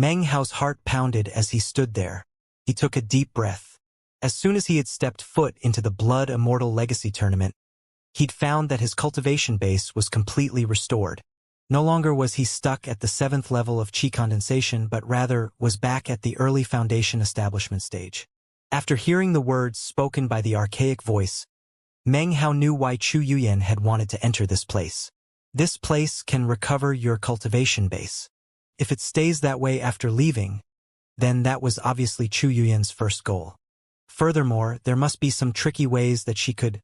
Meng Hao's heart pounded as he stood there. He took a deep breath. As soon as he had stepped foot into the Blood Immortal Legacy Tournament, he'd found that his cultivation base was completely restored. No longer was he stuck at the 7th level of qi condensation, but rather was back at the early foundation establishment stage. After hearing the words spoken by the archaic voice, Meng Hao knew why Chu Yuyan had wanted to enter this place. This place can recover your cultivation base. If it stays that way after leaving, then that was obviously Chu Yuyan's first goal. Furthermore, there must be some tricky ways that she could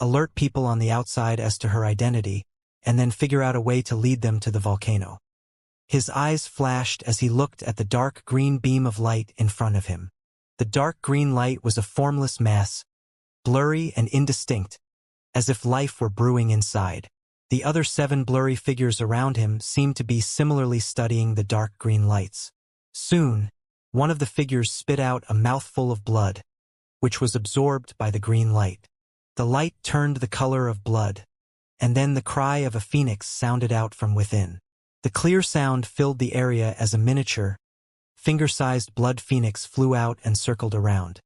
alert people on the outside as to her identity, and then figure out a way to lead them to the volcano. His eyes flashed as he looked at the dark green beam of light in front of him. The dark green light was a formless mass, blurry and indistinct, as if life were brewing inside. The other 7 blurry figures around him seemed to be similarly studying the dark green lights. Soon, one of the figures spit out a mouthful of blood, which was absorbed by the green light. The light turned the color of blood, and then the cry of a phoenix sounded out from within. The clear sound filled the area as a miniature, finger-sized blood phoenix flew out and circled around.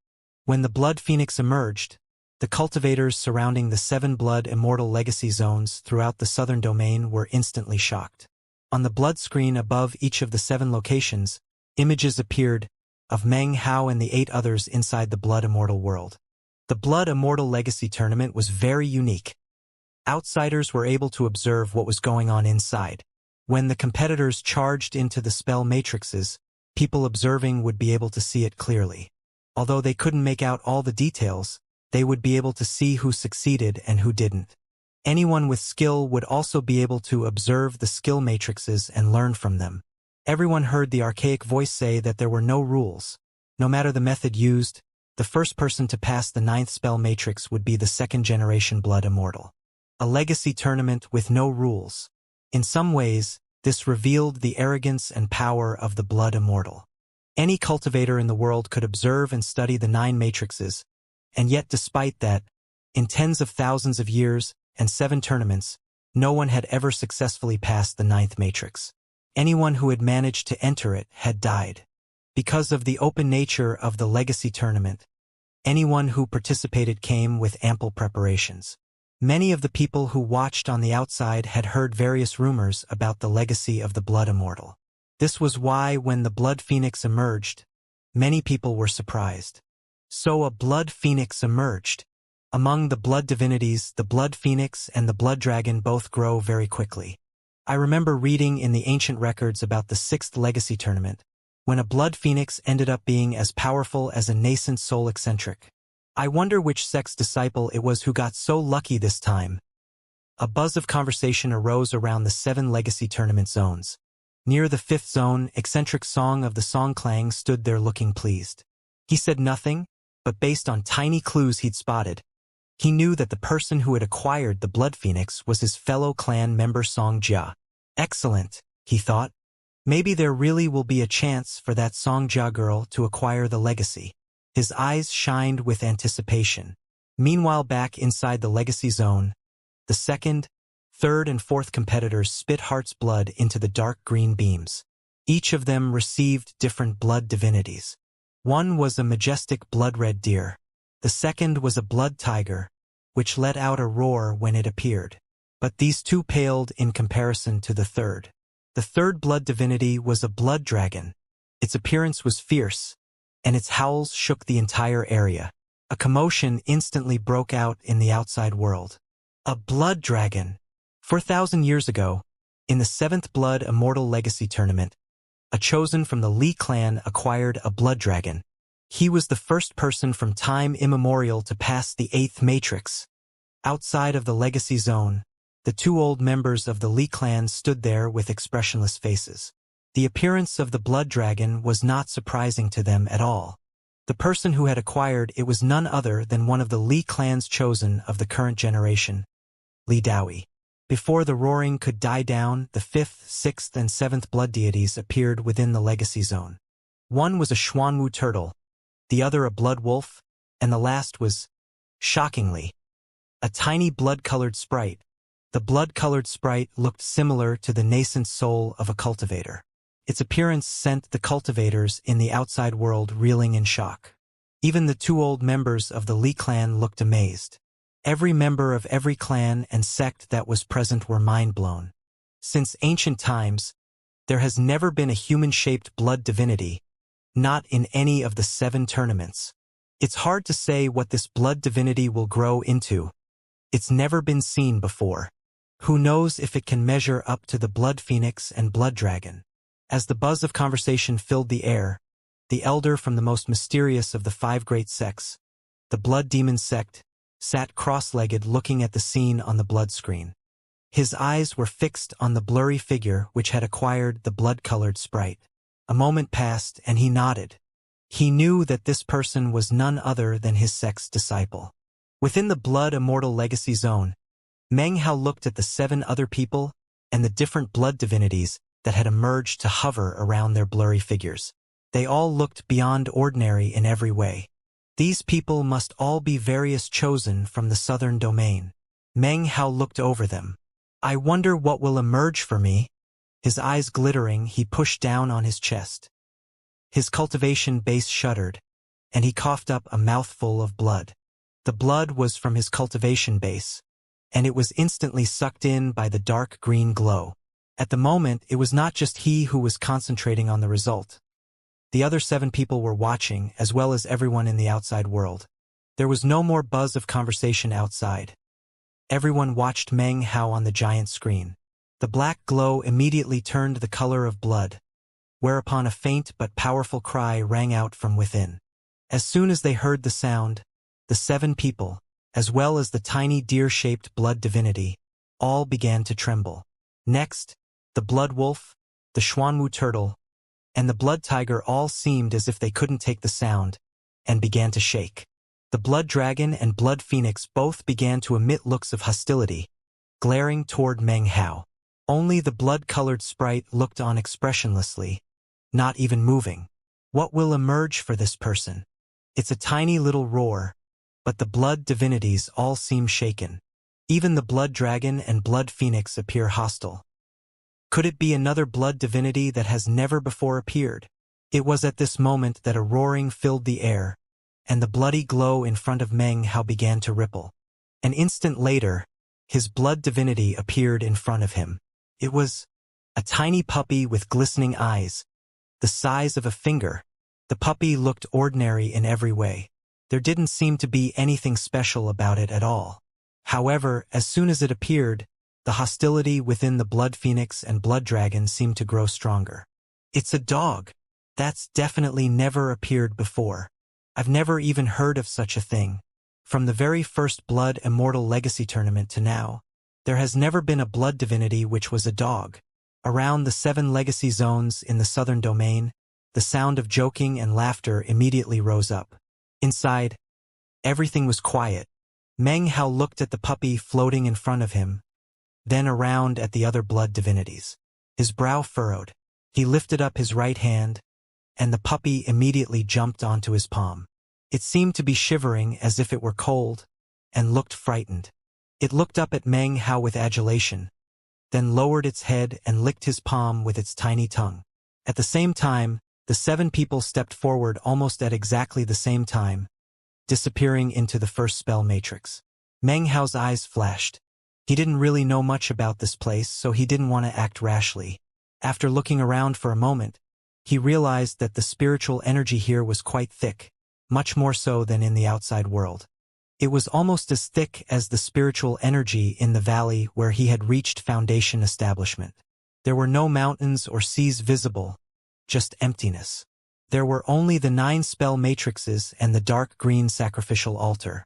When the blood phoenix emerged, the cultivators surrounding the 7 Blood Immortal Legacy Zones throughout the southern domain were instantly shocked. On the blood screen above each of the 7 locations, images appeared of Meng Hao and the 8 others inside the Blood Immortal world. The Blood Immortal Legacy Tournament was very unique. Outsiders were able to observe what was going on inside. When the competitors charged into the spell matrices, people observing would be able to see it clearly. Although they couldn't make out all the details, they would be able to see who succeeded and who didn't. Anyone with skill would also be able to observe the skill matrices and learn from them. Everyone heard the archaic voice say that there were no rules. No matter the method used, the first person to pass the 9th spell matrix would be the 2nd generation Blood Immortal. A legacy tournament with no rules. In some ways, this revealed the arrogance and power of the Blood Immortal. Any cultivator in the world could observe and study the 9 matrices, and yet despite that, in tens of thousands of years and 7 tournaments, no one had ever successfully passed the 9th matrix. Anyone who had managed to enter it had died. Because of the open nature of the legacy tournament, anyone who participated came with ample preparations. Many of the people who watched on the outside had heard various rumors about the legacy of the Blood Immortal. This was why when the Blood Phoenix emerged, many people were surprised. So a Blood Phoenix emerged. Among the blood divinities, the Blood Phoenix and the Blood Dragon both grow very quickly. I remember reading in the ancient records about the 6th Legacy Tournament, when a Blood Phoenix ended up being as powerful as a nascent soul eccentric. I wonder which sex disciple it was who got so lucky this time. A buzz of conversation arose around the 7 Legacy Tournament zones. Near the 5th zone, eccentric Song of the Songklang stood there looking pleased. He said nothing, but based on tiny clues he'd spotted, he knew that the person who had acquired the Blood Phoenix was his fellow clan member Xianxia. Excellent, he thought. Maybe there really will be a chance for that Xianxia girl to acquire the legacy. His eyes shined with anticipation. Meanwhile, back inside the legacy zone, the 2nd, 3rd, and 4th competitors spit heart's blood into the dark green beams. Each of them received different blood divinities. One was a majestic blood-red deer. The 2nd was a blood tiger, which let out a roar when it appeared. But these 2 paled in comparison to the 3rd. The 3rd blood divinity was a blood dragon. Its appearance was fierce, and its howls shook the entire area. A commotion instantly broke out in the outside world. A blood dragon! 4,000 years ago, in the 7th Blood Immortal Legacy Tournament, a chosen from the Li clan acquired a blood dragon. He was the first person from time immemorial to pass the 8th matrix. Outside of the legacy zone, the 2 old members of the Li clan stood there with expressionless faces. The appearance of the blood dragon was not surprising to them at all. The person who had acquired it was none other than one of the Li clan's chosen of the current generation, Li Daoi. Before the roaring could die down, the 5th, 6th, and 7th blood deities appeared within the legacy zone. One was a Xuanwu turtle, the other a blood wolf, and the last was, shockingly, a tiny blood-colored sprite. The blood-colored sprite looked similar to the nascent soul of a cultivator. Its appearance sent the cultivators in the outside world reeling in shock. Even the two old members of the Li clan looked amazed. Every member of every clan and sect that was present were mind-blown. Since ancient times, there has never been a human-shaped blood divinity, not in any of the 7 tournaments. It's hard to say what this blood divinity will grow into. It's never been seen before. Who knows if it can measure up to the blood phoenix and blood dragon? As the buzz of conversation filled the air, the elder from the most mysterious of the 5 great sects, the blood demon sect, sat cross-legged looking at the scene on the blood screen. His eyes were fixed on the blurry figure which had acquired the blood-colored sprite. A moment passed and he nodded. He knew that this person was none other than his sect's disciple. Within the blood immortal legacy zone, Meng Hao looked at the 7 other people and the different blood divinities that had emerged to hover around their blurry figures. They all looked beyond ordinary in every way. These people must all be various chosen from the southern domain. Meng Hao looked over them. I wonder what will emerge for me. His eyes glittering, he pushed down on his chest. His cultivation base shuddered, and he coughed up a mouthful of blood. The blood was from his cultivation base, and it was instantly sucked in by the dark green glow. At the moment, it was not just he who was concentrating on the result. The other 7 people were watching, as well as everyone in the outside world. There was no more buzz of conversation outside. Everyone watched Meng Hao on the giant screen. The black glow immediately turned the color of blood, whereupon a faint but powerful cry rang out from within. As soon as they heard the sound, the 7 people, as well as the tiny deer-shaped blood divinity, all began to tremble. Next, the blood wolf, the Xuanwu turtle, and the blood tiger all seemed as if they couldn't take the sound, and began to shake. The blood dragon and blood phoenix both began to emit looks of hostility, glaring toward Meng Hao. Only the blood-colored sprite looked on expressionlessly, not even moving. What will emerge for this person? It's a tiny little roar, but the blood divinities all seem shaken. Even the blood dragon and blood phoenix appear hostile. Could it be another blood divinity that has never before appeared? It was at this moment that a roaring filled the air, and the bloody glow in front of Meng Hao began to ripple. An instant later, his blood divinity appeared in front of him. It was a tiny puppy with glistening eyes, the size of a finger. The puppy looked ordinary in every way. There didn't seem to be anything special about it at all. However, as soon as it appeared, the hostility within the blood phoenix and blood dragon seemed to grow stronger. It's a dog. That's definitely never appeared before. I've never even heard of such a thing. From the very first Blood Immortal Legacy Tournament to now, there has never been a blood divinity which was a dog. Around the 7 legacy zones in the southern domain, the sound of joking and laughter immediately rose up. Inside, everything was quiet. Meng Hao looked at the puppy floating in front of him, then around at the other blood divinities. His brow furrowed. He lifted up his right hand, and the puppy immediately jumped onto his palm. It seemed to be shivering as if it were cold, and looked frightened. It looked up at Meng Hao with adulation, then lowered its head and licked his palm with its tiny tongue. At the same time, the 7 people stepped forward almost at exactly the same time, disappearing into the first spell matrix. Meng Hao's eyes flashed. He didn't really know much about this place, so he didn't want to act rashly. After looking around for a moment, he realized that the spiritual energy here was quite thick, much more so than in the outside world. It was almost as thick as the spiritual energy in the valley where he had reached Foundation establishment. There were no mountains or seas visible, just emptiness. There were only the 9 spell matrices and the dark green sacrificial altar.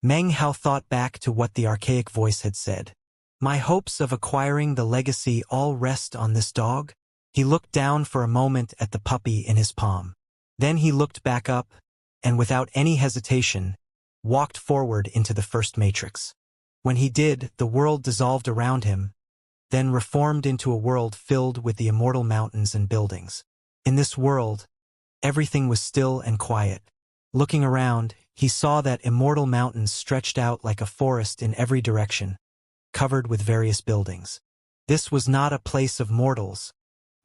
Meng Hao thought back to what the archaic voice had said. My hopes of acquiring the legacy all rest on this dog? He looked down for a moment at the puppy in his palm. Then he looked back up, and without any hesitation, walked forward into the first matrix. When he did, the world dissolved around him, then reformed into a world filled with the immortal mountains and buildings. In this world, everything was still and quiet. Looking around, he saw that immortal mountains stretched out like a forest in every direction, covered with various buildings. This was not a place of mortals,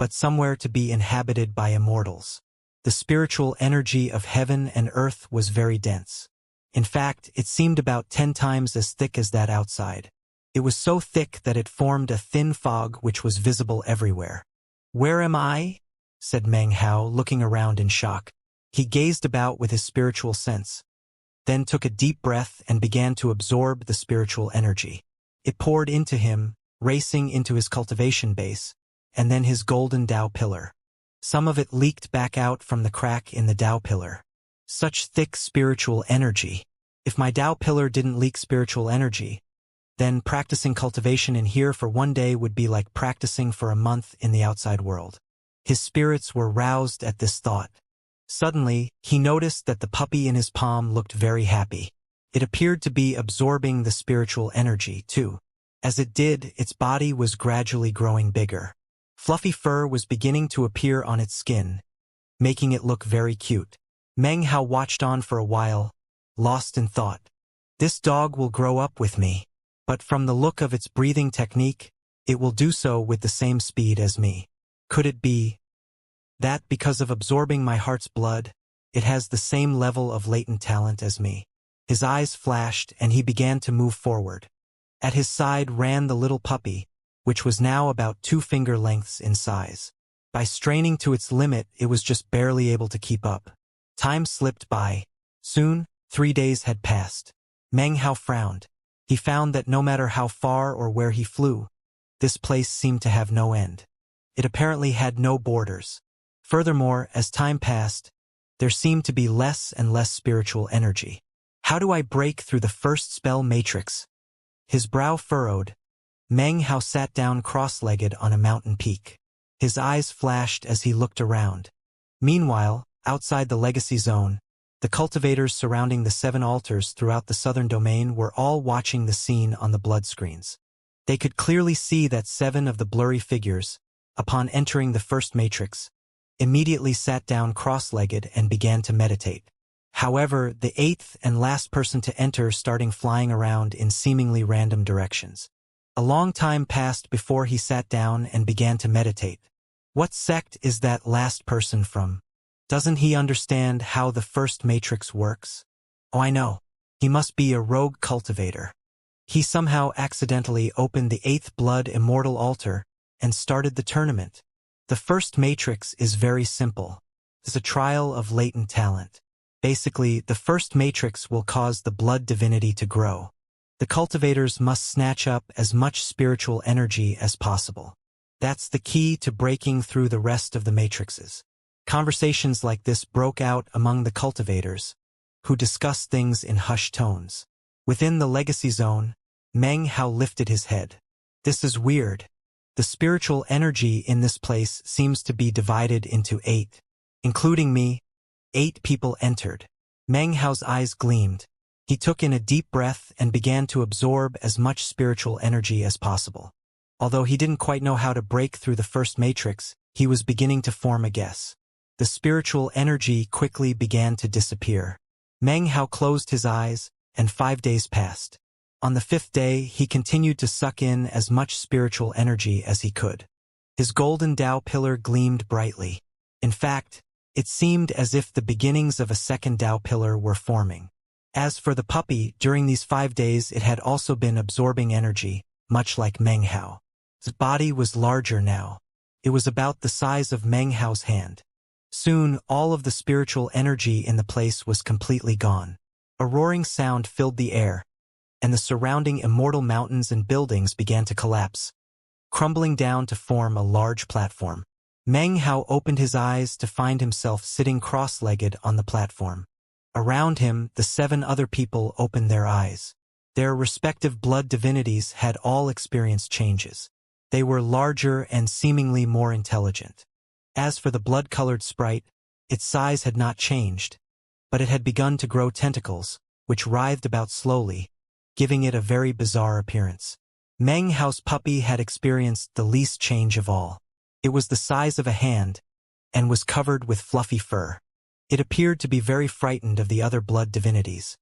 but somewhere to be inhabited by immortals. The spiritual energy of heaven and earth was very dense. In fact, it seemed about 10 times as thick as that outside. It was so thick that it formed a thin fog which was visible everywhere. "Where am I?" said Meng Hao, looking around in shock. He gazed about with his spiritual sense, then took a deep breath and began to absorb the spiritual energy. It poured into him, racing into his cultivation base, and then his golden Tao pillar. Some of it leaked back out from the crack in the Tao pillar. Such thick spiritual energy. If my Tao pillar didn't leak spiritual energy, then practicing cultivation in here for one day would be like practicing for a month in the outside world. His spirits were roused at this thought. Suddenly, he noticed that the puppy in his palm looked very happy. It appeared to be absorbing the spiritual energy, too. As it did, its body was gradually growing bigger. Fluffy fur was beginning to appear on its skin, making it look very cute. Meng Hao watched on for a while, lost in thought. This dog will grow up with me, but from the look of its breathing technique, it will do so with the same speed as me. Could it be that because of absorbing my heart's blood, it has the same level of latent talent as me? His eyes flashed and he began to move forward. At his side ran the little puppy, which was now about 2 finger lengths in size. By straining to its limit, it was just barely able to keep up. Time slipped by. Soon, 3 days had passed. Meng Hao frowned. He found that no matter how far or where he flew, this place seemed to have no end. It apparently had no borders. Furthermore, as time passed, there seemed to be less and less spiritual energy. How do I break through the first spell matrix? His brow furrowed. Meng Hao sat down cross-legged on a mountain peak. His eyes flashed as he looked around. Meanwhile, outside the legacy zone, the cultivators surrounding the 7 altars throughout the southern domain were all watching the scene on the blood screens. They could clearly see that 7 of the blurry figures, upon entering the first matrix, immediately sat down cross-legged and began to meditate. However, the 8th and last person to enter started flying around in seemingly random directions. A long time passed before he sat down and began to meditate. What sect is that last person from? Doesn't he understand how the first matrix works? Oh, I know. He must be a rogue cultivator. He somehow accidentally opened the 8th blood immortal altar and started the tournament. The first matrix is very simple. It's a trial of latent talent. Basically, the first matrix will cause the blood divinity to grow. The cultivators must snatch up as much spiritual energy as possible. That's the key to breaking through the rest of the matrices. Conversations like this broke out among the cultivators, who discussed things in hushed tones. Within the legacy zone, Meng Hao lifted his head. This is weird. The spiritual energy in this place seems to be divided into 8. Including me, 8 people entered. Meng Hao's eyes gleamed. He took in a deep breath and began to absorb as much spiritual energy as possible. Although he didn't quite know how to break through the first matrix, he was beginning to form a guess. The spiritual energy quickly began to disappear. Meng Hao closed his eyes, and 5 days passed. On the 5th day, he continued to suck in as much spiritual energy as he could. His golden Tao pillar gleamed brightly. In fact, it seemed as if the beginnings of a second Tao pillar were forming. As for the puppy, during these 5 days it had also been absorbing energy, much like Meng Hao. His body was larger now. It was about the size of Meng Hao's hand. Soon, all of the spiritual energy in the place was completely gone. A roaring sound filled the air, and the surrounding immortal mountains and buildings began to collapse, crumbling down to form a large platform. Meng Hao opened his eyes to find himself sitting cross-legged on the platform. Around him, the 7 other people opened their eyes. Their respective blood divinities had all experienced changes. They were larger and seemingly more intelligent. As for the blood-colored sprite, its size had not changed, but it had begun to grow tentacles, which writhed about slowly, giving it a very bizarre appearance. Meng Hao's puppy had experienced the least change of all. It was the size of a hand, and was covered with fluffy fur. It appeared to be very frightened of the other blood divinities.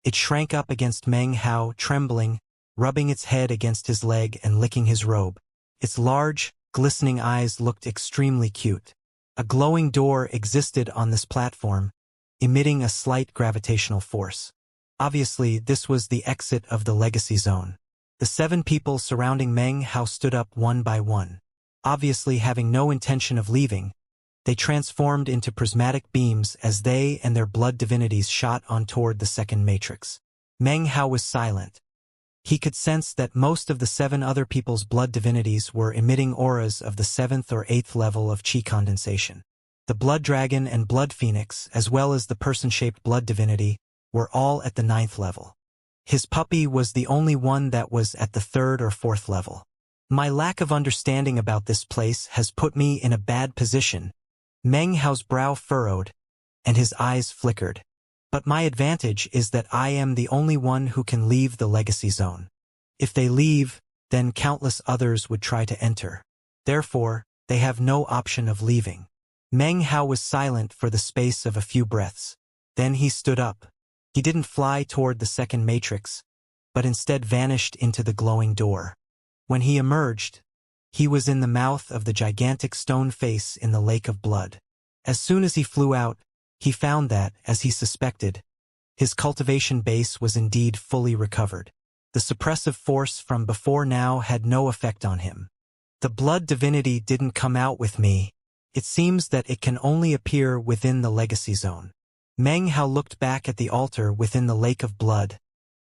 It shrank up against Meng Hao, trembling, rubbing its head against his leg and licking his robe. Its large, glistening eyes looked extremely cute. A glowing door existed on this platform, emitting a slight gravitational force. Obviously, this was the exit of the legacy zone. The 7 people surrounding Meng Hao stood up one by one. Obviously having no intention of leaving, they transformed into prismatic beams as they and their blood divinities shot on toward the second matrix. Meng Hao was silent. He could sense that most of the 7 other people's blood divinities were emitting auras of the 7th or 8th level of chi condensation. The blood dragon and blood phoenix, as well as the person-shaped blood divinity, were all at the 9th level. His puppy was the only one that was at the 3rd or 4th level. My lack of understanding about this place has put me in a bad position. Meng Hao's brow furrowed, and his eyes flickered. But my advantage is that I am the only one who can leave the legacy zone. If they leave, then countless others would try to enter. Therefore, they have no option of leaving. Meng Hao was silent for the space of a few breaths. Then he stood up. He didn't fly toward the second matrix, but instead vanished into the glowing door. When he emerged, he was in the mouth of the gigantic stone face in the lake of blood. As soon as he flew out, he found that, as he suspected, his cultivation base was indeed fully recovered. The suppressive force from before now had no effect on him. The blood divinity didn't come out with me. It seems that it can only appear within the legacy zone. Meng Hao looked back at the altar within the lake of blood,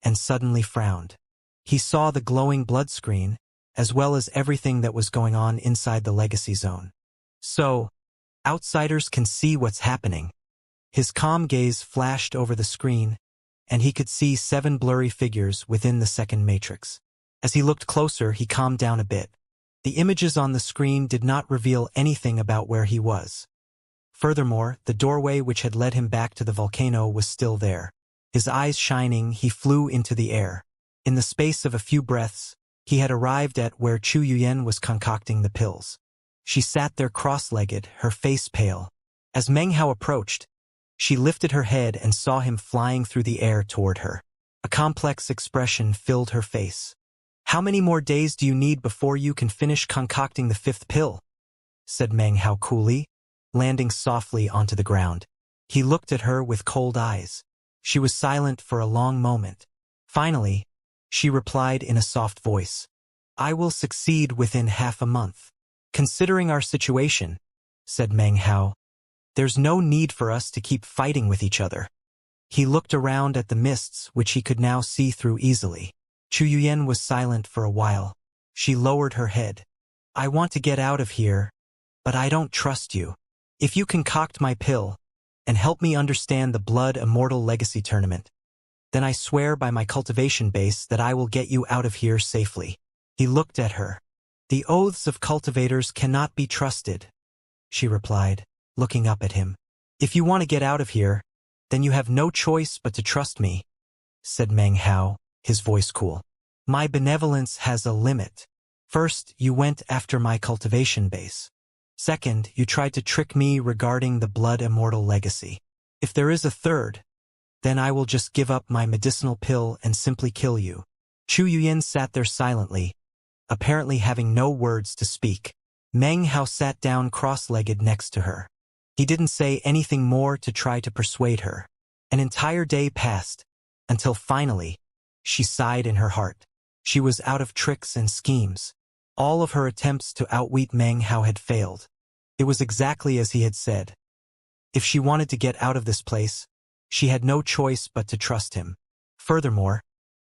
and suddenly frowned. He saw the glowing blood screen, as well as everything that was going on inside the legacy zone. So, outsiders can see what's happening. His calm gaze flashed over the screen, and he could see 7 blurry figures within the second matrix. As he looked closer, he calmed down a bit. The images on the screen did not reveal anything about where he was. Furthermore, the doorway which had led him back to the volcano was still there. His eyes shining, he flew into the air. In the space of a few breaths, he had arrived at where Chu Yuyen was concocting the pills. She sat there cross-legged, her face pale. As Meng Hao approached, she lifted her head and saw him flying through the air toward her. A complex expression filled her face. "How many more days do you need before you can finish concocting the 5th pill?" said Meng Hao coolly, landing softly onto the ground. He looked at her with cold eyes. She was silent for a long moment. Finally, she replied in a soft voice, "I will succeed within half a month." "Considering our situation," said Meng Hao, "there's no need for us to keep fighting with each other." He looked around at the mists which he could now see through easily. Chu Yuyen was silent for a while. She lowered her head. "I want to get out of here, but I don't trust you. If you concoct my pill, and help me understand the Blood Immortal Legacy Tournament, then I swear by my cultivation base that I will get you out of here safely." He looked at her. "The oaths of cultivators cannot be trusted," she replied, looking up at him. "If you want to get out of here, then you have no choice but to trust me," said Meng Hao, his voice cool. "My benevolence has a limit. First, you went after my cultivation base. Second, you tried to trick me regarding the Blood Immortal Legacy. If there is a third, then I will just give up my medicinal pill and simply kill you." Chu Yuyen sat there silently, apparently having no words to speak. Meng Hao sat down cross-legged next to her. He didn't say anything more to try to persuade her. An entire day passed, until finally, she sighed in her heart. She was out of tricks and schemes. All of her attempts to outwit Meng Hao had failed. It was exactly as he had said. If she wanted to get out of this place, she had no choice but to trust him. Furthermore,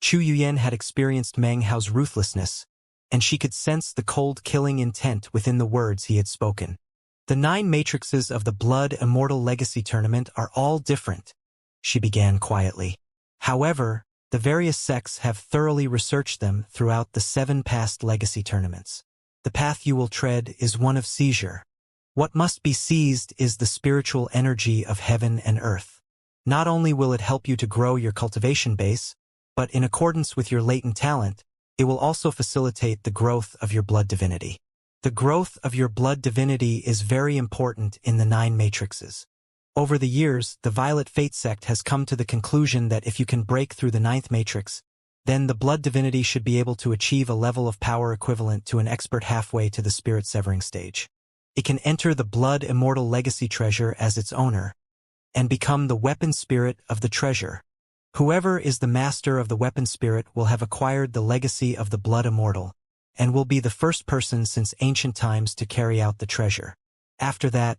Chu Yuyen had experienced Meng Hao's ruthlessness, and she could sense the cold killing intent within the words he had spoken. "The 9 matrices of the Blood Immortal Legacy Tournament are all different," she began quietly. "However, the various sects have thoroughly researched them throughout the 7 past legacy tournaments. The path you will tread is one of seizure. What must be seized is the spiritual energy of heaven and earth. Not only will it help you to grow your cultivation base, but in accordance with your latent talent, it will also facilitate the growth of your blood divinity. The growth of your blood divinity is very important in the 9 matrices. Over the years, the Violet Fate sect has come to the conclusion that if you can break through the 9th matrix, then the blood divinity should be able to achieve a level of power equivalent to an expert halfway to the spirit severing stage. It can enter the blood immortal legacy treasure as its owner, and become the weapon spirit of the treasure. Whoever is the master of the weapon spirit will have acquired the legacy of the blood immortal, and will be the first person since ancient times to carry out the treasure. After that,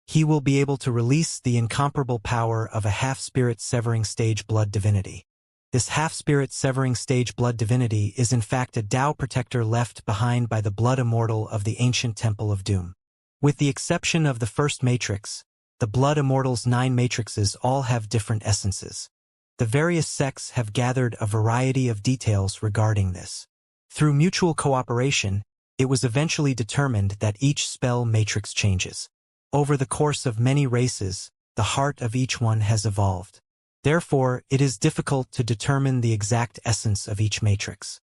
he will be able to release the incomparable power of a half-spirit severing stage blood divinity. This half-spirit severing stage blood divinity is in fact a Tao protector left behind by the blood immortal of the ancient Temple of Doom. With the exception of the first matrix, the blood immortal's 9 matrices all have different essences. The various sects have gathered a variety of details regarding this. Through mutual cooperation, it was eventually determined that each spell matrix changes. Over the course of many races, the heart of each one has evolved. Therefore, it is difficult to determine the exact essence of each matrix.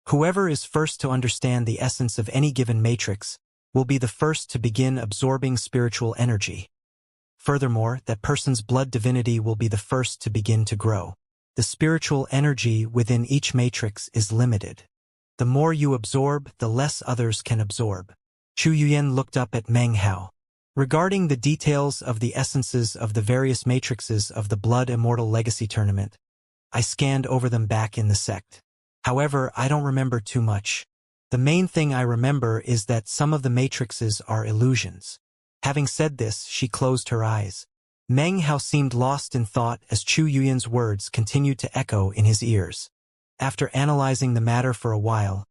Whoever is first to understand the essence of any given matrix will be the first to begin absorbing spiritual energy. Furthermore, that person's blood divinity will be the first to begin to grow. The spiritual energy within each matrix is limited. The more you absorb, the less others can absorb. Chu Yuyan looked up at Meng Hao. Regarding the details of the essences of the various matrices of the Blood Immortal Legacy Tournament, I scanned over them back in the sect. However, I don't remember too much. The main thing I remember is that some of the matrices are illusions. Having said this, she closed her eyes. Meng Hao seemed lost in thought as Chu Yuyan's words continued to echo in his ears. After analyzing the matter for a while,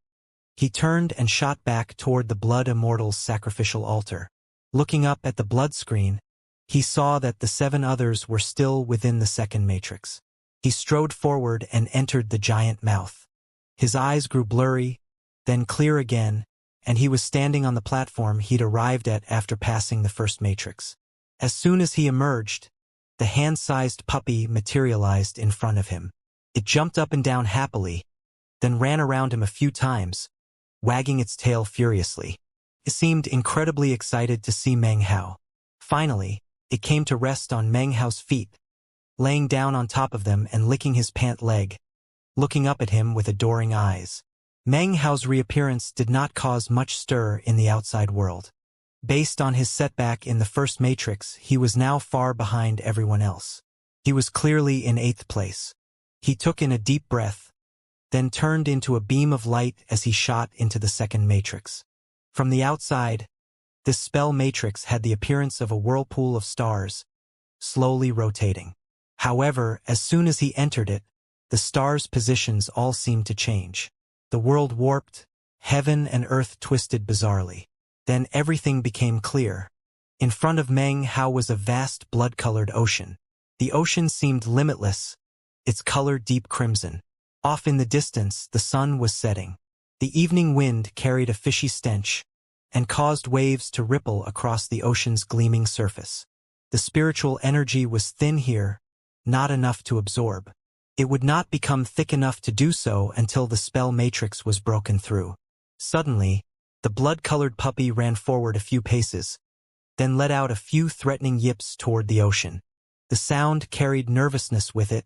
he turned and shot back toward the Blood Immortal's sacrificial altar. Looking up at the blood screen, he saw that the 7 others were still within the second matrix. He strode forward and entered the giant mouth. His eyes grew blurry, then clear again, and he was standing on the platform he'd arrived at after passing the first matrix. As soon as he emerged, the hand-sized puppy materialized in front of him. It jumped up and down happily, then ran around him a few times, wagging its tail furiously. It seemed incredibly excited to see Meng Hao. Finally, it came to rest on Meng Hao's feet, laying down on top of them and licking his pant leg, looking up at him with adoring eyes. Meng Hao's reappearance did not cause much stir in the outside world. Based on his setback in the first matrix, he was now far behind everyone else. He was clearly in 8th place. He took in a deep breath, then turned into a beam of light as he shot into the second matrix. From the outside, this spell matrix had the appearance of a whirlpool of stars, slowly rotating. However, as soon as he entered it, the stars' positions all seemed to change. The world warped, heaven and earth twisted bizarrely. Then everything became clear. In front of Meng Hao was a vast blood-colored ocean. The ocean seemed limitless, its color deep crimson. Off in the distance, the sun was setting. The evening wind carried a fishy stench and caused waves to ripple across the ocean's gleaming surface. The spiritual energy was thin here, not enough to absorb. It would not become thick enough to do so until the spell matrix was broken through. Suddenly, the blood-colored puppy ran forward a few paces, then let out a few threatening yips toward the ocean. The sound carried nervousness with it,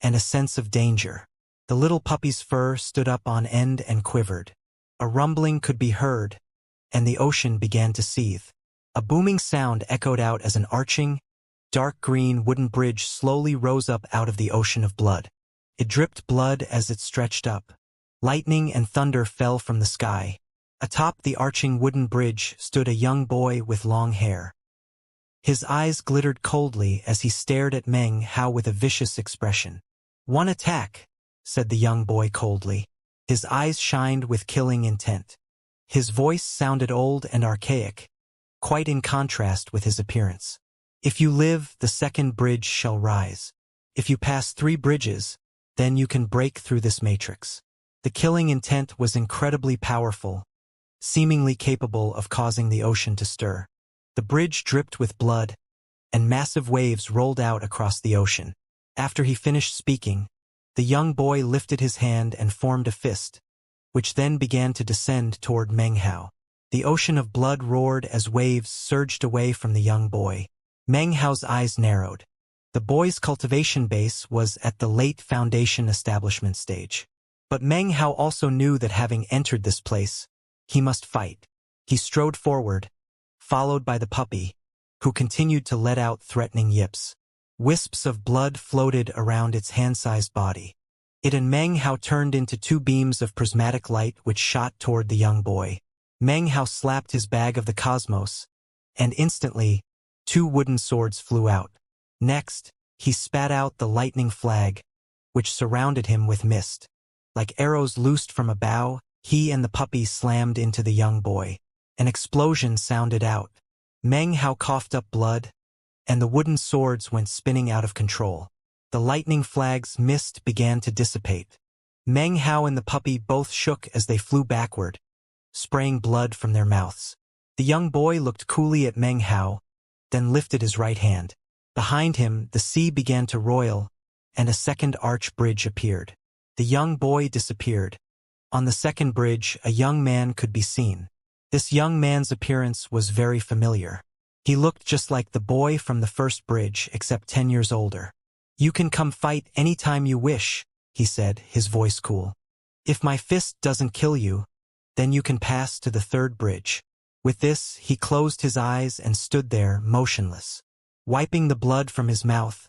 and a sense of danger. The little puppy's fur stood up on end and quivered. A rumbling could be heard, and the ocean began to seethe. A booming sound echoed out as an arching, dark green wooden bridge slowly rose up out of the ocean of blood. It dripped blood as it stretched up. Lightning and thunder fell from the sky. Atop the arching wooden bridge stood a young boy with long hair. His eyes glittered coldly as he stared at Meng Hao with a vicious expression. "One attack," said the young boy coldly. His eyes shined with killing intent. His voice sounded old and archaic, quite in contrast with his appearance. "If you live, the second bridge shall rise. If you pass 3 bridges, then you can break through this matrix." The killing intent was incredibly powerful, seemingly capable of causing the ocean to stir. The bridge dripped with blood, and massive waves rolled out across the ocean. After he finished speaking, the young boy lifted his hand and formed a fist, which then began to descend toward Meng Hao. The ocean of blood roared as waves surged away from the young boy. Meng Hao's eyes narrowed. The boy's cultivation base was at the late foundation establishment stage. But Meng Hao also knew that having entered this place, he must fight. He strode forward, followed by the puppy, who continued to let out threatening yips. Wisps of blood floated around its hand-sized body. It and Meng Hao turned into two beams of prismatic light which shot toward the young boy. Meng Hao slapped his bag of the cosmos, and instantly, two wooden swords flew out. Next, he spat out the lightning flag, which surrounded him with mist. Like arrows loosed from a bow, he and the puppy slammed into the young boy. An explosion sounded out. Meng Hao coughed up blood, and the wooden swords went spinning out of control. The lightning flag's mist began to dissipate. Meng Hao and the puppy both shook as they flew backward, spraying blood from their mouths. The young boy looked coolly at Meng Hao, then lifted his right hand. Behind him, the sea began to roil, and a second arch bridge appeared. The young boy disappeared. On the second bridge, a young man could be seen. This young man's appearance was very familiar. He looked just like the boy from the first bridge, except 10 years older. "You can come fight anytime you wish," he said, his voice cool. "If my fist doesn't kill you, then you can pass to the third bridge." With this, he closed his eyes and stood there, motionless. Wiping the blood from his mouth,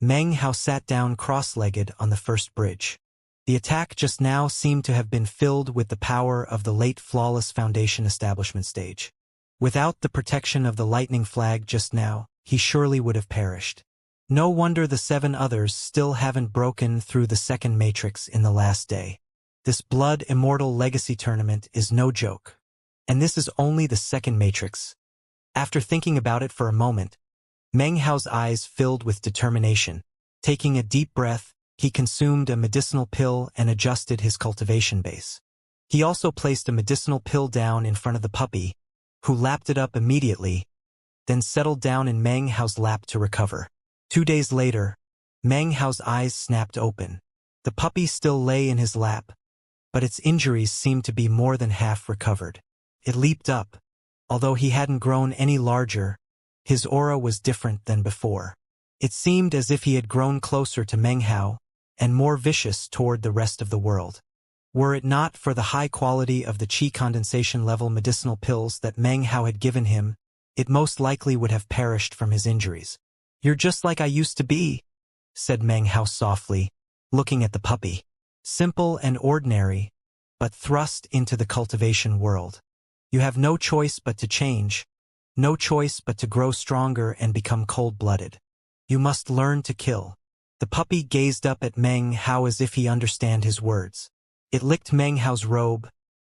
Meng Hao sat down cross-legged on the first bridge. The attack just now seemed to have been filled with the power of the late flawless Foundation establishment stage. Without the protection of the lightning flag just now, he surely would have perished. No wonder the 7 others still haven't broken through the second matrix in the last day. This Blood Immortal Legacy Tournament is no joke. And this is only the second matrix. After thinking about it for a moment, Meng Hao's eyes filled with determination. Taking a deep breath, he consumed a medicinal pill and adjusted his cultivation base. He also placed a medicinal pill down in front of the puppy, who lapped it up immediately, then settled down in Meng Hao's lap to recover. 2 days later, Meng Hao's eyes snapped open. The puppy still lay in his lap, but its injuries seemed to be more than half recovered. It leaped up. Although he hadn't grown any larger, his aura was different than before. It seemed as if he had grown closer to Meng Hao, and more vicious toward the rest of the world. Were it not for the high quality of the qi condensation level medicinal pills that Meng Hao had given him, it most likely would have perished from his injuries. "You're just like I used to be," said Meng Hao softly, looking at the puppy. "Simple and ordinary, but thrust into the cultivation world. You have no choice but to change, no choice but to grow stronger and become cold-blooded. You must learn to kill." The puppy gazed up at Meng Hao as if he understood his words. It licked Meng Hao's robe,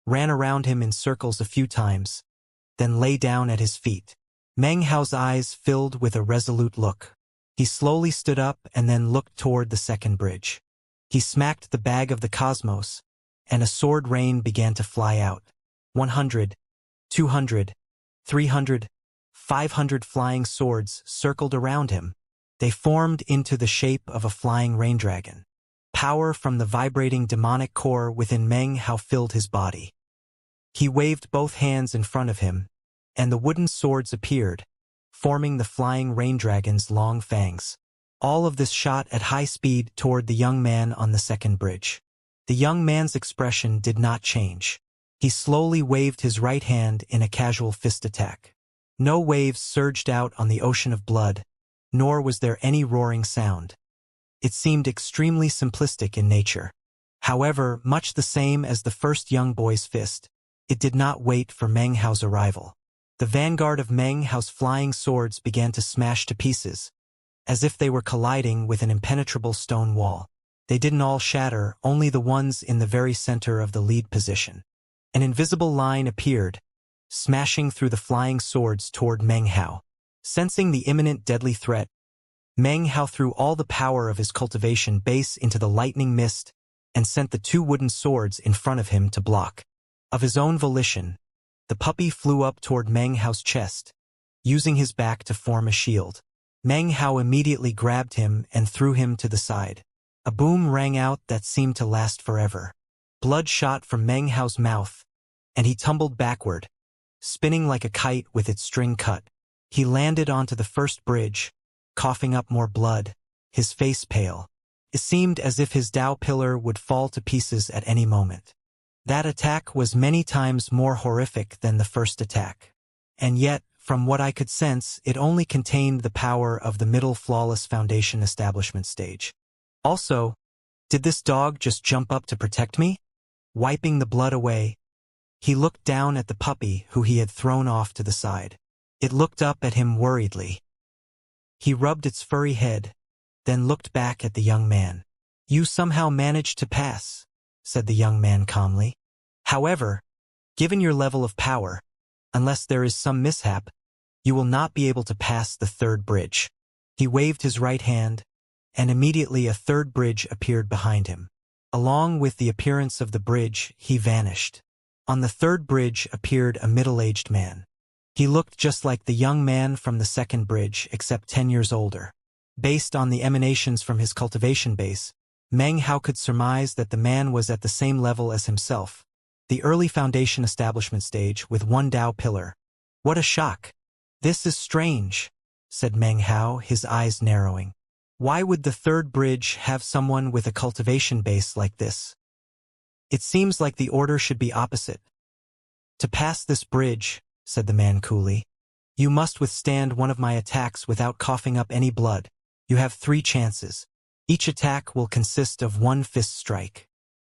ran around him in circles a few times, then lay down at his feet. Meng Hao's eyes filled with a resolute look. He slowly stood up and then looked toward the second bridge. He smacked the bag of the cosmos, and a sword rain began to fly out. 100, 200, 300, 500 flying swords circled around him. They formed into the shape of a flying rain dragon. Power from the vibrating demonic core within Meng Hao filled his body. He waved both hands in front of him, and the wooden swords appeared, forming the flying rain dragon's long fangs. All of this shot at high speed toward the young man on the second bridge. The young man's expression did not change. He slowly waved his right hand in a casual fist attack. No waves surged out on the ocean of blood, nor was there any roaring sound. It seemed extremely simplistic in nature. However, much the same as the first young boy's fist, it did not wait for Meng Hao's arrival. The vanguard of Meng Hao's flying swords began to smash to pieces, as if they were colliding with an impenetrable stone wall. They didn't all shatter, only the ones in the very center of the lead position. An invisible line appeared, smashing through the flying swords toward Meng Hao. Sensing the imminent deadly threat, Meng Hao threw all the power of his cultivation base into the lightning mist and sent the 2 wooden swords in front of him to block. Of his own volition, the puppy flew up toward Meng Hao's chest, using his back to form a shield. Meng Hao immediately grabbed him and threw him to the side. A boom rang out that seemed to last forever. Blood shot from Meng Hao's mouth, and he tumbled backward, spinning like a kite with its string cut. He landed onto the first bridge, coughing up more blood, his face pale. It seemed as if his Tao pillar would fall to pieces at any moment. That attack was many times more horrific than the first attack. And yet, from what I could sense, it only contained the power of the middle flawless foundation establishment stage. Also, did this dog just jump up to protect me? Wiping the blood away, he looked down at the puppy who he had thrown off to the side. It looked up at him worriedly. He rubbed its furry head, then looked back at the young man. "You somehow managed to pass," said the young man calmly. "However, given your level of power, unless there is some mishap, you will not be able to pass the third bridge." He waved his right hand, and immediately a third bridge appeared behind him. Along with the appearance of the bridge, he vanished. On the third bridge appeared a middle-aged man. He looked just like the young man from the second bridge, except 10 years older. Based on the emanations from his cultivation base, Meng Hao could surmise that the man was at the same level as himself, the early foundation establishment stage with one Tao pillar. "What a shock! This is strange," said Meng Hao, his eyes narrowing. "Why would the third bridge have someone with a cultivation base like this? It seems like the order should be opposite." "To pass this bridge," said the man coolly, "you must withstand one of my attacks without coughing up any blood. You have 3 chances. Each attack will consist of 1 fist strike.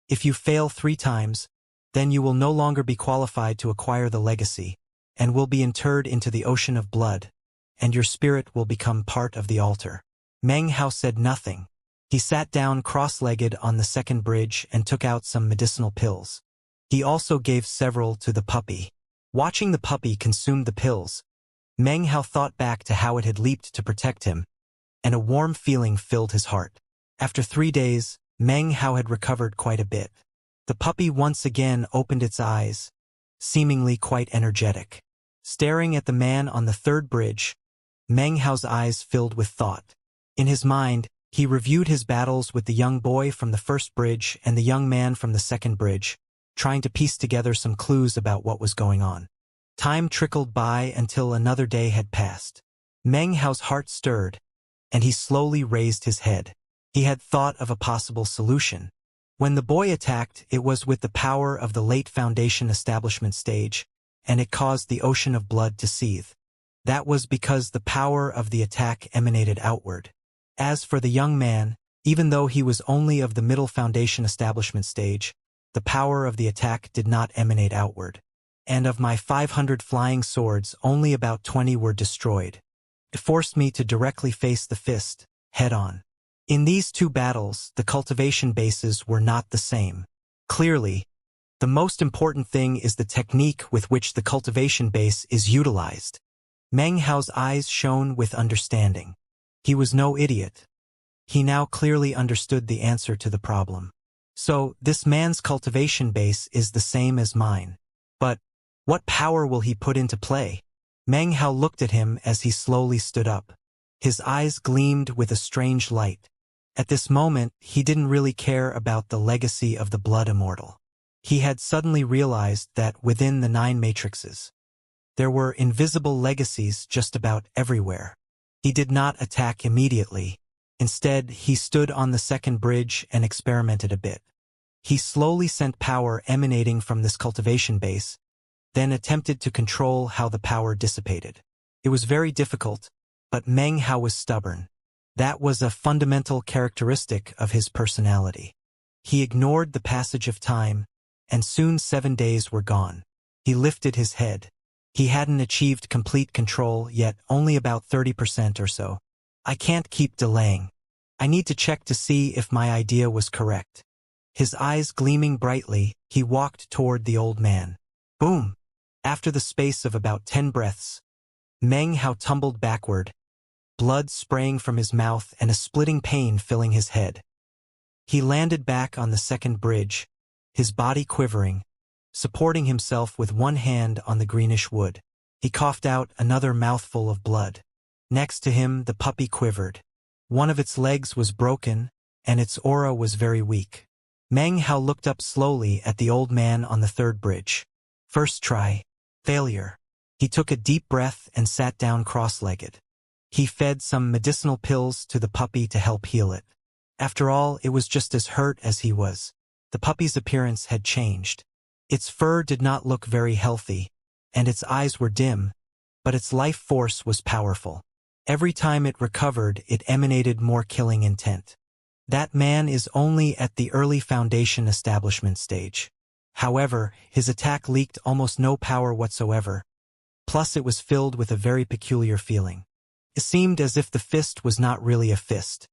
If you fail 3 times, then you will no longer be qualified to acquire the legacy, and will be interred into the ocean of blood, and your spirit will become part of the altar." Meng Hao said nothing. He sat down cross-legged on the second bridge and took out some medicinal pills. He also gave several to the puppy. Watching the puppy consume the pills, Meng Hao thought back to how it had leaped to protect him, and a warm feeling filled his heart. After 3 days, Meng Hao had recovered quite a bit. The puppy once again opened its eyes, seemingly quite energetic. Staring at the man on the third bridge, Meng Hao's eyes filled with thought. In his mind, he reviewed his battles with the young boy from the first bridge and the young man from the second bridge, trying to piece together some clues about what was going on. Time trickled by until another day had passed. Meng Hao's heart stirred, and he slowly raised his head. He had thought of a possible solution. When the boy attacked, it was with the power of the late foundation establishment stage, and it caused the ocean of blood to seethe. That was because the power of the attack emanated outward. As for the young man, even though he was only of the middle foundation establishment stage, the power of the attack did not emanate outward. And of my 500 flying swords, only about 20 were destroyed. It forced me to directly face the fist, head-on. In these 2 battles, the cultivation bases were not the same. Clearly, the most important thing is the technique with which the cultivation base is utilized. Meng Hao's eyes shone with understanding. He was no idiot. He now clearly understood the answer to the problem. So, this man's cultivation base is the same as mine. But, what power will he put into play? Meng Hao looked at him as he slowly stood up. His eyes gleamed with a strange light. At this moment, he didn't really care about the legacy of the blood immortal. He had suddenly realized that within the 9 matrices, there were invisible legacies just about everywhere. He did not attack immediately. Instead, he stood on the second bridge and experimented a bit. He slowly sent power emanating from this cultivation base, then attempted to control how the power dissipated. It was very difficult, but Meng Hao was stubborn. That was a fundamental characteristic of his personality. He ignored the passage of time, and soon 7 days were gone. He lifted his head. He hadn't achieved complete control yet, only about 30% or so. "I can't keep delaying. I need to check to see if my idea was correct." His eyes gleaming brightly, he walked toward the old man. Boom! After the space of about 10 breaths, Meng Hao tumbled backward, blood spraying from his mouth and a splitting pain filling his head. He landed back on the second bridge, his body quivering, supporting himself with one hand on the greenish wood. He coughed out another mouthful of blood. Next to him, the puppy quivered. One of its legs was broken, and its aura was very weak. Meng Hao looked up slowly at the old man on the third bridge. First try. Failure. He took a deep breath and sat down cross-legged. He fed some medicinal pills to the puppy to help heal it. After all, it was just as hurt as he was. The puppy's appearance had changed. Its fur did not look very healthy, and its eyes were dim, but its life force was powerful. Every time it recovered, it emanated more killing intent. That man is only at the early foundation establishment stage. However, his attack leaked almost no power whatsoever. Plus it was filled with a very peculiar feeling. It seemed as if the fist was not really a fist.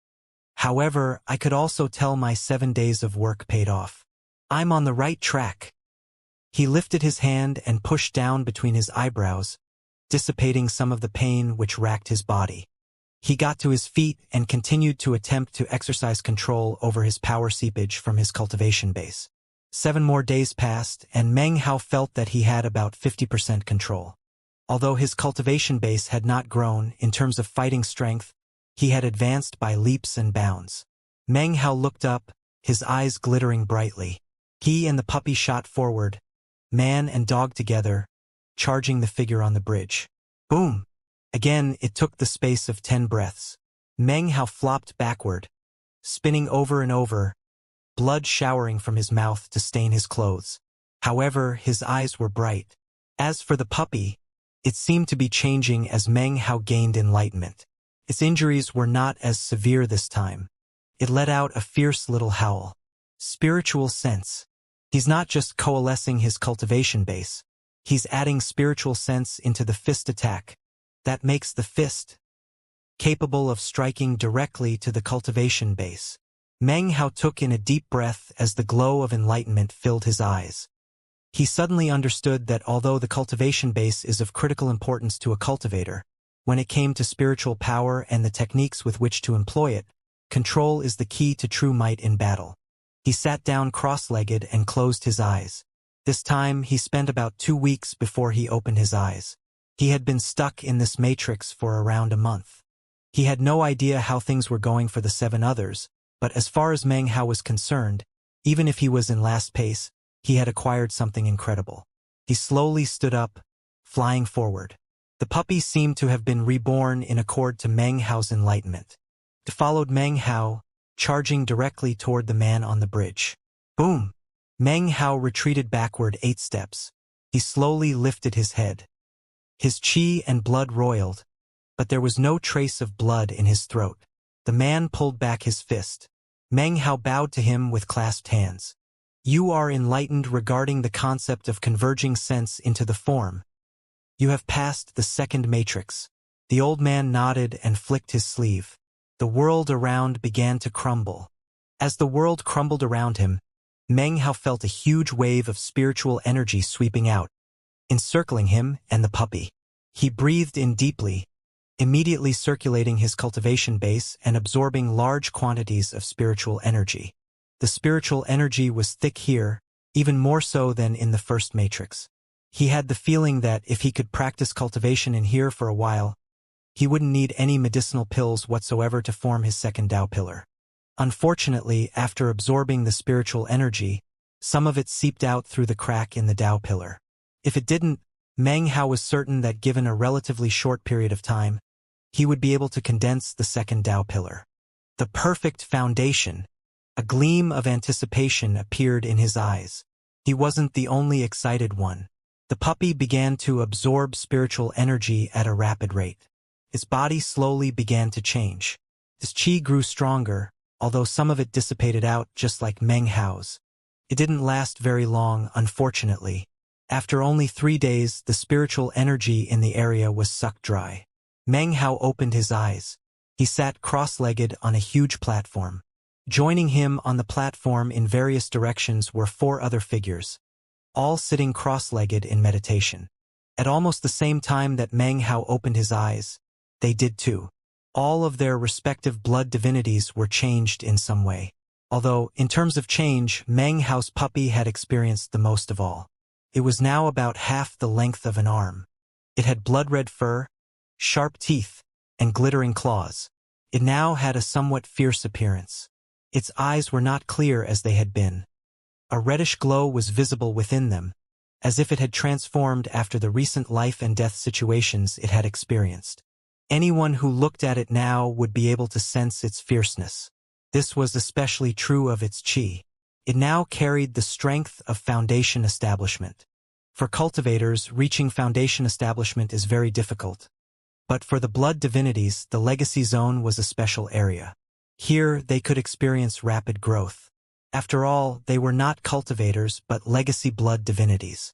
However, I could also tell my 7 days of work paid off. I'm on the right track. He lifted his hand and pushed down between his eyebrows, dissipating some of the pain which racked his body. He got to his feet and continued to attempt to exercise control over his power seepage from his cultivation base. 7 more days passed, and Meng Hao felt that he had about 50% control. Although his cultivation base had not grown in terms of fighting strength, he had advanced by leaps and bounds. Meng Hao looked up, his eyes glittering brightly. He and the puppy shot forward, man and dog together, charging the figure on the bridge. Boom! Again, it took the space of 10 breaths. Meng Hao flopped backward, spinning over and over, blood showering from his mouth to stain his clothes. However, his eyes were bright. As for the puppy, it seemed to be changing as Meng Hao gained enlightenment. Its injuries were not as severe this time. It let out a fierce little howl. Spiritual sense. He's not just coalescing his cultivation base. He's adding spiritual sense into the fist attack. That makes the fist capable of striking directly to the cultivation base. Meng Hao took in a deep breath as the glow of enlightenment filled his eyes. He suddenly understood that although the cultivation base is of critical importance to a cultivator, when it came to spiritual power and the techniques with which to employ it, control is the key to true might in battle. He sat down cross-legged and closed his eyes. This time, he spent about 2 weeks before he opened his eyes. He had been stuck in this matrix for around a month. He had no idea how things were going for the 7 others, but as far as Meng Hao was concerned, even if he was in last pace, he had acquired something incredible. He slowly stood up, flying forward. The puppy seemed to have been reborn in accord to Meng Hao's enlightenment. It followed Meng Hao, charging directly toward the man on the bridge. Boom! Meng Hao retreated backward 8 steps. He slowly lifted his head. His qi and blood roiled, but there was no trace of blood in his throat. The man pulled back his fist. Meng Hao bowed to him with clasped hands. You are enlightened regarding the concept of converging sense into the form. You have passed the 2nd matrix. The old man nodded and flicked his sleeve. The world around began to crumble. As the world crumbled around him, Meng Hao felt a huge wave of spiritual energy sweeping out, encircling him and the puppy. He breathed in deeply, immediately circulating his cultivation base and absorbing large quantities of spiritual energy. The spiritual energy was thick here, even more so than in the 1st matrix. He had the feeling that if he could practice cultivation in here for a while, he wouldn't need any medicinal pills whatsoever to form his 2nd Tao pillar. Unfortunately, after absorbing the spiritual energy, some of it seeped out through the crack in the Tao pillar. If it didn't, Meng Hao was certain that given a relatively short period of time, he would be able to condense the 2nd Tao pillar. The perfect foundation. A gleam of anticipation appeared in his eyes. He wasn't the only excited one. The puppy began to absorb spiritual energy at a rapid rate. Its body slowly began to change. His qi grew stronger, although some of it dissipated out just like Meng Hao's. It didn't last very long, unfortunately. After only 3 days, the spiritual energy in the area was sucked dry. Meng Hao opened his eyes. He sat cross-legged on a huge platform. Joining him on the platform in various directions were 4 other figures, all sitting cross-legged in meditation. At almost the same time that Meng Hao opened his eyes, they did too. All of their respective blood divinities were changed in some way. Although, in terms of change, Meng Hao's puppy had experienced the most of all. It was now about half the length of an arm. It had blood-red fur, sharp teeth, and glittering claws. It now had a somewhat fierce appearance. Its eyes were not clear as they had been. A reddish glow was visible within them, as if it had transformed after the recent life and death situations it had experienced. Anyone who looked at it now would be able to sense its fierceness. This was especially true of its chi. It now carried the strength of foundation establishment. For cultivators, reaching foundation establishment is very difficult. But for the blood divinities, the legacy zone was a special area. Here, they could experience rapid growth. After all, they were not cultivators but legacy blood divinities.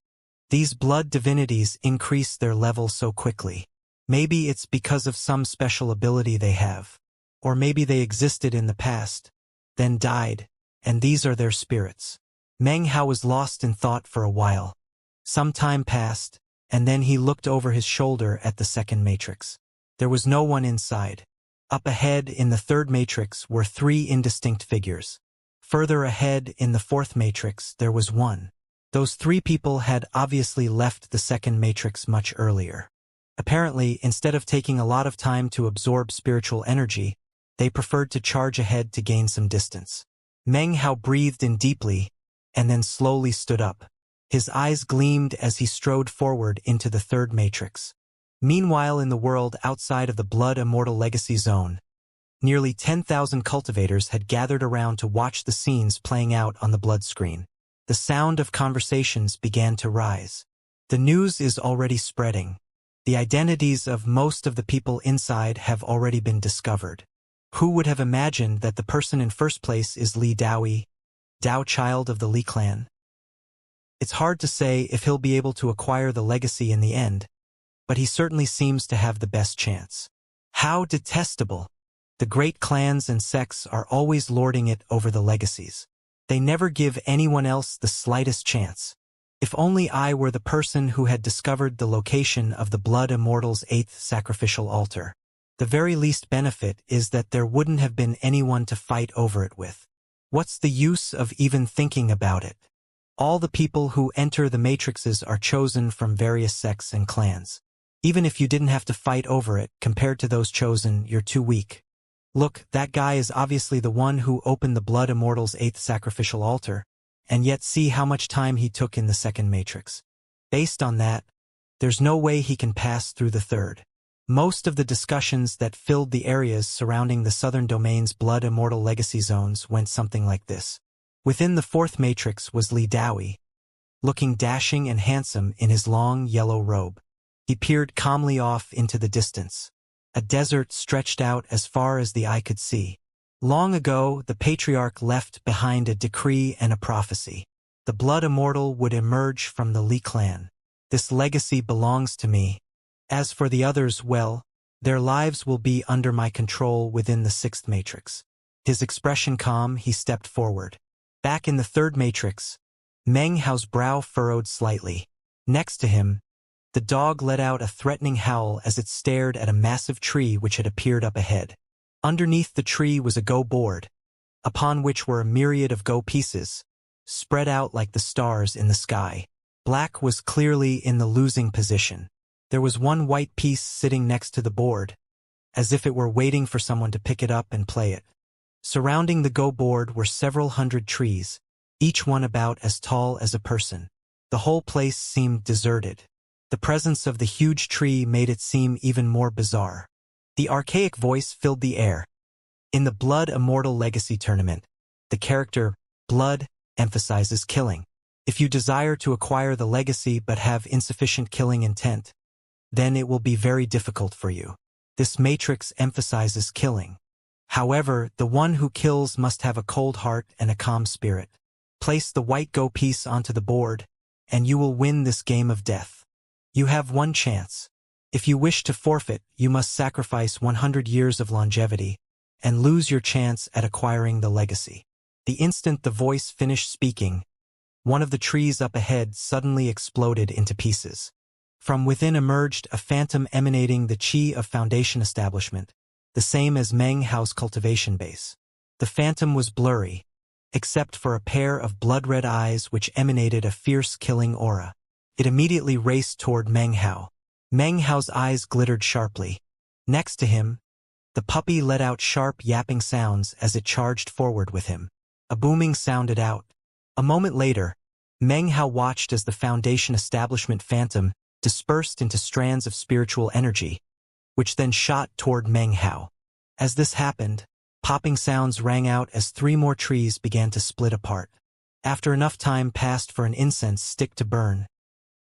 These blood divinities increase their level so quickly. Maybe it's because of some special ability they have. Or maybe they existed in the past, then died, and these are their spirits. Meng Hao was lost in thought for a while. Some time passed, and then he looked over his shoulder at the second matrix. There was no one inside. Up ahead in the third matrix were 3 indistinct figures. Further ahead in the fourth matrix there was one. Those 3 people had obviously left the second matrix much earlier. Apparently, instead of taking a lot of time to absorb spiritual energy, they preferred to charge ahead to gain some distance. Meng Hao breathed in deeply, and then slowly stood up. His eyes gleamed as he strode forward into the third matrix. Meanwhile, in the world outside of the Blood Immortal Legacy Zone, nearly 10,000 cultivators had gathered around to watch the scenes playing out on the blood screen. The sound of conversations began to rise. The news is already spreading. The identities of most of the people inside have already been discovered. Who would have imagined that the person in first place is Li Daoi, Dao child of the Li clan? It's hard to say if he'll be able to acquire the legacy in the end, but he certainly seems to have the best chance. How detestable! The great clans and sects are always lording it over the legacies. They never give anyone else the slightest chance. If only I were the person who had discovered the location of the Blood Immortal's 8th sacrificial altar. The very least benefit is that there wouldn't have been anyone to fight over it with. What's the use of even thinking about it? All the people who enter the matrices are chosen from various sects and clans. Even if you didn't have to fight over it, compared to those chosen, you're too weak. Look, that guy is obviously the one who opened the Blood Immortal's 8th sacrificial altar, and yet see how much time he took in the second matrix. Based on that, there's no way he can pass through the third. Most of the discussions that filled the areas surrounding the Southern Domain's Blood Immortal Legacy Zones went something like this. Within the fourth matrix was Li Daoi, looking dashing and handsome in his long yellow robe. He peered calmly off into the distance. A desert stretched out as far as the eye could see. Long ago, the patriarch left behind a decree and a prophecy. The Blood Immortal would emerge from the Li clan. This legacy belongs to me. As for the others, well, their lives will be under my control within the sixth matrix. His expression calm, he stepped forward. Back in the third matrix, Meng Hao's brow furrowed slightly. Next to him, the dog let out a threatening howl as it stared at a massive tree which had appeared up ahead. Underneath the tree was a Go board, upon which were a myriad of Go pieces, spread out like the stars in the sky. Black was clearly in the losing position. There was one white piece sitting next to the board, as if it were waiting for someone to pick it up and play it. Surrounding the Go board were several hundred trees, each one about as tall as a person. The whole place seemed deserted. The presence of the huge tree made it seem even more bizarre. The archaic voice filled the air. In the Blood Immortal Legacy Tournament, the character Blood emphasizes killing. If you desire to acquire the legacy but have insufficient killing intent, then it will be very difficult for you. This matrix emphasizes killing. However, the one who kills must have a cold heart and a calm spirit. Place the white Go piece onto the board, and you will win this game of death. You have one chance. If you wish to forfeit, you must sacrifice 100 years of longevity and lose your chance at acquiring the legacy. The instant the voice finished speaking, one of the trees up ahead suddenly exploded into pieces. From within emerged a phantom emanating the chi of Foundation Establishment, the same as Meng Hao's cultivation base. The phantom was blurry, except for a pair of blood-red eyes which emanated a fierce killing aura. It immediately raced toward Meng Hao. Meng Hao's eyes glittered sharply. Next to him, the puppy let out sharp yapping sounds as it charged forward with him. A booming sounded out. A moment later, Meng Hao watched as the Foundation Establishment phantom dispersed into strands of spiritual energy, which then shot toward Meng Hao. As this happened, Popping sounds rang out as 3 more trees began to split apart. After enough time passed for an incense stick to burn,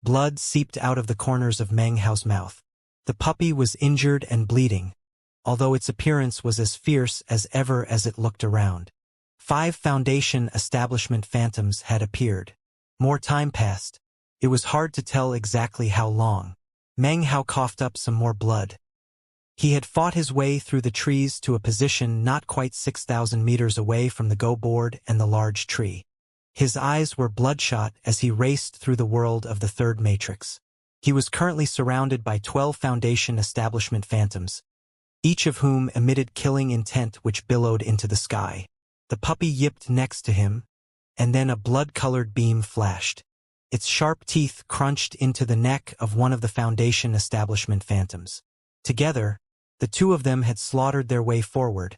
blood seeped out of the corners of Meng Hao's mouth. The puppy was injured and bleeding, although its appearance was as fierce as ever as it looked around. 5 Foundation establishment phantoms had appeared. More time passed. It was hard to tell exactly how long. Meng Hao coughed up some more blood. He had fought his way through the trees to a position not quite 6,000 meters away from the go board and the large tree. His eyes were bloodshot as he raced through the world of the third matrix. He was currently surrounded by 12 Foundation establishment phantoms, each of whom emitted killing intent which billowed into the sky. The puppy yipped next to him, and then a blood-colored beam flashed. Its sharp teeth crunched into the neck of one of the Foundation establishment phantoms. Together, the 2 of them had slaughtered their way forward,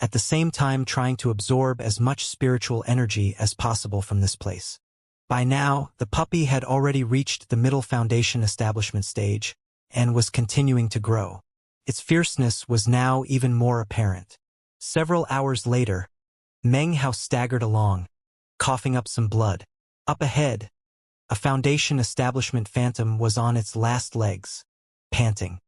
at the same time trying to absorb as much spiritual energy as possible from this place. By now, the puppy had already reached the middle Foundation establishment stage and was continuing to grow. Its fierceness was now even more apparent. Several hours later, Meng Hao staggered along, coughing up some blood. Up ahead, a Foundation establishment phantom was on its last legs, panting.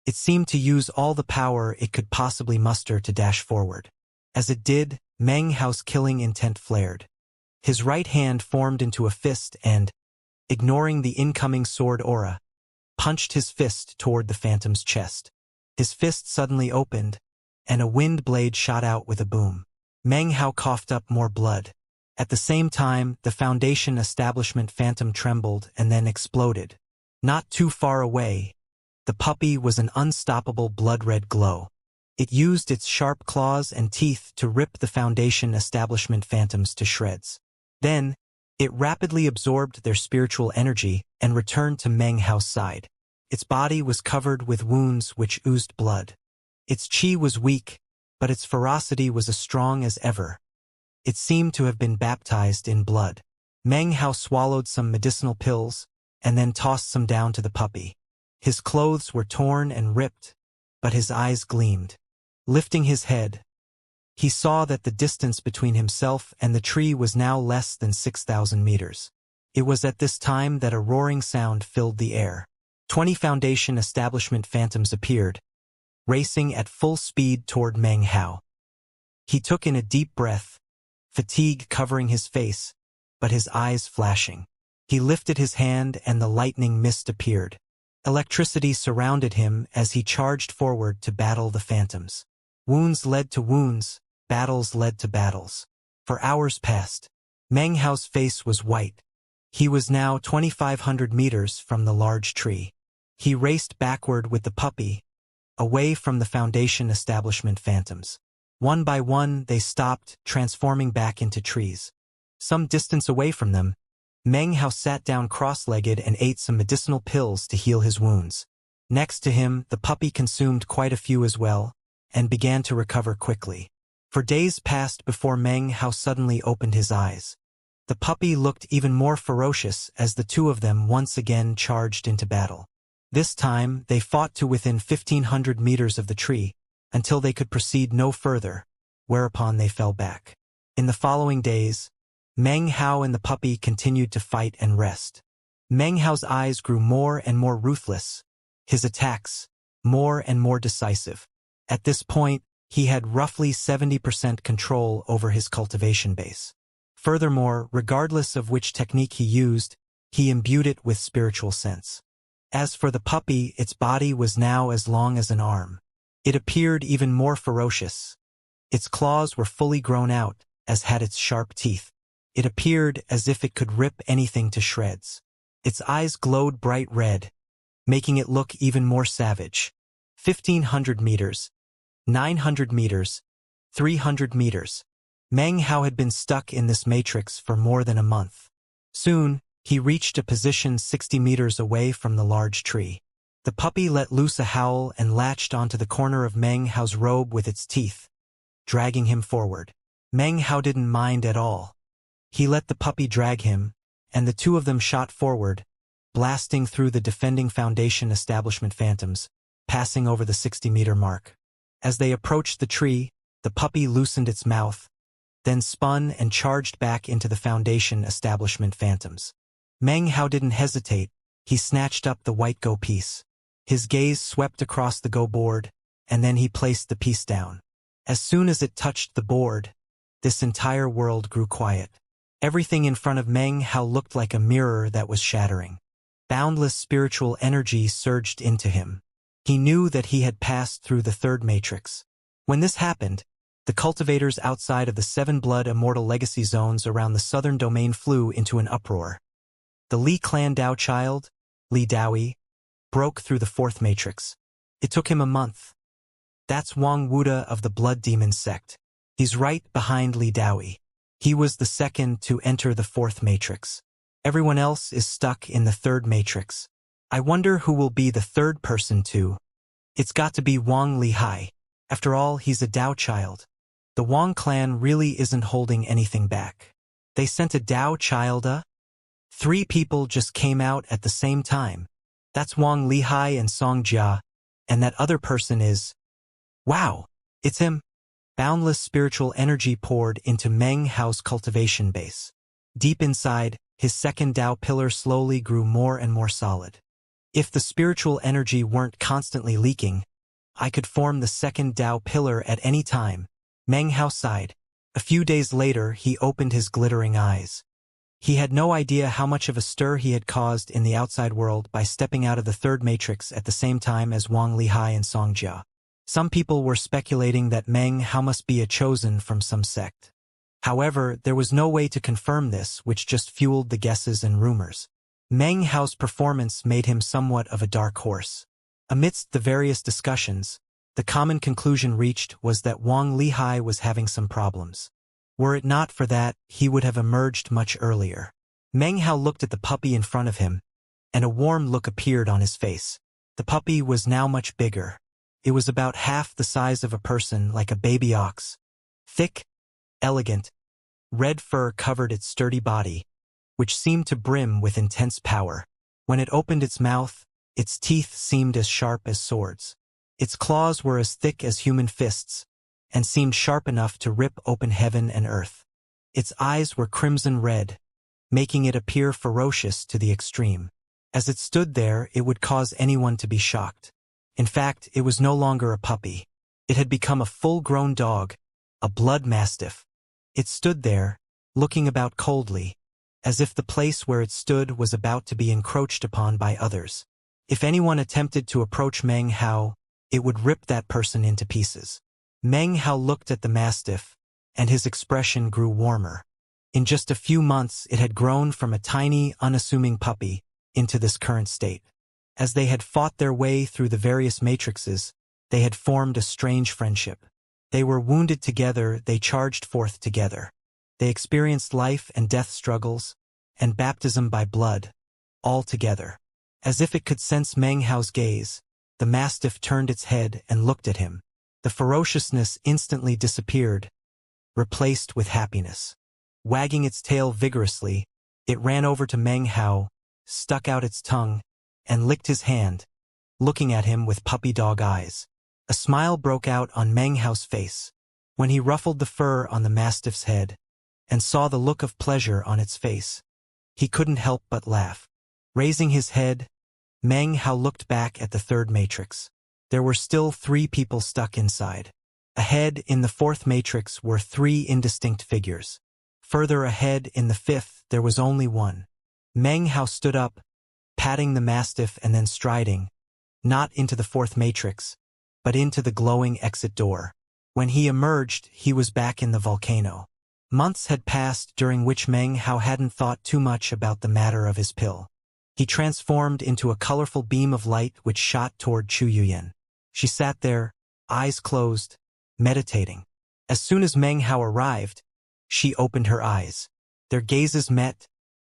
It seemed to use all the power it could possibly muster to dash forward. As it did, Meng Hao's killing intent flared. His right hand formed into a fist and, ignoring the incoming sword aura, punched his fist toward the phantom's chest. His fist suddenly opened, and a wind blade shot out with a boom. Meng Hao coughed up more blood. At the same time, the Foundation establishment phantom trembled and then exploded. Not too far away, the puppy was an unstoppable blood-red glow. It used its sharp claws and teeth to rip the Foundation establishment phantoms to shreds. Then, it rapidly absorbed their spiritual energy and returned to Meng Hao's side. Its body was covered with wounds which oozed blood. Its chi was weak, but its ferocity was as strong as ever. It seemed to have been baptized in blood. Meng Hao swallowed some medicinal pills and then tossed some down to the puppy. His clothes were torn and ripped, but his eyes gleamed. Lifting his head, he saw that the distance between himself and the tree was now less than 6,000 meters. It was at this time that a roaring sound filled the air. 20 Foundation establishment phantoms appeared, racing at full speed toward Meng Hao. He took in a deep breath, fatigue covering his face, but his eyes flashing. He lifted his hand and the lightning mist appeared. Electricity surrounded him as he charged forward to battle the phantoms. Wounds led to wounds, battles led to battles. For hours passed. Meng Hao's face was white. He was now 2,500 meters from the large tree. He raced backward with the puppy, away from the Foundation establishment phantoms. One by one they stopped, transforming back into trees. Some distance away from them, Meng Hao sat down cross-legged and ate some medicinal pills to heal his wounds. Next to him, the puppy consumed quite a few as well, and began to recover quickly. For days passed before Meng Hao suddenly opened his eyes. The puppy looked even more ferocious as the 2 of them once again charged into battle. This time, they fought to within 1,500 meters of the tree, until they could proceed no further, whereupon they fell back. In the following days, Meng Hao and the puppy continued to fight and rest. Meng Hao's eyes grew more and more ruthless, his attacks more and more decisive. At this point, he had roughly 70% control over his cultivation base. Furthermore, regardless of which technique he used, he imbued it with spiritual sense. As for the puppy, its body was now as long as an arm. It appeared even more ferocious. Its claws were fully grown out, as had its sharp teeth. It appeared as if it could rip anything to shreds. Its eyes glowed bright red, making it look even more savage. 1,500 meters, 900 meters, 300 meters. Meng Hao had been stuck in this matrix for more than a month. Soon, he reached a position 60 meters away from the large tree. The puppy let loose a howl and latched onto the corner of Meng Hao's robe with its teeth, dragging him forward. Meng Hao didn't mind at all. He let the puppy drag him, and the 2 of them shot forward, blasting through the defending Foundation establishment phantoms, passing over the 60-meter mark. As they approached the tree, The puppy loosened its mouth, then spun and charged back into the Foundation establishment phantoms. Meng Hao didn't hesitate. He snatched up the white Go piece. His gaze swept across the Go board, and then he placed the piece down. As soon as it touched the board, this entire world grew quiet. Everything in front of Meng Hao looked like a mirror that was shattering. Boundless spiritual energy surged into him. He knew that he had passed through the third matrix. When this happened, the cultivators outside of the 7 blood immortal legacy zones around the southern domain flew into an uproar. The Li clan Dao child, Li Daoi, broke through the 4th matrix. It took him a month. That's Wang Wuda of the Blood Demon sect. He's right behind Li Daoi. He was the second to enter the 4th matrix. Everyone else is stuck in the 3rd matrix. I wonder who will be the 3rd person to. It's got to be Wang Lihai. After all, he's a Dao child. The Wang clan really isn't holding anything back. They sent a Dao child. 3 people just came out at the same time. That's Wang Lihai and Xianxia, and that other person is... Wow, it's him. Boundless spiritual energy poured into Meng Hao's cultivation base. Deep inside, his second Dao pillar slowly grew more and more solid. If the spiritual energy weren't constantly leaking, I could form the second Dao pillar at any time. Meng Hao sighed. A few days later, he opened his glittering eyes. He had no idea how much of a stir he had caused in the outside world by stepping out of the 3rd matrix at the same time as Wang Lihai and Xianxia. Some people were speculating that Meng Hao must be a chosen from some sect. However, there was no way to confirm this, which just fueled the guesses and rumors. Meng Hao's performance made him somewhat of a dark horse. Amidst the various discussions, the common conclusion reached was that Wang Lihai was having some problems. Were it not for that, he would have emerged much earlier. Meng Hao looked at the puppy in front of him, and a warm look appeared on his face. The puppy was now much bigger. It was about half the size of a person, like a baby ox. Thick, elegant, red fur covered its sturdy body, which seemed to brim with intense power. When it opened its mouth, its teeth seemed as sharp as swords. Its claws were as thick as human fists, and seemed sharp enough to rip open heaven and earth. Its eyes were crimson red, making it appear ferocious to the extreme. As it stood there, it would cause anyone to be shocked. In fact, it was no longer a puppy. It had become a full-grown dog, a blood mastiff. It stood there, looking about coldly, as if the place where it stood was about to be encroached upon by others. If anyone attempted to approach Meng Hao, it would rip that person into pieces. Meng Hao looked at the mastiff, and his expression grew warmer. In just a few months, it had grown from a tiny, unassuming puppy into this current state. As they had fought their way through the various matrices, they had formed a strange friendship. They were wounded together, they charged forth together. They experienced life and death struggles, and baptism by blood, all together. As if it could sense Meng Hao's gaze, the mastiff turned its head and looked at him. The ferociousness instantly disappeared, replaced with happiness. Wagging its tail vigorously, it ran over to Meng Hao, stuck out its tongue, and licked his hand, looking at him with puppy-dog eyes. A smile broke out on Meng Hao's face. When he ruffled the fur on the mastiff's head, and saw the look of pleasure on its face, he couldn't help but laugh. Raising his head, Meng Hao looked back at the 3rd matrix. There were still 3 people stuck inside. Ahead in the 4th matrix were 3 indistinct figures. Further ahead in the 5th there was only one. Meng Hao stood up, patting the mastiff and then striding, not into the 4th matrix, but into the glowing exit door. When he emerged, he was back in the volcano. Months had passed during which Meng Hao hadn't thought too much about the matter of his pill. He transformed into a colorful beam of light which shot toward Chu Yuyan. She sat there, eyes closed, meditating. As soon as Meng Hao arrived, she opened her eyes. Their gazes met,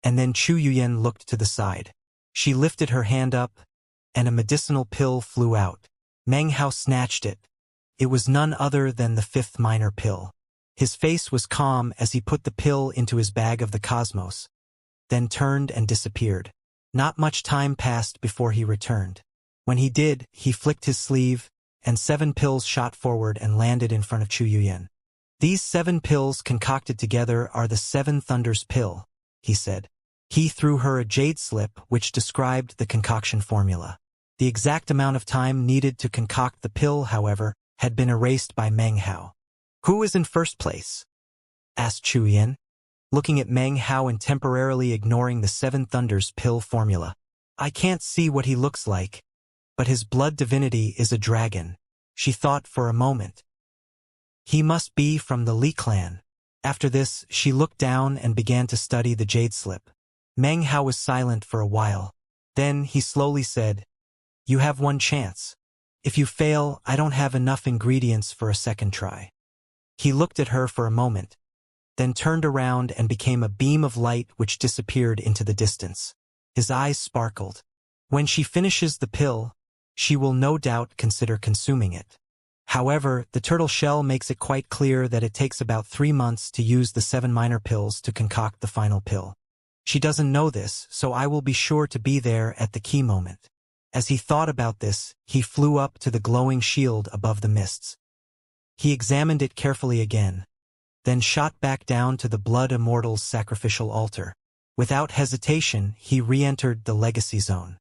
and then Chu Yuyan looked to the side. She lifted her hand up, and a medicinal pill flew out. Meng Hao snatched it. It was none other than the 5th minor pill. His face was calm as he put the pill into his bag of the cosmos, then turned and disappeared. Not much time passed before he returned. When he did, he flicked his sleeve, and 7 pills shot forward and landed in front of Chu Yuyan. These 7 pills concocted together are the 7 Thunders pill, he said. He threw her a jade slip which described the concoction formula. The exact amount of time needed to concoct the pill, however, had been erased by Meng Hao. "Who is in first place?" asked Chu Yuyan, looking at Meng Hao and temporarily ignoring the 7 Thunders pill formula. "I can't see what he looks like, but his blood divinity is a dragon," she thought for a moment. "He must be from the Li clan." After this, she looked down and began to study the jade slip. Meng Hao was silent for a while. Then he slowly said, "You have one chance. If you fail, I don't have enough ingredients for a second try." He looked at her for a moment, then turned around and became a beam of light which disappeared into the distance. His eyes sparkled. "When she finishes the pill, she will no doubt consider consuming it. However, the turtle shell makes it quite clear that it takes about 3 months to use the 7 minor pills to concoct the final pill. She doesn't know this, so I will be sure to be there at the key moment." As he thought about this, he flew up to the glowing shield above the mists. He examined it carefully again, then shot back down to the Blood Immortal's sacrificial altar. Without hesitation, he re-entered the legacy zone.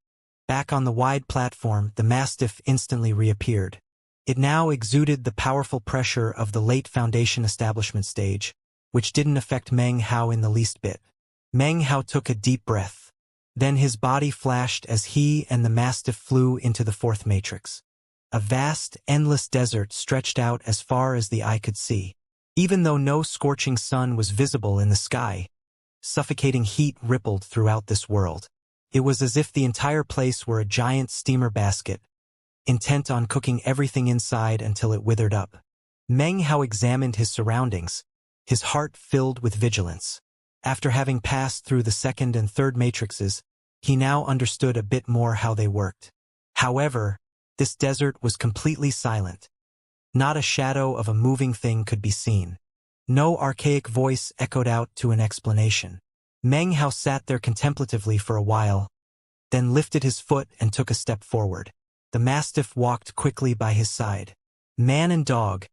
Back on the wide platform, the Mastiff instantly reappeared. It now exuded the powerful pressure of the late Foundation establishment stage, which didn't affect Meng Hao in the least bit. Meng Hao took a deep breath. Then his body flashed as he and the Mastiff flew into the 4th matrix. A vast, endless desert stretched out as far as the eye could see. Even though no scorching sun was visible in the sky, suffocating heat rippled throughout this world. It was as if the entire place were a giant steamer basket, intent on cooking everything inside until it withered up. Meng Hao examined his surroundings, his heart filled with vigilance. After having passed through the 2nd and 3rd matrices, he now understood a bit more how they worked. However, this desert was completely silent. Not a shadow of a moving thing could be seen. No archaic voice echoed out to an explanation. Meng Hao sat there contemplatively for a while, then lifted his foot and took a step forward. The Mastiff walked quickly by his side. Man and dog,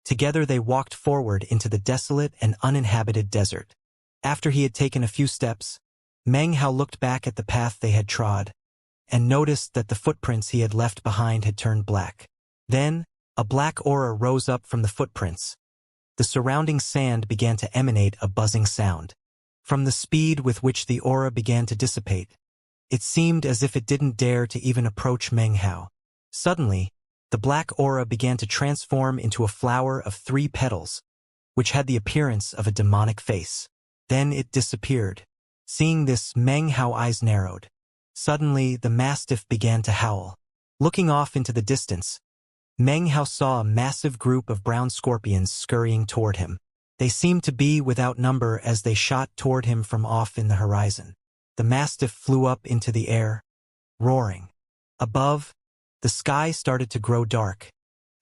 together they walked forward into the desolate and uninhabited desert. After he had taken a few steps, Meng Hao looked back at the path they had trod, and noticed that the footprints he had left behind had turned black. Then, a black aura rose up from the footprints. The surrounding sand began to emanate a buzzing sound. From the speed with which the aura began to dissipate, it seemed as if it didn't dare to even approach Meng Hao. Suddenly, the black aura began to transform into a flower of 3 petals, which had the appearance of a demonic face. Then it disappeared. Seeing this, Meng Hao's eyes narrowed. Suddenly, the Mastiff began to howl. Looking off into the distance, Meng Hao saw a massive group of brown scorpions scurrying toward him. They seemed to be without number as they shot toward him from off in the horizon. The Mastiff flew up into the air, roaring. Above, the sky started to grow dark,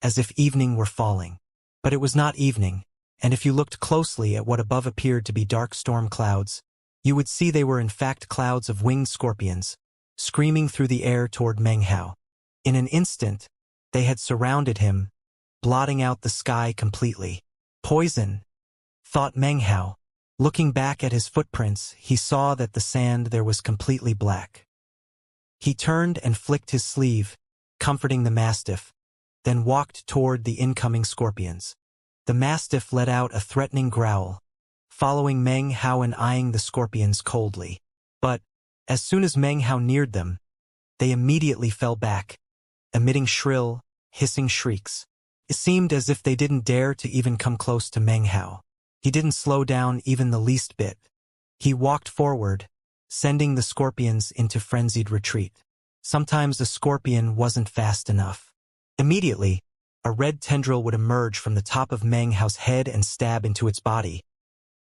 as if evening were falling. But it was not evening, and if you looked closely at what above appeared to be dark storm clouds, you would see they were in fact clouds of winged scorpions, screaming through the air toward Meng Hao. In an instant, they had surrounded him, blotting out the sky completely. Poison, thought Meng Hao. Looking back at his footprints, he saw that the sand there was completely black. He turned and flicked his sleeve, comforting the Mastiff, then walked toward the incoming scorpions. The Mastiff let out a threatening growl, following Meng Hao and eyeing the scorpions coldly. But, as soon as Meng Hao neared them, they immediately fell back, emitting shrill, hissing shrieks. It seemed as if they didn't dare to even come close to Meng Hao. He didn't slow down even the least bit. He walked forward, sending the scorpions into frenzied retreat. Sometimes a scorpion wasn't fast enough. Immediately, a red tendril would emerge from the top of Meng Hao's head and stab into its body,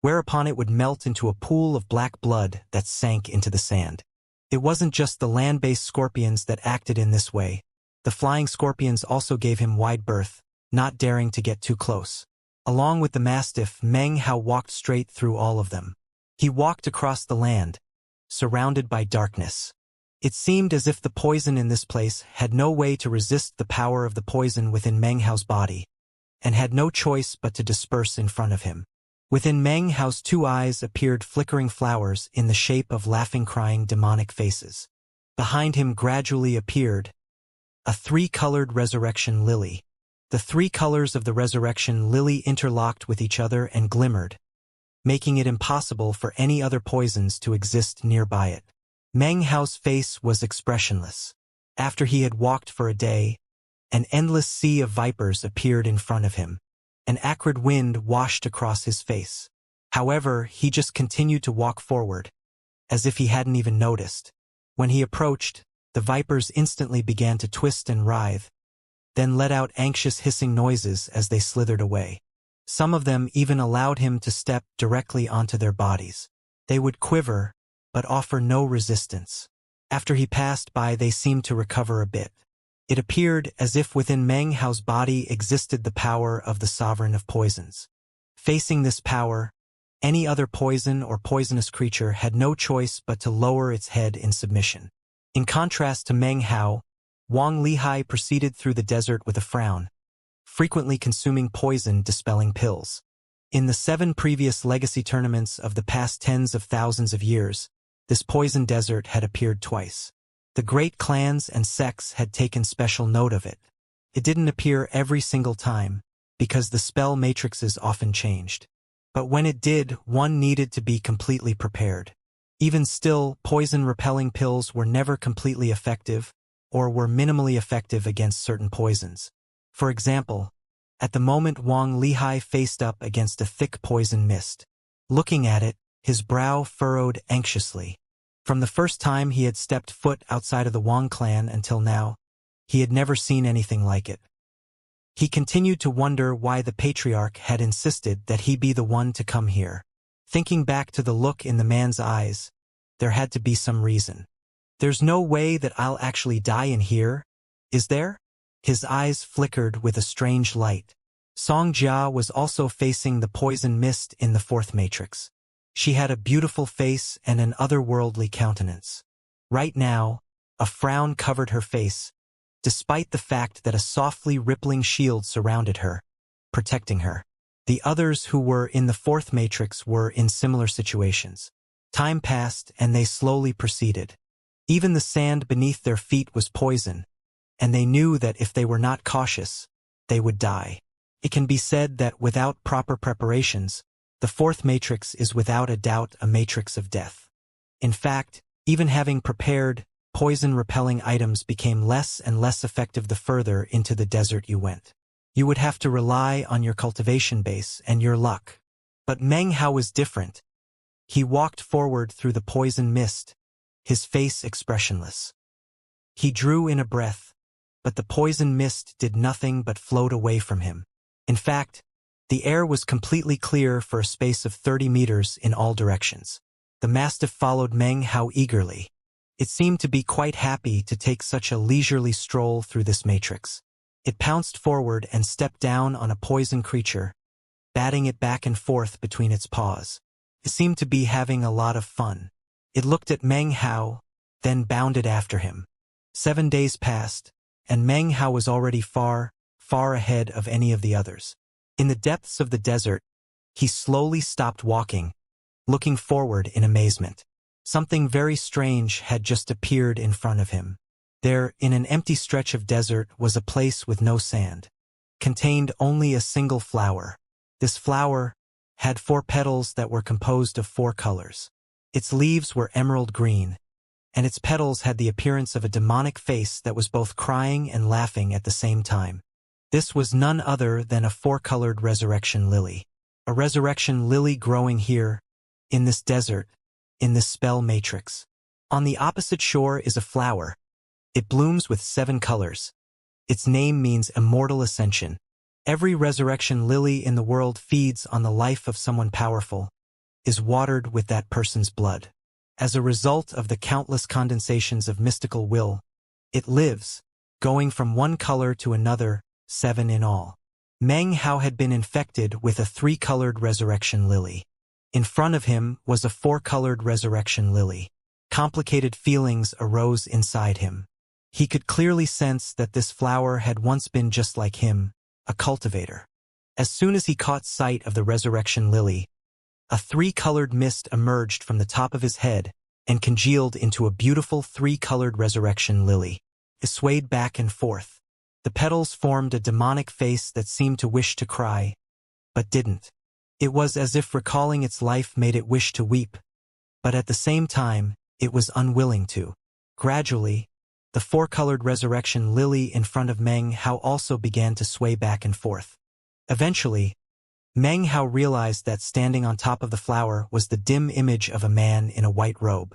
whereupon it would melt into a pool of black blood that sank into the sand. It wasn't just the land-based scorpions that acted in this way. The flying scorpions also gave him wide berth, not daring to get too close. Along with the Mastiff, Meng Hao walked straight through all of them. He walked across the land, surrounded by darkness. It seemed as if the poison in this place had no way to resist the power of the poison within Meng Hao's body, and had no choice but to disperse in front of him. Within Meng Hao's 2 eyes appeared flickering flowers in the shape of laughing, crying, demonic faces. Behind him gradually appeared a 3-colored resurrection lily. The 3 colors of the resurrection lily interlocked with each other and glimmered, making it impossible for any other poisons to exist nearby it. Meng Hao's face was expressionless. After he had walked for a day, an endless sea of vipers appeared in front of him. An acrid wind washed across his face. However, he just continued to walk forward, as if he hadn't even noticed. When he approached, the vipers instantly began to twist and writhe, then let out anxious hissing noises as they slithered away. Some of them even allowed him to step directly onto their bodies. They would quiver, but offer no resistance. After he passed by, they seemed to recover a bit. It appeared as if within Meng Hao's body existed the power of the sovereign of poisons. Facing this power, any other poison or poisonous creature had no choice but to lower its head in submission. In contrast to Meng Hao, Wang Lihai proceeded through the desert with a frown, frequently consuming poison-dispelling pills. In the 7 previous legacy tournaments of the past tens of thousands of years, this poison desert had appeared twice. The great clans and sects had taken special note of it. It didn't appear every single time, because the spell matrices often changed. But when it did, one needed to be completely prepared. Even still, poison-repelling pills were never completely effective, or were minimally effective against certain poisons. For example, at the moment Wang Lihai faced up against a thick poison mist. Looking at it, his brow furrowed anxiously. From the first time he had stepped foot outside of the Wang clan until now, he had never seen anything like it. He continued to wonder why the patriarch had insisted that he be the one to come here. Thinking back to the look in the man's eyes, there had to be some reason. There's no way that I'll actually die in here, is there? His eyes flickered with a strange light. Song Jia was also facing the poison mist in the 4th matrix. She had a beautiful face and an otherworldly countenance. Right now, a frown covered her face, despite the fact that a softly rippling shield surrounded her, protecting her. The others who were in the 4th matrix were in similar situations. Time passed and they slowly proceeded. Even the sand beneath their feet was poison, and they knew that if they were not cautious, they would die. It can be said that without proper preparations, the 4th matrix is without a doubt a matrix of death. In fact, even having prepared, poison-repelling items became less and less effective the further into the desert you went. You would have to rely on your cultivation base and your luck. But Meng Hao was different. He walked forward through the poison mist, his face expressionless. He drew in a breath, but the poison mist did nothing but float away from him. In fact, the air was completely clear for a space of 30 meters in all directions. The mastiff followed Meng Hao eagerly. It seemed to be quite happy to take such a leisurely stroll through this matrix. It pounced forward and stepped down on a poison creature, batting it back and forth between its paws. It seemed to be having a lot of fun. It looked at Meng Hao, then bounded after him. 7 days passed, and Meng Hao was already far, far ahead of any of the others. In the depths of the desert, he slowly stopped walking, looking forward in amazement. Something very strange had just appeared in front of him. There, in an empty stretch of desert, was a place with no sand. Contained only a single flower. This flower had 4 petals that were composed of 4 colors. Its leaves were emerald green, and its petals had the appearance of a demonic face that was both crying and laughing at the same time. This was none other than a 4-colored resurrection lily. A resurrection lily growing here, in this desert, in this spell matrix. On the opposite shore is a flower. It blooms with 7 colors. Its name means Immortal Ascension. Every resurrection lily in the world feeds on the life of someone powerful, is watered with that person's blood. As a result of the countless condensations of mystical will, it lives, going from one color to another, 7 in all. Meng Hao had been infected with a 3-colored resurrection lily. In front of him was a 4-colored resurrection lily. Complicated feelings arose inside him. He could clearly sense that this flower had once been just like him, a cultivator. As soon as he caught sight of the resurrection lily, a three-colored mist emerged from the top of his head and congealed into a beautiful three-colored resurrection lily. It swayed back and forth. The petals formed a demonic face that seemed to wish to cry, but didn't. It was as if recalling its life made it wish to weep, but at the same time, it was unwilling to. Gradually, the four-colored resurrection lily in front of Meng Hao also began to sway back and forth. Eventually, Meng Hao realized that standing on top of the flower was the dim image of a man in a white robe.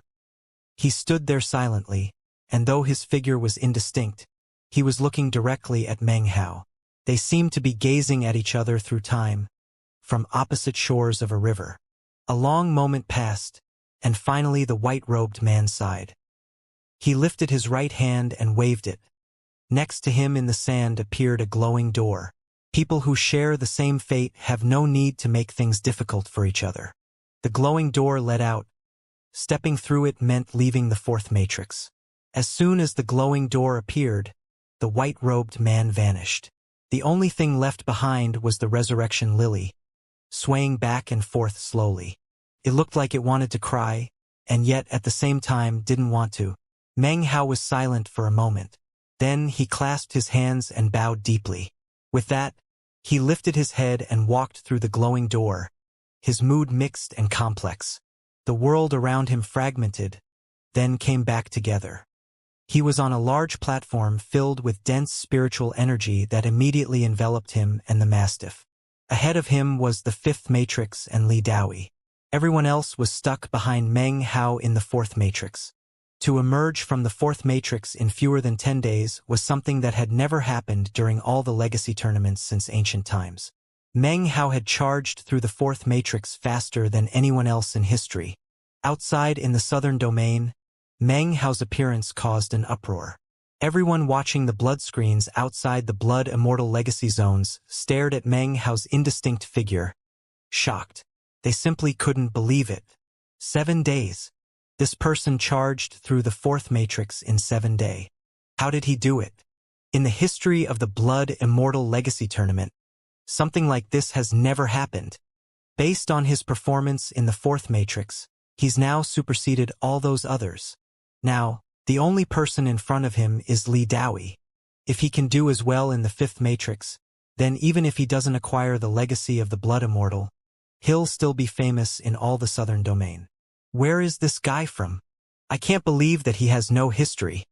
He stood there silently, and though his figure was indistinct, he was looking directly at Meng Hao. They seemed to be gazing at each other through time, from opposite shores of a river. A long moment passed, and finally the white-robed man sighed. He lifted his right hand and waved it. Next to him in the sand appeared a glowing door. People who share the same fate have no need to make things difficult for each other. The glowing door led out. Stepping through it meant leaving the fourth matrix. As soon as the glowing door appeared, the white-robed man vanished. The only thing left behind was the resurrection lily, swaying back and forth slowly. It looked like it wanted to cry, and yet at the same time didn't want to. Meng Hao was silent for a moment. Then he clasped his hands and bowed deeply. With that, he lifted his head and walked through the glowing door, his mood mixed and complex. The world around him fragmented, then came back together. He was on a large platform filled with dense spiritual energy that immediately enveloped him and the Mastiff. Ahead of him was the fifth matrix and Li Daoi. Everyone else was stuck behind Meng Hao in the fourth matrix. To emerge from the fourth matrix in fewer than 10 days was something that had never happened during all the legacy tournaments since ancient times. Meng Hao had charged through the fourth matrix faster than anyone else in history. Outside in the southern domain, Meng Hao's appearance caused an uproar. Everyone watching the blood screens outside the blood immortal legacy zones stared at Meng Hao's indistinct figure, shocked. They simply couldn't believe it. 7 days. This person charged through the fourth matrix in 7 days. How did he do it? In the history of the Blood Immortal Legacy Tournament, something like this has never happened. Based on his performance in the fourth matrix, he's now superseded all those others. Now, the only person in front of him is Li Daoi. If he can do as well in the fifth matrix, then even if he doesn't acquire the legacy of the Blood Immortal, he'll still be famous in all the southern domain. Where is this guy from? I can't believe that he has no history.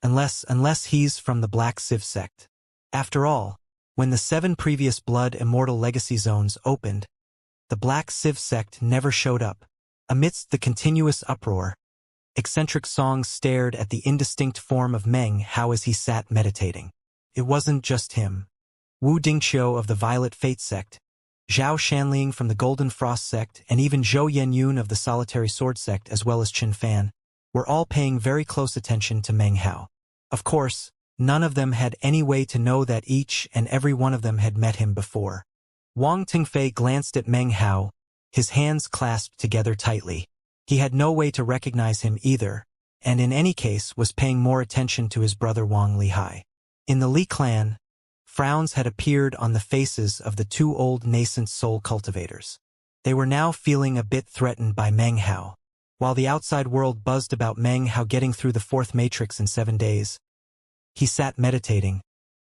Unless he's from the Black Civ sect. After all, when the 7 previous Blood Immortal Legacy Zones opened, the Black Civ sect never showed up. Amidst the continuous uproar, eccentric songs stared at the indistinct form of Meng Hao as he sat meditating. It wasn't just him. Wu Dingqiu of the Violet Fate sect, Zhao Shanling from the Golden Frost sect, and even Zhou Yenyun of the Solitary Sword sect, as well as Qin Fan, were all paying very close attention to Meng Hao. Of course, none of them had any way to know that each and every one of them had met him before. Wang Tingfei glanced at Meng Hao, his hands clasped together tightly. He had no way to recognize him either, and in any case was paying more attention to his brother Wang Lihai. In the Li clan, frowns had appeared on the faces of the 2 old nascent soul cultivators. They were now feeling a bit threatened by Meng Hao. While the outside world buzzed about Meng Hao getting through the fourth matrix in 7 days, he sat meditating,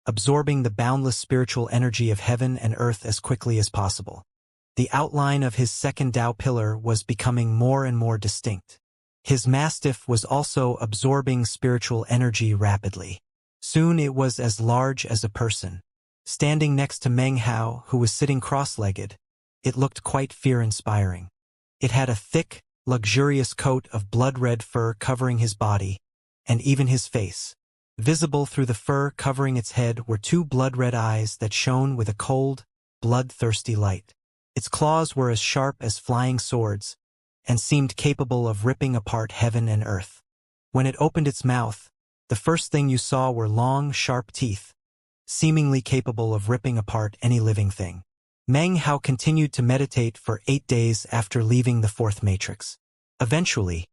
absorbing the boundless spiritual energy of heaven and earth as quickly as possible. The outline of his second Tao pillar was becoming more and more distinct. His Mastiff was also absorbing spiritual energy rapidly. Soon it was as large as a person. Standing next to Meng Hao, who was sitting cross-legged, it looked quite fear-inspiring. It had a thick, luxurious coat of blood-red fur covering his body, and even his face. Visible through the fur covering its head were 2 blood-red eyes that shone with a cold, bloodthirsty light. Its claws were as sharp as flying swords, and seemed capable of ripping apart heaven and earth. When it opened its mouth, the first thing you saw were long, sharp teeth, seemingly capable of ripping apart any living thing. Meng Hao continued to meditate for 8 days after leaving the fourth matrix. Eventually,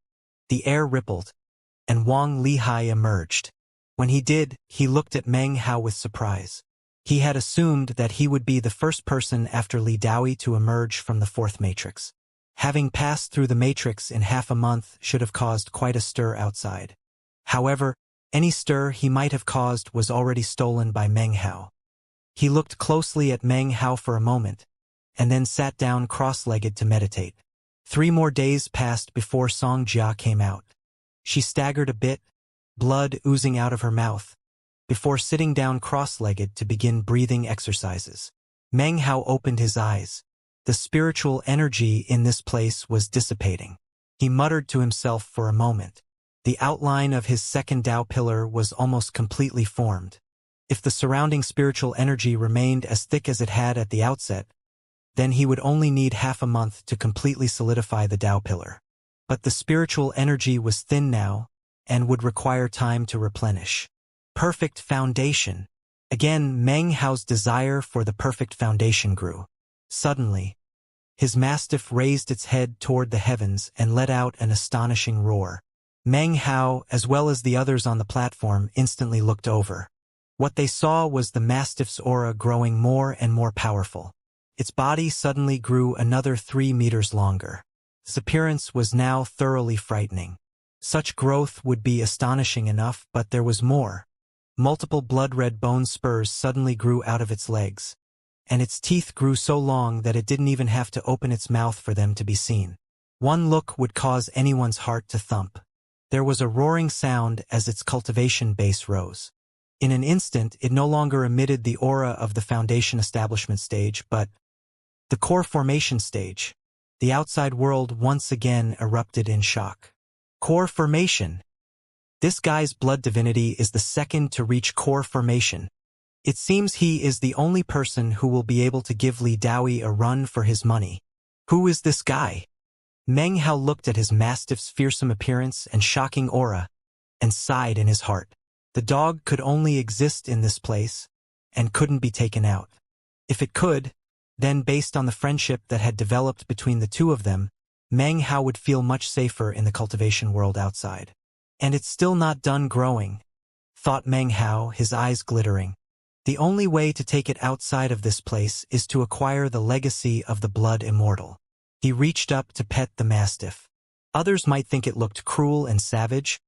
The air rippled, and Wang Lihai emerged. When he did, he looked at Meng Hao with surprise. He had assumed that he would be the first person after Li Daoi to emerge from the fourth matrix. Having passed through the matrix in half a month should have caused quite a stir outside. However, any stir he might have caused was already stolen by Meng Hao. He looked closely at Meng Hao for a moment, and then sat down cross-legged to meditate. 3 more days passed before Song Jia came out. She staggered a bit, blood oozing out of her mouth, before sitting down cross-legged to begin breathing exercises. Meng Hao opened his eyes. The spiritual energy in this place was dissipating. He muttered to himself for a moment. The outline of his second Dao pillar was almost completely formed. If the surrounding spiritual energy remained as thick as it had at the outset, then he would only need half a month to completely solidify the Dao pillar. But the spiritual energy was thin now, and would require time to replenish. Perfect foundation. Again, Meng Hao's desire for the perfect foundation grew. Suddenly, his mastiff raised its head toward the heavens and let out an astonishing roar. Meng Hao, as well as the others on the platform, instantly looked over. What they saw was the mastiff's aura growing more and more powerful. Its body suddenly grew another 3 meters longer. Its appearance was now thoroughly frightening. Such growth would be astonishing enough, but there was more. Multiple blood-red bone spurs suddenly grew out of its legs, and its teeth grew so long that it didn't even have to open its mouth for them to be seen. One look would cause anyone's heart to thump. There was a roaring sound as its cultivation base rose. In an instant, it no longer emitted the aura of the foundation establishment stage, but the core formation stage. The outside world once again erupted in shock. Core formation. This guy's blood divinity is the second to reach core formation. It seems he is the only person who will be able to give Li Daoi a run for his money. Who is this guy? Meng Hao looked at his mastiff's fearsome appearance and shocking aura, and sighed in his heart. The dog could only exist in this place, and couldn't be taken out. If it could, then based on the friendship that had developed between the two of them, Meng Hao would feel much safer in the cultivation world outside. And it's still not done growing, thought Meng Hao, his eyes glittering. The only way to take it outside of this place is to acquire the legacy of the blood immortal. He reached up to pet the mastiff. Others might think it looked cruel and savage,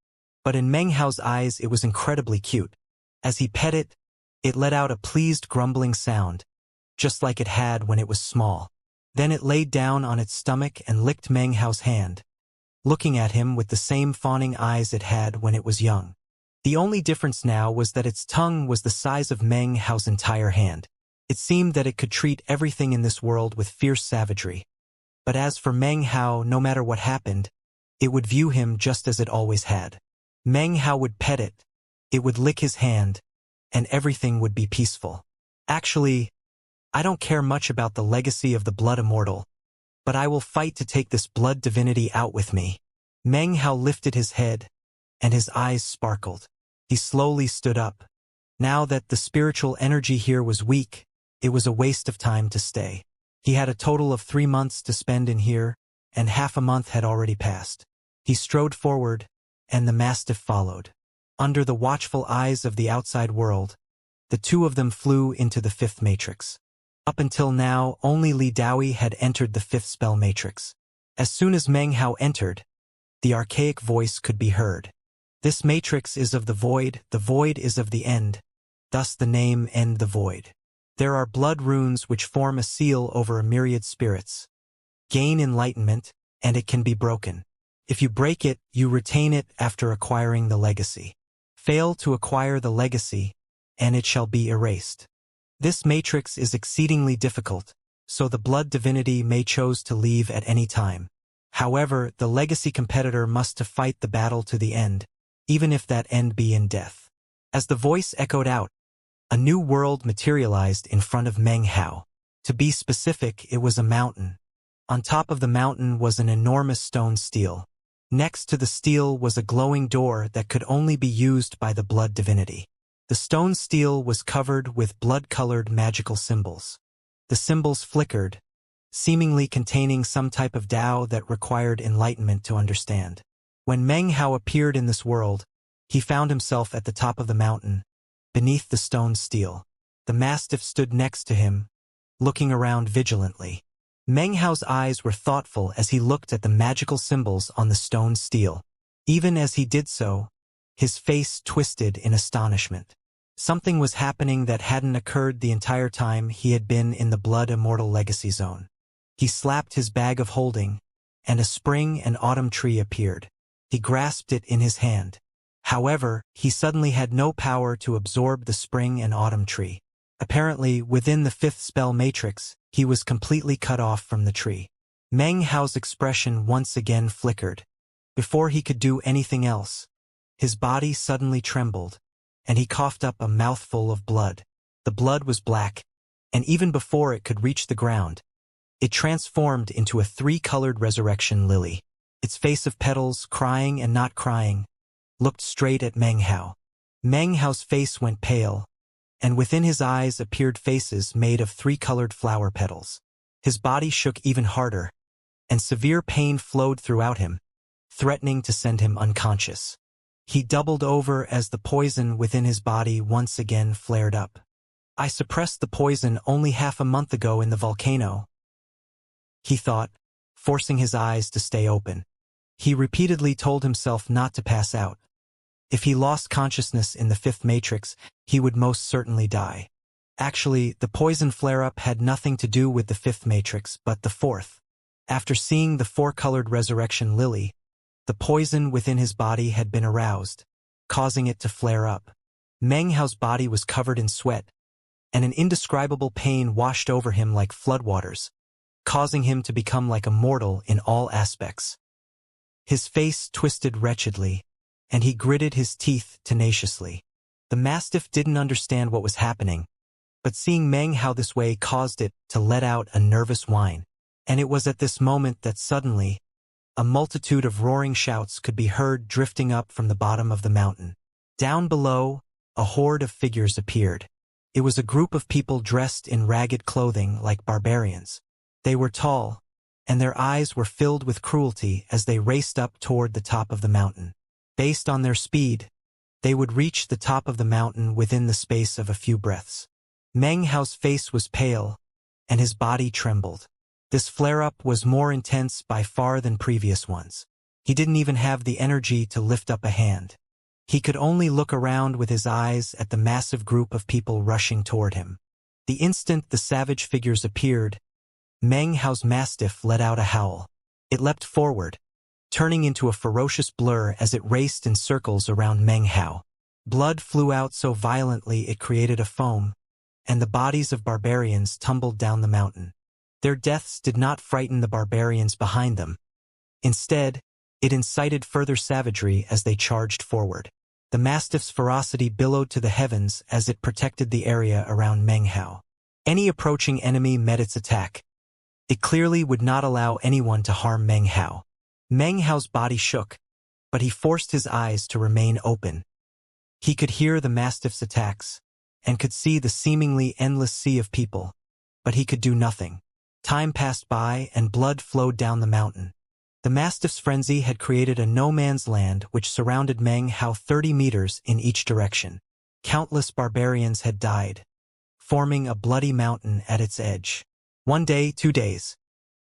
but in Meng Hao's eyes it was incredibly cute. As he pet it, it let out a pleased grumbling sound, just like it had when it was small. Then it laid down on its stomach and licked Meng Hao's hand, looking at him with the same fawning eyes it had when it was young. The only difference now was that its tongue was the size of Meng Hao's entire hand. It seemed that it could treat everything in this world with fierce savagery. But as for Meng Hao, no matter what happened, it would view him just as it always had. Meng Hao would pet it, it would lick his hand, and everything would be peaceful. Actually, I don't care much about the legacy of the blood immortal, but I will fight to take this blood divinity out with me. Meng Hao lifted his head, and his eyes sparkled. He slowly stood up. Now that the spiritual energy here was weak, it was a waste of time to stay. He had a total of 3 months to spend in here, and half a month had already passed. He strode forward, and the mastiff followed. Under the watchful eyes of the outside world, the two of them flew into the 5th matrix. Up until now, only Li Daoi had entered the 5th spell matrix. As soon as Meng Hao entered, the archaic voice could be heard. This matrix is of the void is of the end, thus the name End the Void. There are blood runes which form a seal over a myriad spirits. Gain enlightenment, and it can be broken. If you break it, you retain it after acquiring the legacy. Fail to acquire the legacy, and it shall be erased. This matrix is exceedingly difficult, so the blood divinity may choose to leave at any time. However, the legacy competitor must to fight the battle to the end, even if that end be in death. As the voice echoed out, a new world materialized in front of Meng Hao. To be specific, it was a mountain. On top of the mountain was an enormous stone stele. Next to the stele was a glowing door that could only be used by the blood divinity. The stone stele was covered with blood-colored magical symbols. The symbols flickered, seemingly containing some type of Tao that required enlightenment to understand. When Meng Hao appeared in this world, he found himself at the top of the mountain, beneath the stone stele. The mastiff stood next to him, looking around vigilantly. Meng Hao's eyes were thoughtful as he looked at the magical symbols on the stone stele. Even as he did so, his face twisted in astonishment. Something was happening that hadn't occurred the entire time he had been in the Blood Immortal Legacy Zone. He slapped his bag of holding, and a spring and autumn tree appeared. He grasped it in his hand. However, he suddenly had no power to absorb the spring and autumn tree. Apparently, within the fifth spell matrix, he was completely cut off from the tree. Meng Hao's expression once again flickered. Before he could do anything else, his body suddenly trembled, and he coughed up a mouthful of blood. The blood was black, and even before it could reach the ground, it transformed into a three-colored resurrection lily. Its face of petals, crying and not crying, looked straight at Meng Hao. Meng Hao's face went pale, and within his eyes appeared faces made of three-colored flower petals. His body shook even harder, and severe pain flowed throughout him, threatening to send him unconscious. He doubled over as the poison within his body once again flared up. I suppressed the poison only half a month ago in the volcano, he thought, forcing his eyes to stay open. He repeatedly told himself not to pass out. If he lost consciousness in the fifth matrix, he would most certainly die. Actually, the poison flare-up had nothing to do with the fifth matrix, but the fourth. After seeing the four-colored resurrection lily, the poison within his body had been aroused, causing it to flare up. Meng Hao's body was covered in sweat, and an indescribable pain washed over him like floodwaters, causing him to become like a mortal in all aspects. His face twisted wretchedly, and he gritted his teeth tenaciously. The mastiff didn't understand what was happening, but seeing Meng Hao this way caused it to let out a nervous whine. And it was at this moment that suddenly, a multitude of roaring shouts could be heard drifting up from the bottom of the mountain. Down below, a horde of figures appeared. It was a group of people dressed in ragged clothing like barbarians. They were tall, and their eyes were filled with cruelty as they raced up toward the top of the mountain. Based on their speed, they would reach the top of the mountain within the space of a few breaths. Meng Hao's face was pale, and his body trembled. This flare-up was more intense by far than previous ones. He didn't even have the energy to lift up a hand. He could only look around with his eyes at the massive group of people rushing toward him. The instant the savage figures appeared, Meng Hao's mastiff let out a howl. It leapt forward, turning into a ferocious blur as it raced in circles around Meng Hao. Blood flew out so violently it created a foam, and the bodies of barbarians tumbled down the mountain. Their deaths did not frighten the barbarians behind them. Instead, it incited further savagery as they charged forward. The mastiff's ferocity billowed to the heavens as it protected the area around Meng Hao. Any approaching enemy met its attack. It clearly would not allow anyone to harm Meng Hao. Meng Hao's body shook, but he forced his eyes to remain open. He could hear the mastiff's attacks, and could see the seemingly endless sea of people, but he could do nothing. Time passed by and blood flowed down the mountain. The mastiff's frenzy had created a no-man's land which surrounded Meng Hao 30 meters in each direction. Countless barbarians had died, forming a bloody mountain at its edge. 1 day, 2 days.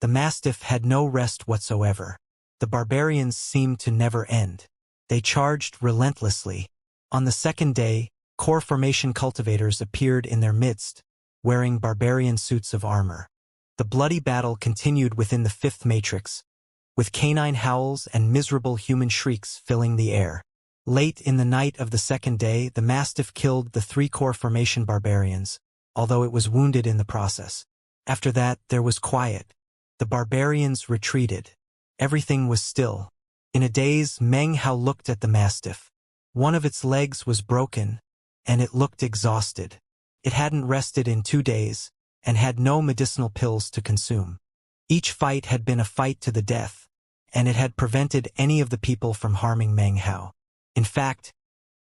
The mastiff had no rest whatsoever. The barbarians seemed to never end. They charged relentlessly. On the second day, core formation cultivators appeared in their midst, wearing barbarian suits of armor. The bloody battle continued within the fifth matrix, with canine howls and miserable human shrieks filling the air. Late in the night of the second day, the mastiff killed the 3 core formation barbarians, although it was wounded in the process. After that, there was quiet. The barbarians retreated. Everything was still. In a daze, Meng Hao looked at the mastiff. One of its legs was broken, and it looked exhausted. It hadn't rested in 2 days, and had no medicinal pills to consume. Each fight had been a fight to the death, and it had prevented any of the people from harming Meng Hao. In fact,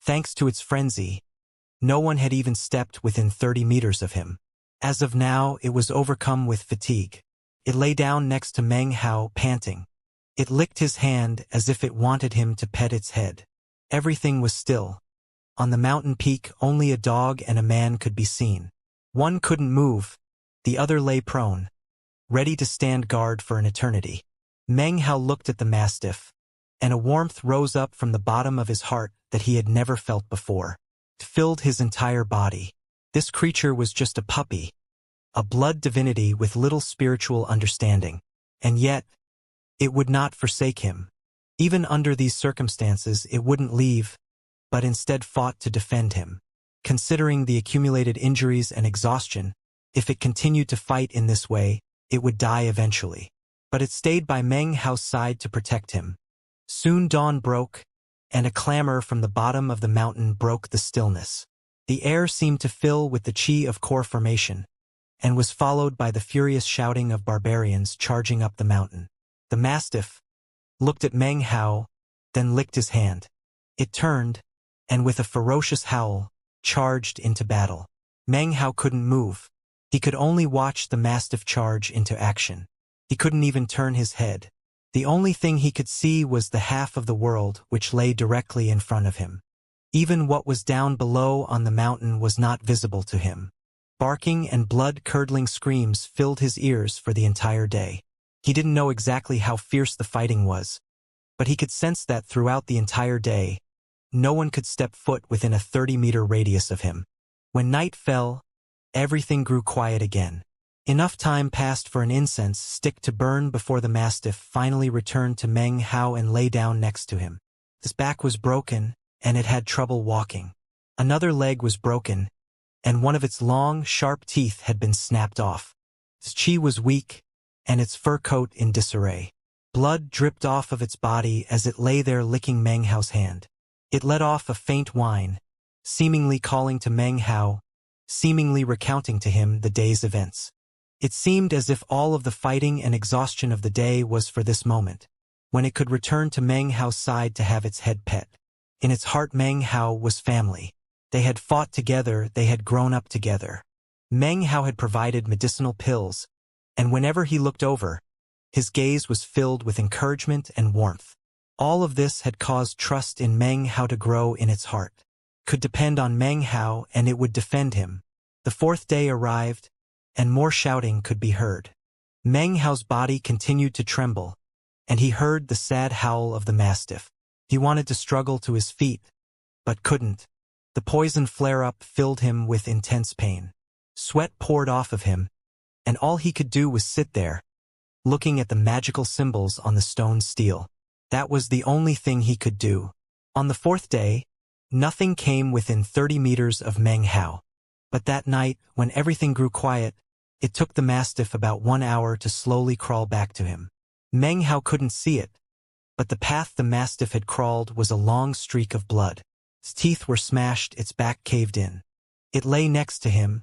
thanks to its frenzy, no one had even stepped within 30 meters of him. As of now, it was overcome with fatigue. It lay down next to Meng Hao, panting. It licked his hand as if it wanted him to pet its head. Everything was still. On the mountain peak, only a dog and a man could be seen. One couldn't move, the other lay prone, ready to stand guard for an eternity. Meng Hao looked at the mastiff, and a warmth rose up from the bottom of his heart that he had never felt before. It filled his entire body. This creature was just a puppy, a blood divinity with little spiritual understanding. And yet, it would not forsake him. Even under these circumstances, it wouldn't leave, but instead fought to defend him. Considering the accumulated injuries and exhaustion, if it continued to fight in this way, it would die eventually. But it stayed by Meng Hao's side to protect him. Soon dawn broke, and a clamor from the bottom of the mountain broke the stillness. The air seemed to fill with the chi of core formation, and was followed by the furious shouting of barbarians charging up the mountain. The mastiff looked at Meng Hao, then licked his hand. It turned, and with a ferocious howl, charged into battle. Meng Hao couldn't move. He could only watch the mastiff charge into action. He couldn't even turn his head. The only thing he could see was the half of the world which lay directly in front of him. Even what was down below on the mountain was not visible to him. Barking and blood-curdling screams filled his ears for the entire day. He didn't know exactly how fierce the fighting was, but he could sense that throughout the entire day, no one could step foot within a 30-meter radius of him. When night fell, everything grew quiet again. Enough time passed for an incense stick to burn before the mastiff finally returned to Meng Hao and lay down next to him. His back was broken, and it had trouble walking. Another leg was broken, and one of its long, sharp teeth had been snapped off. Its chi was weak, and its fur coat in disarray. Blood dripped off of its body as it lay there licking Meng Hao's hand. It let off a faint whine, seemingly calling to Meng Hao, seemingly recounting to him the day's events. It seemed as if all of the fighting and exhaustion of the day was for this moment, when it could return to Meng Hao's side to have its head pet. In its heart, Meng Hao was family. They had fought together, they had grown up together. Meng Hao had provided medicinal pills, and whenever he looked over, his gaze was filled with encouragement and warmth. All of this had caused trust in Meng Hao to grow in its heart. Could depend on Meng Hao and it would defend him. The fourth day arrived, and more shouting could be heard. Meng Hao's body continued to tremble, and he heard the sad howl of the mastiff. He wanted to struggle to his feet, but couldn't. The poison flare-up filled him with intense pain. Sweat poured off of him, and all he could do was sit there, looking at the magical symbols on the stone steel. That was the only thing he could do. On the fourth day, nothing came within 30 meters of Meng Hao. But that night, when everything grew quiet, it took the mastiff about 1 hour to slowly crawl back to him. Meng Hao couldn't see it, but the path the mastiff had crawled was a long streak of blood. Its teeth were smashed, its back caved in. It lay next to him,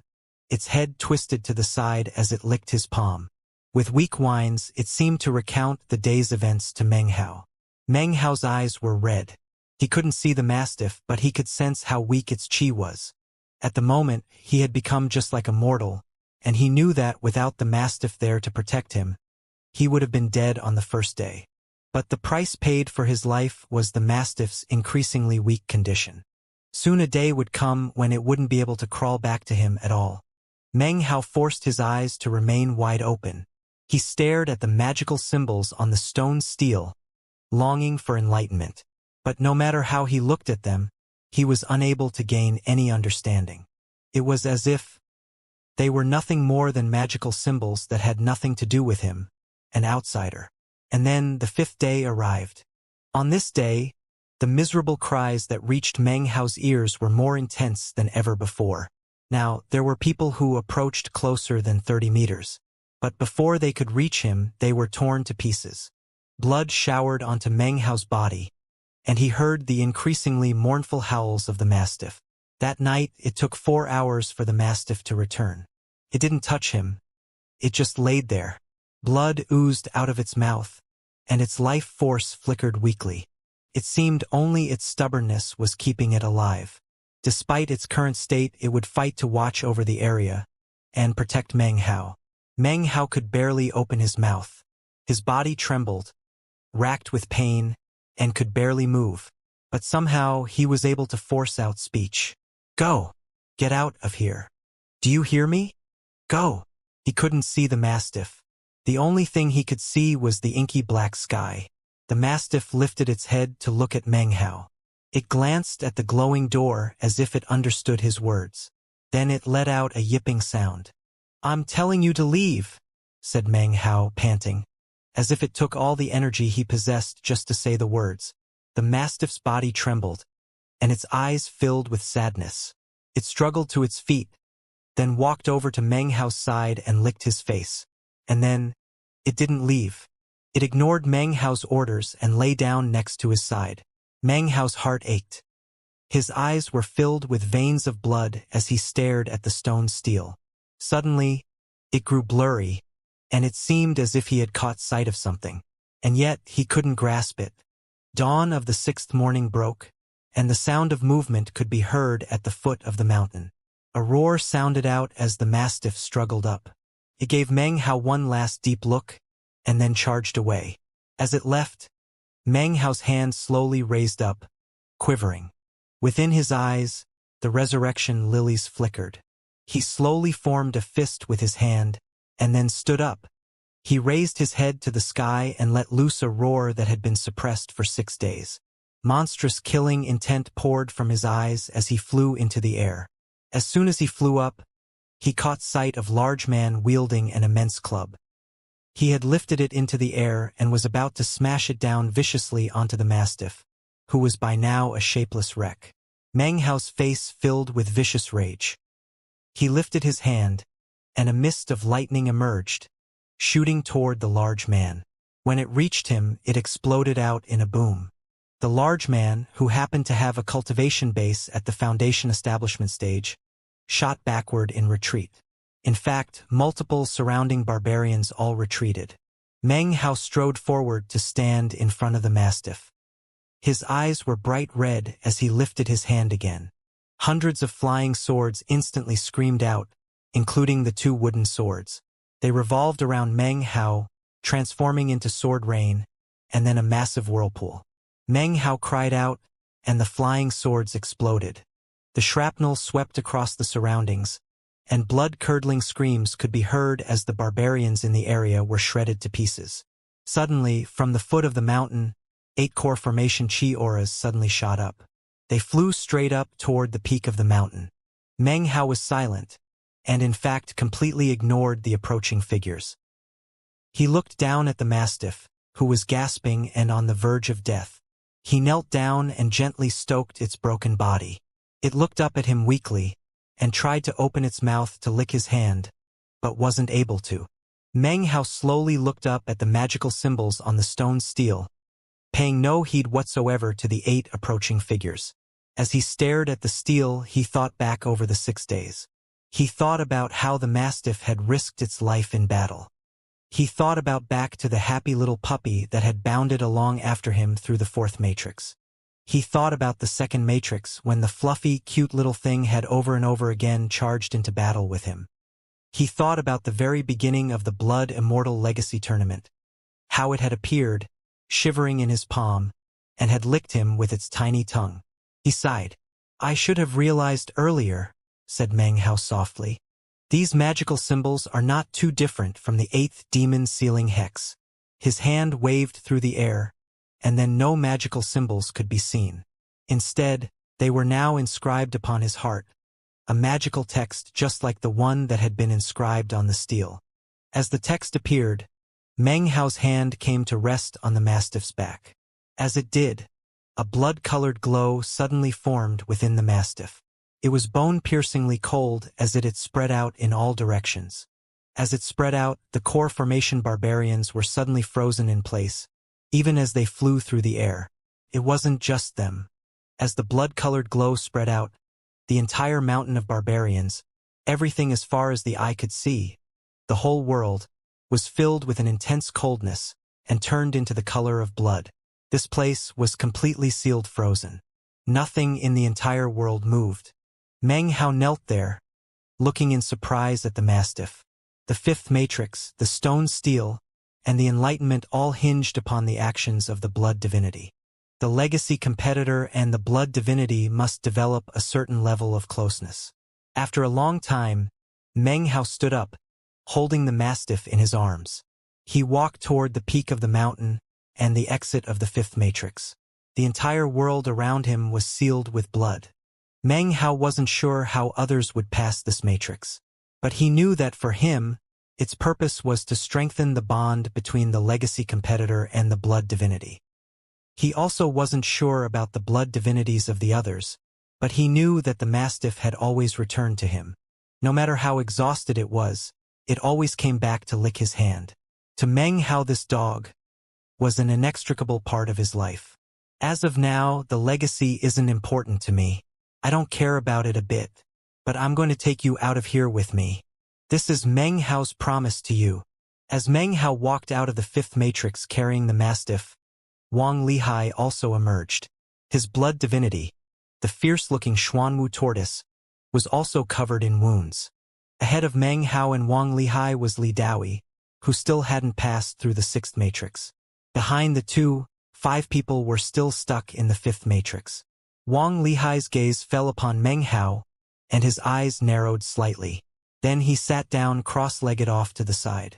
its head twisted to the side as it licked his palm. With weak whines, it seemed to recount the day's events to Meng Hao. Meng Hao's eyes were red. He couldn't see the mastiff, but he could sense how weak its chi was. At the moment, he had become just like a mortal, and he knew that without the mastiff there to protect him, he would have been dead on the first day. But the price paid for his life was the mastiff's increasingly weak condition. Soon a day would come when it wouldn't be able to crawl back to him at all. Meng Hao forced his eyes to remain wide open. He stared at the magical symbols on the stone steel, longing for enlightenment. But no matter how he looked at them, he was unable to gain any understanding. It was as if they were nothing more than magical symbols that had nothing to do with him, an outsider. And then the fifth day arrived. On this day, the miserable cries that reached Meng Hao's ears were more intense than ever before. Now, there were people who approached closer than 30 meters. But before they could reach him, they were torn to pieces. Blood showered onto Meng Hao's body, and he heard the increasingly mournful howls of the mastiff. That night, it took 4 hours for the mastiff to return. It didn't touch him. It just laid there. Blood oozed out of its mouth, and its life force flickered weakly. It seemed only its stubbornness was keeping it alive. Despite its current state, it would fight to watch over the area and protect Meng Hao. Meng Hao could barely open his mouth. His body trembled, racked with pain, and could barely move. But somehow he was able to force out speech. "Go! Get out of here! Do you hear me? Go!" He couldn't see the mastiff. The only thing he could see was the inky black sky. The mastiff lifted its head to look at Meng Hao. It glanced at the glowing door as if it understood his words. Then it let out a yipping sound. "I'm telling you to leave," said Meng Hao, panting, as if it took all the energy he possessed just to say the words. The mastiff's body trembled, and its eyes filled with sadness. It struggled to its feet, then walked over to Meng Hao's side and licked his face. And then, it didn't leave. It ignored Meng Hao's orders and lay down next to his side. Meng Hao's heart ached. His eyes were filled with veins of blood as he stared at the stone steel. Suddenly, it grew blurry, and it seemed as if he had caught sight of something. And yet, he couldn't grasp it. Dawn of the sixth morning broke, and the sound of movement could be heard at the foot of the mountain. A roar sounded out as the mastiff struggled up. It gave Meng Hao one last deep look, and then charged away. As it left, Meng Hao's hand slowly raised up, quivering. Within his eyes, the resurrection lilies flickered. He slowly formed a fist with his hand, and then stood up. He raised his head to the sky and let loose a roar that had been suppressed for 6 days. Monstrous killing intent poured from his eyes as he flew into the air. As soon as he flew up, he caught sight of large man wielding an immense club. He had lifted it into the air and was about to smash it down viciously onto the mastiff, who was by now a shapeless wreck. Meng Hao's face filled with vicious rage. He lifted his hand, and a mist of lightning emerged, shooting toward the large man. When it reached him, it exploded out in a boom. The large man, who happened to have a cultivation base at the Foundation establishment stage, shot backward in retreat. In fact, multiple surrounding barbarians all retreated. Meng Hao strode forward to stand in front of the mastiff. His eyes were bright red as he lifted his hand again. Hundreds of flying swords instantly screamed out, including the 2 wooden swords. They revolved around Meng Hao, transforming into sword rain, and then a massive whirlpool. Meng Hao cried out, and the flying swords exploded. The shrapnel swept across the surroundings, and blood-curdling screams could be heard as the barbarians in the area were shredded to pieces. Suddenly, from the foot of the mountain, 8 core formation chi auras suddenly shot up. They flew straight up toward the peak of the mountain. Meng Hao was silent, and in fact completely ignored the approaching figures. He looked down at the mastiff, who was gasping and on the verge of death. He knelt down and gently stroked its broken body. It looked up at him weakly, and tried to open its mouth to lick his hand, but wasn't able to. Meng Hao slowly looked up at the magical symbols on the stone steel, paying no heed whatsoever to the 8 approaching figures. As he stared at the steel, he thought back over the 6 days. He thought about how the mastiff had risked its life in battle. He thought about back to the happy little puppy that had bounded along after him through the 4th matrix. He thought about the 2nd matrix when the fluffy, cute little thing had over and over again charged into battle with him. He thought about the very beginning of the Blood Immortal Legacy Tournament, how it had appeared, shivering in his palm, and had licked him with its tiny tongue. He sighed. "I should have realized earlier," said Meng Hao softly. "These magical symbols are not too different from the 8th demon sealing hex." His hand waved through the air, and then no magical symbols could be seen. Instead, they were now inscribed upon his heart, a magical text just like the one that had been inscribed on the steel. As the text appeared, Meng Hao's hand came to rest on the mastiff's back. As it did, a blood-colored glow suddenly formed within the mastiff. It was bone-piercingly cold as it had spread out in all directions. As it spread out, the core formation barbarians were suddenly frozen in place, even as they flew through the air. It wasn't just them. As the blood-colored glow spread out, the entire mountain of barbarians, everything as far as the eye could see, the whole world, was filled with an intense coldness and turned into the color of blood. This place was completely sealed frozen. Nothing in the entire world moved. Meng Hao knelt there, looking in surprise at the mastiff. The 5th matrix, the stone steel, and the enlightenment all hinged upon the actions of the blood divinity. The legacy competitor and the blood divinity must develop a certain level of closeness. After a long time, Meng Hao stood up, holding the mastiff in his arms. He walked toward the peak of the mountain and the exit of the fifth matrix. The entire world around him was sealed with blood. Meng Hao wasn't sure how others would pass this matrix, but he knew that for him, its purpose was to strengthen the bond between the legacy competitor and the blood divinity. He also wasn't sure about the blood divinities of the others, but he knew that the mastiff had always returned to him. No matter how exhausted it was, it always came back to lick his hand. To Meng Hao, this dog was an inextricable part of his life. As of now, the legacy isn't important to me. I don't care about it a bit, but I'm going to take you out of here with me. This is Meng Hao's promise to you. As Meng Hao walked out of the fifth matrix carrying the mastiff, Wang Lihai also emerged. His blood divinity, the fierce-looking Xuanwu tortoise, was also covered in wounds. Ahead of Meng Hao and Wang Lihai was Li Daoi, who still hadn't passed through the sixth matrix. Behind the two, 5 people were still stuck in the fifth matrix. Wang Lihai's gaze fell upon Meng Hao, and his eyes narrowed slightly. Then he sat down cross-legged off to the side.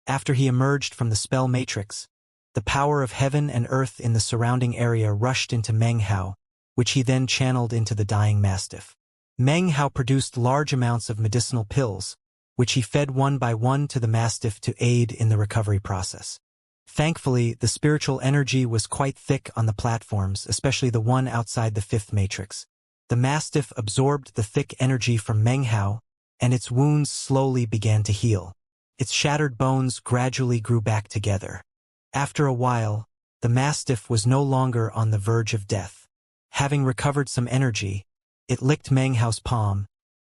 After he emerged from the spell matrix, the power of heaven and earth in the surrounding area rushed into Meng Hao, which he then channeled into the dying mastiff. Meng Hao produced large amounts of medicinal pills, which he fed one by one to the mastiff to aid in the recovery process. Thankfully, the spiritual energy was quite thick on the platforms, especially the one outside the fifth matrix. The mastiff absorbed the thick energy from Meng Hao, and its wounds slowly began to heal. Its shattered bones gradually grew back together. After a while, the mastiff was no longer on the verge of death. Having recovered some energy, it licked Meng Hao's palm,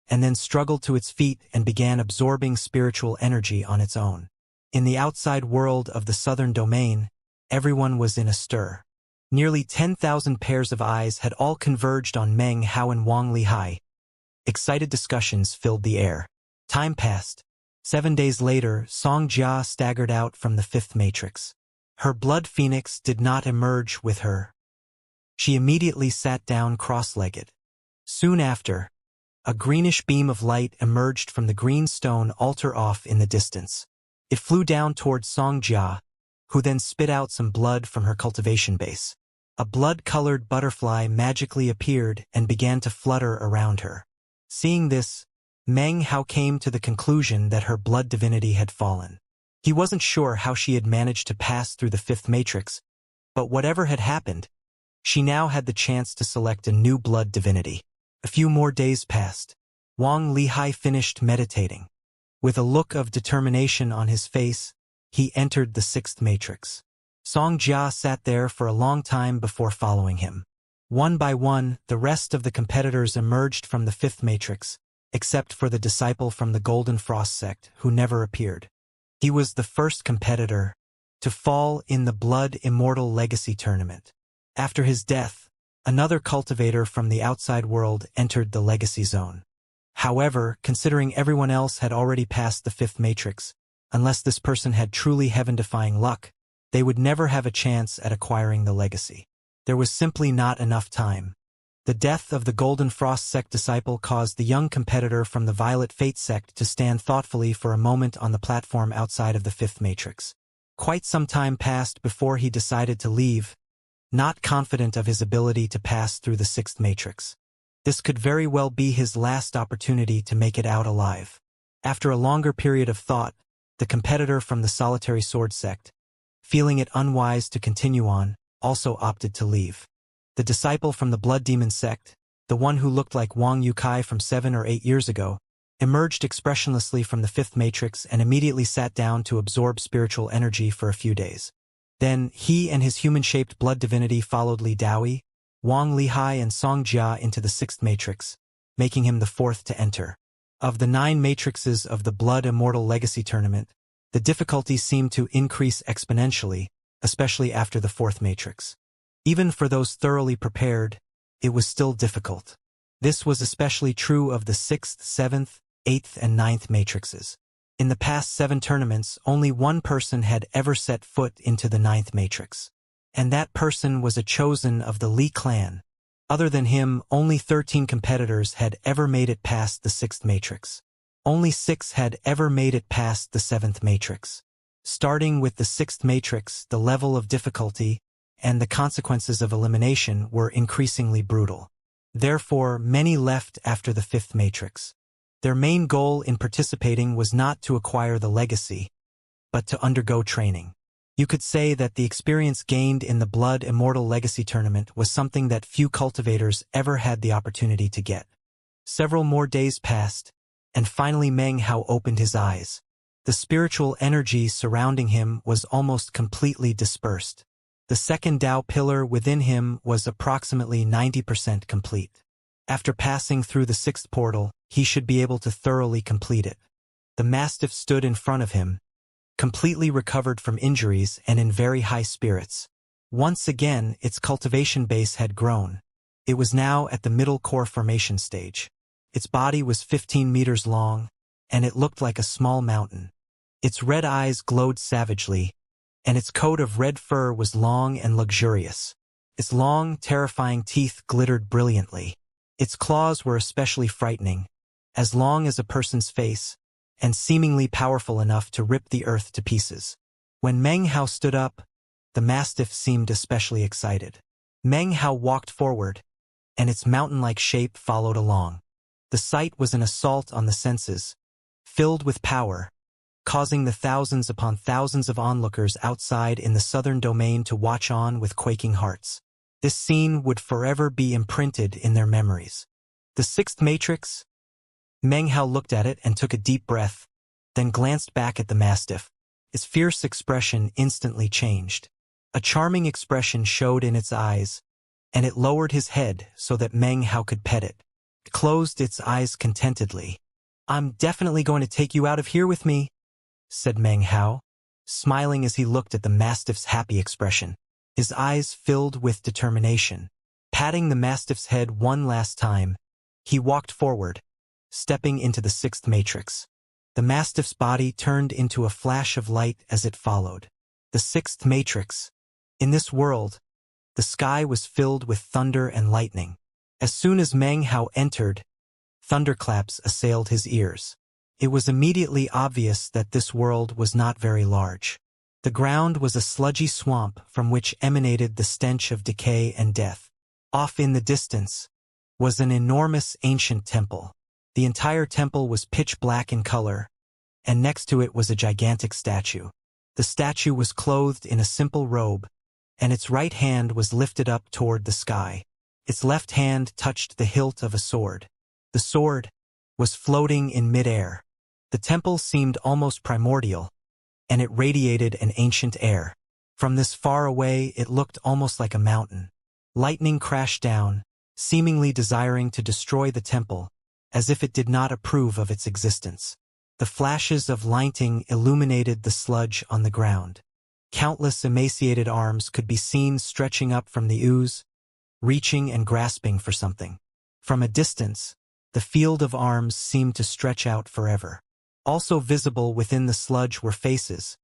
and then struggled to its feet and began absorbing spiritual energy on its own. In the outside world of the southern domain, everyone was in a stir. Nearly 10,000 pairs of eyes had all converged on Meng Hao and Wang Lihai. Excited discussions filled the air. Time passed. 7 days later, Xianxia staggered out from the fifth matrix. Her blood phoenix did not emerge with her. She immediately sat down cross-legged. Soon after, a greenish beam of light emerged from the green stone altar off in the distance. It flew down towards Xianxia, who then spit out some blood from her cultivation base. A blood-colored butterfly magically appeared and began to flutter around her. Seeing this, Meng Hao came to the conclusion that her blood divinity had fallen. He wasn't sure how she had managed to pass through the fifth matrix, but whatever had happened, she now had the chance to select a new blood divinity. A few more days passed. Wang Lihai finished meditating. With a look of determination on his face, he entered the sixth matrix. Xianxia sat there for a long time before following him. One by one, the rest of the competitors emerged from the fifth matrix, except for the disciple from the Golden Frost sect, who never appeared. He was the first competitor to fall in the Blood Immortal Legacy Tournament. After his death, another cultivator from the outside world entered the Legacy Zone. However, considering everyone else had already passed the fifth matrix, unless this person had truly heaven-defying luck, they would never have a chance at acquiring the legacy. There was simply not enough time. The death of the Golden Frost sect disciple caused the young competitor from the Violet Fate sect to stand thoughtfully for a moment on the platform outside of the fifth matrix. Quite some time passed before he decided to leave, not confident of his ability to pass through the sixth matrix. This could very well be his last opportunity to make it out alive. After a longer period of thought, the competitor from the Solitary Sword sect, feeling it unwise to continue on, also opted to leave. The disciple from the Blood Demon sect, the one who looked like Wang Yukai from 7 or 8 years ago, emerged expressionlessly from the fifth matrix and immediately sat down to absorb spiritual energy for a few days. Then he and his human-shaped blood divinity followed Li Daoi, Wang Lihai and Xianxia into the sixth matrix, making him the fourth to enter. Of the 9 matrices of the Blood Immortal Legacy Tournament, the difficulty seemed to increase exponentially, especially after the fourth matrix. Even for those thoroughly prepared, it was still difficult. This was especially true of the 6th, 7th, 8th, and 9th matrices. In the past 7 tournaments, only one person had ever set foot into the 9th matrix. And that person was a chosen of the Li clan. Other than him, only 13 competitors had ever made it past the 6th matrix. Only 6 had ever made it past the 7th matrix. Starting with the 6th matrix, the level of difficulty and the consequences of elimination were increasingly brutal. Therefore, many left after the 5th matrix. Their main goal in participating was not to acquire the legacy, but to undergo training. You could say that the experience gained in the Blood Immortal Legacy Tournament was something that few cultivators ever had the opportunity to get. Several more days passed, and finally Meng Hao opened his eyes. The spiritual energy surrounding him was almost completely dispersed. The second Tao pillar within him was approximately 90% complete. After passing through the 6th portal, he should be able to thoroughly complete it. The Mastiff stood in front of him, completely recovered from injuries and in very high spirits. Once again, its cultivation base had grown. It was now at the middle core formation stage. Its body was 15 meters long, and it looked like a small mountain. Its red eyes glowed savagely, and its coat of red fur was long and luxurious. Its long, terrifying teeth glittered brilliantly. Its claws were especially frightening, as long as a person's face, and seemingly powerful enough to rip the earth to pieces. When Meng Hao stood up, the Mastiff seemed especially excited. Meng Hao walked forward, and its mountain-like shape followed along. The sight was an assault on the senses, filled with power, causing the thousands upon thousands of onlookers outside in the southern domain to watch on with quaking hearts. This scene would forever be imprinted in their memories. The 6th matrix? Meng Hao looked at it and took a deep breath, then glanced back at the Mastiff. Its fierce expression instantly changed. A charming expression showed in its eyes, and it lowered his head so that Meng Hao could pet it. It closed its eyes contentedly. "I'm definitely going to take you out of here with me," said Meng Hao, smiling as he looked at the Mastiff's happy expression. His eyes filled with determination. Patting the Mastiff's head one last time, he walked forward, stepping into the 6th matrix. The Mastiff's body turned into a flash of light as it followed. The 6th matrix. In this world, the sky was filled with thunder and lightning. As soon as Meng Hao entered, thunderclaps assailed his ears. It was immediately obvious that this world was not very large. The ground was a sludgy swamp from which emanated the stench of decay and death. Off in the distance was an enormous ancient temple. The entire temple was pitch black in color, and next to it was a gigantic statue. The statue was clothed in a simple robe, and its right hand was lifted up toward the sky. Its left hand touched the hilt of a sword. The sword was floating in midair. The temple seemed almost primordial, and it radiated an ancient air. From this far away, it looked almost like a mountain. Lightning crashed down, seemingly desiring to destroy the temple, as if it did not approve of its existence. The flashes of lightning illuminated the sludge on the ground. Countless emaciated arms could be seen stretching up from the ooze, reaching and grasping for something. From a distance, the field of arms seemed to stretch out forever. Also visible within the sludge were faces,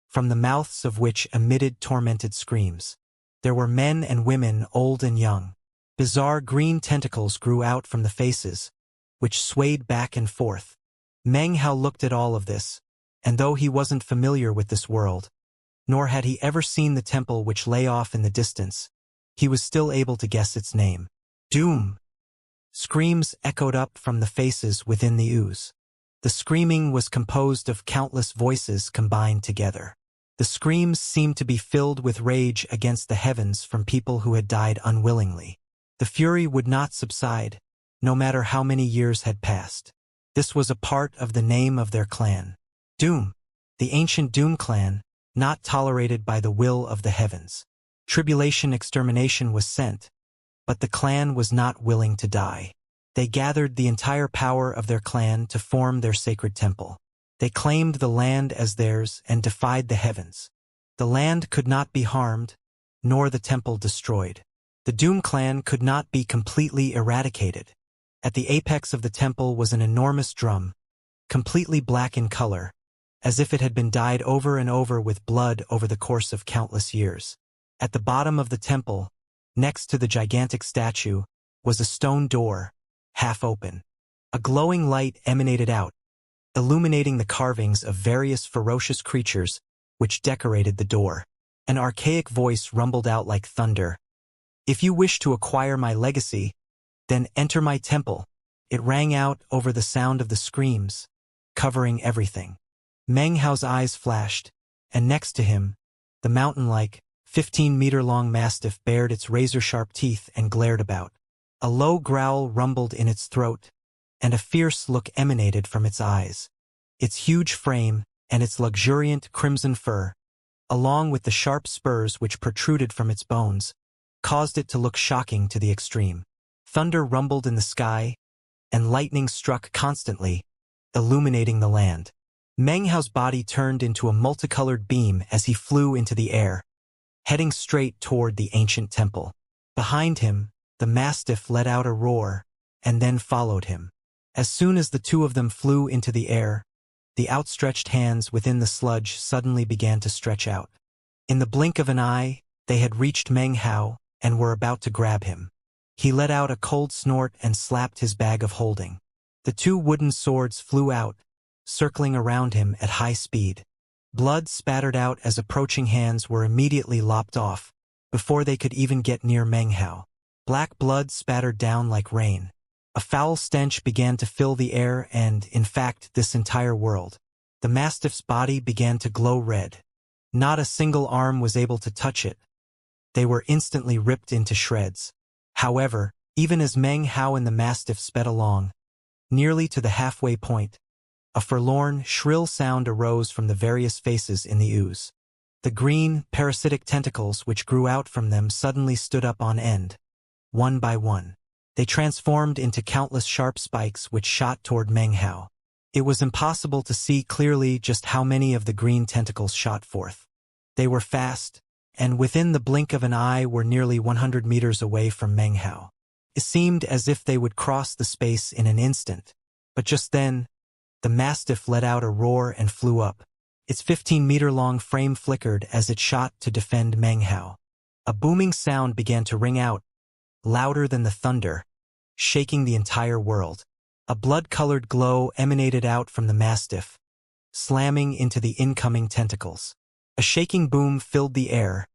from the mouths of which emitted tormented screams. There were men and women, old and young. Bizarre green tentacles grew out from the faces, which swayed back and forth. Meng Hao looked at all of this, and though he wasn't familiar with this world, nor had he ever seen the temple which lay off in the distance, he was still able to guess its name. Doom! Screams echoed up from the faces within the ooze. The screaming was composed of countless voices combined together. The screams seemed to be filled with rage against the heavens from people who had died unwillingly. The fury would not subside, no matter how many years had passed. This was a part of the name of their clan. Doom, the ancient Doom clan, not tolerated by the will of the heavens. Tribulation extermination was sent, but the clan was not willing to die. They gathered the entire power of their clan to form their sacred temple. They claimed the land as theirs and defied the heavens. The land could not be harmed, nor the temple destroyed. The Doom clan could not be completely eradicated. At the apex of the temple was an enormous drum, completely black in color, as if it had been dyed over and over with blood over the course of countless years. At the bottom of the temple, next to the gigantic statue, was a stone door, half open. A glowing light emanated out, illuminating the carvings of various ferocious creatures which decorated the door. An archaic voice rumbled out like thunder. "If you wish to acquire my legacy, then enter my temple." It rang out over the sound of the screams, covering everything. Meng Hao's eyes flashed, and next to him, the mountain-like, 15-meter-long mastiff bared its razor-sharp teeth and glared about. A low growl rumbled in its throat, and a fierce look emanated from its eyes. Its huge frame and its luxuriant crimson fur, along with the sharp spurs which protruded from its bones, caused it to look shocking to the extreme. Thunder rumbled in the sky, and lightning struck constantly, illuminating the land. Meng Hao's body turned into a multicolored beam as he flew into the air, heading straight toward the ancient temple. Behind him, the mastiff let out a roar, and then followed him. As soon as the two of them flew into the air, the outstretched hands within the sludge suddenly began to stretch out. In the blink of an eye, they had reached Meng Hao and were about to grab him. He let out a cold snort and slapped his bag of holding. The two wooden swords flew out, circling around him at high speed. Blood spattered out as approaching hands were immediately lopped off, before they could even get near Meng Hao. Black blood spattered down like rain. A foul stench began to fill the air and, in fact, this entire world. The mastiff's body began to glow red. Not a single arm was able to touch it. They were instantly ripped into shreds. However, even as Meng Hao and the mastiff sped along, nearly to the halfway point, a forlorn, shrill sound arose from the various faces in the ooze. The green, parasitic tentacles which grew out from them suddenly stood up on end. One by one, they transformed into countless sharp spikes which shot toward Meng Hao. It was impossible to see clearly just how many of the green tentacles shot forth. They were fast, and within the blink of an eye were nearly 100 meters away from Meng Hao. It seemed as if they would cross the space in an instant, but just then, the mastiff let out a roar and flew up. Its 15-meter-long frame flickered as it shot to defend Meng Hao. A booming sound began to ring out, louder than the thunder, shaking the entire world. A blood-colored glow emanated out from the mastiff, slamming into the incoming tentacles. A shaking boom filled the air,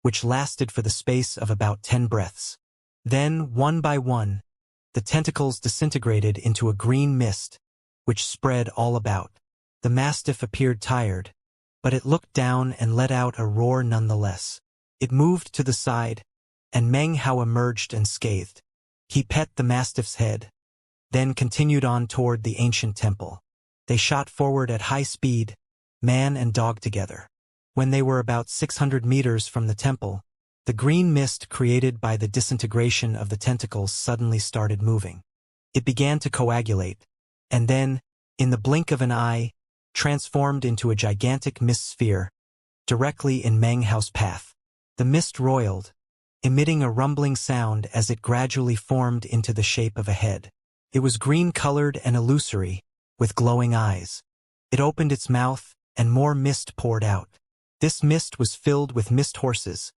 which lasted for the space of about 10 breaths. Then, one by one, the tentacles disintegrated into a green mist, which spread all about. The mastiff appeared tired, but it looked down and let out a roar nonetheless. It moved to the side, and Meng Hao emerged unscathed. He pet the mastiff's head, then continued on toward the ancient temple. They shot forward at high speed, man and dog together. When they were about 600 meters from the temple, the green mist created by the disintegration of the tentacles suddenly started moving. It began to coagulate, and then, in the blink of an eye, transformed into a gigantic mist sphere, directly in Meng Hao's path. The mist roiled, emitting a rumbling sound as it gradually formed into the shape of a head. It was green-colored and illusory, with glowing eyes. It opened its mouth, and more mist poured out. This mist was filled with mist horses,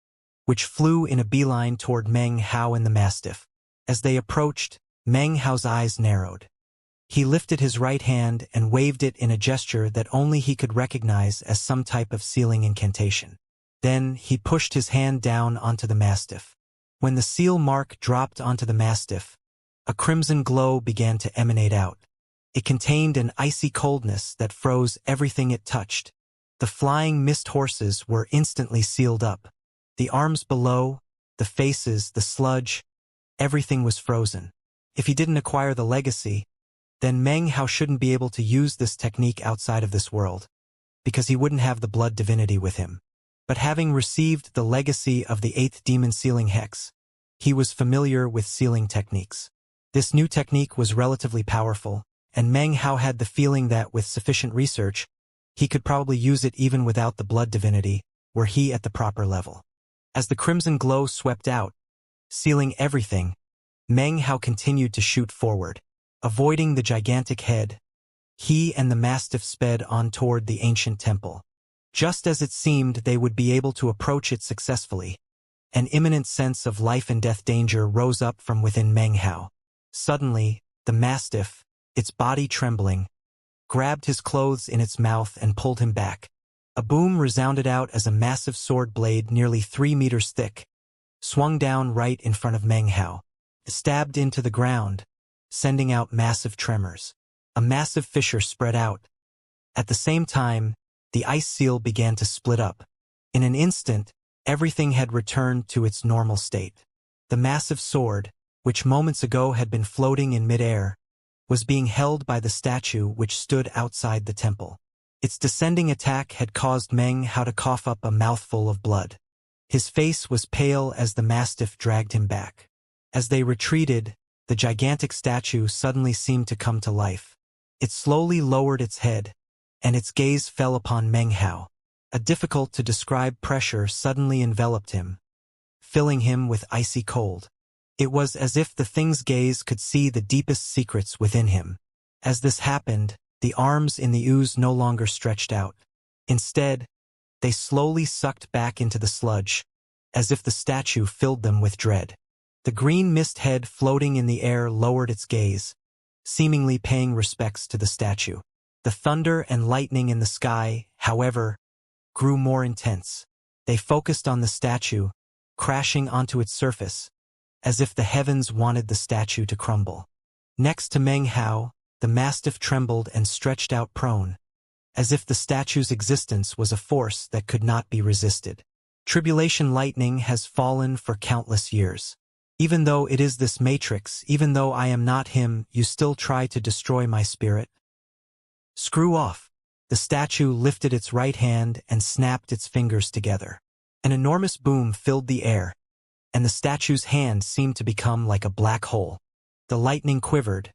which flew in a beeline toward Meng Hao and the mastiff. As they approached, Meng Hao's eyes narrowed. He lifted his right hand and waved it in a gesture that only he could recognize as some type of sealing incantation. Then he pushed his hand down onto the mastiff. When the seal mark dropped onto the mastiff, a crimson glow began to emanate out. It contained an icy coldness that froze everything it touched. The flying mist horses were instantly sealed up. The arms below, the faces, the sludge, everything was frozen. If he didn't acquire the legacy, then Meng Hao shouldn't be able to use this technique outside of this world, because he wouldn't have the blood divinity with him. But having received the legacy of the 8th demon sealing hex, he was familiar with sealing techniques. This new technique was relatively powerful, and Meng Hao had the feeling that with sufficient research, he could probably use it even without the blood divinity, were he at the proper level. As the crimson glow swept out, sealing everything, Meng Hao continued to shoot forward. Avoiding the gigantic head, He and the mastiff sped on toward the ancient temple. Just as it seemed they would be able to approach it successfully, an imminent sense of life and death danger rose up from within Meng Hao. Suddenly, the mastiff, its body trembling, grabbed his clothes in its mouth and pulled him back. A boom resounded out as a massive sword blade nearly 3 meters thick swung down right in front of Meng Hao. It stabbed into the ground, sending out massive tremors. A massive fissure spread out. At the same time, the ice seal began to split up. In an instant, everything had returned to its normal state. The massive sword, which moments ago had been floating in midair, was being held by the statue which stood outside the temple. Its descending attack had caused Meng Hao to cough up a mouthful of blood. His face was pale as the mastiff dragged him back. As they retreated, the gigantic statue suddenly seemed to come to life. It slowly lowered its head, and its gaze fell upon Meng Hao. A difficult-to-describe pressure suddenly enveloped him, filling him with icy cold. It was as if the thing's gaze could see the deepest secrets within him. As this happened, the arms in the ooze no longer stretched out. Instead, they slowly sucked back into the sludge, as if the statue filled them with dread. The green mist head floating in the air lowered its gaze, seemingly paying respects to the statue. The thunder and lightning in the sky, however, grew more intense. They focused on the statue, crashing onto its surface, as if the heavens wanted the statue to crumble. Next to Meng Hao, the mastiff trembled and stretched out prone, as if the statue's existence was a force that could not be resisted. Tribulation lightning has fallen for countless years. Even though it is this matrix, even though I am not him, you still try to destroy my spirit? Screw off. The statue lifted its right hand and snapped its fingers together. An enormous boom filled the air, and the statue's hand seemed to become like a black hole. The lightning quivered,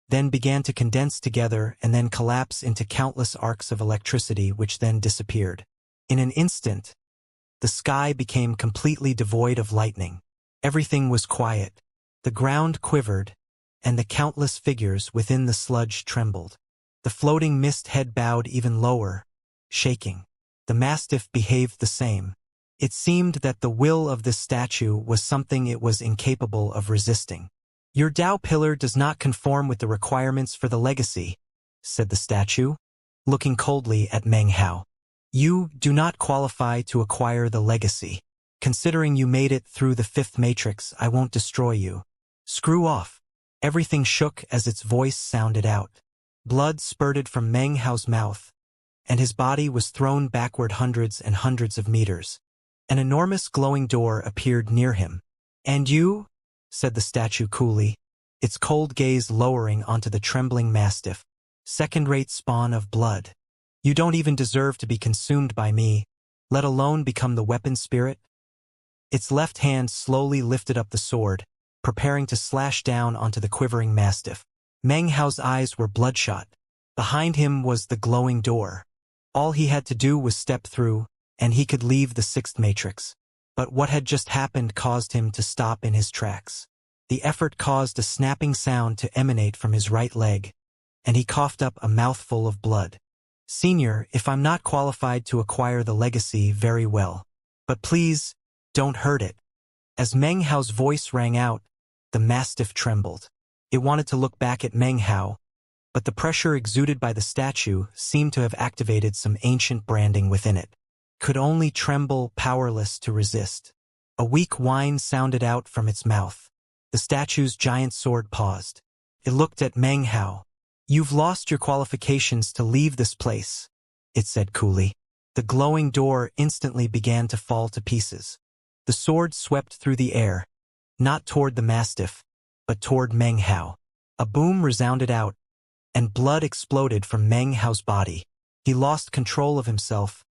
then began to condense together and then collapse into countless arcs of electricity which then disappeared. In an instant, the sky became completely devoid of lightning. Everything was quiet. The ground quivered, and the countless figures within the sludge trembled. The floating mist head bowed even lower, shaking. The mastiff behaved the same. It seemed that the will of this statue was something it was incapable of resisting. Your Tao pillar does not conform with the requirements for the legacy, said the statue, looking coldly at Meng Hao. You do not qualify to acquire the legacy. Considering you made it through the 5th matrix, I won't destroy you. Screw off. Everything shook as its voice sounded out. Blood spurted from Meng Hao's mouth, and his body was thrown backward hundreds and hundreds of meters. An enormous glowing door appeared near him. And you? Said the statue coolly, its cold gaze lowering onto the trembling mastiff. Second-rate spawn of blood. You don't even deserve to be consumed by me, let alone become the weapon spirit. Its left hand slowly lifted up the sword, preparing to slash down onto the quivering mastiff. Meng Hao's eyes were bloodshot. Behind him was the glowing door. All he had to do was step through, and he could leave the 6th matrix. But what had just happened caused him to stop in his tracks. The effort caused a snapping sound to emanate from his right leg, and he coughed up a mouthful of blood. Senior, if I'm not qualified to acquire the legacy, very well. But please, don't hurt it. As Meng Hao's voice rang out, the mastiff trembled. It wanted to look back at Meng Hao, but the pressure exuded by the statue seemed to have activated some ancient branding within it. Could only tremble, powerless to resist. A weak whine sounded out from its mouth. The statue's giant sword paused. It looked at Meng Hao. You've lost your qualifications to leave this place, it said coolly. The glowing door instantly began to fall to pieces. The sword swept through the air, not toward the mastiff, but toward Meng Hao. A boom resounded out, and blood exploded from Meng Hao's body. He lost control of himself,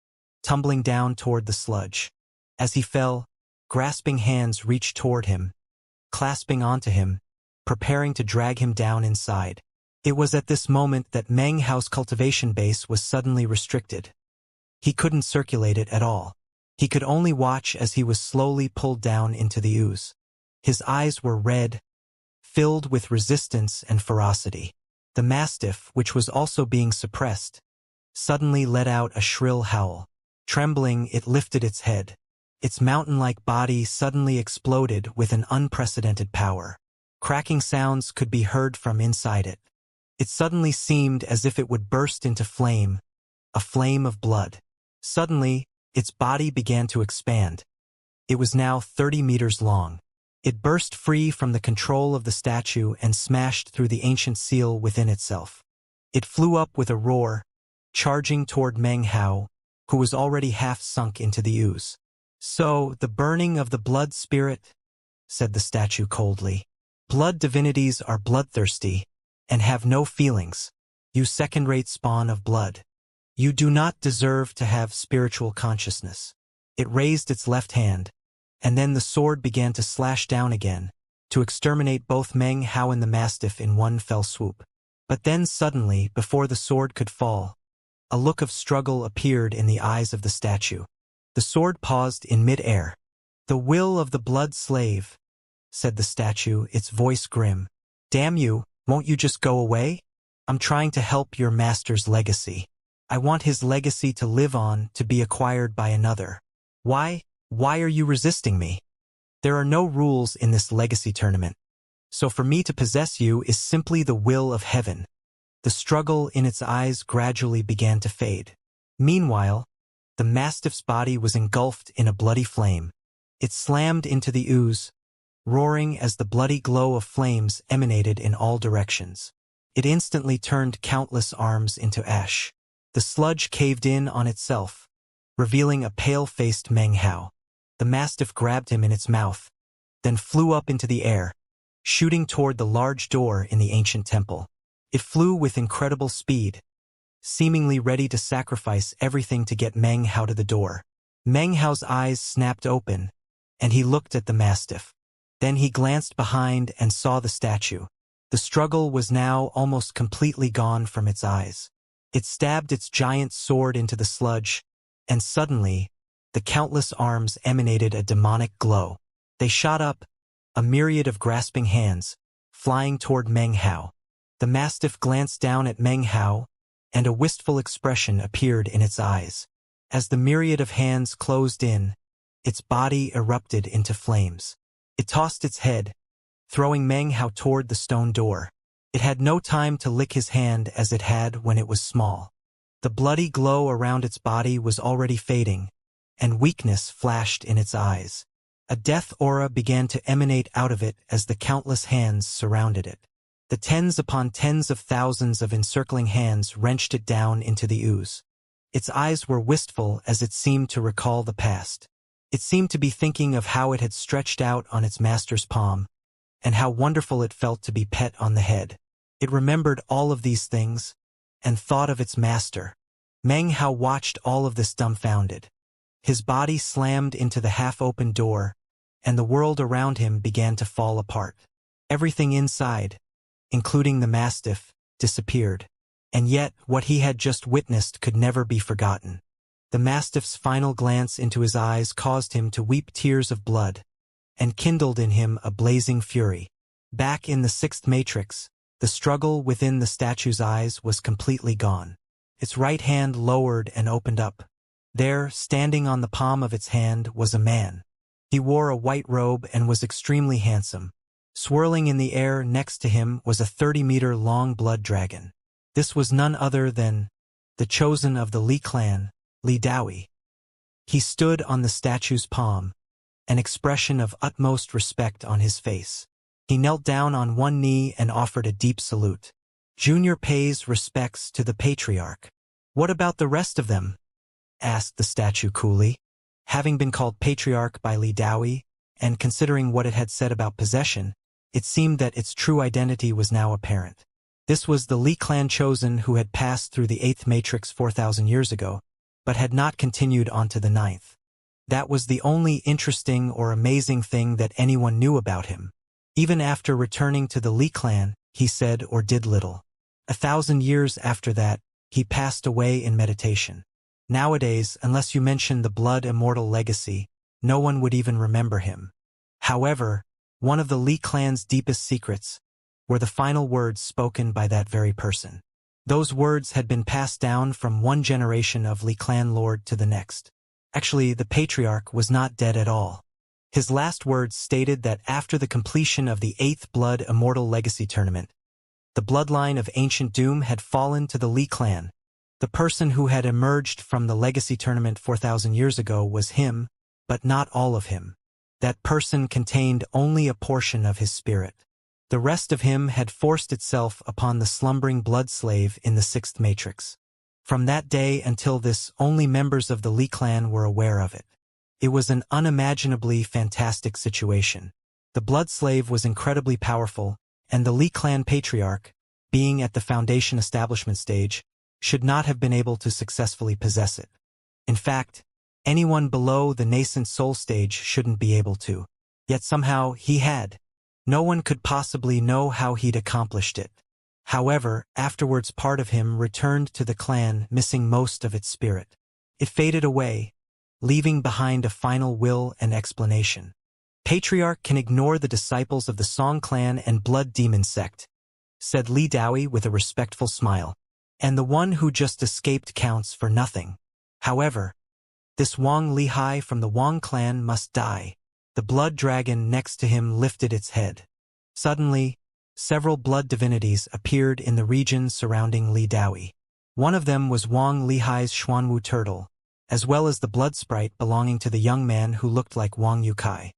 tumbling down toward the sludge. As he fell, grasping hands reached toward him, clasping onto him, preparing to drag him down inside. It was at this moment that Meng Hao's cultivation base was suddenly restricted. He couldn't circulate it at all. He could only watch as he was slowly pulled down into the ooze. His eyes were red, filled with resistance and ferocity. The mastiff, which was also being suppressed, suddenly let out a shrill howl. Trembling, it lifted its head. Its mountain-like body suddenly exploded with an unprecedented power. Cracking sounds could be heard from inside it. It suddenly seemed as if it would burst into flame, a flame of blood. Suddenly, its body began to expand. It was now 30 meters long. It burst free from the control of the statue and smashed through the ancient seal within itself. It flew up with a roar, charging toward Meng Hao, who was already half sunk into the ooze. "So, the burning of the blood spirit," said the statue coldly. "Blood divinities are bloodthirsty and have no feelings. You second-rate spawn of blood. You do not deserve to have spiritual consciousness." It raised its left hand, and then the sword began to slash down again, to exterminate both Meng Hao and the mastiff in one fell swoop. But then suddenly, before the sword could fall, a look of struggle appeared in the eyes of the statue. The sword paused in mid-air. "The will of the blood slave," said the statue, its voice grim. "Damn you, won't you just go away? I'm trying to help your master's legacy. I want his legacy to live on, to be acquired by another. Why are you resisting me? There are no rules in this legacy tournament. So for me to possess you is simply the will of heaven." The struggle in its eyes gradually began to fade. Meanwhile, the mastiff's body was engulfed in a bloody flame. It slammed into the ooze, roaring as the bloody glow of flames emanated in all directions. It instantly turned countless arms into ash. The sludge caved in on itself, revealing a pale-faced Meng Hao. The mastiff grabbed him in its mouth, then flew up into the air, shooting toward the large door in the ancient temple. It flew with incredible speed, seemingly ready to sacrifice everything to get Meng Hao to the door. Meng Hao's eyes snapped open, and he looked at the mastiff. Then he glanced behind and saw the statue. The struggle was now almost completely gone from its eyes. It stabbed its giant sword into the sludge, and suddenly, the countless arms emanated a demonic glow. They shot up, a myriad of grasping hands, flying toward Meng Hao. The mastiff glanced down at Meng Hao, and a wistful expression appeared in its eyes. As the myriad of hands closed in, its body erupted into flames. It tossed its head, throwing Meng Hao toward the stone door. It had no time to lick his hand as it had when it was small. The bloody glow around its body was already fading, and weakness flashed in its eyes. A death aura began to emanate out of it as the countless hands surrounded it. The tens upon tens of thousands of encircling hands wrenched it down into the ooze. Its eyes were wistful as it seemed to recall the past. It seemed to be thinking of how it had stretched out on its master's palm, and how wonderful it felt to be pet on the head. It remembered all of these things, and thought of its master. Meng Hao watched all of this dumbfounded. His body slammed into the half-open door, and the world around him began to fall apart. Everything inside, including the mastiff, disappeared. And yet, what he had just witnessed could never be forgotten. The mastiff's final glance into his eyes caused him to weep tears of blood, and kindled in him a blazing fury. Back in the sixth matrix, the struggle within the statue's eyes was completely gone. Its right hand lowered and opened up. There, standing on the palm of its hand, was a man. He wore a white robe and was extremely handsome. Swirling in the air next to him was a 30-meter-long blood dragon. This was none other than the chosen of the Li clan, Li Daoyi. He stood on the statue's palm, an expression of utmost respect on his face. He knelt down on one knee and offered a deep salute. "Junior pays respects to the patriarch." "What about the rest of them?" asked the statue coolly. Having been called patriarch by Li Daoyi, and considering what it had said about possession, it seemed that its true identity was now apparent. This was the Li clan chosen who had passed through the 8th matrix 4,000 years ago, but had not continued on to the 9th. That was the only interesting or amazing thing that anyone knew about him. Even after returning to the Li clan, he said or did little. 1,000 years after that, he passed away in meditation. Nowadays, unless you mention the blood immortal legacy, no one would even remember him. However, one of the Li clan's deepest secrets, were the final words spoken by that very person. Those words had been passed down from one generation of Li clan lord to the next. Actually, the patriarch was not dead at all. His last words stated that after the completion of the 8th Blood Immortal Legacy Tournament, the bloodline of Ancient Doom had fallen to the Li clan. The person who had emerged from the Legacy Tournament 4,000 years ago was him, but not all of him. That person contained only a portion of his spirit. The rest of him had forced itself upon the slumbering blood slave in the 6th matrix. From that day until this, only members of the Li clan were aware of it. It was an unimaginably fantastic situation. The blood slave was incredibly powerful, and the Li clan patriarch, being at the foundation establishment stage, should not have been able to successfully possess it. In fact, anyone below the nascent soul stage shouldn't be able to. Yet somehow he had. No one could possibly know how he'd accomplished it. However, afterwards part of him returned to the clan missing most of its spirit. It faded away, leaving behind a final will and explanation. Patriarch can ignore the disciples of the Song clan and Blood Demon sect, said Li Daoi with a respectful smile. And the one who just escaped counts for nothing. However, this Wang Lihai from the Wang clan must die. The blood dragon next to him lifted its head. Suddenly, several blood divinities appeared in the region surrounding Li Daoi. One of them was Wang Lihai's Xuanwu turtle, as well as the blood sprite belonging to the young man who looked like Wang Yukai.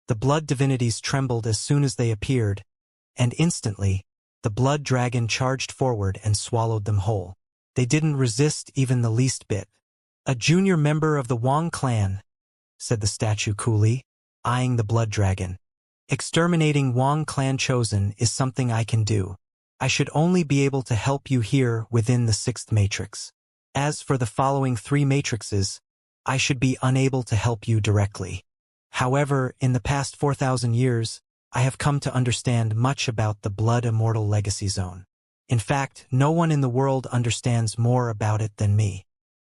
The blood divinities trembled as soon as they appeared, and instantly, the blood dragon charged forward and swallowed them whole. They didn't resist even the least bit. A junior member of the Wang clan, said the statue coolly, eyeing the blood dragon. Exterminating Wang clan chosen is something I can do. I should only be able to help you here within the 6th matrix. As for the following 3 matrices, I should be unable to help you directly. However, in the past 4,000 years, I have come to understand much about the Blood Immortal Legacy Zone. In fact, no one in the world understands more about it than me.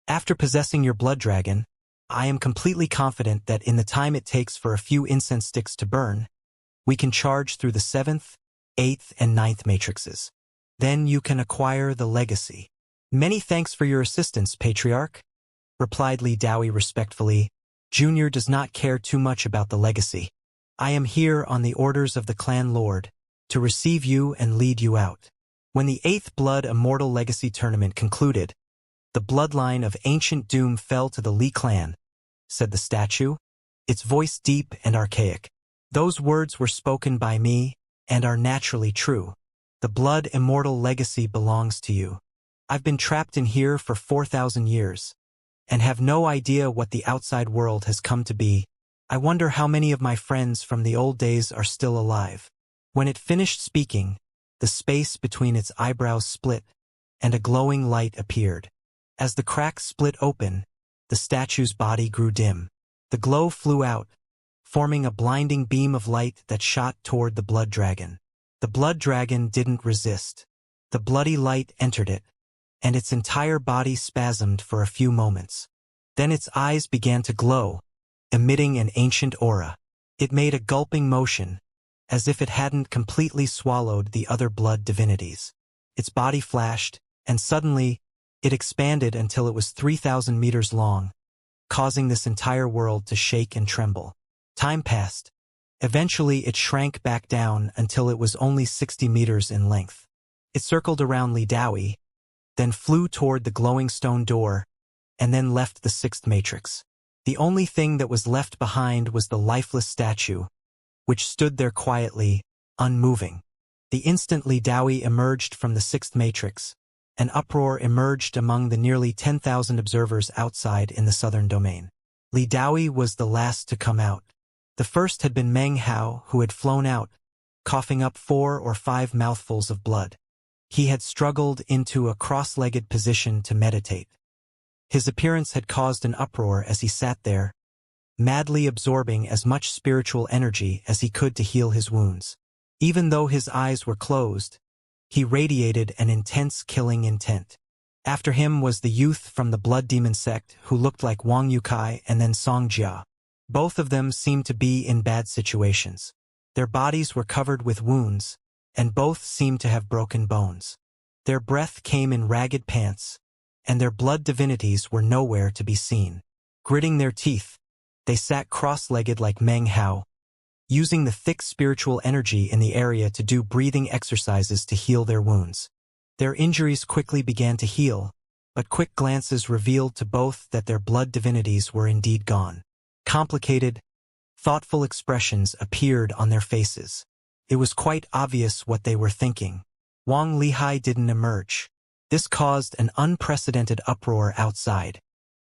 After possessing your blood dragon, I am completely confident that in the time it takes for a few incense sticks to burn, we can charge through the 7th, 8th, and 9th matrices. Then you can acquire the legacy. Many thanks for your assistance, Patriarch, replied Li Daoi respectfully. Junior does not care too much about the legacy. I am here on the orders of the clan lord, to receive you and lead you out. When the 8th Blood Immortal Legacy Tournament concluded, the bloodline of Ancient Doom fell to the Li clan, said the statue, its voice deep and archaic. Those words were spoken by me, and are naturally true. The Blood Immortal Legacy belongs to you. I've been trapped in here for 4,000 years, and have no idea what the outside world has come to be. I wonder how many of my friends from the old days are still alive. When it finished speaking, the space between its eyebrows split, and a glowing light appeared. As the crack split open, the statue's body grew dim. The glow flew out, forming a blinding beam of light that shot toward the blood dragon. The blood dragon didn't resist. The bloody light entered it, and its entire body spasmed for a few moments. Then its eyes began to glow, emitting an ancient aura. It made a gulping motion, as if it hadn't completely swallowed the other blood divinities. Its body flashed, and suddenly, it expanded until it was 3,000 meters long, causing this entire world to shake and tremble. Time passed. Eventually it shrank back down until it was only 60 meters in length. It circled around Li Daoi, then flew toward the glowing stone door, and then left the 6th matrix. The only thing that was left behind was the lifeless statue, which stood there quietly, unmoving. The instant Li Daoi emerged from the 6th matrix, an uproar emerged among the nearly 10,000 observers outside in the southern domain. Li Daoi was the last to come out. The first had been Meng Hao, who had flown out, coughing up 4 or 5 mouthfuls of blood. He had struggled into a cross-legged position to meditate. His appearance had caused an uproar as he sat there, madly absorbing as much spiritual energy as he could to heal his wounds. Even though his eyes were closed, he radiated an intense killing intent. After him was the youth from the Blood Demon sect who looked like Wang Yukai and then Xianxia. Both of them seemed to be in bad situations. Their bodies were covered with wounds, and both seemed to have broken bones. Their breath came in ragged pants, and their blood divinities were nowhere to be seen. Gritting their teeth, they sat cross-legged like Meng Hao, using the thick spiritual energy in the area to do breathing exercises to heal their wounds. Their injuries quickly began to heal, but quick glances revealed to both that their blood divinities were indeed gone. Complicated, thoughtful expressions appeared on their faces. It was quite obvious what they were thinking. Wang Lihai didn't emerge. This caused an unprecedented uproar outside.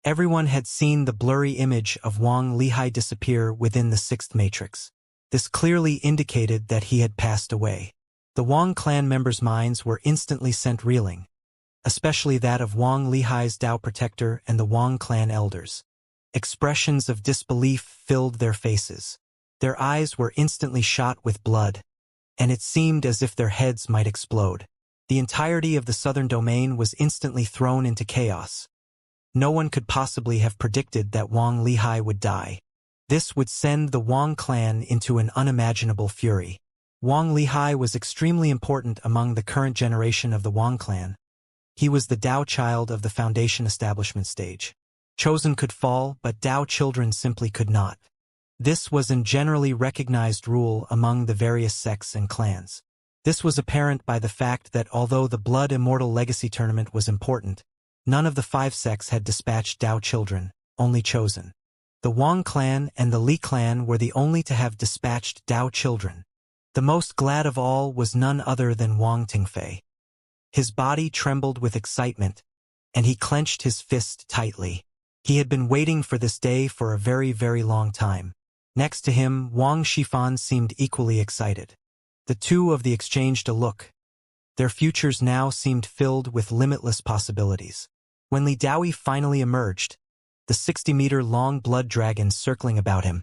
Everyone had seen the blurry image of Wang Lihai disappear within the sixth matrix. This clearly indicated that he had passed away. The Wang clan members' minds were instantly sent reeling, especially that of Wang Lihai's Dao protector and the Wang clan elders. Expressions of disbelief filled their faces. Their eyes were instantly shot with blood, and it seemed as if their heads might explode. The entirety of the southern domain was instantly thrown into chaos. No one could possibly have predicted that Wang Lihai would die. This would send the Wang clan into an unimaginable fury. Wang Lihai was extremely important among the current generation of the Wang clan. He was the Dao child of the foundation establishment stage. Chosen could fall, but Dao children simply could not. This was a generally recognized rule among the various sects and clans. This was apparent by the fact that although the Blood Immortal Legacy Tournament was important, none of the 5 sects had dispatched Dao children, only Chosen. The Wang clan and the Li clan were the only to have dispatched Dao children. The most glad of all was none other than Wang Tingfei. His body trembled with excitement, and he clenched his fist tightly. He had been waiting for this day for a very, very long time. Next to him, Wang Shifan seemed equally excited. The two of them exchanged a look. Their futures now seemed filled with limitless possibilities. When Li Daoi finally emerged, the 60-meter-long blood dragon circling about him,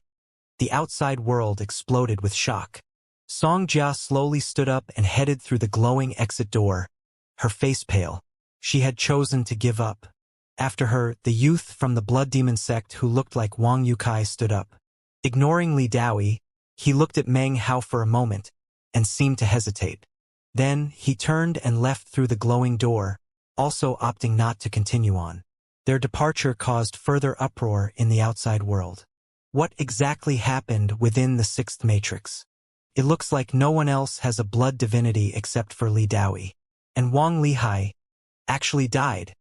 the outside world exploded with shock. Song Jia slowly stood up and headed through the glowing exit door, her face pale. She had chosen to give up. After her, the youth from the Blood Demon sect who looked like Wang Yukai stood up. Ignoring Li Daoi, he looked at Meng Hao for a moment and seemed to hesitate. Then, he turned and left through the glowing door, also opting not to continue on. Their departure caused further uproar in the outside world. What exactly happened within the sixth matrix? It looks like no one else has a blood divinity except for Li Daoi. And Wang Lihai actually died.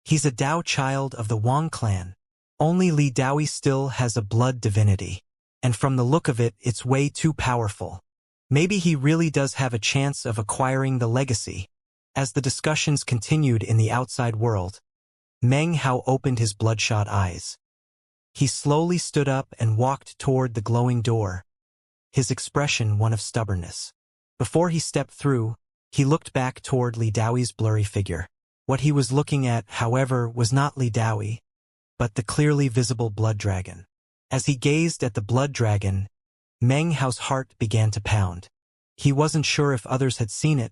He's a Dao child of the Wang clan. Only Li Daoi still has a blood divinity. And from the look of it, it's way too powerful. Maybe he really does have a chance of acquiring the legacy. As the discussions continued in the outside world, Meng Hao opened his bloodshot eyes. He slowly stood up and walked toward the glowing door, his expression one of stubbornness. Before he stepped through, he looked back toward Li Daoi's blurry figure. What he was looking at, however, was not Li Daoi, but the clearly visible blood dragon. As he gazed at the blood dragon, Meng Hao's heart began to pound. He wasn't sure if others had seen it,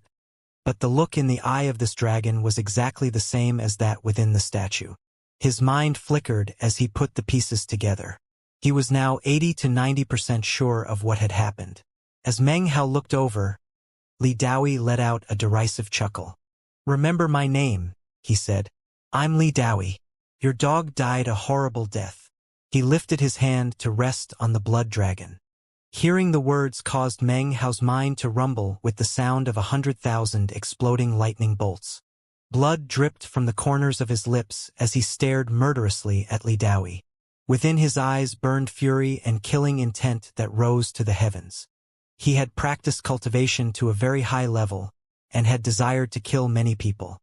but the look in the eye of this dragon was exactly the same as that within the statue. His mind flickered as he put the pieces together. He was now 80 to 90% sure of what had happened. As Meng Hao looked over, Li Daoi let out a derisive chuckle. "Remember my name," he said. "I'm Li Daoi. Your dog died a horrible death." He lifted his hand to rest on the blood dragon. Hearing the words caused Meng Hao's mind to rumble with the sound of 100,000 exploding lightning bolts. Blood dripped from the corners of his lips as he stared murderously at Li Daoi. Within his eyes burned fury and killing intent that rose to the heavens. He had practiced cultivation to a very high level and had desired to kill many people.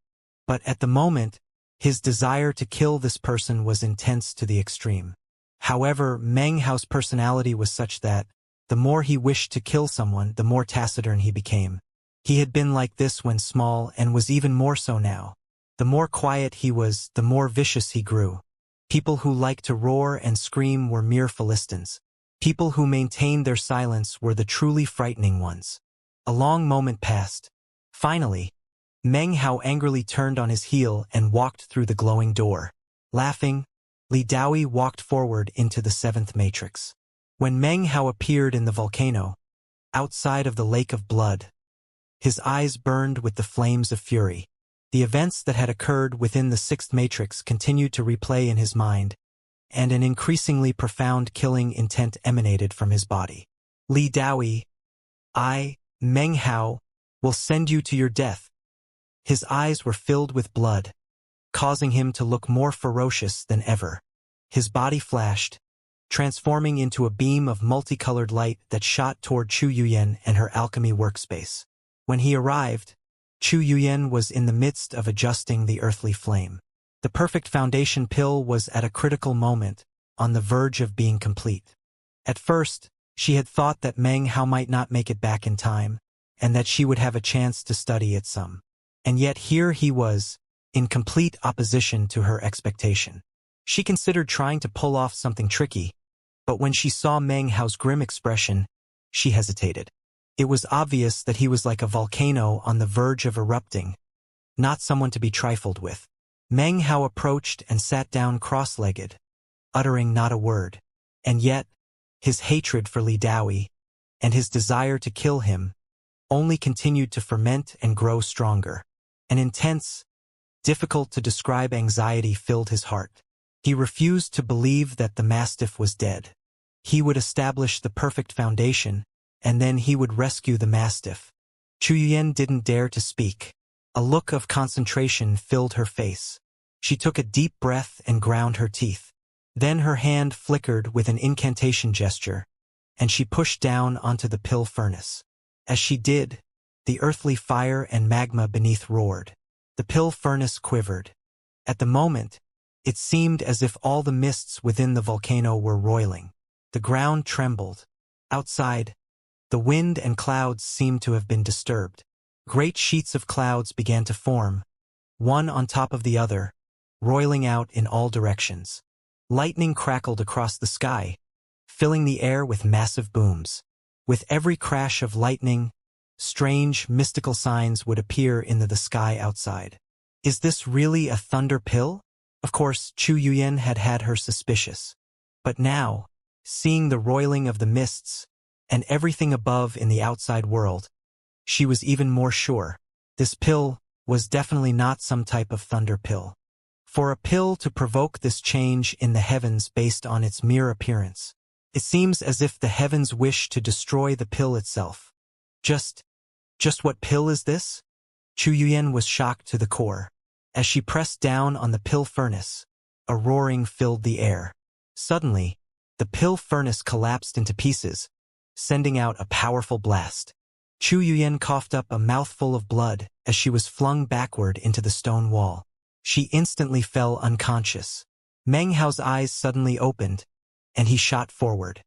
But at the moment, his desire to kill this person was intense to the extreme. However, Meng Hao's personality was such that, the more he wished to kill someone, the more taciturn he became. He had been like this when small and was even more so now. The more quiet he was, the more vicious he grew. People who liked to roar and scream were mere Philistines. People who maintained their silence were the truly frightening ones. A long moment passed. Finally, Meng Hao angrily turned on his heel and walked through the glowing door. Laughing, Li Daoi walked forward into the seventh matrix. When Meng Hao appeared in the volcano, outside of the lake of blood, His eyes burned with the flames of fury. The events that had occurred within the sixth matrix continued to replay in his mind, and an increasingly profound killing intent emanated from his body. Li Daoyi, I, Meng Hao, will send you to your death. His eyes were filled with blood, causing him to look more ferocious than ever. His body flashed, transforming into a beam of multicolored light that shot toward Chu Yuyan and her alchemy workspace. When he arrived, Chu Yuyan was in the midst of adjusting the earthly flame. The perfect foundation pill was at a critical moment, on the verge of being complete. At first, she had thought that Meng Hao might not make it back in time, and that she would have a chance to study it some. And yet here he was, in complete opposition to her expectation. She considered trying to pull off something tricky, but when she saw Meng Hao's grim expression, she hesitated. It was obvious that he was like a volcano on the verge of erupting, not someone to be trifled with. Meng Hao approached and sat down cross-legged, uttering not a word. And yet, his hatred for Li Daoyi, and his desire to kill him, only continued to ferment and grow stronger. An intense, difficult-to-describe anxiety filled his heart. He refused to believe that the mastiff was dead. He would establish the perfect foundation, and then he would rescue the mastiff. Chu Yuyan didn't dare to speak. A look of concentration filled her face. She took a deep breath and ground her teeth. Then her hand flickered with an incantation gesture, and she pushed down onto the pill furnace. As she did, the earthly fire and magma beneath roared. The pill furnace quivered. At the moment, it seemed as if all the mists within the volcano were roiling. The ground trembled. Outside, the wind and clouds seemed to have been disturbed. Great sheets of clouds began to form, one on top of the other, roiling out in all directions. Lightning crackled across the sky, filling the air with massive booms. With every crash of lightning, strange, mystical signs would appear in the sky outside. Is this really a thunder pill? Of course, Chu Yuyan had had her suspicious. But now, seeing the roiling of the mists, and everything above in the outside world, she was even more sure. This pill was definitely not some type of thunder pill. For a pill to provoke this change in the heavens based on its mere appearance, it seems as if the heavens wish to destroy the pill itself. Just what pill is this? Chu Yuyan was shocked to the core. As she pressed down on the pill furnace, a roaring filled the air. Suddenly, the pill furnace collapsed into pieces, sending out a powerful blast. Chu Yuyan coughed up a mouthful of blood as she was flung backward into the stone wall. She instantly fell unconscious. Meng Hao's eyes suddenly opened, and he shot forward.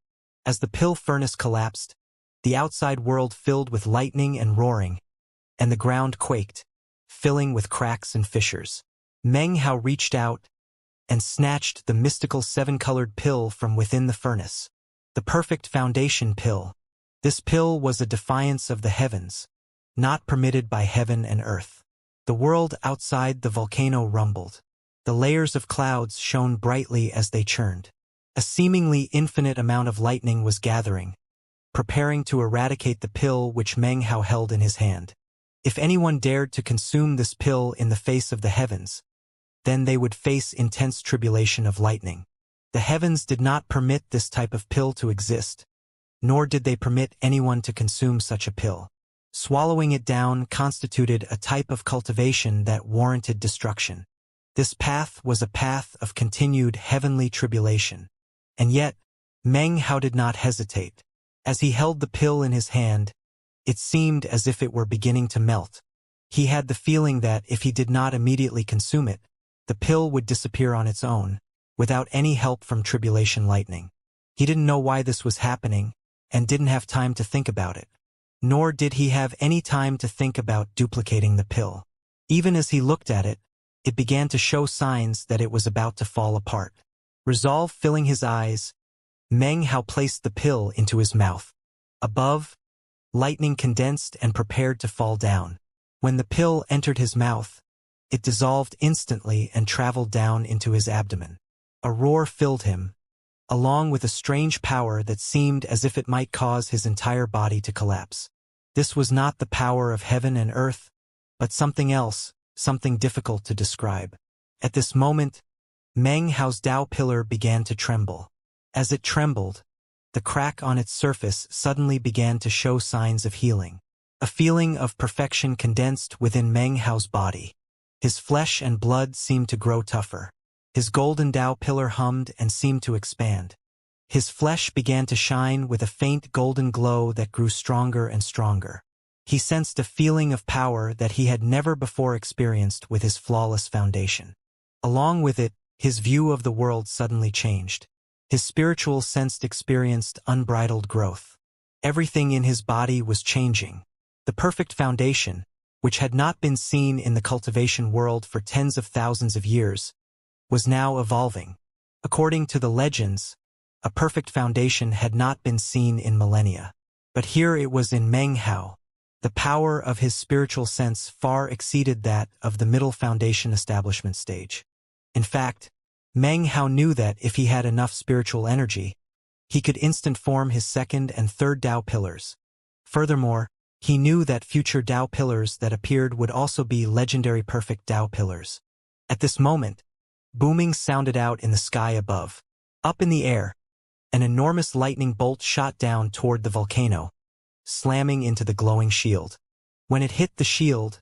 As the pill furnace collapsed, the outside world filled with lightning and roaring, and the ground quaked, filling with cracks and fissures. Meng Hao reached out and snatched the mystical seven-colored pill from within the furnace. The perfect foundation pill. This pill was a defiance of the heavens, not permitted by heaven and earth. The world outside the volcano rumbled. The layers of clouds shone brightly as they churned. A seemingly infinite amount of lightning was gathering, preparing to eradicate the pill which Meng Hao held in his hand. If anyone dared to consume this pill in the face of the heavens, then they would face intense tribulation of lightning. The heavens did not permit this type of pill to exist, nor did they permit anyone to consume such a pill. Swallowing it down constituted a type of cultivation that warranted destruction. This path was a path of continued heavenly tribulation. And yet, Meng Hao did not hesitate. As he held the pill in his hand, it seemed as if it were beginning to melt. He had the feeling that if he did not immediately consume it, the pill would disappear on its own, without any help from tribulation lightning. He didn't know why this was happening, and didn't have time to think about it. Nor did he have any time to think about duplicating the pill. Even as he looked at it, it began to show signs that it was about to fall apart. Resolve filling his eyes, Meng Hao placed the pill into his mouth. Above, lightning condensed and prepared to fall down. When the pill entered his mouth, it dissolved instantly and traveled down into his abdomen. A roar filled him, along with a strange power that seemed as if it might cause his entire body to collapse. This was not the power of heaven and earth, but something else, something difficult to describe. At this moment, Meng Hao's Dao pillar began to tremble. As it trembled, the crack on its surface suddenly began to show signs of healing. A feeling of perfection condensed within Meng Hao's body. His flesh and blood seemed to grow tougher. His golden Dao pillar hummed and seemed to expand. His flesh began to shine with a faint golden glow that grew stronger and stronger. He sensed a feeling of power that he had never before experienced with his flawless foundation. Along with it, his view of the world suddenly changed. His spiritual sense experienced unbridled growth. Everything in his body was changing. The perfect foundation, which had not been seen in the cultivation world for tens of thousands of years, was now evolving. According to the legends, a perfect foundation had not been seen in millennia. But here it was in Meng Hao. The power of his spiritual sense far exceeded that of the middle foundation establishment stage. In fact, Meng Hao knew that if he had enough spiritual energy, he could instant form his second and third Dao pillars. Furthermore, he knew that future Dao pillars that appeared would also be legendary perfect Dao pillars. At this moment, booming sounded out in the sky above. Up in the air, an enormous lightning bolt shot down toward the volcano, slamming into the glowing shield. When it hit the shield,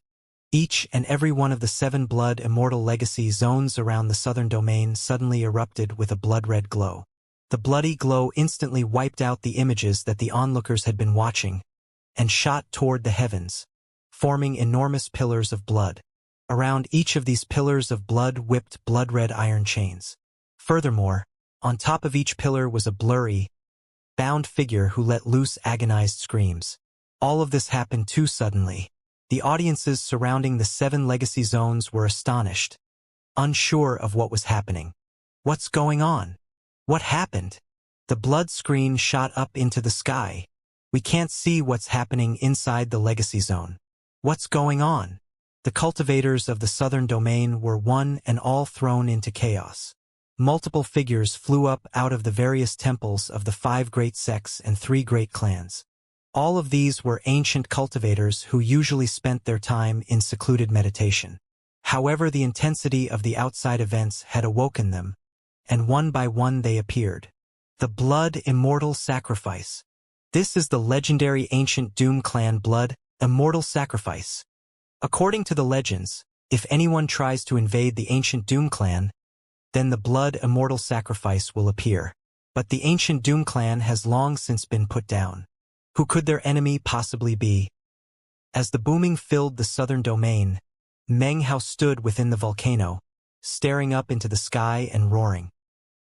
each and every one of the 7 blood immortal legacy zones around the southern domain suddenly erupted with a blood-red glow. The bloody glow instantly wiped out the images that the onlookers had been watching, and shot toward the heavens, forming enormous pillars of blood. Around each of these pillars of blood whipped blood-red iron chains. Furthermore, on top of each pillar was a blurry, bound figure who let loose agonized screams. All of this happened too suddenly. The audiences surrounding the 7 legacy zones were astonished, unsure of what was happening. What's going on? What happened? The blood screen shot up into the sky. We can't see what's happening inside the legacy zone. What's going on? The cultivators of the southern domain were one and all thrown into chaos. Multiple figures flew up out of the various temples of the 5 great sects and 3 great clans. All of these were ancient cultivators who usually spent their time in secluded meditation. However, the intensity of the outside events had awoken them, and one by one they appeared. The Blood Immortal Sacrifice. This is the legendary ancient Doom clan Blood Immortal Sacrifice. According to the legends, if anyone tries to invade the ancient Doom clan, then the Blood Immortal Sacrifice will appear. But the ancient Doom clan has long since been put down. Who could their enemy possibly be? As the booming filled the southern domain, Meng Hao stood within the volcano, staring up into the sky and roaring.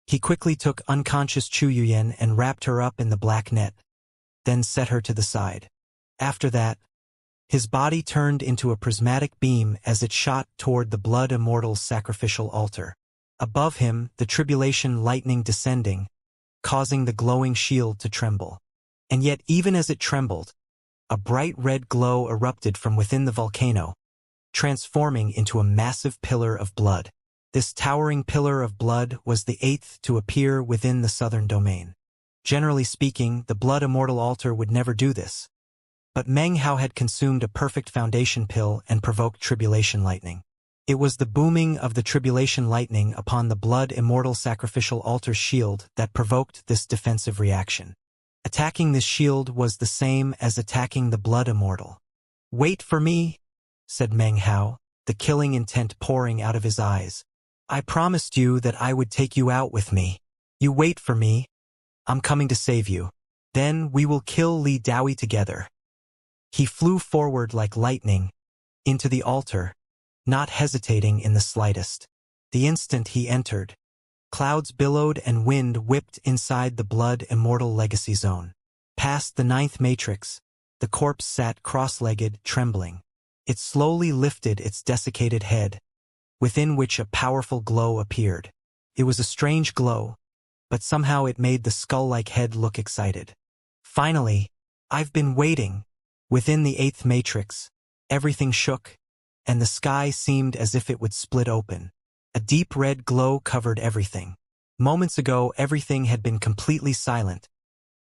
He quickly took unconscious Chu Yuyan and wrapped her up in the black net, then set her to the side. After that, his body turned into a prismatic beam as it shot toward the Blood Immortal's sacrificial altar. Above him, the tribulation lightning descending, causing the glowing shield to tremble. And yet even as it trembled, a bright red glow erupted from within the volcano, transforming into a massive pillar of blood. This towering pillar of blood was the 8th to appear within the southern domain. Generally speaking, the Blood Immortal altar would never do this. But Meng Hao had consumed a perfect foundation pill and provoked tribulation lightning. It was the booming of the tribulation lightning upon the Blood Immortal sacrificial altar's shield that provoked this defensive reaction. Attacking this shield was the same as attacking the Blood Immortal. "Wait for me," said Meng Hao, the killing intent pouring out of his eyes. "I promised you that I would take you out with me. You wait for me. I'm coming to save you. Then we will kill Li Daoyi together." He flew forward like lightning, into the altar, not hesitating in the slightest. The instant he entered, clouds billowed and wind whipped inside the Blood Immortal Legacy Zone. Past the 9th matrix, the corpse sat cross-legged, trembling. It slowly lifted its desiccated head, within which a powerful glow appeared. It was a strange glow, but somehow it made the skull-like head look excited. "Finally, I've been waiting." Within the 8th matrix, everything shook, and the sky seemed as if it would split open. A deep red glow covered everything. Moments ago, everything had been completely silent,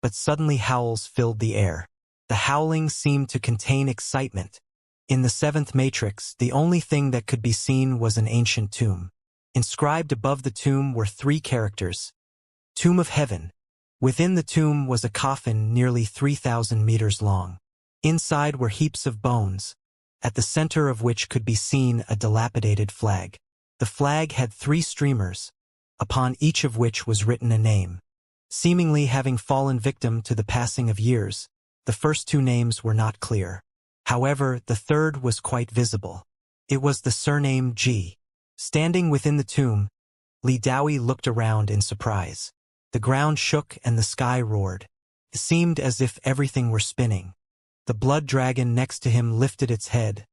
but suddenly howls filled the air. The howling seemed to contain excitement. In the seventh matrix, the only thing that could be seen was an ancient tomb. Inscribed above the tomb were 3 characters. Tomb of Heaven. Within the tomb was a coffin nearly 3,000 meters long. Inside were heaps of bones, at the center of which could be seen a dilapidated flag. The flag had 3 streamers, upon each of which was written a name. Seemingly having fallen victim to the passing of years, the first 2 names were not clear. However, the third was quite visible. It was the surname Ji. Standing within the tomb, Li Daoi looked around in surprise. The ground shook and the sky roared. It seemed as if everything were spinning. The blood dragon next to him lifted its head,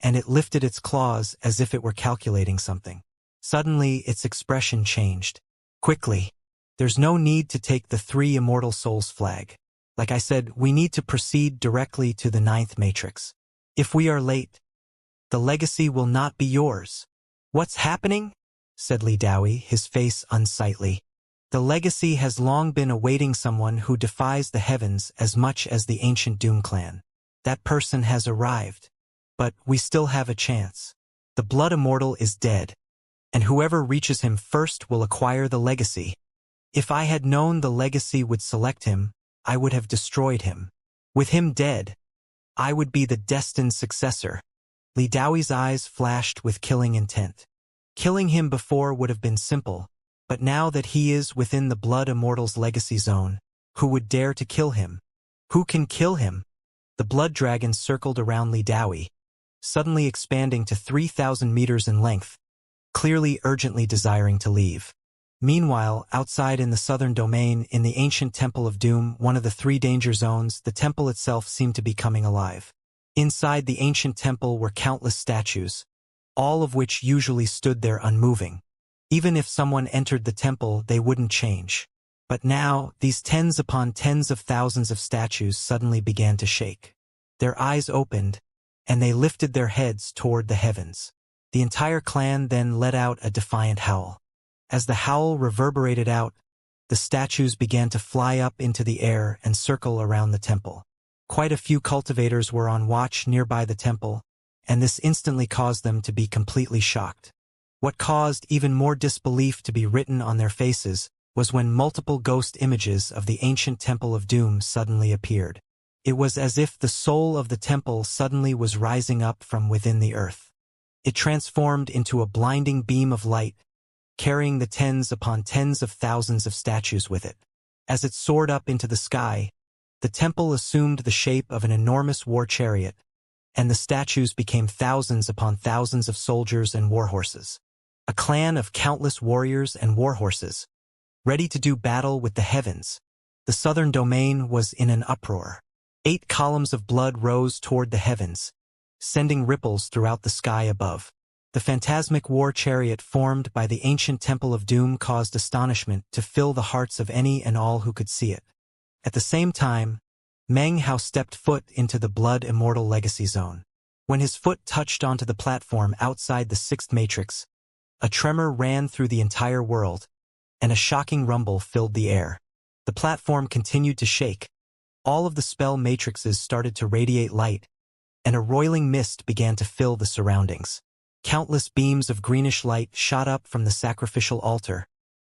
and it lifted its claws as if it were calculating something. Suddenly, its expression changed. Quickly. There's no need to take the 3 immortal souls flag. Like I said, we need to proceed directly to the 9th matrix. If we are late, the legacy will not be yours. What's happening? Said Li Daoi, his face unsightly. The legacy has long been awaiting someone who defies the heavens as much as the ancient Doom clan. That person has arrived. But we still have a chance. The Blood Immortal is dead, and whoever reaches him first will acquire the legacy. If I had known the legacy would select him, I would have destroyed him. With him dead, I would be the destined successor. Li Daoi's eyes flashed with killing intent. Killing him before would have been simple, but now that he is within the Blood Immortal's legacy zone, who would dare to kill him? Who can kill him? The blood dragon circled around Li Daoi, suddenly expanding to 3,000 meters in length, clearly urgently desiring to leave. Meanwhile, outside in the southern domain, in the ancient Temple of Doom, one of the 3 danger zones, the temple itself seemed to be coming alive. Inside the ancient temple were countless statues, all of which usually stood there unmoving. Even if someone entered the temple, they wouldn't change. But now, these tens upon tens of thousands of statues suddenly began to shake. Their eyes opened, and they lifted their heads toward the heavens. The entire clan then let out a defiant howl. As the howl reverberated out, the statues began to fly up into the air and circle around the temple. Quite a few cultivators were on watch nearby the temple, and this instantly caused them to be completely shocked. What caused even more disbelief to be written on their faces was when multiple ghost images of the ancient Temple of Doom suddenly appeared. It was as if the soul of the temple suddenly was rising up from within the earth. It transformed into a blinding beam of light, carrying the tens upon tens of thousands of statues with it. As it soared up into the sky, the temple assumed the shape of an enormous war chariot, and the statues became thousands upon thousands of soldiers and warhorses. A clan of countless warriors and warhorses, ready to do battle with the heavens. The southern domain was in an uproar. 8 columns of blood rose toward the heavens, sending ripples throughout the sky above. The phantasmic war chariot formed by the ancient Temple of Doom caused astonishment to fill the hearts of any and all who could see it. At the same time, Meng Hao stepped foot into the Blood Immortal Legacy Zone. When his foot touched onto the platform outside the 6th matrix, a tremor ran through the entire world, and a shocking rumble filled the air. The platform continued to shake. All of the spell matrices started to radiate light, and a roiling mist began to fill the surroundings. Countless beams of greenish light shot up from the sacrificial altar,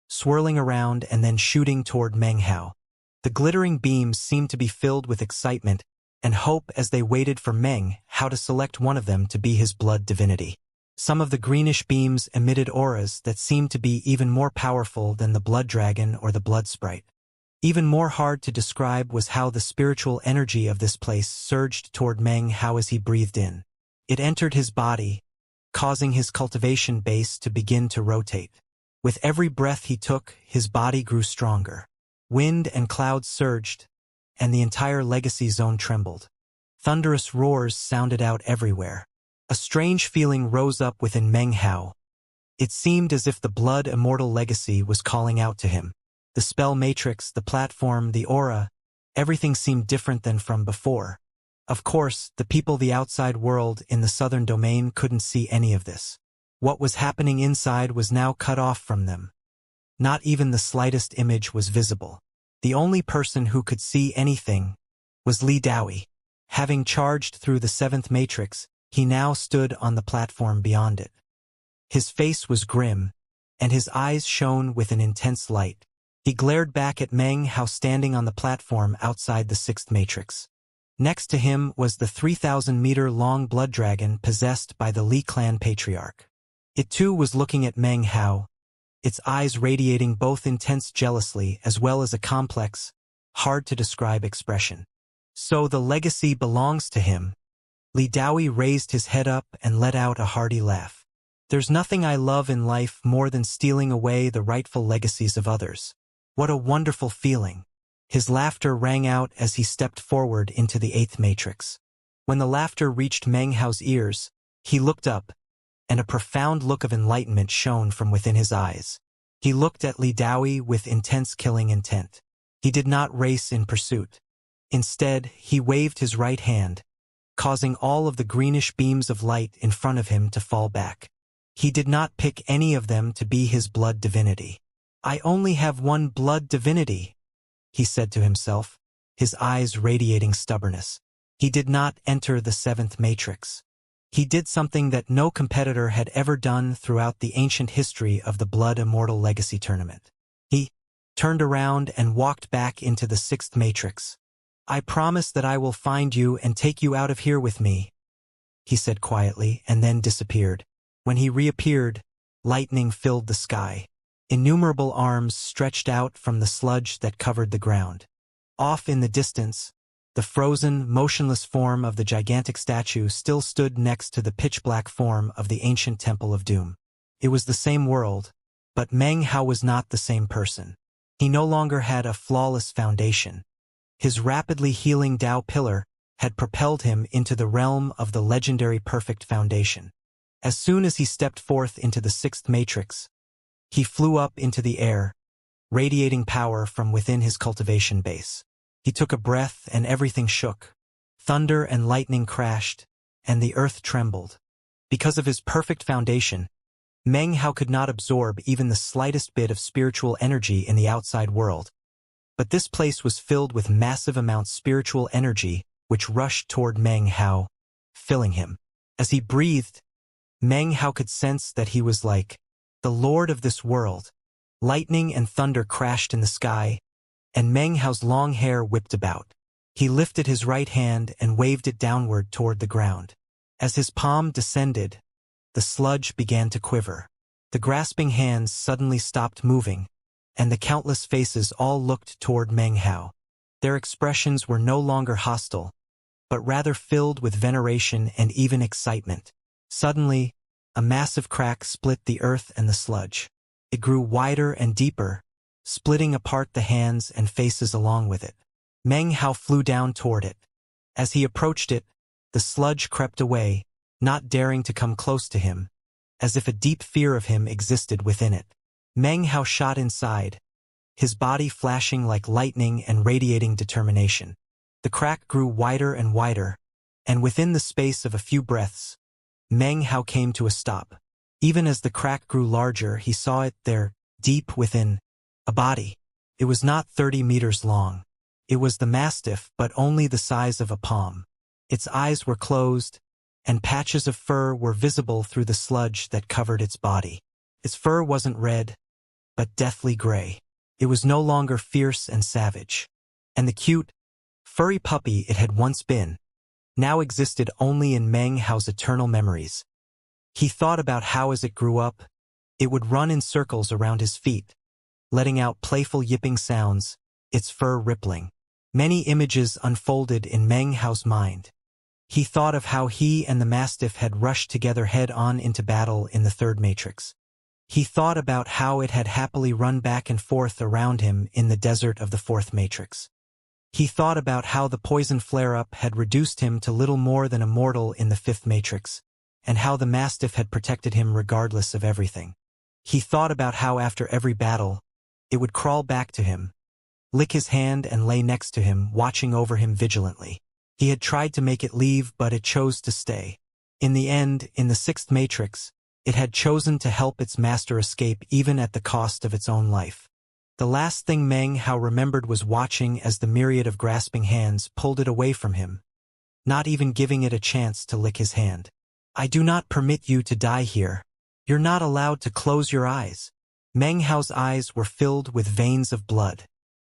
swirling around and then shooting toward Meng Hao. The glittering beams seemed to be filled with excitement and hope as they waited for Meng Hao to select one of them to be his blood divinity. Some of the greenish beams emitted auras that seemed to be even more powerful than the blood dragon or the blood sprite. Even more hard to describe was how the spiritual energy of this place surged toward Meng Hao as he breathed in. It entered his body, causing his cultivation base to begin to rotate. With every breath he took, his body grew stronger. Wind and clouds surged, and the entire legacy zone trembled. Thunderous roars sounded out everywhere. A strange feeling rose up within Meng Hao. It seemed as if the Blood Immortal Legacy was calling out to him. The spell matrix, the platform, the aura, everything seemed different than from before. Of course, the people the outside world in the southern domain couldn't see any of this. What was happening inside was now cut off from them. Not even the slightest image was visible. The only person who could see anything was Li Daoi. Having charged through the seventh matrix, he now stood on the platform beyond it. His face was grim, and his eyes shone with an intense light. He glared back at Meng Hao standing on the platform outside the sixth matrix. Next to him was the 3,000-meter-long blood dragon possessed by the Li clan patriarch. It too was looking at Meng Hao, its eyes radiating both intense jealousy as well as a complex, hard-to-describe expression. So the legacy belongs to him. Li Daoi raised his head up and let out a hearty laugh. There's nothing I love in life more than stealing away the rightful legacies of others. What a wonderful feeling. His laughter rang out as he stepped forward into the eighth matrix. When the laughter reached Meng Hao's ears, he looked up, and a profound look of enlightenment shone from within his eyes. He looked at Li Daoi with intense killing intent. He did not race in pursuit. Instead, he waved his right hand, causing all of the greenish beams of light in front of him to fall back. He did not pick any of them to be his blood divinity. I only have one blood divinity, he said to himself, his eyes radiating stubbornness. He did not enter the seventh matrix. He did something that no competitor had ever done throughout the ancient history of the Blood Immortal Legacy Tournament. He turned around and walked back into the sixth matrix. I promise that I will find you and take you out of here with me, he said quietly, and then disappeared. When he reappeared, lightning filled the sky. Innumerable arms stretched out from the sludge that covered the ground. Off in the distance, the frozen, motionless form of the gigantic statue still stood next to the pitch-black form of the ancient Temple of Doom. It was the same world, but Meng Hao was not the same person. He no longer had a flawless foundation. His rapidly healing Tao pillar had propelled him into the realm of the legendary perfect foundation. As soon as he stepped forth into the sixth matrix, he flew up into the air, radiating power from within his cultivation base. He took a breath and everything shook. Thunder and lightning crashed, and the earth trembled. Because of his perfect foundation, Meng Hao could not absorb even the slightest bit of spiritual energy in the outside world. But this place was filled with massive amounts of spiritual energy which rushed toward Meng Hao, filling him. As he breathed, Meng Hao could sense that he was like the lord of this world. Lightning and thunder crashed in the sky, and Meng Hao's long hair whipped about. He lifted his right hand and waved it downward toward the ground. As his palm descended, the sludge began to quiver. The grasping hands suddenly stopped moving, and the countless faces all looked toward Meng Hao. Their expressions were no longer hostile, but rather filled with veneration and even excitement. Suddenly, a massive crack split the earth and the sludge. It grew wider and deeper, splitting apart the hands and faces along with it. Meng Hao flew down toward it. As he approached it, the sludge crept away, not daring to come close to him, as if a deep fear of him existed within it. Meng Hao shot inside, his body flashing like lightning and radiating determination. The crack grew wider and wider, and within the space of a few breaths, Meng Hao came to a stop. Even as the crack grew larger, he saw it there, deep within, a body. It was not 30 meters long. It was the mastiff, but only the size of a palm. Its eyes were closed, and patches of fur were visible through the sludge that covered its body. Its fur wasn't red, but deathly gray. It was no longer fierce and savage. And the cute, furry puppy it had once been, now existed only in Meng Hao's eternal memories. He thought about how as it grew up, it would run in circles around his feet, letting out playful yipping sounds, its fur rippling. Many images unfolded in Meng Hao's mind. He thought of how he and the mastiff had rushed together head-on into battle in the third matrix. He thought about how it had happily run back and forth around him in the desert of the fourth matrix. He thought about how the poison flare-up had reduced him to little more than a mortal in the fifth matrix, and how the mastiff had protected him regardless of everything. He thought about how after every battle, it would crawl back to him, lick his hand and lay next to him, watching over him vigilantly. He had tried to make it leave, but it chose to stay. In the end, in the sixth matrix, it had chosen to help its master escape even at the cost of its own life. The last thing Meng Hao remembered was watching as the myriad of grasping hands pulled it away from him, not even giving it a chance to lick his hand. I do not permit you to die here. You're not allowed to close your eyes. Meng Hao's eyes were filled with veins of blood.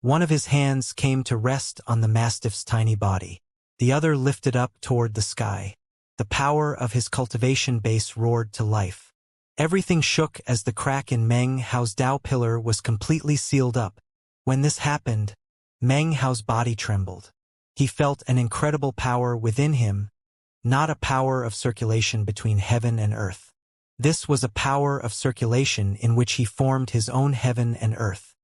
One of his hands came to rest on the mastiff's tiny body. The other lifted up toward the sky. The power of his cultivation base roared to life. Everything shook as the crack in Meng Hao's Dao pillar was completely sealed up. When this happened, Meng Hao's body trembled. He felt an incredible power within him, not a power of circulation between heaven and earth. This was a power of circulation in which he formed his own heaven and earth.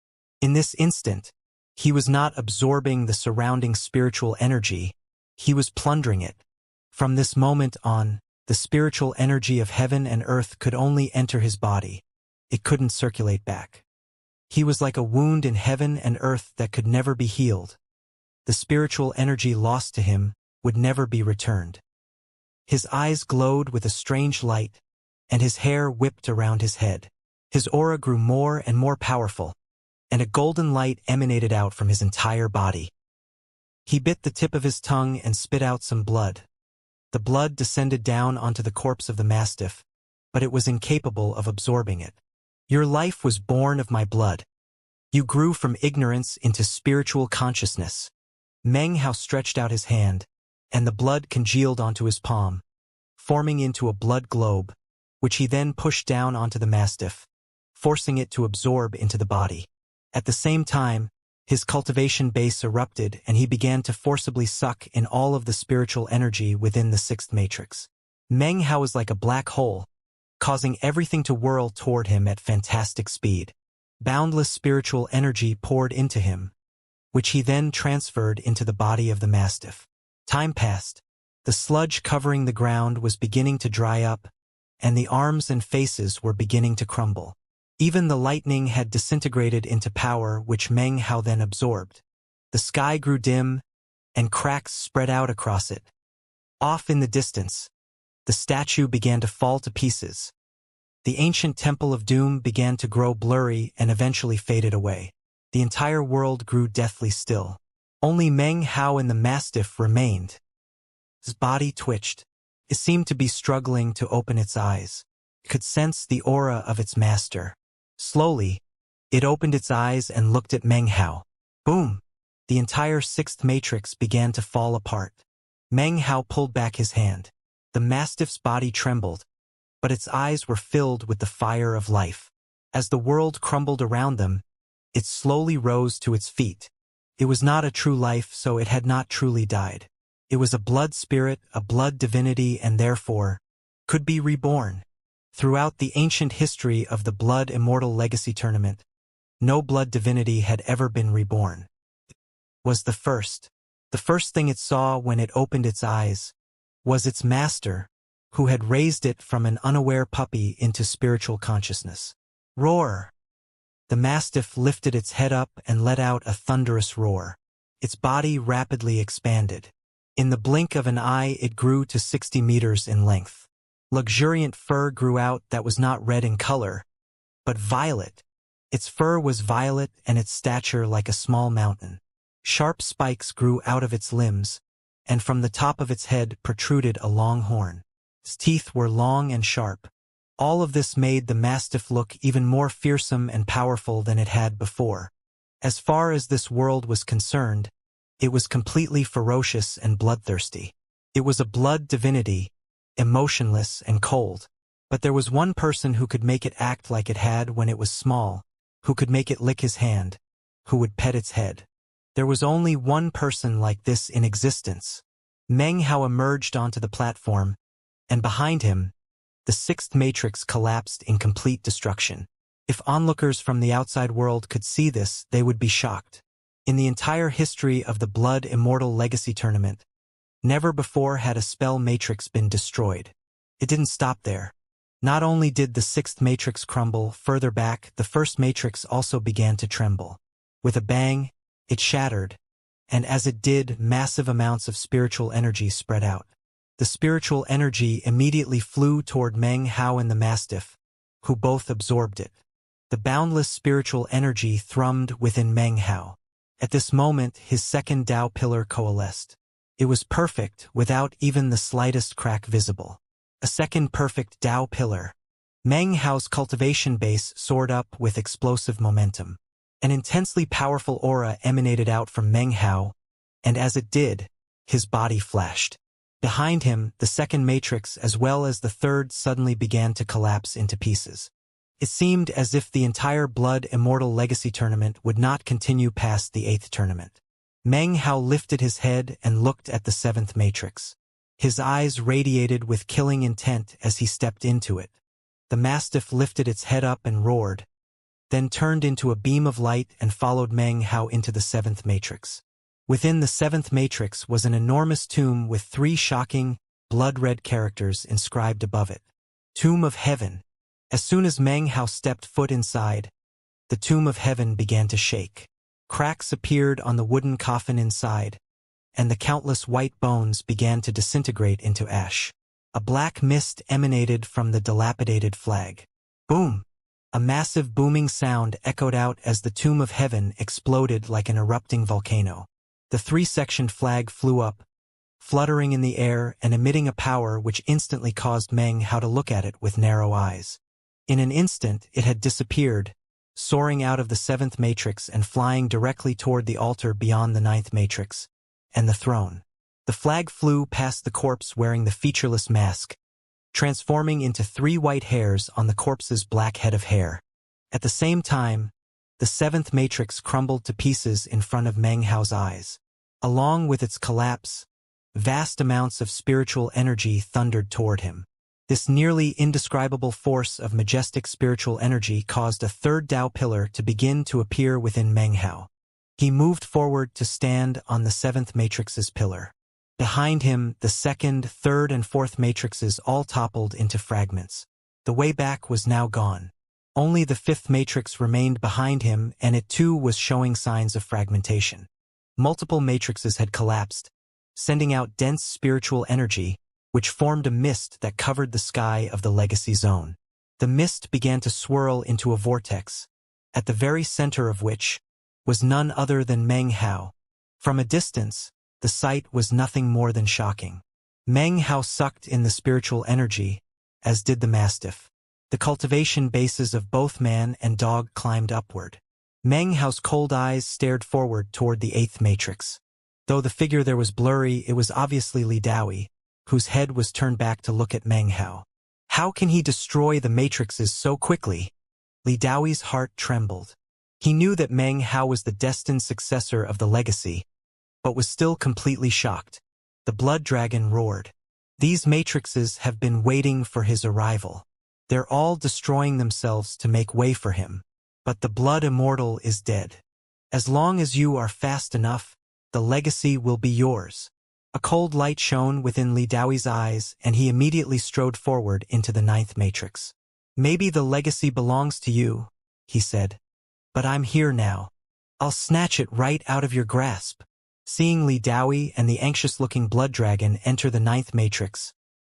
In this instant, he was not absorbing the surrounding spiritual energy, he was plundering it. From this moment on, the spiritual energy of heaven and earth could only enter his body. It couldn't circulate back. He was like a wound in heaven and earth that could never be healed. The spiritual energy lost to him would never be returned. His eyes glowed with a strange light, and his hair whipped around his head. His aura grew more and more powerful, and a golden light emanated out from his entire body. He bit the tip of his tongue and spit out some blood. The blood descended down onto the corpse of the mastiff, but it was incapable of absorbing it. Your life was born of my blood. You grew from ignorance into spiritual consciousness. Meng Hao stretched out his hand, and the blood congealed onto his palm, forming into a blood globe, which he then pushed down onto the mastiff, forcing it to absorb into the body. At the same time, his cultivation base erupted and he began to forcibly suck in all of the spiritual energy within the sixth matrix. Meng Hao was like a black hole, causing everything to whirl toward him at fantastic speed. Boundless spiritual energy poured into him, which he then transferred into the body of the mastiff. Time passed. The sludge covering the ground was beginning to dry up, and the arms and faces were beginning to crumble. Even the lightning had disintegrated into power, which Meng Hao then absorbed. The sky grew dim, and cracks spread out across it. Off in the distance, the statue began to fall to pieces. The ancient Temple of Doom began to grow blurry and eventually faded away. The entire world grew deathly still. Only Meng Hao and the mastiff remained. His body twitched. It seemed to be struggling to open its eyes. It could sense the aura of its master. Slowly, it opened its eyes and looked at Meng Hao. Boom! The entire sixth matrix began to fall apart. Meng Hao pulled back his hand. The mastiff's body trembled, but its eyes were filled with the fire of life. As the world crumbled around them, it slowly rose to its feet. It was not a true life, so it had not truly died. It was a blood spirit, a blood divinity, and therefore could be reborn. Throughout the ancient history of the Blood Immortal Legacy Tournament, no blood divinity had ever been reborn. It was the first. The first thing it saw when it opened its eyes was its master, who had raised it from an unaware puppy into spiritual consciousness. Roar! The mastiff lifted its head up and let out a thunderous roar. Its body rapidly expanded. In the blink of an eye, it grew to 60 meters in length. Luxuriant fur grew out that was not red in color, but violet. Its fur was violet and its stature like a small mountain. Sharp spikes grew out of its limbs, and from the top of its head protruded a long horn. Its teeth were long and sharp. All of this made the mastiff look even more fearsome and powerful than it had before. As far as this world was concerned, it was completely ferocious and bloodthirsty. It was a blood divinity, emotionless and cold. But there was one person who could make it act like it had when it was small, who could make it lick his hand, who would pet its head. There was only one person like this in existence. Meng Hao emerged onto the platform, and behind him, the sixth matrix collapsed in complete destruction. If onlookers from the outside world could see this, they would be shocked. In the entire history of the Blood Immortal Legacy Tournament, never before had a spell matrix been destroyed. It didn't stop there. Not only did the sixth matrix crumble, further back, the first matrix also began to tremble. With a bang, it shattered, and as it did, massive amounts of spiritual energy spread out. The spiritual energy immediately flew toward Meng Hao and the mastiff, who both absorbed it. The boundless spiritual energy thrummed within Meng Hao. At this moment, his second Tao pillar coalesced. It was perfect, without even the slightest crack visible. A second perfect Tao pillar. Meng Hao's cultivation base soared up with explosive momentum. An intensely powerful aura emanated out from Meng Hao, and as it did, his body flashed. Behind him, the second matrix as well as the third suddenly began to collapse into pieces. It seemed as if the entire Blood Immortal Legacy tournament would not continue past the 8th tournament. Meng Hao lifted his head and looked at the 7th matrix. His eyes radiated with killing intent as he stepped into it. The mastiff lifted its head up and roared, then turned into a beam of light and followed Meng Hao into the 7th matrix. Within the 7th matrix was an enormous tomb with 3 shocking, blood-red characters inscribed above it. Tomb of Heaven. As soon as Meng Hao stepped foot inside, the Tomb of Heaven began to shake. Cracks appeared on the wooden coffin inside, and the countless white bones began to disintegrate into ash. A black mist emanated from the dilapidated flag. Boom! A massive booming sound echoed out as the Tomb of Heaven exploded like an erupting volcano. The 3-sectioned flag flew up, fluttering in the air and emitting a power which instantly caused Meng Hao to look at it with narrow eyes. In an instant, it had disappeared, soaring out of the 7th matrix and flying directly toward the altar beyond the 9th matrix, and the throne. The flag flew past the corpse wearing the featureless mask, transforming into 3 white hairs on the corpse's black head of hair. At the same time, the 7th matrix crumbled to pieces in front of Meng Hao's eyes. Along with its collapse, vast amounts of spiritual energy thundered toward him. This nearly indescribable force of majestic spiritual energy caused a 3rd Tao pillar to begin to appear within Meng Hao. He moved forward to stand on the 7th matrix's pillar. Behind him, the 2nd, 3rd, and 4th matrixes all toppled into fragments. The way back was now gone. Only the 5th matrix remained behind him, and it too was showing signs of fragmentation. Multiple matrixes had collapsed, sending out dense spiritual energy, which formed a mist that covered the sky of the legacy zone. The mist began to swirl into a vortex, at the very center of which was none other than Meng Hao. From a distance, the sight was nothing more than shocking. Meng Hao sucked in the spiritual energy, as did the mastiff. The cultivation bases of both man and dog climbed upward. Meng Hao's cold eyes stared forward toward the 8th matrix. Though the figure there was blurry, it was obviously Li Daoyi, whose head was turned back to look at Meng Hao. How can he destroy the matrixes so quickly? Li Daoyi's heart trembled. He knew that Meng Hao was the destined successor of the legacy, but was still completely shocked. The blood dragon roared. These matrixes have been waiting for his arrival. They're all destroying themselves to make way for him. But the blood immortal is dead. As long as you are fast enough, the legacy will be yours. A cold light shone within Li Daoyi's eyes, and he immediately strode forward into the 9th matrix. Maybe the legacy belongs to you, he said. But I'm here now. I'll snatch it right out of your grasp. Seeing Li Daoyi and the anxious-looking blood dragon enter the 9th matrix,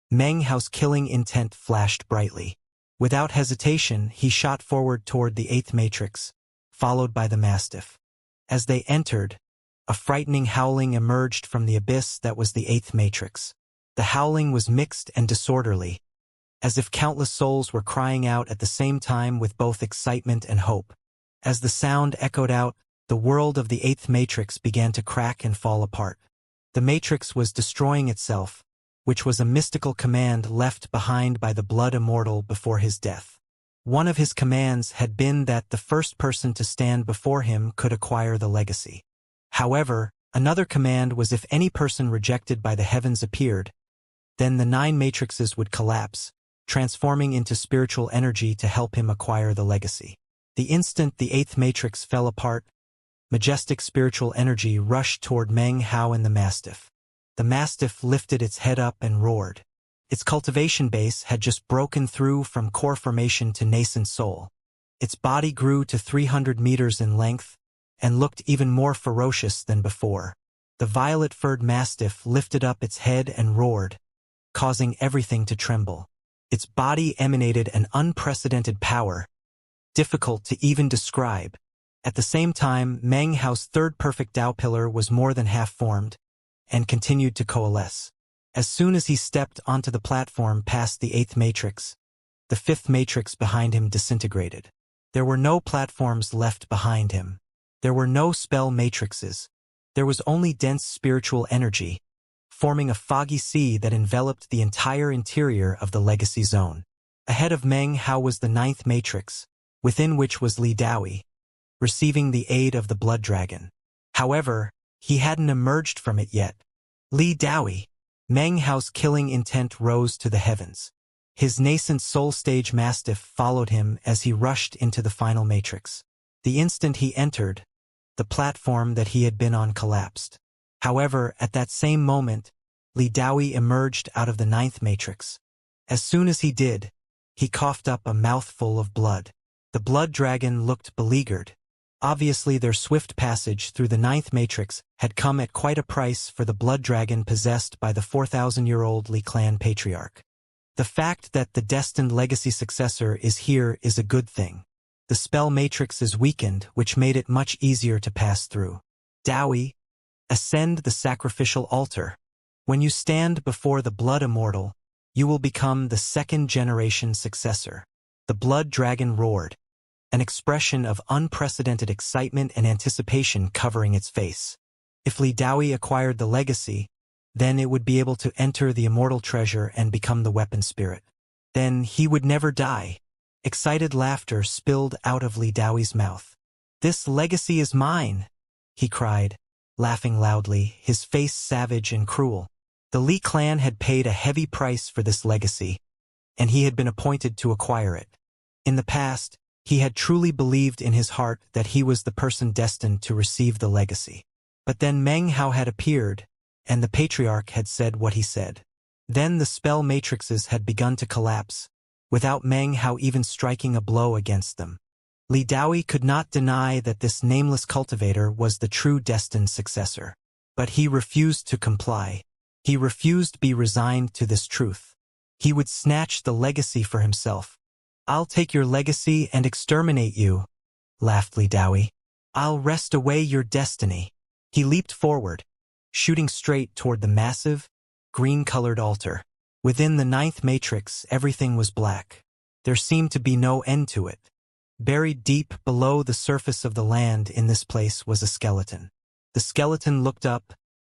Meng Hao's killing intent flashed brightly. Without hesitation, he shot forward toward the 8th matrix, followed by the mastiff. As they entered, a frightening howling emerged from the abyss that was the 8th matrix. The howling was mixed and disorderly, as if countless souls were crying out at the same time with both excitement and hope. As the sound echoed out, the world of the 8th matrix began to crack and fall apart. The matrix was destroying itself, which was a mystical command left behind by the blood immortal before his death. One of his commands had been that the first person to stand before him could acquire the legacy. However, another command was if any person rejected by the heavens appeared, then the 9 matrixes would collapse, transforming into spiritual energy to help him acquire the legacy. The instant the 8th matrix fell apart, majestic spiritual energy rushed toward Meng Hao and the mastiff. The mastiff lifted its head up and roared. Its cultivation base had just broken through from core formation to nascent soul. Its body grew to 300 meters in length and looked even more ferocious than before. The violet-furred mastiff lifted up its head and roared, causing everything to tremble. Its body emanated an unprecedented power, difficult to even describe. At the same time, Meng Hao's third perfect Tao pillar was more than half formed, and continued to coalesce. As soon as he stepped onto the platform past the 8th matrix, the 5th matrix behind him disintegrated. There were no platforms left behind him. There were no spell matrices. There was only dense spiritual energy, forming a foggy sea that enveloped the entire interior of the legacy zone. Ahead of Meng Hao was the 9th matrix, within which was Li Daoi, receiving the aid of the blood dragon. However, he hadn't emerged from it yet. Li Daoi. Meng Hao's killing intent rose to the heavens. His nascent soul stage mastiff followed him as he rushed into the final matrix. The instant he entered, the platform that he had been on collapsed. However, at that same moment, Li Daoi emerged out of the 9th matrix. As soon as he did, he coughed up a mouthful of blood. The blood dragon looked beleaguered. Obviously, their swift passage through the 9th matrix had come at quite a price for the blood dragon possessed by the 4,000-year-old Li clan patriarch. The fact that the destined legacy successor is here is a good thing. The spell matrix is weakened, which made it much easier to pass through. Daoi, ascend the sacrificial altar. When you stand before the blood immortal, you will become the 2nd-generation successor. The blood dragon roared, an expression of unprecedented excitement and anticipation covering its face. If Li Daoi acquired the legacy, then it would be able to enter the immortal treasure and become the weapon spirit. Then he would never die. Excited laughter spilled out of Li Daoi's mouth. "This legacy is mine," he cried, laughing loudly, his face savage and cruel. The Li clan had paid a heavy price for this legacy, and he had been appointed to acquire it. In the past, he had truly believed in his heart that he was the person destined to receive the legacy. But then Meng Hao had appeared, and the patriarch had said what he said. Then the spell matrices had begun to collapse, without Meng Hao even striking a blow against them. Li Daoi could not deny that this nameless cultivator was the true destined successor. But he refused to comply. He refused to be resigned to this truth. He would snatch the legacy for himself. "I'll take your legacy and exterminate you," laughed Li Daoi. "I'll wrest away your destiny." He leaped forward, shooting straight toward the massive, green-colored altar. Within the 9th matrix, everything was black. There seemed to be no end to it. Buried deep below the surface of the land in this place was a skeleton. The skeleton looked up,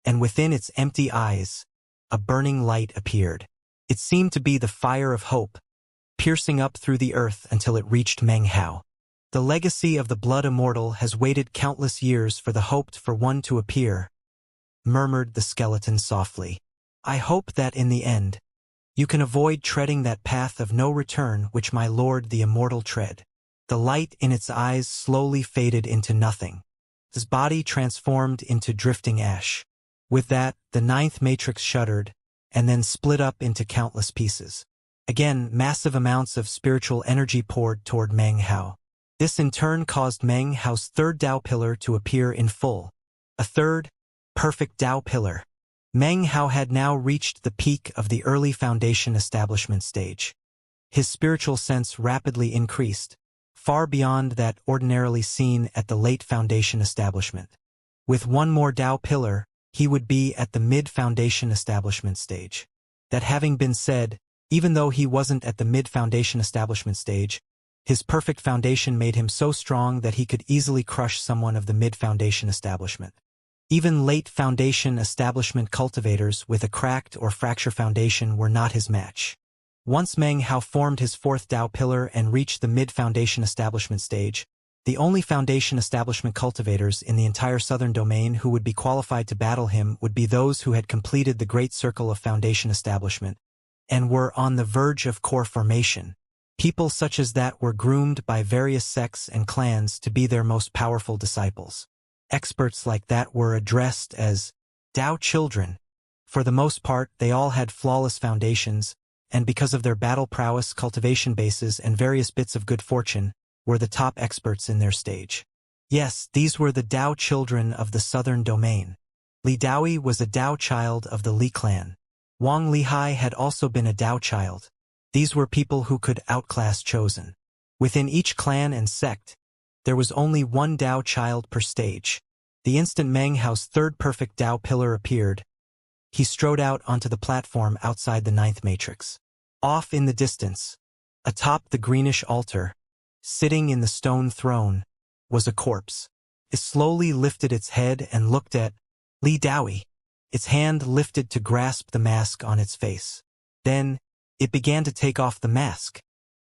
and within its empty eyes, a burning light appeared. It seemed to be the fire of hope, piercing up through the earth until it reached Meng Hao. "The legacy of the blood immortal has waited countless years for the hoped for one to appear," murmured the skeleton softly. "I hope that in the end, you can avoid treading that path of no return which my lord the immortal tread." The light in its eyes slowly faded into nothing. His body transformed into drifting ash. With that, the 9th matrix shuddered, and then split up into countless pieces. Again, massive amounts of spiritual energy poured toward Meng Hao. This in turn caused Meng Hao's 3rd Tao pillar to appear in full. A 3rd, perfect Tao pillar. Meng Hao had now reached the peak of the early foundation establishment stage. His spiritual sense rapidly increased, far beyond that ordinarily seen at the late foundation establishment. With one more Tao pillar, he would be at the mid-foundation establishment stage. That having been said, even though he wasn't at the mid-foundation establishment stage, his perfect foundation made him so strong that he could easily crush someone of the mid-foundation establishment. Even late foundation establishment cultivators with a cracked or fracture foundation were not his match. Once Meng Hao formed his 4th Tao pillar and reached the mid-foundation establishment stage, the only foundation establishment cultivators in the entire southern domain who would be qualified to battle him would be those who had completed the great circle of foundation establishment and were on the verge of core formation. People such as that were groomed by various sects and clans to be their most powerful disciples. Experts like that were addressed as Tao children. For the most part, they all had flawless foundations, and because of their battle prowess, cultivation bases, and various bits of good fortune, were the top experts in their stage. Yes, these were the Tao children of the southern domain. Li Daoi was a Tao child of the Li clan. Wang Lihai had also been a Tao child. These were people who could outclass Chosen. Within each clan and sect, there was only one Dao child per stage. The instant Meng Hao's third perfect Dao pillar appeared, he strode out onto the platform outside the ninth matrix. Off in the distance, atop the greenish altar, sitting in the stone throne, was a corpse. It slowly lifted its head and looked at Li Daoyi. Its hand lifted to grasp the mask on its face. Then, it began to take off the mask.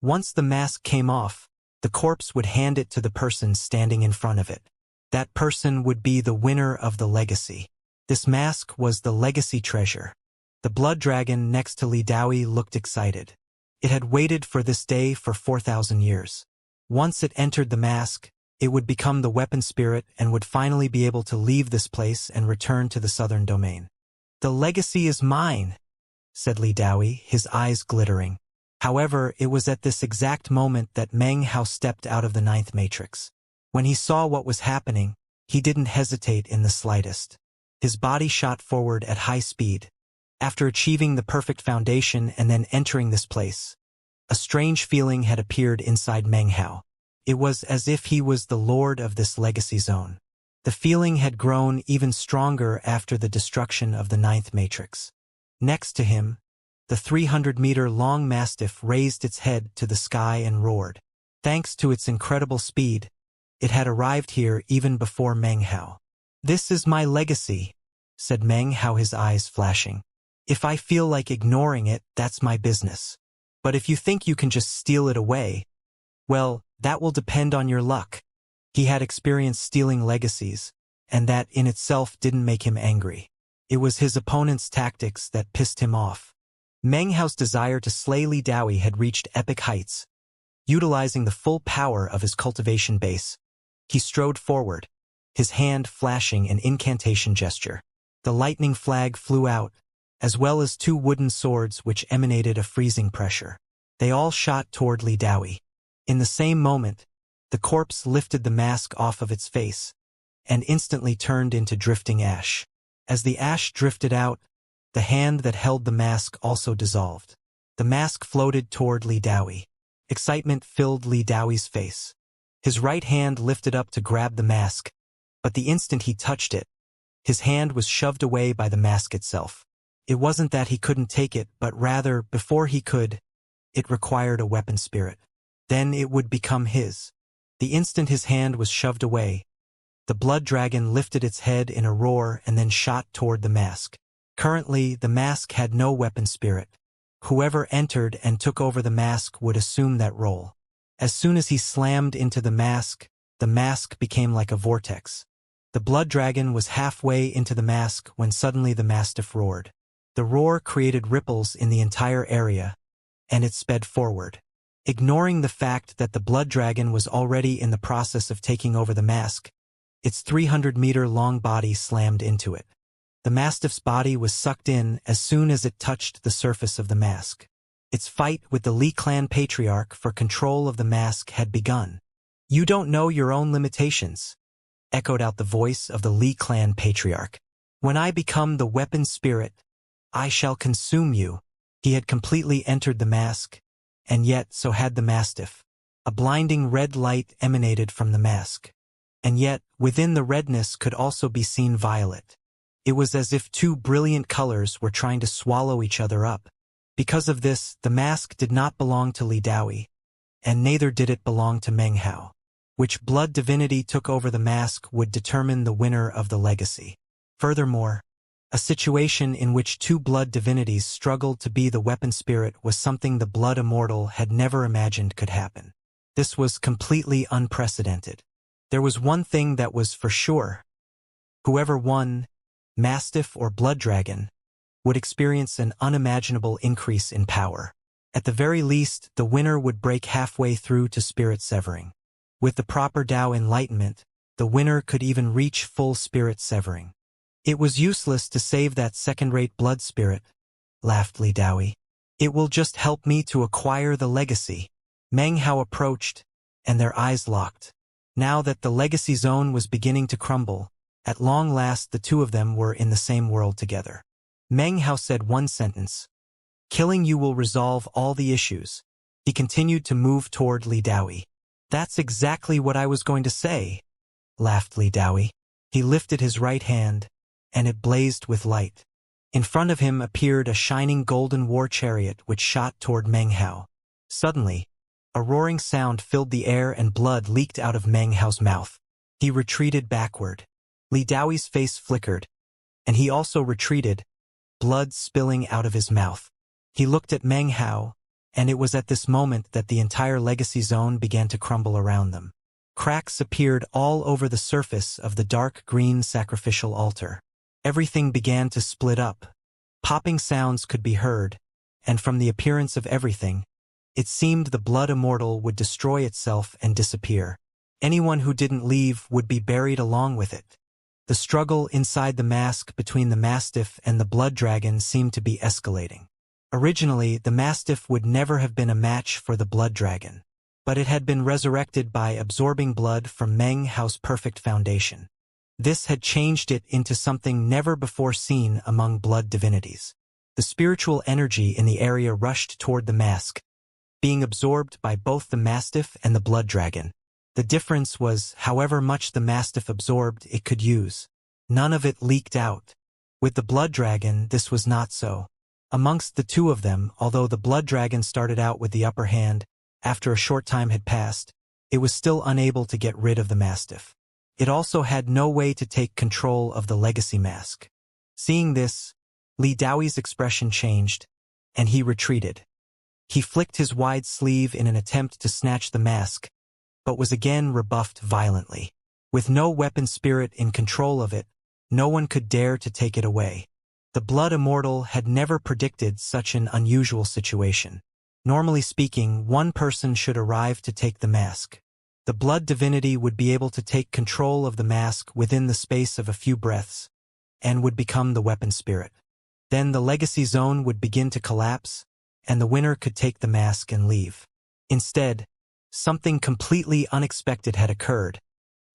Once the mask came off, the corpse would hand it to the person standing in front of it. That person would be the winner of the legacy. This mask was the legacy treasure. The blood dragon next to Li Daoyi looked excited. It had waited for this day for 4,000 years. Once it entered the mask, it would become the weapon spirit and would finally be able to leave this place and return to the southern domain. "The legacy is mine," said Li Daoyi, his eyes glittering. However, it was at this exact moment that Meng Hao stepped out of the ninth matrix. When he saw what was happening, he didn't hesitate in the slightest. His body shot forward at high speed. After achieving the perfect foundation and then entering this place, a strange feeling had appeared inside Meng Hao. It was as if he was the lord of this legacy zone. The feeling had grown even stronger after the destruction of the ninth matrix. Next to him, the 300-meter-long mastiff raised its head to the sky and roared. Thanks to its incredible speed, it had arrived here even before Meng Hao. "This is my legacy," said Meng Hao, his eyes flashing. "If I feel like ignoring it, that's my business. But if you think you can just steal it away, well, that will depend on your luck." He had experienced stealing legacies, and that in itself didn't make him angry. It was his opponent's tactics that pissed him off. Meng Hao's desire to slay Li Daoyi had reached epic heights. Utilizing the full power of his cultivation base, he strode forward, his hand flashing an incantation gesture. The lightning flag flew out, as well as two wooden swords which emanated a freezing pressure. They all shot toward Li Daoyi. In the same moment, the corpse lifted the mask off of its face, and instantly turned into drifting ash. As the ash drifted out, the hand that held the mask also dissolved. The mask floated toward Li Daoyi. Excitement filled Li Daoyi's face. His right hand lifted up to grab the mask, but the instant he touched it, his hand was shoved away by the mask itself. It wasn't that he couldn't take it, but rather, before he could, it required a weapon spirit. Then it would become his. The instant his hand was shoved away, the blood dragon lifted its head in a roar and then shot toward the mask. Currently, the mask had no weapon spirit. Whoever entered and took over the mask would assume that role. As soon as he slammed into the mask became like a vortex. The blood dragon was halfway into the mask when suddenly the mastiff roared. The roar created ripples in the entire area, and it sped forward. Ignoring the fact that the blood dragon was already in the process of taking over the mask, its 300-meter-long body slammed into it. The mastiff's body was sucked in as soon as it touched the surface of the mask. Its fight with the Li clan patriarch for control of the mask had begun. "You don't know your own limitations," echoed out the voice of the Li clan patriarch. "When I become the weapon spirit, I shall consume you." He had completely entered the mask, and yet so had the mastiff. A blinding red light emanated from the mask. And yet, within the redness could also be seen violet. It was as if two brilliant colors were trying to swallow each other up. Because of this, the mask did not belong to Li Daoyi, and neither did it belong to Meng Hao. Which blood divinity took over the mask would determine the winner of the legacy. Furthermore, a situation in which two blood divinities struggled to be the weapon spirit was something the blood immortal had never imagined could happen. This was completely unprecedented. There was one thing that was for sure. Whoever won, mastiff or blood dragon, would experience an unimaginable increase in power. At the very least, the winner would break halfway through to spirit severing. With the proper Tao enlightenment, the winner could even reach full spirit severing. "It was useless to save that second-rate blood spirit," laughed Li Daoyi. "It will just help me to acquire the legacy." Meng Hao approached, and their eyes locked. Now that the legacy zone was beginning to crumble, at long last the two of them were in the same world together. Meng Hao said one sentence. "Killing you will resolve all the issues." He continued to move toward Li Daoyi. "That's exactly what I was going to say," laughed Li Daoyi. He lifted his right hand, and it blazed with light. In front of him appeared a shining golden war chariot which shot toward Meng Hao. Suddenly, a roaring sound filled the air and blood leaked out of Meng Hao's mouth. He retreated backward. Li Daoyi's face flickered, and he also retreated, blood spilling out of his mouth. He looked at Meng Hao, and it was at this moment that the entire legacy zone began to crumble around them. Cracks appeared all over the surface of the dark green sacrificial altar. Everything began to split up. Popping sounds could be heard, and from the appearance of everything, it seemed the blood immortal would destroy itself and disappear. Anyone who didn't leave would be buried along with it. The struggle inside the mask between the Mastiff and the Blood Dragon seemed to be escalating. Originally, the Mastiff would never have been a match for the Blood Dragon, but it had been resurrected by absorbing blood from Meng Hao's perfect foundation. This had changed it into something never before seen among blood divinities. The spiritual energy in the area rushed toward the mask, being absorbed by both the Mastiff and the Blood Dragon. The difference was, however much the Mastiff absorbed, it could use. None of it leaked out. With the Blood Dragon, this was not so. Amongst the two of them, although the Blood Dragon started out with the upper hand, after a short time had passed, it was still unable to get rid of the Mastiff. It also had no way to take control of the legacy mask. Seeing this, Li Daoyi's expression changed, and he retreated. He flicked his wide sleeve in an attempt to snatch the mask, but was again rebuffed violently. With no weapon spirit in control of it, no one could dare to take it away. The Blood Immortal had never predicted such an unusual situation. Normally speaking, one person should arrive to take the mask. The blood divinity would be able to take control of the mask within the space of a few breaths, and would become the weapon spirit. Then the legacy zone would begin to collapse, and the winner could take the mask and leave. Instead, something completely unexpected had occurred,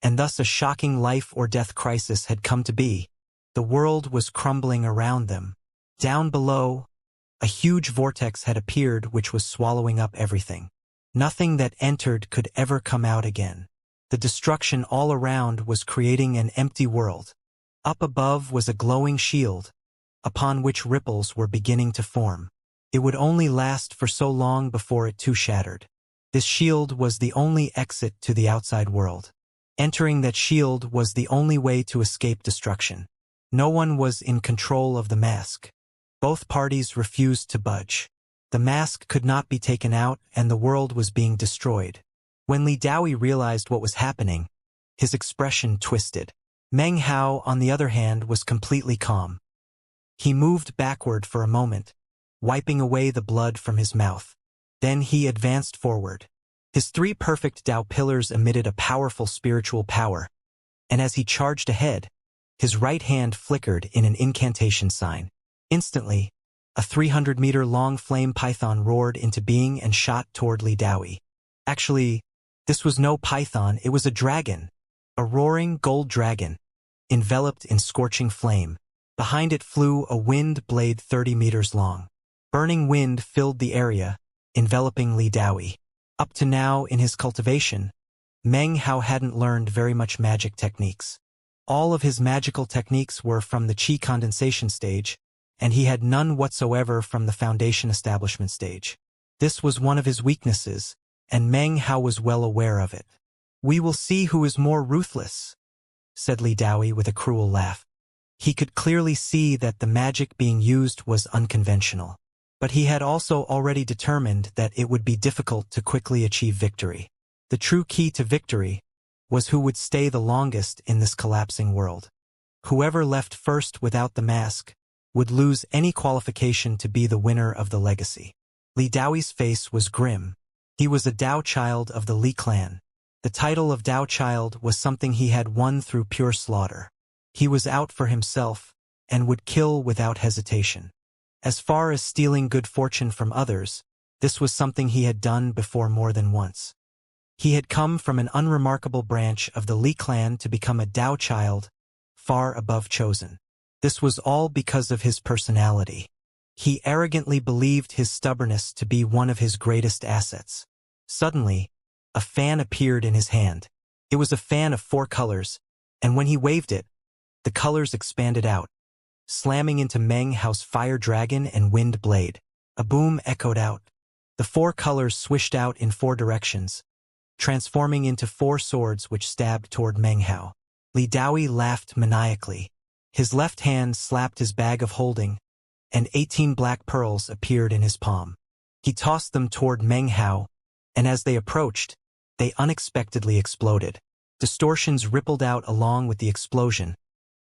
and thus a shocking life or death crisis had come to be. The world was crumbling around them. Down below, a huge vortex had appeared which was swallowing up everything. Nothing that entered could ever come out again. The destruction all around was creating an empty world. Up above was a glowing shield, upon which ripples were beginning to form. It would only last for so long before it too shattered. This shield was the only exit to the outside world. Entering that shield was the only way to escape destruction. No one was in control of the mask. Both parties refused to budge. The mask could not be taken out, and the world was being destroyed. When Li Daoyi realized what was happening, his expression twisted. Meng Hao, on the other hand, was completely calm. He moved backward for a moment, wiping away the blood from his mouth. Then he advanced forward. His three perfect Dao pillars emitted a powerful spiritual power, and as he charged ahead, his right hand flickered in an incantation sign. Instantly, a 300-meter-long flame python roared into being and shot toward Li Daoyi. Actually, this was no python, it was a dragon. A roaring gold dragon, enveloped in scorching flame. Behind it flew a wind blade 30 meters long. Burning wind filled the area, enveloping Li Daoyi. Up to now, in his cultivation, Meng Hao hadn't learned very much magic techniques. All of his magical techniques were from the qi condensation stage, and he had none whatsoever from the foundation establishment stage. This was one of his weaknesses, and Meng Hao was well aware of it. "We will see who is more ruthless," said Li Daoyi with a cruel laugh. He could clearly see that the magic being used was unconventional, but he had also already determined that it would be difficult to quickly achieve victory. The true key to victory was who would stay the longest in this collapsing world. Whoever left first without the mask would lose any qualification to be the winner of the legacy. Li Daoyi's face was grim. He was a Dao child of the Li clan. The title of Dao child was something he had won through pure slaughter. He was out for himself, and would kill without hesitation. As far as stealing good fortune from others, this was something he had done before more than once. He had come from an unremarkable branch of the Li clan to become a Dao child, far above chosen. This was all because of his personality. He arrogantly believed his stubbornness to be one of his greatest assets. Suddenly, a fan appeared in his hand. It was a fan of 4 colors, and when he waved it, the colors expanded out, slamming into Meng Hao's fire dragon and wind blade. A boom echoed out. The 4 colors swished out in 4 directions, transforming into 4 swords which stabbed toward Meng Hao. Li Daoyi laughed maniacally. His left hand slapped his bag of holding, and 18 black pearls appeared in his palm. He tossed them toward Meng Hao, and as they approached, they unexpectedly exploded. Distortions rippled out along with the explosion,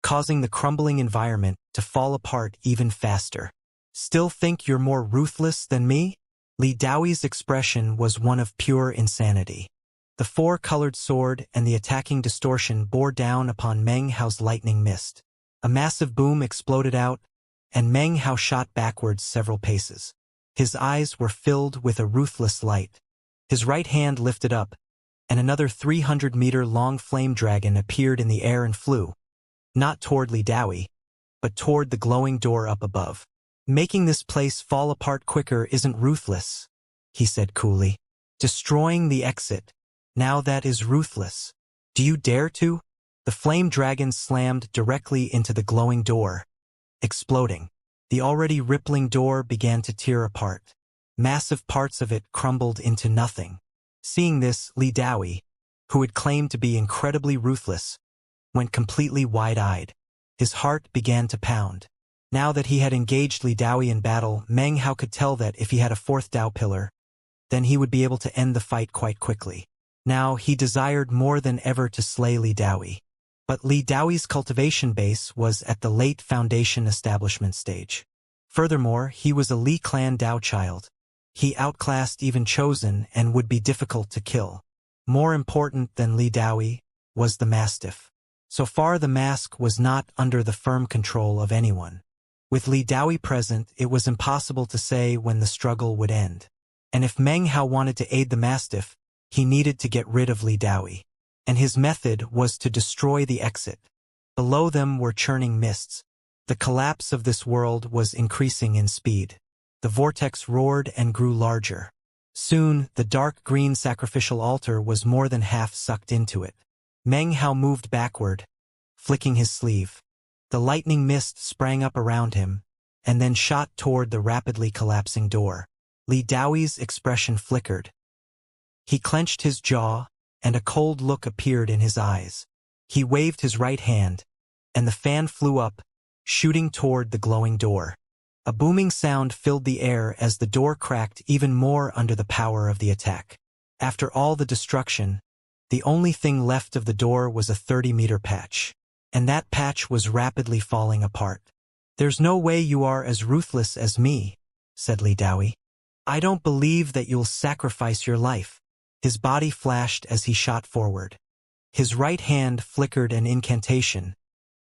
causing the crumbling environment to fall apart even faster. Still think you're more ruthless than me? Li Daoyi's expression was one of pure insanity. The 4-colored sword and the attacking distortion bore down upon Meng Hao's lightning mist. A massive boom exploded out, and Meng Hao shot backwards several paces. His eyes were filled with a ruthless light. His right hand lifted up, and another 300-meter-long flame dragon appeared in the air and flew, not toward Li Daoyi, but toward the glowing door up above. Making this place fall apart quicker isn't ruthless, he said coolly. Destroying the exit, now that is ruthless. Do you dare to? The flame dragon slammed directly into the glowing door, exploding. The already rippling door began to tear apart. Massive parts of it crumbled into nothing. Seeing this, Li Daoyi, who had claimed to be incredibly ruthless, went completely wide-eyed. His heart began to pound. Now that he had engaged Li Daoyi in battle, Meng Hao could tell that if he had a 4th Dao pillar, then he would be able to end the fight quite quickly. Now he desired more than ever to slay Li Daoyi. But Li Daoyi's cultivation base was at the late foundation establishment stage. Furthermore, he was a Li clan Dao child. He outclassed even Chosen and would be difficult to kill. More important than Li Daoyi was the Mastiff. So far the mask was not under the firm control of anyone. With Li Daoyi present, it was impossible to say when the struggle would end. And if Meng Hao wanted to aid the Mastiff, he needed to get rid of Li Daoyi. And his method was to destroy the exit. Below them were churning mists. The collapse of this world was increasing in speed. The vortex roared and grew larger. Soon, the dark green sacrificial altar was more than half sucked into it. Meng Hao moved backward, flicking his sleeve. The lightning mist sprang up around him, and then shot toward the rapidly collapsing door. Li Daoyi's expression flickered. He clenched his jaw, and a cold look appeared in his eyes. He waved his right hand, and the fan flew up, shooting toward the glowing door. A booming sound filled the air as the door cracked even more under the power of the attack. After all the destruction, the only thing left of the door was a 30-meter patch. And that patch was rapidly falling apart. "There's no way you are as ruthless as me," said Li Daoyi. "I don't believe that you'll sacrifice your life." His body flashed as he shot forward. His right hand flickered an incantation,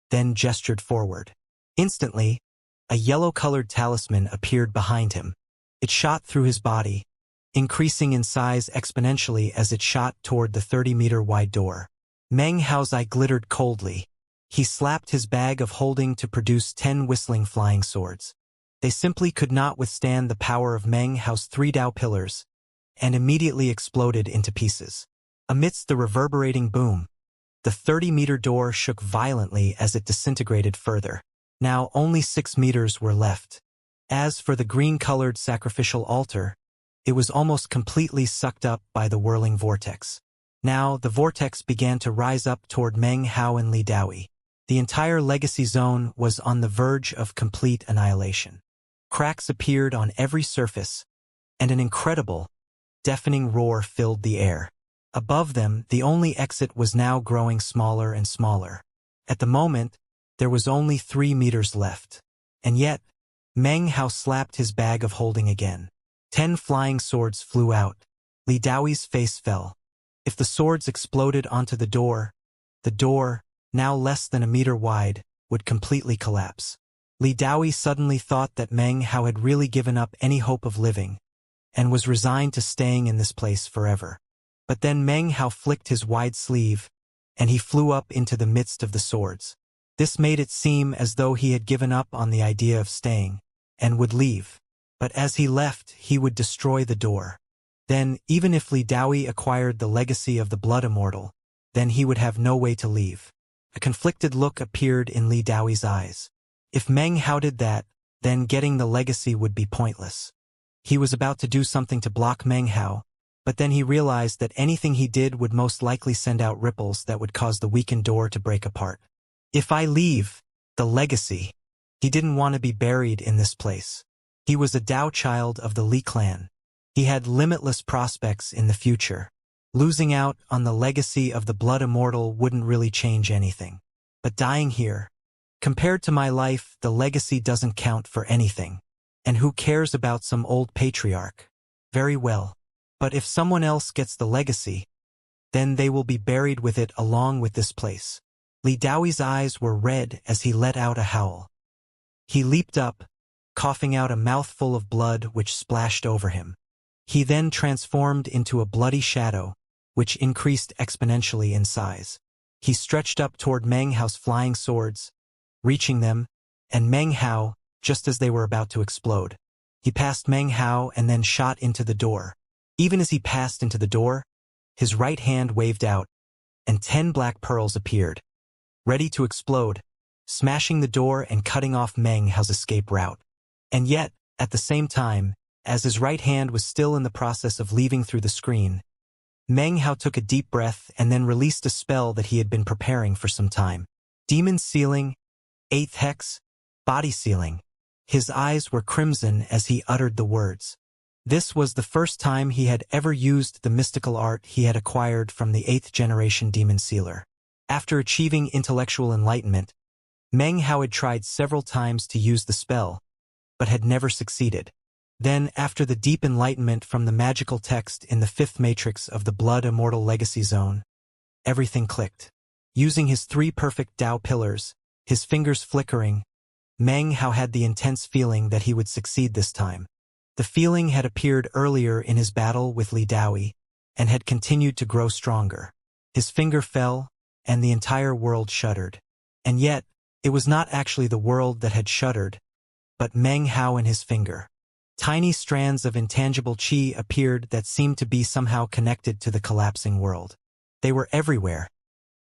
then gestured forward. Instantly, a yellow-colored talisman appeared behind him. It shot through his body, increasing in size exponentially as it shot toward the 30-meter-wide door. Meng Hao's eye glittered coldly. He slapped his bag of holding to produce 10 whistling flying swords. They simply could not withstand the power of Meng Hao's 3 Dao pillars, and immediately exploded into pieces. Amidst the reverberating boom, the 30-meter door shook violently as it disintegrated further. Now only 6 meters were left. As for the green-colored sacrificial altar, it was almost completely sucked up by the whirling vortex. Now the vortex began to rise up toward Meng Hao and Li Daoyi. The entire legacy zone was on the verge of complete annihilation. Cracks appeared on every surface, and an incredible, deafening roar filled the air. Above them, the only exit was now growing smaller and smaller. At the moment, there was only 3 meters left. And yet, Meng Hao slapped his bag of holding again. 10 flying swords flew out. Li Daoyi's face fell. If the swords exploded onto the door, now less than a meter wide, would completely collapse. Li Daoyi suddenly thought that Meng Hao had really given up any hope of living, and was resigned to staying in this place forever. But then Meng Hao flicked his wide sleeve, and he flew up into the midst of the swords. This made it seem as though he had given up on the idea of staying. and would leave. But as he left, he would destroy the door. Then, even if Li Daoi acquired the legacy of the Blood Immortal, then he would have no way to leave. A conflicted look appeared in Li Daoi's eyes. If Meng Hao did that, then getting the legacy would be pointless. He was about to do something to block Meng Hao, but then he realized that anything he did would most likely send out ripples that would cause the weakened door to break apart. If I leave, the legacy. He didn't want to be buried in this place. He was a Dao child of the Li clan. He had limitless prospects in the future. Losing out on the legacy of the Blood Immortal wouldn't really change anything. But dying here, compared to my life, the legacy doesn't count for anything. And who cares about some old patriarch? Very well. But if someone else gets the legacy, then they will be buried with it along with this place. Li Daoi's eyes were red as he let out a howl. He leaped up, coughing out a mouthful of blood which splashed over him. He then transformed into a bloody shadow, which increased exponentially in size. He stretched up toward Meng Hao's flying swords, reaching them, and Meng Hao, just as they were about to explode. He passed Meng Hao and then shot into the door. Even as he passed into the door, his right hand waved out, and 10 black pearls appeared, ready to explode, smashing the door and cutting off Meng Hao's escape route. And yet, at the same time, as his right hand was still in the process of leaving through the screen, Meng Hao took a deep breath and then released a spell that he had been preparing for some time. Demon Sealing, 8th Hex, Body Sealing. His eyes were crimson as he uttered the words. This was the first time he had ever used the mystical art he had acquired from the 8th generation Demon Sealer. After achieving intellectual enlightenment, Meng Hao had tried several times to use the spell, but had never succeeded. Then, after the deep enlightenment from the magical text in the 5th matrix of the Blood Immortal Legacy Zone, everything clicked. Using his 3 perfect Dao pillars, his fingers flickering, Meng Hao had the intense feeling that he would succeed this time. The feeling had appeared earlier in his battle with Li Daoi, and had continued to grow stronger. His finger fell, and the entire world shuddered. And yet, it was not actually the world that had shuddered, but Meng Hao and his finger. Tiny strands of intangible qi appeared that seemed to be somehow connected to the collapsing world. They were everywhere,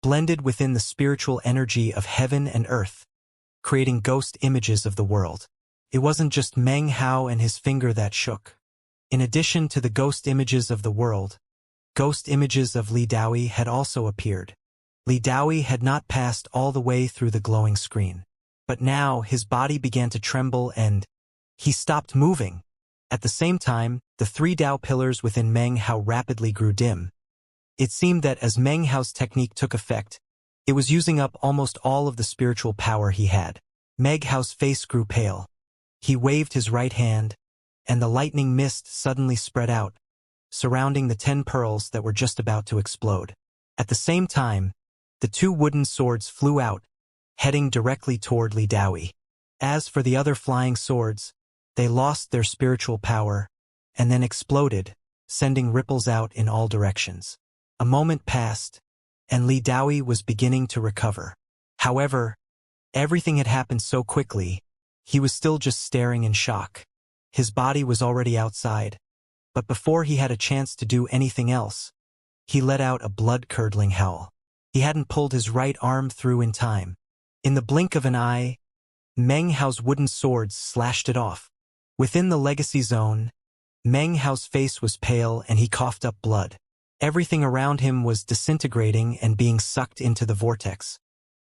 blended within the spiritual energy of heaven and earth, creating ghost images of the world. It wasn't just Meng Hao and his finger that shook. In addition to the ghost images of the world, ghost images of Li Daoi had also appeared. Li Daoi had not passed all the way through the glowing screen. But now his body began to tremble and he stopped moving. At the same time, the 3 Dao pillars within Meng Hao rapidly grew dim. It seemed that as Meng Hao's technique took effect, it was using up almost all of the spiritual power he had. Meng Hao's face grew pale. He waved his right hand, and the lightning mist suddenly spread out, surrounding the 10 pearls that were just about to explode. At the same time, the 2 wooden swords flew out, heading directly toward Li Daoi. As for the other flying swords, they lost their spiritual power, and then exploded, sending ripples out in all directions. A moment passed, and Li Daoi was beginning to recover. However, everything had happened so quickly, he was still just staring in shock. His body was already outside, but before he had a chance to do anything else, he let out a blood-curdling howl. He hadn't pulled his right arm through in time. In the blink of an eye, Meng Hao's wooden swords slashed it off. Within the legacy zone, Meng Hao's face was pale and he coughed up blood. Everything around him was disintegrating and being sucked into the vortex.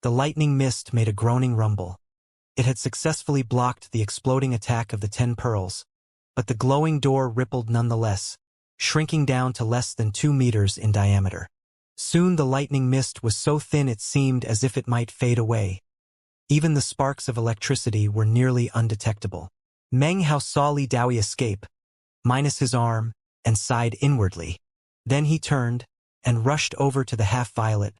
The lightning mist made a groaning rumble. It had successfully blocked the exploding attack of the 10 pearls, but the glowing door rippled nonetheless, shrinking down to less than 2 meters in diameter. Soon the lightning mist was so thin it seemed as if it might fade away. Even the sparks of electricity were nearly undetectable. Meng Hao saw Li Daoi escape, minus his arm, and sighed inwardly. Then he turned and rushed over to the half-violet,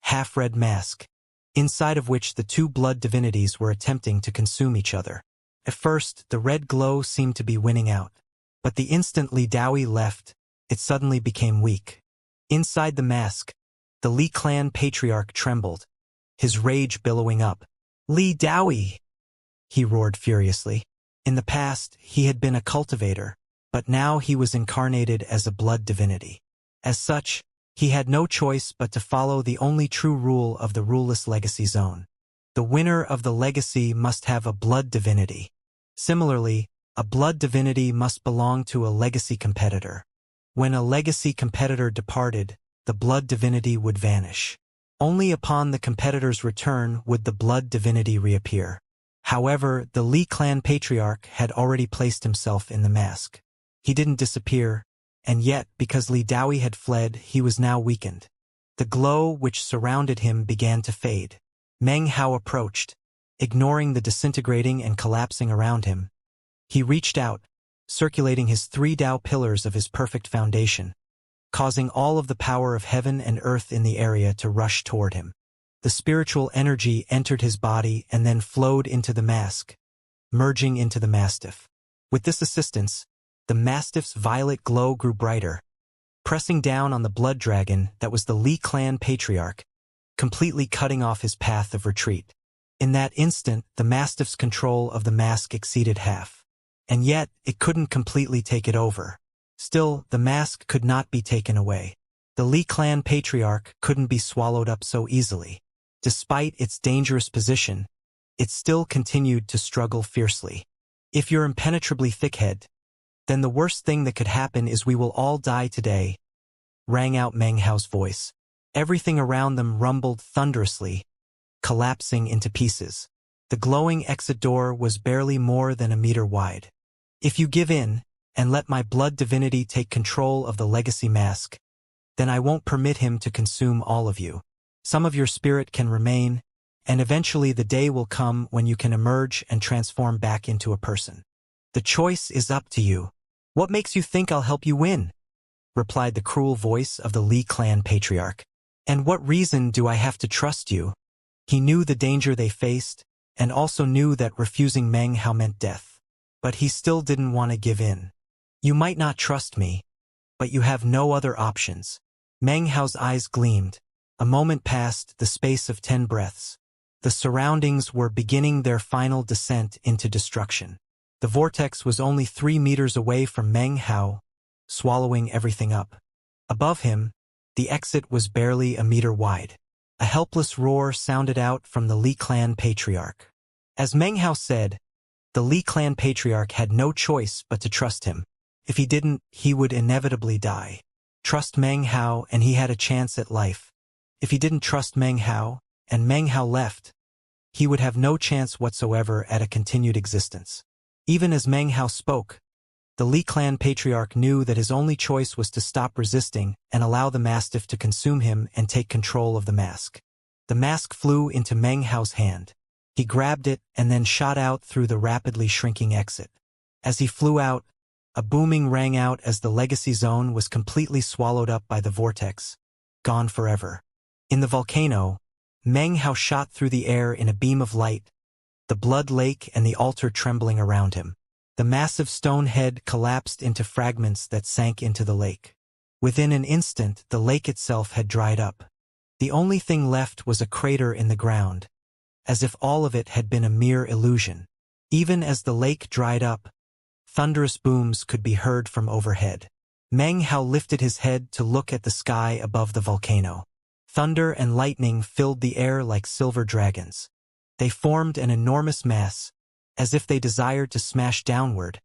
half-red mask, inside of which the 2 blood divinities were attempting to consume each other. At first, the red glow seemed to be winning out, but the instant Li Daoi left, it suddenly became weak. Inside the mask, the Li clan patriarch trembled, his rage billowing up. "Li Daoi!" he roared furiously. In the past, he had been a cultivator, but now he was incarnated as a blood divinity. As such, he had no choice but to follow the only true rule of the ruleless legacy zone. The winner of the legacy must have a blood divinity. Similarly, a blood divinity must belong to a legacy competitor. When a legacy competitor departed, the blood divinity would vanish. Only upon the competitor's return would the blood divinity reappear. However, the Li clan patriarch had already placed himself in the mask. He didn't disappear, and yet, because Li Daoi had fled, he was now weakened. The glow which surrounded him began to fade. Meng Hao approached, ignoring the disintegrating and collapsing around him. He reached out, circulating his 3 Tao pillars of his perfect foundation, causing all of the power of heaven and earth in the area to rush toward him. The spiritual energy entered his body and then flowed into the mask, merging into the mastiff. With this assistance, the mastiff's violet glow grew brighter, pressing down on the blood dragon that was the Li clan patriarch, completely cutting off his path of retreat. In that instant, the mastiff's control of the mask exceeded half. And yet, it couldn't completely take it over. Still, the mask could not be taken away. The Li clan patriarch couldn't be swallowed up so easily. Despite its dangerous position, it still continued to struggle fiercely. If you're impenetrably thick-headed, then the worst thing that could happen is we will all die today, rang out Meng Hao's voice. Everything around them rumbled thunderously, collapsing into pieces. The glowing exit door was barely more than a meter wide. If you give in, and let my blood divinity take control of the legacy mask, then I won't permit him to consume all of you. Some of your spirit can remain, and eventually the day will come when you can emerge and transform back into a person. The choice is up to you. What makes you think I'll help you win? Replied the cruel voice of the Li clan patriarch. And what reason do I have to trust you? He knew the danger they faced, and also knew that refusing Meng Hao meant death. But he still didn't want to give in. You might not trust me, but you have no other options. Meng Hao's eyes gleamed. A moment passed, the space of 10 breaths. The surroundings were beginning their final descent into destruction. The vortex was only 3 meters away from Meng Hao, swallowing everything up. Above him, the exit was barely a meter wide. A helpless roar sounded out from the Li clan patriarch. As Meng Hao said, the Li clan patriarch had no choice but to trust him. If he didn't, he would inevitably die. Trust Meng Hao and he had a chance at life. If he didn't trust Meng Hao, and Meng Hao left, he would have no chance whatsoever at a continued existence. Even as Meng Hao spoke, the Li clan patriarch knew that his only choice was to stop resisting and allow the mastiff to consume him and take control of the mask. The mask flew into Meng Hao's hand. He grabbed it and then shot out through the rapidly shrinking exit. As he flew out, a booming rang out as the legacy zone was completely swallowed up by the vortex, gone forever. In the volcano, Meng Hao shot through the air in a beam of light, the blood lake and the altar trembling around him. The massive stone head collapsed into fragments that sank into the lake. Within an instant, the lake itself had dried up. The only thing left was a crater in the ground, as if all of it had been a mere illusion. Even as the lake dried up, thunderous booms could be heard from overhead. Meng Hao lifted his head to look at the sky above the volcano. Thunder and lightning filled the air like silver dragons. They formed an enormous mass, as if they desired to smash downward,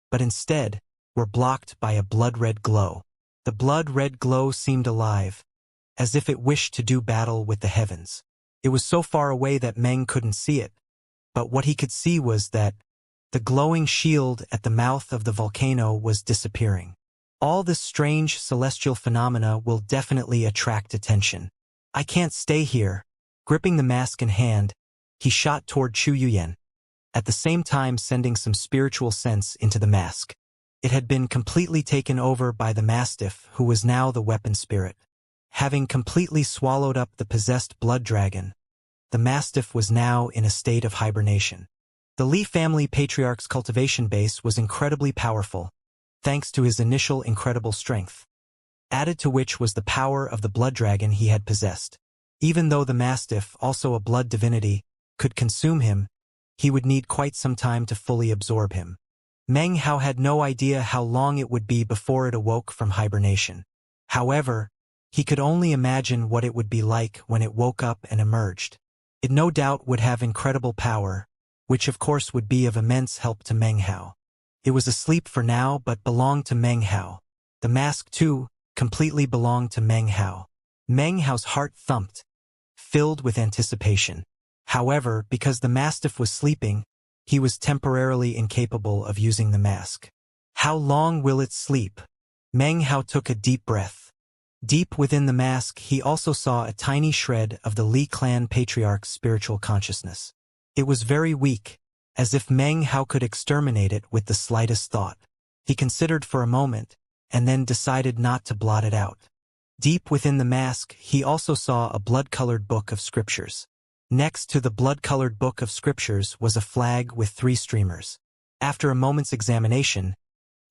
but instead were blocked by a blood-red glow. The blood-red glow seemed alive, as if it wished to do battle with the heavens. It was so far away that Meng couldn't see it, but what he could see was that the glowing shield at the mouth of the volcano was disappearing. All this strange celestial phenomena will definitely attract attention. I can't stay here. Gripping the mask in hand, he shot toward Chu Yuyan, at the same time sending some spiritual sense into the mask. It had been completely taken over by the mastiff, who was now the weapon spirit. Having completely swallowed up the possessed blood dragon, the mastiff was now in a state of hibernation. The Li family patriarch's cultivation base was incredibly powerful, thanks to his initial incredible strength, added to which was the power of the blood dragon he had possessed. Even though the mastiff, also a blood divinity, could consume him, he would need quite some time to fully absorb him. Meng Hao had no idea how long it would be before it awoke from hibernation. However, he could only imagine what it would be like when it woke up and emerged. It no doubt would have incredible power, which of course would be of immense help to Meng Hao. It was asleep for now but belonged to Meng Hao. The mask, too, completely belonged to Meng Hao. Meng Hao's heart thumped, filled with anticipation. However, because the mastiff was sleeping, he was temporarily incapable of using the mask. How long will it sleep? Meng Hao took a deep breath. Deep within the mask, he also saw a tiny shred of the Li clan patriarch's spiritual consciousness. It was very weak, as if Meng Hao could exterminate it with the slightest thought. He considered for a moment, and then decided not to blot it out. Deep within the mask, he also saw a blood-colored book of scriptures. Next to the blood-colored book of scriptures was a flag with 3 streamers. After a moment's examination,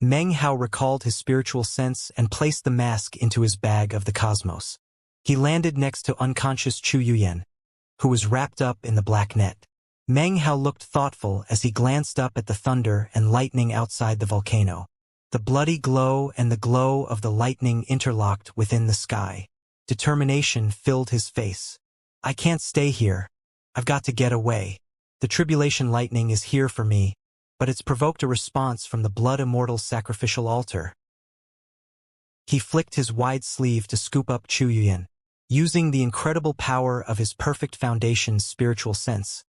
Meng Hao recalled his spiritual sense and placed the mask into his bag of the cosmos. He landed next to unconscious Chu Yuyan, who was wrapped up in the black net. Meng Hao looked thoughtful as he glanced up at the thunder and lightning outside the volcano. The bloody glow and the glow of the lightning interlocked within the sky. Determination filled his face. I can't stay here. I've got to get away. The tribulation lightning is here for me, but it's provoked a response from the blood immortal's sacrificial altar. He flicked his wide sleeve to scoop up Chu Yuyan. Using the incredible power of his perfect foundation's spiritual sense,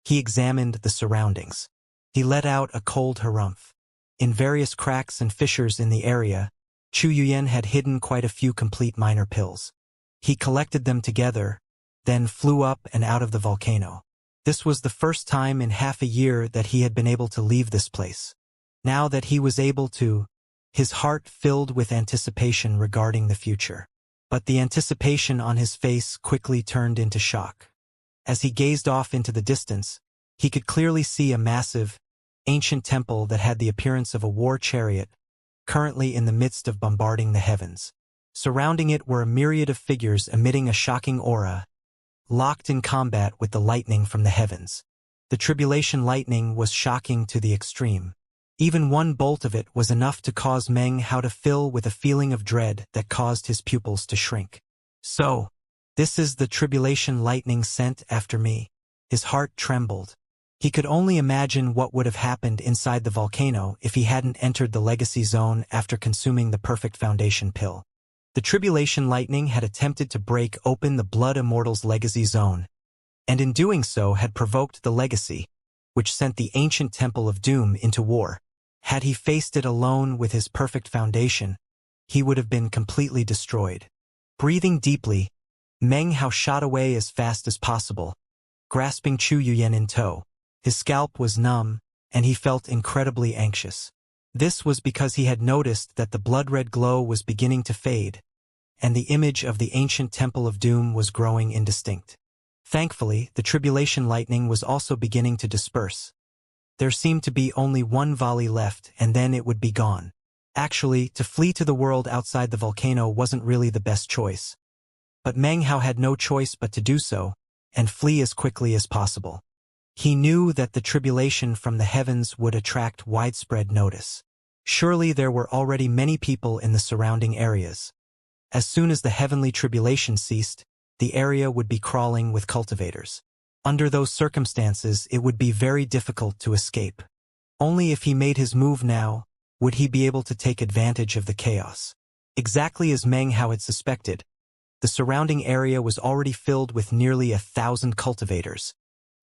he examined the surroundings. He let out a cold harumph. In various cracks and fissures in the area, Chu Yuyan had hidden quite a few complete minor pills. He collected them together, then flew up and out of the volcano. This was the first time in half a year that he had been able to leave this place. Now that he was able to, his heart filled with anticipation regarding the future. But the anticipation on his face quickly turned into shock. As he gazed off into the distance, he could clearly see a massive, ancient temple that had the appearance of a war chariot, currently in the midst of bombarding the heavens. Surrounding it were a myriad of figures emitting a shocking aura, locked in combat with the lightning from the heavens. The tribulation lightning was shocking to the extreme. Even one bolt of it was enough to cause Meng Hao to fill with a feeling of dread that caused his pupils to shrink. So, this is the tribulation lightning sent after me. His heart trembled. He could only imagine what would have happened inside the volcano if he hadn't entered the legacy zone after consuming the perfect foundation pill. The tribulation lightning had attempted to break open the blood immortal's legacy zone, and in doing so had provoked the legacy, which sent the ancient temple of doom into war. Had he faced it alone with his perfect foundation, he would have been completely destroyed. Breathing deeply, Meng Hao shot away as fast as possible, grasping Chu Yuyan in tow. His scalp was numb, and he felt incredibly anxious. This was because he had noticed that the blood-red glow was beginning to fade, and the image of the ancient Temple of Doom was growing indistinct. Thankfully, the tribulation lightning was also beginning to disperse. There seemed to be only one volley left, and then it would be gone. Actually, to flee to the world outside the volcano wasn't really the best choice. But Meng Hao had no choice but to do so, and flee as quickly as possible. He knew that the tribulation from the heavens would attract widespread notice. Surely there were already many people in the surrounding areas. As soon as the heavenly tribulation ceased, the area would be crawling with cultivators. Under those circumstances, it would be very difficult to escape. Only if he made his move now, would he be able to take advantage of the chaos. Exactly as Meng Hao had suspected, the surrounding area was already filled with nearly 1,000 cultivators,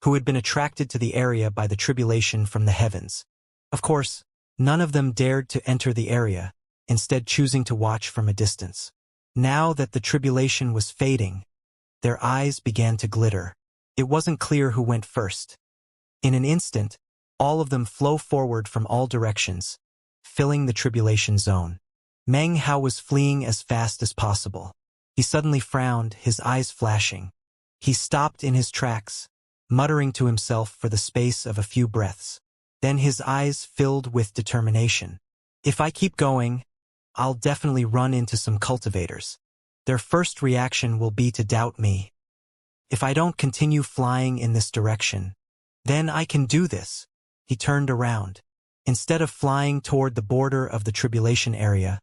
who had been attracted to the area by the tribulation from the heavens. Of course, none of them dared to enter the area, instead choosing to watch from a distance. Now that the tribulation was fading, their eyes began to glitter. It wasn't clear who went first. In an instant, all of them flow forward from all directions, filling the tribulation zone. Meng Hao was fleeing as fast as possible. He suddenly frowned, his eyes flashing. He stopped in his tracks, muttering to himself for the space of a few breaths. Then his eyes filled with determination. If I keep going, I'll definitely run into some cultivators. Their first reaction will be to doubt me. If I don't continue flying in this direction, Then I can do this. He turned around. Instead of flying toward the border of the tribulation area,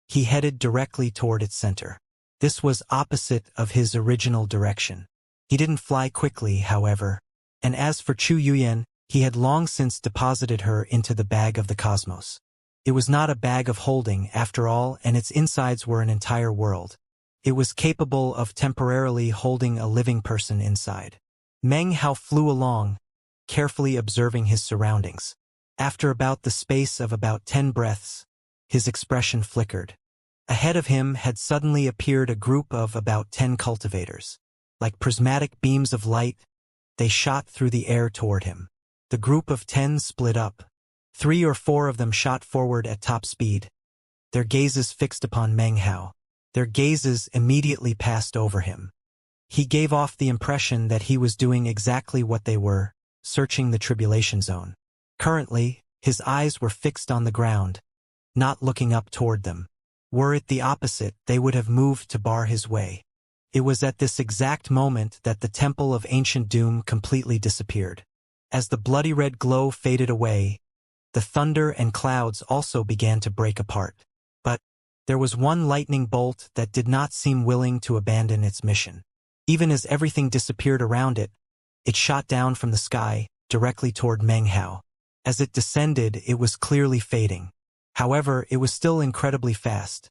he headed directly toward its center. This was opposite of his original direction. He didn't fly quickly, however, and as for Chu Yuyan, he had long since deposited her into the bag of the cosmos. It was not a bag of holding, after all, and its insides were an entire world. It was capable of temporarily holding a living person inside. Meng Hao flew along, carefully observing his surroundings. After about the space of about 10 breaths, his expression flickered. Ahead of him had suddenly appeared a group of about 10 cultivators. Like prismatic beams of light, they shot through the air toward him. The group of 10 split up. 3 or 4 of them shot forward at top speed, their gazes fixed upon Meng Hao. Their gazes immediately passed over him. He gave off the impression that he was doing exactly what they were, searching the tribulation zone. Currently, his eyes were fixed on the ground, not looking up toward them. Were it the opposite, they would have moved to bar his way. It was at this exact moment that the Temple of Ancient Doom completely disappeared. As the bloody red glow faded away, the thunder and clouds also began to break apart. But there was one lightning bolt that did not seem willing to abandon its mission. Even as everything disappeared around it, it shot down from the sky, directly toward Meng Hao. As it descended, it was clearly fading. However, it was still incredibly fast.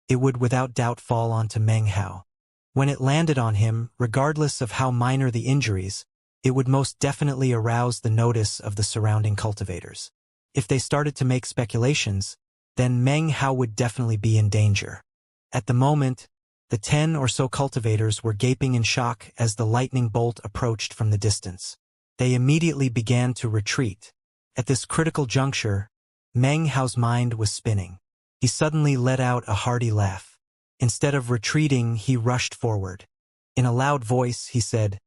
It would without doubt fall onto Meng Hao. When it landed on him, regardless of how minor the injuries, it would most definitely arouse the notice of the surrounding cultivators. If they started to make speculations, then Meng Hao would definitely be in danger. At the moment, the 10 or so cultivators were gaping in shock as the lightning bolt approached from the distance. They immediately began to retreat. At this critical juncture, Meng Hao's mind was spinning. He suddenly let out a hearty laugh. Instead of retreating, he rushed forward. In a loud voice, he said,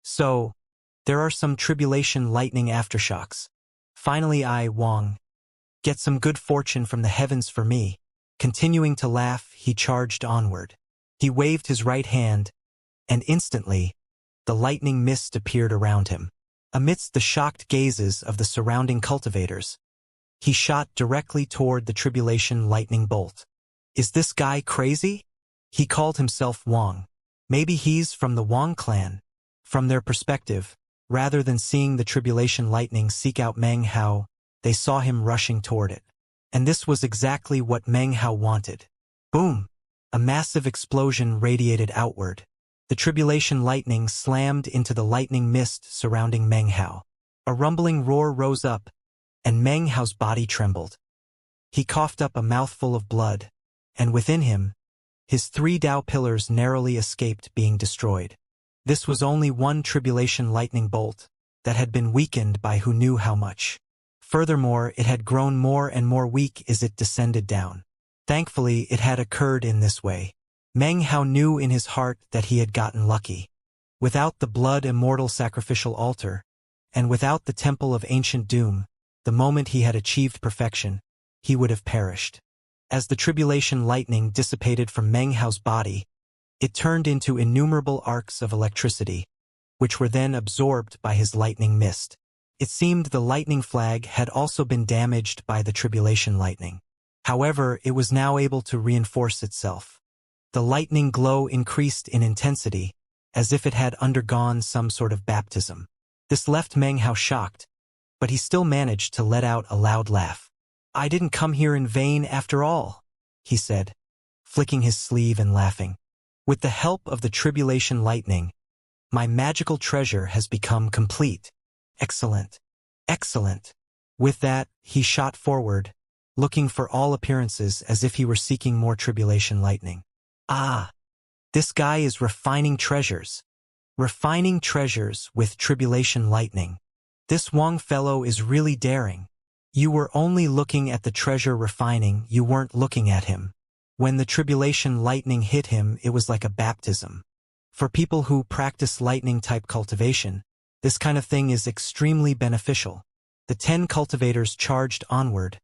"So, there are some tribulation lightning aftershocks. Finally I, Wang, get some good fortune from the heavens for me." Continuing to laugh, he charged onward. He waved his right hand, and instantly, the lightning mist appeared around him. Amidst the shocked gazes of the surrounding cultivators, he shot directly toward the tribulation lightning bolt. "Is this guy crazy?" He called himself Wang. Maybe he's from the Wang clan. From their perspective, rather than seeing the tribulation lightning seek out Meng Hao, they saw him rushing toward it. And this was exactly what Meng Hao wanted. Boom! A massive explosion radiated outward. The tribulation lightning slammed into the lightning mist surrounding Meng Hao. A rumbling roar rose up, and Meng Hao's body trembled. He coughed up a mouthful of blood, and within him, his 3 Tao pillars narrowly escaped being destroyed. This was only one tribulation lightning bolt that had been weakened by who knew how much. Furthermore, it had grown more and more weak as it descended down. Thankfully, it had occurred in this way. Meng Hao knew in his heart that he had gotten lucky. Without the blood immortal sacrificial altar, and without the Temple of Ancient Doom, the moment he had achieved perfection, he would have perished. As the tribulation lightning dissipated from Meng Hao's body, it turned into innumerable arcs of electricity, which were then absorbed by his lightning mist. It seemed the lightning flag had also been damaged by the tribulation lightning. However, it was now able to reinforce itself. The lightning glow increased in intensity, as if it had undergone some sort of baptism. This left Meng Hao shocked, but he still managed to let out a loud laugh. "I didn't come here in vain after all," he said, flicking his sleeve and laughing. "With the help of the tribulation lightning, my magical treasure has become complete. Excellent. Excellent." With that, he shot forward, looking for all appearances as if he were seeking more tribulation lightning. Ah, this guy is refining treasures. Refining treasures with tribulation lightning. This Wang fellow is really daring. You were only looking at the treasure refining, you weren't looking at him. When the tribulation lightning hit him, it was like a baptism. For people who practice lightning-type cultivation, this kind of thing is extremely beneficial. The 10 cultivators charged onward,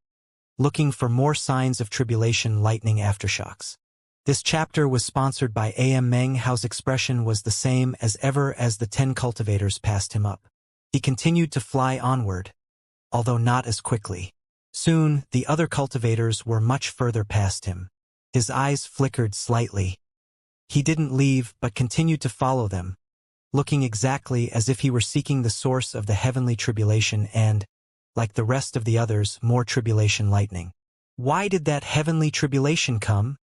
looking for more signs of tribulation lightning aftershocks. This chapter was sponsored by A.M. Meng Hao's expression was the same as ever as the 10 cultivators passed him up. He continued to fly onward, although not as quickly. Soon, the other cultivators were much further past him. His eyes flickered slightly. He didn't leave but continued to follow them, looking exactly as if he were seeking the source of the heavenly tribulation and, like the rest of the others, more tribulation lightning. "Why did that heavenly tribulation come?"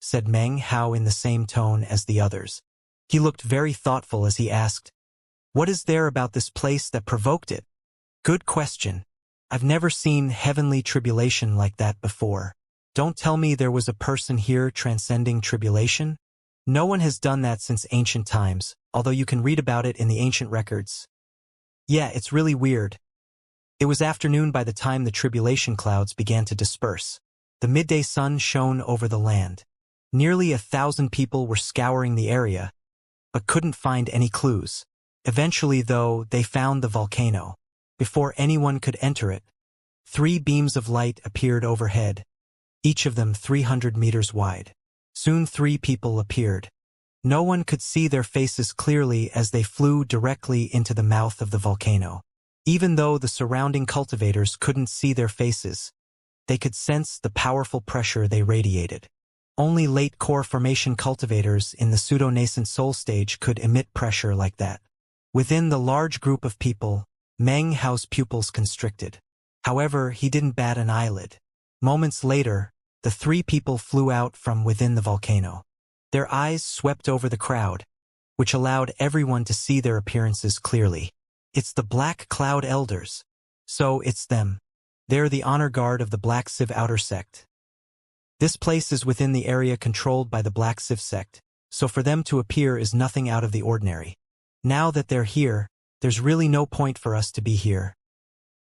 said Meng Hao in the same tone as the others. He looked very thoughtful as he asked, "What is there about this place that provoked it?" "Good question. I've never seen heavenly tribulation like that before. Don't tell me there was a person here transcending tribulation? No one has done that since ancient times, although you can read about it in the ancient records. Yeah, it's really weird." It was afternoon by the time the tribulation clouds began to disperse. The midday sun shone over the land. Nearly 1,000 people were scouring the area, but couldn't find any clues. Eventually, though, they found the volcano. Before anyone could enter it, 3 beams of light appeared overhead, each of them 300 meters wide. Soon 3 people appeared. No one could see their faces clearly as they flew directly into the mouth of the volcano. Even though the surrounding cultivators couldn't see their faces, they could sense the powerful pressure they radiated. Only late core formation cultivators in the pseudo-nascent soul stage could emit pressure like that. Within the large group of people, Meng Hao's pupils constricted. However, he didn't bat an eyelid. Moments later, the 3 people flew out from within the volcano. Their eyes swept over the crowd, which allowed everyone to see their appearances clearly. "It's the Black Cloud Elders. So it's them. They're the honor guard of the Black Civ Outer Sect. This place is within the area controlled by the Black Civ Sect, so for them to appear is nothing out of the ordinary. Now that they're here, there's really no point for us to be here."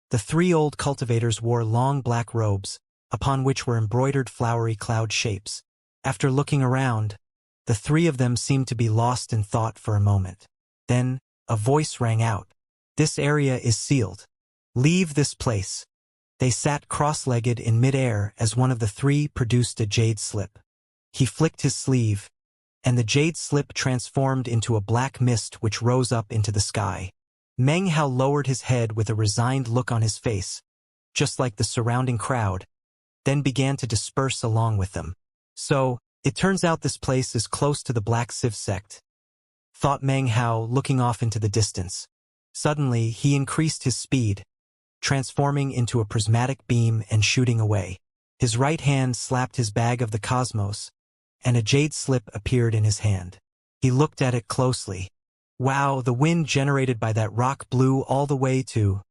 The 3 old cultivators wore long black robes, upon which were embroidered flowery cloud shapes. After looking around, the 3 of them seemed to be lost in thought for a moment. Then, a voice rang out. "This area is sealed. Leave this place." They sat cross-legged in mid-air as one of the 3 produced a jade slip. He flicked his sleeve, and the jade slip transformed into a black mist which rose up into the sky. Meng Hao lowered his head with a resigned look on his face, just like the surrounding crowd, then began to disperse along with them. "So, it turns out this place is close to the Black Civ Sect," thought Meng Hao, looking off into the distance. Suddenly, he increased his speed, transforming into a prismatic beam and shooting away. His right hand slapped his bag of the cosmos, and a jade slip appeared in his hand. He looked at it closely. Wow, the wind generated by that rock blew all the way to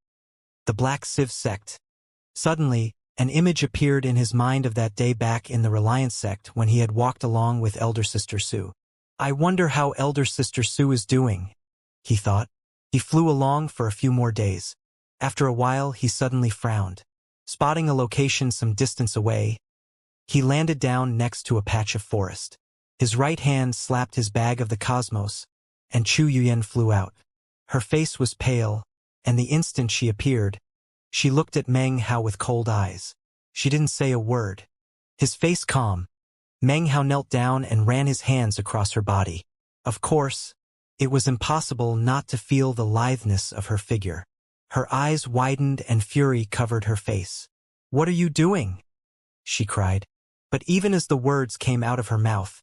the Black Civ Sect. Suddenly, an image appeared in his mind of that day back in the Reliance Sect when he had walked along with Elder Sister Sue. "I wonder how Elder Sister Sue is doing," he thought. He flew along for a few more days. After a while, he suddenly frowned. Spotting a location some distance away, he landed down next to a patch of forest. His right hand slapped his bag of the cosmos, and Chu Yuyan flew out. Her face was pale, and the instant she appeared, she looked at Meng Hao with cold eyes. She didn't say a word. His face calm, Meng Hao knelt down and ran his hands across her body. Of course, it was impossible not to feel the litheness of her figure. Her eyes widened and fury covered her face. "What are you doing?" she cried. But even as the words came out of her mouth,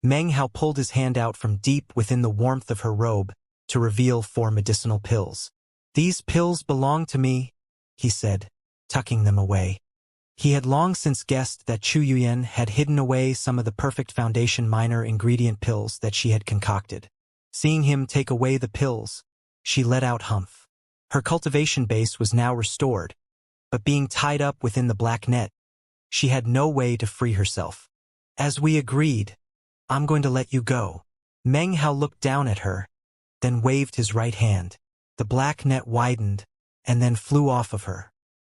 Meng Hao pulled his hand out from deep within the warmth of her robe to reveal 4 medicinal pills. "These pills belong to me," he said, tucking them away. He had long since guessed that Chu Yuyan had hidden away some of the perfect foundation minor ingredient pills that she had concocted. Seeing him take away the pills, she let out humph. Her cultivation base was now restored, but being tied up within the black net, she had no way to free herself. "As we agreed, I'm going to let you go." Meng Hao looked down at her, then waved his right hand. The black net widened, and then flew off of her.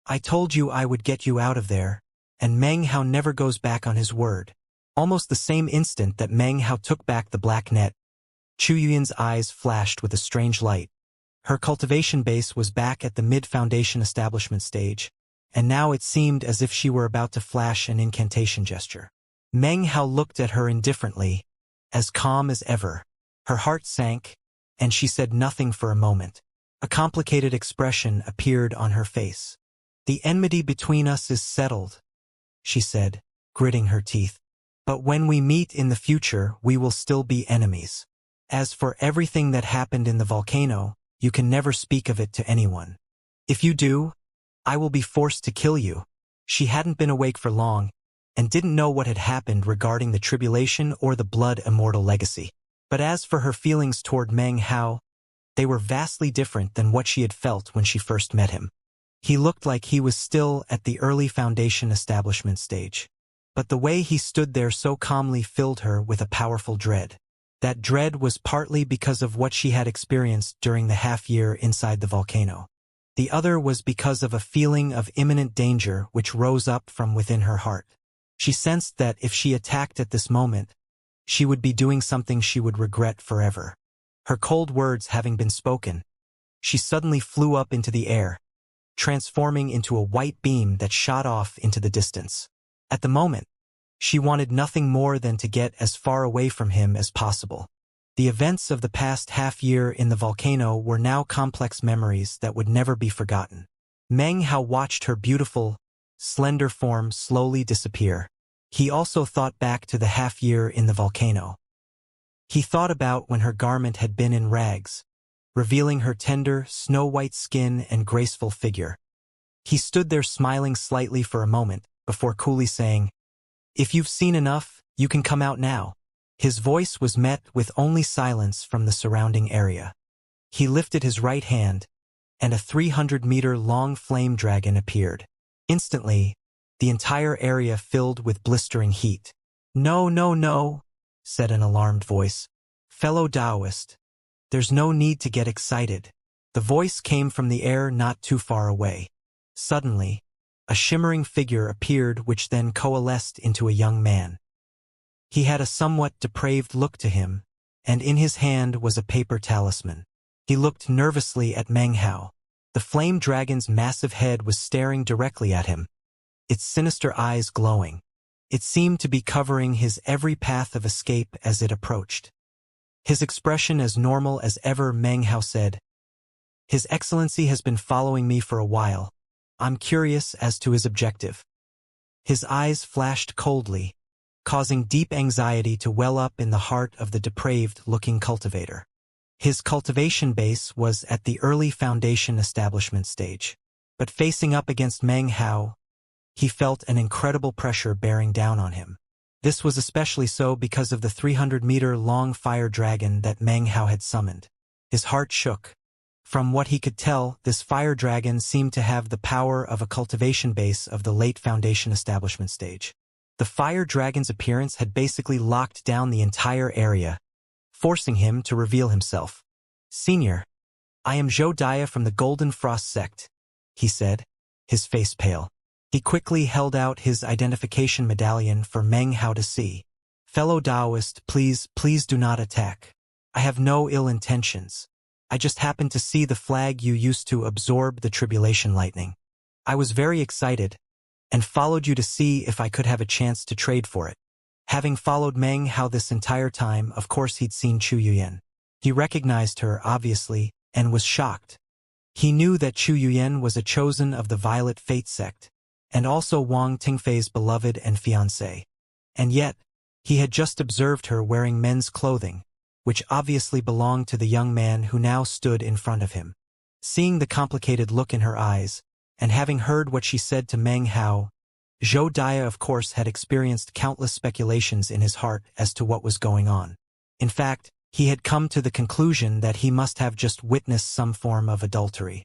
"I told you I would get you out of there," and Meng Hao never goes back on his word. Almost the same instant that Meng Hao took back the black net, Chu Yuyan's eyes flashed with a strange light. Her cultivation base was back at the mid-foundation establishment stage, and now it seemed as if she were about to flash an incantation gesture. Meng Hao looked at her indifferently, as calm as ever. Her heart sank, and she said nothing for a moment. A complicated expression appeared on her face. "The enmity between us is settled," she said, gritting her teeth. "But when we meet in the future, we will still be enemies. As for everything that happened in the volcano, you can never speak of it to anyone. If you do, I will be forced to kill you." She hadn't been awake for long, and didn't know what had happened regarding the tribulation or the blood immortal legacy. But as for her feelings toward Meng Hao, they were vastly different than what she had felt when she first met him. He looked like he was still at the early foundation establishment stage. But the way he stood there so calmly filled her with a powerful dread. That dread was partly because of what she had experienced during the half-year inside the volcano. The other was because of a feeling of imminent danger which rose up from within her heart. She sensed that if she attacked at this moment, she would be doing something she would regret forever. Her cold words having been spoken, she suddenly flew up into the air, transforming into a white beam that shot off into the distance. At the moment, she wanted nothing more than to get as far away from him as possible. The events of the past half-year in the volcano were now complex memories that would never be forgotten. Meng Hao watched her beautiful, slender form slowly disappear. He also thought back to the half-year in the volcano. He thought about when her garment had been in rags, revealing her tender, snow-white skin and graceful figure. He stood there smiling slightly for a moment, before coolly saying, "If you've seen enough, you can come out now." His voice was met with only silence from the surrounding area. He lifted his right hand, and a 300-meter-long flame dragon appeared. Instantly, the entire area filled with blistering heat. "No, no, no," said an alarmed voice. "Fellow Taoist, there's no need to get excited." The voice came from the air not too far away. Suddenly, a shimmering figure appeared which then coalesced into a young man. He had a somewhat depraved look to him, and in his hand was a paper talisman. He looked nervously at Meng Hao. The flame dragon's massive head was staring directly at him, its sinister eyes glowing. It seemed to be covering his every path of escape as it approached. His expression as normal as ever, Meng Hao said, "His Excellency has been following me for a while. I'm curious as to his objective." His eyes flashed coldly, causing deep anxiety to well up in the heart of the depraved-looking cultivator. His cultivation base was at the early foundation establishment stage. But facing up against Meng Hao, he felt an incredible pressure bearing down on him. This was especially so because of the 300-meter-long fire dragon that Meng Hao had summoned. His heart shook. From what he could tell, this fire dragon seemed to have the power of a cultivation base of the late foundation establishment stage. The fire dragon's appearance had basically locked down the entire area, forcing him to reveal himself. "Senior, I am Zhou Dia from the Golden Frost sect," he said, his face pale. He quickly held out his identification medallion for Meng Hao to see. "Fellow Taoist, please do not attack. I have no ill intentions. I just happened to see the flag you used to absorb the tribulation lightning. I was very excited, and followed you to see if I could have a chance to trade for it." Having followed Meng Hao this entire time, of course he'd seen Chu Yuyan. He recognized her, obviously, and was shocked. He knew that Chu Yuyan was a chosen of the Violet Fate sect, and also Wang Tingfei's beloved and fiancée. And yet, he had just observed her wearing men's clothing, which obviously belonged to the young man who now stood in front of him. Seeing the complicated look in her eyes, and having heard what she said to Meng Hao, Zhou Dia of course had experienced countless speculations in his heart as to what was going on. In fact, he had come to the conclusion that he must have just witnessed some form of adultery.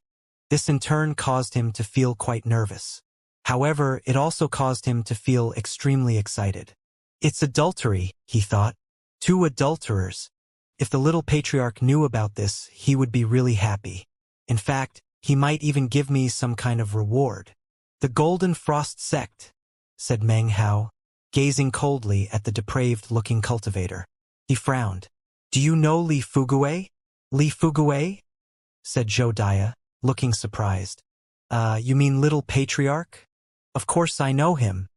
This in turn caused him to feel quite nervous. However, it also caused him to feel extremely excited. "It's adultery," he thought. "Two adulterers. If the little patriarch knew about this, he would be really happy. In fact, he might even give me some kind of reward." "The Golden Frost sect," said Meng Hao, gazing coldly at the depraved-looking cultivator. He frowned. "Do you know Li Fugue?" "Li Fugue?" said Zhou Dia, looking surprised. You mean Little Patriarch? Of course I know him.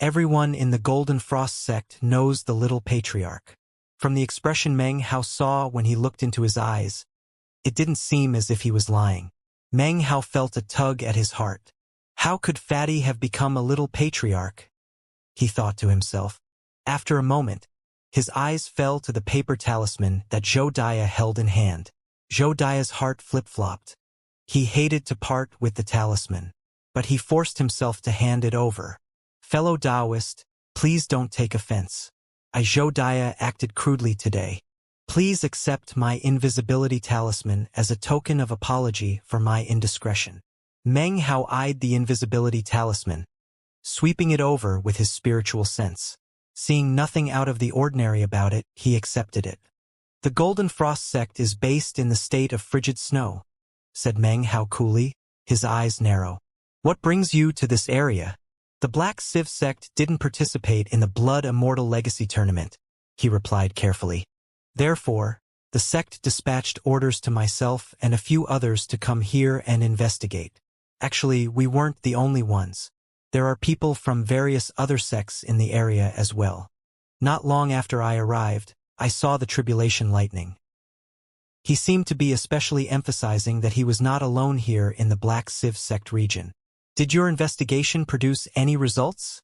Everyone in the Golden Frost sect knows the Little Patriarch." From the expression Meng Hao saw when he looked into his eyes, It didn't seem as if he was lying. Meng Hao felt a tug at his heart. How could Fatty have become a little patriarch? He thought to himself. After a moment, his eyes fell to the paper talisman that Zhou Daya held in hand. Zhou Daya's heart flip-flopped. He hated to part with the talisman, but he forced himself to hand it over. Fellow Taoist, please don't take offense. Zhou Daya acted crudely today. Please accept my invisibility talisman as a token of apology for my indiscretion. Meng Hao eyed the invisibility talisman, sweeping it over with his spiritual sense. Seeing nothing out of the ordinary about it, he accepted it. The Golden Frost sect is based in the state of frigid snow, said Meng Hao coolly, his eyes narrow. What brings you to this area? The Black Civ sect didn't participate in the Blood Immortal Legacy Tournament, he replied carefully. Therefore, the sect dispatched orders to myself and a few others to come here and investigate. Actually, we weren't the only ones. There are people from various other sects in the area as well. Not long after I arrived, I saw the tribulation lightning. He seemed to be especially emphasizing that he was not alone here in the Black Civ sect region. Did your investigation produce any results?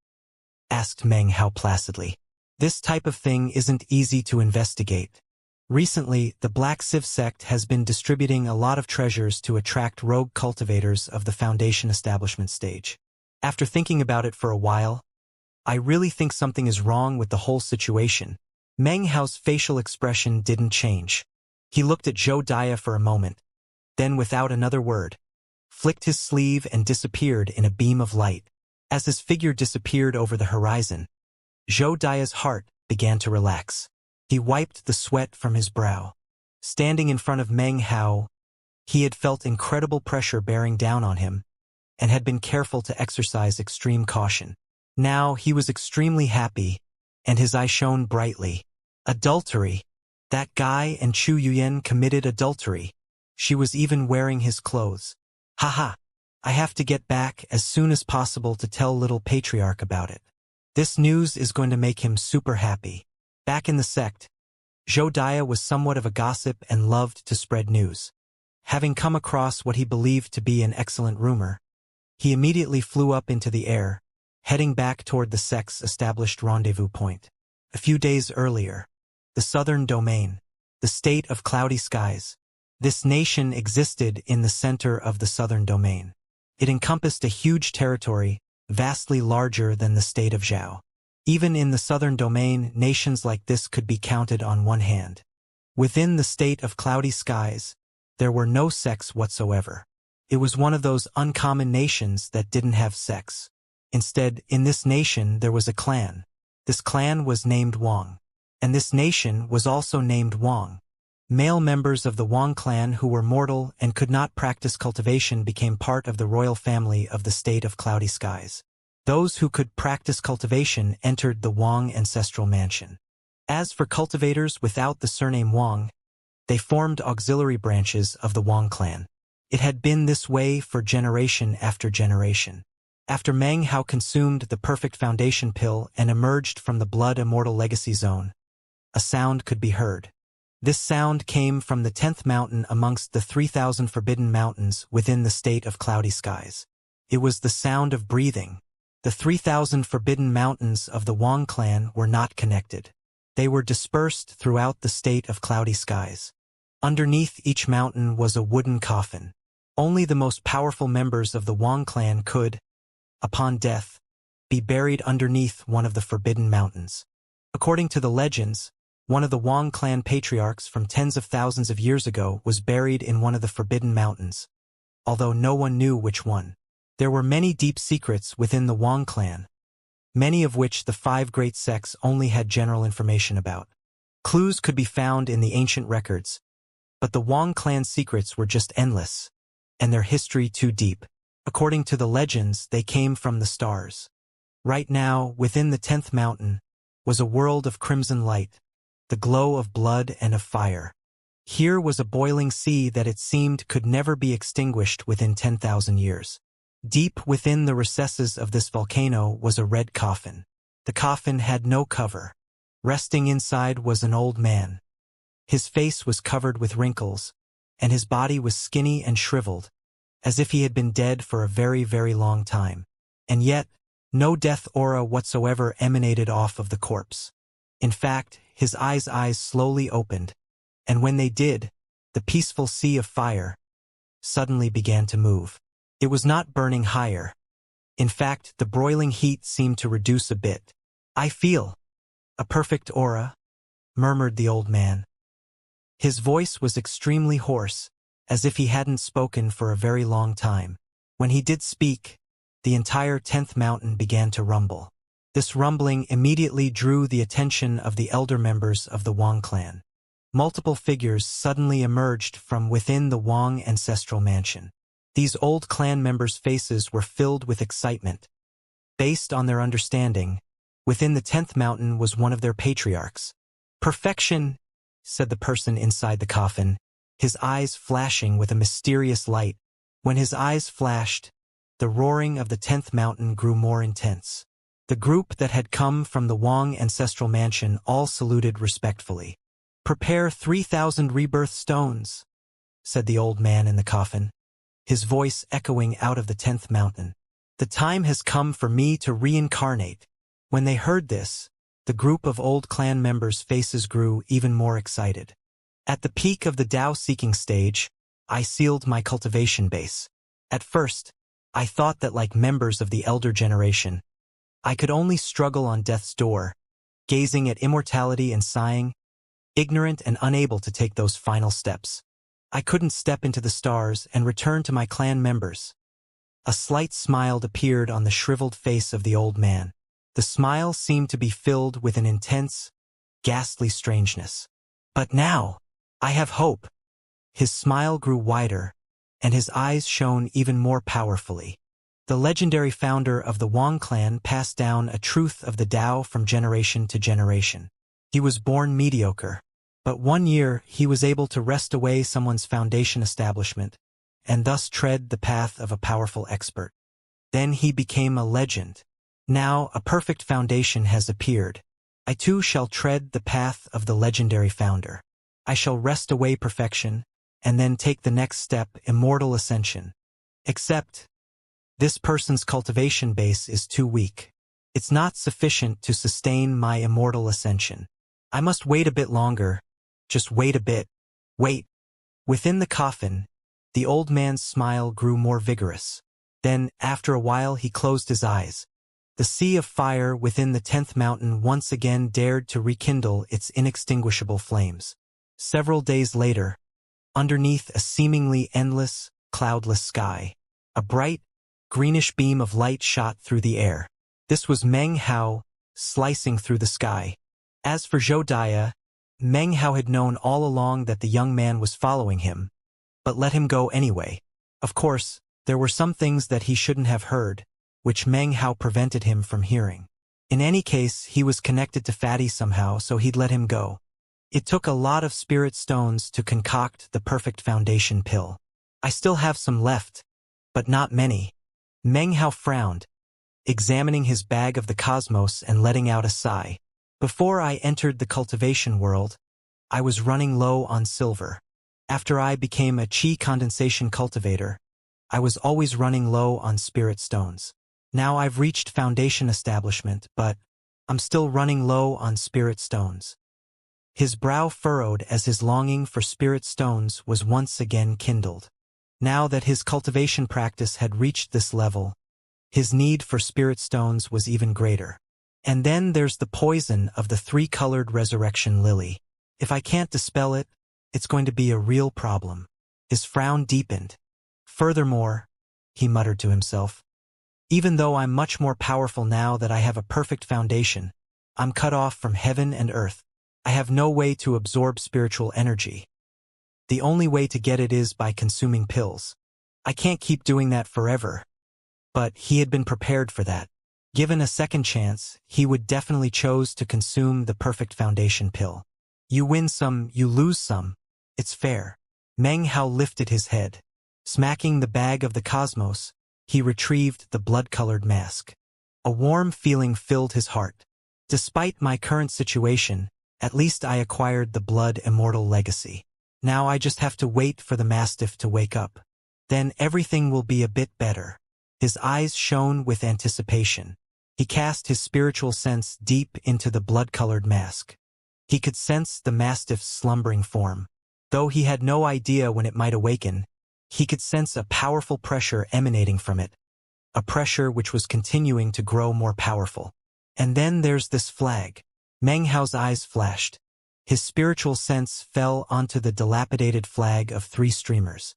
Asked Meng Hao placidly. This type of thing isn't easy to investigate. Recently, the Black Civ sect has been distributing a lot of treasures to attract rogue cultivators of the Foundation establishment stage. After thinking about it for a while, I really think something is wrong with the whole situation. Meng Hao's facial expression didn't change. He looked at Zhou Daya for a moment, then without another word, flicked his sleeve and disappeared in a beam of light. As his figure disappeared over the horizon, Zhou Daya's heart began to relax. He wiped the sweat from his brow. Standing in front of Meng Hao, he had felt incredible pressure bearing down on him, and had been careful to exercise extreme caution. Now he was extremely happy, and his eye shone brightly. Adultery. That guy and Chu Yuyan committed adultery. She was even wearing his clothes. Haha. I have to get back as soon as possible to tell little patriarch about it. This news is going to make him super happy. Back in the sect, Zhou Daya was somewhat of a gossip and loved to spread news. Having come across what he believed to be an excellent rumor, he immediately flew up into the air, heading back toward the sect's established rendezvous point. A few days earlier, the southern domain, the state of cloudy skies. This nation existed in the center of the southern domain. It encompassed a huge territory, vastly larger than the state of Zhao. Even in the southern domain, nations like this could be counted on one hand. Within the state of cloudy skies, there were no sects whatsoever. It was one of those uncommon nations that didn't have sects. Instead, in this nation there was a clan. This clan was named Wang. And this nation was also named Wang. Male members of the Wang clan who were mortal and could not practice cultivation became part of the royal family of the state of cloudy skies. Those who could practice cultivation entered the Wang ancestral mansion. As for cultivators without the surname Wang, they formed auxiliary branches of the Wang clan. It had been this way for generation after generation. After Meng Hao consumed the perfect foundation pill and emerged from the blood immortal legacy zone, a sound could be heard. This sound came from the 10th mountain amongst the 3,000 forbidden mountains within the state of cloudy skies. It was the sound of breathing. The 3,000 forbidden mountains of the Wang clan were not connected. They were dispersed throughout the state of cloudy skies. Underneath each mountain was a wooden coffin. Only the most powerful members of the Wang clan could, upon death, be buried underneath one of the forbidden mountains. According to the legends, one of the Wang clan patriarchs from tens of thousands of years ago was buried in one of the forbidden mountains, although no one knew which one. There were many deep secrets within the Wang clan, many of which the 5 great sects only had general information about. Clues could be found in the ancient records, but the Wang clan's secrets were just endless, and their history too deep. According to the legends, they came from the stars. Right now, within the 10th mountain, was a world of crimson light, the glow of blood and of fire. Here was a boiling sea that it seemed could never be extinguished within 10,000 years. Deep within the recesses of this volcano was a red coffin. The coffin had no cover. Resting inside was an old man. His face was covered with wrinkles, and his body was skinny and shriveled, as if he had been dead for a very, very long time. And yet, no death aura whatsoever emanated off of the corpse. In fact, his eyes slowly opened, and when they did, the peaceful sea of fire suddenly began to move. It was not burning higher. In fact, the broiling heat seemed to reduce a bit. "I feel a perfect aura," murmured the old man. His voice was extremely hoarse, as if he hadn't spoken for a very long time. When he did speak, the entire 10th mountain began to rumble. This rumbling immediately drew the attention of the elder members of the Wang clan. Multiple figures suddenly emerged from within the Wang ancestral mansion. These old clan members' faces were filled with excitement. Based on their understanding, within the 10th mountain was one of their patriarchs. "Perfection," said the person inside the coffin, his eyes flashing with a mysterious light. When his eyes flashed, the roaring of the 10th mountain grew more intense. The group that had come from the Wang ancestral mansion all saluted respectfully. "Prepare 3,000 rebirth stones," said the old man in the coffin, his voice echoing out of the 10th mountain. "The time has come for me to reincarnate." When they heard this, the group of old clan members' faces grew even more excited. At the peak of the Tao-seeking stage, I sealed my cultivation base. At first, I thought that like members of the elder generation, I could only struggle on death's door, gazing at immortality and sighing, ignorant and unable to take those final steps. I couldn't step into the stars and return to my clan members. A slight smile appeared on the shriveled face of the old man. The smile seemed to be filled with an intense, ghastly strangeness. "But now, I have hope." His smile grew wider, and his eyes shone even more powerfully. The legendary founder of the Wang clan passed down a truth of the Tao from generation to generation. He was born mediocre, but 1 year he was able to wrest away someone's foundation establishment, and thus tread the path of a powerful expert. Then he became a legend. Now a perfect foundation has appeared. I too shall tread the path of the legendary founder. I shall wrest away perfection, and then take the next step, immortal ascension. Except, this person's cultivation base is too weak. It's not sufficient to sustain my immortal ascension. I must wait a bit longer. Just wait a bit. Wait. Within the coffin, the old man's smile grew more vigorous. Then, after a while, he closed his eyes. The sea of fire within the 10th mountain once again dared to rekindle its inextinguishable flames. Several days later, underneath a seemingly endless, cloudless sky, a bright, greenish beam of light shot through the air. This was Meng Hao, slicing through the sky. As for Zhou Dia, Meng Hao had known all along that the young man was following him, but let him go anyway. Of course, there were some things that he shouldn't have heard, which Meng Hao prevented him from hearing. In any case, he was connected to Fatty somehow, so he'd let him go. It took a lot of spirit stones to concoct the perfect foundation pill. I still have some left, but not many. Meng Hao frowned, examining his bag of the cosmos and letting out a sigh. Before I entered the cultivation world, I was running low on silver. After I became a chi condensation cultivator, I was always running low on spirit stones. Now I've reached foundation establishment, but I'm still running low on spirit stones. His brow furrowed as his longing for spirit stones was once again kindled. Now that his cultivation practice had reached this level, his need for spirit stones was even greater. And then there's the poison of the 3-colored resurrection lily. If I can't dispel it, it's going to be a real problem. His frown deepened. Furthermore, he muttered to himself, even though I'm much more powerful now that I have a perfect foundation, I'm cut off from heaven and earth. I have no way to absorb spiritual energy. The only way to get it is by consuming pills. I can't keep doing that forever. But he had been prepared for that. Given a second chance, he would definitely choose to consume the perfect foundation pill. You win some, you lose some. It's fair. Meng Hao lifted his head. Smacking the bag of the cosmos, he retrieved the blood-colored mask. A warm feeling filled his heart. Despite my current situation, at least I acquired the blood immortal legacy. Now I just have to wait for the mastiff to wake up. Then everything will be a bit better. His eyes shone with anticipation. He cast his spiritual sense deep into the blood-colored mask. He could sense the mastiff's slumbering form. Though he had no idea when it might awaken, he could sense a powerful pressure emanating from it, a pressure which was continuing to grow more powerful. And then there's this flag. Meng Hao's eyes flashed. His spiritual sense fell onto the dilapidated flag of 3 streamers.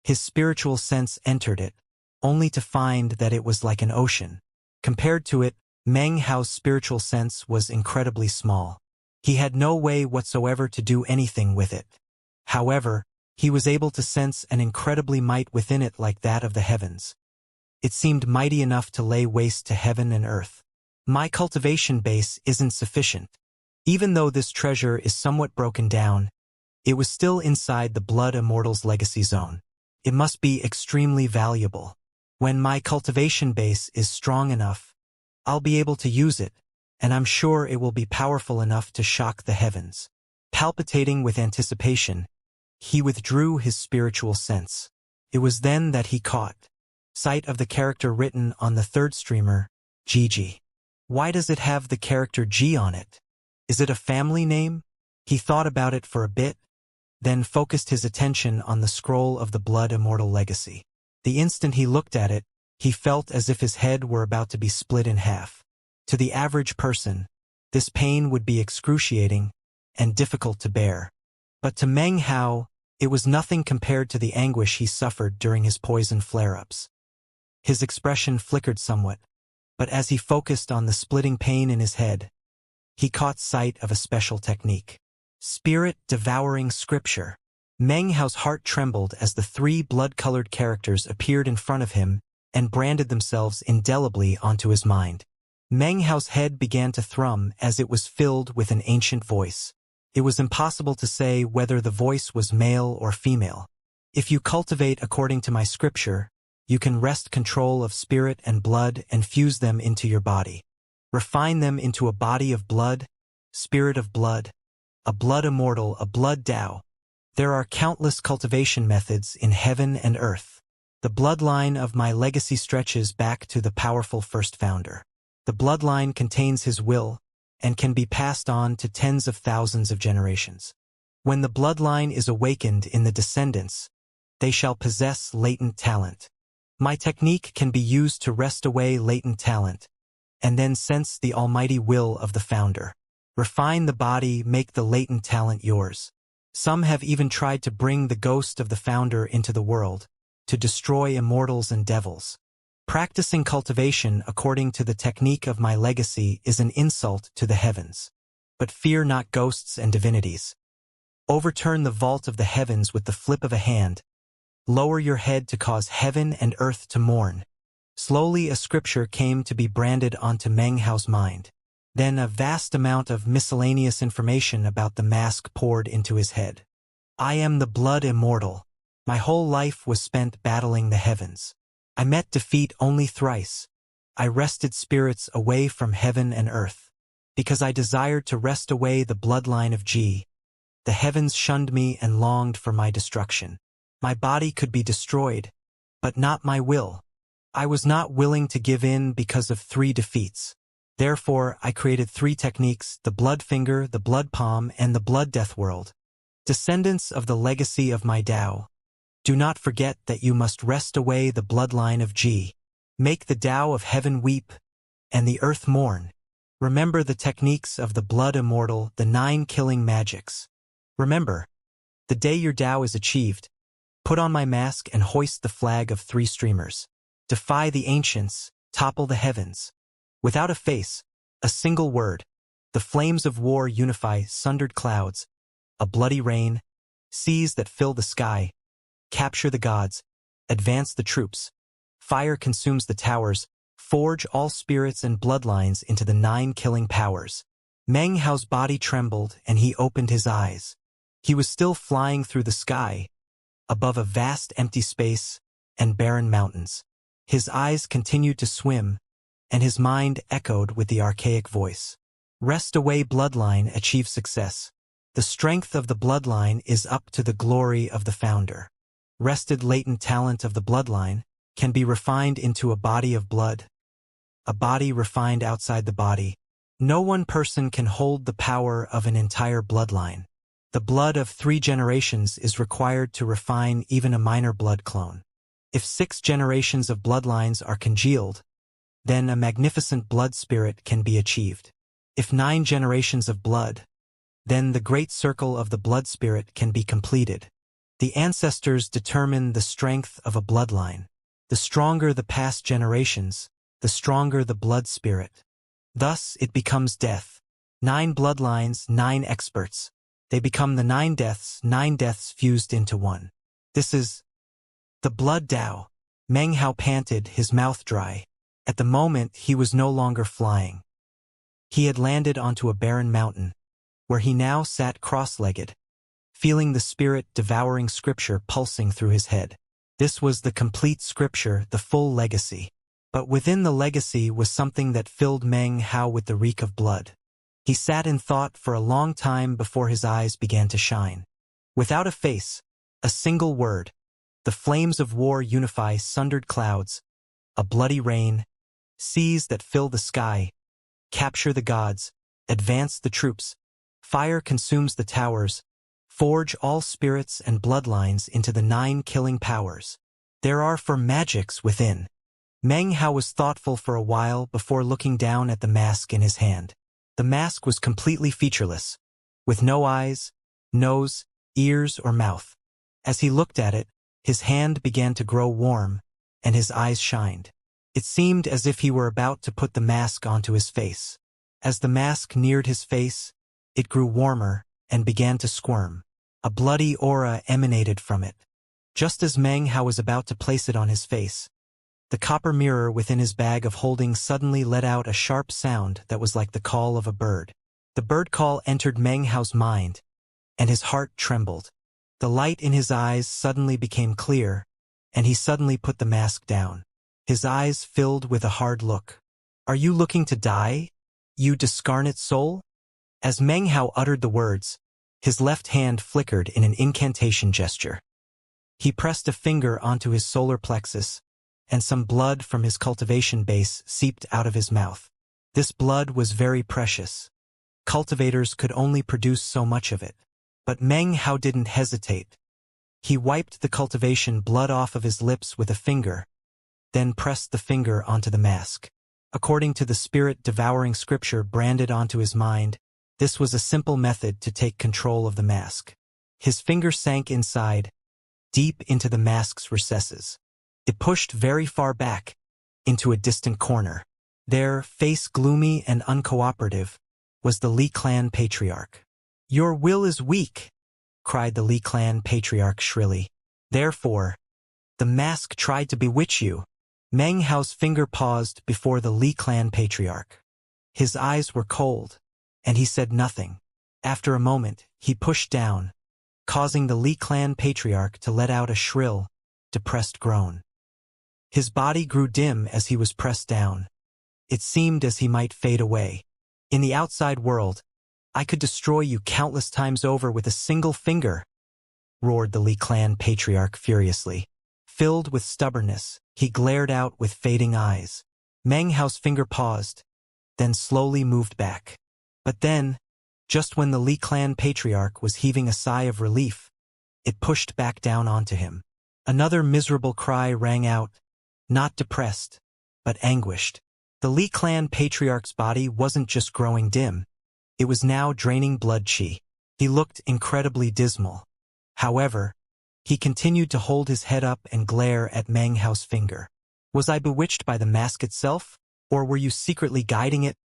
His spiritual sense entered it, only to find that it was like an ocean. Compared to it, Meng Hao's spiritual sense was incredibly small. He had no way whatsoever to do anything with it. However, he was able to sense an incredibly might within it like that of the heavens. It seemed mighty enough to lay waste to heaven and earth. My cultivation base isn't sufficient. Even though this treasure is somewhat broken down, it was still inside the Blood Immortal's legacy zone. It must be extremely valuable. When my cultivation base is strong enough, I'll be able to use it, and I'm sure it will be powerful enough to shock the heavens. Palpitating with anticipation, he withdrew his spiritual sense. It was then that he caught sight of the character written on the 3rd streamer, Gigi. Why does it have the character G on it? Is it a family name? He thought about it for a bit, then focused his attention on the scroll of the Blood Immortal legacy. The instant he looked at it, he felt as if his head were about to be split in half. To the average person, this pain would be excruciating and difficult to bear. But to Meng Hao, it was nothing compared to the anguish he suffered during his poison flare-ups. His expression flickered somewhat, but as he focused on the splitting pain in his head, he caught sight of a special technique. Spirit-devouring scripture. Meng Hao's heart trembled as the 3 blood-colored characters appeared in front of him and branded themselves indelibly onto his mind. Meng Hao's head began to thrum as it was filled with an ancient voice. It was impossible to say whether the voice was male or female. If you cultivate according to my scripture, you can wrest control of spirit and blood and fuse them into your body. Refine them into a body of blood, spirit of blood, a blood immortal, a blood Tao. There are countless cultivation methods in heaven and earth. The bloodline of my legacy stretches back to the powerful first founder. The bloodline contains his will and can be passed on to tens of thousands of generations. When the bloodline is awakened in the descendants, they shall possess latent talent. My technique can be used to wrest away latent talent, and then sense the almighty will of the founder. Refine the body, make the latent talent yours. Some have even tried to bring the ghost of the founder into the world, to destroy immortals and devils. Practicing cultivation according to the technique of my legacy is an insult to the heavens. But fear not ghosts and divinities. Overturn the vault of the heavens with the flip of a hand. Lower your head to cause heaven and earth to mourn. Slowly a scripture came to be branded onto Meng Hao's mind. Then a vast amount of miscellaneous information about the mask poured into his head. I am the Blood Immortal. My whole life was spent battling the heavens. I met defeat only thrice. I wrested spirits away from heaven and earth. Because I desired to wrest away the bloodline of G. The heavens shunned me and longed for my destruction. My body could be destroyed, but not my will. I was not willing to give in because of 3 defeats. Therefore, I created 3 techniques, the blood finger, the blood palm, and the blood death world. Descendants of the legacy of my Tao, do not forget that you must wrest away the bloodline of G. Make the Tao of heaven weep, and the earth mourn. Remember the techniques of the Blood Immortal, the 9 killing magics. Remember, the day your Tao is achieved, put on my mask and hoist the flag of 3 streamers. Defy the ancients, topple the heavens. Without a face, a single word, the flames of war unify sundered clouds, a bloody rain, seas that fill the sky, capture the gods, advance the troops, fire consumes the towers, forge all spirits and bloodlines into the 9 killing powers. Meng Hao's body trembled and he opened his eyes. He was still flying through the sky, above a vast empty space and barren mountains. His eyes continued to swim, and his mind echoed with the archaic voice. Wrest away bloodline, achieve success. The strength of the bloodline is up to the glory of the founder. Rested latent talent of the bloodline can be refined into a body of blood, a body refined outside the body. No one person can hold the power of an entire bloodline. The blood of 3 generations is required to refine even a minor blood clone. If 6 generations of bloodlines are congealed, then a magnificent blood spirit can be achieved. If 9 generations of blood, then the great circle of the blood spirit can be completed. The ancestors determine the strength of a bloodline. The stronger the past generations, the stronger the blood spirit. Thus, it becomes death. 9 bloodlines, 9 experts. They become the 9 deaths fused into one. This is the blood Tao. Meng Hao panted, his mouth dry. At the moment, he was no longer flying. He had landed onto a barren mountain, where he now sat cross-legged, feeling the spirit-devouring scripture pulsing through his head. This was the complete scripture, the full legacy. But within the legacy was something that filled Meng Hao with the reek of blood. He sat in thought for a long time before his eyes began to shine. Without a face, a single word, the flames of war unify sundered clouds, a bloody rain, seas that fill the sky, capture the gods, advance the troops, fire consumes the towers, forge all spirits and bloodlines into the 9 killing powers. There are 4 magics within. Meng Hao was thoughtful for a while before looking down at the mask in his hand. The mask was completely featureless, with no eyes, nose, ears, or mouth. As he looked at it, his hand began to grow warm, and his eyes shined. It seemed as if he were about to put the mask onto his face. As the mask neared his face, it grew warmer and began to squirm. A bloody aura emanated from it. Just as Meng Hao was about to place it on his face, the copper mirror within his bag of holding suddenly let out a sharp sound that was like the call of a bird. The bird call entered Meng Hao's mind, and his heart trembled. The light in his eyes suddenly became clear, and he suddenly put the mask down. His eyes filled with a hard look. "Are you looking to die, you discarnate soul?" As Meng Hao uttered the words, his left hand flickered in an incantation gesture. He pressed a finger onto his solar plexus, and some blood from his cultivation base seeped out of his mouth. This blood was very precious. Cultivators could only produce so much of it. But Meng Hao didn't hesitate. He wiped the cultivation blood off of his lips with a finger, then pressed the finger onto the mask. According to the spirit-devouring scripture branded onto his mind, this was a simple method to take control of the mask. His finger sank inside, deep into the mask's recesses. It pushed very far back, into a distant corner. There, face gloomy and uncooperative, was the Li clan patriarch. "Your will is weak," cried the Li clan patriarch shrilly. "Therefore, the mask tried to bewitch you." Meng Hao's finger paused before the Li clan patriarch. His eyes were cold, and he said nothing. After a moment, he pushed down, causing the Li clan patriarch to let out a shrill, depressed groan. His body grew dim as he was pressed down. It seemed as he might fade away. "In the outside world, I could destroy you countless times over with a single finger," roared the Li clan patriarch furiously. Filled with stubbornness, he glared out with fading eyes. Meng Hao's finger paused, then slowly moved back. But then, just when the Li clan patriarch was heaving a sigh of relief, it pushed back down onto him. Another miserable cry rang out, not depressed, but anguished. The Li clan patriarch's body wasn't just growing dim, it was now draining blood qi. He looked incredibly dismal. However, he continued to hold his head up and glare at Meng Hao's finger. "Was I bewitched by the mask itself, or were you secretly guiding it?"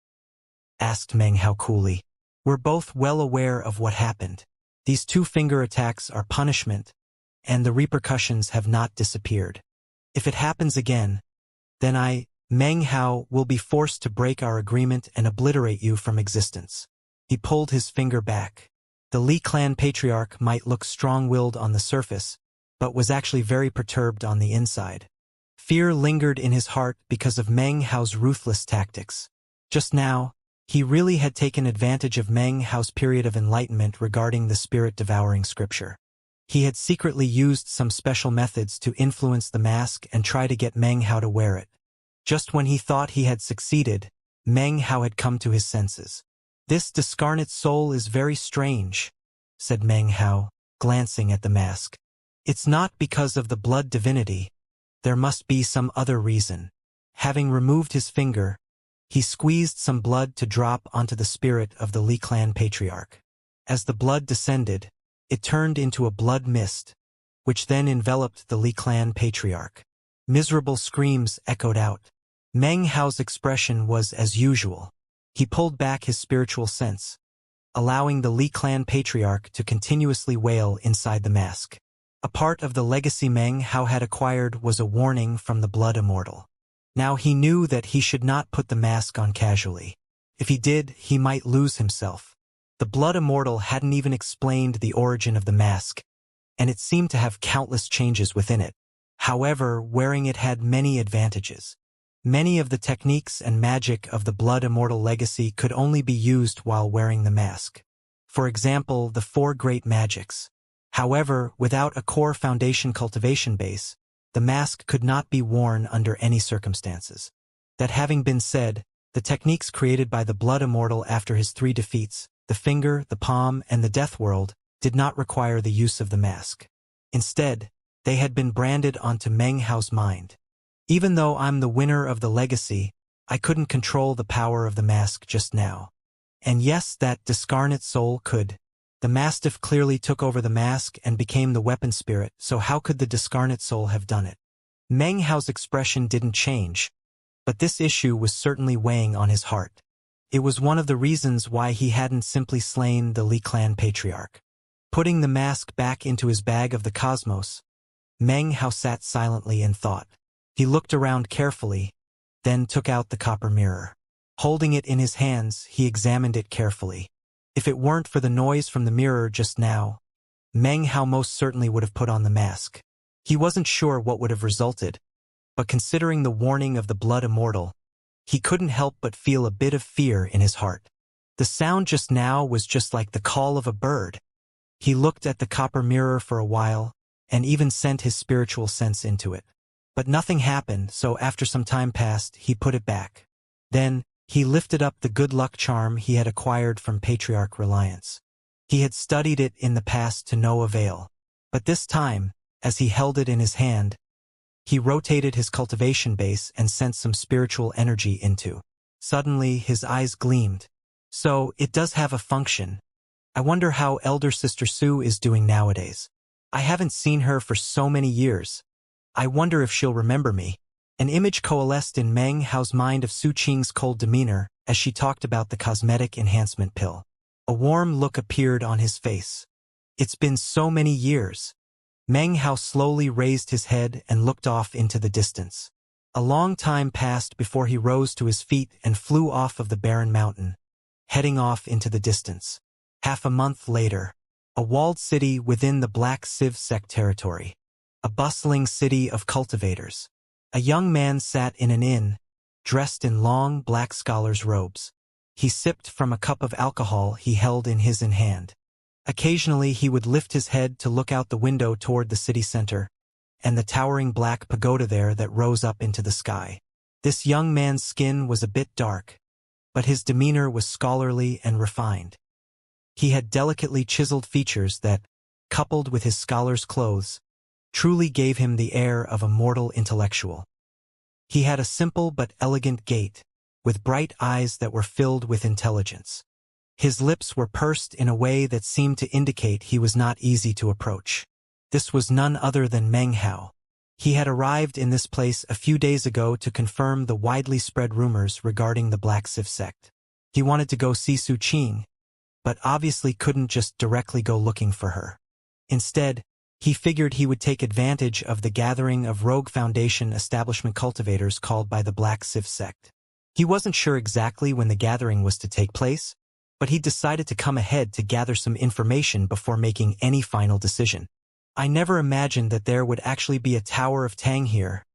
asked Meng Hao coolly. "We're both well aware of what happened. These 2 finger attacks are punishment, and the repercussions have not disappeared. If it happens again, then Meng Hao, will be forced to break our agreement and obliterate you from existence." He pulled his finger back. The Li clan patriarch might look strong-willed on the surface, but was actually very perturbed on the inside. Fear lingered in his heart because of Meng Hao's ruthless tactics. Just now, He really had taken advantage of Meng Hao's period of enlightenment regarding the spirit-devouring scripture. He had secretly used some special methods to influence the mask and try to get Meng Hao to wear it. Just when he thought he had succeeded, Meng Hao had come to his senses. "This discarnate soul is very strange," said Meng Hao, glancing at the mask. "It's not because of the blood divinity. There must be some other reason." Having removed his finger, he squeezed some blood to drop onto the spirit of the Li clan patriarch. As the blood descended, it turned into a blood mist, which then enveloped the Li clan patriarch. Miserable screams echoed out. Meng Hao's expression was as usual. He pulled back his spiritual sense, allowing the Li clan patriarch to continuously wail inside the mask. A part of the legacy Meng Hao had acquired was a warning from the blood immortal. Now he knew that he should not put the mask on casually. If he did, he might lose himself. The blood immortal hadn't even explained the origin of the mask, and it seemed to have countless changes within it. However, wearing it had many advantages. Many of the techniques and magic of the blood immortal legacy could only be used while wearing the mask. For example, the 4 great magics. However, without a core foundation cultivation base, the mask could not be worn under any circumstances. That having been said, the techniques created by the blood immortal after his 3 defeats, the finger, the palm, and the death world, did not require the use of the mask. Instead, they had been branded onto Meng Hao's mind. "Even though I'm the winner of the legacy, I couldn't control the power of the mask just now. And yes, that discarnate soul could. The mastiff clearly took over the mask and became the weapon spirit, so how could the discarnate soul have done it?" Meng Hao's expression didn't change, but this issue was certainly weighing on his heart. It was one of the reasons why he hadn't simply slain the Li clan patriarch. Putting the mask back into his bag of the cosmos, Meng Hao sat silently in thought. He looked around carefully, then took out the copper mirror. Holding it in his hands, he examined it carefully. If it weren't for the noise from the mirror just now, Meng Hao most certainly would have put on the mask. He wasn't sure what would have resulted, but considering the warning of the blood immortal, he couldn't help but feel a bit of fear in his heart. The sound just now was just like the call of a bird. He looked at the copper mirror for a while, and even sent his spiritual sense into it. But nothing happened, so after some time passed, he put it back. Then, he lifted up the good luck charm he had acquired from Patriarch Reliance. He had studied it in the past to no avail. But this time, as he held it in his hand, he rotated his cultivation base and sent some spiritual energy into. Suddenly, his eyes gleamed. "So, it does have a function. I wonder how Elder Sister Sue is doing nowadays. I haven't seen her for so many years. I wonder if she'll remember me." An image coalesced in Meng Hao's mind of Su Qing's cold demeanor as she talked about the cosmetic enhancement pill. A warm look appeared on his face. "It's been so many years." Meng Hao slowly raised his head and looked off into the distance. A long time passed before he rose to his feet and flew off of the barren mountain, heading off into the distance. Half a month later, a walled city within the Black Civ sect territory. A bustling city of cultivators. A young man sat in an inn, dressed in long black scholar's robes. He sipped from a cup of alcohol he held in his hand. Occasionally he would lift his head to look out the window toward the city center, and the towering black pagoda there that rose up into the sky. This young man's skin was a bit dark, but his demeanor was scholarly and refined. He had delicately chiseled features that, coupled with his scholar's clothes, truly gave him the air of a mortal intellectual. He had a simple but elegant gait, with bright eyes that were filled with intelligence. His lips were pursed in a way that seemed to indicate he was not easy to approach. This was none other than Meng Hao. He had arrived in this place a few days ago to confirm the widely spread rumors regarding the Black Civ sect. He wanted to go see Su Qing, but obviously couldn't just directly go looking for her. Instead, he figured he would take advantage of the gathering of rogue Foundation establishment cultivators called by the Black Civ sect. He wasn't sure exactly when the gathering was to take place, but he decided to come ahead to gather some information before making any final decision. "I never imagined that there would actually be a Tower of Tang here,"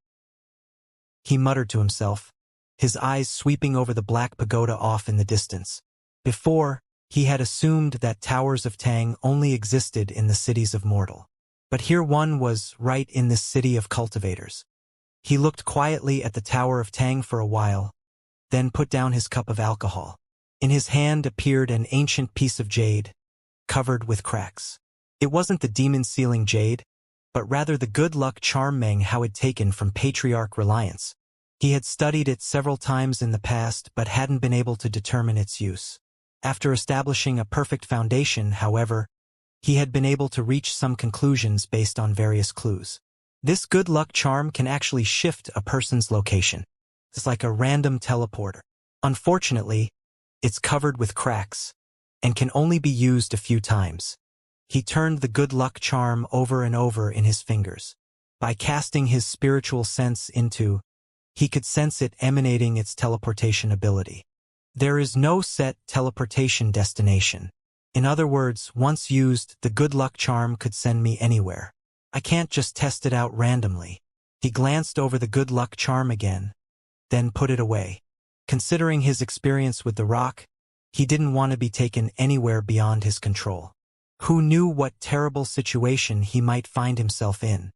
he muttered to himself, his eyes sweeping over the black pagoda off in the distance. Before, he had assumed that towers of Tang only existed in the cities of mortal. But here one was right in this city of cultivators. He looked quietly at the Tower of Tang for a while, then put down his cup of alcohol. In his hand appeared an ancient piece of jade, covered with cracks. It wasn't the demon-sealing jade, but rather the good luck charm Meng Hao had taken from Patriarch Reliance. He had studied it several times in the past but hadn't been able to determine its use. After establishing a perfect foundation, however, he had been able to reach some conclusions based on various clues. This good luck charm can actually shift a person's location. It's like a random teleporter. Unfortunately, it's covered with cracks and can only be used a few times. He turned the good luck charm over and over in his fingers. By casting his spiritual sense into, he could sense it emanating its teleportation ability. There is no set teleportation destination. In other words, once used, the good luck charm could send me anywhere. I can't just test it out randomly. He glanced over the good luck charm again, then put it away. Considering his experience with the rock, he didn't want to be taken anywhere beyond his control. Who knew what terrible situation he might find himself in?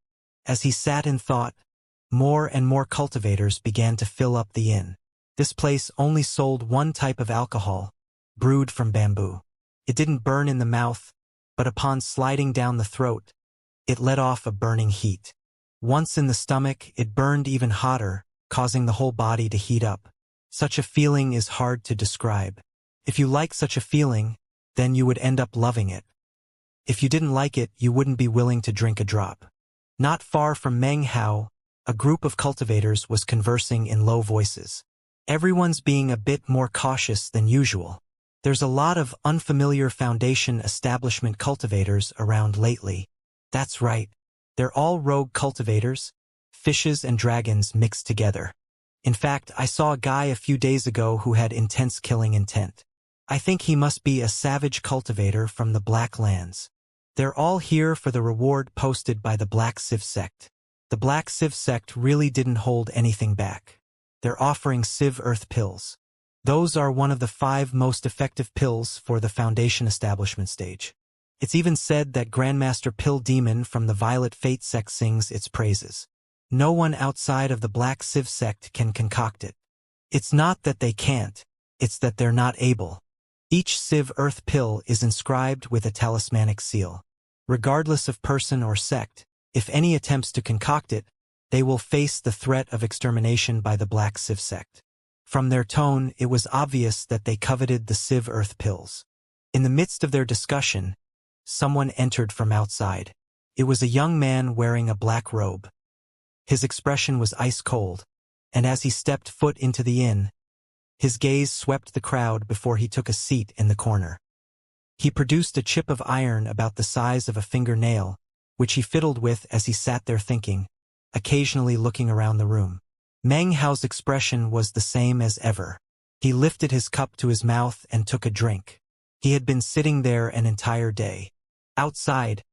As he sat in thought, more and more cultivators began to fill up the inn. This place only sold one type of alcohol, brewed from bamboo. It didn't burn in the mouth, but upon sliding down the throat, it let off a burning heat. Once in the stomach, it burned even hotter, causing the whole body to heat up. Such a feeling is hard to describe. If you like such a feeling, then you would end up loving it. If you didn't like it, you wouldn't be willing to drink a drop. Not far from Meng Hao, a group of cultivators was conversing in low voices. Everyone's being a bit more cautious than usual. There's a lot of unfamiliar foundation establishment cultivators around lately. That's right. They're all rogue cultivators, fishes and dragons mixed together. In fact, I saw a guy a few days ago who had intense killing intent. I think he must be a savage cultivator from the Black Lands. They're all here for the reward posted by the Black Civ sect. The Black Civ sect really didn't hold anything back. They're offering Civ Earth pills. Those are one of the 5 most effective pills for the Foundation establishment stage. It's even said that Grandmaster Pill Demon from the Violet Fate sect sings its praises. No one outside of the Black Civ sect can concoct it. It's not that they can't, it's that they're not able. Each Civ Earth pill is inscribed with a talismanic seal. Regardless of person or sect, if any attempts to concoct it, they will face the threat of extermination by the Black Civ sect. From their tone, it was obvious that they coveted the Civ Earth pills. In the midst of their discussion, someone entered from outside. It was a young man wearing a black robe. His expression was ice cold, and as he stepped foot into the inn, his gaze swept the crowd before he took a seat in the corner. He produced a chip of iron about the size of a fingernail, which he fiddled with as he sat there thinking, occasionally looking around the room. Meng Hao's expression was the same as ever. He lifted his cup to his mouth and took a drink. He had been sitting there an entire day. Outside,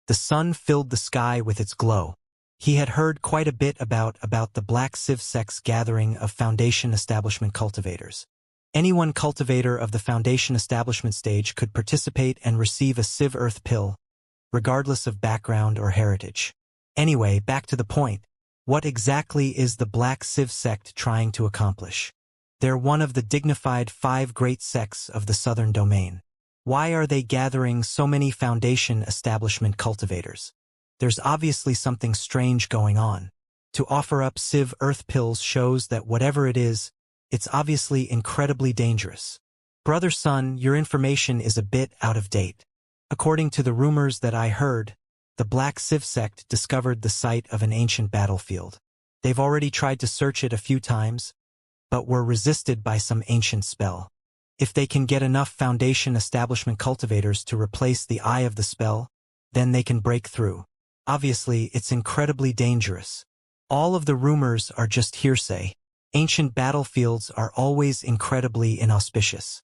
the sun filled the sky with its glow. He had heard quite a bit about the Black Civ sect's gathering of Foundation establishment cultivators. Anyone cultivator of the Foundation establishment stage could participate and receive a Civ Earth pill, regardless of background or heritage. Anyway, back to the point. What exactly is the Black Civ sect trying to accomplish? They're one of the dignified 5 great sects of the Southern Domain. Why are they gathering so many Foundation establishment cultivators? There's obviously something strange going on. To offer up Civ Earth pills shows that whatever it is, it's obviously incredibly dangerous. Brother Sun, your information is a bit out of date. According to the rumors that I heard, the Black Civ sect discovered the site of an ancient battlefield. They've already tried to search it a few times, but were resisted by some ancient spell. If they can get enough Foundation establishment cultivators to replace the eye of the spell, then they can break through. Obviously, it's incredibly dangerous. All of the rumors are just hearsay. Ancient battlefields are always incredibly inauspicious.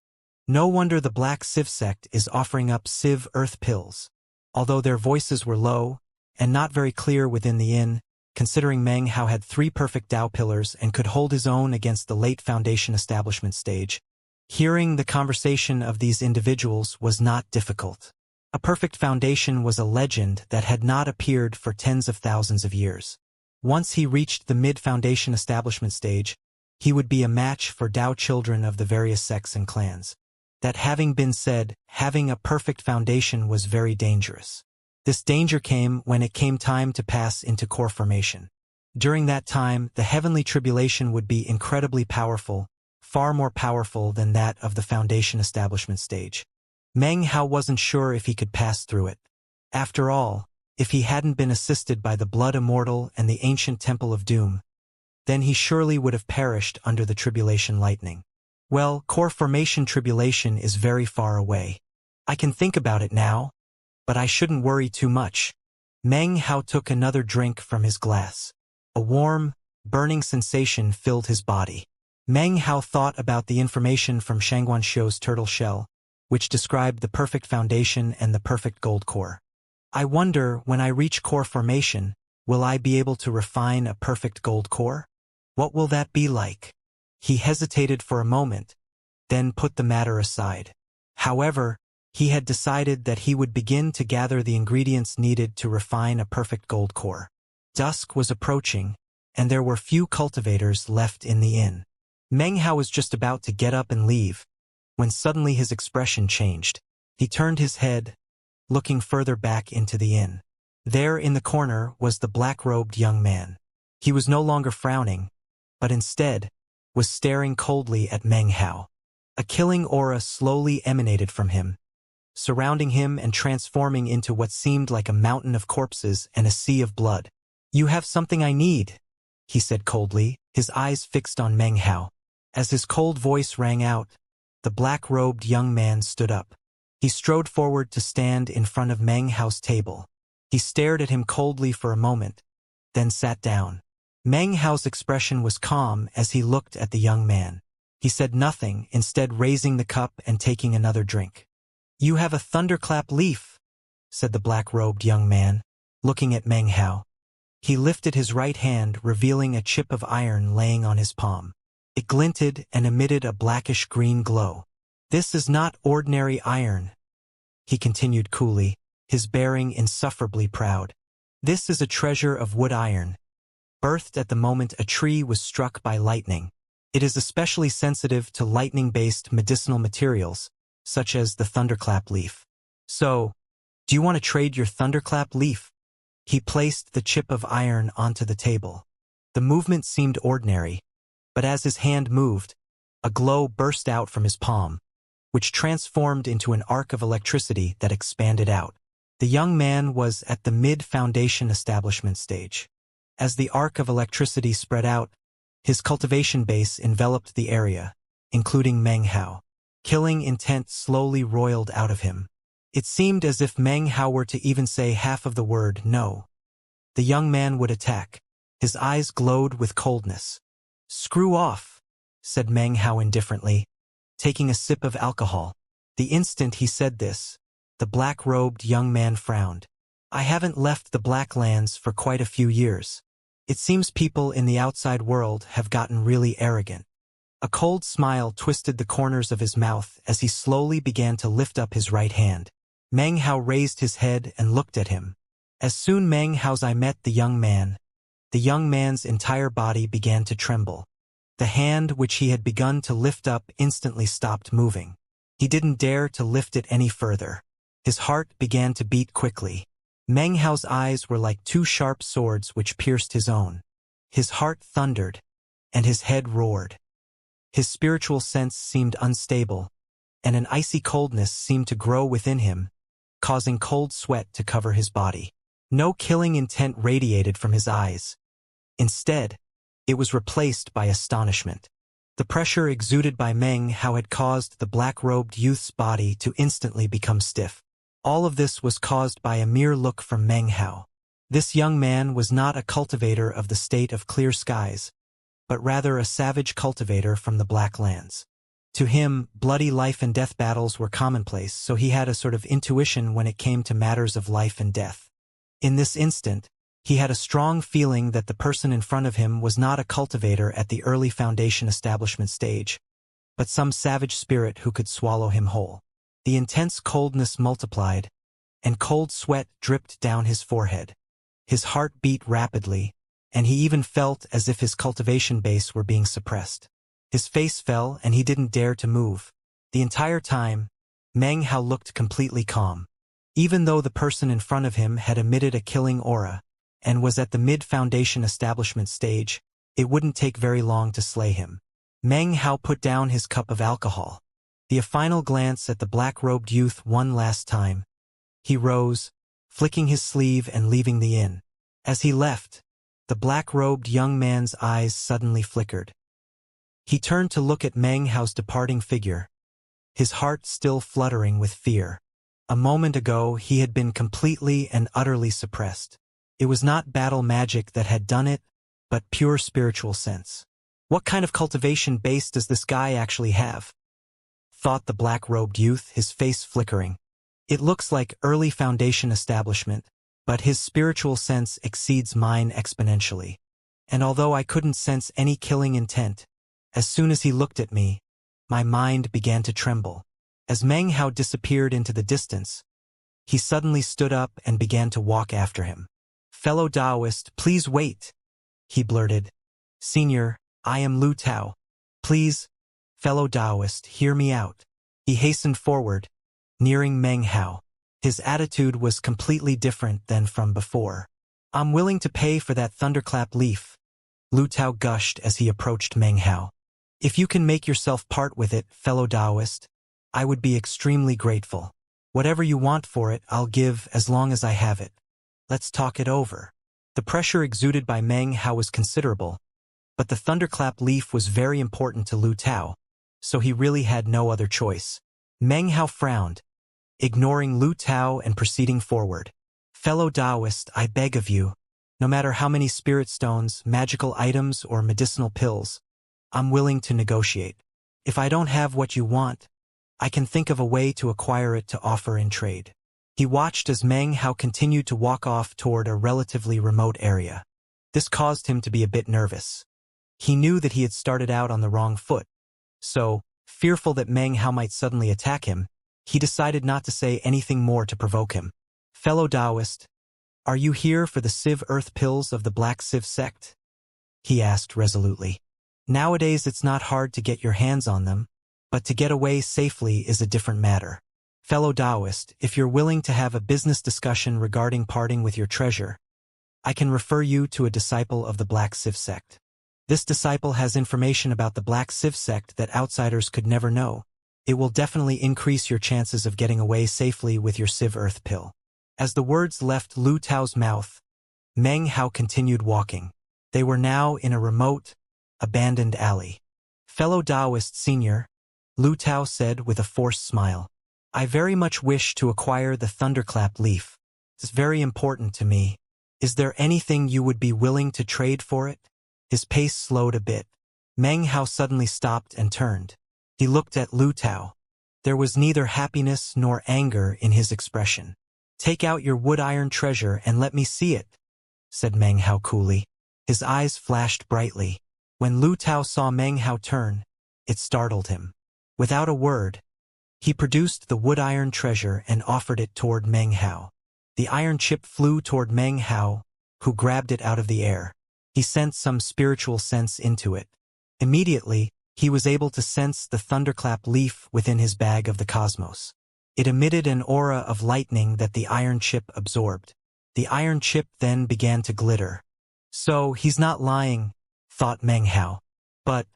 No wonder the Black Civ sect is offering up Civ Earth pills. Although their voices were low and not very clear within the inn, considering Meng Hao had 3 perfect Dao pillars and could hold his own against the late Foundation establishment stage. Hearing the conversation of these individuals was not difficult. A perfect foundation was a legend that had not appeared for tens of thousands of years. Once he reached the mid-foundation establishment stage, he would be a match for Dao children of the various sects and clans. That having been said, having a perfect foundation was very dangerous. This danger came when it came time to pass into core formation. During that time, the heavenly tribulation would be incredibly powerful, far more powerful than that of the foundation establishment stage. Meng Hao wasn't sure if he could pass through it. After all, if he hadn't been assisted by the blood immortal and the ancient temple of doom, then he surely would have perished under the tribulation lightning. Well, core formation tribulation is very far away. I can think about it now, but I shouldn't worry too much. Meng Hao took another drink from his glass. A warm, burning sensation filled his body. Meng Hao thought about the information from Xianxia's turtle shell, which described the perfect foundation and the perfect gold core. I wonder, when I reach core formation, will I be able to refine a perfect gold core? What will that be like? He hesitated for a moment, then put the matter aside. However, he had decided that he would begin to gather the ingredients needed to refine a perfect gold core. Dusk was approaching, and there were few cultivators left in the inn. Meng Hao was just about to get up and leave, when suddenly his expression changed. He turned his head, looking further back into the inn. There in the corner was the black-robed young man. He was no longer frowning, but instead was staring coldly at Meng Hao. A killing aura slowly emanated from him, surrounding him and transforming into what seemed like a mountain of corpses and a sea of blood. "You have something I need," he said coldly, his eyes fixed on Meng Hao. As his cold voice rang out, the black-robed young man stood up. He strode forward to stand in front of Meng Hao's table. He stared at him coldly for a moment, then sat down. Meng Hao's expression was calm as he looked at the young man. He said nothing, instead raising the cup and taking another drink. "You have a thunderclap leaf," said the black-robed young man, looking at Meng Hao. He lifted his right hand, revealing a chip of iron laying on his palm. It glinted and emitted a blackish-green glow. "This is not ordinary iron," he continued coolly, his bearing insufferably proud. "This is a treasure of wood iron, birthed at the moment a tree was struck by lightning. It is especially sensitive to lightning-based medicinal materials, such as the thunderclap leaf. So, do you want to trade your thunderclap leaf?" He placed the chip of iron onto the table. The movement seemed ordinary, but as his hand moved, a glow burst out from his palm, which transformed into an arc of electricity that expanded out. The young man was at the mid-foundation establishment stage. As the arc of electricity spread out, his cultivation base enveloped the area, including Meng Hao. Killing intent slowly roiled out of him. It seemed as if Meng Hao were to even say half of the word no, the young man would attack. His eyes glowed with coldness. "Screw off," said Meng Hao indifferently, taking a sip of alcohol. The instant he said this, the black-robed young man frowned. "I haven't left the Blacklands for quite a few years. It seems people in the outside world have gotten really arrogant." A cold smile twisted the corners of his mouth as he slowly began to lift up his right hand. Meng Hao raised his head and looked at him. As soon Meng Hao's eye met the young man's entire body began to tremble. The hand which he had begun to lift up instantly stopped moving. He didn't dare to lift it any further. His heart began to beat quickly. Meng Hao's eyes were like 2 sharp swords which pierced his own. His heart thundered, and his head roared. His spiritual sense seemed unstable, and an icy coldness seemed to grow within him, causing cold sweat to cover his body. No killing intent radiated from his eyes. Instead, it was replaced by astonishment. The pressure exuded by Meng Hao had caused the black-robed youth's body to instantly become stiff. All of this was caused by a mere look from Meng Hao. This young man was not a cultivator of the state of clear skies, but rather a savage cultivator from the Blacklands. To him, bloody life and death battles were commonplace, so he had a sort of intuition when it came to matters of life and death. In this instant, He had a strong feeling that the person in front of him was not a cultivator at the early Foundation establishment stage, but some savage spirit who could swallow him whole. The intense coldness multiplied, and cold sweat dripped down his forehead. His heart beat rapidly, and he even felt as if his cultivation base were being suppressed. His face fell, and he didn't dare to move. The entire time, Meng Hao looked completely calm. Even though the person in front of him had emitted a killing aura, and was at the mid-Foundation establishment stage, it wouldn't take very long to slay him. Meng Hao put down his cup of alcohol. The final glance at the black-robed youth one last time. He rose, flicking his sleeve and leaving the inn. As he left, the black-robed young man's eyes suddenly flickered. He turned to look at Meng Hao's departing figure, his heart still fluttering with fear. A moment ago he had been completely and utterly suppressed. It was not battle magic that had done it, but pure spiritual sense. What kind of cultivation base does this guy actually have? Thought the black-robed youth, his face flickering. It looks like early Foundation establishment, but his spiritual sense exceeds mine exponentially. And although I couldn't sense any killing intent, as soon as he looked at me, my mind began to tremble. As Meng Hao disappeared into the distance, he suddenly stood up and began to walk after him. "Fellow Taoist, please wait," he blurted. "Senior, I am Lu Tao. Please, fellow Taoist, hear me out." He hastened forward, nearing Meng Hao. His attitude was completely different than from before. "I'm willing to pay for that thunderclap leaf," Lu Tao gushed as he approached Meng Hao. "If you can make yourself part with it, fellow Taoist, I would be extremely grateful. Whatever you want for it, I'll give as long as I have it. Let's talk it over." The pressure exuded by Meng Hao was considerable, but the thunderclap leaf was very important to Lu Tao, so he really had no other choice. Meng Hao frowned, ignoring Lu Tao and proceeding forward. "Fellow Taoist, I beg of you, no matter how many spirit stones, magical items, or medicinal pills, I'm willing to negotiate. If I don't have what you want, I can think of a way to acquire it to offer in trade." He watched as Meng Hao continued to walk off toward a relatively remote area. This caused him to be a bit nervous. He knew that he had started out on the wrong foot, so, fearful that Meng Hao might suddenly attack him, he decided not to say anything more to provoke him. "Fellow Taoist, are you here for the Civ Earth pills of the Black Civ sect?" he asked resolutely. "Nowadays it's not hard to get your hands on them, but to get away safely is a different matter. Fellow Taoist, if you're willing to have a business discussion regarding parting with your treasure, I can refer you to a disciple of the Black Civ sect. This disciple has information about the Black Civ sect that outsiders could never know. It will definitely increase your chances of getting away safely with your Civ Earth pill." As the words left Lu Tao's mouth, Meng Hao continued walking. They were now in a remote, abandoned alley. "Fellow Taoist Senior," Lu Tao said with a forced smile, "I very much wish to acquire the thunderclap leaf. It's very important to me. Is there anything you would be willing to trade for it?" His pace slowed a bit. Meng Hao suddenly stopped and turned. He looked at Lu Tao. There was neither happiness nor anger in his expression. "Take out your wood-iron treasure and let me see it," said Meng Hao coolly. His eyes flashed brightly. When Lu Tao saw Meng Hao turn, it startled him. Without a word, he produced the wood-iron treasure and offered it toward Meng Hao. The iron chip flew toward Meng Hao, who grabbed it out of the air. He sent some spiritual sense into it. Immediately, he was able to sense the thunderclap leaf within his bag of the cosmos. It emitted an aura of lightning that the iron chip absorbed. The iron chip then began to glitter. "So, he's not lying," thought Meng Hao. But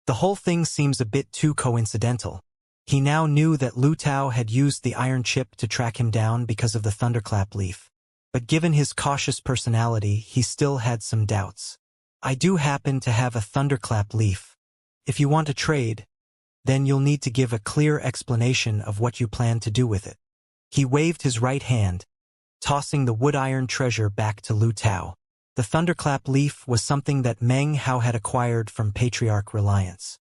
the whole thing seems a bit too coincidental. He now knew that Lu Tao had used the iron chip to track him down because of the thunderclap leaf. But given his cautious personality, he still had some doubts. "I do happen to have a thunderclap leaf. If you want to trade, then you'll need to give a clear explanation of what you plan to do with it." He waved his right hand, tossing the wood-iron treasure back to Lu Tao. The thunderclap leaf was something that Meng Hao had acquired from Patriarch Reliance.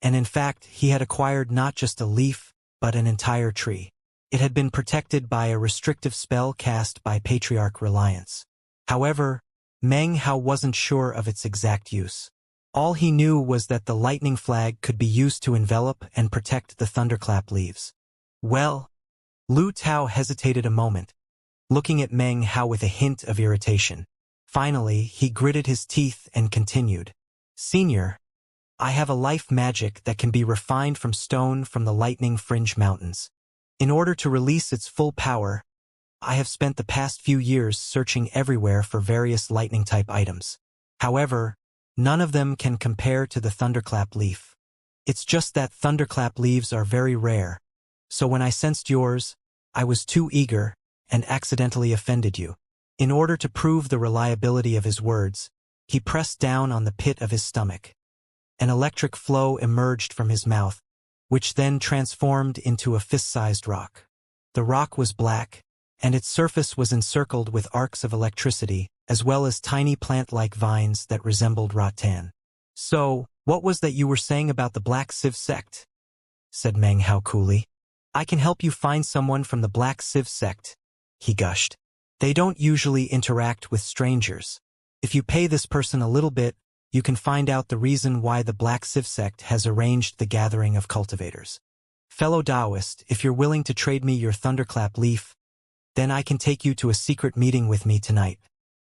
And in fact, he had acquired not just a leaf, but an entire tree. It had been protected by a restrictive spell cast by Patriarch Reliance. However, Meng Hao wasn't sure of its exact use. All he knew was that the lightning flag could be used to envelop and protect the thunderclap leaves. Well, Lu Tao hesitated a moment, looking at Meng Hao with a hint of irritation. Finally, he gritted his teeth and continued. Senior, I have a life magic that can be refined from stone from the lightning fringe mountains. In order to release its full power, I have spent the past few years searching everywhere for various lightning-type items. However, none of them can compare to the thunderclap leaf. It's just that thunderclap leaves are very rare, so when I sensed yours, I was too eager and accidentally offended you. In order to prove the reliability of his words, he pressed down on the pit of his stomach. An electric flow emerged from his mouth, which then transformed into a fist-sized rock. The rock was black, and its surface was encircled with arcs of electricity, as well as tiny plant-like vines that resembled rattan. So, what was that you were saying about the Black Civ sect? Said Meng Hao coolly. I can help you find someone from the Black Civ sect, he gushed. They don't usually interact with strangers. If you pay this person a little bit, you can find out the reason why the Black Civ sect has arranged the gathering of cultivators. Fellow Taoist, if you're willing to trade me your thunderclap leaf, then I can take you to a secret meeting with me tonight.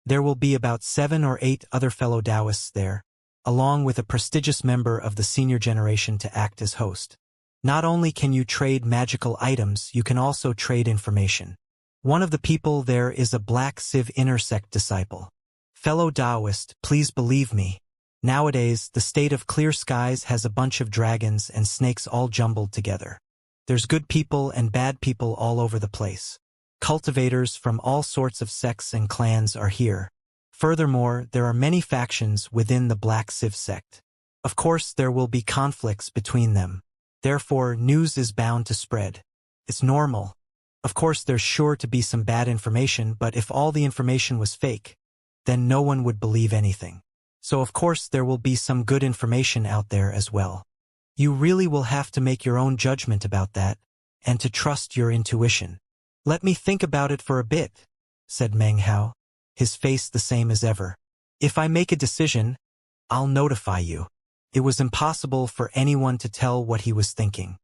There will be about 7 or 8 other fellow Taoists there, along with a prestigious member of the senior generation to act as host. Not only can you trade magical items, you can also trade information. One of the people there is a Black Civ inner sect disciple. Fellow Taoist, please believe me. Nowadays, the state of clear skies has a bunch of dragons and snakes all jumbled together. There's good people and bad people all over the place. Cultivators from all sorts of sects and clans are here. Furthermore, there are many factions within the Black Civ sect. Of course, there will be conflicts between them. Therefore, news is bound to spread. It's normal. Of course, there's sure to be some bad information, but if all the information was fake, then no one would believe anything. So of course there will be some good information out there as well. You really will have to make your own judgment about that, and to trust your intuition. Let me think about it for a bit, said Meng Hao, his face the same as ever. If I make a decision, I'll notify you. It was impossible for anyone to tell what he was thinking.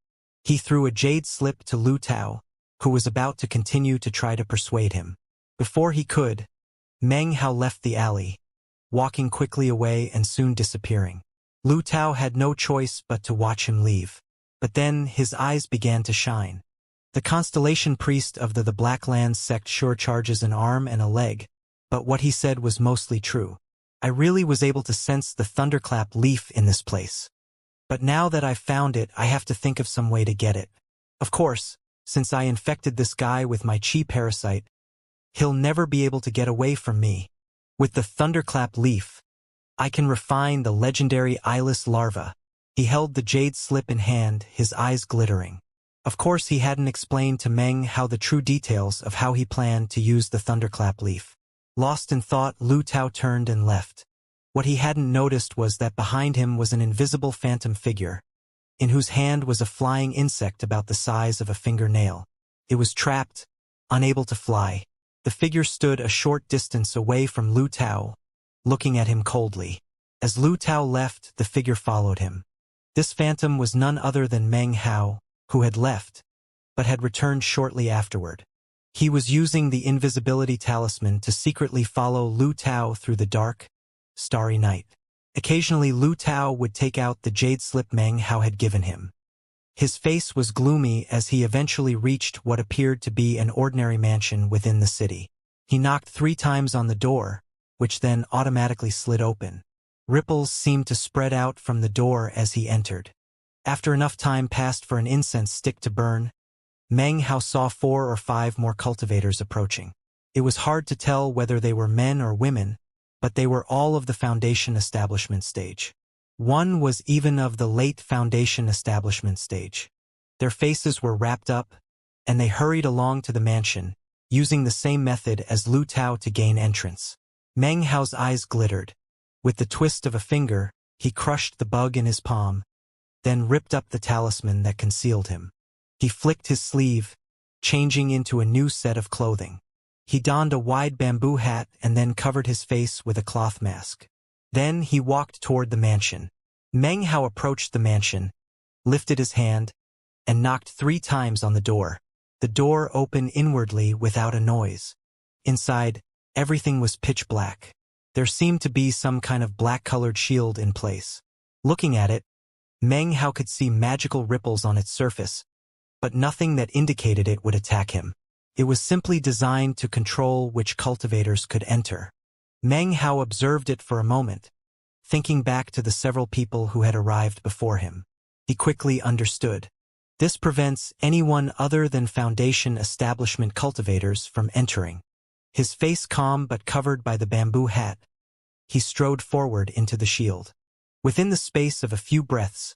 He threw a jade slip to Lu Tao, who was about to continue to try to persuade him. Before he could, Meng Hao left the alley, walking quickly away and soon disappearing. Lu Tao had no choice but to watch him leave. But then his eyes began to shine. The constellation priest of the Blacklands sect sure charges an arm and a leg, but what he said was mostly true. I really was able to sense the thunderclap leaf in this place. But now that I've found it, I have to think of some way to get it. Of course, since I infected this guy with my chi parasite, he'll never be able to get away from me. With the thunderclap leaf, I can refine the legendary eyeless larva. He held the jade slip in hand, his eyes glittering. Of course he hadn't explained to Meng Hao the true details of how he planned to use the thunderclap leaf. Lost in thought, Lu Tao turned and left. What he hadn't noticed was that behind him was an invisible phantom figure, in whose hand was a flying insect about the size of a fingernail. It was trapped, unable to fly. The figure stood a short distance away from Lu Tao, looking at him coldly. As Lu Tao left, the figure followed him. This phantom was none other than Meng Hao, who had left, but had returned shortly afterward. He was using the invisibility talisman to secretly follow Lu Tao through the dark, starry night. Occasionally Lu Tao would take out the jade slip Meng Hao had given him. His face was gloomy as he eventually reached what appeared to be an ordinary mansion within the city. He knocked 3 times on the door, which then automatically slid open. Ripples seemed to spread out from the door as he entered. After enough time passed for an incense stick to burn, Meng Hao saw 4 or 5 more cultivators approaching. It was hard to tell whether they were men or women, but they were all of the Foundation establishment stage. One was even of the late Foundation establishment stage. Their faces were wrapped up, and they hurried along to the mansion, using the same method as Lu Tao to gain entrance. Meng Hao's eyes glittered. With the twist of a finger, he crushed the bug in his palm, then ripped up the talisman that concealed him. He flicked his sleeve, changing into a new set of clothing. He donned a wide bamboo hat and then covered his face with a cloth mask. Then he walked toward the mansion. Meng Hao approached the mansion, lifted his hand, and knocked 3 times on the door. The door opened inwardly without a noise. Inside, everything was pitch black. There seemed to be some kind of black-colored shield in place. Looking at it, Meng Hao could see magical ripples on its surface, but nothing that indicated it would attack him. It was simply designed to control which cultivators could enter. Meng Hao observed it for a moment, thinking back to the several people who had arrived before him. He quickly understood. This prevents anyone other than Foundation establishment cultivators from entering. His face calm but covered by the bamboo hat, he strode forward into the shield. Within the space of a few breaths,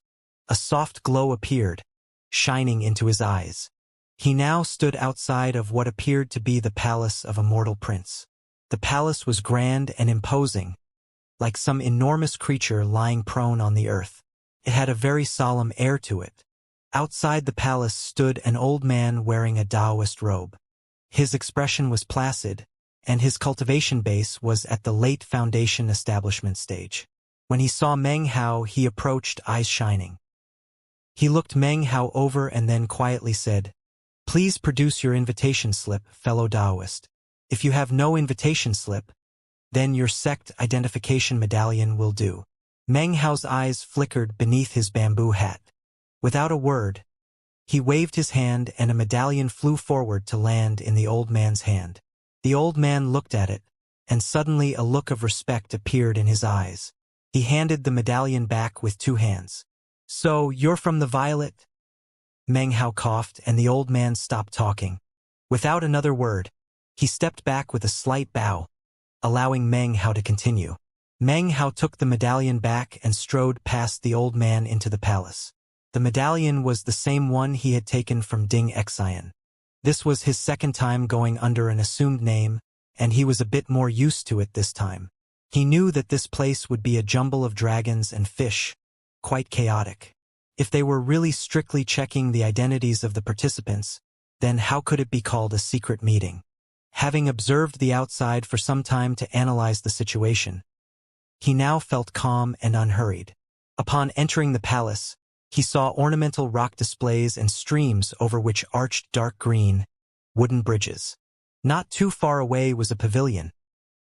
a soft glow appeared, shining into his eyes. He now stood outside of what appeared to be the palace of a mortal prince. The palace was grand and imposing, like some enormous creature lying prone on the earth. It had a very solemn air to it. Outside the palace stood an old man wearing a Taoist robe. His expression was placid, and his cultivation base was at the late Foundation establishment stage. When he saw Meng Hao, he approached, eyes shining. He looked Meng Hao over and then quietly said, "Please produce your invitation slip, fellow Taoist. If you have no invitation slip, then your sect identification medallion will do." Meng Hao's eyes flickered beneath his bamboo hat. Without a word, he waved his hand and a medallion flew forward to land in the old man's hand. The old man looked at it, and suddenly a look of respect appeared in his eyes. He handed the medallion back with 2 hands. "So, you're from the Violet?" Meng Hao coughed, and the old man stopped talking. Without another word, he stepped back with a slight bow, allowing Meng Hao to continue. Meng Hao took the medallion back and strode past the old man into the palace. The medallion was the same one he had taken from Ding Xian. This was his second time going under an assumed name, and he was a bit more used to it this time. He knew that this place would be a jumble of dragons and fish, quite chaotic. If they were really strictly checking the identities of the participants, then how could it be called a secret meeting? Having observed the outside for some time to analyze the situation, he now felt calm and unhurried. Upon entering the palace, he saw ornamental rock displays and streams over which arched dark green, wooden bridges. Not too far away was a pavilion,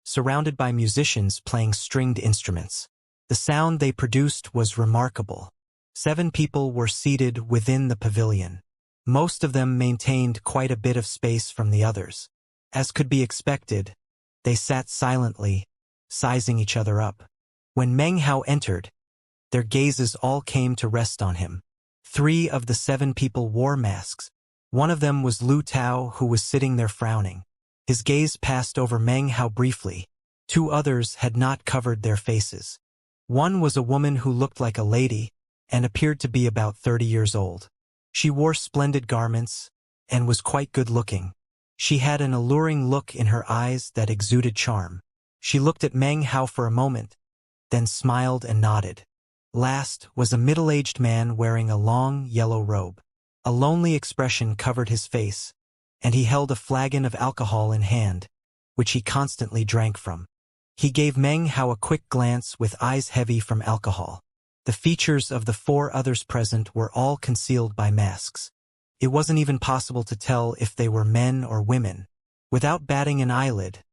surrounded by musicians playing stringed instruments. The sound they produced was remarkable. 7 people were seated within the pavilion. Most of them maintained quite a bit of space from the others. As could be expected, they sat silently, sizing each other up. When Meng Hao entered, their gazes all came to rest on him. 3 of the 7 people wore masks. One of them was Lu Tao, who was sitting there frowning. His gaze passed over Meng Hao briefly. 2 others had not covered their faces. One was a woman who looked like a lady and appeared to be about 30 years old. She wore splendid garments and was quite good-looking. She had an alluring look in her eyes that exuded charm. She looked at Meng Hao for a moment, then smiled and nodded. Last was a middle-aged man wearing a long, yellow robe. A lonely expression covered his face, and he held a flagon of alcohol in hand, which he constantly drank from. He gave Meng Hao a quick glance with eyes heavy from alcohol. The features of the 4 others present were all concealed by masks. It wasn't even possible to tell if they were men or women. Without batting an eyelid,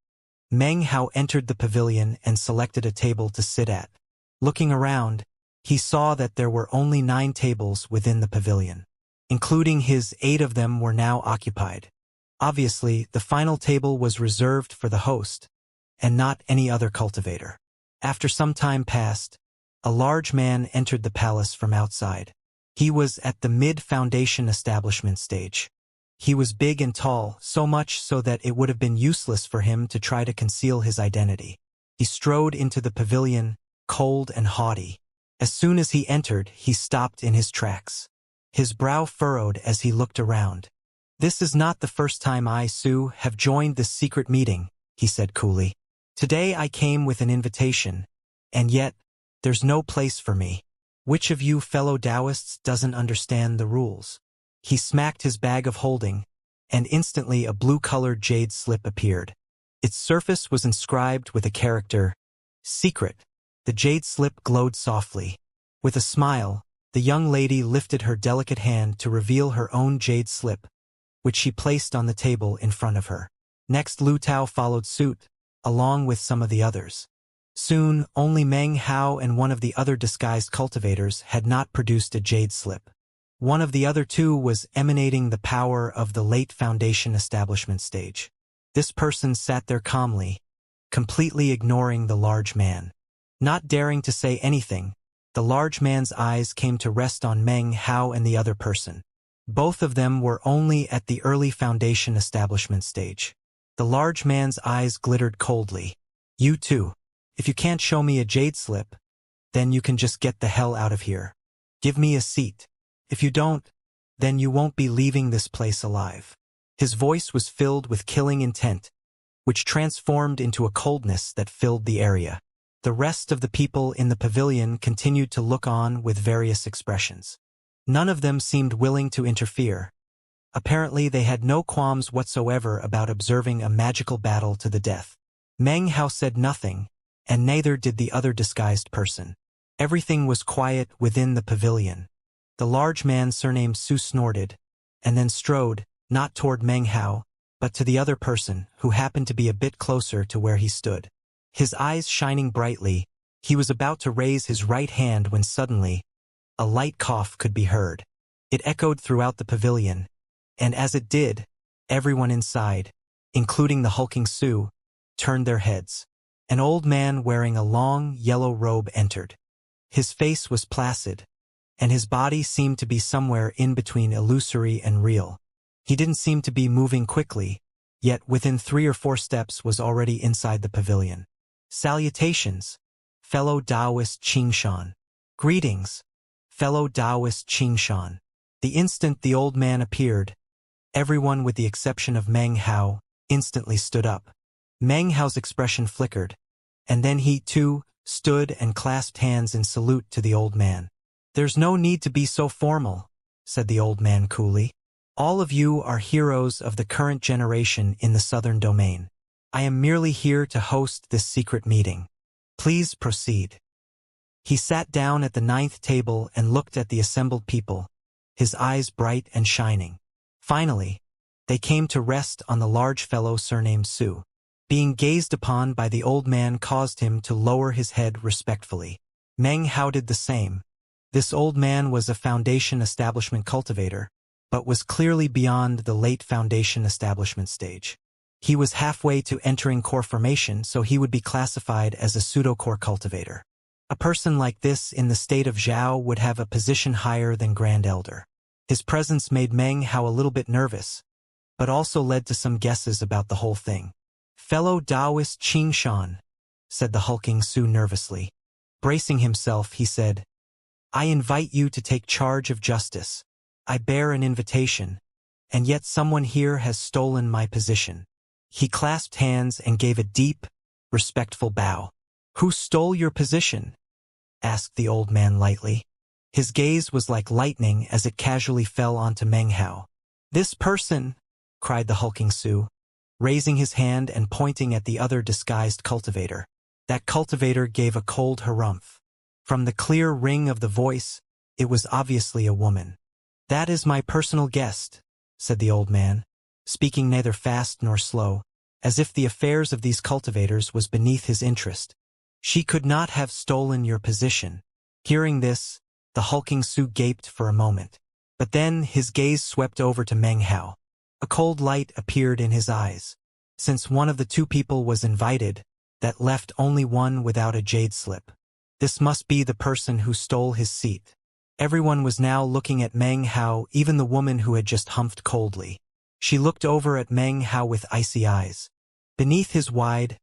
Meng Hao entered the pavilion and selected a table to sit at. Looking around, he saw that there were only 9 tables within the pavilion. Including his, 8 of them were now occupied. Obviously, the final table was reserved for the host, and not any other cultivator. After some time passed, a large man entered the palace from outside. He was at the mid-Foundation establishment stage. He was big and tall, so much so that it would have been useless for him to try to conceal his identity. He strode into the pavilion, cold and haughty. As soon as he entered, he stopped in his tracks. His brow furrowed as he looked around. "This is not the first time I, Su, have joined this secret meeting," he said coolly. "Today I came with an invitation, and yet, there's no place for me. Which of you fellow Taoists doesn't understand the rules?" He smacked his bag of holding, and instantly a blue-colored jade slip appeared. Its surface was inscribed with a character, "Secret." The jade slip glowed softly. With a smile, the young lady lifted her delicate hand to reveal her own jade slip, which she placed on the table in front of her. Next, Lu Tao followed suit, along with some of the others. Soon, only Meng Hao and one of the other disguised cultivators had not produced a jade slip. One of the other two was emanating the power of the late Foundation establishment stage. This person sat there calmly, completely ignoring the large man. Not daring to say anything, the large man's eyes came to rest on Meng Hao and the other person. Both of them were only at the early Foundation establishment stage. The large man's eyes glittered coldly. "You too. If you can't show me a jade slip, then you can just get the hell out of here. Give me a seat. If you don't, then you won't be leaving this place alive." His voice was filled with killing intent, which transformed into a coldness that filled the area. The rest of the people in the pavilion continued to look on with various expressions. None of them seemed willing to interfere. Apparently they had no qualms whatsoever about observing a magical battle to the death. Meng Hao said nothing, and neither did the other disguised person. Everything was quiet within the pavilion. The large man surnamed Su snorted, and then strode, not toward Meng Hao, but to the other person, who happened to be a bit closer to where he stood. His eyes shining brightly, he was about to raise his right hand when suddenly, a light cough could be heard. It echoed throughout the pavilion, and as it did, everyone inside, including the hulking Su, turned their heads. An old man wearing a long, yellow robe entered. His face was placid, and his body seemed to be somewhere in between illusory and real. He didn't seem to be moving quickly, yet within 3 or 4 steps was already inside the pavilion. "Salutations, fellow Taoist Qingshan." "Greetings, fellow Taoist Qingshan." The instant the old man appeared, everyone with the exception of Meng Hao instantly stood up. Meng Hao's expression flickered, and then he, too, stood and clasped hands in salute to the old man. "There's no need to be so formal," said the old man coolly. "All of you are heroes of the current generation in the Southern Domain. I am merely here to host this secret meeting. Please proceed." He sat down at the 9th table and looked at the assembled people, his eyes bright and shining. Finally, they came to rest on the large fellow surnamed Su. Being gazed upon by the old man caused him to lower his head respectfully. Meng Hao did the same. This old man was a Foundation establishment cultivator, but was clearly beyond the late Foundation establishment stage. He was halfway to entering core formation, so he would be classified as a pseudo-core cultivator. A person like this in the state of Zhao would have a position higher than Grand Elder. His presence made Meng Hao a little bit nervous, but also led to some guesses about the whole thing. "Fellow Taoist Qingshan," said the hulking Su nervously. Bracing himself, he said, "I invite you to take charge of justice. I bear an invitation, and yet someone here has stolen my position." He clasped hands and gave a deep, respectful bow. "Who stole your position?" asked the old man lightly. His gaze was like lightning as it casually fell onto Meng Hao. "This person," cried the hulking Su, raising his hand and pointing at the other disguised cultivator. That cultivator gave a cold harumph. From the clear ring of the voice, it was obviously a woman. "That is my personal guest," said the old man, speaking neither fast nor slow, as if the affairs of these cultivators was beneath his interest. "She could not have stolen your position." Hearing this, the hulking Su gaped for a moment. But then his gaze swept over to Meng Hao. A cold light appeared in his eyes. Since one of the 2 people was invited, that left only one without a jade slip. This must be the person who stole his seat. Everyone was now looking at Meng Hao, even the woman who had just humphed coldly. She looked over at Meng Hao with icy eyes. Beneath his wide,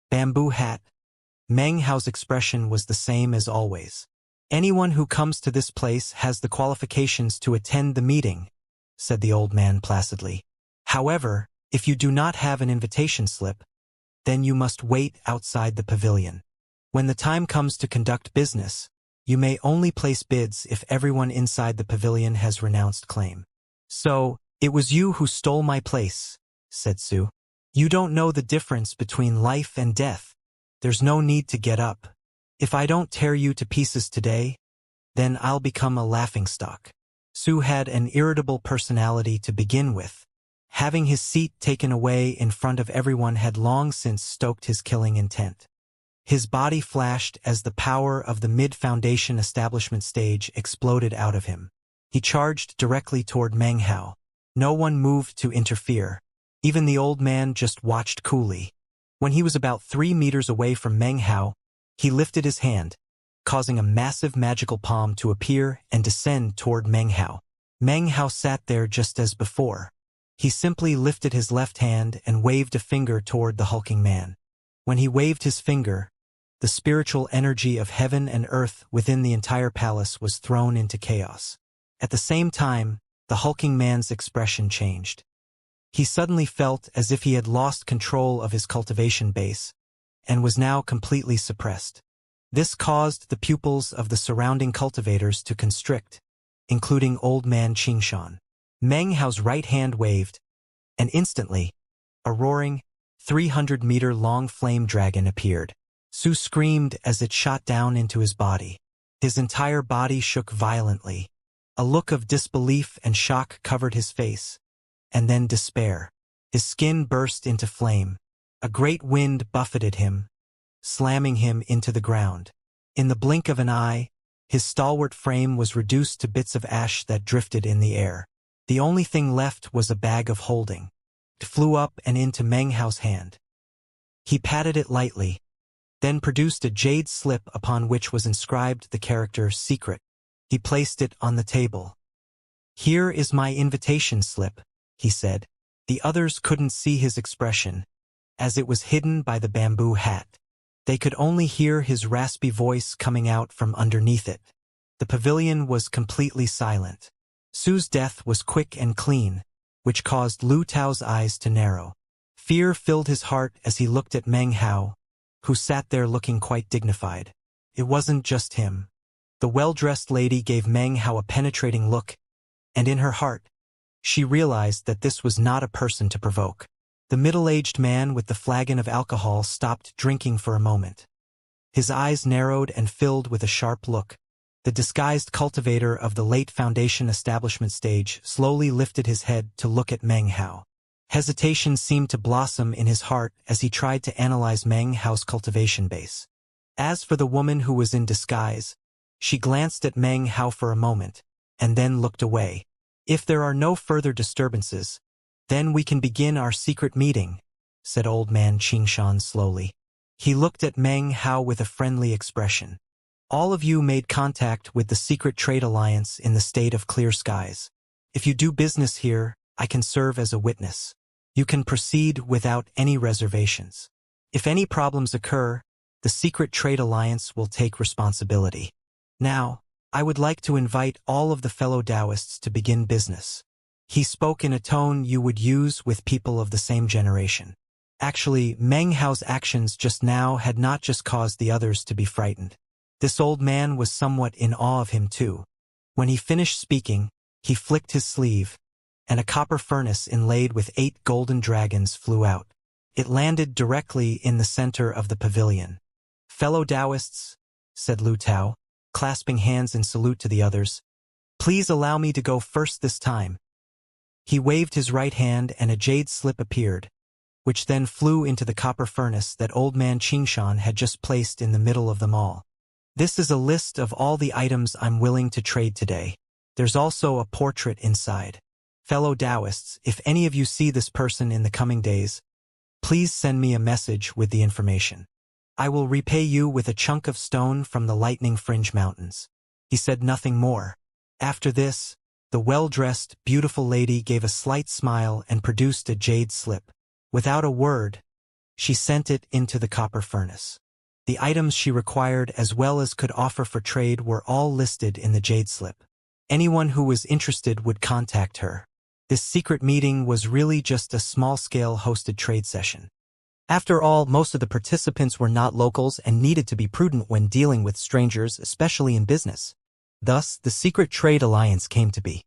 bamboo hat, Meng Hao's expression was the same as always. "Anyone who comes to this place has the qualifications to attend the meeting," said the old man placidly. "However, if you do not have an invitation slip, then you must wait outside the pavilion. When the time comes to conduct business, you may only place bids if everyone inside the pavilion has renounced claim. So, "It was you who stole my place," said Su. "You don't know the difference between life and death. There's no need to get up. If I don't tear you to pieces today, then I'll become a laughingstock." Su had an irritable personality to begin with. Having his seat taken away in front of everyone had long since stoked his killing intent. His body flashed as the power of the mid-foundation establishment stage exploded out of him. He charged directly toward Meng Hao. No one moved to interfere. Even the old man just watched coolly. When he was about 3 meters away from Meng Hao, he lifted his hand, causing a massive magical palm to appear and descend toward Meng Hao. Meng Hao sat there just as before. He simply lifted his left hand and waved a finger toward the hulking man. When he waved his finger, the spiritual energy of heaven and earth within the entire palace was thrown into chaos. At the same time, the hulking man's expression changed. He suddenly felt as if he had lost control of his cultivation base and was now completely suppressed. This caused the pupils of the surrounding cultivators to constrict, including old man Qingshan. Meng Hao's right hand waved, and instantly, a roaring, 300-meter-long flame dragon appeared. Su screamed as it shot down into his body. His entire body shook violently. A look of disbelief and shock covered his face, and then despair. His skin burst into flame. A great wind buffeted him, slamming him into the ground. In the blink of an eye, his stalwart frame was reduced to bits of ash that drifted in the air. The only thing left was a bag of holding. It flew up and into Meng Hao's hand. He patted it lightly, then produced a jade slip upon which was inscribed the character "Secret." He placed it on the table. "Here is my invitation slip," he said. The others couldn't see his expression, as it was hidden by the bamboo hat. They could only hear his raspy voice coming out from underneath it. The pavilion was completely silent. Su's death was quick and clean, which caused Lu Tao's eyes to narrow. Fear filled his heart as he looked at Meng Hao, who sat there looking quite dignified. It wasn't just him. The well-dressed lady gave Meng Hao a penetrating look, and in her heart, she realized that this was not a person to provoke. The middle-aged man with the flagon of alcohol stopped drinking for a moment. His eyes narrowed and filled with a sharp look. The disguised cultivator of the late foundation establishment stage slowly lifted his head to look at Meng Hao. Hesitation seemed to blossom in his heart as he tried to analyze Meng Hao's cultivation base. As for the woman who was in disguise, she glanced at Meng Hao for a moment, and then looked away. "If there are no further disturbances, then we can begin our secret meeting," said old man Qingshan slowly. He looked at Meng Hao with a friendly expression. "All of you made contact with the secret trade alliance in the state of Clear Skies. If you do business here, I can serve as a witness. You can proceed without any reservations. If any problems occur, the secret trade alliance will take responsibility. Now, I would like to invite all of the fellow Taoists to begin business." He spoke in a tone you would use with people of the same generation. Actually, Meng Hao's actions just now had not just caused the others to be frightened. This old man was somewhat in awe of him too. When he finished speaking, he flicked his sleeve, and a copper furnace inlaid with 8 golden dragons flew out. It landed directly in the center of the pavilion. "Fellow Taoists," said Lu Tao, clasping hands in salute to the others, "please allow me to go first this time." He waved his right hand and a jade slip appeared, which then flew into the copper furnace that old man Qingshan had just placed in the middle of them all. "This is a list of all the items I'm willing to trade today. There's also a portrait inside. Fellow Taoists, if any of you see this person in the coming days, please send me a message with the information. I will repay you with a chunk of stone from the Lightning Fringe Mountains." He said nothing more. After this, the well-dressed, beautiful lady gave a slight smile and produced a jade slip. Without a word, she sent it into the copper furnace. The items she required as well as could offer for trade were all listed in the jade slip. Anyone who was interested would contact her. This secret meeting was really just a small-scale hosted trade session. After all, most of the participants were not locals and needed to be prudent when dealing with strangers, especially in business. Thus, the secret trade alliance came to be.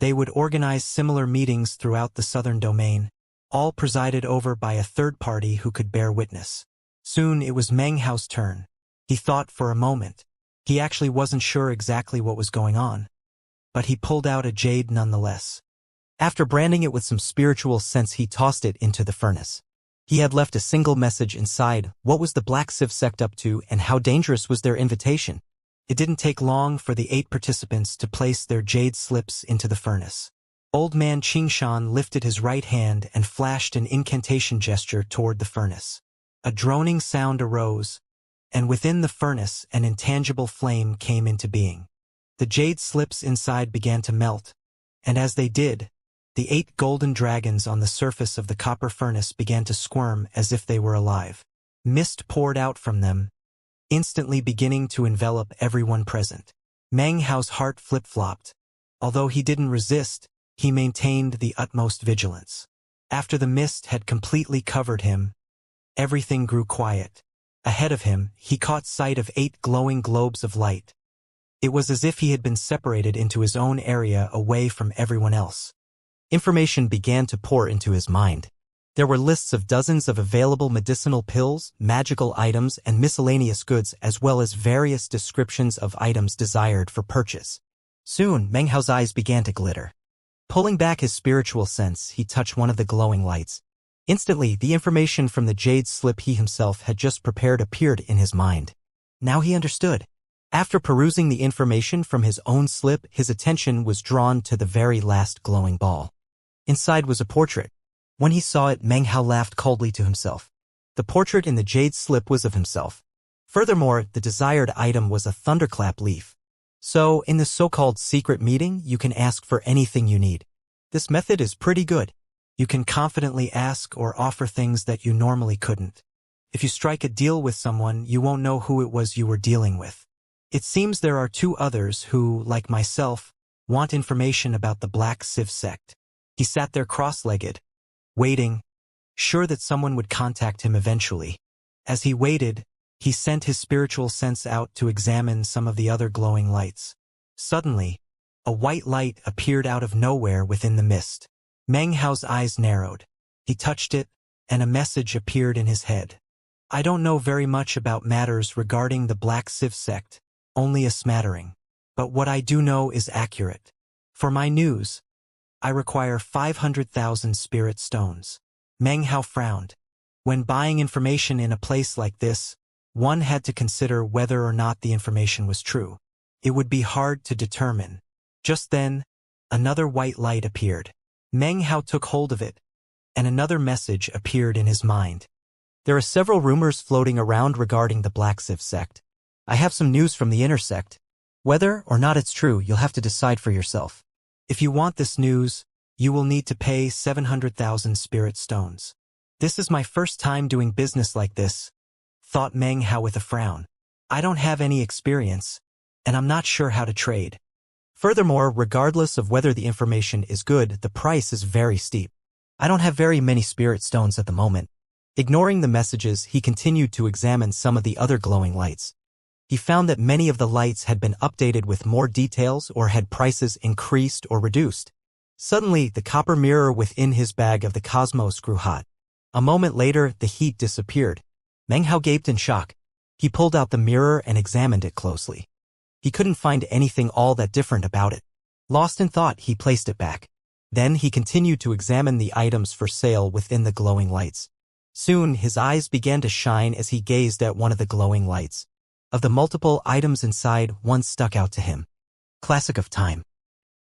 They would organize similar meetings throughout the southern domain, all presided over by a third party who could bear witness. Soon it was Meng Hao's turn. He thought for a moment. He actually wasn't sure exactly what was going on, but he pulled out a jade nonetheless. After branding it with some spiritual sense, he tossed it into the furnace. He had left a single message inside: what was the Black Civ sect up to and how dangerous was their invitation? It didn't take long for the 8 participants to place their jade slips into the furnace. Old man Qingshan lifted his right hand and flashed an incantation gesture toward the furnace. A droning sound arose, and within the furnace an intangible flame came into being. The jade slips inside began to melt, and as they did, the 8 golden dragons on the surface of the copper furnace began to squirm as if they were alive. Mist poured out from them, instantly beginning to envelop everyone present. Meng Hao's heart flip-flopped. Although he didn't resist, he maintained the utmost vigilance. After the mist had completely covered him, everything grew quiet. Ahead of him, he caught sight of 8 glowing globes of light. It was as if he had been separated into his own area away from everyone else. Information began to pour into his mind. There were lists of dozens of available medicinal pills, magical items, and miscellaneous goods, as well as various descriptions of items desired for purchase. Soon, Meng Hao's eyes began to glitter. Pulling back his spiritual sense, he touched one of the glowing lights. Instantly, the information from the jade slip he himself had just prepared appeared in his mind. Now he understood. After perusing the information from his own slip, his attention was drawn to the very last glowing ball. Inside was a portrait. When he saw it, Meng Hao laughed coldly to himself. The portrait in the jade slip was of himself. Furthermore, the desired item was a thunderclap leaf. So, in this so-called secret meeting, you can ask for anything you need. This method is pretty good. You can confidently ask or offer things that you normally couldn't. If you strike a deal with someone, you won't know who it was you were dealing with. It seems there are 2 others who, like myself, want information about the Black Civ sect. He sat there cross-legged, waiting, sure that someone would contact him eventually. As he waited, he sent his spiritual sense out to examine some of the other glowing lights. Suddenly, a white light appeared out of nowhere within the mist. Meng Hao's eyes narrowed. He touched it, and a message appeared in his head. I don't know very much about matters regarding the Black Civ sect, only a smattering. But what I do know is accurate. For my news, I require 500,000 spirit stones. Meng Hao frowned. When buying information in a place like this, one had to consider whether or not the information was true. It would be hard to determine. Just then, another white light appeared. Meng Hao took hold of it, and another message appeared in his mind. There are several rumors floating around regarding the Black Civ sect. I have some news from the inner sect. Whether or not it's true, you'll have to decide for yourself. If you want this news, you will need to pay 700,000 spirit stones. This is my first time doing business like this, thought Meng Hao with a frown. I don't have any experience, and I'm not sure how to trade. Furthermore, regardless of whether the information is good, the price is very steep. I don't have very many spirit stones at the moment. Ignoring the messages, he continued to examine some of the other glowing lights. He found that many of the lights had been updated with more details or had prices increased or reduced. Suddenly, the copper mirror within his bag of the cosmos grew hot. A moment later, the heat disappeared. Meng Hao gaped in shock. He pulled out the mirror and examined it closely. He couldn't find anything all that different about it. Lost in thought, he placed it back. Then he continued to examine the items for sale within the glowing lights. Soon, his eyes began to shine as he gazed at one of the glowing lights. Of the multiple items inside, one stuck out to him. Classic of Time.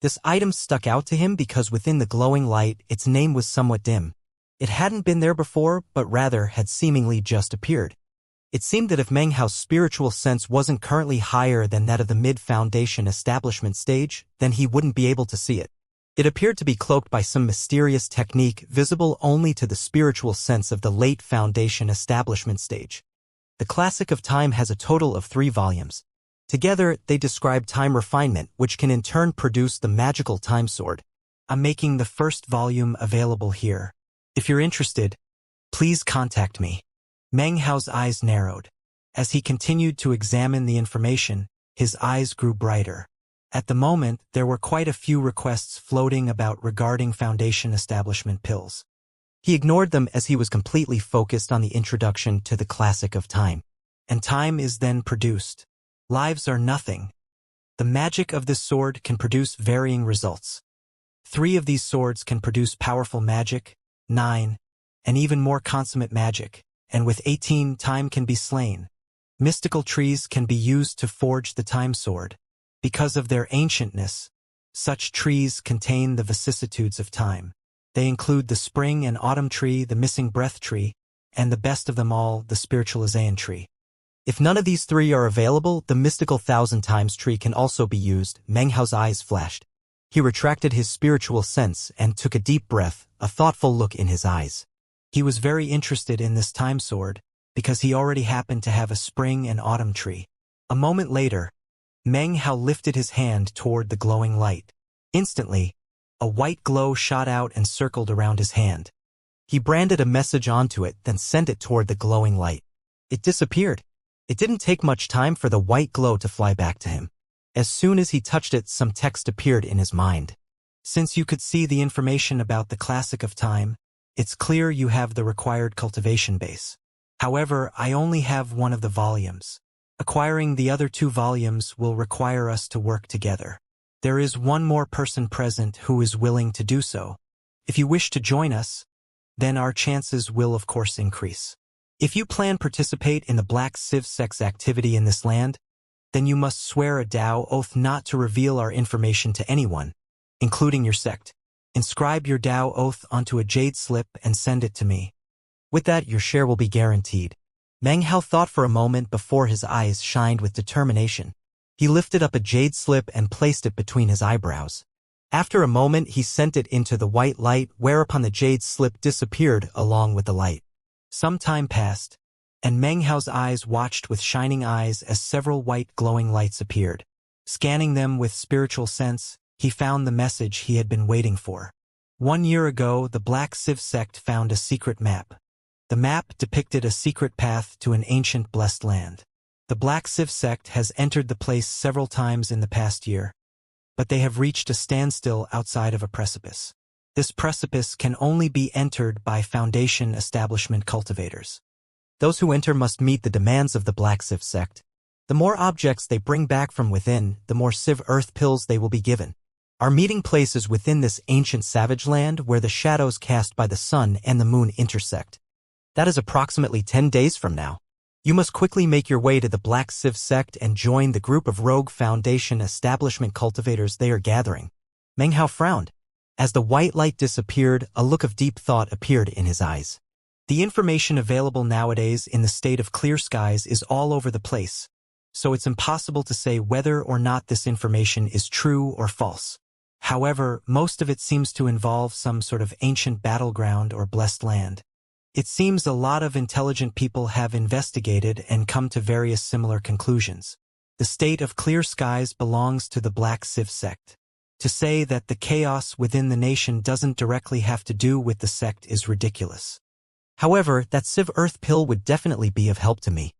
This item stuck out to him because within the glowing light, its name was somewhat dim. It hadn't been there before, but rather had seemingly just appeared. It seemed that if Meng Hao's spiritual sense wasn't currently higher than that of the mid-foundation establishment stage, then he wouldn't be able to see it. It appeared to be cloaked by some mysterious technique visible only to the spiritual sense of the late foundation establishment stage. The Classic of Time has a total of 3 volumes. Together, they describe time refinement, which can in turn produce the magical time sword. I'm making the first volume available here. If you're interested, please contact me. Meng Hao's eyes narrowed. As he continued to examine the information, his eyes grew brighter. At the moment, there were quite a few requests floating about regarding foundation establishment pills. He ignored them as he was completely focused on the introduction to the classic of time. And time is then produced. Lives are nothing. The magic of this sword can produce varying results. 3 of these swords can produce powerful magic, 9, and even more consummate magic, and with 18 time can be slain. Mystical trees can be used to forge the time sword. Because of their ancientness, such trees contain the vicissitudes of time. They include the spring and autumn tree, the missing breath tree, and the best of them all, the spiritualization tree. If none of these 3 are available, the mystical 1,000 times tree can also be used. Meng Hao's eyes flashed. He retracted his spiritual sense and took a deep breath, a thoughtful look in his eyes. He was very interested in this time sword, because he already happened to have a spring and autumn tree. A moment later, Meng Hao lifted his hand toward the glowing light. Instantly, a white glow shot out and circled around his hand. He branded a message onto it, then sent it toward the glowing light. It disappeared. It didn't take much time for the white glow to fly back to him. As soon as he touched it, some text appeared in his mind. Since you could see the information about the classic of time, it's clear you have the required cultivation base. However, I only have one of the volumes. Acquiring the other 2 volumes will require us to work together. There is one more person present who is willing to do so. If you wish to join us, then our chances will of course increase. If you plan to participate in the Black Civ Sect's activity in this land, then you must swear a Dao oath not to reveal our information to anyone, including your sect. Inscribe your Dao oath onto a jade slip and send it to me. With that, your share will be guaranteed. Meng Hao thought for a moment before his eyes shined with determination. He lifted up a jade slip and placed it between his eyebrows. After a moment, he sent it into the white light, whereupon the jade slip disappeared along with the light. Some time passed, and Meng Hao's eyes watched with shining eyes as several white glowing lights appeared. Scanning them with spiritual sense, he found the message he had been waiting for. 1 year ago, the Black Civ Sect found a secret map. The map depicted a secret path to an ancient blessed land. The Black Civ Sect has entered the place several times in the past year, but they have reached a standstill outside of a precipice. This precipice can only be entered by Foundation establishment cultivators. Those who enter must meet the demands of the Black Civ Sect. The more objects they bring back from within, the more Civ Earth pills they will be given. Our meeting place is within this ancient savage land where the shadows cast by the sun and the moon intersect. That is approximately 10 days from now. You must quickly make your way to the Black Civ Sect and join the group of rogue Foundation establishment cultivators they are gathering. Meng Hao frowned. As the white light disappeared, a look of deep thought appeared in his eyes. The information available nowadays in the state of clear skies is all over the place, so it's impossible to say whether or not this information is true or false. However, most of it seems to involve some sort of ancient battleground or blessed land. It seems a lot of intelligent people have investigated and come to various similar conclusions. The state of clear skies belongs to the Black Civ Sect. To say that the chaos within the nation doesn't directly have to do with the sect is ridiculous. However, that Civ Earth pill would definitely be of help to me.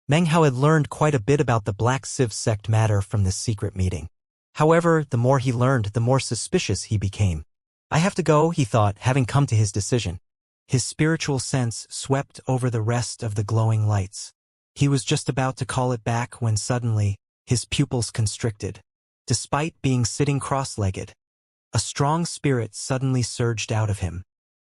Meng Hao had learned quite a bit about the Black Civ Sect matter from this secret meeting. However, the more he learned, the more suspicious he became. I have to go, he thought, having come to his decision. His spiritual sense swept over the rest of the glowing lights. He was just about to call it back when suddenly, his pupils constricted. Despite being sitting cross-legged, a strong spirit suddenly surged out of him.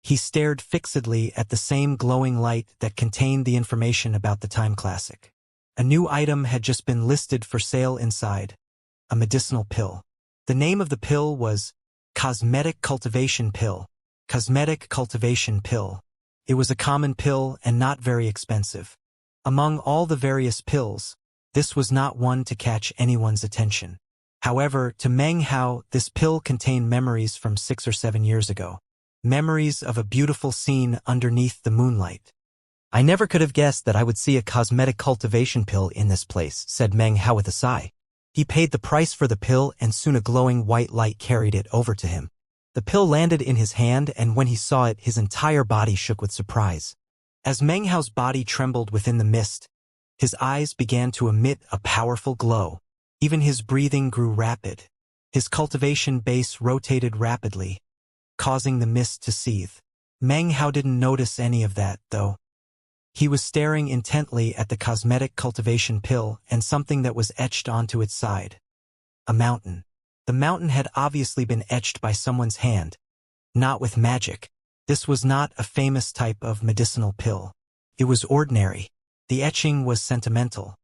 He stared fixedly at the same glowing light that contained the information about the time classic. A new item had just been listed for sale inside, a medicinal pill. The name of the pill was Cosmetic Cultivation Pill. Cosmetic Cultivation Pill. It was a common pill and not very expensive. Among all the various pills, this was not one to catch anyone's attention. However, to Meng Hao, this pill contained memories from 6 or 7 years ago. Memories of a beautiful scene underneath the moonlight. I never could have guessed that I would see a cosmetic cultivation pill in this place, said Meng Hao with a sigh. He paid the price for the pill and soon a glowing white light carried it over to him. The pill landed in his hand and when he saw it, his entire body shook with surprise. As Meng Hao's body trembled within the mist, his eyes began to emit a powerful glow. Even his breathing grew rapid. His cultivation base rotated rapidly, causing the mist to seethe. Meng Hao didn't notice any of that, though. He was staring intently at the cosmetic cultivation pill and something that was etched onto its side. A mountain. The mountain had obviously been etched by someone's hand, not with magic. This was not a famous type of medicinal pill. It was ordinary. The etching was sentimental.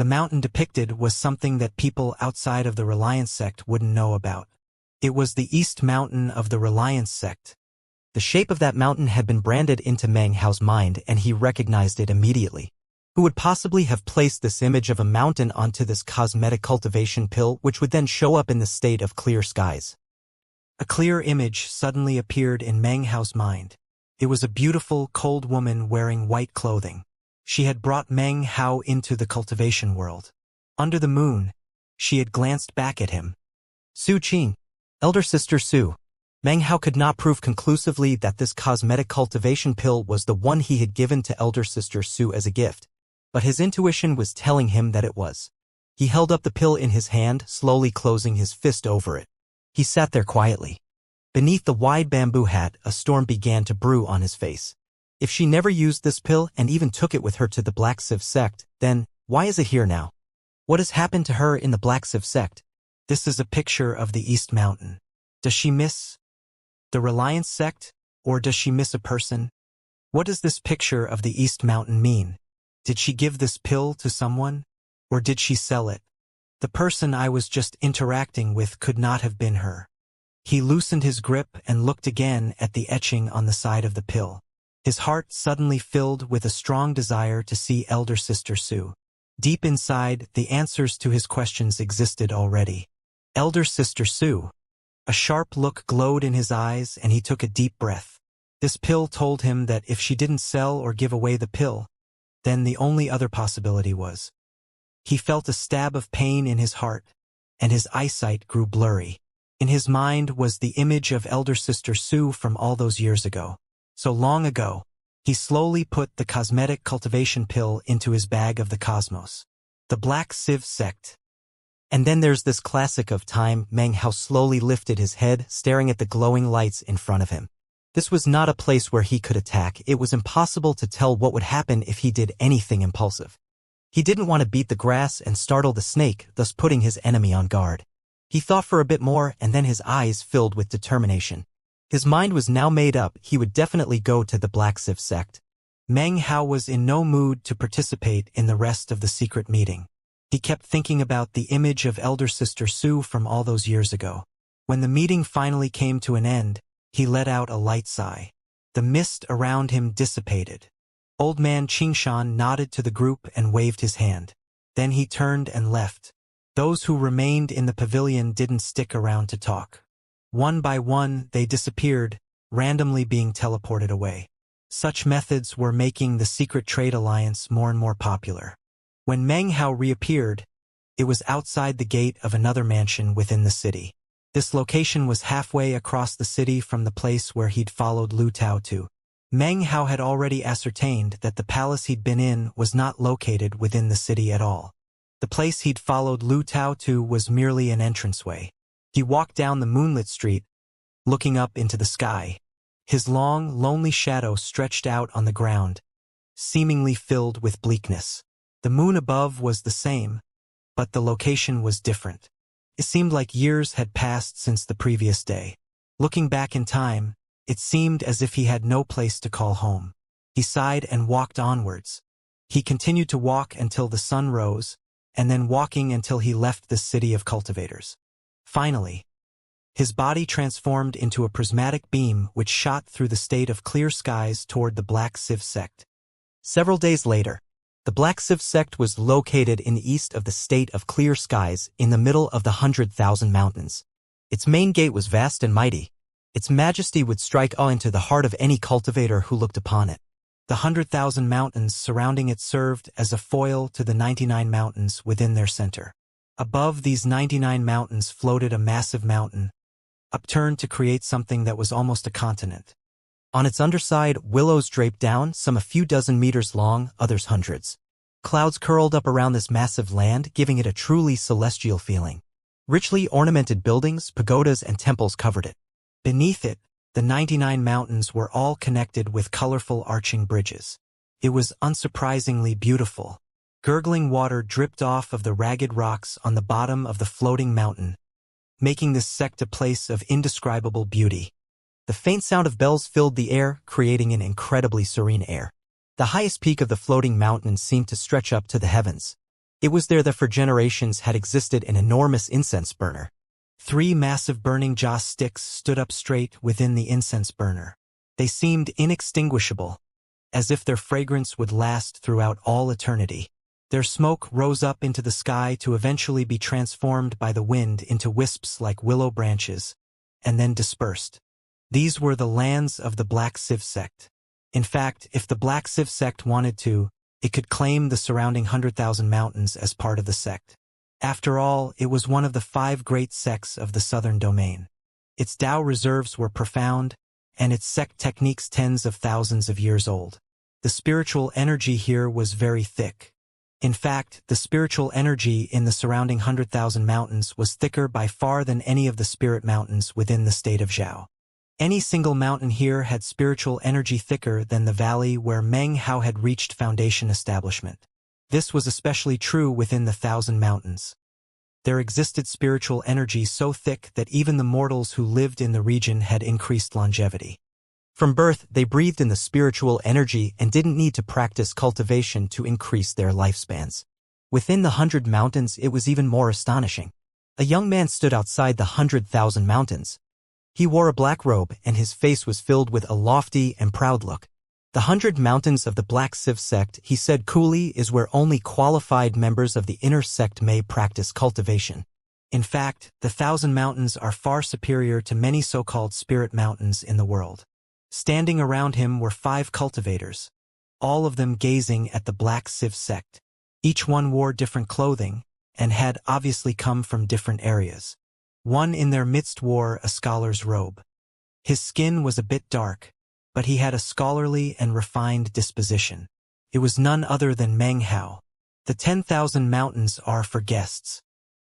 The mountain depicted was something that people outside of the Reliance sect wouldn't know about. It was the East Mountain of the Reliance sect. The shape of that mountain had been branded into Meng Hao's mind, and he recognized it immediately. Who would possibly have placed this image of a mountain onto this cosmetic cultivation pill, which would then show up in the state of clear skies? A clear image suddenly appeared in Meng Hao's mind. It was a beautiful, cold woman wearing white clothing. She had brought Meng Hao into the cultivation world. Under the moon, she had glanced back at him. Su Qing, elder sister Su. Meng Hao could not prove conclusively that this cosmetic cultivation pill was the one he had given to elder sister Su as a gift, but his intuition was telling him that it was. He held up the pill in his hand, slowly closing his fist over it. He sat there quietly. Beneath the wide bamboo hat, a storm began to brew on his face. If she never used this pill and even took it with her to the Black Civ sect, then why is it here now? What has happened to her in the Black Civ sect? This is a picture of the East Mountain. Does she miss the Reliance sect, or does she miss a person? What does this picture of the East Mountain mean? Did she give this pill to someone, or did she sell it? The person I was just interacting with could not have been her. He loosened his grip and looked again at the etching on the side of the pill. His heart suddenly filled with a strong desire to see elder sister Su. Deep inside, the answers to his questions existed already. Elder sister Su. A sharp look glowed in his eyes, and he took a deep breath. This pill told him that if she didn't sell or give away the pill, then the only other possibility was. He felt a stab of pain in his heart, and his eyesight grew blurry. In his mind was the image of elder sister Su from all those years ago. So long ago. He slowly put the cosmetic cultivation pill into his bag of the cosmos. The Black Civ sect. And then there's this classic of time. Meng Hao slowly lifted his head, staring at the glowing lights in front of him. This was not a place where he could attack. It was impossible to tell what would happen if he did anything impulsive. He didn't want to beat the grass and startle the snake, thus putting his enemy on guard. He thought for a bit more, and then his eyes filled with determination. His mind was now made up. He would definitely go to the Black Civ sect. Meng Hao was in no mood to participate in the rest of the secret meeting. He kept thinking about the image of elder sister Su from all those years ago. When the meeting finally came to an end, he let out a light sigh. The mist around him dissipated. Old man Qingshan nodded to the group and waved his hand. Then he turned and left. Those who remained in the pavilion didn't stick around to talk. One by one, they disappeared, randomly being teleported away. Such methods were making the secret trade alliance more and more popular. When Meng Hao reappeared, it was outside the gate of another mansion within the city. This location was halfway across the city from the place where he'd followed Lu Tao to. Meng Hao had already ascertained that the palace he'd been in was not located within the city at all. The place he'd followed Lu Tao to was merely an entranceway. He walked down the moonlit street, looking up into the sky. His long, lonely shadow stretched out on the ground, seemingly filled with bleakness. The moon above was the same, but the location was different. It seemed like years had passed since the previous day. Looking back in time, it seemed as if he had no place to call home. He sighed and walked onwards. He continued to walk until the sun rose, and then walking until he left the city of cultivators. Finally, his body transformed into a prismatic beam which shot through the state of clear skies toward the Black Civ sect. Several days later, the Black Civ sect was located in the east of the state of clear skies in the middle of the 100,000 mountains. Its main gate was vast and mighty. Its majesty would strike awe into the heart of any cultivator who looked upon it. The 100,000 mountains surrounding it served as a foil to the 99 mountains within their center. Above these 99 mountains floated a massive mountain, upturned to create something that was almost a continent. On its underside, willows draped down, some a few dozen meters long, others hundreds. Clouds curled up around this massive land, giving it a truly celestial feeling. Richly ornamented buildings, pagodas, and temples covered it. Beneath it, the 99 mountains were all connected with colorful arching bridges. It was unsurprisingly beautiful. Gurgling water dripped off of the ragged rocks on the bottom of the floating mountain, making this sect a place of indescribable beauty. The faint sound of bells filled the air, creating an incredibly serene air. The highest peak of the floating mountain seemed to stretch up to the heavens. It was there that for generations had existed an enormous incense burner. 3 massive burning joss sticks stood up straight within the incense burner. They seemed inextinguishable, as if their fragrance would last throughout all eternity. Their smoke rose up into the sky to eventually be transformed by the wind into wisps like willow branches, and then dispersed. These were the lands of the Black Civ sect. In fact, if the Black Civ sect wanted to, it could claim the surrounding 100,000 mountains as part of the sect. After all, it was one of the 5 great sects of the southern domain. Its Tao reserves were profound, and its sect techniques tens of thousands of years old. The spiritual energy here was very thick. In fact, the spiritual energy in the surrounding 100,000 mountains was thicker by far than any of the spirit mountains within the state of Zhao. Any single mountain here had spiritual energy thicker than the valley where Meng Hao had reached foundation establishment. This was especially true within the 1,000 mountains. There existed spiritual energy so thick that even the mortals who lived in the region had increased longevity. From birth, they breathed in the spiritual energy and didn't need to practice cultivation to increase their lifespans. Within the 100 mountains, it was even more astonishing. A young man stood outside the 100,000 mountains. He wore a black robe, and his face was filled with a lofty and proud look. The 100 mountains of the Black Civ sect, he said coolly, is where only qualified members of the inner sect may practice cultivation. In fact, the 1,000 mountains are far superior to many so-called spirit mountains in the world. Standing around him were 5 cultivators, all of them gazing at the Black Civ sect. Each one wore different clothing, and had obviously come from different areas. One in their midst wore a scholar's robe. His skin was a bit dark, but he had a scholarly and refined disposition. It was none other than Meng Hao. The 10,000 mountains are for guests.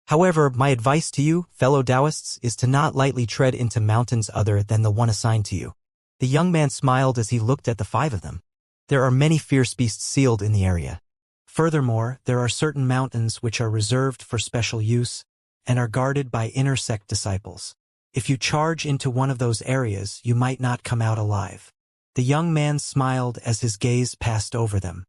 However, my advice to you, fellow Taoists, is to not lightly tread into mountains other than the one assigned to you. The young man smiled as he looked at the 5 of them. There are many fierce beasts sealed in the area. Furthermore, there are certain mountains which are reserved for special use, and are guarded by inner sect disciples. If you charge into one of those areas, you might not come out alive. The young man smiled as his gaze passed over them.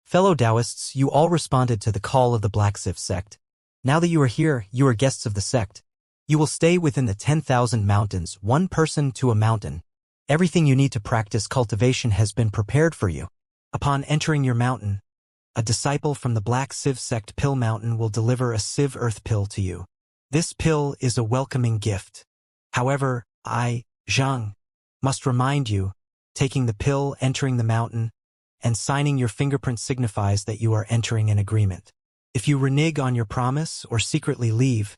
Fellow Taoists, you all responded to the call of the Black Civ sect. Now that you are here, you are guests of the sect. You will stay within the 10,000 mountains, one person to a mountain. Everything you need to practice cultivation has been prepared for you. Upon entering your mountain, a disciple from the Black Civ sect Pill Mountain will deliver a Civ Earth pill to you. This pill is a welcoming gift. However, I, Zhang, must remind you, taking the pill, entering the mountain, and signing your fingerprint signifies that you are entering an agreement. If you renege on your promise or secretly leave,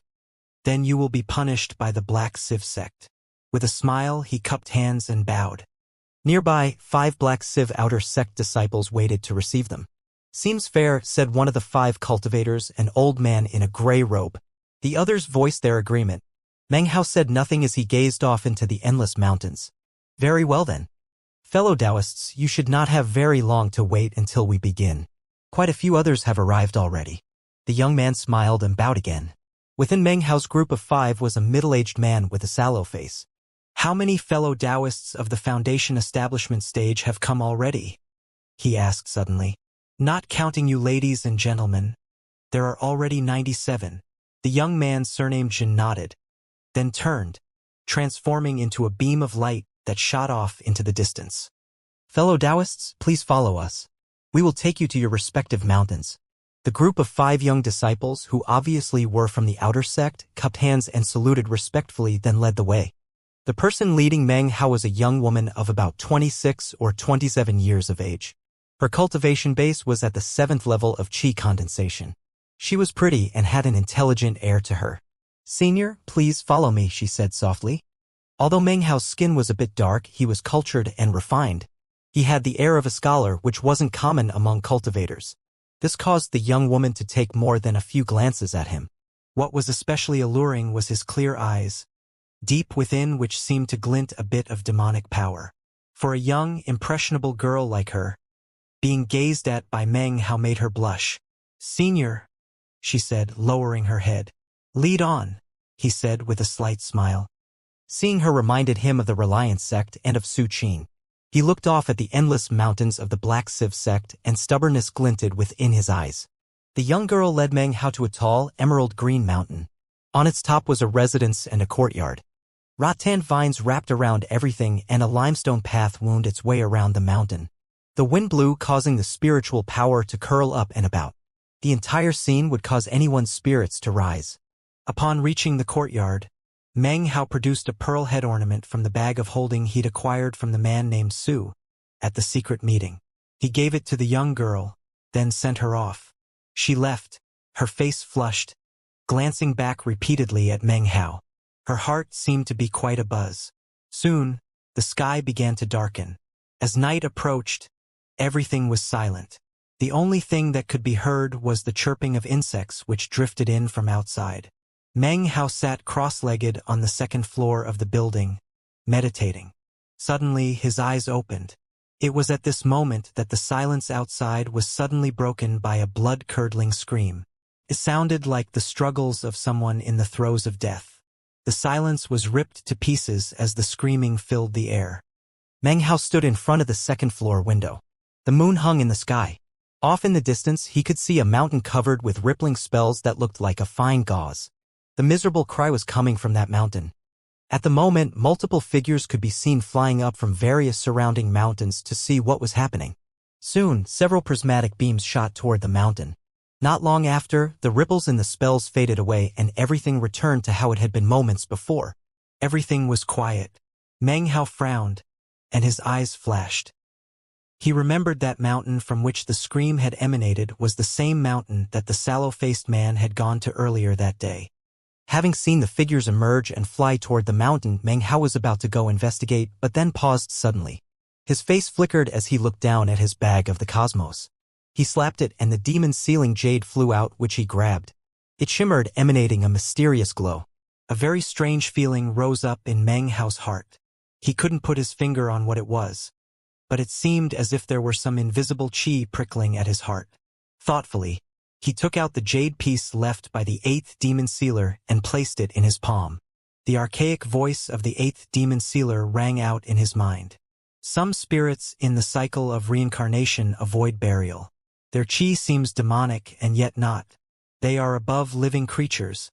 then you will be punished by the Black Civ sect. With a smile, he cupped hands and bowed. Nearby, 5 Black Civ outer sect disciples waited to receive them. Seems fair, said one of the 5 cultivators, an old man in a gray robe. The others voiced their agreement. Meng Hao said nothing as he gazed off into the endless mountains. Very well then. Fellow Taoists, you should not have very long to wait until we begin. Quite a few others have arrived already. The young man smiled and bowed again. Within Meng Hao's group of 5 was a middle-aged man with a sallow face. How many fellow Taoists of the foundation establishment stage have come already? He asked suddenly. Not counting you ladies and gentlemen. There are already 97. The young man surnamed Jin nodded, then turned, transforming into a beam of light that shot off into the distance. Fellow Taoists, please follow us. We will take you to your respective mountains. The group of 5 young disciples, who obviously were from the outer sect, cupped hands and saluted respectfully, then led the way. The person leading Meng Hao was a young woman of about 26 or 27 years of age. Her cultivation base was at the 7th level of qi condensation. She was pretty and had an intelligent air to her. Senior, please follow me, she said softly. Although Meng Hao's skin was a bit dark, he was cultured and refined. He had the air of a scholar, which wasn't common among cultivators. This caused the young woman to take more than a few glances at him. What was especially alluring was his clear eyes, deep within which seemed to glint a bit of demonic power. For a young, impressionable girl like her, being gazed at by Meng Hao made her blush. "Senior," she said, lowering her head. "Lead on," he said with a slight smile. Seeing her reminded him of the Reliance sect and of Su Qin. He looked off at the endless mountains of the Black Civ sect, and stubbornness glinted within his eyes. The young girl led Meng Hao to a tall, emerald-green mountain. On its top was a residence and a courtyard. Rattan vines wrapped around everything, and a limestone path wound its way around the mountain. The wind blew, causing the spiritual power to curl up and about. The entire scene would cause anyone's spirits to rise. Upon reaching the courtyard, Meng Hao produced a pearl head ornament from the bag of holding he'd acquired from the man named Su at the secret meeting. He gave it to the young girl, then sent her off. She left, her face flushed, glancing back repeatedly at Meng Hao. Her heart seemed to be quite abuzz. Soon, the sky began to darken. As night approached, everything was silent. The only thing that could be heard was the chirping of insects which drifted in from outside. Meng Hao sat cross-legged on the second floor of the building, meditating. Suddenly, his eyes opened. It was at this moment that the silence outside was suddenly broken by a blood-curdling scream. It sounded like the struggles of someone in the throes of death. The silence was ripped to pieces as the screaming filled the air. Meng Hao stood in front of the second-floor window. The moon hung in the sky. Off in the distance, he could see a mountain covered with rippling spells that looked like a fine gauze. The miserable cry was coming from that mountain. At the moment, multiple figures could be seen flying up from various surrounding mountains to see what was happening. Soon, several prismatic beams shot toward the mountain. Not long after, the ripples in the spells faded away and everything returned to how it had been moments before. Everything was quiet. Meng Hao frowned, and his eyes flashed. He remembered that mountain from which the scream had emanated was the same mountain that the sallow-faced man had gone to earlier that day. Having seen the figures emerge and fly toward the mountain, Meng Hao was about to go investigate, but then paused suddenly. His face flickered as he looked down at his bag of the cosmos. He slapped it, and the demon's sealing jade flew out, which he grabbed. It shimmered, emanating a mysterious glow. A very strange feeling rose up in Meng Hao's heart. He couldn't put his finger on what it was, but it seemed as if there were some invisible qi prickling at his heart. Thoughtfully, he took out the jade piece left by the 8th demon sealer and placed it in his palm. The archaic voice of the 8th demon sealer rang out in his mind. Some spirits in the cycle of reincarnation avoid burial. Their qi seems demonic and yet not. They are above living creatures,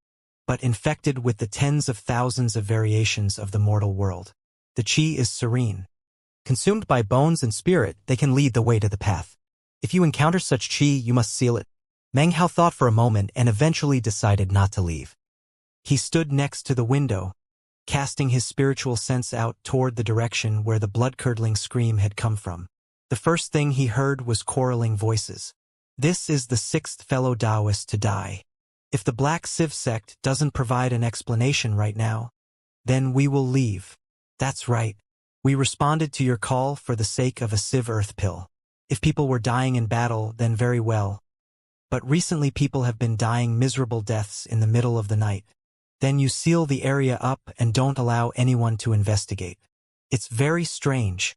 but infected with the tens of thousands of variations of the mortal world. The qi is serene. Consumed by bones and spirit, they can lead the way to the path. If you encounter such qi, you must seal it. Meng Hao thought for a moment and eventually decided not to leave. He stood next to the window, casting his spiritual sense out toward the direction where the blood-curdling scream had come from. The first thing he heard was quarreling voices. "This is the 6th fellow Taoist to die. If the Black Civ sect doesn't provide an explanation right now, then we will leave." "That's right. We responded to your call for the sake of a Civ Earth pill. If people were dying in battle, then very well. But recently people have been dying miserable deaths in the middle of the night. Then you seal the area up and don't allow anyone to investigate. It's very strange."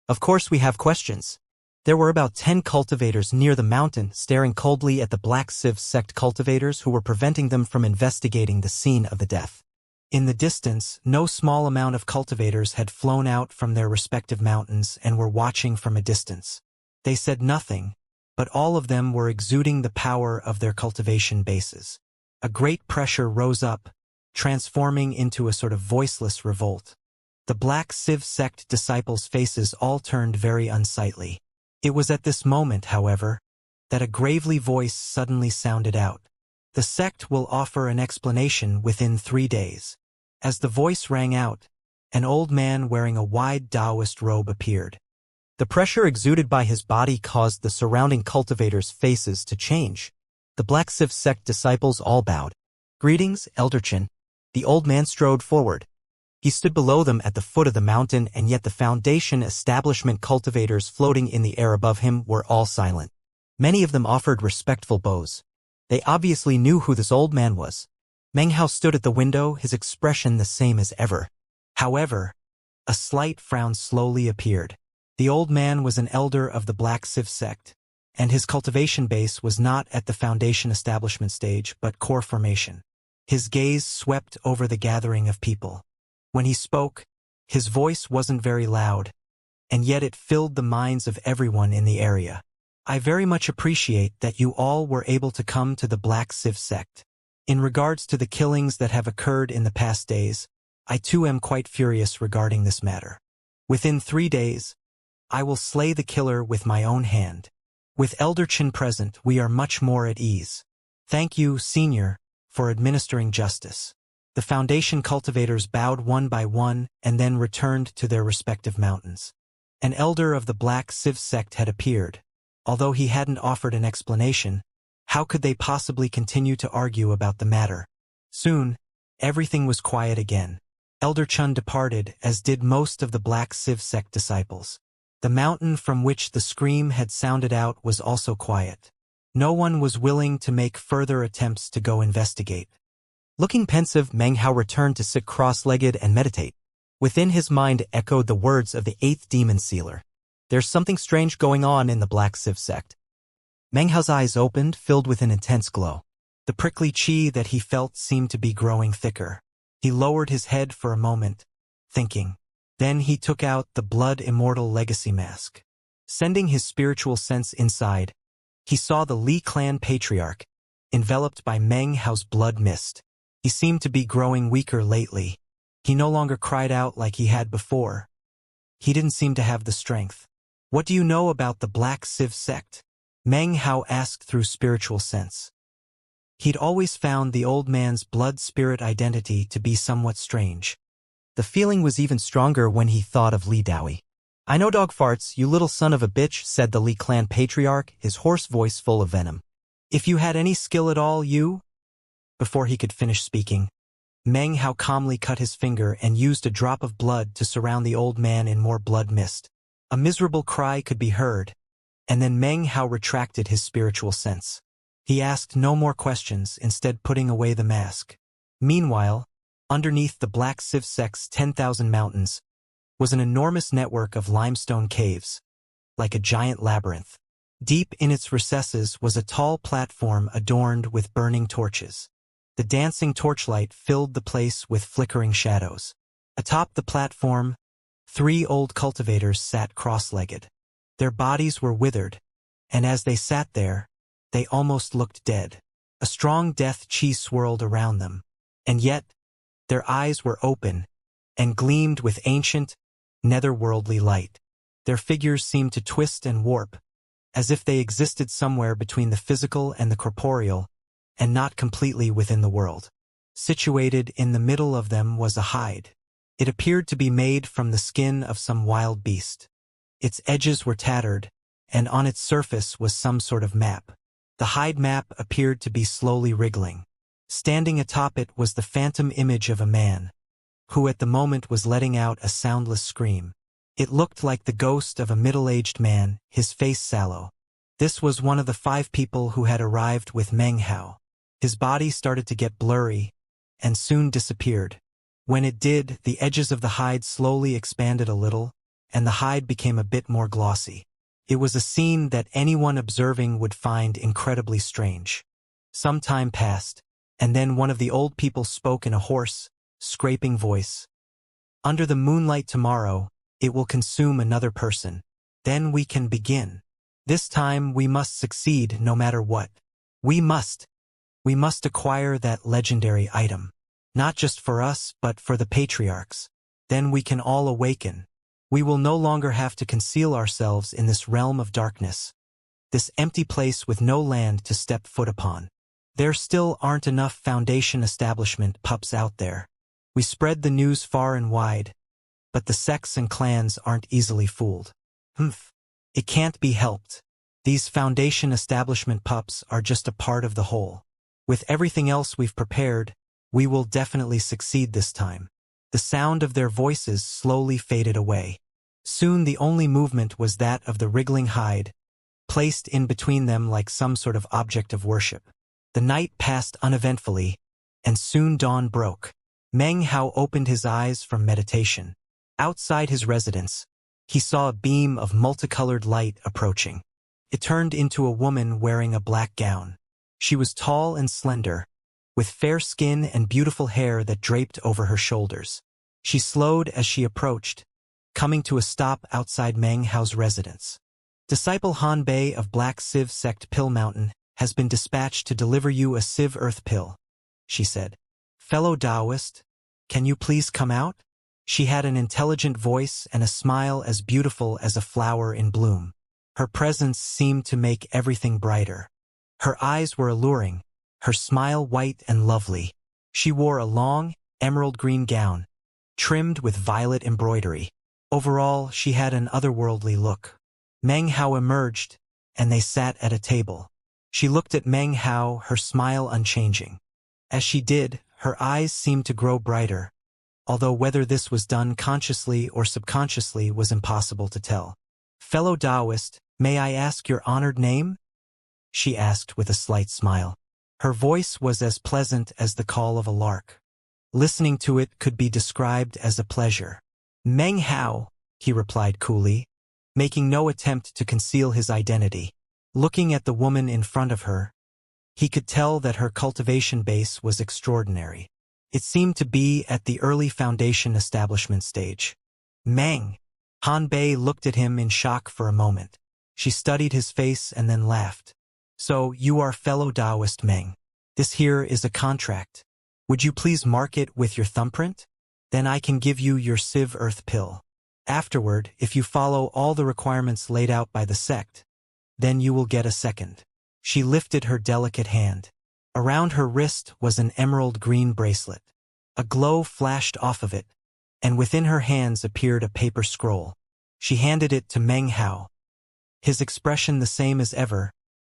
Of course we have questions. There were about 10 cultivators near the mountain staring coldly at the Black Civ sect cultivators who were preventing them from investigating the scene of the death. In the distance, no small amount of cultivators had flown out from their respective mountains and were watching from a distance. They said nothing, but all of them were exuding the power of their cultivation bases. A great pressure rose up, transforming into a sort of voiceless revolt. The Black Civ sect disciples' faces all turned very unsightly. It was at this moment, however, that a gravely voice suddenly sounded out. "The sect will offer an explanation within 3 days." As the voice rang out, an old man wearing a wide Taoist robe appeared. The pressure exuded by his body caused the surrounding cultivators' faces to change. The Black Civ sect disciples all bowed. "Greetings, Elder Chin." The old man strode forward. He stood below them at the foot of the mountain, and yet the Foundation establishment cultivators floating in the air above him were all silent. Many of them offered respectful bows. They obviously knew who this old man was. Meng Hao stood at the window, his expression the same as ever. However, a slight frown slowly appeared. The old man was an elder of the Black Civ sect, and his cultivation base was not at the foundation establishment stage but core formation. His gaze swept over the gathering of people. When he spoke, his voice wasn't very loud, and yet it filled the minds of everyone in the area. I very much appreciate that you all were able to come to the Black Civ sect. In regards to the killings that have occurred in the past days, I too am quite furious regarding this matter. Within 3 days, I will slay the killer with my own hand. With Elder Qin present, we are much more at ease. Thank you, Senior, for administering justice. The Foundation cultivators bowed one by one and then returned to their respective mountains. An elder of the Black Civ sect had appeared. Although he hadn't offered an explanation, how could they possibly continue to argue about the matter? Soon, everything was quiet again. Elder Chun departed, as did most of the Black Civ sect disciples. The mountain from which the scream had sounded out was also quiet. No one was willing to make further attempts to go investigate. Looking pensive, Meng Hao returned to sit cross-legged and meditate. Within his mind echoed the words of the 8th demon sealer. There's something strange going on in the Black Civ sect. Meng Hao's eyes opened, filled with an intense glow. The prickly chi that he felt seemed to be growing thicker. He lowered his head for a moment, thinking. Then he took out the Blood Immortal Legacy Mask. Sending his spiritual sense inside, he saw the Li clan patriarch, enveloped by Meng Hao's blood mist. He seemed to be growing weaker lately. He no longer cried out like he had before. He didn't seem to have the strength. What do you know about the Black Civ sect? Meng Hao asked through spiritual sense. He'd always found the old man's blood-spirit identity to be somewhat strange. The feeling was even stronger when he thought of Li Daoi. I know dog farts, you little son of a bitch, said the Li clan patriarch, his hoarse voice full of venom. If you had any skill at all, you... Before he could finish speaking, Meng Hao calmly cut his finger and used a drop of blood to surround the old man in more blood mist. A miserable cry could be heard, and then Meng Hao retracted his spiritual sense. He asked no more questions, instead putting away the mask. Meanwhile, underneath the Black Civ sect's 10,000 mountains was an enormous network of limestone caves, like a giant labyrinth. Deep in its recesses was a tall platform adorned with burning torches. The dancing torchlight filled the place with flickering shadows. Atop the platform, 3 old cultivators sat cross-legged. Their bodies were withered, and as they sat there, they almost looked dead. A strong death chi swirled around them, and yet, their eyes were open and gleamed with ancient, netherworldly light. Their figures seemed to twist and warp, as if they existed somewhere between the physical and the corporeal, and not completely within the world. Situated in the middle of them was a hide. It appeared to be made from the skin of some wild beast. Its edges were tattered, and on its surface was some sort of map. The hide map appeared to be slowly wriggling. Standing atop it was the phantom image of a man, who at the moment was letting out a soundless scream. It looked like the ghost of a middle-aged man, his face sallow. This was one of the 5 people who had arrived with Meng Hao. His body started to get blurry, and soon disappeared. When it did, the edges of the hide slowly expanded a little, and the hide became a bit more glossy. It was a scene that anyone observing would find incredibly strange. Some time passed, and then one of the old people spoke in a hoarse, scraping voice. Under the moonlight tomorrow, it will consume another person. Then we can begin. This time we must succeed no matter what. We must acquire that legendary item. Not just for us, but for the patriarchs. Then we can all awaken. We will no longer have to conceal ourselves in this realm of darkness. This empty place with no land to step foot upon. There still aren't enough foundation establishment pups out there. We spread the news far and wide, but the sects and clans aren't easily fooled. It can't be helped. These foundation establishment pups are just a part of the whole. With everything else we've prepared, we will definitely succeed this time. The sound of their voices slowly faded away. Soon the only movement was that of the wriggling hide, placed in between them like some sort of object of worship. The night passed uneventfully, and soon dawn broke. Meng Hao opened his eyes from meditation. Outside his residence, he saw a beam of multicolored light approaching. It turned into a woman wearing a black gown. She was tall and slender, with fair skin and beautiful hair that draped over her shoulders. She slowed as she approached, coming to a stop outside Meng Hao's residence. Disciple Han Bei of Black Civ Sect Pill Mountain has been dispatched to deliver you a Civ Earth pill, she said. Fellow Taoist, can you please come out? She had an intelligent voice and a smile as beautiful as a flower in bloom. Her presence seemed to make everything brighter. Her eyes were alluring, her smile white and lovely. She wore a long, emerald green gown, trimmed with violet embroidery. Overall, she had an otherworldly look. Meng Hao emerged, and they sat at a table. She looked at Meng Hao, her smile unchanging. As she did, her eyes seemed to grow brighter, although whether this was done consciously or subconsciously was impossible to tell. Fellow Taoist, may I ask your honored name? She asked with a slight smile. Her voice was as pleasant as the call of a lark. Listening to it could be described as a pleasure. Meng Hao, he replied coolly, making no attempt to conceal his identity. Looking at the woman in front of her, he could tell that her cultivation base was extraordinary. It seemed to be at the early foundation establishment stage. Meng! Han Bei looked at him in shock for a moment. She studied his face and then laughed. So, you are fellow Taoist Meng. This here is a contract. Would you please mark it with your thumbprint? Then I can give you your Civ Earth pill. Afterward, if you follow all the requirements laid out by the sect, then you will get a second. She lifted her delicate hand. Around her wrist was an emerald green bracelet. A glow flashed off of it, and within her hands appeared a paper scroll. She handed it to Meng Hao. His expression the same as ever,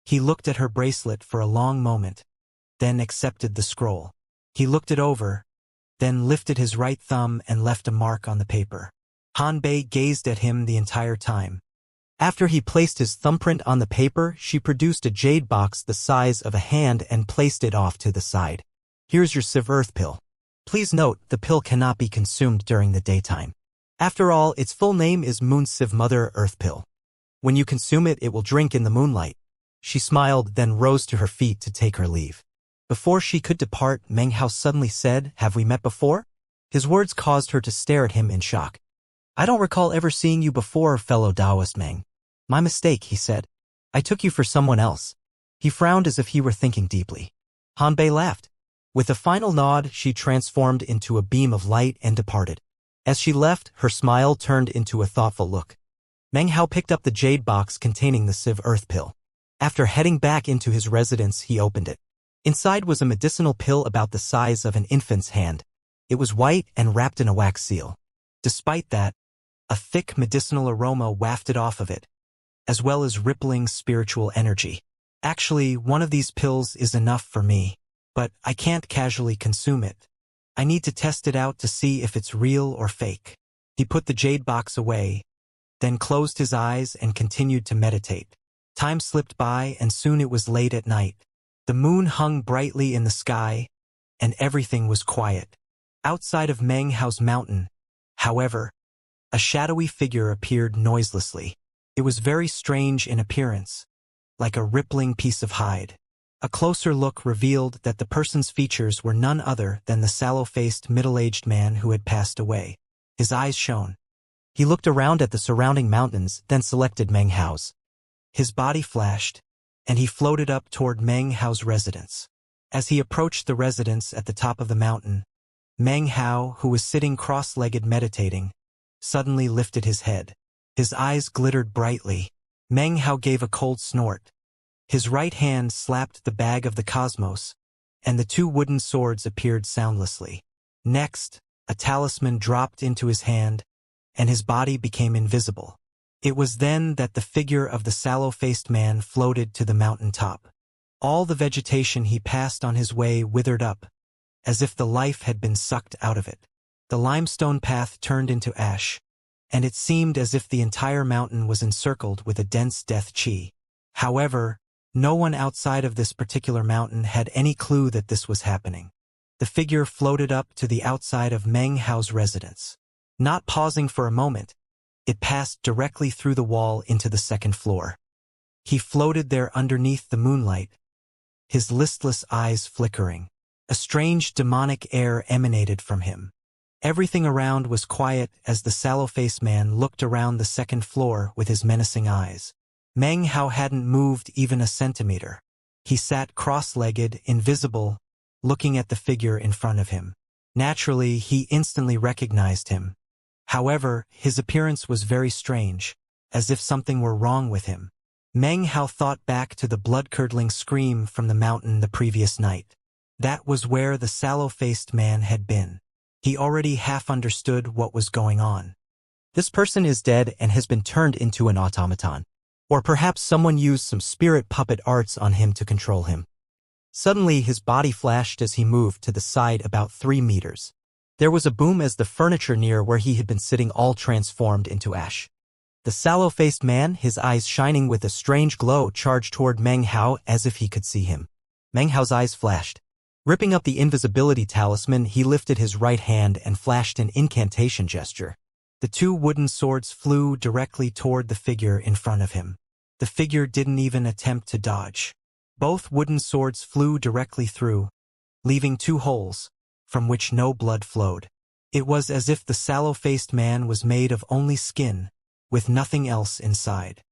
he looked at her bracelet for a long moment, then accepted the scroll. He looked it over, then lifted his right thumb and left a mark on the paper. Han Bei gazed at him the entire time. After he placed his thumbprint on the paper, she produced a jade box the size of a hand and placed it off to the side. Here's your Civ Earth pill. Please note, the pill cannot be consumed during the daytime. After all, its full name is Moon Civ Mother Earth Pill. When you consume it, it will drink in the moonlight. She smiled, then rose to her feet to take her leave. Before she could depart, Meng Hao suddenly said, "Have we met before?" His words caused her to stare at him in shock. "I don't recall ever seeing you before, fellow Taoist Meng." "My mistake," he said. "I took you for someone else." He frowned as if he were thinking deeply. Han Bei laughed. With a final nod, she transformed into a beam of light and departed. As she left, her smile turned into a thoughtful look. Meng Hao picked up the jade box containing the Civ Earth pill. After heading back into his residence, he opened it. Inside was a medicinal pill about the size of an infant's hand. It was white and wrapped in a wax seal. Despite that, a thick medicinal aroma wafted off of it, as well as rippling spiritual energy. Actually, one of these pills is enough for me, but I can't casually consume it. I need to test it out to see if it's real or fake. He put the jade box away, then closed his eyes and continued to meditate. Time slipped by and soon it was late at night. The moon hung brightly in the sky, and everything was quiet. Outside of Meng Hao's mountain, however, a shadowy figure appeared noiselessly. It was very strange in appearance, like a rippling piece of hide. A closer look revealed that the person's features were none other than the sallow-faced middle-aged man who had passed away. His eyes shone. He looked around at the surrounding mountains, then selected Meng Hao's. His body flashed, and he floated up toward Meng Hao's residence. As he approached the residence at the top of the mountain, Meng Hao, who was sitting cross-legged meditating, suddenly lifted his head. His eyes glittered brightly. Meng Hao gave a cold snort. His right hand slapped the bag of the cosmos, and the two wooden swords appeared soundlessly. Next, a talisman dropped into his hand, and his body became invisible. It was then that the figure of the sallow-faced man floated to the mountain top. All the vegetation he passed on his way withered up, as if the life had been sucked out of it. The limestone path turned into ash, and it seemed as if the entire mountain was encircled with a dense death chi. However, no one outside of this particular mountain had any clue that this was happening. The figure floated up to the outside of Meng Hao's residence. Not pausing for a moment, it passed directly through the wall into the second floor. He floated there underneath the moonlight, his listless eyes flickering. A strange demonic air emanated from him. Everything around was quiet as the sallow-faced man looked around the second floor with his menacing eyes. Meng Hao hadn't moved even a centimeter. He sat cross-legged, invisible, looking at the figure in front of him. Naturally, he instantly recognized him. However, his appearance was very strange, as if something were wrong with him. Meng Hao thought back to the blood-curdling scream from the mountain the previous night. That was where the sallow-faced man had been. He already half understood what was going on. This person is dead and has been turned into an automaton. Or perhaps someone used some spirit puppet arts on him to control him. Suddenly, his body flashed as he moved to the side about 3 meters. There was a boom as the furniture near where he had been sitting all transformed into ash. The sallow-faced man, his eyes shining with a strange glow, charged toward Meng Hao as if he could see him. Meng Hao's eyes flashed. Ripping up the invisibility talisman, he lifted his right hand and flashed an incantation gesture. The 2 wooden swords flew directly toward the figure in front of him. The figure didn't even attempt to dodge. Both wooden swords flew directly through, leaving 2 holes, from which no blood flowed. It was as if the sallow-faced man was made of only skin, with nothing else inside.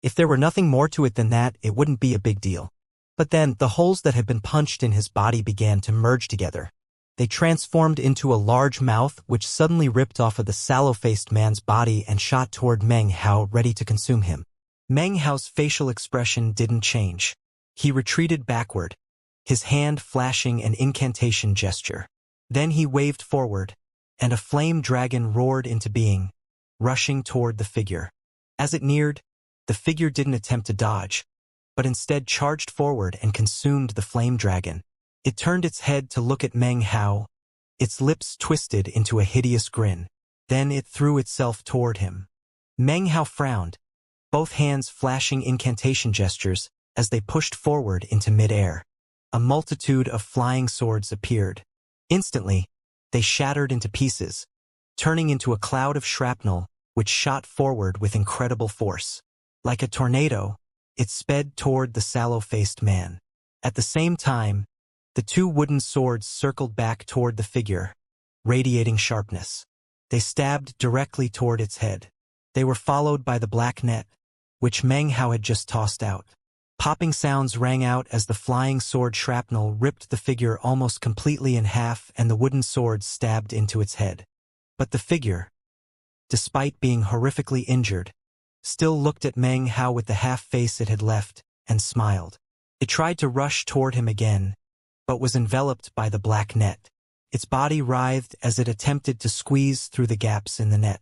If there were nothing more to it than that, it wouldn't be a big deal. But then, the holes that had been punched in his body began to merge together. They transformed into a large mouth which suddenly ripped off of the sallow-faced man's body and shot toward Meng Hao, ready to consume him. Meng Hao's facial expression didn't change. He retreated backward, his hand flashing an incantation gesture. Then he waved forward, and a flame dragon roared into being, rushing toward the figure. As it neared, the figure didn't attempt to dodge, but instead charged forward and consumed the flame dragon. It turned its head to look at Meng Hao, its lips twisted into a hideous grin. Then it threw itself toward him. Meng Hao frowned, both hands flashing incantation gestures as they pushed forward into mid-air. A multitude of flying swords appeared. Instantly, they shattered into pieces, turning into a cloud of shrapnel which shot forward with incredible force. Like a tornado, it sped toward the sallow-faced man. At the same time, the 2 wooden swords circled back toward the figure, radiating sharpness. They stabbed directly toward its head. They were followed by the black net, which Meng Hao had just tossed out. Popping sounds rang out as the flying sword shrapnel ripped the figure almost completely in half and the wooden swords stabbed into its head. But the figure, despite being horrifically injured, still looked at Meng Hao with the half face it had left and smiled. It tried to rush toward him again, but was enveloped by the black net. Its body writhed as it attempted to squeeze through the gaps in the net.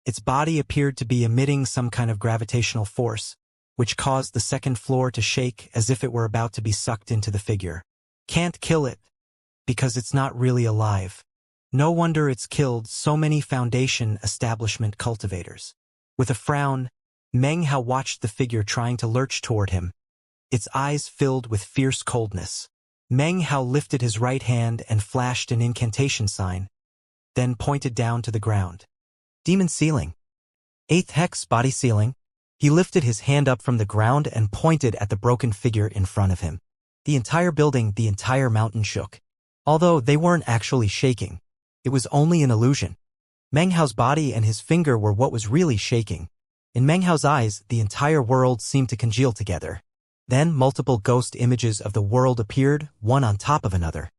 Its body appeared to be emitting some kind of gravitational force, which caused the second floor to shake as if it were about to be sucked into the figure. Can't kill it, because it's not really alive. No wonder it's killed so many Foundation establishment cultivators. With a frown, Meng Hao watched the figure trying to lurch toward him, its eyes filled with fierce coldness. Meng Hao lifted his right hand and flashed an incantation sign, then pointed down to the ground. Demon ceiling. 8th hex body ceiling. He lifted his hand up from the ground and pointed at the broken figure in front of him. The entire building, the entire mountain shook. Although they weren't actually shaking, it was only an illusion. Meng Hao's body and his finger were what was really shaking. In Meng Hao's eyes, the entire world seemed to congeal together. Then multiple ghost images of the world appeared, one on top of another.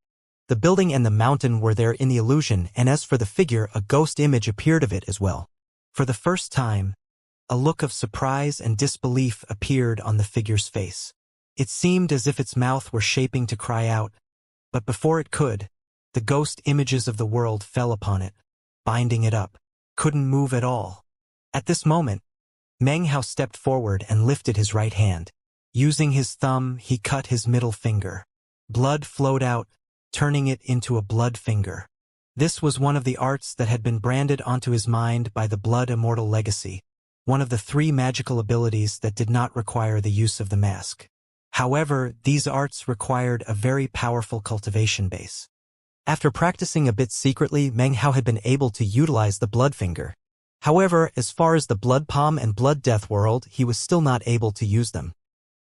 The building and the mountain were there in the illusion, and as for the figure, a ghost image appeared of it as well. For the first time, a look of surprise and disbelief appeared on the figure's face. It seemed as if its mouth were shaping to cry out, but before it could, the ghost images of the world fell upon it, binding it up. Couldn't move at all. At this moment, Meng Hao stepped forward and lifted his right hand. Using his thumb, he cut his middle finger. Blood flowed out, turning it into a blood finger. This was one of the arts that had been branded onto his mind by the blood immortal legacy. one of the 3 magical abilities that did not require the use of the mask. However, these arts required a very powerful cultivation base. After practicing a bit secretly, Meng Hao had been able to utilize the blood finger. However, as far as the blood palm and blood death world, he was still not able to use them.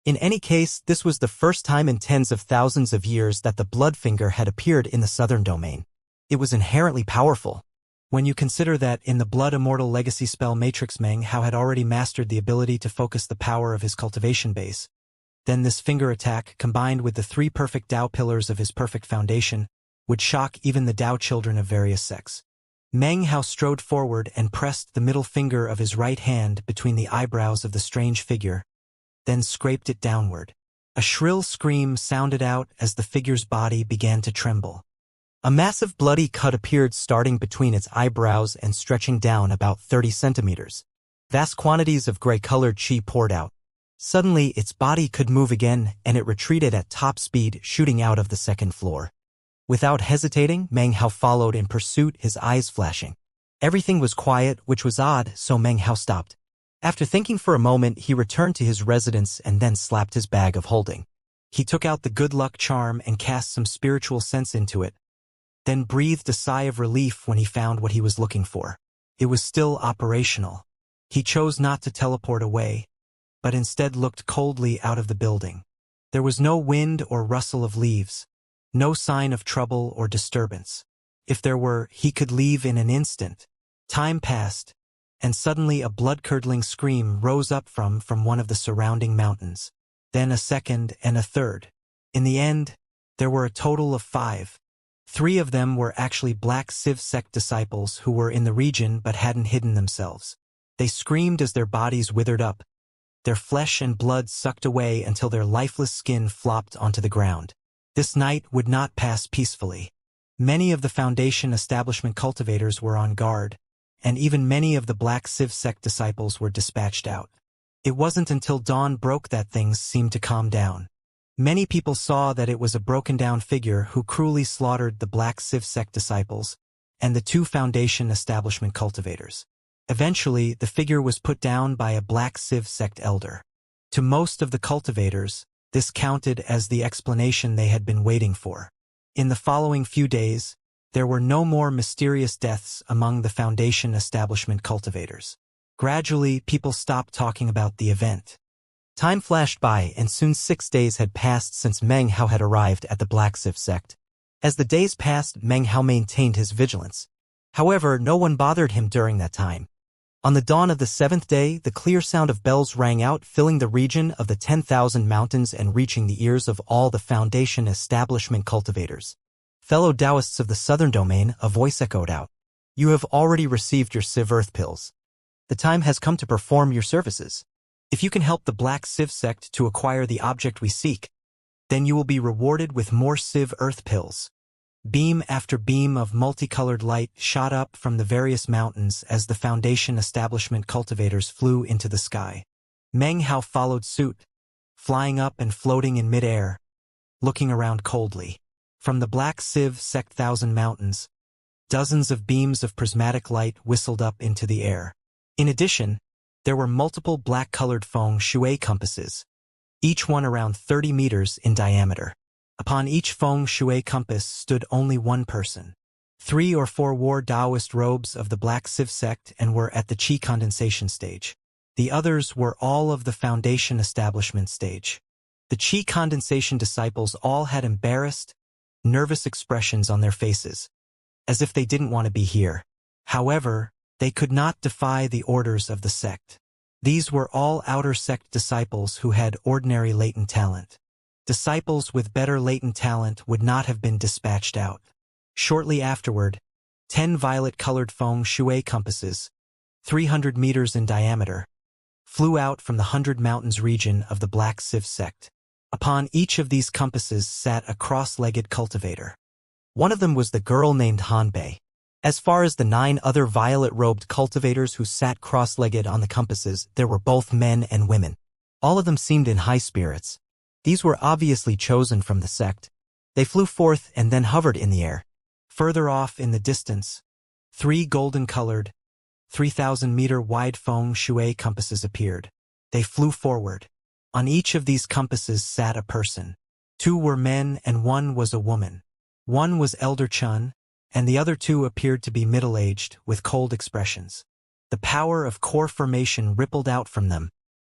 In any case, this was the first time in tens of thousands of years that the blood finger had appeared in the southern domain. It was inherently powerful. When you consider that in the Blood Immortal Legacy spell Matrix, Meng Hao had already mastered the ability to focus the power of his cultivation base, then this finger attack, combined with the 3 perfect Tao pillars of his perfect foundation, would shock even the Tao children of various sects. Meng Hao strode forward and pressed the middle finger of his right hand between the eyebrows of the strange figure, then scraped it downward. A shrill scream sounded out as the figure's body began to tremble. A massive bloody cut appeared starting between its eyebrows and stretching down about 30 centimeters. Vast quantities of gray-colored qi poured out. Suddenly, its body could move again, and it retreated at top speed, shooting out of the second floor. Without hesitating, Meng Hao followed in pursuit, his eyes flashing. Everything was quiet, which was odd, so Meng Hao stopped. After thinking for a moment, he returned to his residence and then slapped his bag of holding. He took out the good luck charm and cast some spiritual sense into it, then breathed a sigh of relief when he found what he was looking for. It was still operational. He chose not to teleport away, but instead looked coldly out of the building. There was no wind or rustle of leaves, no sign of trouble or disturbance. If there were, he could leave in an instant. Time passed, and suddenly a blood-curdling scream rose up from one of the surrounding mountains. Then a second and a third. In the end, there were a total of 5. 3 of them were actually Black Civ sect disciples who were in the region but hadn't hidden themselves. They screamed as their bodies withered up, their flesh and blood sucked away until their lifeless skin flopped onto the ground. This night would not pass peacefully. Many of the Foundation establishment cultivators were on guard, and even many of the Black Civ sect disciples were dispatched out. It wasn't until dawn broke that things seemed to calm down. Many people saw that it was a broken-down figure who cruelly slaughtered the Black Civ sect disciples and the 2 Foundation establishment cultivators. Eventually, the figure was put down by a Black Civ sect elder. To most of the cultivators, this counted as the explanation they had been waiting for. In the following few days, there were no more mysterious deaths among the Foundation establishment cultivators. Gradually, people stopped talking about the event. Time flashed by, and soon 6 days had passed since Meng Hao had arrived at the Black Civ sect. As the days passed, Meng Hao maintained his vigilance. However, no one bothered him during that time. On the dawn of the 7th day, the clear sound of bells rang out, filling the region of the 10,000 mountains and reaching the ears of all the Foundation establishment cultivators. Fellow Taoists of the southern domain, a voice echoed out. You have already received your Civ Earth pills. The time has come to perform your services. If you can help the Black Civ sect to acquire the object we seek, then you will be rewarded with more Civ Earth pills. Beam after beam of multicolored light shot up from the various mountains as the Foundation establishment cultivators flew into the sky. Meng Hao followed suit, flying up and floating in mid-air, looking around coldly. From the Black Civ sect 1,000 mountains, dozens of beams of prismatic light whistled up into the air. In addition, there were multiple black-colored feng shui compasses, each one around 30 meters in diameter. Upon each feng shui compass stood only one person. 3 or 4 wore Taoist robes of the Black Civ sect and were at the Qi condensation stage. The others were all of the Foundation establishment stage. The Qi condensation disciples all had embarrassed, nervous expressions on their faces, as if they didn't want to be here. However, they could not defy the orders of the sect. These were all outer sect disciples who had ordinary latent talent. Disciples with better latent talent would not have been dispatched out. Shortly afterward, 10 violet-colored feng shui compasses, 300 meters in diameter, flew out from the 100 Mountains region of the Black Civ sect. Upon each of these compasses sat a cross-legged cultivator. One of them was the girl named Hanbei. As far as the 9 other violet-robed cultivators who sat cross-legged on the compasses, there were both men and women. All of them seemed in high spirits. These were obviously chosen from the sect. They flew forth and then hovered in the air. Further off in the distance, 3 golden-colored, 3,000-meter-wide feng shui compasses appeared. They flew forward. On each of these compasses sat a person. 2 were men and 1 was a woman. One was Elder Chun, and the other 2 appeared to be middle-aged, with cold expressions. The power of core formation rippled out from them,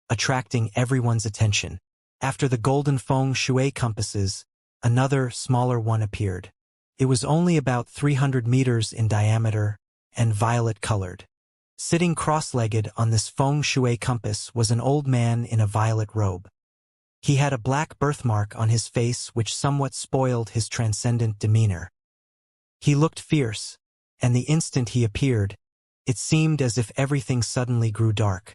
attracting everyone's attention. After the golden feng shui compasses, another, smaller one appeared. It was only about 300 meters in diameter and violet-colored. Sitting cross-legged on this feng shui compass was an old man in a violet robe. He had a black birthmark on his face which somewhat spoiled his transcendent demeanor. He looked fierce, and the instant he appeared, it seemed as if everything suddenly grew dark.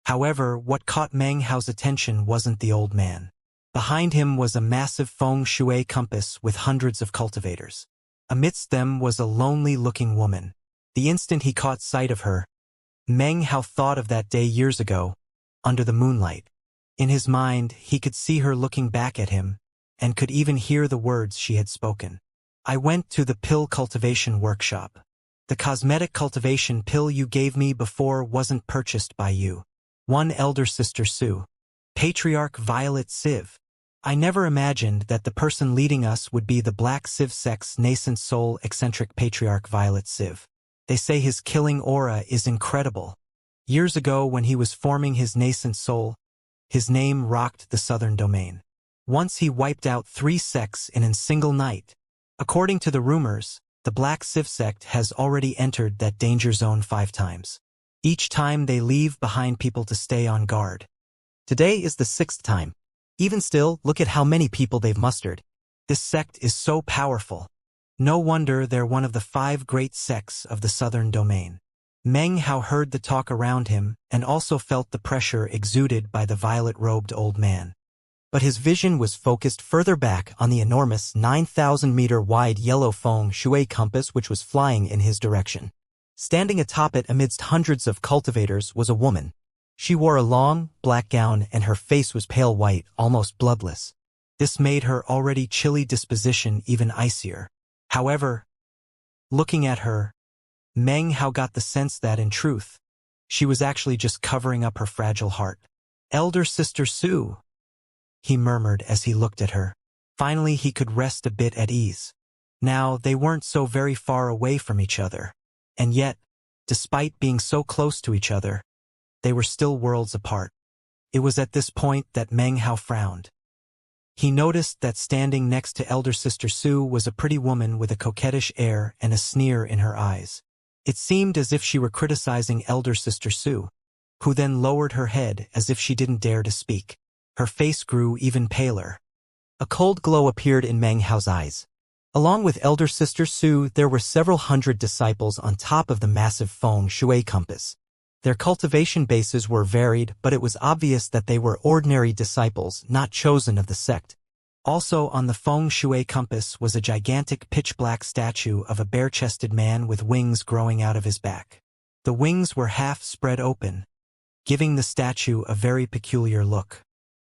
However, what caught Meng Hao's attention wasn't the old man. Behind him was a massive feng shui compass with hundreds of cultivators. Amidst them was a lonely-looking woman. The instant he caught sight of her, Meng Hao thought of that day years ago, under the moonlight. In his mind, he could see her looking back at him, and could even hear the words she had spoken. I went to the pill cultivation workshop. The cosmetic cultivation pill you gave me before wasn't purchased by you. One elder sister Sue. Patriarch Violet Civ. I never imagined that the person leading us would be the Black Civ sect's nascent soul eccentric Patriarch Violet Civ. They say his killing aura is incredible. Years ago when he was forming his nascent soul, his name rocked the southern domain. Once he wiped out 3 sects in a single night. According to the rumors, the Black Civ sect has already entered that danger zone 5 times. Each time they leave behind people to stay on guard. Today is the 6th time. Even still, look at how many people they've mustered. This sect is so powerful. No wonder they're one of the 5 great sects of the southern domain. Meng Hao heard the talk around him and also felt the pressure exuded by the violet-robed old man. But his vision was focused further back on the enormous 9,000-meter-wide yellow feng shui compass which was flying in his direction. Standing atop it amidst hundreds of cultivators was a woman. She wore a long, black gown and her face was pale white, almost bloodless. This made her already chilly disposition even icier. However, looking at her, Meng Hao got the sense that, in truth, she was actually just covering up her fragile heart. Elder Sister Sue, he murmured as he looked at her. Finally, he could rest a bit at ease. Now, they weren't so very far away from each other. And yet, despite being so close to each other, they were still worlds apart. It was at this point that Meng Hao frowned. He noticed that standing next to Elder Sister Sue was a pretty woman with a coquettish air and a sneer in her eyes. It seemed as if she were criticizing Elder Sister Sue, who then lowered her head as if she didn't dare to speak. Her face grew even paler. A cold glow appeared in Meng Hao's eyes. Along with Elder Sister Sue, there were several hundred disciples on top of the massive feng shui compass. Their cultivation bases were varied, but it was obvious that they were ordinary disciples, not chosen of the sect. Also on the feng shui compass was a gigantic pitch-black statue of a bare-chested man with wings growing out of his back. The wings were half spread open, giving the statue a very peculiar look.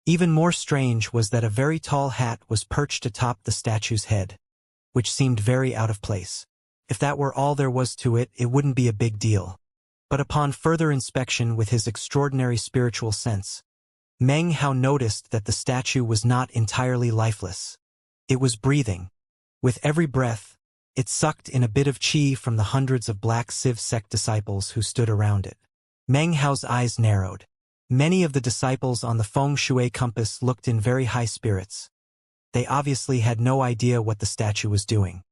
Even more strange was that a very tall hat was perched atop the statue's head, which seemed very out of place. If that were all there was to it, it wouldn't be a big deal. But upon further inspection with his extraordinary spiritual sense, Meng Hao noticed that the statue was not entirely lifeless. It was breathing. With every breath, it sucked in a bit of qi from the hundreds of Black Civ sect disciples who stood around it. Meng Hao's eyes narrowed. Many of the disciples on the feng shui compass looked in very high spirits. They obviously had no idea what the statue was doing.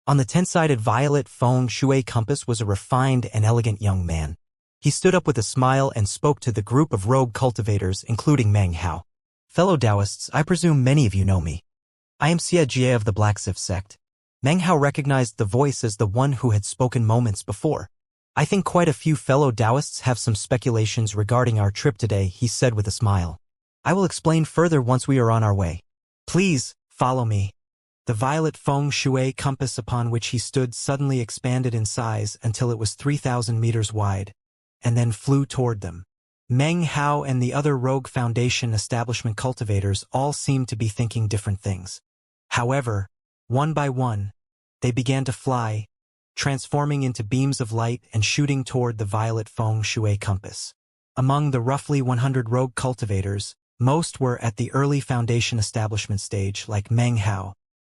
On the 10-sided violet feng shui compass was a refined and elegant young man. He stood up with a smile and spoke to the group of rogue cultivators, including Meng Hao. Fellow Taoists, I presume many of you know me. I am Xianxia of the Black Civ sect. Meng Hao recognized the voice as the one who had spoken moments before. I think quite a few fellow Taoists have some speculations regarding our trip today, he said with a smile. I will explain further once we are on our way. Please, follow me. The violet feng shui compass upon which he stood suddenly expanded in size until it was 3,000 meters wide, and then flew toward them. Meng Hao and the other Rogue Foundation establishment cultivators all seemed to be thinking different things. However, one by one, they began to fly, transforming into beams of light and shooting toward the violet feng shui compass. Among the roughly 100 rogue cultivators, most were at the early foundation establishment stage, like Meng Hao.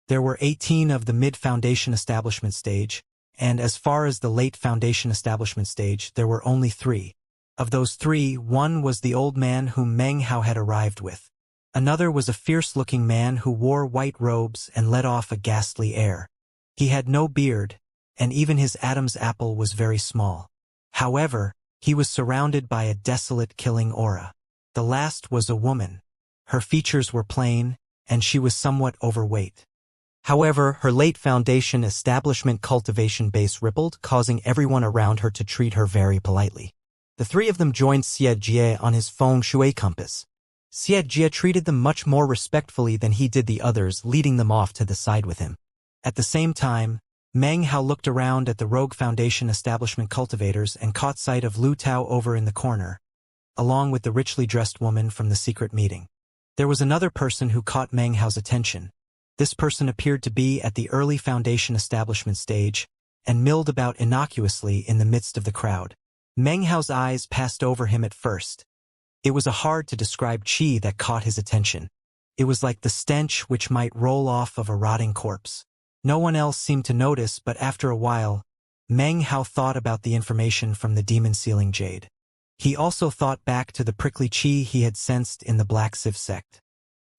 There were 18 of the mid-foundation establishment stage, and as far as the late foundation establishment stage, there were only 3. Of those 3, one was the old man whom Meng Hao had arrived with. Another was a fierce-looking man who wore white robes and let off a ghastly air. He had no beard, and even his Adam's apple was very small. However, he was surrounded by a desolate, killing aura. The last was a woman. Her features were plain, and she was somewhat overweight. However, her late foundation establishment cultivation base rippled, causing everyone around her to treat her very politely. The 3 of them joined Xianxia on his feng shui compass. Xianxia treated them much more respectfully than he did the others, leading them off to the side with him. At the same time, Meng Hao looked around at the rogue foundation establishment cultivators and caught sight of Lu Tao over in the corner, along with the richly dressed woman from the secret meeting. There was another person who caught Meng Hao's attention. This person appeared to be at the early foundation establishment stage and milled about innocuously in the midst of the crowd. Meng Hao's eyes passed over him at first. It was a hard-to-describe qi that caught his attention. It was like the stench which might roll off of a rotting corpse. No one else seemed to notice, but after a while, Meng Hao thought about the information from the demon-sealing jade. He also thought back to the prickly qi he had sensed in the Black Sieve sect.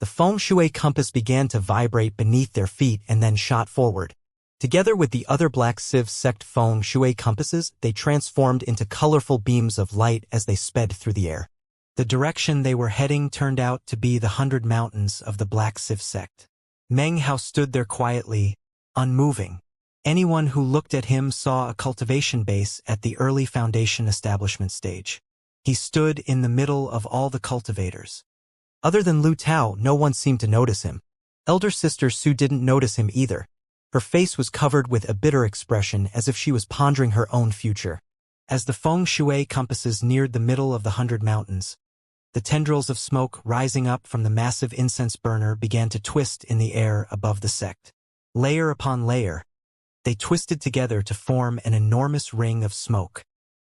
The feng shui compass began to vibrate beneath their feet and then shot forward. Together with the other Black Sieve sect feng shui compasses, they transformed into colorful beams of light as they sped through the air. The direction they were heading turned out to be the 100 mountains of the Black Sieve sect. Meng Hao stood there quietly, unmoving. Anyone who looked at him saw a cultivation base at the early foundation establishment stage. He stood in the middle of all the cultivators. Other than Lu Tao, no one seemed to notice him. Elder Sister Su didn't notice him either. Her face was covered with a bitter expression as if she was pondering her own future. As the feng shui compasses neared the middle of the 100 mountains, the tendrils of smoke rising up from the massive incense burner began to twist in the air above the sect. Layer upon layer, they twisted together to form an enormous ring of smoke.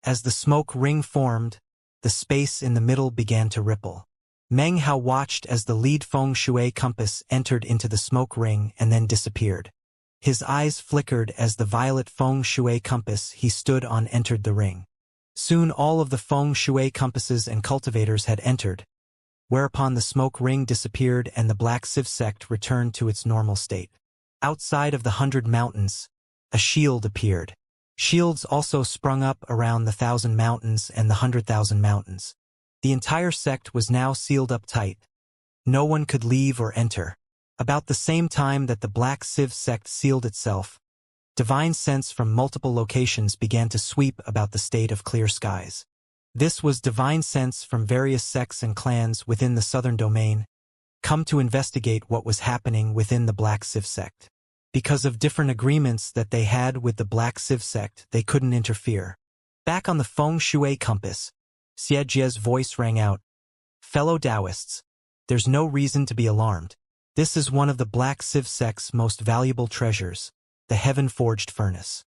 As the smoke ring formed, the space in the middle began to ripple. Meng Hao watched as the lead feng shui compass entered into the smoke ring and then disappeared. His eyes flickered as the violet feng shui compass he stood on entered the ring. Soon all of the feng shui compasses and cultivators had entered, whereupon the smoke ring disappeared and the Black Sieve sect returned to its normal state. Outside of the 100 mountains, a shield appeared. Shields also sprung up around the 1,000 mountains and the 100,000 mountains. The entire sect was now sealed up tight. No one could leave or enter. About the same time that the Black Sieve sect sealed itself, divine scents from multiple locations began to sweep about the state of clear skies. This was divine scents from various sects and clans within the southern domain, come to investigate what was happening within the Black Sieve sect. Because of different agreements that they had with the Black Sieve sect, they couldn't interfere. Back on the feng shui compass, Xianxia's voice rang out. Fellow Taoists, there's no reason to be alarmed. This is one of the Black Sieve sect's most valuable treasures, the heaven-forged furnace.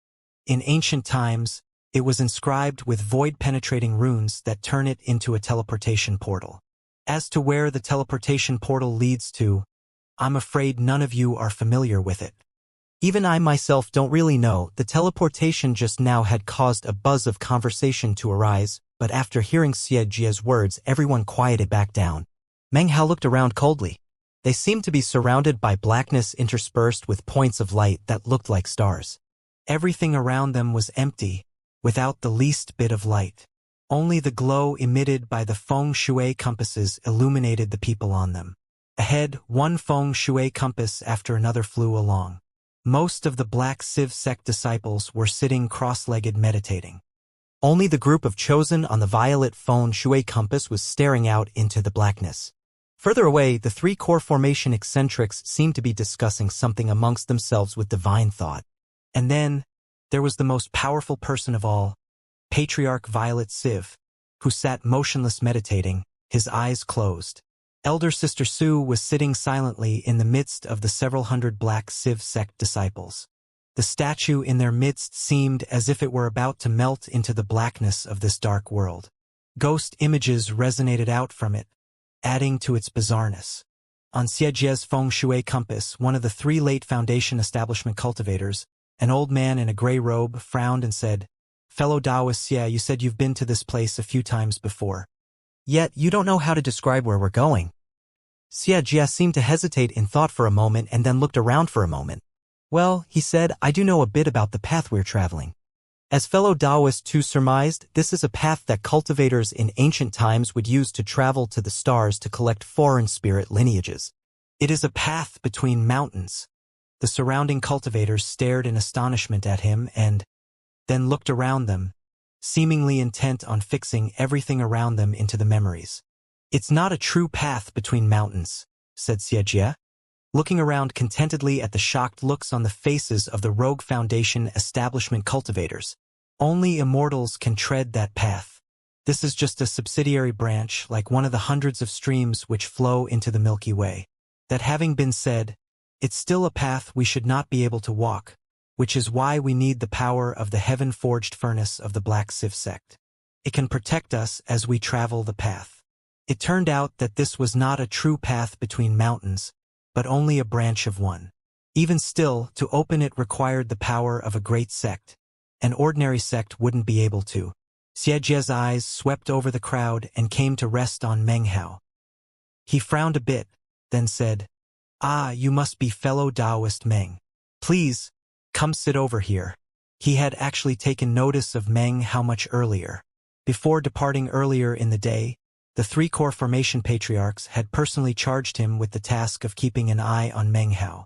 In ancient times, it was inscribed with void-penetrating runes that turn it into a teleportation portal. As to where the teleportation portal leads to, I'm afraid none of you are familiar with it. Even I myself don't really know. The teleportation just now had caused a buzz of conversation to arise, but after hearing Xianxia's words, everyone quieted back down. Meng Hao looked around coldly. They seemed to be surrounded by blackness interspersed with points of light that looked like stars. Everything around them was empty, without the least bit of light. Only the glow emitted by the feng shui compasses illuminated the people on them. Ahead, one feng shui compass after another flew along. Most of the Black Sieve sect disciples were sitting cross-legged meditating. Only the group of chosen on the violet feng shui compass was staring out into the blackness. Further away, the 3 core formation eccentrics seemed to be discussing something amongst themselves with divine thought. And then, there was the most powerful person of all, Patriarch Violet Sieve, who sat motionless meditating, his eyes closed. Elder Sister Su was sitting silently in the midst of the several hundred Black Sieve sect disciples. The statue in their midst seemed as if it were about to melt into the blackness of this dark world. Ghost images resonated out from it, adding to its bizarreness. On Xiejia's feng shui compass, one of the 3 late Foundation establishment cultivators, an old man in a gray robe, frowned and said, "Fellow Taoists, yeah, you said you've been to this place a few times before. Yet you don't know how to describe where we're going." Xianxia seemed to hesitate in thought for a moment and then looked around for a moment. "Well," he said, "I do know a bit about the path we're traveling." As fellow Taoists too surmised, this is a path that cultivators in ancient times would use to travel to the stars to collect foreign spirit lineages. It is a path between mountains. The surrounding cultivators stared in astonishment at him and then looked around them, seemingly intent on fixing everything around them into the memories. "It's not a true path between mountains," said Xianxia, looking around contentedly at the shocked looks on the faces of the rogue Foundation establishment cultivators. "Only immortals can tread that path. This is just a subsidiary branch, like one of the hundreds of streams which flow into the Milky Way. That having been said, it's still a path we should not be able to walk, which is why we need the power of the heaven-forged furnace of the Black Civ sect. It can protect us as we travel the path." It turned out that this was not a true path between mountains, but only a branch of one. Even still, to open it required the power of a great sect. An ordinary sect wouldn't be able to. Xiejia's eyes swept over the crowd and came to rest on Meng Hao. He frowned a bit, then said, "Ah, you must be fellow Taoist Meng. Please, come sit over here." He had actually taken notice of Meng Hao much earlier. Before departing earlier in the day, the 3 core formation patriarchs had personally charged him with the task of keeping an eye on Meng Hao.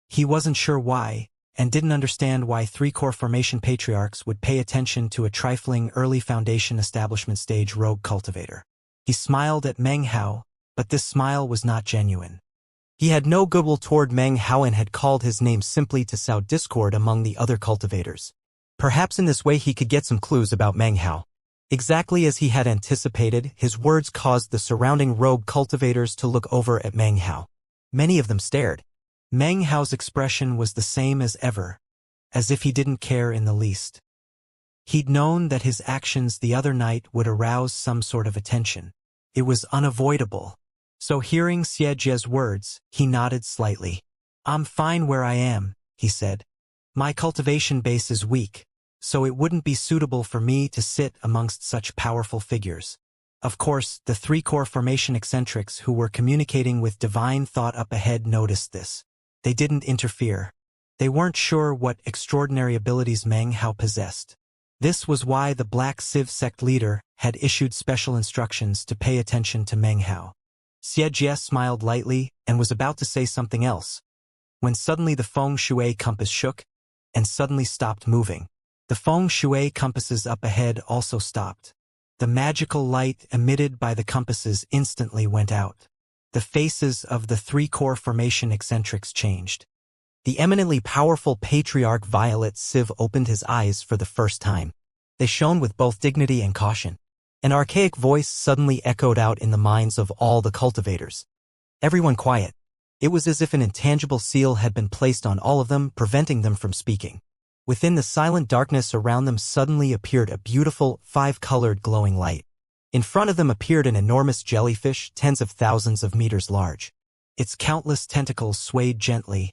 He wasn't sure why, and didn't understand why 3 core formation patriarchs would pay attention to a trifling early Foundation establishment stage rogue cultivator. He smiled at Meng Hao, but this smile was not genuine. He had no goodwill toward Meng Hao and had called his name simply to sow discord among the other cultivators. Perhaps in this way he could get some clues about Meng Hao. Exactly as he had anticipated, his words caused the surrounding rogue cultivators to look over at Meng Hao. Many of them stared. Meng Hao's expression was the same as ever, as if he didn't care in the least. He'd known that his actions the other night would arouse some sort of attention. It was unavoidable. So hearing Xiejia's words, he nodded slightly. "I'm fine where I am," he said. "My cultivation base is weak, so it wouldn't be suitable for me to sit amongst such powerful figures." Of course, the 3 core formation eccentrics who were communicating with divine thought up ahead noticed this. They didn't interfere. They weren't sure what extraordinary abilities Meng Hao possessed. This was why the Black Civ sect leader had issued special instructions to pay attention to Meng Hao. Xiejie smiled lightly and was about to say something else, when suddenly the feng shui compass shook and suddenly stopped moving. The feng shui compasses up ahead also stopped. The magical light emitted by the compasses instantly went out. The faces of the 3 core formation eccentrics changed. The eminently powerful patriarch Violet Civ opened his eyes for the first time. They shone with both dignity and caution. An archaic voice suddenly echoed out in the minds of all the cultivators. Everyone quiet. It was as if an intangible seal had been placed on all of them, preventing them from speaking. Within the silent darkness around them suddenly appeared a beautiful, 5-colored glowing light. In front of them appeared an enormous jellyfish, tens of thousands of meters large. Its countless tentacles swayed gently,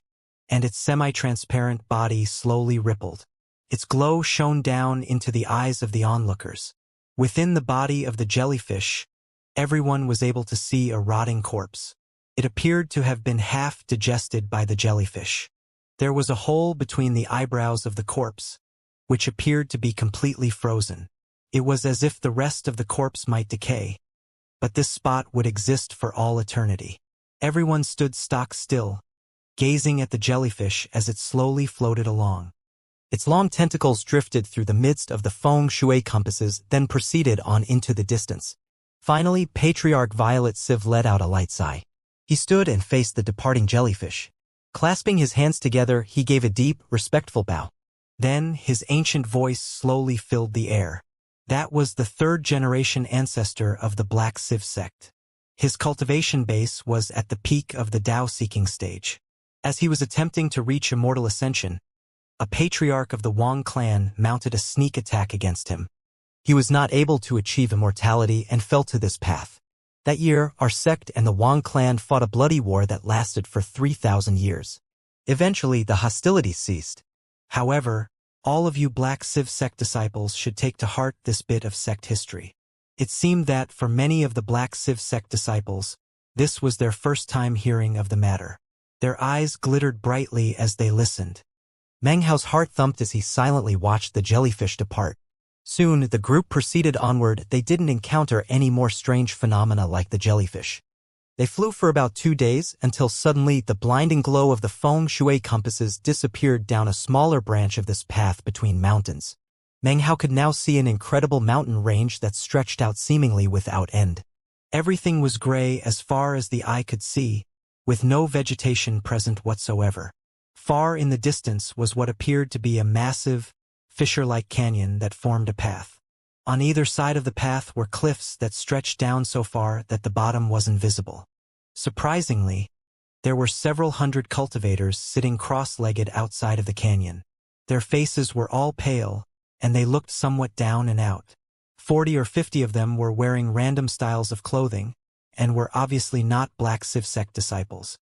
and its semi-transparent body slowly rippled. Its glow shone down into the eyes of the onlookers. Within the body of the jellyfish, everyone was able to see a rotting corpse. It appeared to have been half digested by the jellyfish. There was a hole between the eyebrows of the corpse, which appeared to be completely frozen. It was as if the rest of the corpse might decay, but this spot would exist for all eternity. Everyone stood stock still, gazing at the jellyfish as it slowly floated along. Its long tentacles drifted through the midst of the feng shui compasses, then proceeded on into the distance. Finally, Patriarch Violet Civ let out a light sigh. He stood and faced the departing jellyfish. Clasping his hands together, he gave a deep, respectful bow. Then, his ancient voice slowly filled the air. That was the 3rd-generation ancestor of the Black Civ sect. His cultivation base was at the peak of the Tao-seeking stage. As he was attempting to reach Immortal Ascension, a patriarch of the Wang clan, mounted a sneak attack against him. He was not able to achieve immortality and fell to this path. That year, our sect and the Wang clan fought a bloody war that lasted for 3,000 years. Eventually, the hostilities ceased. However, all of you Black Civ sect disciples should take to heart this bit of sect history. It seemed that, for many of the Black Civ sect disciples, this was their first time hearing of the matter. Their eyes glittered brightly as they listened. Meng Hao's heart thumped as he silently watched the jellyfish depart. Soon, the group proceeded onward. They didn't encounter any more strange phenomena like the jellyfish. They flew for about 2 days until suddenly the blinding glow of the feng shui compasses disappeared down a smaller branch of this path between mountains. Meng Hao could now see an incredible mountain range that stretched out seemingly without end. Everything was gray as far as the eye could see, with no vegetation present whatsoever. Far in the distance was what appeared to be a massive, fissure-like canyon that formed a path. On either side of the path were cliffs that stretched down so far that the bottom was invisible. Surprisingly, there were several hundred cultivators sitting cross-legged outside of the canyon. Their faces were all pale, and they looked somewhat down and out. 40 or 50 of them were wearing random styles of clothing, and were obviously not Black Civ sect disciples.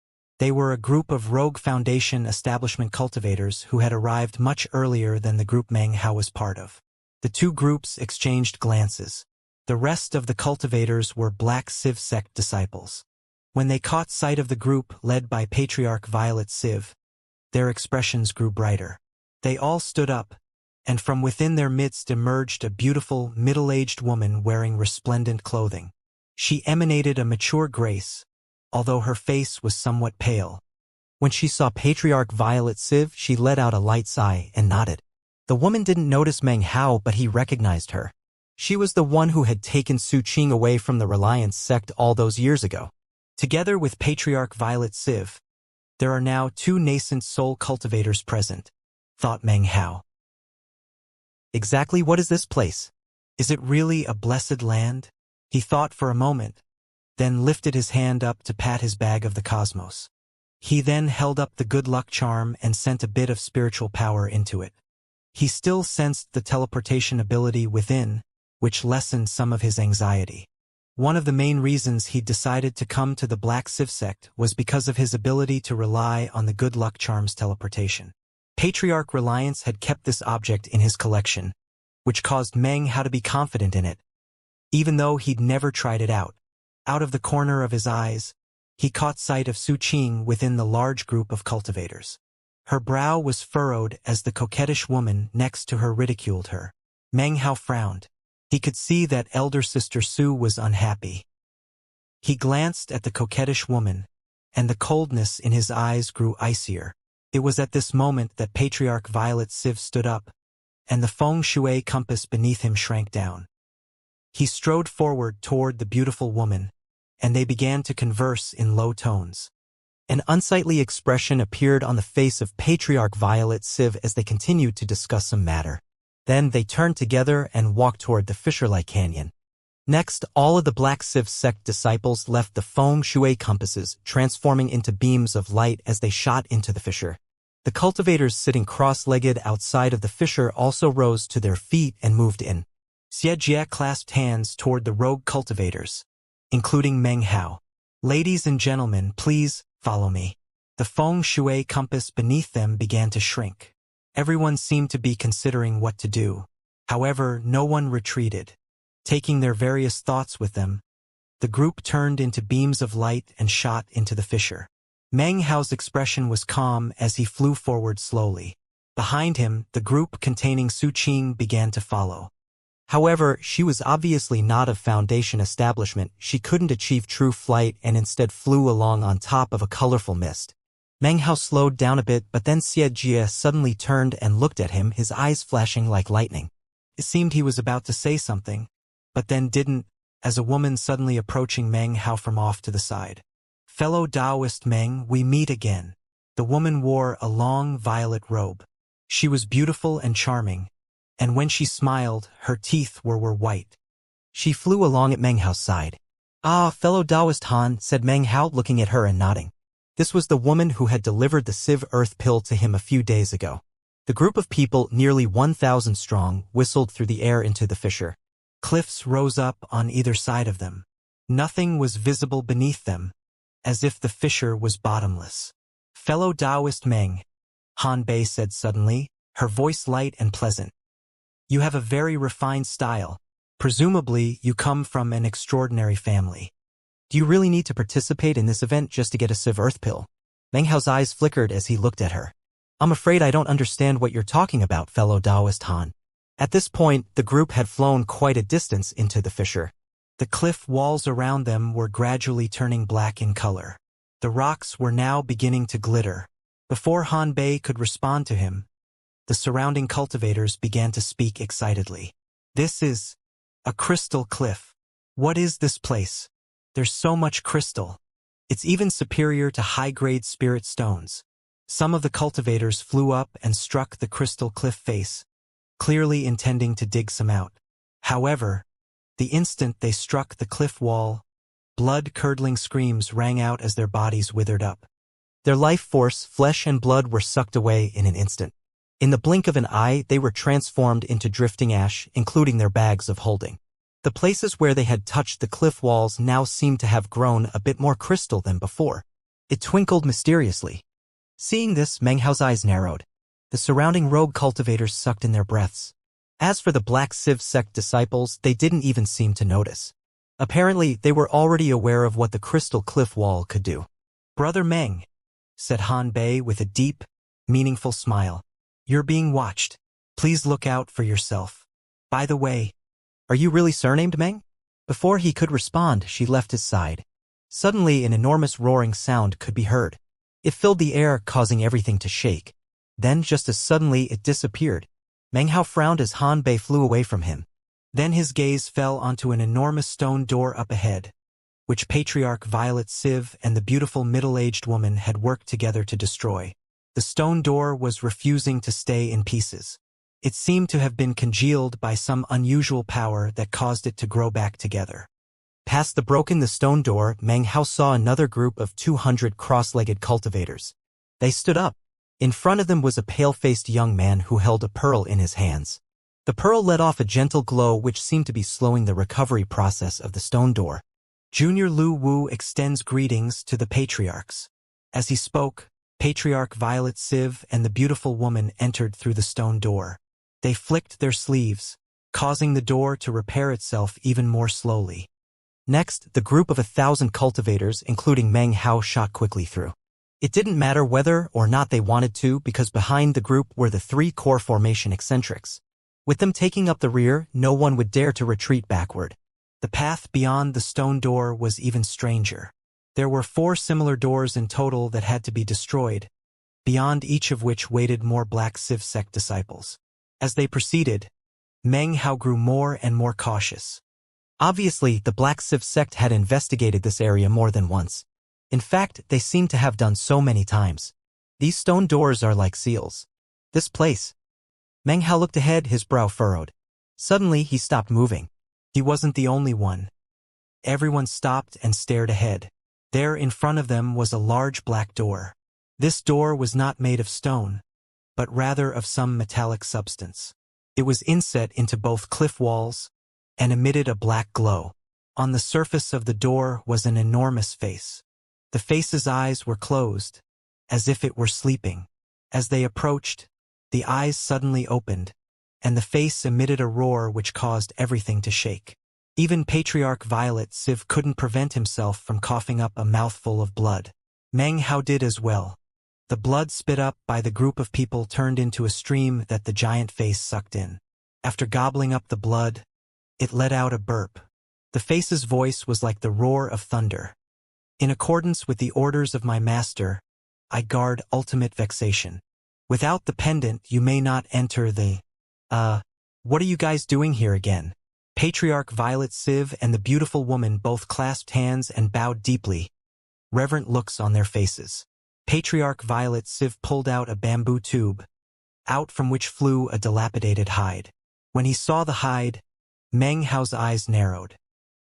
They were a group of rogue Foundation establishment cultivators who had arrived much earlier than the group Meng Hao was part of. The two groups exchanged glances. The rest of the cultivators were Black Civ sect disciples. When they caught sight of the group led by Patriarch Violet Civ, their expressions grew brighter. They all stood up, and from within their midst emerged a beautiful, middle-aged woman wearing resplendent clothing. She emanated a mature grace, although her face was somewhat pale. When she saw Patriarch Violet Civ, she let out a light sigh and nodded. The woman didn't notice Meng Hao, but he recognized her. She was the one who had taken Su Qing away from the Reliance sect all those years ago. Together with Patriarch Violet Civ, there are now 2 nascent soul cultivators present, thought Meng Hao. Exactly what is this place? Is it really a blessed land? He thought for a moment, then lifted his hand up to pat his bag of the cosmos. He then held up the good luck charm and sent a bit of spiritual power into it. He still sensed the teleportation ability within, which lessened some of his anxiety. One of the main reasons he decided to come to the Black Civ sect was because of his ability to rely on the good luck charm's teleportation. Patriarch Reliance had kept this object in his collection, which caused Meng Hao to be confident in it, even though he'd never tried it out. Out of the corner of his eyes, he caught sight of Su Qing within the large group of cultivators. Her brow was furrowed as the coquettish woman next to her ridiculed her. Meng Hao frowned. He could see that elder sister Su was unhappy. He glanced at the coquettish woman, and the coldness in his eyes grew icier. It was at this moment that Patriarch Violet Civ stood up, and the feng shui compass beneath him shrank down. He strode forward toward the beautiful woman, and they began to converse in low tones. An unsightly expression appeared on the face of Patriarch Violet Civ as they continued to discuss some matter. Then they turned together and walked toward the fissure-like canyon. Next, all of the Black Civ sect disciples left the feng shui compasses, transforming into beams of light as they shot into the fissure. The cultivators sitting cross-legged outside of the fissure also rose to their feet and moved in. Xianxia clasped hands toward the rogue cultivators, including Meng Hao. Ladies and gentlemen, please follow me. The feng shui compass beneath them began to shrink. Everyone seemed to be considering what to do. However, no one retreated. Taking their various thoughts with them, the group turned into beams of light and shot into the fissure. Meng Hao's expression was calm as he flew forward slowly. Behind him, the group containing Su Qing began to follow. However, she was obviously not of Foundation establishment. She couldn't achieve true flight and instead flew along on top of a colorful mist. Meng Hao slowed down a bit, but then Xianxia suddenly turned and looked at him, his eyes flashing like lightning. It seemed he was about to say something, but then didn't, as a woman suddenly approaching Meng Hao from off to the side. Fellow Taoist Meng, we meet again. The woman wore a long violet robe. She was beautiful and charming, and when she smiled, her teeth were white. She flew along at Meng Hao's side. Ah, fellow Taoist Han, said Meng Hao, looking at her and nodding. This was the woman who had delivered the Civ Earth pill to him a few days ago. The group of people, nearly 1,000 strong, whistled through the air into the fissure. Cliffs rose up on either side of them. Nothing was visible beneath them, as if the fissure was bottomless. "Fellow Taoist Meng," Han Bei said suddenly, her voice light and pleasant. "You have a very refined style. Presumably, you come from an extraordinary family. Do you really need to participate in this event just to get a Civ Earth pill?" Meng Hao's eyes flickered as he looked at her. "I'm afraid I don't understand what you're talking about, fellow Taoist Han." At this point, the group had flown quite a distance into the fissure. The cliff walls around them were gradually turning black in color. The rocks were now beginning to glitter. Before Han Bei could respond to him, the surrounding cultivators began to speak excitedly. "This is a crystal cliff. What is this place? There's so much crystal. It's even superior to high-grade spirit stones." Some of the cultivators flew up and struck the crystal cliff face, clearly intending to dig some out. However, the instant they struck the cliff wall, blood-curdling screams rang out as their bodies withered up. Their life force, flesh and blood were sucked away in an instant. In the blink of an eye, they were transformed into drifting ash, including their bags of holding. The places where they had touched the cliff walls now seemed to have grown a bit more crystal than before. It twinkled mysteriously. Seeing this, Meng Hao's eyes narrowed. The surrounding rogue cultivators sucked in their breaths. As for the Black Civ sect disciples, they didn't even seem to notice. Apparently, they were already aware of what the crystal cliff wall could do. "Brother Meng," said Han Bei with a deep, meaningful smile. "You're being watched. Please look out for yourself. By the way, are you really surnamed Meng?" Before he could respond, she left his side. Suddenly, an enormous roaring sound could be heard. It filled the air, causing everything to shake. Then, just as suddenly, it disappeared. Meng Hao frowned as Han Bei flew away from him. Then his gaze fell onto an enormous stone door up ahead, which Patriarch Violet Civ and the beautiful middle-aged woman had worked together to destroy. The stone door was refusing to stay in pieces. It seemed to have been congealed by some unusual power that caused it to grow back together. Past the stone door, Meng Hao saw another group of 200 cross-legged cultivators. They stood up. In front of them was a pale-faced young man who held a pearl in his hands. The pearl let off a gentle glow which seemed to be slowing the recovery process of the stone door. "Junior Lu Wu extends greetings to the patriarchs." As he spoke, Patriarch Violet Civ and the beautiful woman entered through the stone door. They flicked their sleeves, causing the door to repair itself even more slowly. Next, the group of 1,000 cultivators, including Meng Hao, shot quickly through. It didn't matter whether or not they wanted to, because behind the group were the 3 core formation eccentrics. With them taking up the rear, no one would dare to retreat backward. The path beyond the stone door was even stranger. There were 4 similar doors in total that had to be destroyed, beyond each of which waited more Black Civ sect disciples. As they proceeded, Meng Hao grew more and more cautious. Obviously, the Black Civ sect had investigated this area more than once. In fact, they seemed to have done so many times. These stone doors are like seals. This place. Meng Hao looked ahead, his brow furrowed. Suddenly, he stopped moving. He wasn't the only one. Everyone stopped and stared ahead. There in front of them was a large black door. This door was not made of stone, but rather of some metallic substance. It was inset into both cliff walls and emitted a black glow. On the surface of the door was an enormous face. The face's eyes were closed, as if it were sleeping. As they approached, the eyes suddenly opened, and the face emitted a roar which caused everything to shake. Even Patriarch Violet Civ couldn't prevent himself from coughing up a mouthful of blood. Meng Hao did as well. The blood spit up by the group of people turned into a stream that the giant face sucked in. After gobbling up the blood, it let out a burp. The face's voice was like the roar of thunder. "In accordance with the orders of my master, I guard ultimate vexation. Without the pendant, you may not enter the... What are you guys doing here again?" Patriarch Violet Civ and the beautiful woman both clasped hands and bowed deeply, reverent looks on their faces. Patriarch Violet Civ pulled out a bamboo tube, out from which flew a dilapidated hide. When he saw the hide, Meng Hao's eyes narrowed.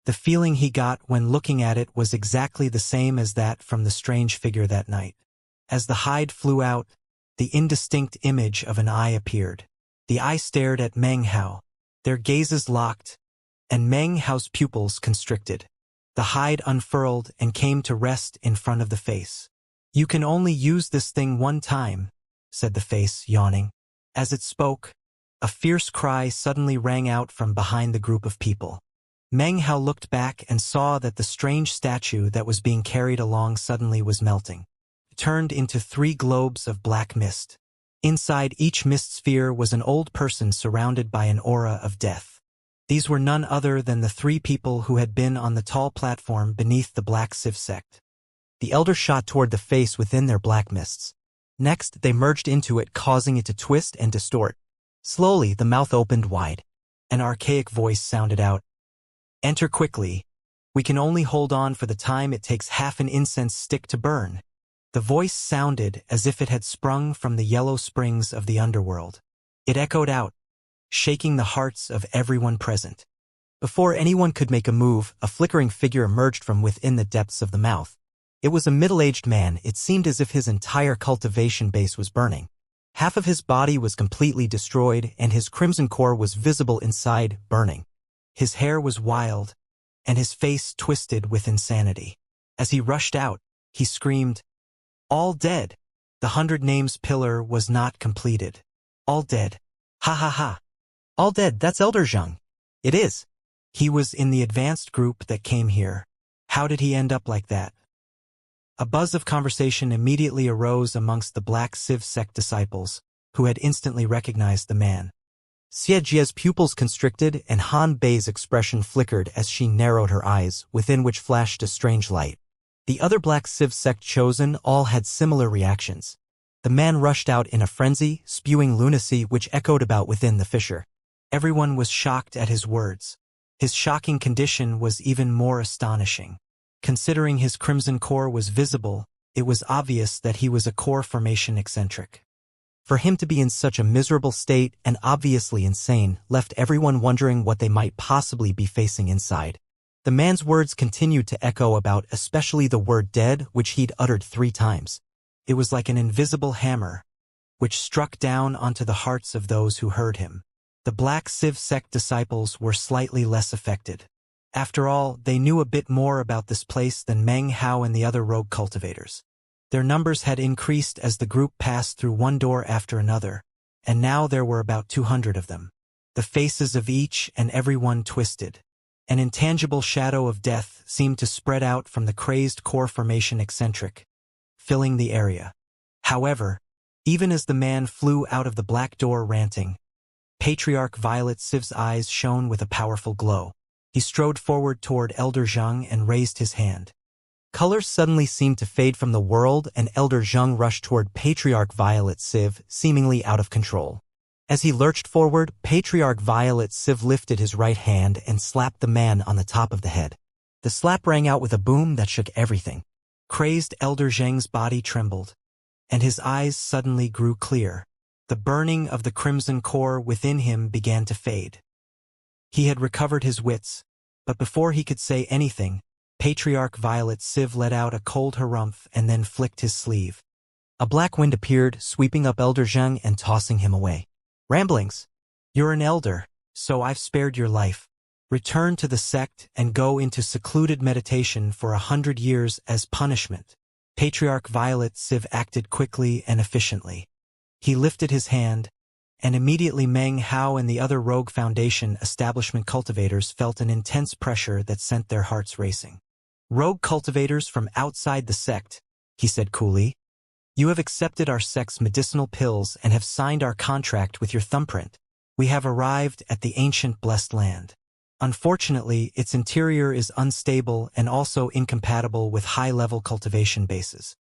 The feeling he got when looking at it was exactly the same as that from the strange figure that night. As the hide flew out, the indistinct image of an eye appeared. The eye stared at Meng Hao. Their gazes locked, and Meng Hao's pupils constricted. The hide unfurled and came to rest in front of the face. "You can only use this thing one time," said the face, yawning. As it spoke, a fierce cry suddenly rang out from behind the group of people. Meng Hao looked back and saw that the strange statue that was being carried along suddenly was melting. It turned into 3 globes of black mist. Inside each mist sphere was an old person surrounded by an aura of death. These were none other than the 3 people who had been on the tall platform beneath the Black Civ sect. The elder shot toward the face within their black mists. Next, they merged into it, causing it to twist and distort. Slowly, the mouth opened wide. An archaic voice sounded out. "Enter quickly. We can only hold on for the time it takes half an incense stick to burn." The voice sounded as if it had sprung from the yellow springs of the underworld. It echoed out, shaking the hearts of everyone present. Before anyone could make a move, a flickering figure emerged from within the depths of the mouth. It was a middle-aged man. It seemed as if his entire cultivation base was burning. Half of his body was completely destroyed, and his crimson core was visible inside, burning. His hair was wild, and his face twisted with insanity. As he rushed out, he screamed, "All dead!" The 100 names pillar was not completed. "All dead. Ha ha ha. All dead, that's Elder Zhang." "It is. He was in the advanced group that came here. How did he end up like that?" A buzz of conversation immediately arose amongst the Black Civ sect disciples, who had instantly recognized the man. Xiejia's pupils constricted, and Han Bei's expression flickered as she narrowed her eyes, within which flashed a strange light. The other Black Civ sect chosen all had similar reactions. The man rushed out in a frenzy, spewing lunacy which echoed about within the fissure. Everyone was shocked at his words. His shocking condition was even more astonishing. Considering his crimson core was visible, it was obvious that he was a core formation eccentric. For him to be in such a miserable state and obviously insane left everyone wondering what they might possibly be facing inside. The man's words continued to echo about, especially the word dead, which he'd uttered 3 times. It was like an invisible hammer, which struck down onto the hearts of those who heard him. The Black Civ sect disciples were slightly less affected. After all, they knew a bit more about this place than Meng Hao and the other rogue cultivators. Their numbers had increased as the group passed through one door after another, and now there were about 200 of them. The faces of each and every one twisted. An intangible shadow of death seemed to spread out from the crazed core formation eccentric, filling the area. However, even as the man flew out of the black door ranting, Patriarch Violet Civ's eyes shone with a powerful glow. He strode forward toward Elder Zhang and raised his hand. Colors suddenly seemed to fade from the world, and Elder Zhang rushed toward Patriarch Violet Civ, seemingly out of control. As he lurched forward, Patriarch Violet Civ lifted his right hand and slapped the man on the top of the head. The slap rang out with a boom that shook everything. Crazed Elder Zhang's body trembled, and his eyes suddenly grew clear. The burning of the crimson core within him began to fade. He had recovered his wits, but before he could say anything, Patriarch Violet Civ let out a cold harumph and then flicked his sleeve. A black wind appeared, sweeping up Elder Zhang and tossing him away. "Ramblings. You're an elder, so I've spared your life. Return to the sect and go into secluded meditation for 100 years as punishment." Patriarch Violet Civ acted quickly and efficiently. He lifted his hand, and immediately Meng Hao and the other Rogue Foundation establishment cultivators felt an intense pressure that sent their hearts racing. "Rogue cultivators from outside the sect," he said coolly. "You have accepted our sect's medicinal pills and have signed our contract with your thumbprint. We have arrived at the ancient blessed land. Unfortunately, its interior is unstable and also incompatible with high-level cultivation bases.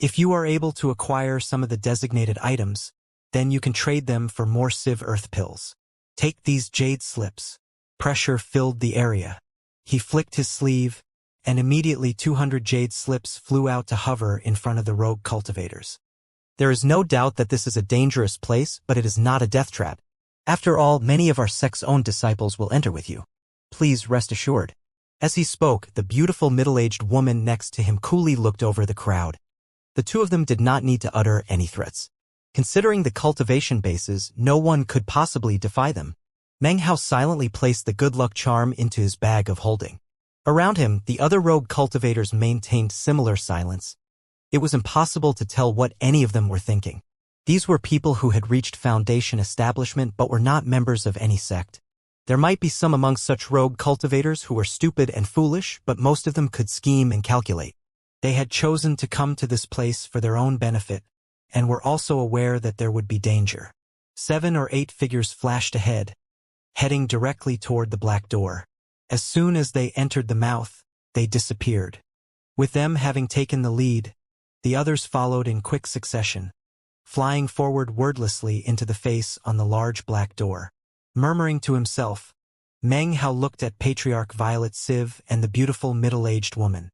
If you are able to acquire some of the designated items, then you can trade them for more Civ Earth pills. Take these jade slips." Pressure filled the area. He flicked his sleeve, and immediately 200 jade slips flew out to hover in front of the rogue cultivators. "There is no doubt that this is a dangerous place, but it is not a death trap. After all, many of our sect's own disciples will enter with you. Please rest assured." As he spoke, the beautiful middle-aged woman next to him coolly looked over the crowd. The 2 of them did not need to utter any threats. Considering the cultivation bases, no one could possibly defy them. Meng Hao silently placed the good luck charm into his bag of holding. Around him, the other rogue cultivators maintained similar silence. It was impossible to tell what any of them were thinking. These were people who had reached Foundation establishment but were not members of any sect. There might be some among such rogue cultivators who were stupid and foolish, but most of them could scheme and calculate. They had chosen to come to this place for their own benefit, and were also aware that there would be danger. 7 or 8 figures flashed ahead, heading directly toward the black door. As soon as they entered the mouth, they disappeared. With them having taken the lead, the others followed in quick succession, flying forward wordlessly into the face on the large black door. Murmuring to himself, Meng Hao looked at Patriarch Violet Civ and the beautiful middle-aged woman.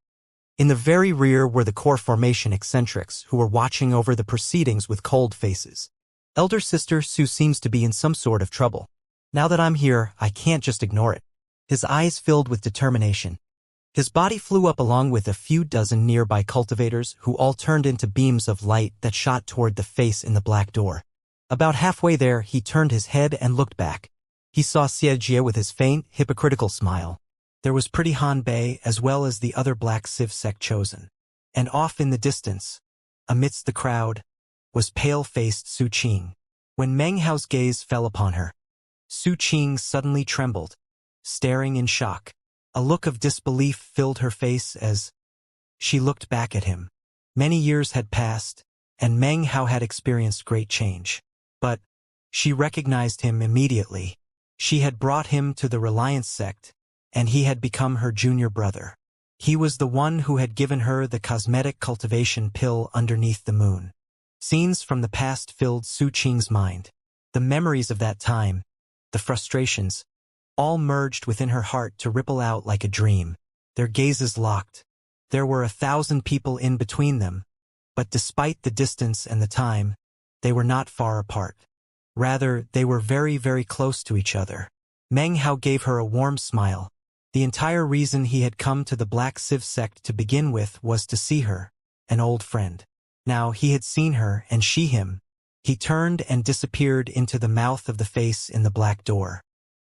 In the very rear were the core formation eccentrics who were watching over the proceedings with cold faces. Elder Sister Su seems to be in some sort of trouble. Now that I'm here, I can't just ignore it. His eyes filled with determination. His body flew up along with a few dozen nearby cultivators who all turned into beams of light that shot toward the face in the black door. About halfway there, he turned his head and looked back. He saw Xianxia with his faint, hypocritical smile. There was pretty Han Bei as well as the other black Civ sect chosen. And off in the distance, amidst the crowd, was pale-faced Su Qing. When Meng Hao's gaze fell upon her, Su Qing suddenly trembled, staring in shock. A look of disbelief filled her face as she looked back at him. Many years had passed, and Meng Hao had experienced great change. But she recognized him immediately. She had brought him to the Reliance sect, and he had become her junior brother. He was the one who had given her the cosmetic cultivation pill underneath the moon. Scenes from the past filled Su Qing's mind. The memories of that time, the frustrations, all merged within her heart to ripple out like a dream. Their gazes locked. There were 1,000 people in between them, but despite the distance and the time, they were not far apart. Rather, they were very, very close to each other. Meng Hao gave her a warm smile. The entire reason he had come to the Black Civ sect to begin with was to see her, an old friend. Now he had seen her and she him. He turned and disappeared into the mouth of the face in the black door.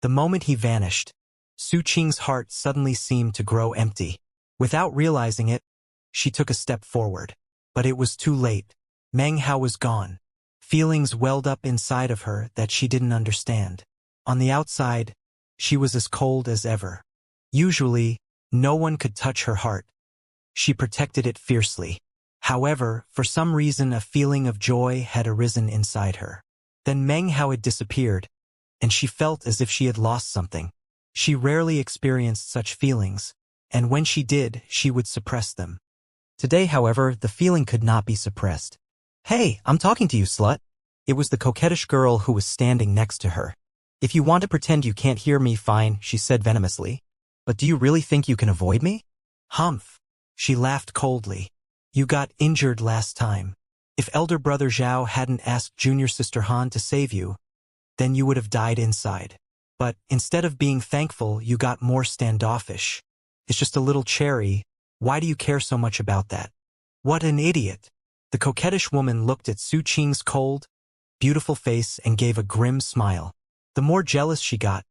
The moment he vanished, Su Qing's heart suddenly seemed to grow empty. Without realizing it, she took a step forward. But it was too late. Meng Hao was gone. Feelings welled up inside of her that she didn't understand. On the outside, she was as cold as ever. Usually, no one could touch her heart. She protected it fiercely. However, for some reason a feeling of joy had arisen inside her. Then Meng Hao had disappeared, and she felt as if she had lost something. She rarely experienced such feelings, and when she did, she would suppress them. Today, however, the feeling could not be suppressed. "Hey, I'm talking to you, slut." It was the coquettish girl who was standing next to her. "If you want to pretend you can't hear me, fine," she said venomously. "But do you really think you can avoid me?" "Humph." She laughed coldly. "You got injured last time. If elder brother Zhao hadn't asked junior sister Han to save you, then you would have died inside. But instead of being thankful, you got more standoffish. It's just a little cherry. Why do you care so much about that?" "What an idiot." The coquettish woman looked at Su Qing's cold, beautiful face and gave a grim smile. The more jealous she got,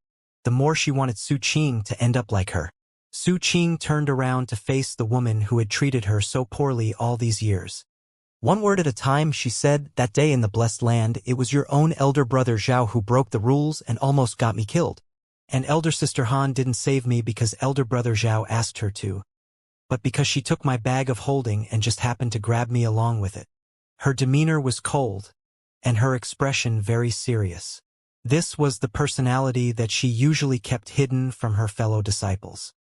the more she wanted Su Qing to end up like her. Su Qing turned around to face the woman who had treated her so poorly all these years. "One word at a time," she said. "That day in the Blessed Land, it was your own elder brother Zhao who broke the rules and almost got me killed. And elder sister Han didn't save me because elder brother Zhao asked her to, but because she took my bag of holding and just happened to grab me along with it." Her demeanor was cold, and her expression very serious. This was the personality that she usually kept hidden from her fellow disciples.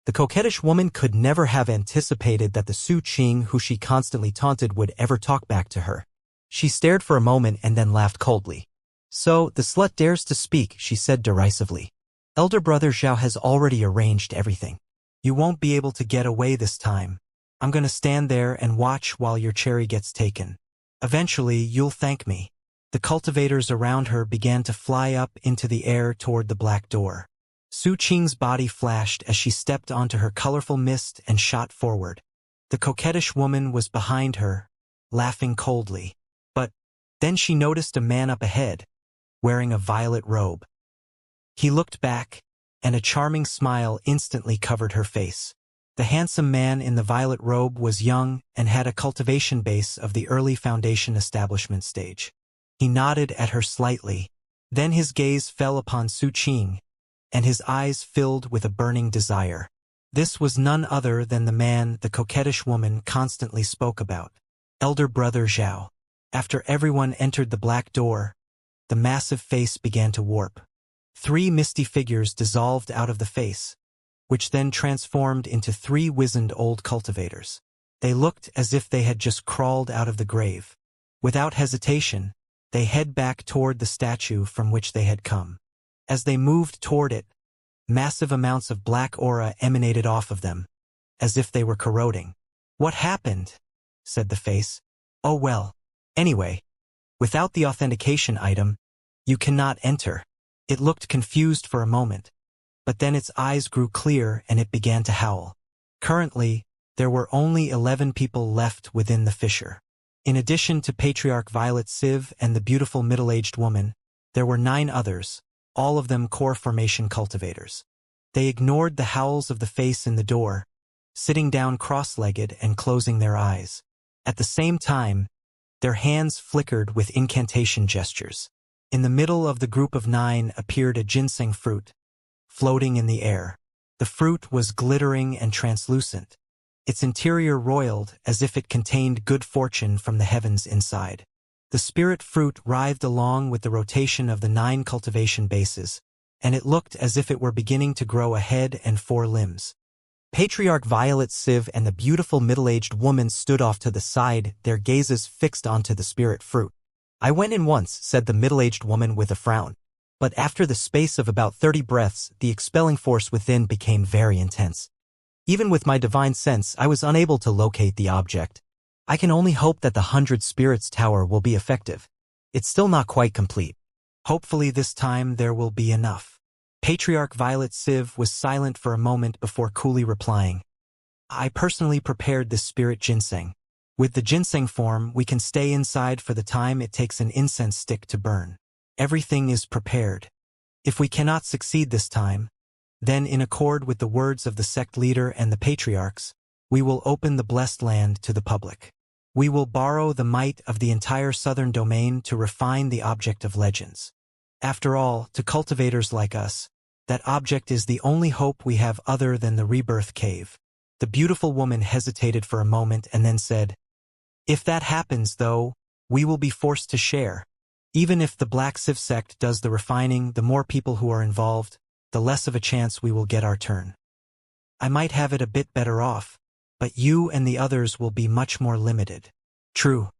The coquettish woman could never have anticipated that the Su Qing who she constantly taunted would ever talk back to her. She stared for a moment and then laughed coldly. "So, the slut dares to speak," she said derisively. "Elder brother Zhao has already arranged everything. You won't be able to get away this time. I'm gonna stand there and watch while your cherry gets taken. Eventually, you'll thank me." The cultivators around her began to fly up into the air toward the black door. Su Qing's body flashed as she stepped onto her colorful mist and shot forward. The coquettish woman was behind her, laughing coldly. "But Then she noticed a man up ahead, wearing a violet robe. He looked back, and a charming smile instantly covered her face. The handsome man in the violet robe was young and had a cultivation base of the early foundation establishment stage. He nodded at her slightly. Then his gaze fell upon Su Qing, and his eyes filled with a burning desire. This was none other than the man the coquettish woman constantly spoke about, elder brother Zhao. After everyone entered the black door, the massive face began to warp. 3 misty figures dissolved out of the face, which then transformed into 3 wizened old cultivators. They looked as if they had just crawled out of the grave. Without hesitation, they head back toward the statue from which they had come. As they moved toward it, massive amounts of black aura emanated off of them, as if they were corroding. "What happened?" said the face. "Oh well. Anyway, without the authentication item, you cannot enter." It looked confused for a moment, but then its eyes grew clear and it began to howl. Currently, there were only 11 people left within the fissure. In addition to Patriarch Violet Civ and the beautiful middle-aged woman, there were 9 others, all of them core formation cultivators. They ignored the howls of the face in the door, sitting down cross-legged and closing their eyes. At the same time, their hands flickered with incantation gestures. In the middle of the group of 9 appeared a ginseng fruit, floating in the air. The fruit was glittering and translucent, its interior roiled as if it contained good fortune from the heavens inside. The spirit fruit writhed along with the rotation of the 9 cultivation bases, and it looked as if it were beginning to grow a head and 4 limbs. Patriarch Violet Civ and the beautiful middle-aged woman stood off to the side, their gazes fixed onto the spirit fruit. "I went in once," said the middle-aged woman with a frown. "But after the space of about 30 breaths, the expelling force within became very intense. Even with my divine sense, I was unable to locate the object. I can only hope that the 100 Spirits Tower will be effective. It's still not quite complete. Hopefully this time there will be enough." Patriarch Violet Civ was silent for a moment before coolly replying, "I personally prepared this spirit ginseng. With the ginseng form, we can stay inside for the time it takes an incense stick to burn. Everything is prepared. If we cannot succeed this time, then in accord with the words of the sect leader and the patriarchs, we will open the blessed land to the public. We will borrow the might of the entire southern domain to refine the object of legends. After all, to cultivators like us, that object is the only hope we have other than the rebirth cave." The beautiful woman hesitated for a moment and then said, "If that happens, though, we will be forced to share. Even if the Black Civ sect does the refining, the more people who are involved, the less of a chance we will get our turn. I might have it a bit better off, but you and the others will be much more limited." "True.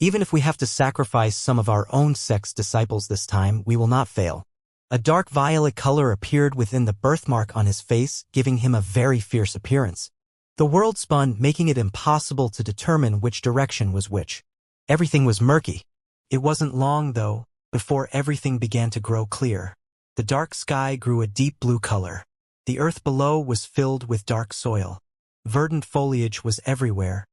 Even if we have to sacrifice some of our own sect's disciples this time, we will not fail." A dark violet color appeared within the birthmark on his face, giving him a very fierce appearance. The world spun, making it impossible to determine which direction was which. Everything was murky. It wasn't long, though, before everything began to grow clear. The dark sky grew a deep blue color. The earth below was filled with dark soil. Verdant foliage was everywhere,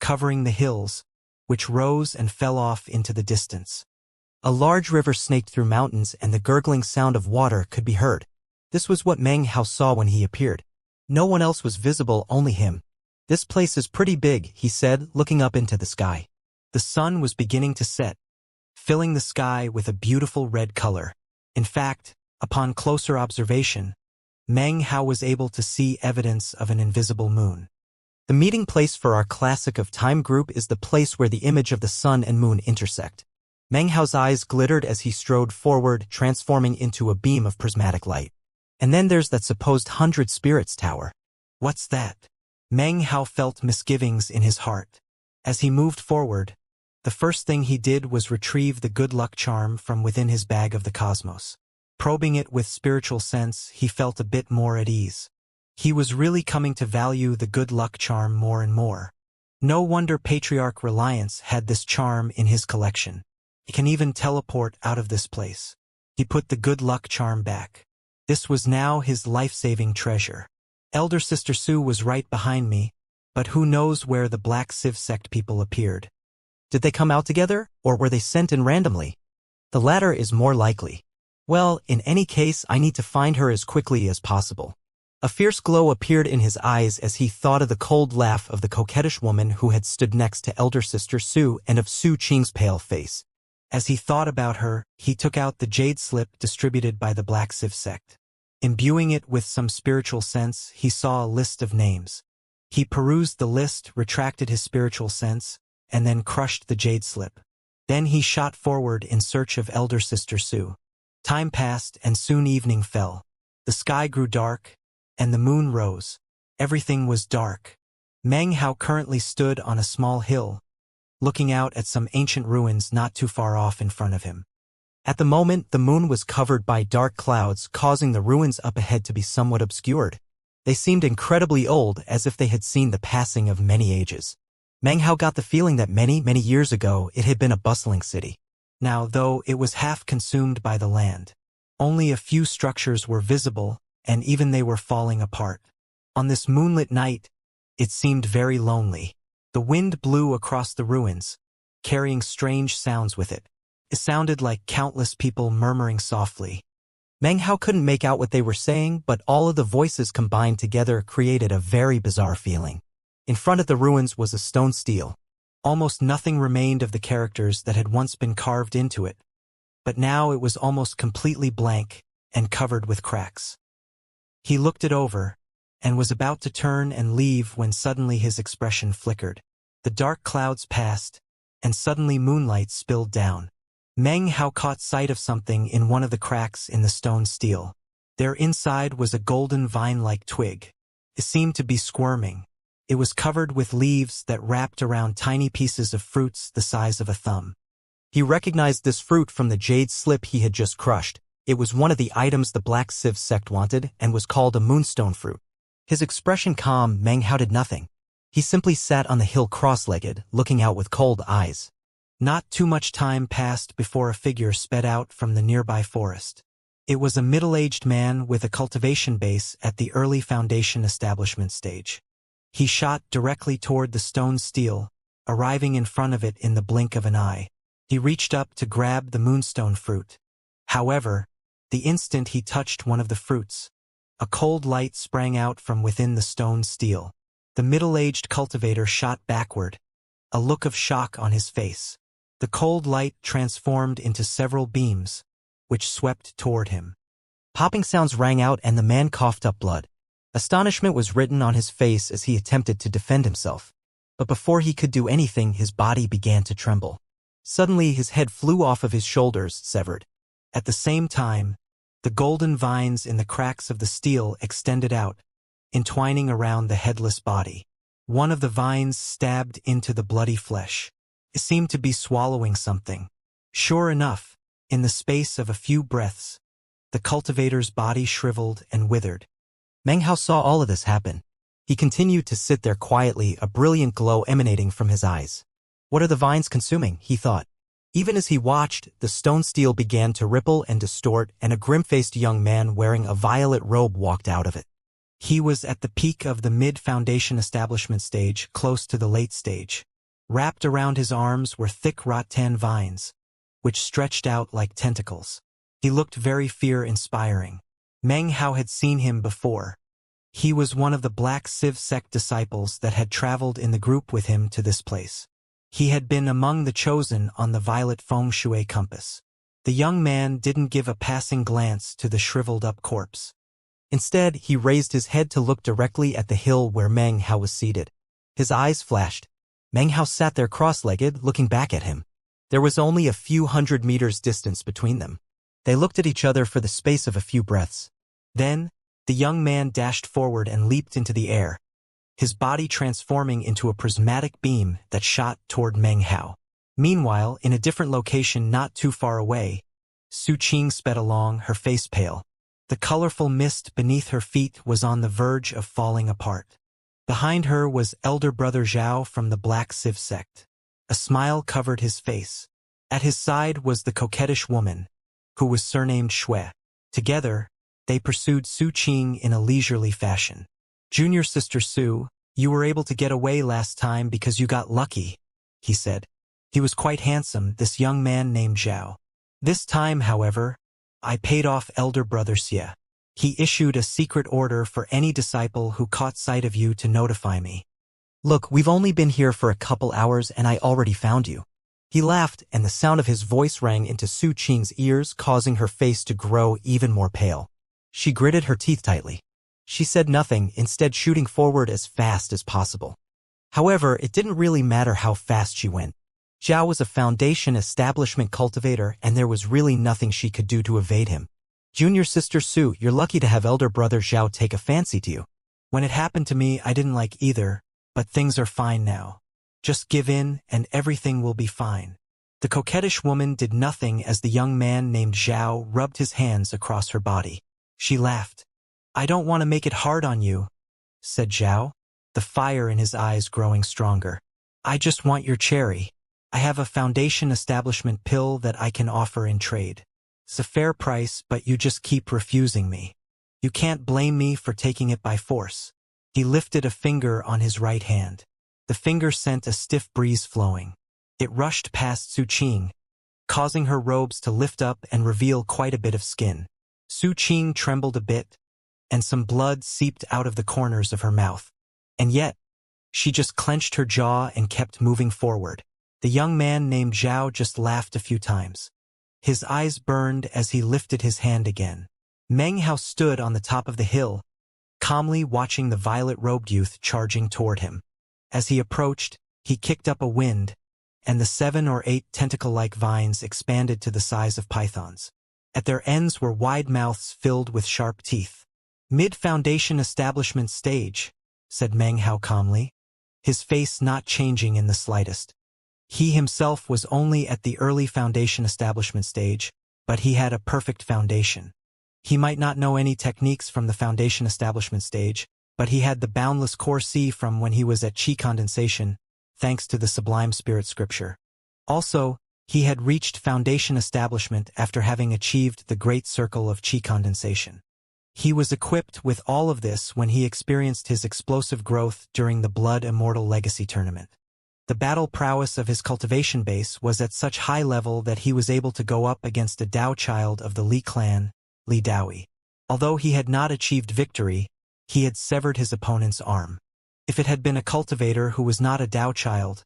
covering the hills, which rose and fell off into the distance. A large river snaked through mountains and the gurgling sound of water could be heard. This was what Meng Hao saw when he appeared. No one else was visible, only him. "This place is pretty big," he said, looking up into the sky. The sun was beginning to set, filling the sky with a beautiful red color. In fact, upon closer observation, Meng Hao was able to see evidence of an invisible moon. The meeting place for our Classic of Time group is the place where the image of the sun and moon intersect. Meng Hao's eyes glittered as he strode forward, transforming into a beam of prismatic light. "And then there's that supposed 100 Spirits Tower." "What's that?" Meng Hao felt misgivings in his heart. As he moved forward, the first thing he did was retrieve the good luck charm from within his bag of the cosmos. Probing it with spiritual sense, he felt a bit more at ease. He was really coming to value the good luck charm more and more. No wonder Patriarch Reliance had this charm in his collection. He can even teleport out of this place. He put the good luck charm back. This was now his life-saving treasure. Elder Sister Su was right behind me, but who knows where the Black Civ sect people appeared. Did they come out together, or were they sent in randomly? The latter is more likely. Well, in any case, I need to find her as quickly as possible. A fierce glow appeared in his eyes as he thought of the cold laugh of the coquettish woman who had stood next to elder sister Su and of Su Qing's pale face. As he thought about her, he took out the jade slip distributed by the Black Civ sect. Imbuing it with some spiritual sense, he saw a list of names. He perused the list, retracted his spiritual sense, and then crushed the jade slip. Then he shot forward in search of elder sister Su. Time passed and soon evening fell. The sky grew dark, and the moon rose. Everything was dark. Meng Hao currently stood on a small hill, looking out at some ancient ruins not too far off in front of him. At the moment, the moon was covered by dark clouds, causing the ruins up ahead to be somewhat obscured. They seemed incredibly old, as if they had seen the passing of many ages. Meng Hao got the feeling that many years ago it had been a bustling city. Now, though, it was half consumed by the land. Only a few structures were visible, and even they were falling apart. On this moonlit night, it seemed very lonely. The wind blew across the ruins, carrying strange sounds with it. It sounded like countless people murmuring softly. Meng Hao couldn't make out what they were saying, but all of the voices combined together created a very bizarre feeling. In front of the ruins was a stone stele. Almost nothing remained of the characters that had once been carved into it, but now it was almost completely blank and covered with cracks. He looked it over, and was about to turn and leave when suddenly his expression flickered. The dark clouds passed, and suddenly moonlight spilled down. Meng Hao caught sight of something in one of the cracks in the stone stele. There inside was a golden vine-like twig. It seemed to be squirming. It was covered with leaves that wrapped around tiny pieces of fruits the size of a thumb. He recognized this fruit from the jade slip he had just crushed. It was one of the items the Black Civ sect wanted and was called a moonstone fruit. His expression calm, Meng Hao did nothing. He simply sat on the hill cross-legged, looking out with cold eyes. Not too much time passed before a figure sped out from the nearby forest. It was a middle-aged man with a cultivation base at the early foundation establishment stage. He shot directly toward the stone stele, arriving in front of it in the blink of an eye. He reached up to grab the moonstone fruit. However, the instant he touched one of the fruits, a cold light sprang out from within the stone stele. The middle-aged cultivator shot backward, a look of shock on his face. The cold light transformed into several beams, which swept toward him. Popping sounds rang out and the man coughed up blood. Astonishment was written on his face as he attempted to defend himself. But before he could do anything, his body began to tremble. Suddenly, his head flew off of his shoulders, severed. At the same time, the golden vines in the cracks of the stele extended out, entwining around the headless body. One of the vines stabbed into the bloody flesh. It seemed to be swallowing something. Sure enough, in the space of a few breaths, the cultivator's body shriveled and withered. Meng Hao saw all of this happen. He continued to sit there quietly, a brilliant glow emanating from his eyes. What are the vines consuming? He thought. Even as he watched, the stone stele began to ripple and distort, and a grim-faced young man wearing a violet robe walked out of it. He was at the peak of the mid-foundation establishment stage, close to the late stage. Wrapped around his arms were thick rattan vines, which stretched out like tentacles. He looked very fear-inspiring. Meng Hao had seen him before. He was one of the Black Civ sect disciples that had traveled in the group with him to this place. He had been among the chosen on the violet feng shui compass. The young man didn't give a passing glance to the shriveled-up corpse. Instead, he raised his head to look directly at the hill where Meng Hao was seated. His eyes flashed. Meng Hao sat there cross-legged, looking back at him. There was only a few hundred meters distance between them. They looked at each other for the space of a few breaths. Then, the young man dashed forward and leaped into the air, his body transforming into a prismatic beam that shot toward Meng Hao. Meanwhile, in a different location not too far away, Su Qing sped along, her face pale. The colorful mist beneath her feet was on the verge of falling apart. Behind her was elder brother Zhao from the Black Civ sect. A smile covered his face. At his side was the coquettish woman, who was surnamed Shui. Together, they pursued Su Qing in a leisurely fashion. "Junior sister Su, you were able to get away last time because you got lucky," he said. He was quite handsome, this young man named Zhao. This time, however, I paid off elder brother Xia. He issued a secret order for any disciple who caught sight of you to notify me. Look, we've only been here for a couple hours and I already found you. He laughed, and the sound of his voice rang into Su Qing's ears, causing her face to grow even more pale. She gritted her teeth tightly. She said nothing, instead shooting forward as fast as possible. However, it didn't really matter how fast she went. Zhao was a foundation establishment cultivator, and there was really nothing she could do to evade him. Junior sister Su, you're lucky to have elder brother Zhao take a fancy to you. When it happened to me, I didn't like either, but things are fine now. Just give in, and everything will be fine. The coquettish woman did nothing as the young man named Zhao rubbed his hands across her body. She laughed. I don't want to make it hard on you, said Zhao, the fire in his eyes growing stronger. I just want your cherry. I have a foundation establishment pill that I can offer in trade. It's a fair price, but you just keep refusing me. You can't blame me for taking it by force. He lifted a finger on his right hand. The finger sent a stiff breeze flowing. It rushed past Su Qing, causing her robes to lift up and reveal quite a bit of skin. Su Qing trembled a bit, and some blood seeped out of the corners of her mouth. And yet, she just clenched her jaw and kept moving forward. The young man named Zhao just laughed a few times. His eyes burned as he lifted his hand again. Meng Hao stood on the top of the hill, calmly watching the violet-robed youth charging toward him. As he approached, he kicked up a wind, and the 7 or 8 tentacle-like vines expanded to the size of pythons. At their ends were wide mouths filled with sharp teeth. Mid-foundation establishment stage, said Meng Hao calmly, his face not changing in the slightest. He himself was only at the early foundation establishment stage, but he had a perfect foundation. He might not know any techniques from the foundation establishment stage, but he had the boundless core C from when he was at Qi condensation, thanks to the sublime spirit scripture. Also, he had reached foundation establishment after having achieved the great circle of Qi condensation. He was equipped with all of this when he experienced his explosive growth during the Blood Immortal Legacy Tournament. The battle prowess of his cultivation base was at such high level that he was able to go up against a Dao child of the Li clan, Li Daoi. Although he had not achieved victory, he had severed his opponent's arm. If it had been a cultivator who was not a Dao child,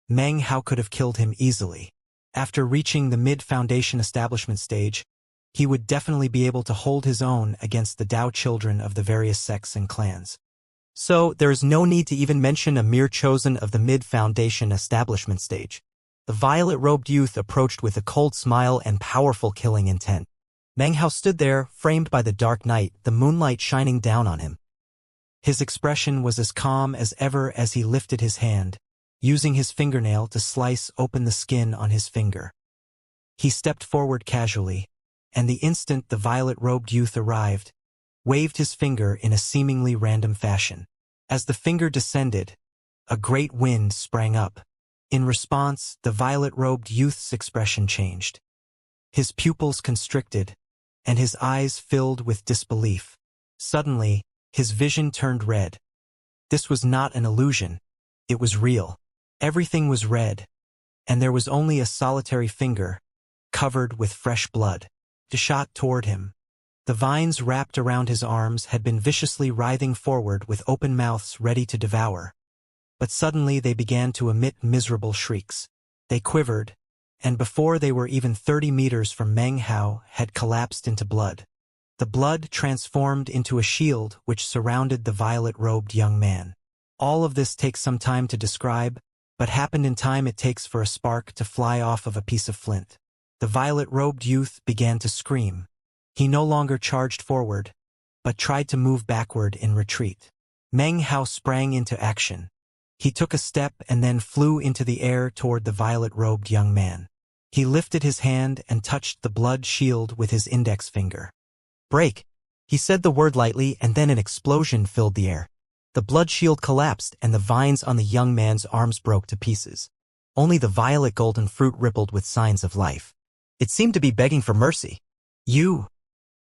Meng Hao could have killed him easily. After reaching the mid-foundation establishment stage, he would definitely be able to hold his own against the Dao children of the various sects and clans. So, there is no need to even mention a mere chosen of the mid-foundation establishment stage. The violet-robed youth approached with a cold smile and powerful killing intent. Meng Hao stood there, framed by the dark night, the moonlight shining down on him. His expression was as calm as ever as he lifted his hand, using his fingernail to slice open the skin on his finger. He stepped forward casually, and the instant the violet-robed youth arrived, waved his finger in a seemingly random fashion. As the finger descended, a great wind sprang up. In response, the violet-robed youth's expression changed. His pupils constricted, and his eyes filled with disbelief. Suddenly, his vision turned red. This was not an illusion. It was real. Everything was red, and there was only a solitary finger, covered with fresh blood, shot toward him. The vines wrapped around his arms had been viciously writhing forward with open mouths ready to devour. But suddenly they began to emit miserable shrieks. They quivered, and before they were even 30 meters from Meng Hao, had collapsed into blood. The blood transformed into a shield which surrounded the violet-robed young man. All of this takes some time to describe, but happened in time it takes for a spark to fly off of a piece of flint. The violet-robed youth began to scream. He no longer charged forward, but tried to move backward in retreat. Meng Hao sprang into action. He took a step and then flew into the air toward the violet-robed young man. He lifted his hand and touched the blood shield with his index finger. "Break!" He said the word lightly, and then an explosion filled the air. The blood shield collapsed and the vines on the young man's arms broke to pieces. Only the violet golden fruit rippled with signs of life. It seemed to be begging for mercy. "You!"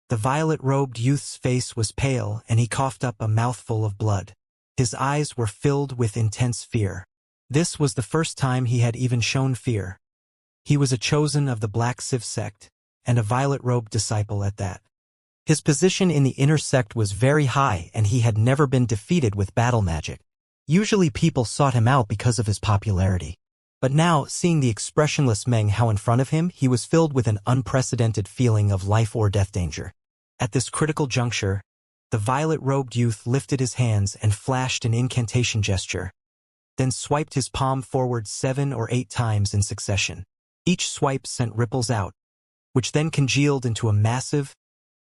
The violet-robed youth's face was pale and he coughed up a mouthful of blood. His eyes were filled with intense fear. This was the first time he had even shown fear. He was a chosen of the Black Sieve sect, and a violet-robed disciple at that. His position in the inner sect was very high, and he had never been defeated with battle magic. Usually people sought him out because of his popularity. But now, seeing the expressionless Meng Hao in front of him, he was filled with an unprecedented feeling of life or death danger. At this critical juncture, the violet-robed youth lifted his hands and flashed an incantation gesture, then swiped his palm forward 7 or 8 times in succession. Each swipe sent ripples out, which then congealed into a massive,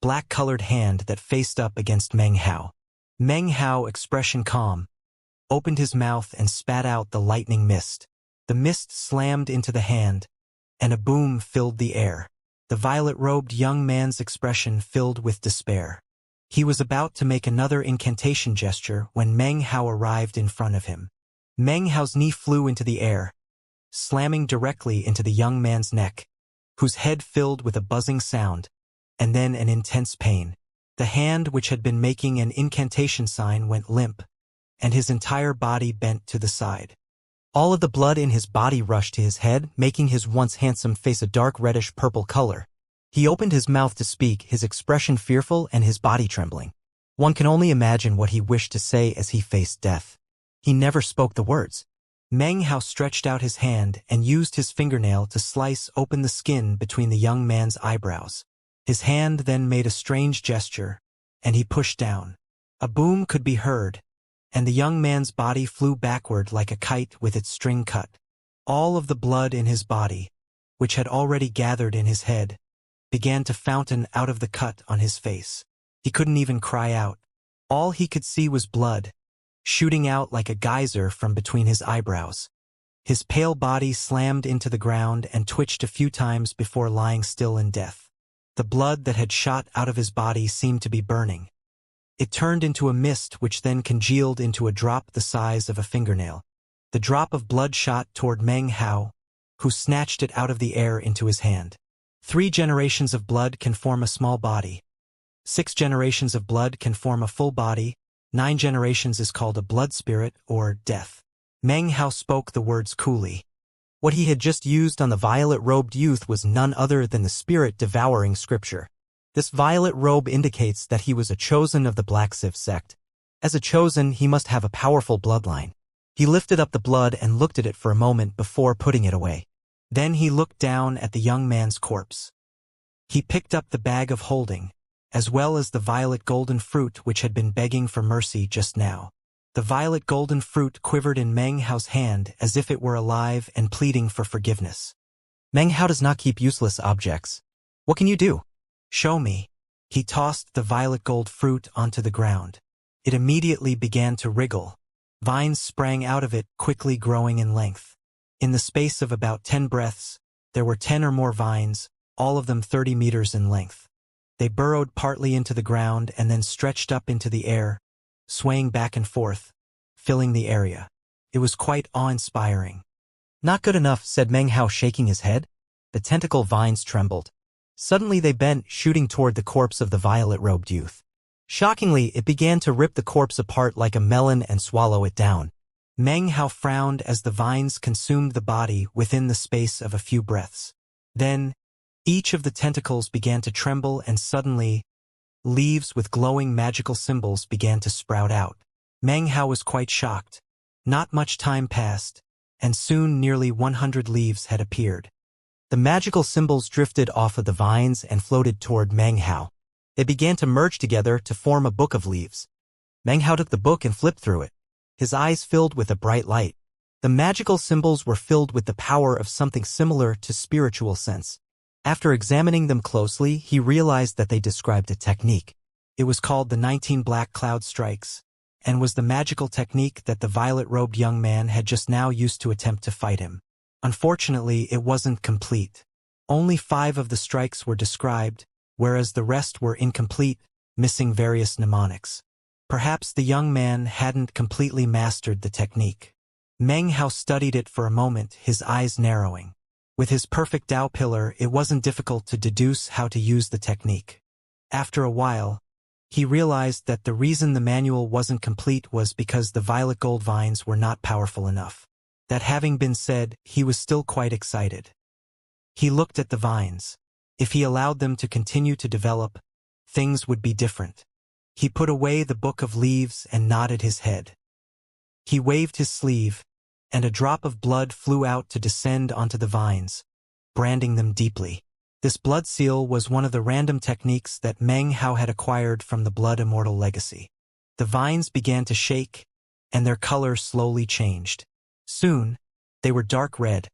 black-colored hand that faced up against Meng Hao. Meng Hao, expression calm, opened his mouth and spat out the lightning mist. The mist slammed into the hand, and a boom filled the air. The violet-robed young man's expression filled with despair. He was about to make another incantation gesture when Meng Hao arrived in front of him. Meng Hao's knee flew into the air, slamming directly into the young man's neck, whose head filled with a buzzing sound, and then an intense pain. The hand which had been making an incantation sign went limp, and his entire body bent to the side. All of the blood in his body rushed to his head, making his once handsome face a dark reddish-purple color. He opened his mouth to speak, his expression fearful and his body trembling. One can only imagine what he wished to say as he faced death. He never spoke the words. Meng Hao stretched out his hand and used his fingernail to slice open the skin between the young man's eyebrows. His hand then made a strange gesture, and he pushed down. A boom could be heard, and the young man's body flew backward like a kite with its string cut. All of the blood in his body, which had already gathered in his head, began to fountain out of the cut on his face. He couldn't even cry out. All he could see was blood, shooting out like a geyser from between his eyebrows. His pale body slammed into the ground and twitched a few times before lying still in death. The blood that had shot out of his body seemed to be burning. It turned into a mist which then congealed into a drop the size of a fingernail. The drop of blood shot toward Meng Hao, who snatched it out of the air into his hand. 3 generations of blood can form a small body. 6 generations of blood can form a full body. 9 generations is called a blood spirit or death. Meng Hao spoke the words coolly. What he had just used on the violet-robed youth was none other than the spirit-devouring scripture. This violet robe indicates that he was a chosen of the Black Sieve sect. As a chosen, he must have a powerful bloodline. He lifted up the blood and looked at it for a moment before putting it away. Then he looked down at the young man's corpse. He picked up the bag of holding, as well as the violet golden fruit which had been begging for mercy just now. The violet golden fruit quivered in Meng Hao's hand as if it were alive and pleading for forgiveness. Meng Hao does not keep useless objects. What can you do? Show me. He tossed the violet gold fruit onto the ground. It immediately began to wriggle. Vines sprang out of it, quickly growing in length. In the space of about 10 breaths, there were 10 or more vines, all of them 30 meters in length. They burrowed partly into the ground and then stretched up into the air, swaying back and forth, filling the area. It was quite awe-inspiring. Not good enough, said Meng Hao, shaking his head. The tentacle vines trembled. Suddenly they bent, shooting toward the corpse of the violet-robed youth. Shockingly, it began to rip the corpse apart like a melon and swallow it down. Meng Hao frowned as the vines consumed the body within the space of a few breaths. Then, each of the tentacles began to tremble and suddenly, leaves with glowing magical symbols began to sprout out. Meng Hao was quite shocked. Not much time passed, and soon nearly 100 leaves had appeared. The magical symbols drifted off of the vines and floated toward Meng Hao. They began to merge together to form a book of leaves. Meng Hao took the book and flipped through it. His eyes filled with a bright light. The magical symbols were filled with the power of something similar to spiritual sense. After examining them closely, he realized that they described a technique. It was called the 19 Black Cloud Strikes, and was the magical technique that the violet-robed young man had just now used to attempt to fight him. Unfortunately, it wasn't complete. Only 5 of the strikes were described, whereas the rest were incomplete, missing various mnemonics. Perhaps the young man hadn't completely mastered the technique. Meng Hao studied it for a moment, his eyes narrowing. With his perfect Tao pillar, it wasn't difficult to deduce how to use the technique. After a while, he realized that the reason the manual wasn't complete was because the violet gold vines were not powerful enough. That having been said, he was still quite excited. He looked at the vines. If he allowed them to continue to develop, things would be different. He put away the book of leaves and nodded his head. He waved his sleeve, and a drop of blood flew out to descend onto the vines, branding them deeply. This blood seal was one of the random techniques that Meng Hao had acquired from the Blood Immortal legacy. The vines began to shake, and their color slowly changed. Soon, they were dark red,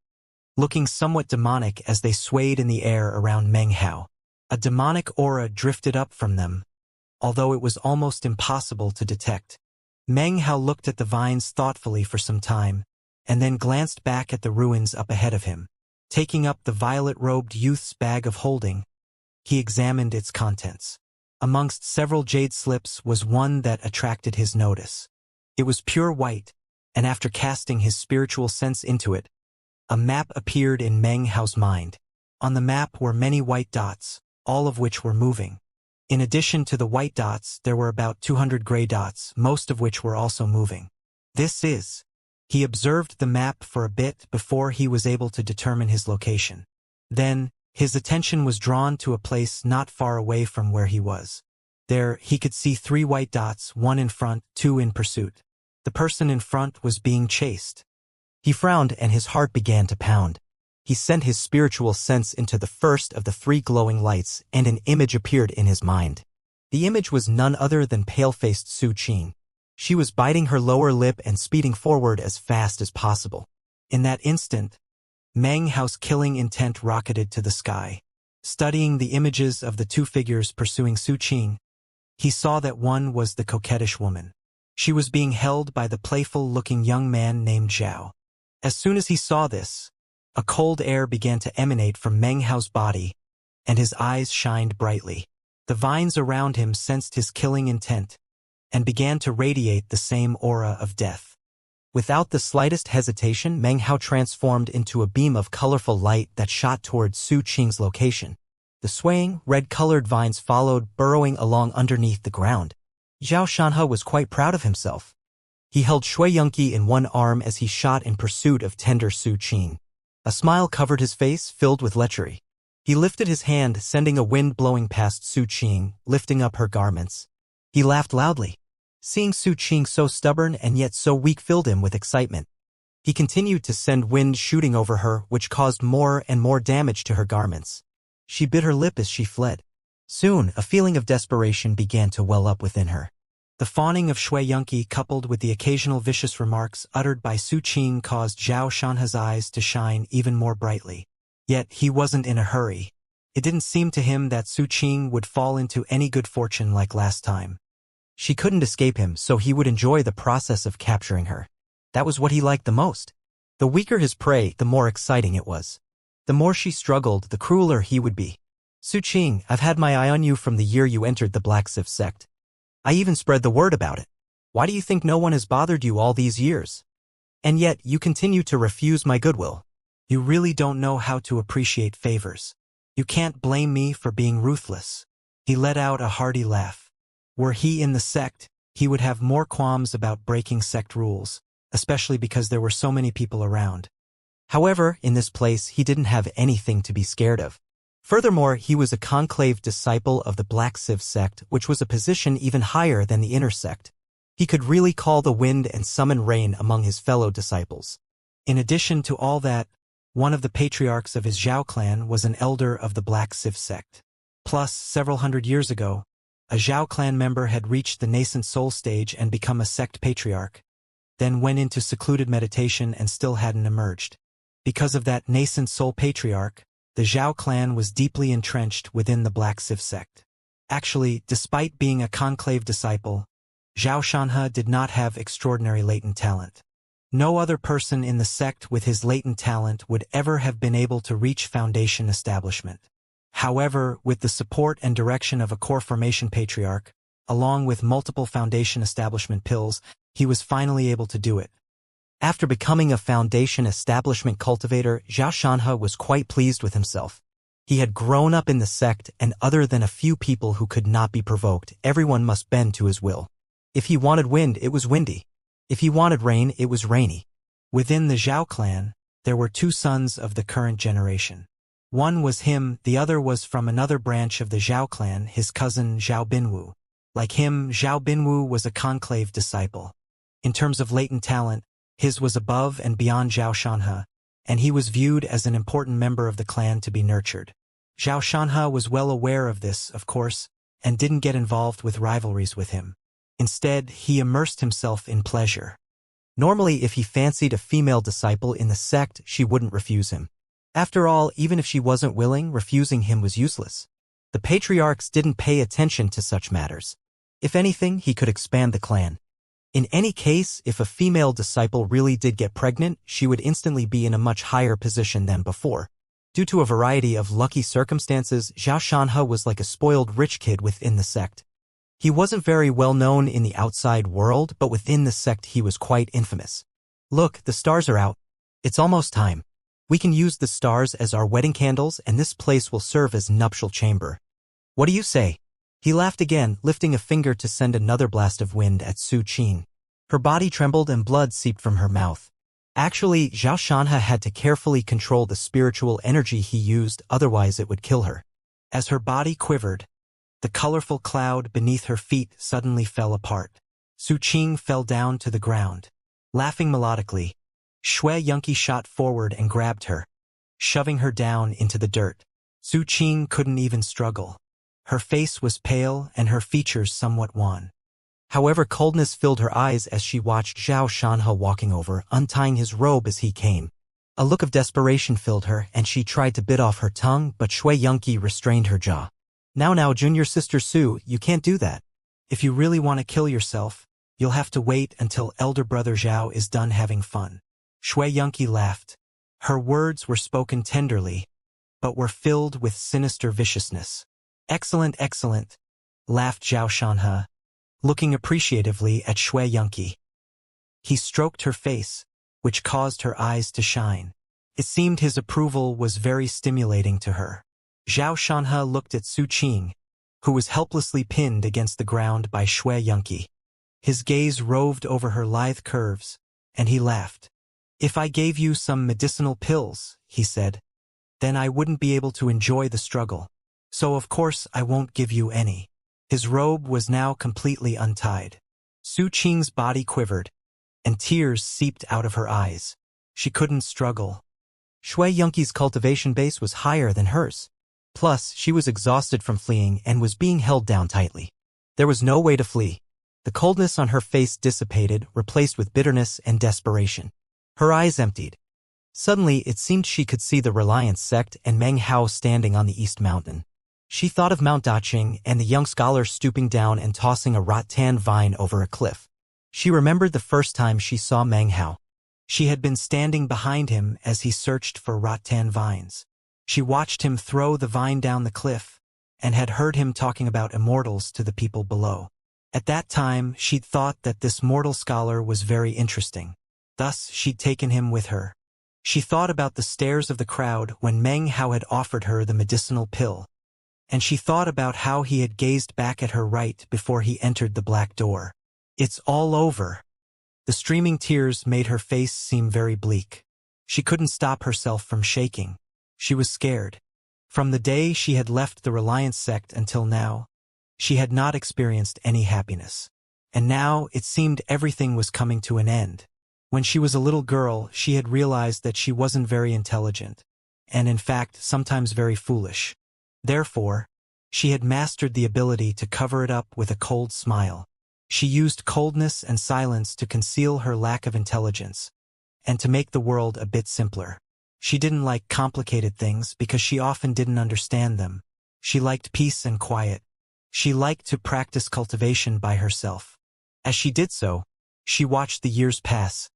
looking somewhat demonic as they swayed in the air around Meng Hao. A demonic aura drifted up from them, although it was almost impossible to detect. Meng Hao looked at the vines thoughtfully for some time, and then glanced back at the ruins up ahead of him. Taking up the violet-robed youth's bag of holding, he examined its contents. Amongst several jade slips was one that attracted his notice. It was pure white, and after casting his spiritual sense into it, a map appeared in Meng Hao's mind. On the map were many white dots, all of which were moving. In addition to the white dots, there were about 200 gray dots, most of which were also moving. He observed the map for a bit before he was able to determine his location. Then, his attention was drawn to a place not far away from where he was. There, he could see 3 white dots, 1 in front, 2 in pursuit. The person in front was being chased. He frowned and his heart began to pound. He sent his spiritual sense into the first of the 3 glowing lights, and an image appeared in his mind. The image was none other than pale-faced Su Qing. She was biting her lower lip and speeding forward as fast as possible. In that instant, Meng Hao's killing intent rocketed to the sky. Studying the images of the 2 figures pursuing Su Qing, he saw that one was the coquettish woman. She was being held by the playful-looking young man named Zhao. As soon as he saw this, a cold air began to emanate from Meng Hao's body, and his eyes shined brightly. The vines around him sensed his killing intent, and began to radiate the same aura of death. Without the slightest hesitation, Meng Hao transformed into a beam of colorful light that shot towards Su Qing's location. The swaying, red-colored vines followed, burrowing along underneath the ground. Zhao Shanhe was quite proud of himself. He held Xianxia in one arm as he shot in pursuit of tender Su Qing. A smile covered his face, filled with lechery. He lifted his hand, sending a wind blowing past Su Qing, lifting up her garments. He laughed loudly. Seeing Su Qing so stubborn and yet so weak filled him with excitement. He continued to send wind shooting over her, which caused more and more damage to her garments. She bit her lip as she fled. Soon, a feeling of desperation began to well up within her. The fawning of Xianxia coupled with the occasional vicious remarks uttered by Su Qing caused Zhao Shanhe's eyes to shine even more brightly. Yet he wasn't in a hurry. It didn't seem to him that Su Qing would fall into any good fortune like last time. She couldn't escape him, so he would enjoy the process of capturing her. That was what he liked the most. The weaker his prey, the more exciting it was. The more she struggled, the crueler he would be. Su Qing, I've had my eye on you from the year you entered the Black Sieve sect. I even spread the word about it. Why do you think no one has bothered you all these years? And yet, you continue to refuse my goodwill. You really don't know how to appreciate favors. You can't blame me for being ruthless. He let out a hearty laugh. Were he in the sect, he would have more qualms about breaking sect rules, especially because there were so many people around. However, in this place, he didn't have anything to be scared of. Furthermore, he was a conclave disciple of the Black Sieve sect, which was a position even higher than the inner sect. He could really call the wind and summon rain among his fellow disciples. In addition to all that, one of the patriarchs of his Zhao clan was an elder of the Black Sieve sect. Plus, several hundred years ago, a Zhao clan member had reached the nascent soul stage and become a sect patriarch, then went into secluded meditation and still hadn't emerged. Because of that nascent soul patriarch, the Zhao clan was deeply entrenched within the Black Sieve sect. Actually, despite being a conclave disciple, Zhao Shanhe did not have extraordinary latent talent. No other person in the sect with his latent talent would ever have been able to reach foundation establishment. However, with the support and direction of a core formation patriarch, along with multiple foundation establishment pills, he was finally able to do it. After becoming a foundation establishment cultivator, Zhao Shanhe was quite pleased with himself. He had grown up in the sect, and other than a few people who could not be provoked, everyone must bend to his will. If he wanted wind, it was windy. If he wanted rain, it was rainy. Within the Zhao clan, there were two sons of the current generation. One was him, the other was from another branch of the Zhao clan, his cousin Zhao Binwu. Like him, Zhao Binwu was a conclave disciple. In terms of latent talent, his was above and beyond Zhao Shanhe, and he was viewed as an important member of the clan to be nurtured. Zhao Shanhe was well aware of this, of course, and didn't get involved with rivalries with him. Instead, he immersed himself in pleasure. Normally, if he fancied a female disciple in the sect, she wouldn't refuse him. After all, even if she wasn't willing, refusing him was useless. The patriarchs didn't pay attention to such matters. If anything, he could expand the clan. In any case, if a female disciple really did get pregnant, she would instantly be in a much higher position than before. Due to a variety of lucky circumstances, Zhao Shanhe was like a spoiled rich kid within the sect. He wasn't very well known in the outside world, but within the sect he was quite infamous. Look, the stars are out. It's almost time. We can use the stars as our wedding candles, and this place will serve as nuptial chamber. What do you say? He laughed again, lifting a finger to send another blast of wind at Su Qing. Her body trembled and blood seeped from her mouth. Actually, Zhao Shanhe had to carefully control the spiritual energy he used, otherwise it would kill her. As her body quivered, the colorful cloud beneath her feet suddenly fell apart. Su Qing fell down to the ground. Laughing melodically, Xianxia shot forward and grabbed her, shoving her down into the dirt. Su Qing couldn't even struggle. Her face was pale and her features somewhat wan. However, coldness filled her eyes as she watched Zhao Shanhe walking over, untying his robe as he came. A look of desperation filled her, and she tried to bit off her tongue, but Xianxia restrained her jaw. Now, junior sister Su, you can't do that. If you really want to kill yourself, you'll have to wait until elder brother Zhao is done having fun. Xianxia laughed. Her words were spoken tenderly, but were filled with sinister viciousness. Excellent, excellent, laughed Zhao Shanhe, looking appreciatively at Xianxia. He stroked her face, which caused her eyes to shine. It seemed his approval was very stimulating to her. Zhao Shanhe looked at Su Qing, who was helplessly pinned against the ground by Xianxia. His gaze roved over her lithe curves, and he laughed. If I gave you some medicinal pills, he said, then I wouldn't be able to enjoy the struggle. So of course I won't give you any. His robe was now completely untied. Su Qing's body quivered, and tears seeped out of her eyes. She couldn't struggle. Xianxia's cultivation base was higher than hers. Plus, she was exhausted from fleeing and was being held down tightly. There was no way to flee. The coldness on her face dissipated, replaced with bitterness and desperation. Her eyes emptied. Suddenly, it seemed she could see the Reliance sect and Meng Hao standing on the East Mountain. She thought of Mount Daqing and the young scholar stooping down and tossing a rattan vine over a cliff. She remembered the first time she saw Meng Hao. She had been standing behind him as he searched for rattan vines. She watched him throw the vine down the cliff, and had heard him talking about immortals to the people below. At that time, she'd thought that this mortal scholar was very interesting. Thus, she'd taken him with her. She thought about the stares of the crowd when Meng Hao had offered her the medicinal pill, and she thought about how he had gazed back at her right before he entered the black door. It's all over. The streaming tears made her face seem very bleak. She couldn't stop herself from shaking. She was scared. From the day she had left the Reliance sect until now, she had not experienced any happiness. And now it seemed everything was coming to an end. When she was a little girl, she had realized that she wasn't very intelligent, and in fact, sometimes very foolish. Therefore, she had mastered the ability to cover it up with a cold smile. She used coldness and silence to conceal her lack of intelligence, and to make the world a bit simpler. She didn't like complicated things because she often didn't understand them. She liked peace and quiet. She liked to practice cultivation by herself. As she did so, she watched the years pass,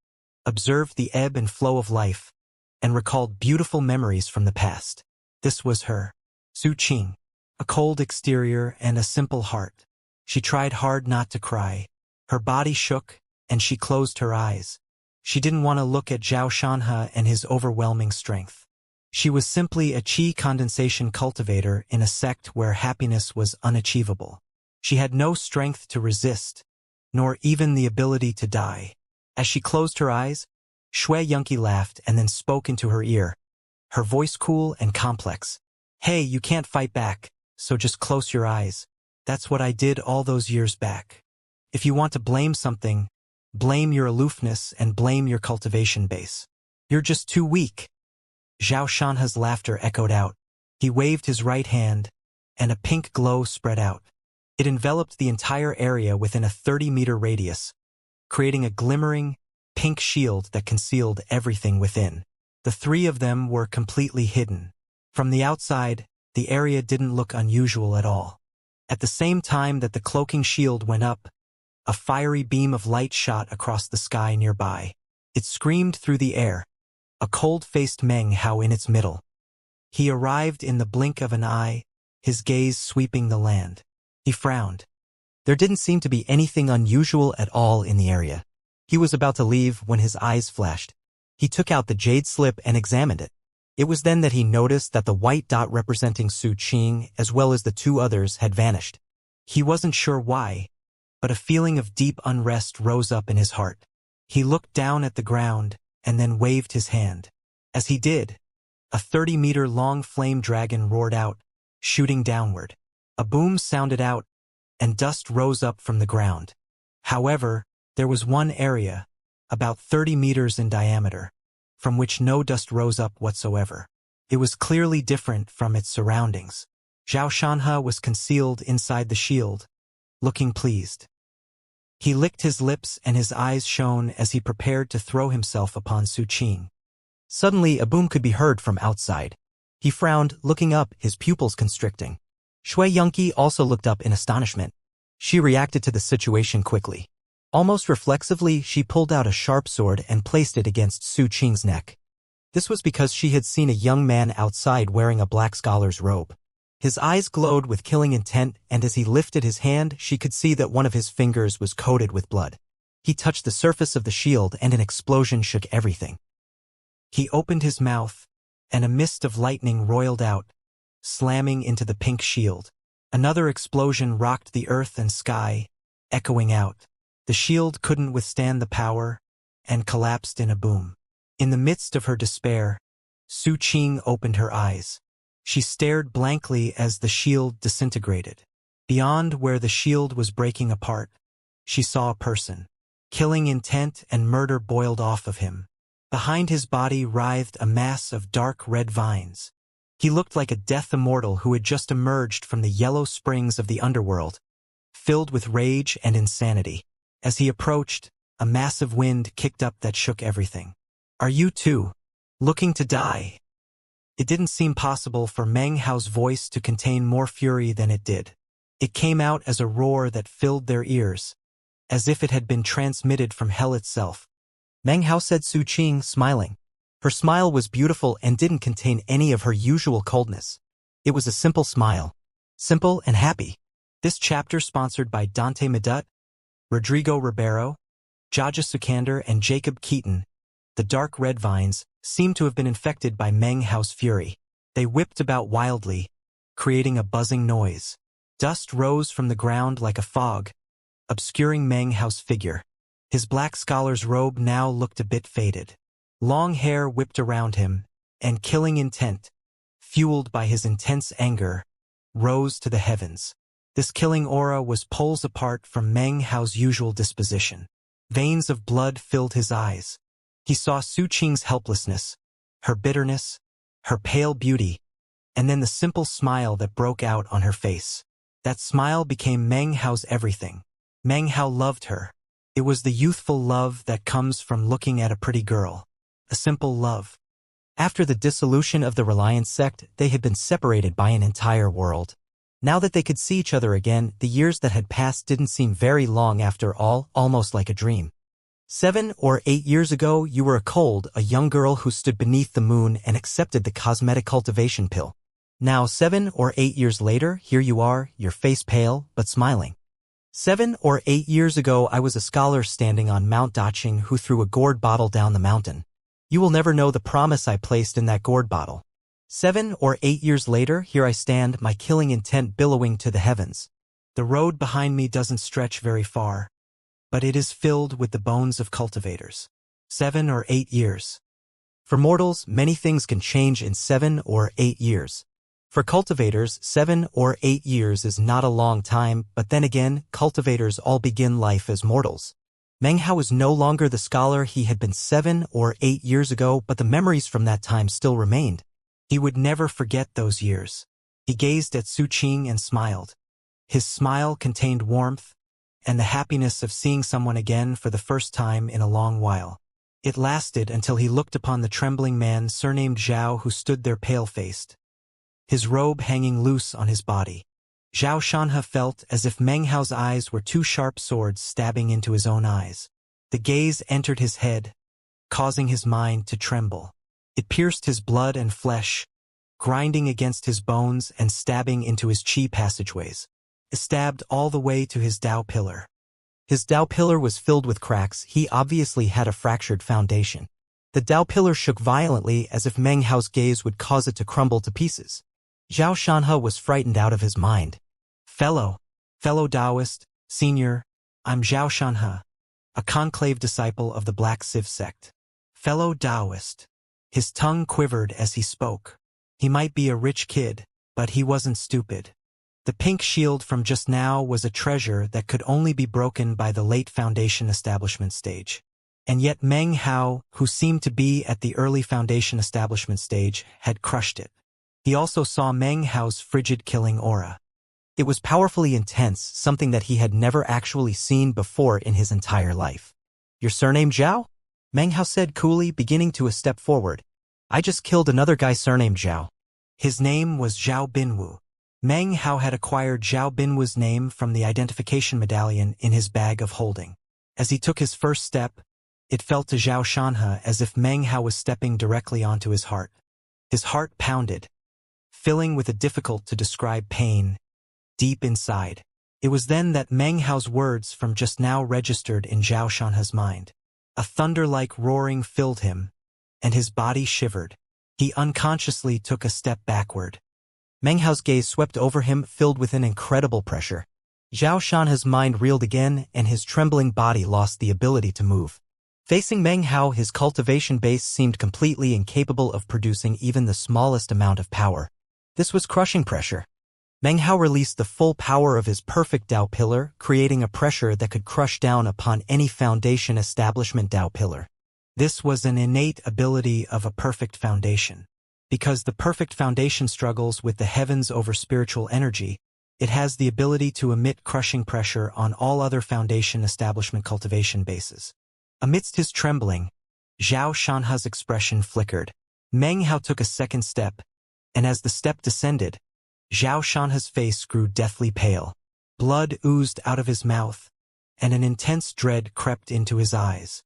observed the ebb and flow of life, and recalled beautiful memories from the past. This was her, Su Qing, a cold exterior and a simple heart. She tried hard not to cry. Her body shook, and she closed her eyes. She didn't want to look at Zhao Shanhe and his overwhelming strength. She was simply a qi condensation cultivator in a sect where happiness was unachievable. She had no strength to resist, nor even the ability to die. As she closed her eyes, Xianxia laughed and then spoke into her ear, her voice cool and complex. Hey, you can't fight back, so just close your eyes. That's what I did all those years back. If you want to blame something, blame your aloofness and blame your cultivation base. You're just too weak. Zhao Shanha's laughter echoed out. He waved his right hand, and a pink glow spread out. It enveloped the entire area within a 30-meter radius, creating a glimmering, pink shield that concealed everything within. The three of them were completely hidden. From the outside, the area didn't look unusual at all. At the same time that the cloaking shield went up, a fiery beam of light shot across the sky nearby. It screamed through the air, a cold-faced Meng Hao in its middle. He arrived in the blink of an eye, his gaze sweeping the land. He frowned. There didn't seem to be anything unusual at all in the area. He was about to leave when his eyes flashed. He took out the jade slip and examined it. It was then that he noticed that the white dot representing Su Qing as well as the two others had vanished. He wasn't sure why, but a feeling of deep unrest rose up in his heart. He looked down at the ground and then waved his hand. As he did, a 30-meter-long flame dragon roared out, shooting downward. A boom sounded out, and dust rose up from the ground. However, there was one area, about 30 meters in diameter, from which no dust rose up whatsoever. It was clearly different from its surroundings. Zhao Shanha was concealed inside the shield, looking pleased. He licked his lips and his eyes shone as he prepared to throw himself upon Su Qing. Suddenly, a boom could be heard from outside. He frowned, looking up, his pupils constricting. Xianxia also looked up in astonishment. She reacted to the situation quickly. Almost reflexively, she pulled out a sharp sword and placed it against Su Qing's neck. This was because she had seen a young man outside wearing a black scholar's robe. His eyes glowed with killing intent, and as he lifted his hand, she could see that one of his fingers was coated with blood. He touched the surface of the shield, and an explosion shook everything. He opened his mouth, and a mist of lightning roiled out, slamming into the pink shield. Another explosion rocked the earth and sky, echoing out. The shield couldn't withstand the power, and collapsed in a boom. In the midst of her despair, Su Qing opened her eyes. She stared blankly as the shield disintegrated. Beyond where the shield was breaking apart, she saw a person. Killing intent and murder boiled off of him. Behind his body writhed a mass of dark red vines. He looked like a death immortal who had just emerged from the yellow springs of the underworld, filled with rage and insanity. As he approached, a massive wind kicked up that shook everything. "Are you too looking to die?" It didn't seem possible for Meng Hao's voice to contain more fury than it did. It came out as a roar that filled their ears, as if it had been transmitted from hell itself. Meng Hao said, Su Qing, smiling. Her smile was beautiful and didn't contain any of her usual coldness. It was a simple smile. Simple and happy. This chapter sponsored by Dante Medut, Rodrigo Ribeiro, Jaja Sukander, and Jacob Keaton. The dark red vines seemed to have been infected by Meng Hao's fury. They whipped about wildly, creating a buzzing noise. Dust rose from the ground like a fog, obscuring Meng Hao's figure. His black scholar's robe now looked a bit faded. Long hair whipped around him, and killing intent, fueled by his intense anger, rose to the heavens. This killing aura was poles apart from Meng Hao's usual disposition. Veins of blood filled his eyes. He saw Su Qing's helplessness, her bitterness, her pale beauty, and then the simple smile that broke out on her face. That smile became Meng Hao's everything. Meng Hao loved her. It was the youthful love that comes from looking at a pretty girl. A simple love. After the dissolution of the Reliance sect, they had been separated by an entire world. Now that they could see each other again, the years that had passed didn't seem very long after all, almost like a dream. 7 or 8 years ago, you were a young girl who stood beneath the moon and accepted the cosmetic cultivation pill. Now 7 or 8 years later, here you are, your face pale, but smiling. 7 or 8 years ago, I was a scholar standing on Mount Dacheng who threw a gourd bottle down the mountain. You will never know the promise I placed in that gourd bottle. 7 or 8 years later, here I stand, my killing intent billowing to the heavens. The road behind me doesn't stretch very far, but it is filled with the bones of cultivators. 7 or 8 years. For mortals, many things can change in 7 or 8 years. For cultivators, 7 or 8 years is not a long time, but then again, cultivators all begin life as mortals. Meng Hao is no longer the scholar he had been 7 or 8 years ago, but the memories from that time still remained. He would never forget those years. He gazed at Su Qing and smiled. His smile contained warmth and the happiness of seeing someone again for the first time in a long while. It lasted until he looked upon the trembling man surnamed Zhao who stood there pale-faced, his robe hanging loose on his body. Zhao Shanhe felt as if Meng Hao's eyes were two sharp swords stabbing into his own eyes. The gaze entered his head, causing his mind to tremble. It pierced his blood and flesh, grinding against his bones and stabbing into his qi passageways. It stabbed all the way to his Dao pillar. His Dao pillar was filled with cracks. He obviously had a fractured foundation. The Dao pillar shook violently as if Meng Hao's gaze would cause it to crumble to pieces. Zhao Shanhe was frightened out of his mind. Fellow Taoist, Senior, I'm Zhao Shanhe, a conclave disciple of the Black Sieve sect. Fellow Taoist. His tongue quivered as he spoke. He might be a rich kid, but he wasn't stupid. The pink shield from just now was a treasure that could only be broken by the late Foundation establishment stage. And yet Meng Hao, who seemed to be at the early Foundation establishment stage, had crushed it. He also saw Meng Hao's frigid killing aura. It was powerfully intense, something that he had never actually seen before in his entire life. Your surname Zhao? Meng Hao said coolly, beginning to step forward. I just killed another guy surnamed Zhao. His name was Zhao Binwu. Meng Hao had acquired Zhao Binwu's name from the identification medallion in his bag of holding. As he took his first step, it felt to Zhao Shanhe as if Meng Hao was stepping directly onto his heart. His heart pounded, filling with a difficult-to-describe pain deep inside. It was then that Meng Hao's words from just now registered in Zhao Shanhe's mind. A thunder-like roaring filled him, and his body shivered. He unconsciously took a step backward. Meng Hao's gaze swept over him, filled with an incredible pressure. Zhao Shanhe's mind reeled again, and his trembling body lost the ability to move. Facing Meng Hao, his cultivation base seemed completely incapable of producing even the smallest amount of power. This was crushing pressure. Meng Hao released the full power of his perfect Dao pillar, creating a pressure that could crush down upon any Foundation establishment Dao pillar. This was an innate ability of a perfect foundation. Because the perfect foundation struggles with the heavens over spiritual energy, it has the ability to emit crushing pressure on all other Foundation establishment cultivation bases. Amidst his trembling, Zhao Shanhe's expression flickered. Meng Hao took a second step, and as the step descended, Zhao Shanhe's face grew deathly pale. Blood oozed out of his mouth, and an intense dread crept into his eyes.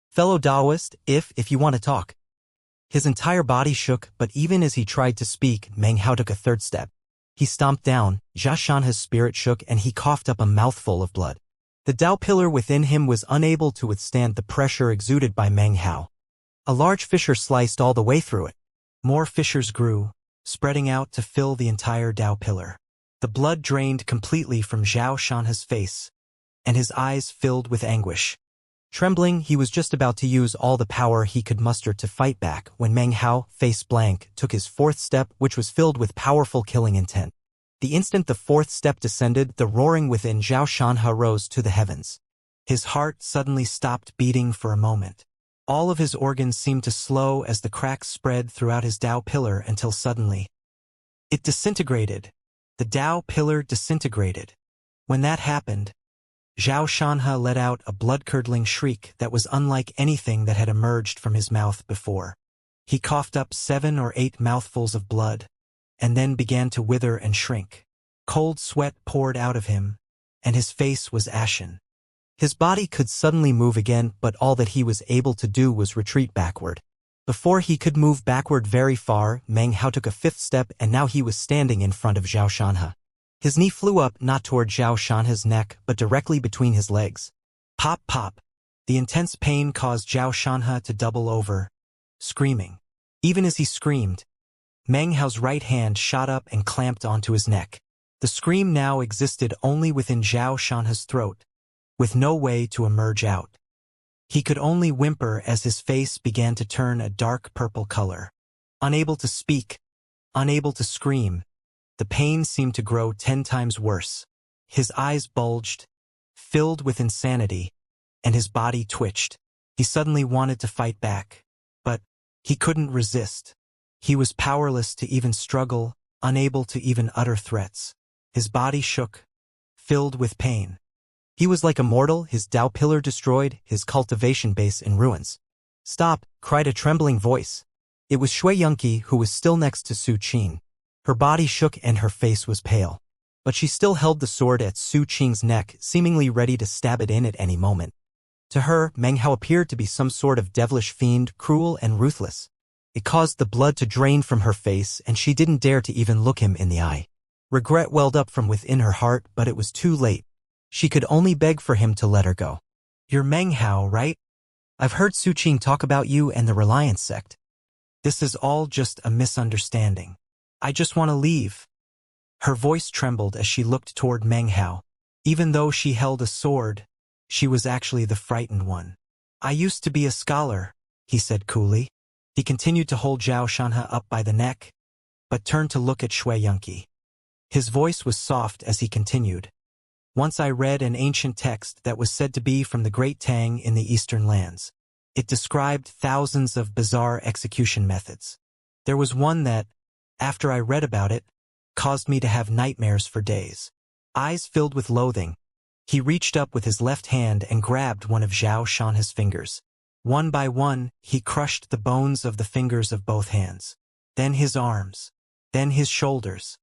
Fellow Taoist, if you want to talk. His entire body shook, but even as he tried to speak, Meng Hao took a third step. He stomped down, Zhao Shanhe's spirit shook, and he coughed up a mouthful of blood. The Dao pillar within him was unable to withstand the pressure exuded by Meng Hao. A large fissure sliced all the way through it. More fissures grew, spreading out to fill the entire Dao pillar. The blood drained completely from Zhao Shanhe's face, and his eyes filled with anguish. Trembling, he was just about to use all the power he could muster to fight back when Meng Hao, face blank, took his fourth step, which was filled with powerful killing intent. The instant the fourth step descended, the roaring within Zhao Shanhe rose to the heavens. His heart suddenly stopped beating for a moment. All of his organs seemed to slow as the cracks spread throughout his Dao pillar until suddenly it disintegrated. The Dao pillar disintegrated. When that happened, Zhao Shanhe let out a blood-curdling shriek that was unlike anything that had emerged from his mouth before. He coughed up 7 or 8 mouthfuls of blood, and then began to wither and shrink. Cold sweat poured out of him, and his face was ashen. His body could suddenly move again, but all that he was able to do was retreat backward. Before he could move backward very far, Meng Hao took a fifth step, and now he was standing in front of Zhao Shanhe. His knee flew up, not toward Zhao Shanhe's neck, but directly between his legs. Pop, pop. The intense pain caused Zhao Shanhe to double over, screaming. Even as he screamed, Meng Hao's right hand shot up and clamped onto his neck. The scream now existed only within Zhao Shanhe's throat, with no way to emerge out. He could only whimper as his face began to turn a dark purple color. Unable to speak, unable to scream, the pain seemed to grow 10 times worse. His eyes bulged, filled with insanity, and his body twitched. He suddenly wanted to fight back, but he couldn't resist. He was powerless to even struggle, unable to even utter threats. His body shook, filled with pain. He was like Immortal, his Tao pillar destroyed, his cultivation base in ruins. "Stop!" cried a trembling voice. It was Xianxia, who was still next to Su Qing. Her body shook and her face was pale. But she still held the sword at Su Qing's neck, seemingly ready to stab it in at any moment. To her, Meng Hao appeared to be some sort of devilish fiend, cruel and ruthless. It caused the blood to drain from her face, and she didn't dare to even look him in the eye. Regret welled up from within her heart, but it was too late. She could only beg for him to let her go. "You're Meng Hao, right? I've heard Su Qing talk about you and the Reliance sect. This is all just a misunderstanding. I just want to leave." Her voice trembled as she looked toward Meng Hao. Even though she held a sword, she was actually the frightened one. "I used to be a scholar," he said coolly. He continued to hold Xianxia up by the neck, but turned to look at Xianxia. His voice was soft as he continued. "Once I read an ancient text that was said to be from the Great Tang in the Eastern lands. It described thousands of bizarre execution methods. There was one that, after I read about it, caused me to have nightmares for days." Eyes filled with loathing, he reached up with his left hand and grabbed one of Xianxia's fingers. One by one, he crushed the bones of the fingers of both hands. Then his arms. Then his shoulders.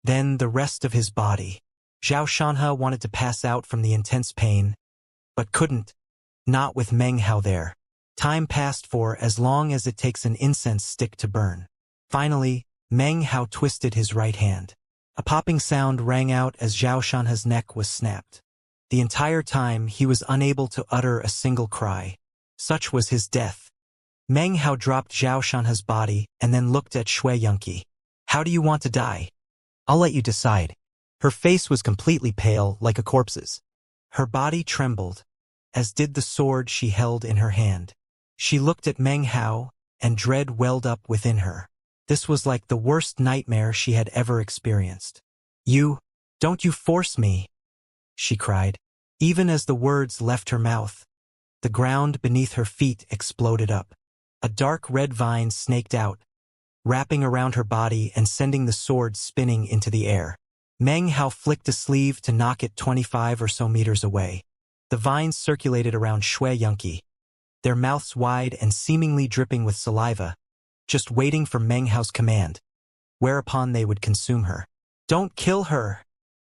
Then the rest of his body. Xianxia wanted to pass out from the intense pain, but couldn't. Not with Meng Hao there. Time passed for as long as it takes an incense stick to burn. Finally, Meng Hao twisted his right hand. A popping sound rang out as Xianxia's neck was snapped. The entire time, he was unable to utter a single cry. Such was his death. Meng Hao dropped Xianxia's body and then looked at Xianxia. "How do you want to die? I'll let you decide." Her face was completely pale, like a corpse's. Her body trembled, as did the sword she held in her hand. She looked at Meng Hao, and dread welled up within her. This was like the worst nightmare she had ever experienced. Don't you force me," she cried. Even as the words left her mouth, the ground beneath her feet exploded up. A dark red vine snaked out, wrapping around her body and sending the sword spinning into the air. Meng Hao flicked a sleeve to knock it 25 or so meters away. The vines circulated around Xianxia, their mouths wide and seemingly dripping with saliva, just waiting for Meng Hao's command, whereupon they would consume her. "Don't kill her,"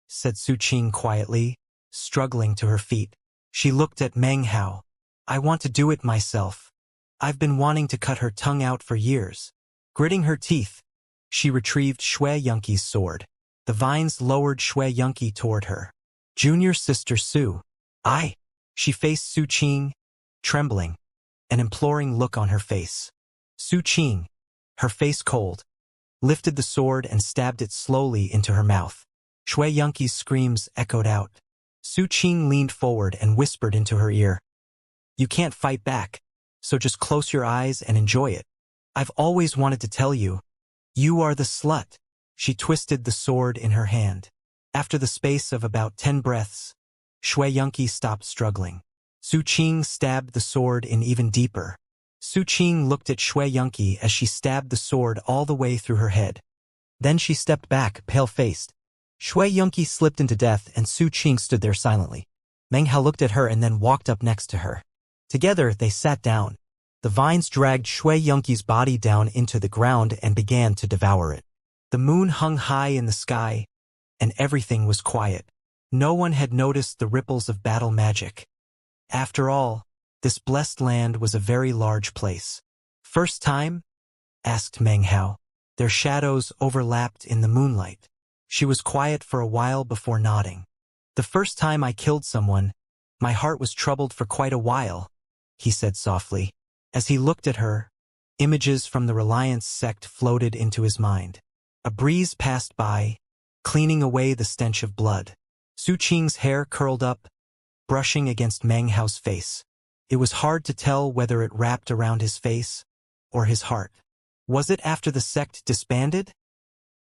said Su Qing quietly, struggling to her feet. She looked at Meng Hao. "I want to do it myself. I've been wanting to cut her tongue out for years." Gritting her teeth, she retrieved Xianxia's sword. The vines lowered Xianxia toward her. "Junior sister Su." She faced Su Qing, trembling, an imploring look on her face. Su Qing, her face cold, lifted the sword and stabbed it slowly into her mouth. Xianxia's screams echoed out. Su Qing leaned forward and whispered into her ear. "You can't fight back, so just close your eyes and enjoy it. I've always wanted to tell you, you are the slut." She twisted the sword in her hand. After the space of about 10 breaths, Xianxia stopped struggling. Su Qing stabbed the sword in even deeper. Su Qing looked at Xianxia as she stabbed the sword all the way through her head. Then she stepped back, pale-faced. Xianxia slipped into death and Su Qing stood there silently. Meng Hao looked at her and then walked up next to her. Together, they sat down. The vines dragged Xianxia's body down into the ground and began to devour it. The moon hung high in the sky, and everything was quiet. No one had noticed the ripples of battle magic. After all, this blessed land was a very large place. "First time?" asked Meng Hao. Their shadows overlapped in the moonlight. She was quiet for a while before nodding. "The first time I killed someone, my heart was troubled for quite a while," he said softly. As he looked at her, images from the Reliance sect floated into his mind. A breeze passed by, cleaning away the stench of blood. Su Qing's hair curled up, brushing against Meng Hao's face. It was hard to tell whether it wrapped around his face or his heart. Was it after the sect disbanded?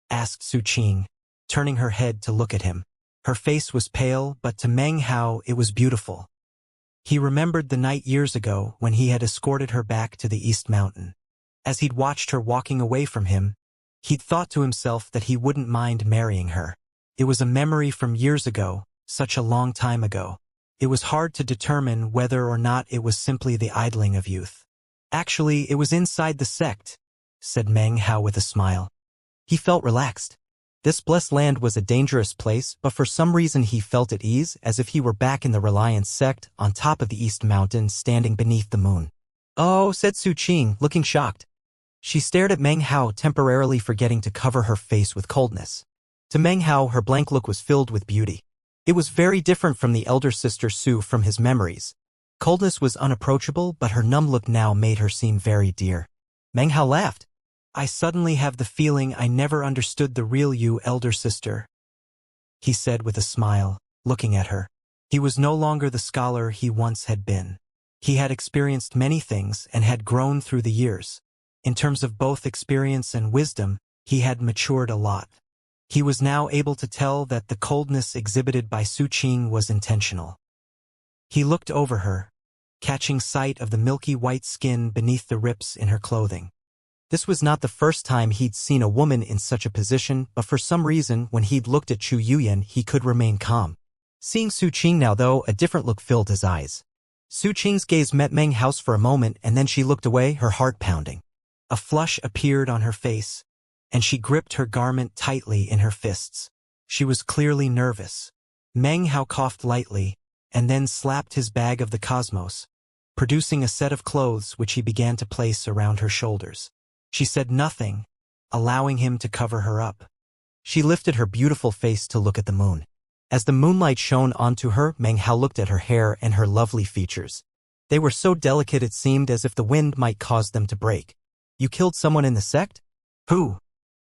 Asked Su Qing, turning her head to look at him. Her face was pale, but to Meng Hao it was beautiful. He remembered the night years ago when he had escorted her back to the East Mountain. As he'd watched her walking away from him, he'd thought to himself that he wouldn't mind marrying her. It was a memory from years ago, such a long time ago. It was hard to determine whether or not it was simply the idling of youth. Actually, it was inside the sect, said Meng Hao with a smile. He felt relaxed. This blessed land was a dangerous place, but for some reason he felt at ease, as if he were back in the Reliance sect, on top of the East Mountain, standing beneath the moon. Oh, said Su Qing, looking shocked. She stared at Meng Hao, temporarily forgetting to cover her face with coldness. To Meng Hao, her blank look was filled with beauty. It was very different from the elder sister Su from his memories. Coldness was unapproachable, but her numb look now made her seem very dear. Meng Hao laughed. I suddenly have the feeling I never understood the real you, elder sister, he said with a smile, looking at her. He was no longer the scholar he once had been. He had experienced many things and had grown through the years. In terms of both experience and wisdom, he had matured a lot. He was now able to tell that the coldness exhibited by Su Qing was intentional. He looked over her, catching sight of the milky white skin beneath the rips in her clothing. This was not the first time he'd seen a woman in such a position, but for some reason, when he'd looked at Chu Yuyan, he could remain calm. Seeing Su Qing now, though, a different look filled his eyes. Su Qing's gaze met Meng Hao's for a moment, and then she looked away, her heart pounding. A flush appeared on her face, and she gripped her garment tightly in her fists. She was clearly nervous. Meng Hao coughed lightly, and then slapped his bag of the cosmos, producing a set of clothes which he began to place around her shoulders. She said nothing, allowing him to cover her up. She lifted her beautiful face to look at the moon. As the moonlight shone onto her, Meng Hao looked at her hair and her lovely features. They were so delicate it seemed as if the wind might cause them to break. You killed someone in the sect? Who?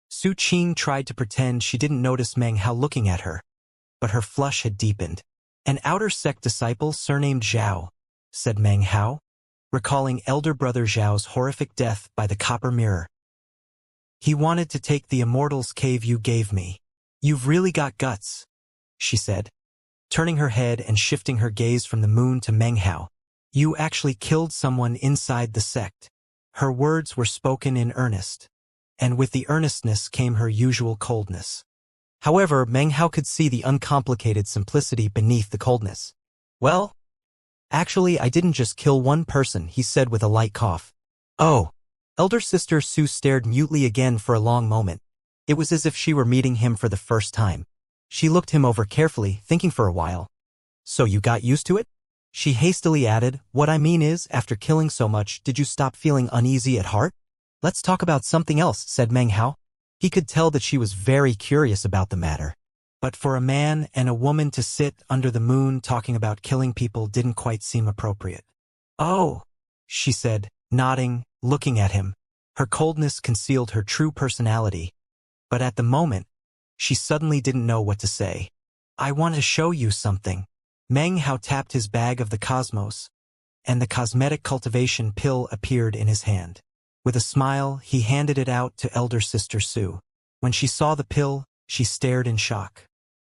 Su Qing tried to pretend she didn't notice Meng Hao looking at her, but her flush had deepened. An outer sect disciple surnamed Zhao, said Meng Hao, recalling elder brother Zhao's horrific death by the copper mirror. He wanted to take the Immortal's cave you gave me. You've really got guts, she said, turning her head and shifting her gaze from the moon to Meng Hao. You actually killed someone inside the sect. Her words were spoken in earnest, and with the earnestness came her usual coldness. However, Meng Hao could see the uncomplicated simplicity beneath the coldness. Well, actually, I didn't just kill one person, he said with a light cough. Oh. Elder sister Su stared mutely again for a long moment. It was as if she were meeting him for the first time. She looked him over carefully, thinking for a while. So you got used to it? She hastily added, what I mean is, after killing so much, did you stop feeling uneasy at heart? Let's talk about something else, said Meng Hao. He could tell that she was very curious about the matter. But for a man and a woman to sit under the moon talking about killing people didn't quite seem appropriate. Oh, she said, nodding, looking at him. Her coldness concealed her true personality. But at the moment, she suddenly didn't know what to say. I want to show you something. Meng Hao tapped his bag of the cosmos, and the cosmetic cultivation pill appeared in his hand. With a smile, he handed it out to elder sister Su. When she saw the pill, she stared in shock.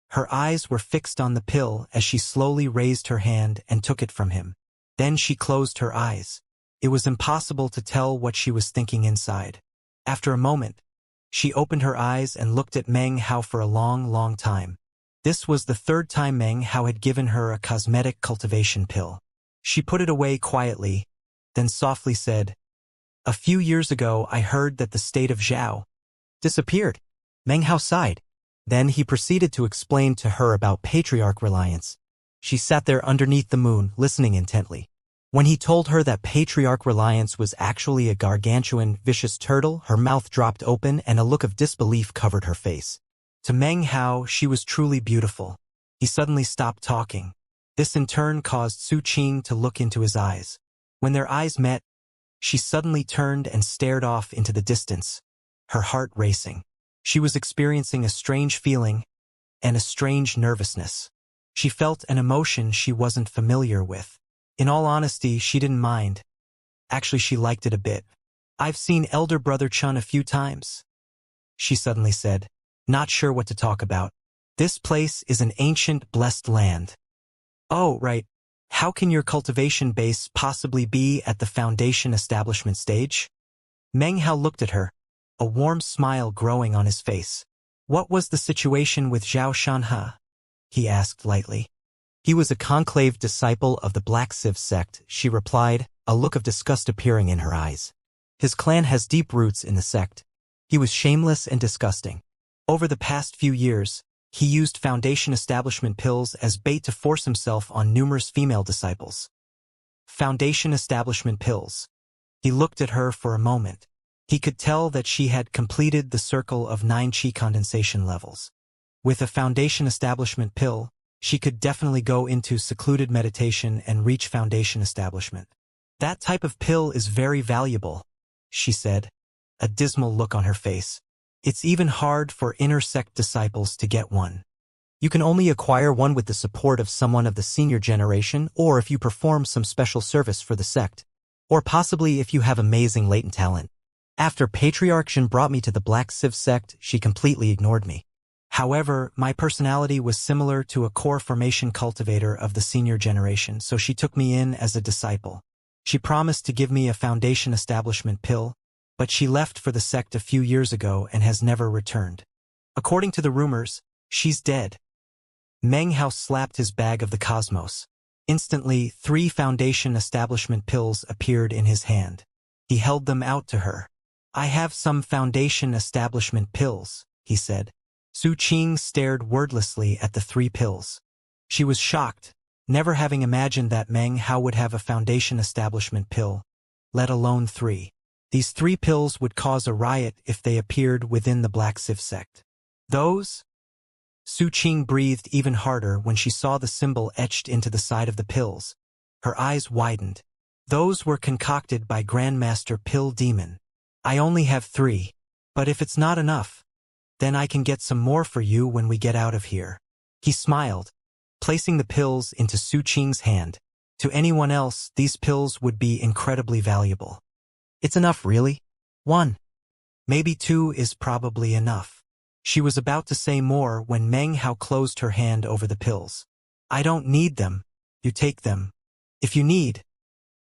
Her eyes were fixed on the pill as she slowly raised her hand and took it from him. Then she closed her eyes. It was impossible to tell what she was thinking inside. After a moment, she opened her eyes and looked at Meng Hao for a long, long time. This was the third time Meng Hao had given her a cosmetic cultivation pill. She put it away quietly, then softly said, a few years ago I heard that the state of Zhao disappeared. Meng Hao sighed. Then he proceeded to explain to her about Patriarch Reliance. She sat there underneath the moon, listening intently. When he told her that Patriarch Reliance was actually a gargantuan, vicious turtle, her mouth dropped open and a look of disbelief covered her face. To Meng Hao, she was truly beautiful. He suddenly stopped talking. This in turn caused Su Qing to look into his eyes. When their eyes met, she suddenly turned and stared off into the distance, her heart racing. She was experiencing a strange feeling and a strange nervousness. She felt an emotion she wasn't familiar with. In all honesty, she didn't mind. Actually, she liked it a bit. I've seen elder brother Chun a few times, she suddenly said, not sure what to talk about. This place is an ancient, blessed land. Oh, right. How can your cultivation base possibly be at the foundation establishment stage? Meng Hao looked at her, a warm smile growing on his face. What was the situation with Zhao Shanhe? He asked lightly. He was a conclave disciple of the Black Sieve sect, she replied, a look of disgust appearing in her eyes. His clan has deep roots in the sect. He was shameless and disgusting. Over the past few years, he used foundation establishment pills as bait to force himself on numerous female disciples. Foundation establishment pills. He looked at her for a moment. He could tell that she had completed the circle of 9 qi condensation levels. With a foundation establishment pill, she could definitely go into secluded meditation and reach foundation establishment. That type of pill is very valuable, she said, a dismal look on her face. It's even hard for inner sect disciples to get one. You can only acquire one with the support of someone of the senior generation, or if you perform some special service for the sect, or possibly if you have amazing latent talent. After Patriarch Xin brought me to the Black Sieve sect, she completely ignored me. However, my personality was similar to a core formation cultivator of the senior generation, so she took me in as a disciple. She promised to give me a foundation establishment pill, but she left for the sect a few years ago and has never returned. According to the rumors, she's dead. Meng Hao slapped his bag of the cosmos. Instantly, 3 foundation establishment pills appeared in his hand. He held them out to her. I have some foundation establishment pills, he said. Su Qing stared wordlessly at the 3 pills. She was shocked, never having imagined that Meng Hao would have a foundation establishment pill, let alone 3. These 3 pills would cause a riot if they appeared within the Black Sieve sect. Those? Su Qing breathed even harder when she saw the symbol etched into the side of the pills. Her eyes widened. Those were concocted by Grandmaster Pill Demon. I only have 3, but if it's not enough, then I can get some more for you when we get out of here. He smiled, placing the pills into Su Qing's hand. To anyone else, these pills would be incredibly valuable. It's enough, really? 1. Maybe 2 is probably enough. She was about to say more when Meng Hao closed her hand over the pills. I don't need them. You take them. If you need,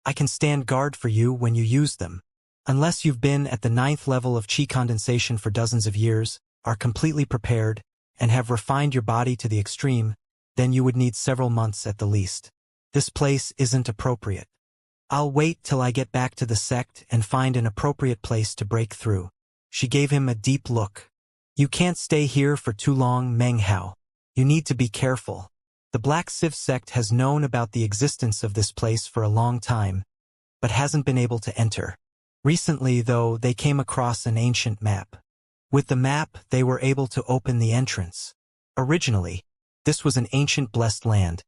I can stand guard for you when you use them. Unless you've been at the 9th level of qi condensation for dozens of years, are completely prepared, and have refined your body to the extreme, then you would need several months at the least. This place isn't appropriate. I'll wait till I get back to the sect and find an appropriate place to break through. She gave him a deep look. You can't stay here for too long, Meng Hao. You need to be careful. The Black Sieve sect has known about the existence of this place for a long time, but hasn't been able to enter. Recently, though, they came across an ancient map. With the map, they were able to open the entrance. Originally, this was an ancient blessed land,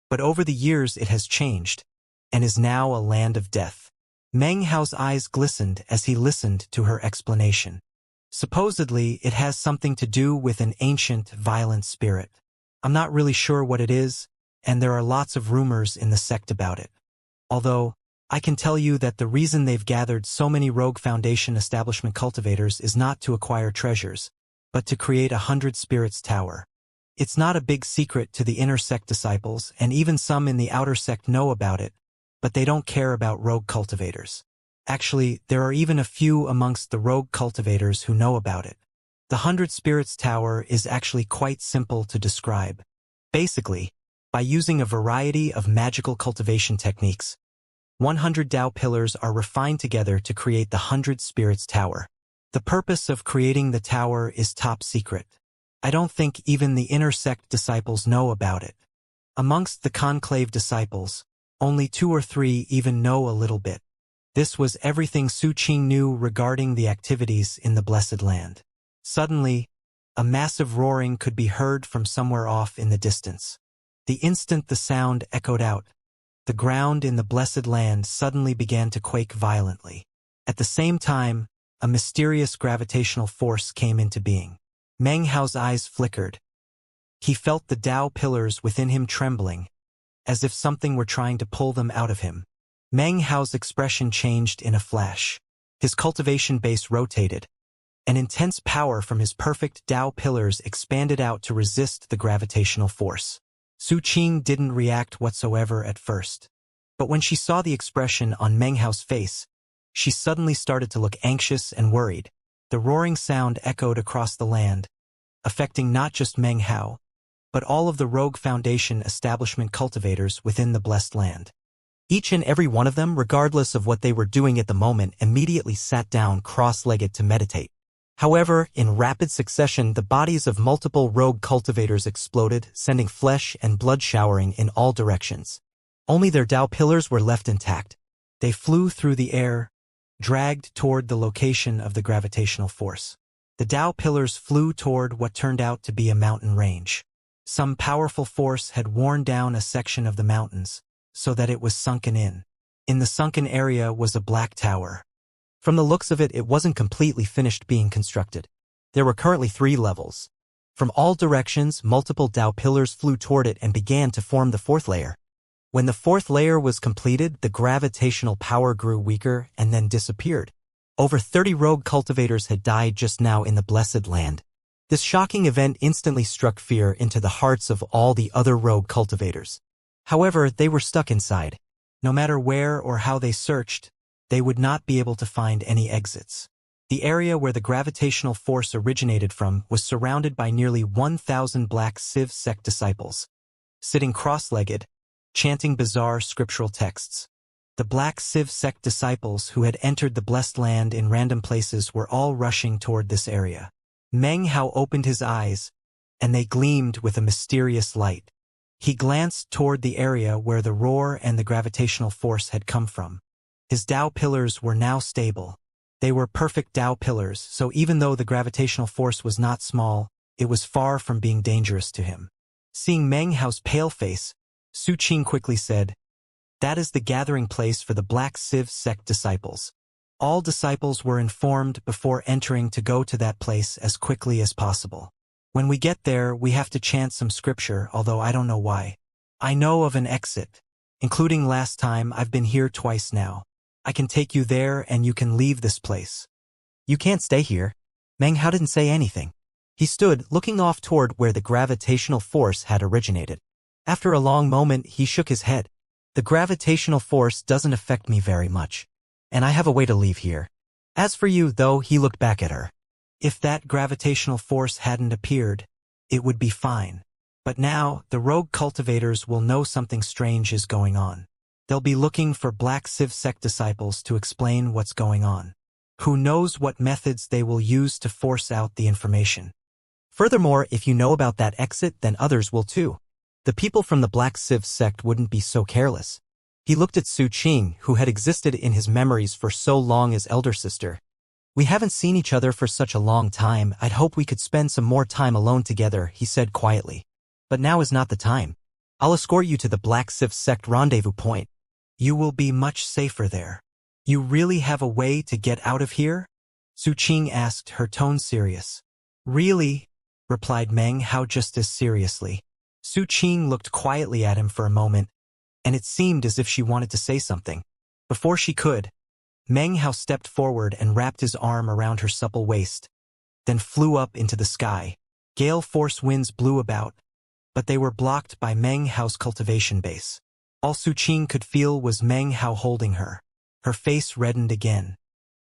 but over the years it has changed, and is now a land of death. Meng Hao's eyes glistened as he listened to her explanation. Supposedly, it has something to do with an ancient, violent spirit. I'm not really sure what it is, and there are lots of rumors in the sect about it. Although, I can tell you that the reason they've gathered so many rogue foundation establishment cultivators is not to acquire treasures, but to create 100 spirits tower. It's not a big secret to the inner sect disciples, and even some in the outer sect know about it, but they don't care about rogue cultivators. Actually, there are even a few amongst the rogue cultivators who know about it. The 100 Spirits Tower is actually quite simple to describe. Basically, by using a variety of magical cultivation techniques, 100 Tao pillars are refined together to create the 100 Spirits Tower. The purpose of creating the tower is top secret. I don't think even the inner sect disciples know about it. Amongst the conclave disciples, only 2 or 3 even know a little bit. This was everything Su Qing knew regarding the activities in the Blessed Land. Suddenly, a massive roaring could be heard from somewhere off in the distance. The instant the sound echoed out, the ground in the Blessed Land suddenly began to quake violently. At the same time, a mysterious gravitational force came into being. Meng Hao's eyes flickered. He felt the Tao pillars within him trembling, as if something were trying to pull them out of him. Meng Hao's expression changed in a flash. His cultivation base rotated. An intense power from his perfect Dao pillars expanded out to resist the gravitational force. Su Qing didn't react whatsoever at first. But when she saw the expression on Meng Hao's face, she suddenly started to look anxious and worried. The roaring sound echoed across the land, affecting not just Meng Hao, but all of the Rogue Foundation establishment cultivators within the Blessed Land. Each and every one of them, regardless of what they were doing at the moment, immediately sat down cross-legged to meditate. However, in rapid succession, the bodies of multiple rogue cultivators exploded, sending flesh and blood showering in all directions. Only their Dao pillars were left intact. They flew through the air, dragged toward the location of the gravitational force. The Dao pillars flew toward what turned out to be a mountain range. Some powerful force had worn down a section of the mountains, so that it was sunken in. In the sunken area was a black tower. From the looks of it, it wasn't completely finished being constructed. There were currently 3 levels. From all directions, multiple Dao pillars flew toward it and began to form the 4th layer. When the 4th layer was completed, the gravitational power grew weaker and then disappeared. Over 30 rogue cultivators had died just now in the Blessed Land. This shocking event instantly struck fear into the hearts of all the other rogue cultivators. However, they were stuck inside. No matter where or how they searched, they would not be able to find any exits. The area where the gravitational force originated from was surrounded by nearly 1,000 Black Civ sect disciples, sitting cross-legged, chanting bizarre scriptural texts. The Black Civ sect disciples who had entered the Blessed Land in random places were all rushing toward this area. Meng Hao opened his eyes, and they gleamed with a mysterious light. He glanced toward the area where the roar and the gravitational force had come from. His Dao pillars were now stable. They were perfect Dao pillars, so even though the gravitational force was not small, it was far from being dangerous to him. Seeing Meng Hao's pale face, Su Qing quickly said, "That is the gathering place for the Black Civ sect disciples. All disciples were informed before entering to go to that place as quickly as possible. When we get there, we have to chant some scripture, although I don't know why. I know of an exit, including last time. I've been here twice now. I can take you there and you can leave this place." "You can't stay here." Meng Hao didn't say anything. He stood, looking off toward where the gravitational force had originated. After a long moment, he shook his head. "The gravitational force doesn't affect me very much, and I have a way to leave here. As for you, though," he looked back at her. "If that gravitational force hadn't appeared, it would be fine. But now, the rogue cultivators will know something strange is going on. They'll be looking for Black Civ sect disciples to explain what's going on. Who knows what methods they will use to force out the information. Furthermore, if you know about that exit, then others will too. The people from the Black Civ sect wouldn't be so careless." He looked at Su Qing, who had existed in his memories for so long as elder sister. "We haven't seen each other for such a long time. I'd hope we could spend some more time alone together," he said quietly. "But now is not the time. I'll escort you to the Black Civ sect rendezvous point. You will be much safer there." "You really have a way to get out of here?" Su Qing asked, her tone serious. "Really?" replied Meng Hao just as seriously. Su Qing looked quietly at him for a moment, and it seemed as if she wanted to say something. Before she could, Meng Hao stepped forward and wrapped his arm around her supple waist, then flew up into the sky. Gale force winds blew about, but they were blocked by Meng Hao's cultivation base. All Su Qing could feel was Meng Hao holding her. Her face reddened again.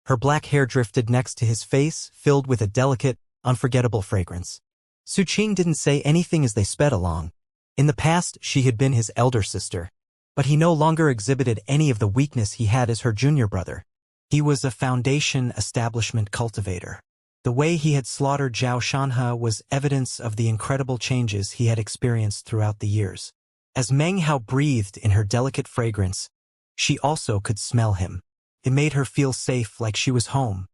Her black hair drifted next to his face, filled with a delicate, unforgettable fragrance. Su Qing didn't say anything as they sped along. In the past, she had been his elder sister, but he no longer exhibited any of the weakness he had as her junior brother. He was a Foundation establishment cultivator. The way he had slaughtered Zhao Shanhe was evidence of the incredible changes he had experienced throughout the years. As Meng Hao breathed in her delicate fragrance, she also could smell him. It made her feel safe, like she was home.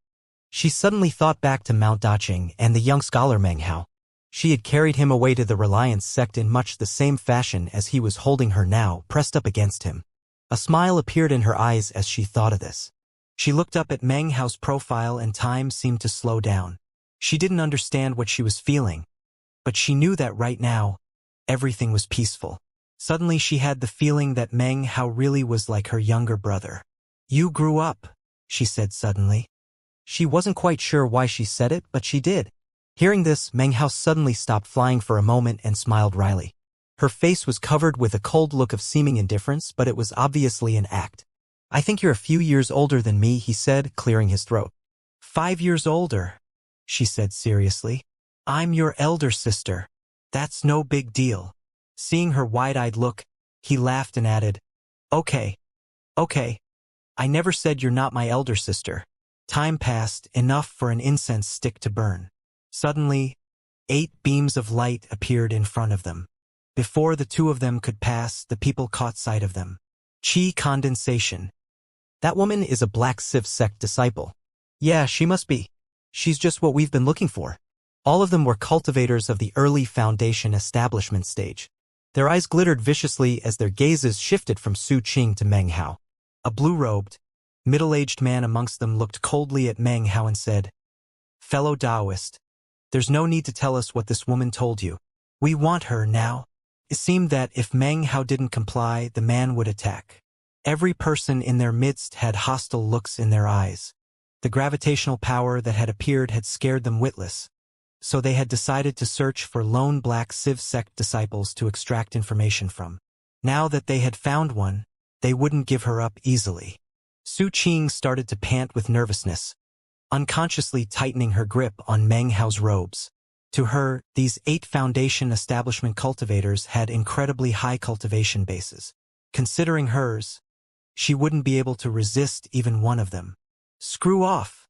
She suddenly thought back to Mount Daqing and the young scholar Meng Hao. She had carried him away to the Reliance sect in much the same fashion as he was holding her now, pressed up against him. A smile appeared in her eyes as she thought of this. She looked up at Meng Hao's profile and time seemed to slow down. She didn't understand what she was feeling, but she knew that right now, everything was peaceful. Suddenly she had the feeling that Meng Hao really was like her younger brother. "You grew up," she said suddenly. She wasn't quite sure why she said it, but she did. Hearing this, Meng Hao suddenly stopped flying for a moment and smiled wryly. Her face was covered with a cold look of seeming indifference, but it was obviously an act. "I think you're a few years older than me," he said, clearing his throat. 5 years older," she said seriously. "I'm your elder sister. That's no big deal." Seeing her wide-eyed look, he laughed and added, Okay. I never said you're not my elder sister." Time passed, enough for an incense stick to burn. Suddenly, 8 beams of light appeared in front of them. Before the two of them could pass, the people caught sight of them. Qi condensation. "That woman is a Black Civ sect disciple." "Yeah, she must be. She's just what we've been looking for." All of them were cultivators of the early Foundation establishment stage. Their eyes glittered viciously as their gazes shifted from Su Qing to Meng Hao. A blue-robed, middle-aged man amongst them looked coldly at Meng Hao and said, "Fellow Taoist, there's no need to tell us what this woman told you. We want her now." It seemed that if Meng Hao didn't comply, the man would attack. Every person in their midst had hostile looks in their eyes. The gravitational power that had appeared had scared them witless, so they had decided to search for lone Black Civ sect disciples to extract information from. Now that they had found one, they wouldn't give her up easily. Su Qing started to pant with nervousness, unconsciously tightening her grip on Meng Hao's robes. To her, these 8 Foundation establishment cultivators had incredibly high cultivation bases. Considering hers, she wouldn't be able to resist even one of them. "Screw off,"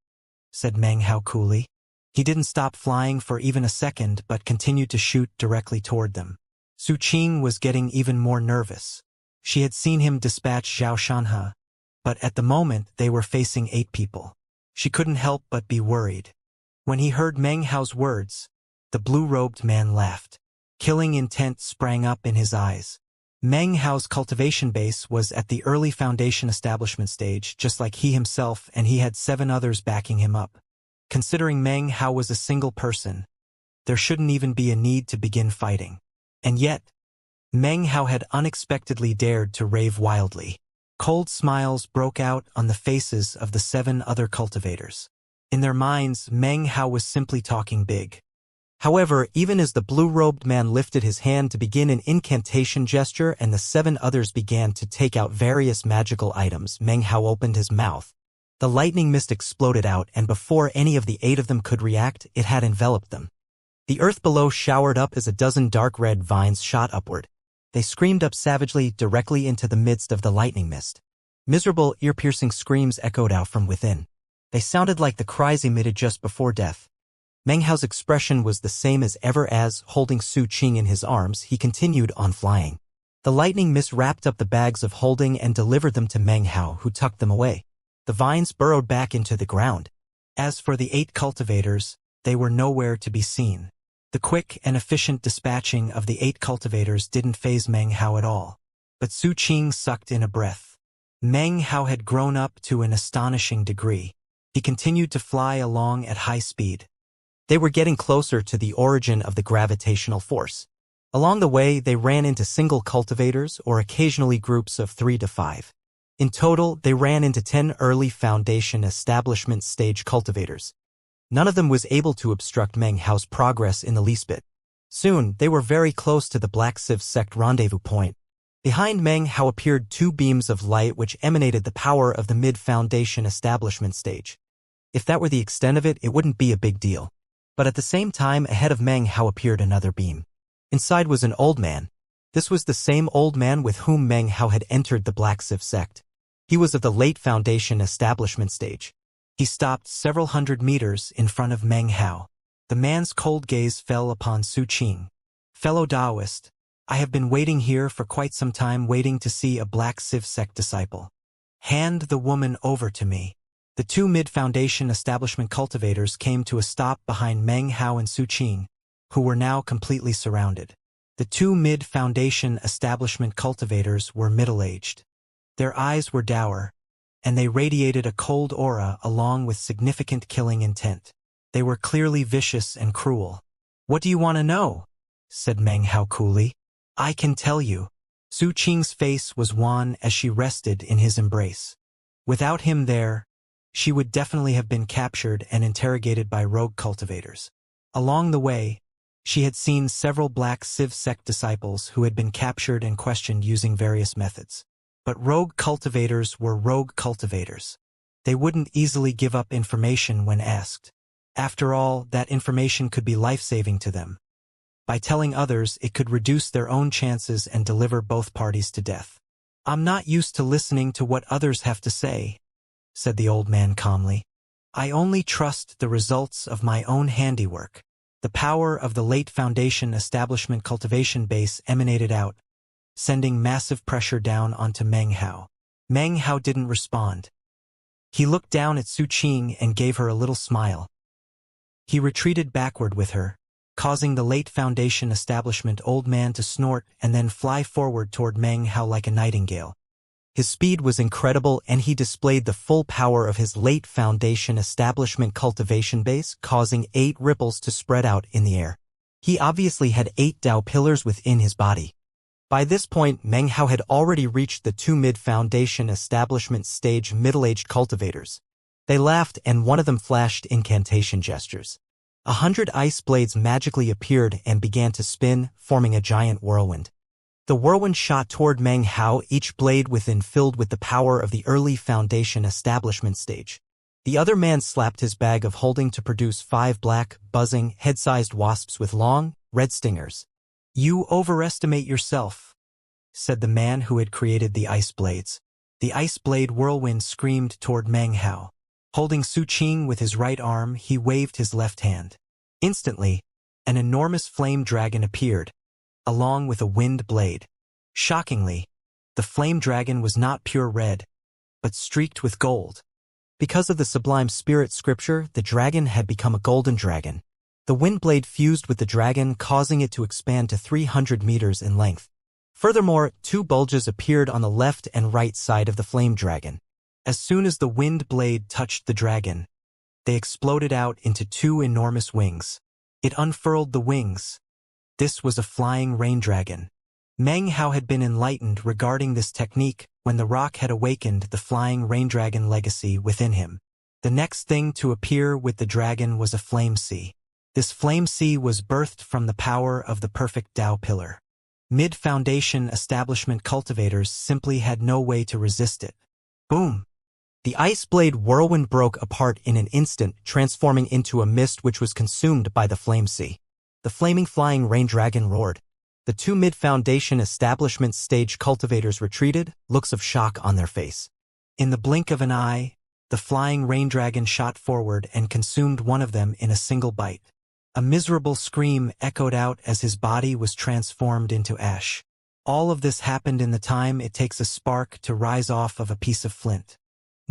said Meng Hao coolly. He didn't stop flying for even a second but continued to shoot directly toward them. Su Qing was getting even more nervous. She had seen him dispatch Xianxia, but at the moment they were facing 8 people. She couldn't help but be worried. When he heard Meng Hao's words, the blue-robed man laughed. Killing intent sprang up in his eyes. Meng Hao's cultivation base was at the early Foundation establishment stage, just like he himself, and he had 7 others backing him up. Considering Meng Hao was a single person, there shouldn't even be a need to begin fighting. And yet, Meng Hao had unexpectedly dared to rave wildly. Cold smiles broke out on the faces of the 7 other cultivators. In their minds, Meng Hao was simply talking big. However, even as the blue-robed man lifted his hand to begin an incantation gesture and the 7 others began to take out various magical items, Meng Hao opened his mouth. The lightning mist exploded out, and before any of the 8 of them could react, it had enveloped them. The earth below showered up as a dozen dark red vines shot upward. They screamed up savagely directly into the midst of the lightning mist. Miserable, ear-piercing screams echoed out from within. They sounded like the cries emitted just before death. Meng Hao's expression was the same as ever as, holding Su Qing in his arms, he continued on flying. The lightning mist wrapped up the bags of holding and delivered them to Meng Hao, who tucked them away. The vines burrowed back into the ground. As for the 8 cultivators, they were nowhere to be seen. The quick and efficient dispatching of the 8 cultivators didn't faze Meng Hao at all. But Su Qing sucked in a breath. Meng Hao had grown up to an astonishing degree. He continued to fly along at high speed. They were getting closer to the origin of the gravitational force. Along the way, they ran into single cultivators or occasionally groups of 3 to 5. In total, they ran into 10 early Foundation establishment stage cultivators. None of them was able to obstruct Meng Hao's progress in the least bit. Soon, they were very close to the Black Civ sect rendezvous point. Behind Meng Hao appeared 2 beams of light which emanated the power of the mid-Foundation establishment stage. If that were the extent of it, it wouldn't be a big deal. But at the same time, ahead of Meng Hao appeared another beam. Inside was an old man. This was the same old man with whom Meng Hao had entered the Black Civ sect. He was of the late Foundation establishment stage. He stopped several hundred meters in front of Meng Hao. The man's cold gaze fell upon Su Qing. "Fellow Taoist, I have been waiting here for quite some time, waiting to see a Black Civ sect disciple. Hand the woman over to me." The 2 mid-Foundation establishment cultivators came to a stop behind Meng Hao and Su Qing, who were now completely surrounded. The 2 mid-Foundation establishment cultivators were middle-aged. Their eyes were dour, and they radiated a cold aura along with significant killing intent. They were clearly vicious and cruel. "What do you want to know?" said Meng Hao coolly. "I can tell you. Su Qing's face was wan as she rested in his embrace. Without him there, she would definitely have been captured and interrogated by rogue cultivators. Along the way, she had seen several black Civ sect disciples who had been captured and questioned using various methods. But rogue cultivators were rogue cultivators. They wouldn't easily give up information when asked. After all, that information could be life-saving to them. By telling others, it could reduce their own chances and deliver both parties to death. "I'm not used to listening to what others have to say," said the old man calmly. "I only trust the results of my own handiwork." The power of the late Foundation establishment cultivation base emanated out, sending massive pressure down onto Meng Hao. Meng Hao didn't respond. He looked down at Su Qing and gave her a little smile. He retreated backward with her, causing the late Foundation establishment old man to snort and then fly forward toward Meng Hao like a nightingale. His speed was incredible, and he displayed the full power of his late Foundation establishment cultivation base, causing 8 ripples to spread out in the air. He obviously had 8 Dao pillars within his body. By this point, Meng Hao had already reached the 2 mid-Foundation establishment stage middle-aged cultivators. They laughed, and one of them flashed incantation gestures. 100 ice blades magically appeared and began to spin, forming a giant whirlwind. The whirlwind shot toward Meng Hao, each blade within filled with the power of the early Foundation establishment stage. The other man slapped his bag of holding to produce 5 black, buzzing, head-sized wasps with long, red stingers. "You overestimate yourself," said the man who had created the ice blades. The ice blade whirlwind screamed toward Meng Hao. Holding Su Qing with his right arm, he waved his left hand. Instantly, an enormous flame dragon appeared, along with a wind blade. Shockingly, the flame dragon was not pure red, but streaked with gold. Because of the sublime spirit scripture, the dragon had become a golden dragon. The wind blade fused with the dragon, causing it to expand to 300 meters in length. Furthermore, 2 bulges appeared on the left and right side of the flame dragon. As soon as the wind blade touched the dragon, they exploded out into 2 enormous wings. It unfurled the wings. This was a flying rain dragon. Meng Hao had been enlightened regarding this technique when the rock had awakened the flying rain dragon legacy within him. The next thing to appear with the dragon was a flame sea. This flame sea was birthed from the power of the perfect Dao pillar. Mid-Foundation establishment cultivators simply had no way to resist it. Boom! The ice blade whirlwind broke apart in an instant, transforming into a mist which was consumed by the flame sea. The flaming flying rain dragon roared. The 2 mid-Foundation establishment stage cultivators retreated, looks of shock on their face. In the blink of an eye, the flying rain dragon shot forward and consumed one of them in a single bite. A miserable scream echoed out as his body was transformed into ash. All of this happened in the time it takes a spark to rise off of a piece of flint.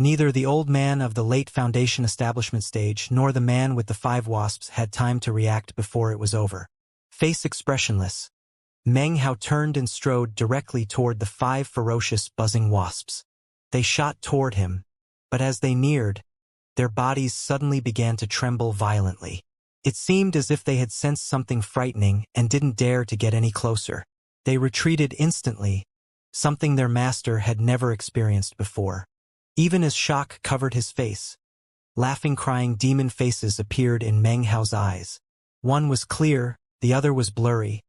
Neither the old man of the late Foundation establishment stage nor the man with the 5 wasps had time to react before it was over. Face expressionless, Meng Hao turned and strode directly toward the 5 ferocious buzzing wasps. They shot toward him, but as they neared, their bodies suddenly began to tremble violently. It seemed as if they had sensed something frightening and didn't dare to get any closer. They retreated instantly, something their master had never experienced before. Even as shock covered his face, laughing, crying demon faces appeared in Meng Hao's eyes. One was clear, the other was blurry,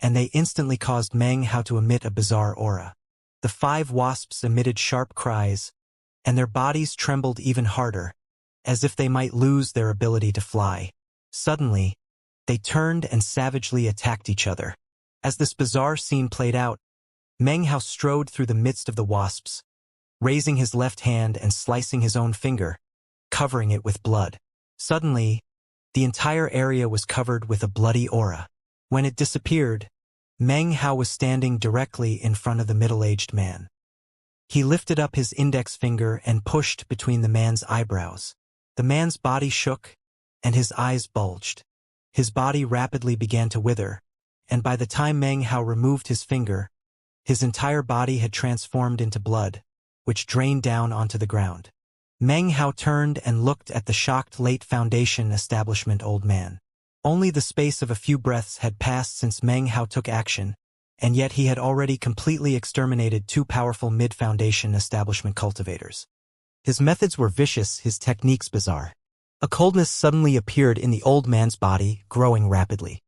and they instantly caused Meng Hao to emit a bizarre aura. The 5 wasps emitted sharp cries, and their bodies trembled even harder, as if they might lose their ability to fly. Suddenly, they turned and savagely attacked each other. As this bizarre scene played out, Meng Hao strode through the midst of the wasps, raising his left hand and slicing his own finger, covering it with blood. Suddenly, the entire area was covered with a bloody aura. When it disappeared, Meng Hao was standing directly in front of the middle-aged man. He lifted up his index finger and pushed between the man's eyebrows. The man's body shook, and his eyes bulged. His body rapidly began to wither, and by the time Meng Hao removed his finger, his entire body had transformed into blood, which drained down onto the ground. Meng Hao turned and looked at the shocked late Foundation establishment old man. Only the space of a few breaths had passed since Meng Hao took action, and yet he had already completely exterminated 2 powerful mid-foundation establishment cultivators. His methods were vicious, his techniques bizarre. A coldness suddenly appeared in the old man's body, growing rapidly.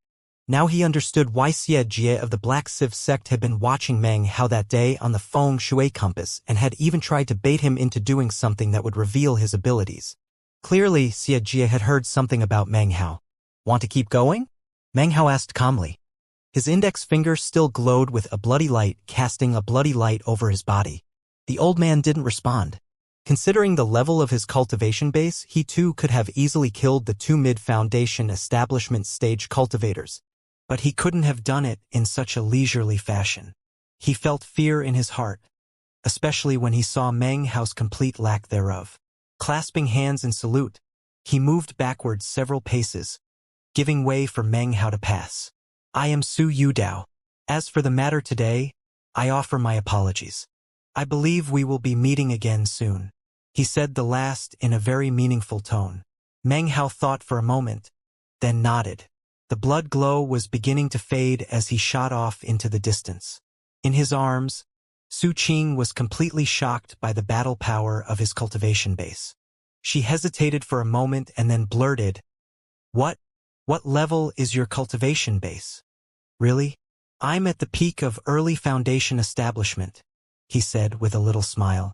Now he understood why Xianxia of the Black Sieve sect had been watching Meng Hao that day on the feng shui compass and had even tried to bait him into doing something that would reveal his abilities. Clearly, Xianxia had heard something about Meng Hao. "Want to keep going?" Meng Hao asked calmly. His index finger still glowed with a bloody light, casting a bloody light over his body. The old man didn't respond. Considering the level of his cultivation base, he too could have easily killed the 2 mid-foundation establishment stage cultivators. But he couldn't have done it in such a leisurely fashion. He felt fear in his heart, especially when he saw Meng Hao's complete lack thereof. Clasping hands in salute, he moved backwards several paces, giving way for Meng Hao to pass. "I am Su Yudao. As for the matter today, I offer my apologies. I believe we will be meeting again soon." He said the last in a very meaningful tone. Meng Hao thought for a moment, then nodded. The blood glow was beginning to fade as he shot off into the distance. In his arms, Su Qing was completely shocked by the battle power of his cultivation base. She hesitated for a moment and then blurted, What level is your cultivation base?" "Really? I'm at the peak of early foundation establishment," he said with a little smile.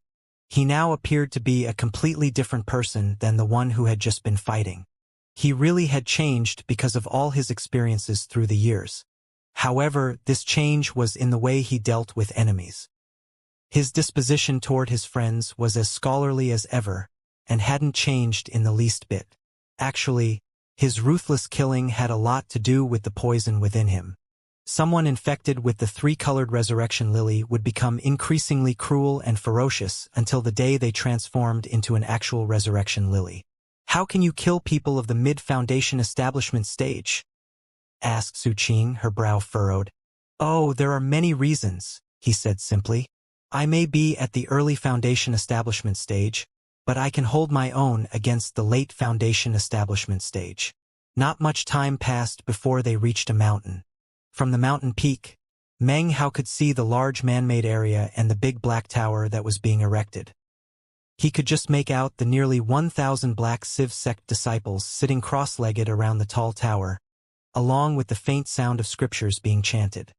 He now appeared to be a completely different person than the one who had just been fighting. He really had changed because of all his experiences through the years. However, this change was in the way he dealt with enemies. His disposition toward his friends was as scholarly as ever, and hadn't changed in the least bit. Actually, his ruthless killing had a lot to do with the poison within him. Someone infected with the 3-colored resurrection lily would become increasingly cruel and ferocious until the day they transformed into an actual resurrection lily. "How can you kill people of the mid-foundation establishment stage?" asked Su Qing, her brow furrowed. "Oh, there are many reasons," he said simply. "I may be at the early foundation establishment stage, but I can hold my own against the late foundation establishment stage." Not much time passed before they reached a mountain. From the mountain peak, Meng Hao could see the large man-made area and the big black tower that was being erected. He could just make out the nearly 1,000 Black Sieve sect disciples sitting cross-legged around the tall tower, along with the faint sound of scriptures being chanted.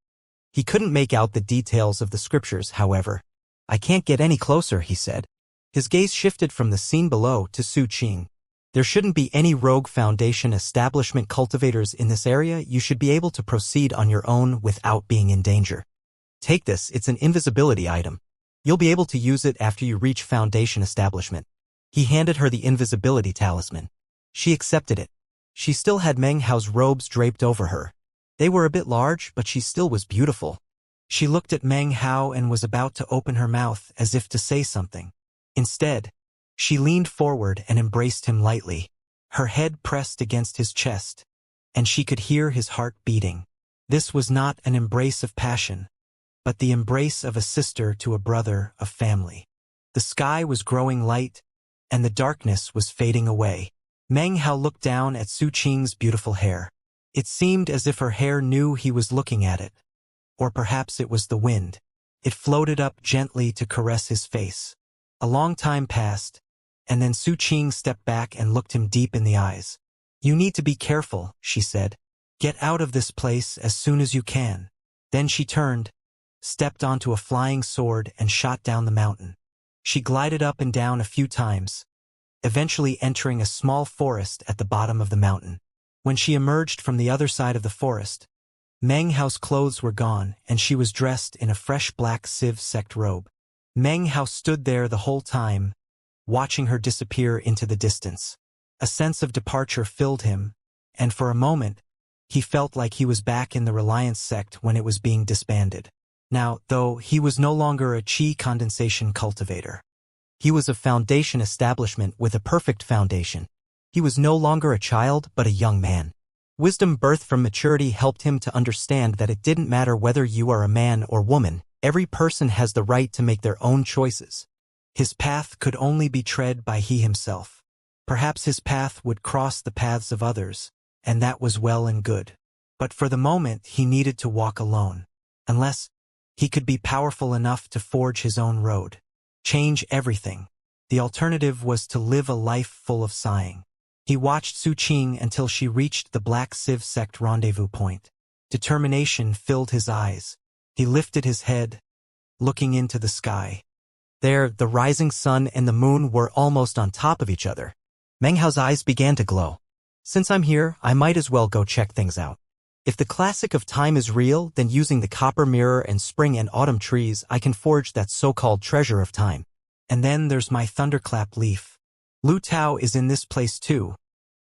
He couldn't make out the details of the scriptures, however. "I can't get any closer," he said. His gaze shifted from the scene below to Su Qing. "There shouldn't be any rogue foundation establishment cultivators in this area. You should be able to proceed on your own without being in danger. Take this, it's an invisibility item. You'll be able to use it after you reach foundation establishment." He handed her the invisibility talisman. She accepted it. She still had Meng Hao's robes draped over her. They were a bit large, but she still was beautiful. She looked at Meng Hao and was about to open her mouth as if to say something. Instead, she leaned forward and embraced him lightly, her head pressed against his chest, and she could hear his heart beating. This was not an embrace of passion, but the embrace of a sister to a brother, of family. The sky was growing light, and the darkness was fading away. Meng Hao looked down at Su Qing's beautiful hair. It seemed as if her hair knew he was looking at it. Or perhaps it was the wind. It floated up gently to caress his face. A long time passed, and then Su Qing stepped back and looked him deep in the eyes. "You need to be careful," she said. "Get out of this place as soon as you can." Then she turned, stepped onto a flying sword and shot down the mountain. She glided up and down a few times, eventually entering a small forest at the bottom of the mountain. When she emerged from the other side of the forest, Meng Hao's clothes were gone and she was dressed in a fresh Black Sieve sect robe. Meng Hao stood there the whole time, watching her disappear into the distance. A sense of departure filled him, and for a moment, he felt like he was back in the Reliance sect when it was being disbanded. Now, though, he was no longer a chi condensation cultivator. He was a foundation establishment with a perfect foundation. He was no longer a child, but a young man. Wisdom birthed from maturity helped him to understand that it didn't matter whether you are a man or woman, every person has the right to make their own choices. His path could only be tread by he himself. Perhaps his path would cross the paths of others, and that was well and good. But for the moment he needed to walk alone. Unless he could be powerful enough to forge his own road. Change everything. The alternative was to live a life full of sighing. He watched Su Qing until she reached the Black Civ sect rendezvous point. Determination filled his eyes. He lifted his head, looking into the sky. There, the rising sun and the moon were almost on top of each other. Meng Hao's eyes began to glow. Since I'm here, I might as well go check things out. If the classic of time is real, then using the copper mirror and spring and autumn trees, I can forge that so-called treasure of time. And then there's my thunderclap leaf. Lu Tao is in this place too.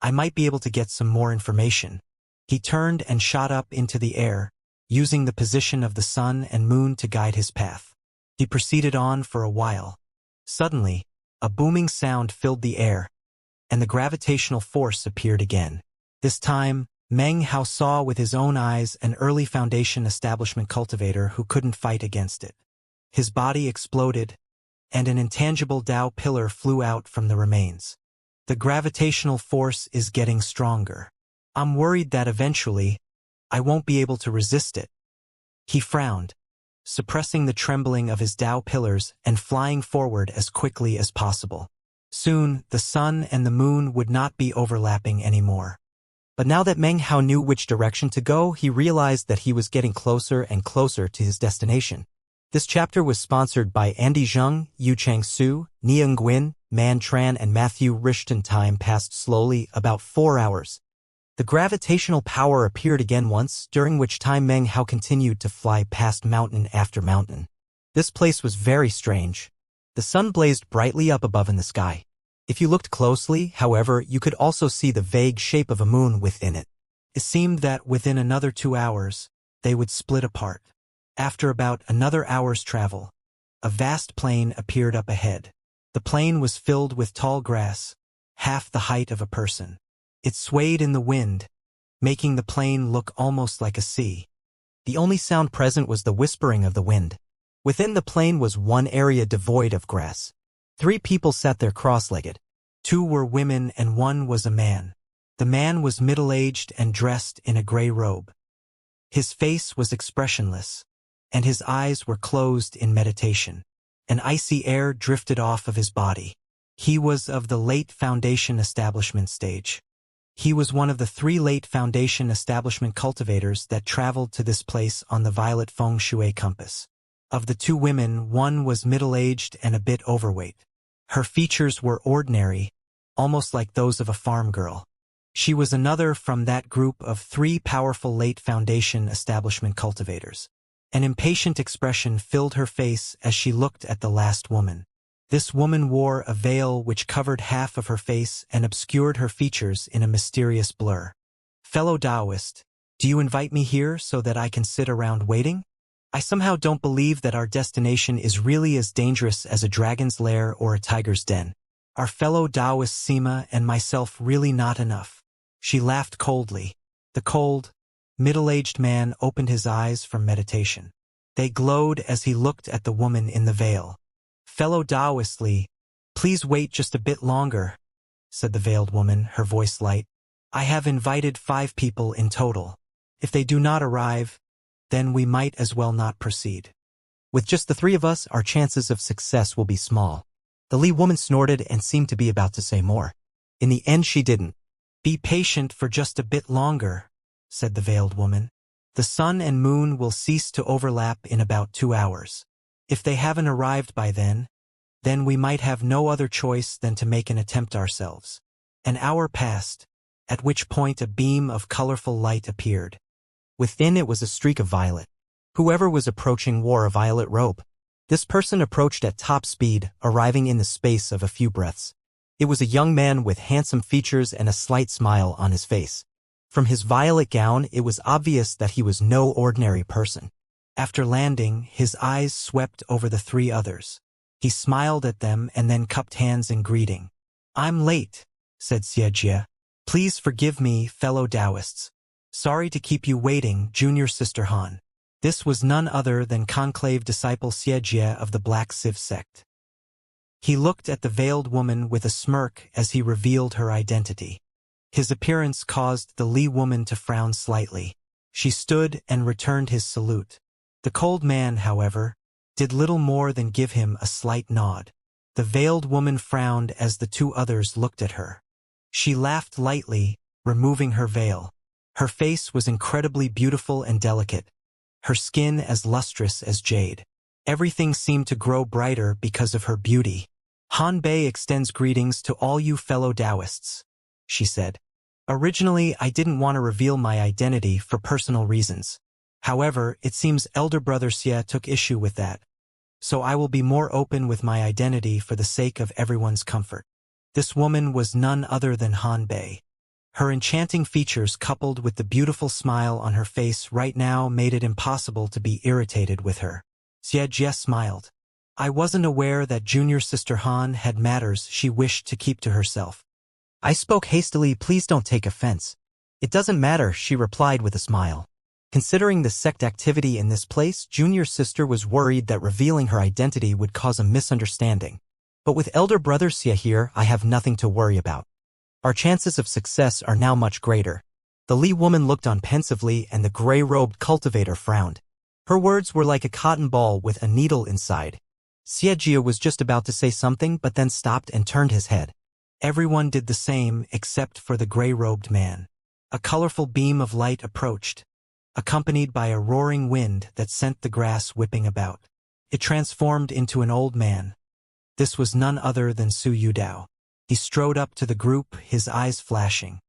I might be able to get some more information. He turned and shot up into the air, using the position of the sun and moon to guide his path. He proceeded on for a while. Suddenly, a booming sound filled the air, and the gravitational force appeared again. This time, Meng Hao saw with his own eyes an early Foundation establishment cultivator who couldn't fight against it. His body exploded, and an intangible Tao pillar flew out from the remains. The gravitational force is getting stronger. I'm worried that eventually, I won't be able to resist it. He frowned, suppressing the trembling of his Tao pillars and flying forward as quickly as possible. Soon, the sun and the moon would not be overlapping anymore. But now that Meng Hao knew which direction to go, he realized that he was getting closer and closer to his destination. This chapter was sponsored by Andy Zheng, Yu Chang-su, Nia Nguyen, Man Tran, and Matthew Rishton. Time passed slowly, about 4 hours. The gravitational power appeared again once, during which time Meng Hao continued to fly past mountain after mountain. This place was very strange. The sun blazed brightly up above in the sky. If you looked closely, however, you could also see the vague shape of a moon within it. It seemed that within another 2 hours, they would split apart. After about another hour's travel, a vast plain appeared up ahead. The plain was filled with tall grass, half the height of a person. It swayed in the wind, making the plain look almost like a sea. The only sound present was the whispering of the wind. Within the plain was one area devoid of grass. 3 people sat there cross-legged. 2 were women and 1 was a man. The man was middle-aged and dressed in a gray robe. His face was expressionless, and his eyes were closed in meditation. An icy air drifted off of his body. He was of the late Foundation establishment stage. He was one of the 3 late Foundation establishment cultivators that traveled to this place on the violet feng shui compass. Of the 2 women, 1 was middle-aged and a bit overweight. Her features were ordinary, almost like those of a farm girl. She was another from that group of 3 powerful late Foundation establishment cultivators. An impatient expression filled her face as she looked at the last woman. This woman wore a veil which covered half of her face and obscured her features in a mysterious blur. Fellow Taoist, do you invite me here so that I can sit around waiting? I somehow don't believe that our destination is really as dangerous as a dragon's lair or a tiger's den. Are fellow Taoist Sima and myself really not enough? She laughed coldly. The cold, middle-aged man opened his eyes from meditation. They glowed as he looked at the woman in the veil. Fellow Taoistly, please wait just a bit longer, said the veiled woman, her voice light. I have invited 5 people in total. If they do not arrive, then we might as well not proceed. With just the 3 of us, our chances of success will be small. The Li woman snorted and seemed to be about to say more. In the end, she didn't. Be patient for just a bit longer, said the veiled woman. The sun and moon will cease to overlap in about 2 hours. If they haven't arrived by then we might have no other choice than to make an attempt ourselves. An hour passed, at which point a beam of colorful light appeared. Within it was a streak of violet. Whoever was approaching wore a violet robe. This person approached at top speed, arriving in the space of a few breaths. It was a young man with handsome features and a slight smile on his face. From his violet gown, it was obvious that he was no ordinary person. After landing, his eyes swept over the 3 others. He smiled at them and then cupped hands in greeting. I'm late, said Xianxia. Please forgive me, fellow Taoists. Sorry to keep you waiting, junior sister Han. This was none other than conclave disciple Xianxia of the Black Civ sect. He looked at the veiled woman with a smirk as he revealed her identity. His appearance caused the Li woman to frown slightly. She stood and returned his salute. The cold man, however, did little more than give him a slight nod. The veiled woman frowned as the two others looked at her. She laughed lightly, removing her veil. Her face was incredibly beautiful and delicate, her skin as lustrous as jade. Everything seemed to grow brighter because of her beauty. Han Bei extends greetings to all you fellow Taoists, she said. Originally, I didn't want to reveal my identity for personal reasons. However, it seems elder brother Xie took issue with that. So I will be more open with my identity for the sake of everyone's comfort. This woman was none other than Han Bei. Her enchanting features coupled with the beautiful smile on her face right now made it impossible to be irritated with her. Xianxia smiled. I wasn't aware that junior sister Han had matters she wished to keep to herself. I spoke hastily, please don't take offense. It doesn't matter, she replied with a smile. Considering the sect activity in this place, junior sister was worried that revealing her identity would cause a misunderstanding. But with elder brother Xie here, I have nothing to worry about. Our chances of success are now much greater. The Li woman looked on pensively and the gray-robed cultivator frowned. Her words were like a cotton ball with a needle inside. Xianxia was just about to say something but then stopped and turned his head. Everyone did the same except for the gray-robed man. A colorful beam of light approached, accompanied by a roaring wind that sent the grass whipping about. It transformed into an old man. This was none other than Su Yudao. He strode up to the group, his eyes flashing.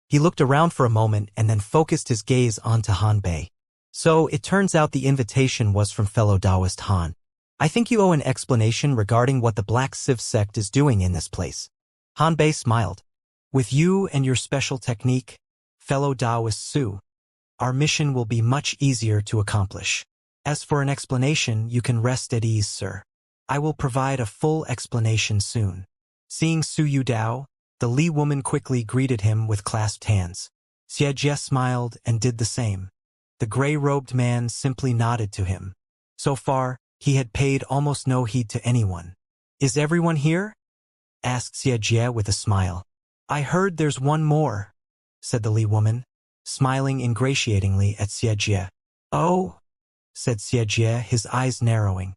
He looked around for a moment and then focused his gaze onto Han Bei. So, it turns out the invitation was from fellow Taoist Han. I think you owe an explanation regarding what the Black Civ sect is doing in this place. Han Bei smiled. With you and your special technique, fellow Taoist Su, our mission will be much easier to accomplish. As for an explanation, you can rest at ease, sir. I will provide a full explanation soon. Seeing Su Yudao, the Li woman quickly greeted him with clasped hands. Xianxia smiled and did the same. The gray-robed man simply nodded to him. So far, he had paid almost no heed to anyone. Is everyone here? Asked Xianxia with a smile. I heard there's one more, said the Li woman, smiling ingratiatingly at Xianxia. Oh, said Xianxia, his eyes narrowing.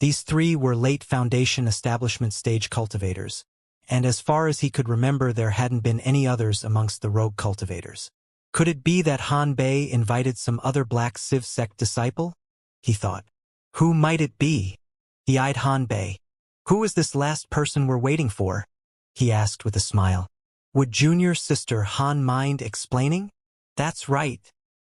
These three were late Foundation establishment stage cultivators, and as far as he could remember there hadn't been any others amongst the rogue cultivators. Could it be that Han Bei invited some other Black Civ sect disciple? He thought. Who might it be? He eyed Han Bei. Who is this last person we're waiting for? He asked with a smile. Would junior sister Han mind explaining? That's right,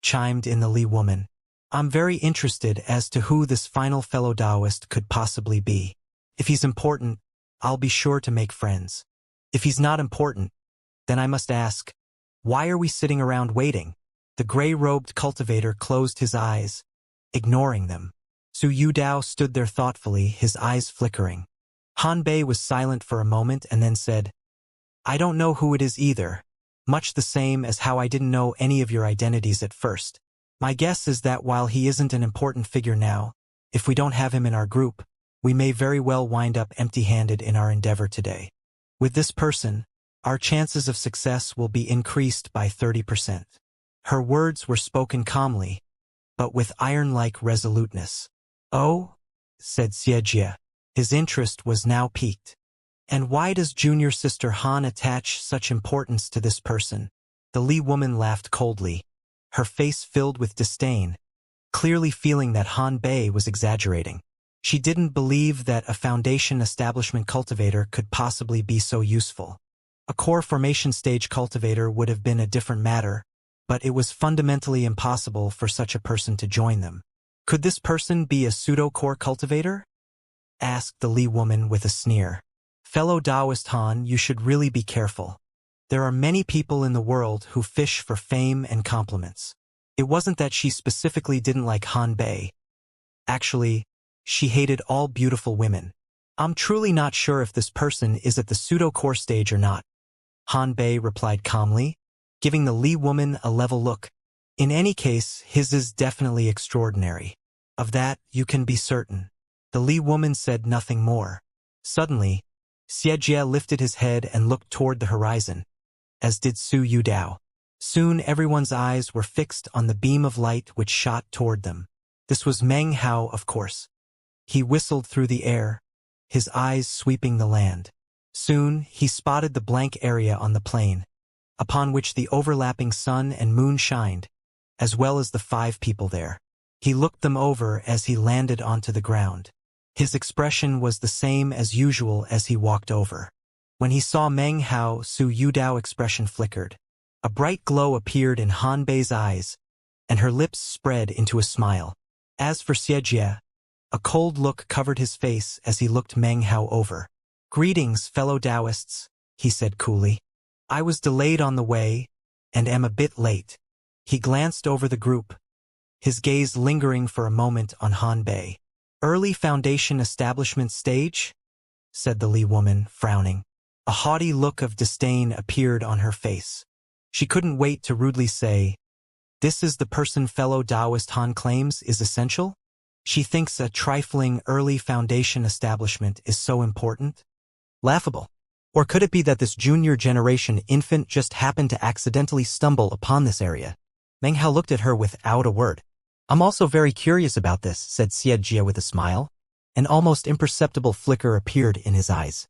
chimed in the Li woman. I'm very interested as to who this final fellow Taoist could possibly be. If he's important, I'll be sure to make friends. If he's not important, then I must ask, why are we sitting around waiting? The gray-robed cultivator closed his eyes, ignoring them. Su Yudao stood there thoughtfully, his eyes flickering. Han Bei was silent for a moment and then said, I don't know who it is either, much the same as how I didn't know any of your identities at first. My guess is that while he isn't an important figure now, if we don't have him in our group, we may very well wind up empty-handed in our endeavor today. With this person, our chances of success will be increased by 30%. Her words were spoken calmly, but with iron-like resoluteness. Oh, said Xianxia. His interest was now piqued. And why does junior sister Han attach such importance to this person? The Li woman laughed coldly, her face filled with disdain, clearly feeling that Han Bei was exaggerating. She didn't believe that a Foundation establishment cultivator could possibly be so useful. A core formation stage cultivator would have been a different matter, but it was fundamentally impossible for such a person to join them. Could this person be a pseudo-core cultivator? Asked the Li woman with a sneer. Fellow Taoist Han, you should really be careful. There are many people in the world who fish for fame and compliments. It wasn't that she specifically didn't like Han Bei. Actually, she hated all beautiful women. I'm truly not sure if this person is at the pseudo-core stage or not. Han Bei replied calmly, giving the Li woman a level look. In any case, his is definitely extraordinary. Of that, you can be certain. The Li woman said nothing more. Suddenly, Xianxia lifted his head and looked toward the horizon, as did Su Yudao. Soon everyone's eyes were fixed on the beam of light which shot toward them. This was Meng Hao, of course. He whistled through the air, his eyes sweeping the land. Soon, he spotted the blank area on the plain, upon which the overlapping sun and moon shined, as well as the 5 people there. He looked them over as he landed onto the ground. His expression was the same as usual as he walked over. When he saw Meng Hao, Su Yudao's expression flickered. A bright glow appeared in Han Bei's eyes, and her lips spread into a smile. As for Xianxia, a cold look covered his face as he looked Meng Hao over. "Greetings, fellow Taoists," he said coolly. "I was delayed on the way, and am a bit late." He glanced over the group, his gaze lingering for a moment on Han Bei. "Early Foundation establishment stage?" said the Li woman, frowning. A haughty look of disdain appeared on her face. She couldn't wait to rudely say, "This is the person fellow Taoist Han claims is essential?" She thinks a trifling early Foundation establishment is so important? Laughable. Or could it be that this junior generation infant just happened to accidentally stumble upon this area? Meng Hao looked at her without a word. "I'm also very curious about this," said Xianxia with a smile. An almost imperceptible flicker appeared in his eyes.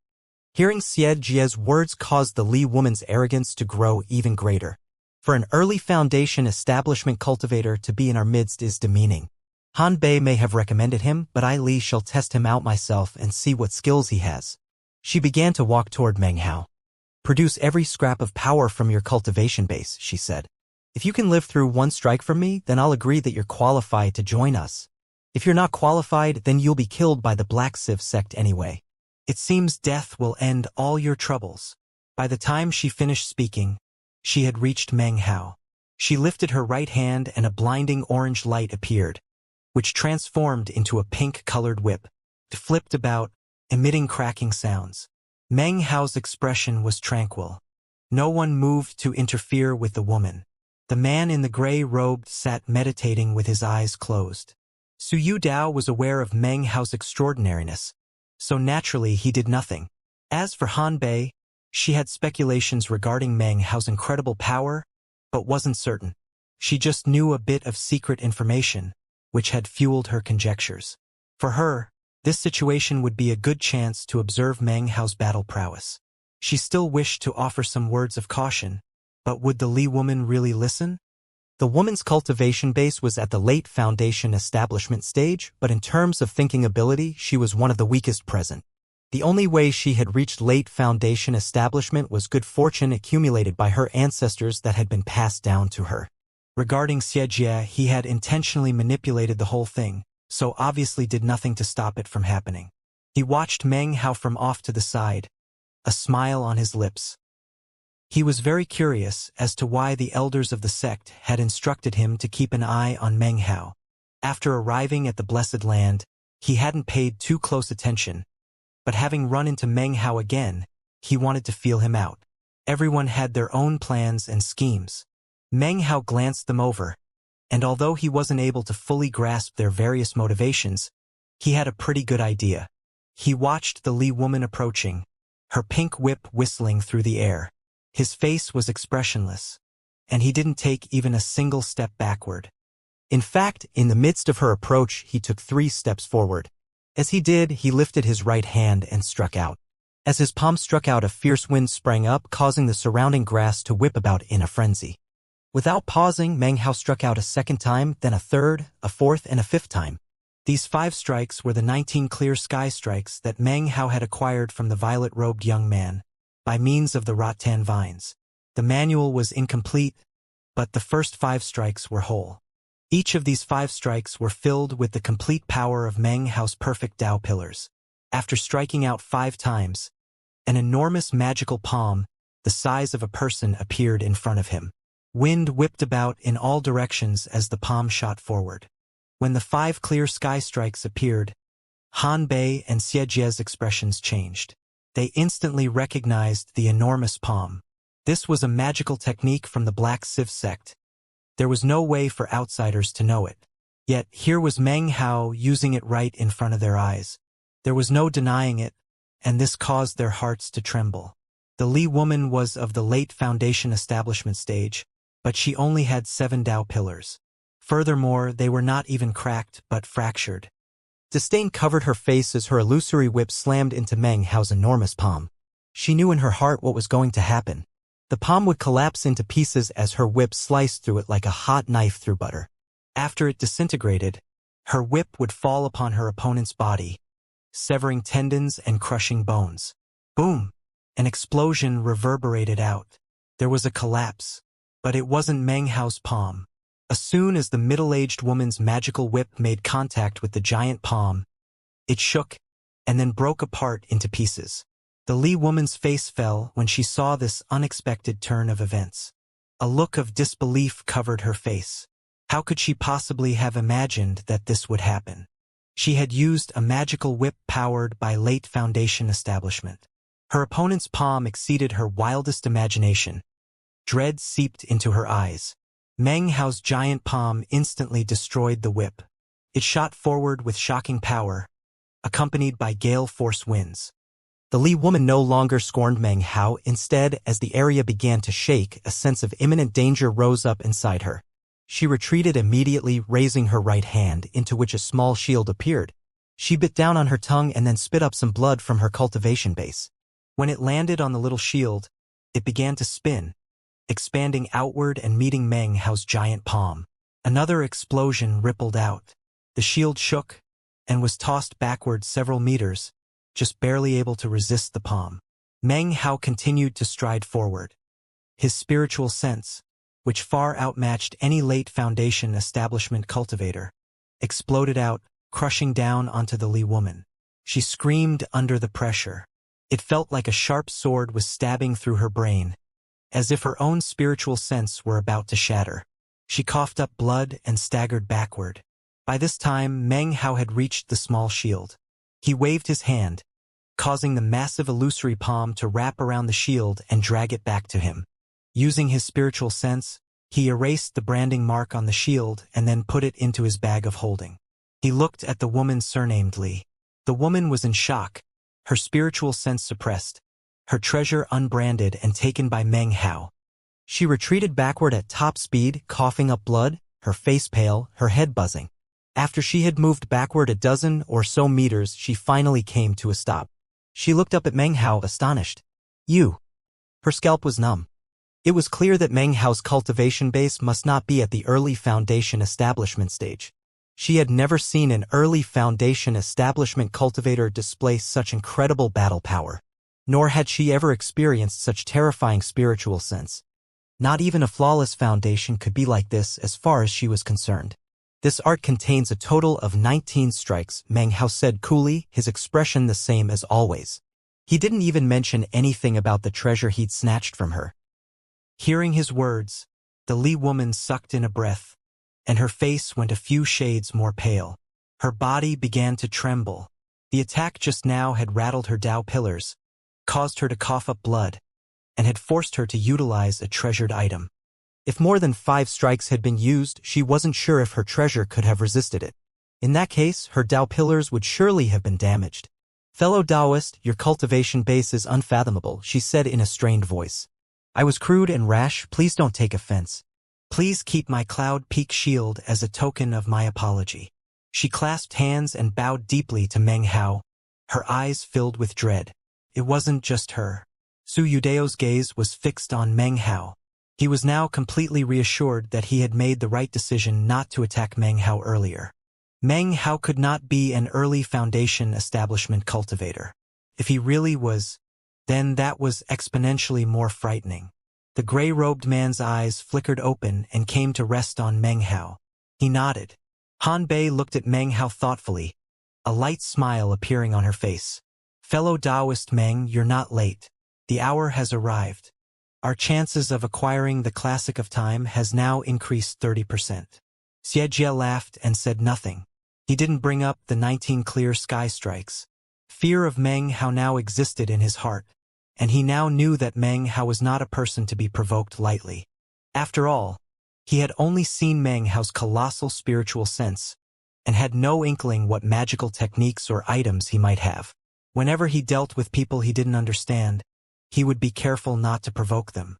Hearing Xianxia's words caused the Li woman's arrogance to grow even greater. For an early Foundation establishment cultivator to be in our midst is demeaning. Han Bei may have recommended him, but I Li shall test him out myself and see what skills he has. She began to walk toward Meng Hao. "Produce every scrap of power from your cultivation base," she said. "If you can live through one strike from me, then I'll agree that you're qualified to join us. If you're not qualified, then you'll be killed by the Black Civ sect anyway. It seems death will end all your troubles." By the time she finished speaking, she had reached Meng Hao. She lifted her right hand and a blinding orange light appeared, which transformed into a pink-colored whip. It flipped about, emitting cracking sounds. Meng Hao's expression was tranquil. No one moved to interfere with the woman. The man in the gray robe sat meditating with his eyes closed. Su Yudao was aware of Meng Hao's extraordinariness, so naturally he did nothing. As for Han Bei, she had speculations regarding Meng Hao's incredible power, but wasn't certain. She just knew a bit of secret information, which had fueled her conjectures. For her, this situation would be a good chance to observe Meng Hao's battle prowess. She still wished to offer some words of caution, but would the Li woman really listen? The woman's cultivation base was at the late Foundation establishment stage, but in terms of thinking ability, she was one of the weakest present. The only way she had reached late Foundation establishment was good fortune accumulated by her ancestors that had been passed down to her. Regarding Xianxia, he had intentionally manipulated the whole thing, so obviously did nothing to stop it from happening. He watched Meng Hao from off to the side, a smile on his lips. He was very curious as to why the elders of the sect had instructed him to keep an eye on Meng Hao. After arriving at the Blessed Land, he hadn't paid too close attention, but having run into Meng Hao again, he wanted to feel him out. Everyone had their own plans and schemes. Meng Hao glanced them over, and although he wasn't able to fully grasp their various motivations, he had a pretty good idea. He watched the Li woman approaching, her pink whip whistling through the air. His face was expressionless, and he didn't take even a single step backward. In fact, in the midst of her approach, he took 3 steps forward. As he did, he lifted his right hand and struck out. As his palm struck out, a fierce wind sprang up, causing the surrounding grass to whip about in a frenzy. Without pausing, Meng Hao struck out a second time, then a third, a fourth, and a 5th time. These 5 strikes were the 19 clear sky strikes that Meng Hao had acquired from the violet-robed young man, by means of the rattan vines. The manual was incomplete, but the first 5 strikes were whole. Each of these 5 strikes were filled with the complete power of Meng Hao's perfect Tao pillars. After striking out 5 times, an enormous magical palm, the size of a person, appeared in front of him. Wind whipped about in all directions as the palm shot forward. When the 5 clear sky strikes appeared, Han Bei and Xianxia's expressions changed. They instantly recognized the enormous palm. This was a magical technique from the Black Civ sect. There was no way for outsiders to know it. Yet here was Meng Hao using it right in front of their eyes. There was no denying it, and this caused their hearts to tremble. The Li woman was of the late Foundation establishment stage, but she only had 7 Tao pillars. Furthermore, they were not even cracked, but fractured. Disdain covered her face as her illusory whip slammed into Meng Hao's enormous palm. She knew in her heart what was going to happen. The palm would collapse into pieces as her whip sliced through it like a hot knife through butter. After it disintegrated, her whip would fall upon her opponent's body, severing tendons and crushing bones. Boom! An explosion reverberated out. There was a collapse. But it wasn't Meng Hao's palm. As soon as the middle-aged woman's magical whip made contact with the giant palm, it shook and then broke apart into pieces. The Li woman's face fell when she saw this unexpected turn of events. A look of disbelief covered her face. How could she possibly have imagined that this would happen? She had used a magical whip powered by late Foundation establishment. Her opponent's palm exceeded her wildest imagination. Dread seeped into her eyes. Meng Hao's giant palm instantly destroyed the whip. It shot forward with shocking power, accompanied by gale force winds. The Li woman no longer scorned Meng Hao. Instead, as the area began to shake, a sense of imminent danger rose up inside her. She retreated immediately, raising her right hand, into which a small shield appeared. She bit down on her tongue and then spit up some blood from her cultivation base. When it landed on the little shield, it began to spin, expanding outward and meeting Meng Hao's giant palm. Another explosion rippled out. The shield shook and was tossed backward several meters, just barely able to resist the palm. Meng Hao continued to stride forward. His spiritual sense, which far outmatched any late Foundation establishment cultivator, exploded out, crushing down onto the Li woman. She screamed under the pressure. It felt like a sharp sword was stabbing through her brain, as if her own spiritual sense were about to shatter. She coughed up blood and staggered backward. By this time, Meng Hao had reached the small shield. He waved his hand, causing the massive illusory palm to wrap around the shield and drag it back to him. Using his spiritual sense, he erased the branding mark on the shield and then put it into his bag of holding. He looked at the woman surnamed Li. The woman was in shock, her spiritual sense suppressed, her treasure unbranded and taken by Meng Hao. She retreated backward at top speed, coughing up blood, her face pale, her head buzzing. After she had moved backward a dozen or so meters, she finally came to a stop. She looked up at Meng Hao, astonished. "You." Her scalp was numb. It was clear that Meng Hao's cultivation base must not be at the early Foundation establishment stage. She had never seen an early Foundation establishment cultivator display such incredible battle power. Nor had she ever experienced such terrifying spiritual sense. Not even a flawless Foundation could be like this as far as she was concerned. "This art contains a total of 19 strikes," Meng Hao said coolly, his expression the same as always. He didn't even mention anything about the treasure he'd snatched from her. Hearing his words, the Li woman sucked in a breath, and her face went a few shades more pale. Her body began to tremble. The attack just now had rattled her Dao pillars, caused her to cough up blood, and had forced her to utilize a treasured item. If more than 5 strikes had been used, she wasn't sure if her treasure could have resisted it. In that case, her Dao pillars would surely have been damaged. "Fellow Taoist, your cultivation base is unfathomable," she said in a strained voice. "I was crude and rash, please don't take offense. Please keep my Cloud Peak shield as a token of my apology." She clasped hands and bowed deeply to Meng Hao, her eyes filled with dread. It wasn't just her. Su Yudeo's gaze was fixed on Meng Hao. He was now completely reassured that he had made the right decision not to attack Meng Hao earlier. Meng Hao could not be an early Foundation establishment cultivator. If he really was, then that was exponentially more frightening. The gray-robed man's eyes flickered open and came to rest on Meng Hao. He nodded. Han Bei looked at Meng Hao thoughtfully, a light smile appearing on her face. "Fellow Taoist Meng, you're not late. The hour has arrived. Our chances of acquiring the Classic of Time has now increased 30%. Xianxia laughed and said nothing. He didn't bring up the 19 clear sky strikes. Fear of Meng Hao now existed in his heart, and he now knew that Meng Hao was not a person to be provoked lightly. After all, he had only seen Meng Hao's colossal spiritual sense, and had no inkling what magical techniques or items he might have. Whenever he dealt with people he didn't understand, he would be careful not to provoke them.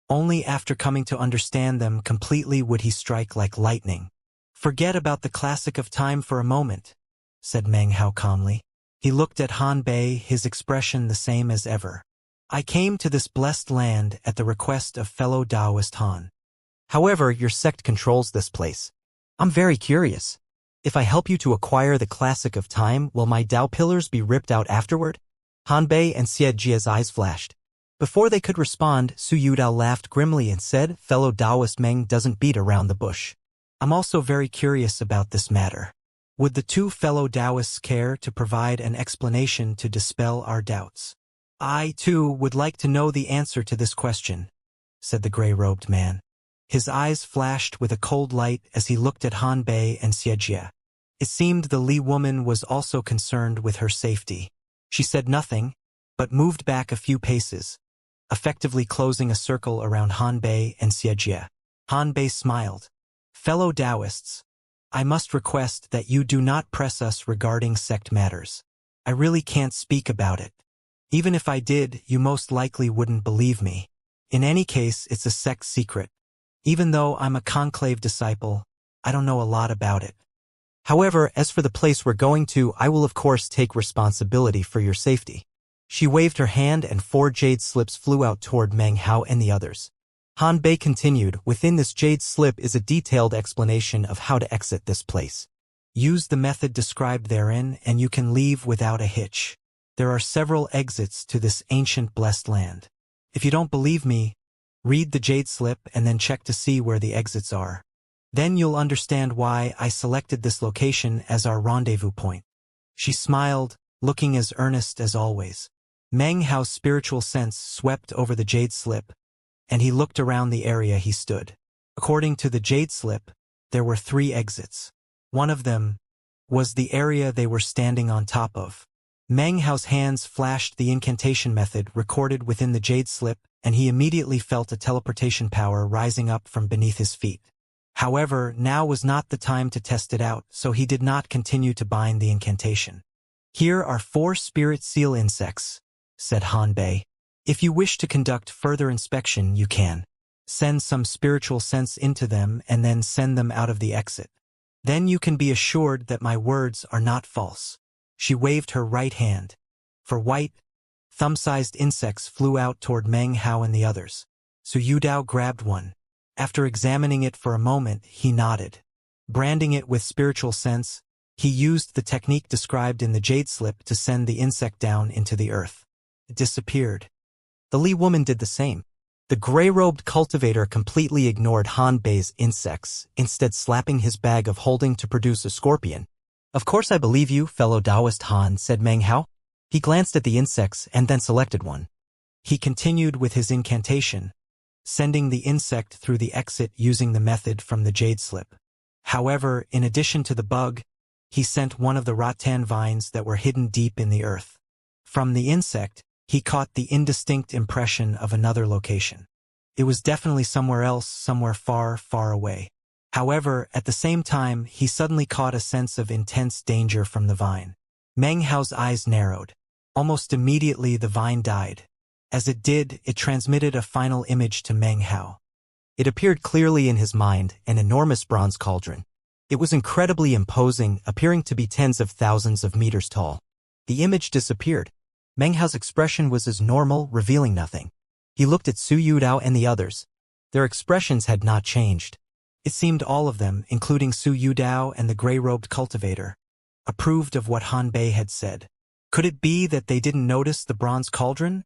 Only after coming to understand them completely would he strike like lightning. Forget about the classic of time for a moment, said Meng Hao calmly. He looked at Han Bei, his expression the same as ever. I came to this blessed land at the request of fellow Taoist Han. However, your sect controls this place. I'm very curious. If I help you to acquire the classic of time, will my Tao pillars be ripped out afterward? Han Bei and Xianxia's eyes flashed. Before they could respond, Su Yudao laughed grimly and said, fellow Taoist Meng doesn't beat around the bush. I'm also very curious about this matter. Would the two fellow Taoists care to provide an explanation to dispel our doubts? I, too, would like to know the answer to this question, said the gray-robed man. His eyes flashed with a cold light as he looked at Han Bei and Xianxia. It seemed the Li woman was also concerned with her safety. She said nothing, but moved back a few paces, effectively closing a circle around Han Bei and Xianxia. Han Bei smiled. Fellow Taoists, I must request that you do not press us regarding sect matters. I really can't speak about it. Even if I did, you most likely wouldn't believe me. In any case, it's a sect secret. Even though I'm a conclave disciple, I don't know a lot about it. However, as for the place we're going to, I will of course take responsibility for your safety. She waved her hand and 4 jade slips flew out toward Meng Hao and the others. Han Bei continued, within this jade slip is a detailed explanation of how to exit this place. Use the method described therein and you can leave without a hitch. There are several exits to this ancient blessed land. If you don't believe me, read the jade slip and then check to see where the exits are. Then you'll understand why I selected this location as our rendezvous point. She smiled, looking as earnest as always. Meng Hao's spiritual sense swept over the jade slip, and he looked around the area he stood. According to the jade slip, there were 3 exits. One of them was the area they were standing on top of. Meng Hao's hands flashed the incantation method recorded within the jade slip, and he immediately felt a teleportation power rising up from beneath his feet. However, now was not the time to test it out, so he did not continue to bind the incantation. Here are 4 spirit seal insects, said Han Bei. If you wish to conduct further inspection, you can. Send some spiritual sense into them and then send them out of the exit. Then you can be assured that my words are not false. She waved her right hand. 4 white, thumb-sized insects flew out toward Meng Hao and the others. Su Yudao grabbed one. After examining it for a moment, he nodded. Branding it with spiritual sense, he used the technique described in the jade slip to send the insect down into the earth. It disappeared. The Li woman did the same. The gray-robed cultivator completely ignored Han Bei's insects, instead slapping his bag of holding to produce a scorpion. Of course I believe you, fellow Taoist Han, said Meng Hao. He glanced at the insects and then selected one. He continued with his incantation, sending the insect through the exit using the method from the jade slip. However, in addition to the bug, he sent one of the rattan vines that were hidden deep in the earth. From the insect, he caught the indistinct impression of another location. It was definitely somewhere else, somewhere far, far away. However, at the same time, he suddenly caught a sense of intense danger from the vine. Meng Hao's eyes narrowed. Almost immediately the vine died. As it did, it transmitted a final image to Meng Hao. It appeared clearly in his mind, an enormous bronze cauldron. It was incredibly imposing, appearing to be tens of thousands of meters tall. The image disappeared. Meng Hao's expression was as normal, revealing nothing. He looked at Su Yudao and the others. Their expressions had not changed. It seemed all of them, including Su Yudao and the gray-robed cultivator, approved of what Han Bei had said. Could it be that they didn't notice the bronze cauldron?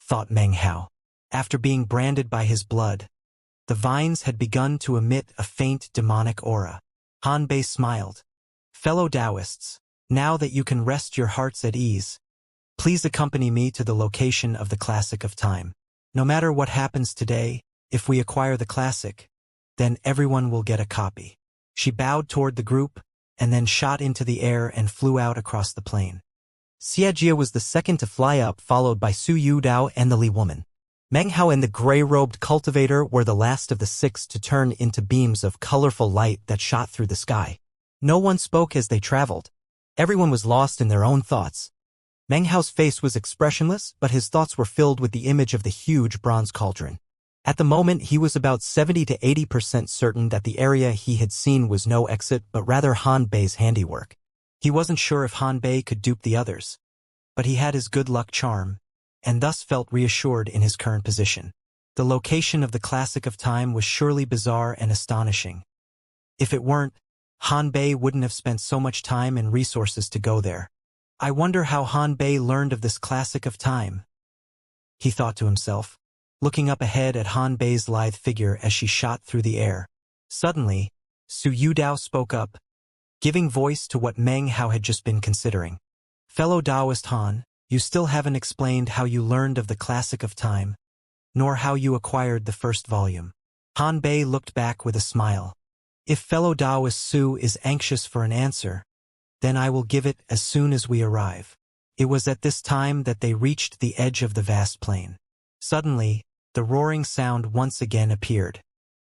Thought Meng Hao. After being branded by his blood, the vines had begun to emit a faint demonic aura. Han Bei smiled. Fellow Taoists, now that you can rest your hearts at ease, please accompany me to the location of the classic of time. No matter what happens today, if we acquire the classic, then everyone will get a copy. She bowed toward the group, and then shot into the air and flew out across the plain. Xianxia was the second to fly up, followed by Su Yudao and the Li woman. Meng Hao and the gray-robed cultivator were the last of the 6 to turn into beams of colorful light that shot through the sky. No one spoke as they traveled. Everyone was lost in their own thoughts. Meng Hao's face was expressionless, but his thoughts were filled with the image of the huge bronze cauldron. At the moment, he was about 70 to 80% certain that the area he had seen was no exit but rather Han Bei's handiwork. He wasn't sure if Han Bei could dupe the others, but he had his good luck charm, and thus felt reassured in his current position. The location of the Classic of Time was surely bizarre and astonishing. If it weren't, Han Bei wouldn't have spent so much time and resources to go there. I wonder how Han Bei learned of this Classic of Time, he thought to himself, looking up ahead at Han Bei's lithe figure as she shot through the air. Suddenly, Su Yudao spoke up, giving voice to what Meng Hao had just been considering. Fellow Taoist Han, you still haven't explained how you learned of the Classic of Time, nor how you acquired the first volume. Han Bei looked back with a smile. If fellow Taoist Su is anxious for an answer, then I will give it as soon as we arrive. It was at this time that they reached the edge of the vast plain. Suddenly, the roaring sound once again appeared.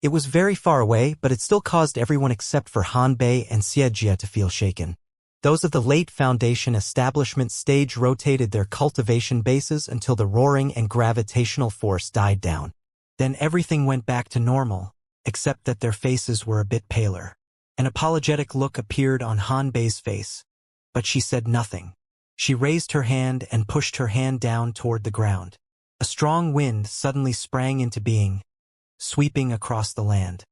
It was very far away, but it still caused everyone except for Han Bei and Xianxia to feel shaken. Those of the late Foundation establishment stage rotated their cultivation bases until the roaring and gravitational force died down. Then everything went back to normal, except that their faces were a bit paler. An apologetic look appeared on Han Bei's face, but she said nothing. She raised her hand and pushed her hand down toward the ground. A strong wind suddenly sprang into being, sweeping across the land.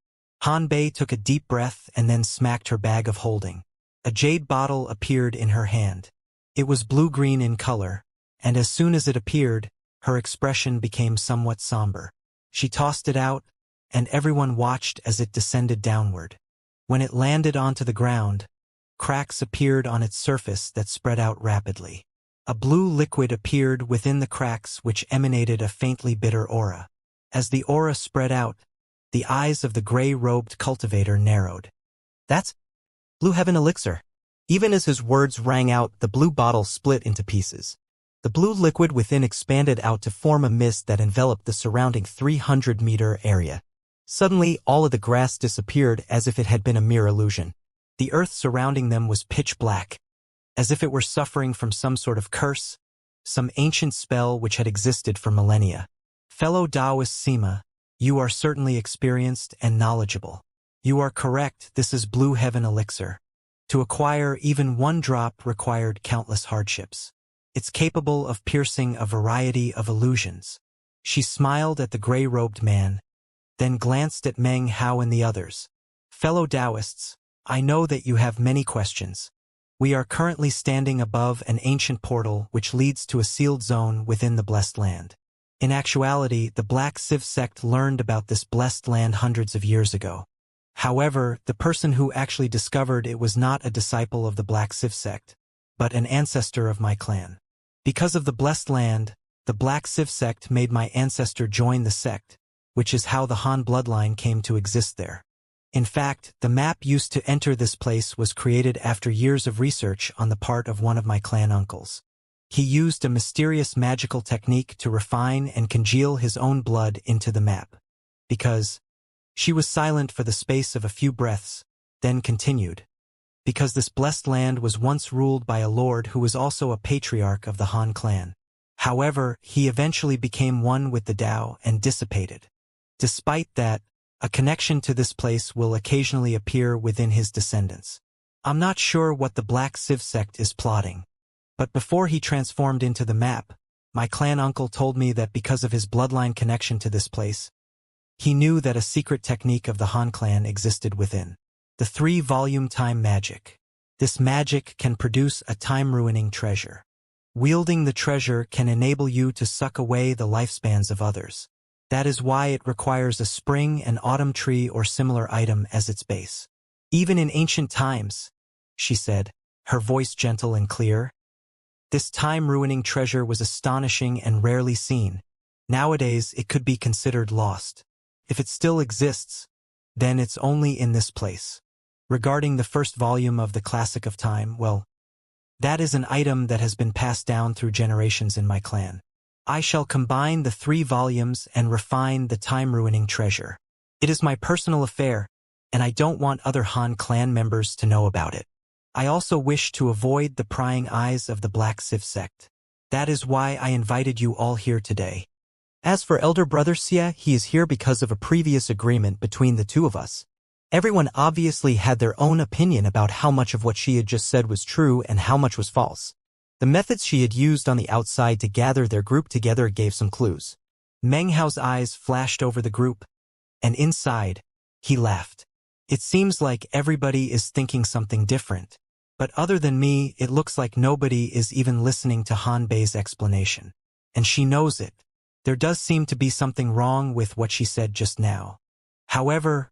Han Bei took a deep breath and then smacked her bag of holding. A jade bottle appeared in her hand. It was blue-green in color, and as soon as it appeared, her expression became somewhat somber. She tossed it out, and everyone watched as it descended downward. When it landed onto the ground, cracks appeared on its surface that spread out rapidly. A blue liquid appeared within the cracks which emanated a faintly bitter aura. As the aura spread out, the eyes of the gray-robed cultivator narrowed. That's Blue Heaven Elixir. Even as his words rang out, the blue bottle split into pieces. The blue liquid within expanded out to form a mist that enveloped the surrounding 300-meter area. Suddenly, all of the grass disappeared as if it had been a mere illusion. The earth surrounding them was pitch black, as if it were suffering from some sort of curse, some ancient spell which had existed for millennia. Fellow Taoist Sima, you are certainly experienced and knowledgeable. You are correct, this is Blue Heaven Elixir. To acquire even one drop required countless hardships. It's capable of piercing a variety of illusions. She smiled at the gray-robed man, then glanced at Meng Hao and the others. Fellow Taoists, I know that you have many questions. We are currently standing above an ancient portal which leads to a sealed zone within the Blessed Land. In actuality, the Black Civ sect learned about this blessed land hundreds of years ago. However, the person who actually discovered it was not a disciple of the Black Civ sect, but an ancestor of my clan. Because of the blessed land, the Black Civ sect made my ancestor join the sect, which is how the Han bloodline came to exist there. In fact, the map used to enter this place was created after years of research on the part of one of my clan uncles. He used a mysterious magical technique to refine and congeal his own blood into the map. Because she was silent for the space of a few breaths, then continued. Because this blessed land was once ruled by a lord who was also a patriarch of the Han clan. However, he eventually became one with the Tao and dissipated. Despite that, a connection to this place will occasionally appear within his descendants. I'm not sure what the Black Civ sect is plotting, but before he transformed into the map, my clan uncle told me that because of his bloodline connection to this place, he knew that a secret technique of the Han clan existed within. The 3-volume time magic. This magic can produce a time-ruining treasure. Wielding the treasure can enable you to suck away the lifespans of others. That is why it requires a spring and autumn tree or similar item as its base. Even in ancient times, she said, her voice gentle and clear, this time-ruining treasure was astonishing and rarely seen. Nowadays, it could be considered lost. If it still exists, then it's only in this place. Regarding the first volume of the Classic of Time, well, that is an item that has been passed down through generations in my clan. I shall combine the 3 volumes and refine the time-ruining treasure. It is my personal affair, and I don't want other Han clan members to know about it. I also wish to avoid the prying eyes of the Black Civ sect. That is why I invited you all here today. As for elder brother Xia, he is here because of a previous agreement between the two of us. Everyone obviously had their own opinion about how much of what she had just said was true and how much was false. The methods she had used on the outside to gather their group together gave some clues. Meng Hao's eyes flashed over the group, and inside, he laughed. It seems like everybody is thinking something different. But other than me, it looks like nobody is even listening to Han Bei's explanation. And she knows it. There does seem to be something wrong with what she said just now. However,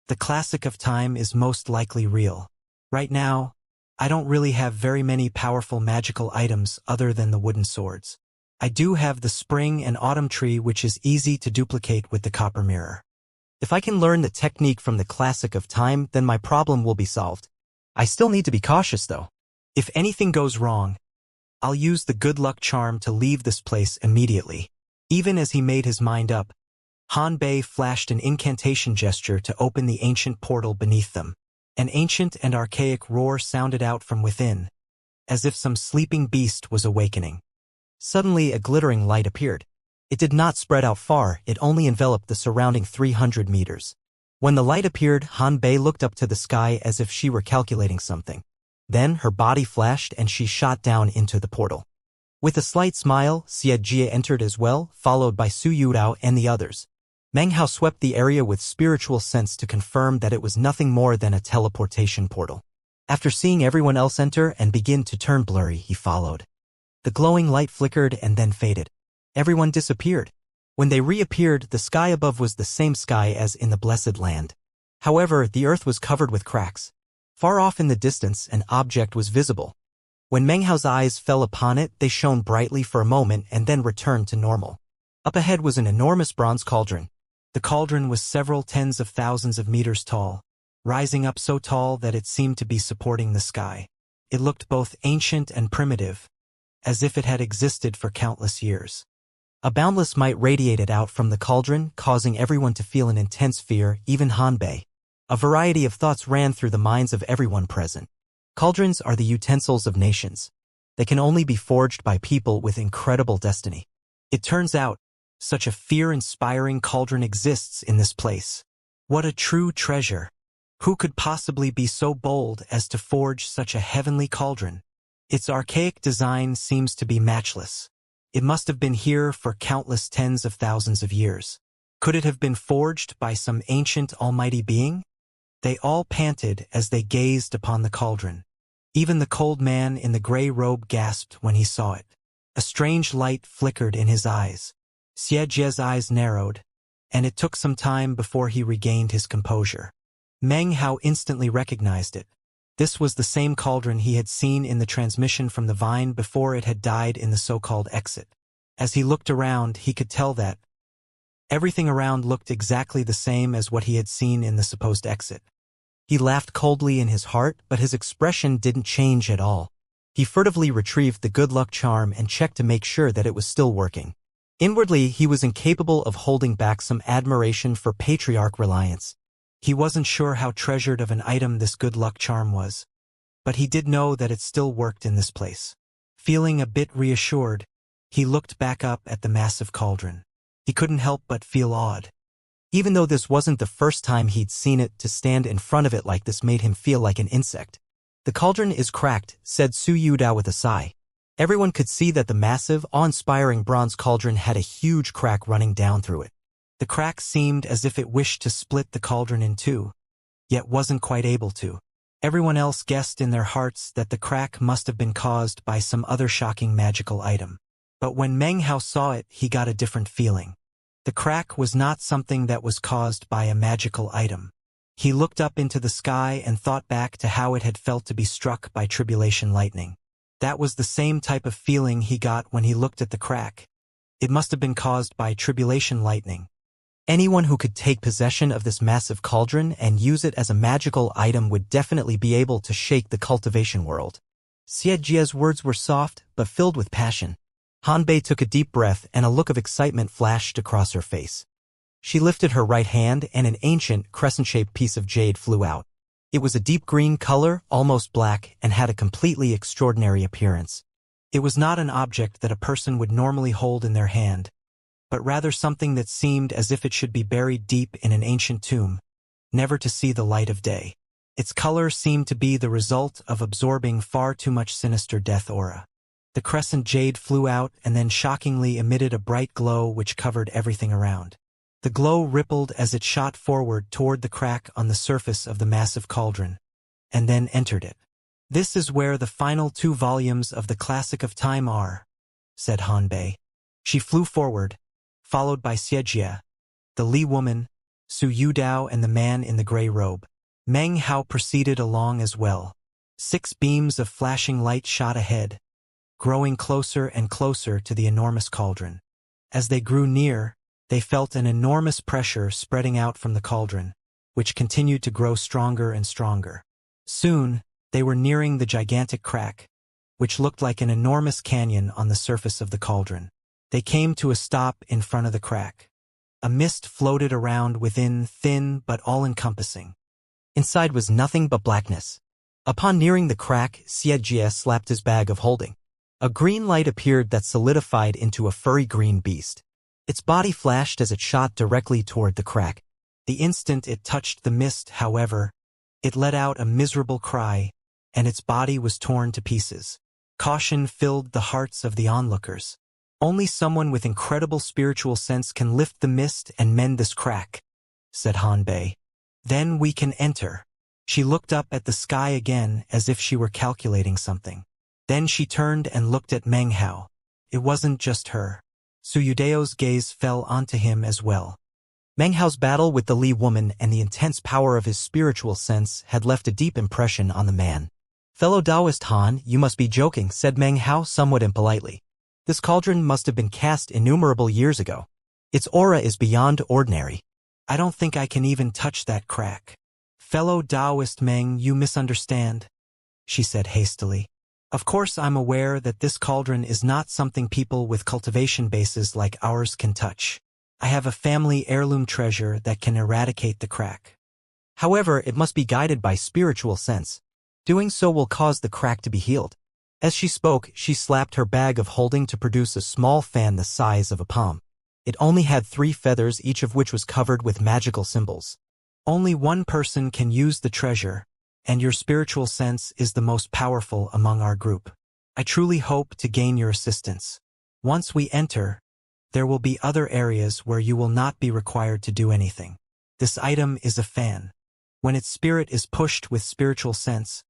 the classic of time is most likely real. Right now, I don't really have very many powerful magical items other than the wooden swords. I do have the spring and autumn tree, which is easy to duplicate with the copper mirror. If I can learn the technique from the classic of time, then my problem will be solved. I still need to be cautious though. If anything goes wrong, I'll use the good luck charm to leave this place immediately. Even as he made his mind up, Han Bei flashed an incantation gesture to open the ancient portal beneath them. An ancient and archaic roar sounded out from within, as if some sleeping beast was awakening. Suddenly a glittering light appeared. It did not spread out far, it only enveloped the surrounding 300 meters. When the light appeared, Han Bei looked up to the sky as if she were calculating something. Then her body flashed and she shot down into the portal. With a slight smile, Xianxia entered as well, followed by Su Yudao and the others. Meng Hao swept the area with spiritual sense to confirm that it was nothing more than a teleportation portal. After seeing everyone else enter and begin to turn blurry, he followed. The glowing light flickered and then faded. Everyone disappeared. When they reappeared, the sky above was the same sky as in the Blessed Land. However, the earth was covered with cracks. Far off in the distance, an object was visible. When Meng Hao's eyes fell upon it, they shone brightly for a moment and then returned to normal. Up ahead was an enormous bronze cauldron. The cauldron was several tens of thousands of meters tall, rising up so tall that it seemed to be supporting the sky. It looked both ancient and primitive, as if it had existed for countless years. A boundless might radiated out from the cauldron, causing everyone to feel an intense fear, even Han Bei. A variety of thoughts ran through the minds of everyone present. Cauldrons are the utensils of nations. They can only be forged by people with incredible destiny. It turns out, such a fear-inspiring cauldron exists in this place. What a true treasure! Who could possibly be so bold as to forge such a heavenly cauldron? Its archaic design seems to be matchless. It must have been here for countless tens of thousands of years. Could it have been forged by some ancient almighty being? They all panted as they gazed upon the cauldron. Even the cold man in the gray robe gasped when he saw it. A strange light flickered in his eyes. Xianxia's eyes narrowed, and it took some time before he regained his composure. Meng Hao instantly recognized it. This was the same cauldron he had seen in the transmission from the vine before it had died in the so-called exit. As he looked around, he could tell that everything around looked exactly the same as what he had seen in the supposed exit. He laughed coldly in his heart, but his expression didn't change at all. He furtively retrieved the good luck charm and checked to make sure that it was still working. Inwardly, he was incapable of holding back some admiration for patriarch Reliance. He wasn't sure how treasured of an item this good luck charm was, but he did know that it still worked in this place. Feeling a bit reassured, he looked back up at the massive cauldron. He couldn't help but feel awed. Even though this wasn't the first time he'd seen it, to stand in front of it like this made him feel like an insect. The cauldron is cracked, said Su Yudao with a sigh. Everyone could see that the massive, awe-inspiring bronze cauldron had a huge crack running down through it. The crack seemed as if it wished to split the cauldron in two, yet wasn't quite able to. Everyone else guessed in their hearts that the crack must have been caused by some other shocking magical item. But when Meng Hao saw it, he got a different feeling. The crack was not something that was caused by a magical item. He looked up into the sky and thought back to how it had felt to be struck by tribulation lightning. That was the same type of feeling he got when he looked at the crack. It must have been caused by tribulation lightning. Anyone who could take possession of this massive cauldron and use it as a magical item would definitely be able to shake the cultivation world. Xianxia's words were soft, but filled with passion. Han Bei took a deep breath and a look of excitement flashed across her face. She lifted her right hand and an ancient, crescent-shaped piece of jade flew out. It was a deep green color, almost black, and had a completely extraordinary appearance. It was not an object that a person would normally hold in their hand, but rather something that seemed as if it should be buried deep in an ancient tomb, never to see the light of day. Its color seemed to be the result of absorbing far too much sinister death aura. The crescent jade flew out and then shockingly emitted a bright glow which covered everything around. The glow rippled as it shot forward toward the crack on the surface of the massive cauldron, and then entered it. "This is where the final 2 volumes of the Classic of Time are," said Hanbei. She flew forward, followed by Xianxia, the Li woman, Su Yudao and the man in the gray robe. Meng Hao proceeded along as well. 6 beams of flashing light shot ahead, growing closer and closer to the enormous cauldron. As they grew near, they felt an enormous pressure spreading out from the cauldron, which continued to grow stronger and stronger. Soon, they were nearing the gigantic crack, which looked like an enormous canyon on the surface of the cauldron. They came to a stop in front of the crack. A mist floated around within, thin but all-encompassing. Inside was nothing but blackness. Upon nearing the crack, Xianxia slapped his bag of holding. A green light appeared that solidified into a furry green beast. Its body flashed as it shot directly toward the crack. The instant it touched the mist, however, it let out a miserable cry, and its body was torn to pieces. Caution filled the hearts of the onlookers. "Only someone with incredible spiritual sense can lift the mist and mend this crack," said Hanbei. "Then we can enter." She looked up at the sky again as if she were calculating something. Then she turned and looked at Meng Hao. It wasn't just her. Su Yudao's gaze fell onto him as well. Meng Hao's battle with the Li woman and the intense power of his spiritual sense had left a deep impression on the man. "Fellow Taoist Han, you must be joking," said Meng Hao somewhat impolitely. "This cauldron must have been cast innumerable years ago. Its aura is beyond ordinary. I don't think I can even touch that crack." "Fellow Taoist Meng, you misunderstand," she said hastily. "Of course I'm aware that this cauldron is not something people with cultivation bases like ours can touch. I have a family heirloom treasure that can eradicate the crack. However, it must be guided by spiritual sense. Doing so will cause the crack to be healed." As she spoke, she slapped her bag of holding to produce a small fan the size of a palm. It only had 3 feathers, each of which was covered with magical symbols. "Only one person can use the treasure, and your spiritual sense is the most powerful among our group. I truly hope to gain your assistance. Once we enter, there will be other areas where you will not be required to do anything. This item is a fan. When its spirit is pushed with spiritual sense,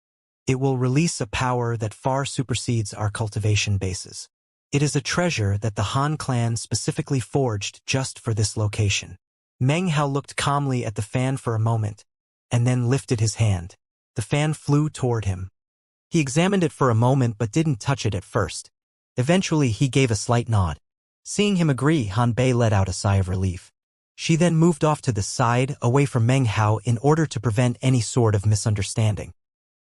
it will release a power that far supersedes our cultivation bases. It is a treasure that the Han clan specifically forged just for this location." Meng Hao looked calmly at the fan for a moment, and then lifted his hand. The fan flew toward him. He examined it for a moment but didn't touch it at first. Eventually he gave a slight nod. Seeing him agree, Hanbei let out a sigh of relief. She then moved off to the side, away from Meng Hao, in order to prevent any sort of misunderstanding.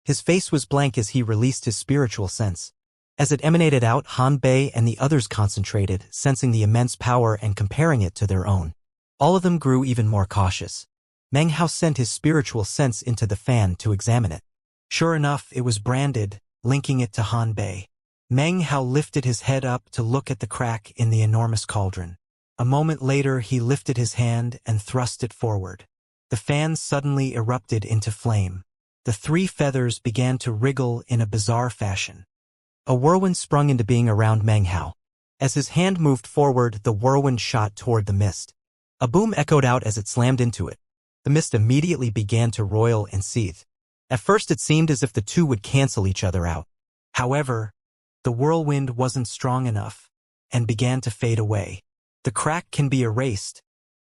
His face was blank as he released his spiritual sense. As it emanated out, Hanbei and the others concentrated, sensing the immense power and comparing it to their own. All of them grew even more cautious. Meng Hao sent his spiritual sense into the fan to examine it. Sure enough, it was branded, linking it to Hanbei. Meng Hao lifted his head up to look at the crack in the enormous cauldron. A moment later, he lifted his hand and thrust it forward. The fan suddenly erupted into flame. The 3 feathers began to wriggle in a bizarre fashion. A whirlwind sprung into being around Meng Hao. As his hand moved forward, the whirlwind shot toward the mist. A boom echoed out as it slammed into it. The mist immediately began to roil and seethe. At first it seemed as if the two would cancel each other out. However, the whirlwind wasn't strong enough, and began to fade away. The crack can be erased,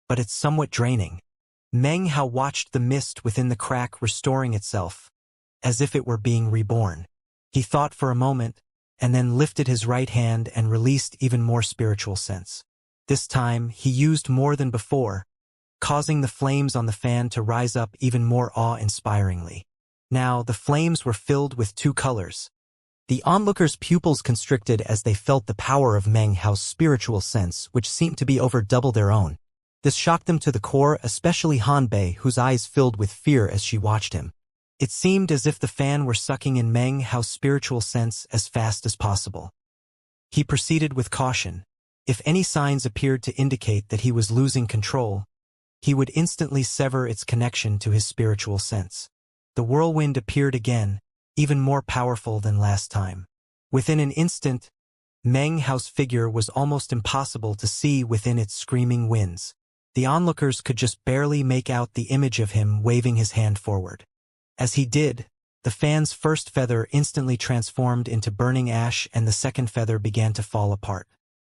but it's somewhat draining. Meng Hao watched the mist within the crack restoring itself, as if it were being reborn. He thought for a moment, and then lifted his right hand and released even more spiritual sense. This time, he used more than before, causing the flames on the fan to rise up even more awe-inspiringly. Now, the flames were filled with 2 colors. The onlookers' pupils constricted as they felt the power of Meng Hao's spiritual sense, which seemed to be over double their own. This shocked them to the core, especially Hanbei, whose eyes filled with fear as she watched him. It seemed as if the fan were sucking in Meng Hao's spiritual sense as fast as possible. He proceeded with caution. If any signs appeared to indicate that he was losing control, he would instantly sever its connection to his spiritual sense. The whirlwind appeared again, even more powerful than last time. Within an instant, Meng Hao's figure was almost impossible to see within its screaming winds. The onlookers could just barely make out the image of him waving his hand forward. As he did, the fan's first feather instantly transformed into burning ash and the second feather began to fall apart.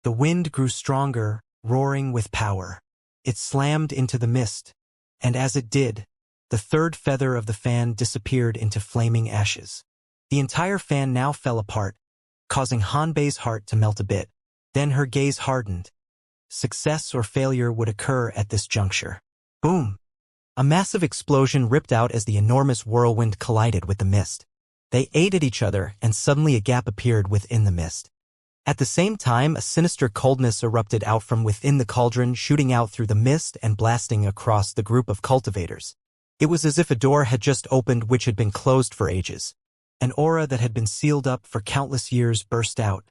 The wind grew stronger, roaring with power. It slammed into the mist, and as it did, the third feather of the fan disappeared into flaming ashes. The entire fan now fell apart, causing Hanbei's heart to melt a bit. Then her gaze hardened. Success or failure would occur at this juncture. Boom! A massive explosion ripped out as the enormous whirlwind collided with the mist. They ate at each other, and suddenly a gap appeared within the mist. At the same time, a sinister coldness erupted out from within the cauldron, shooting out through the mist and blasting across the group of cultivators. It was as if a door had just opened which had been closed for ages. An aura that had been sealed up for countless years burst out,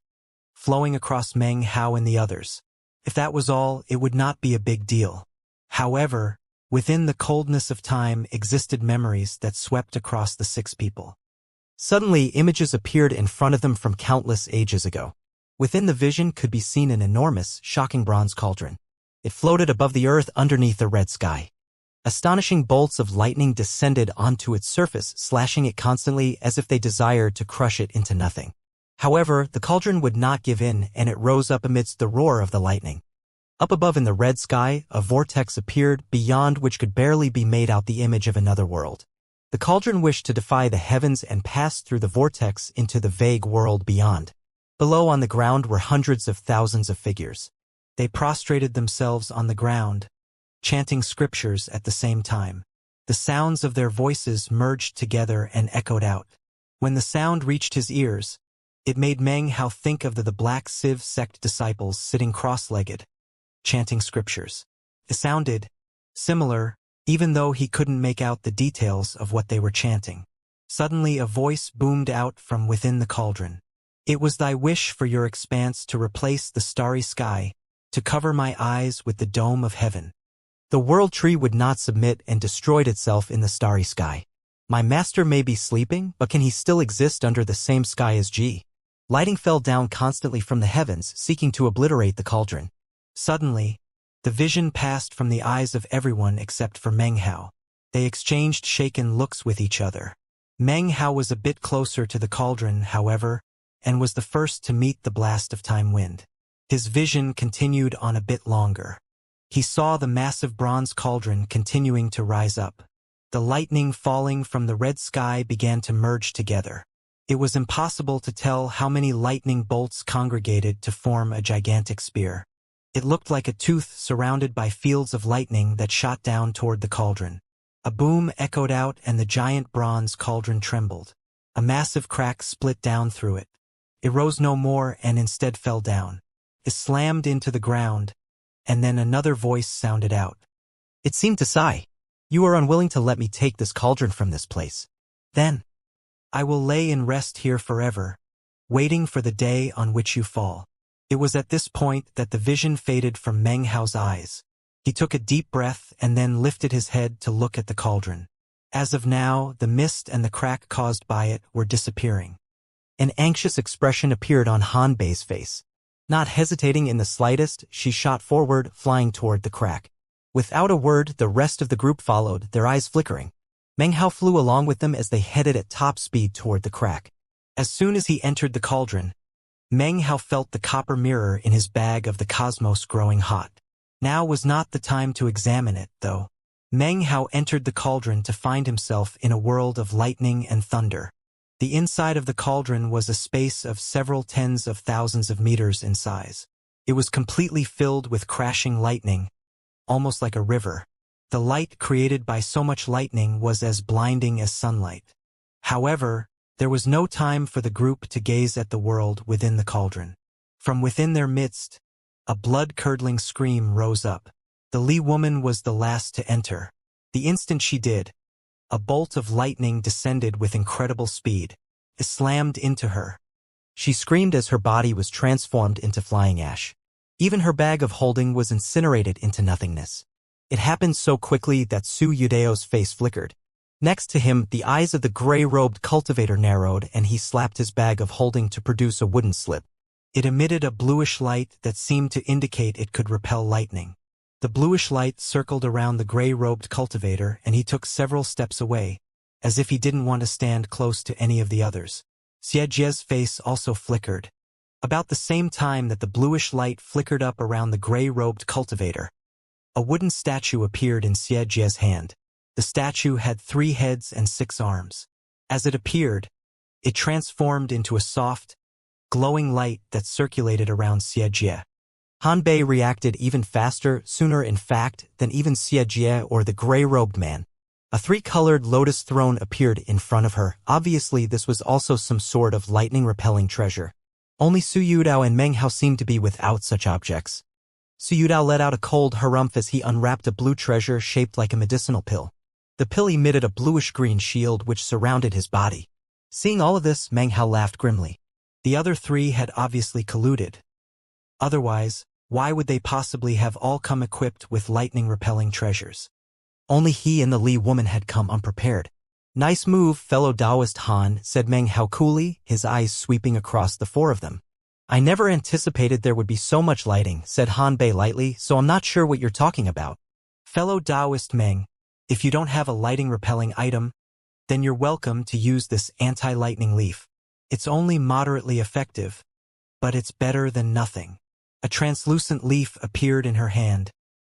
flowing across Meng Hao and the others. If that was all, it would not be a big deal. However, within the coldness of time existed memories that swept across the 6 people. Suddenly, images appeared in front of them from countless ages ago. Within the vision could be seen an enormous, shocking bronze cauldron. It floated above the earth underneath the red sky. Astonishing bolts of lightning descended onto its surface, slashing it constantly as if they desired to crush it into nothing. However, the cauldron would not give in, and it rose up amidst the roar of the lightning. Up above in the red sky, a vortex appeared, beyond which could barely be made out the image of another world. The cauldron wished to defy the heavens and pass through the vortex into the vague world beyond. Below on the ground were hundreds of thousands of figures. They prostrated themselves on the ground, chanting scriptures at the same time. The sounds of their voices merged together and echoed out. When the sound reached his ears, it made Meng Hao think of the Black Civ sect disciples sitting cross-legged, chanting scriptures. It sounded similar, even though he couldn't make out the details of what they were chanting. Suddenly a voice boomed out from within the cauldron. It was thy wish for your expanse to replace the starry sky, to cover my eyes with the dome of heaven. The world tree would not submit and destroyed itself in the starry sky. My master may be sleeping, but can he still exist under the same sky as G? Lighting fell down constantly from the heavens, seeking to obliterate the cauldron. Suddenly, the vision passed from the eyes of everyone except for Meng Hao. They exchanged shaken looks with each other. Meng Hao was a bit closer to the cauldron, however, and was the first to meet the blast of time wind. His vision continued on a bit longer. He saw the massive bronze cauldron continuing to rise up. The lightning falling from the red sky began to merge together. It was impossible to tell how many lightning bolts congregated to form a gigantic spear. It looked like a tooth surrounded by fields of lightning that shot down toward the cauldron. A boom echoed out and the giant bronze cauldron trembled. A massive crack split down through it. It rose no more and instead fell down. It slammed into the ground, and then another voice sounded out. It seemed to sigh. You are unwilling to let me take this cauldron from this place. Then, I will lay in rest here forever, waiting for the day on which you fall. It was at this point that the vision faded from Meng Hao's eyes. He took a deep breath and then lifted his head to look at the cauldron. As of now, the mist and the crack caused by it were disappearing. An anxious expression appeared on Hanbei's face. Not hesitating in the slightest, she shot forward, flying toward the crack. Without a word, the rest of the group followed, their eyes flickering. Meng Hao flew along with them as they headed at top speed toward the crack. As soon as he entered the cauldron, Meng Hao felt the copper mirror in his bag of the cosmos growing hot. Now was not the time to examine it, though. Meng Hao entered the cauldron to find himself in a world of lightning and thunder. The inside of the cauldron was a space of several tens of thousands of meters in size. It was completely filled with crashing lightning, almost like a river. The light created by so much lightning was as blinding as sunlight. However, there was no time for the group to gaze at the world within the cauldron. From within their midst, a blood-curdling scream rose up. The Li woman was the last to enter. The instant she did, a bolt of lightning descended with incredible speed. It slammed into her. She screamed as her body was transformed into flying ash. Even her bag of holding was incinerated into nothingness. It happened so quickly that Su Yudeo's face flickered. Next to him, the eyes of the gray-robed cultivator narrowed, and he slapped his bag of holding to produce a wooden slip. It emitted a bluish light that seemed to indicate it could repel lightning. The bluish light circled around the gray-robed cultivator, and he took several steps away, as if he didn't want to stand close to any of the others. Xianxia's face also flickered. About the same time that the bluish light flickered up around the gray-robed cultivator, a wooden statue appeared in Xianxia's hand. The statue had 3 heads and 6 arms. As it appeared, it transformed into a soft, glowing light that circulated around Xianxia. Hanbei reacted even faster, sooner in fact, than even Xianxia or the gray-robed man. A 3-colored lotus throne appeared in front of her. Obviously, this was also some sort of lightning-repelling treasure. Only Su Yudao and Meng Hao seemed to be without such objects. Su Yudao let out a cold harumph as he unwrapped a blue treasure shaped like a medicinal pill. The pill emitted a bluish-green shield which surrounded his body. Seeing all of this, Meng Hao laughed grimly. The other 3 had obviously colluded. Otherwise, why would they possibly have all come equipped with lightning-repelling treasures? Only he and the Li woman had come unprepared. Nice move, fellow Taoist Han, said Meng Hao coolly, his eyes sweeping across the 4 of them. I never anticipated there would be so much lighting, said Hanbei lightly, so I'm not sure what you're talking about. Fellow Taoist Meng, if you don't have a lighting-repelling item, then you're welcome to use this anti-lightning leaf. It's only moderately effective, but it's better than nothing. A translucent leaf appeared in her hand,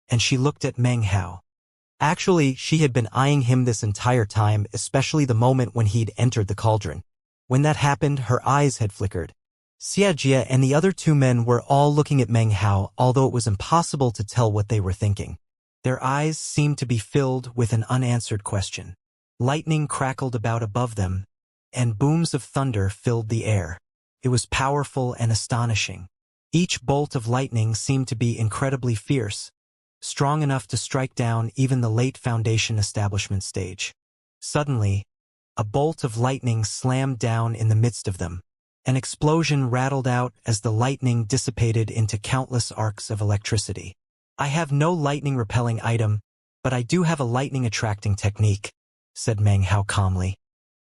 and she looked at Meng Hao. Actually, she had been eyeing him this entire time, especially the moment when he'd entered the cauldron. When that happened, her eyes had flickered. Xianxia and the other 2 men were all looking at Meng Hao, although it was impossible to tell what they were thinking. Their eyes seemed to be filled with an unanswered question. Lightning crackled about above them, and booms of thunder filled the air. It was powerful and astonishing. Each bolt of lightning seemed to be incredibly fierce, strong enough to strike down even the late Foundation establishment stage. Suddenly, a bolt of lightning slammed down in the midst of them. An explosion rattled out as the lightning dissipated into countless arcs of electricity. I have no lightning-repelling item, but I do have a lightning-attracting technique, said Meng Hao calmly.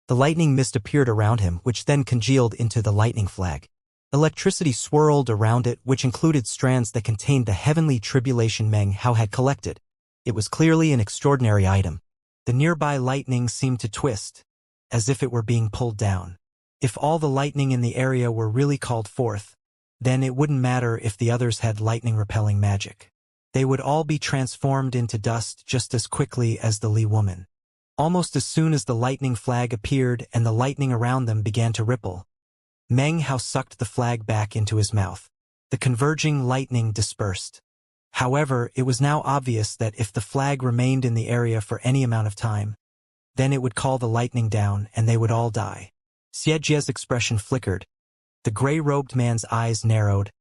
The lightning mist appeared around him, which then congealed into the lightning flag. Electricity swirled around it, which included strands that contained the heavenly tribulation Meng Hao had collected. It was clearly an extraordinary item. The nearby lightning seemed to twist, as if it were being pulled down. If all the lightning in the area were really called forth, then it wouldn't matter if the others had lightning-repelling magic. They would all be transformed into dust just as quickly as the Li woman. Almost as soon as the lightning flag appeared and the lightning around them began to ripple, Meng Hao sucked the flag back into his mouth. The converging lightning dispersed. However, it was now obvious that if the flag remained in the area for any amount of time, then it would call the lightning down and they would all die. Xianxia's expression flickered. The gray-robed man's eyes narrowed,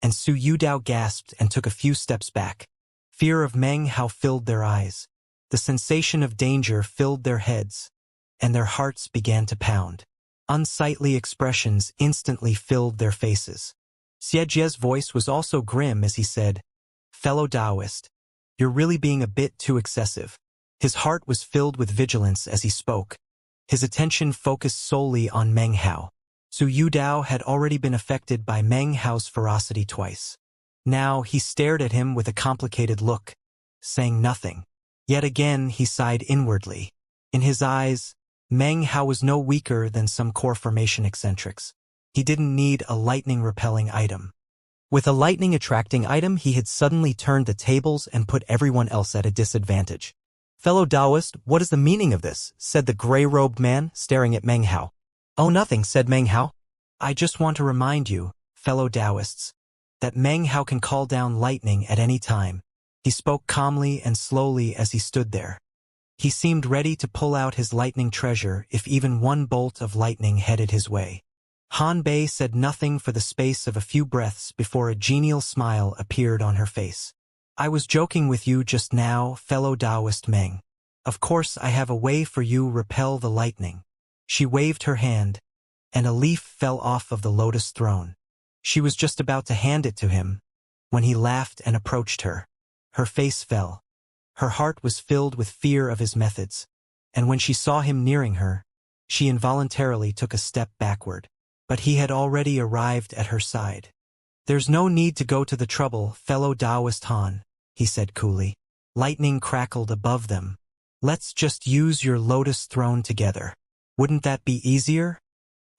and Su Yudao gasped and took a few steps back. Fear of Meng Hao filled their eyes. The sensation of danger filled their heads, and their hearts began to pound. Unsightly expressions instantly filled their faces. Xianxia's voice was also grim as he said, "Fellow Taoist, you're really being a bit too excessive." His heart was filled with vigilance as he spoke. His attention focused solely on Meng Hao. Su Yudao had already been affected by Meng Hao's ferocity twice. Now he stared at him with a complicated look, saying nothing. Yet again he sighed inwardly. In his eyes, Meng Hao was no weaker than some core formation eccentrics. He didn't need a lightning-repelling item. With a lightning-attracting item, he had suddenly turned the tables and put everyone else at a disadvantage. "Fellow Taoist, what is the meaning of this?" said the gray-robed man, staring at Meng Hao. "Oh, nothing," said Meng Hao. "I just want to remind you, fellow Taoists, that Meng Hao can call down lightning at any time." He spoke calmly and slowly as he stood there. He seemed ready to pull out his lightning treasure if even one bolt of lightning headed his way. Hanbei said nothing for the space of a few breaths before a genial smile appeared on her face. "I was joking with you just now, fellow Taoist Meng. Of course I have a way for you repel the lightning." She waved her hand, and a leaf fell off of the lotus throne. She was just about to hand it to him, when he laughed and approached her. Her face fell. Her heart was filled with fear of his methods, and when she saw him nearing her, she involuntarily took a step backward. But he had already arrived at her side. "There's no need to go to the trouble, fellow Taoist Han," he said coolly. Lightning crackled above them. "Let's just use your lotus throne together. Wouldn't that be easier?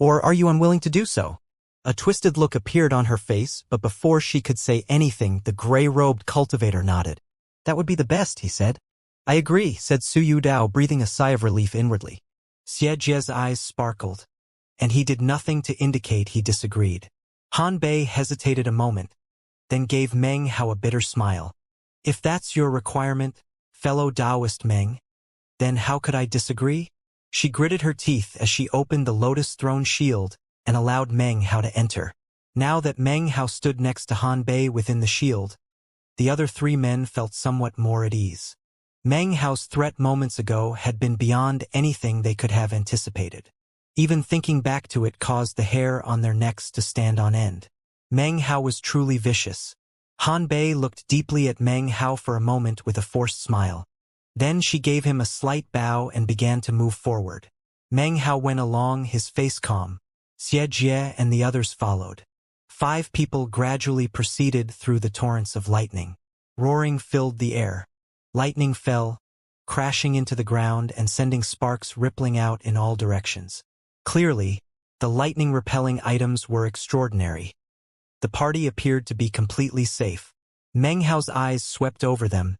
Or are you unwilling to do so?" A twisted look appeared on her face, but before she could say anything, the gray-robed cultivator nodded. "That would be the best," he said. "I agree," said Su Yudao, breathing a sigh of relief inwardly. Xianxia's eyes sparkled, and he did nothing to indicate he disagreed. Han Bei hesitated a moment, then gave Meng Hao a bitter smile. "If that's your requirement, fellow Taoist Meng, then how could I disagree?" She gritted her teeth as she opened the Lotus Throne shield and allowed Meng Hao to enter. Now that Meng Hao stood next to Han Bei within the shield, the other three men felt somewhat more at ease. Meng Hao's threat moments ago had been beyond anything they could have anticipated. Even thinking back to it caused the hair on their necks to stand on end. Meng Hao was truly vicious. Han Bei looked deeply at Meng Hao for a moment with a forced smile. Then she gave him a slight bow and began to move forward. Meng Hao went along, his face calm. Xianxia and the others followed. 5 people gradually proceeded through the torrents of lightning. Roaring filled the air. Lightning fell, crashing into the ground and sending sparks rippling out in all directions. Clearly, the lightning-repelling items were extraordinary. The party appeared to be completely safe. Meng Hao's eyes swept over them,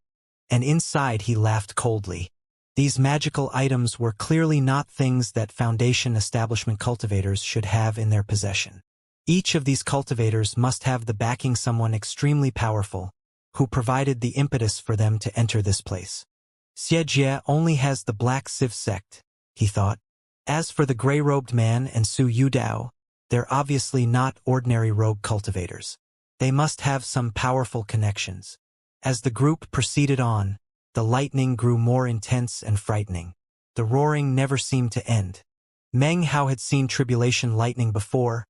and inside he laughed coldly. These magical items were clearly not things that Foundation establishment cultivators should have in their possession. Each of these cultivators must have the backing someone extremely powerful, who provided the impetus for them to enter this place. Xianxia only has the Black Civ sect, he thought. As for the gray-robed man and Su Yudao, they're obviously not ordinary rogue cultivators. They must have some powerful connections. As the group proceeded on, the lightning grew more intense and frightening. The roaring never seemed to end. Meng Hao had seen tribulation lightning before,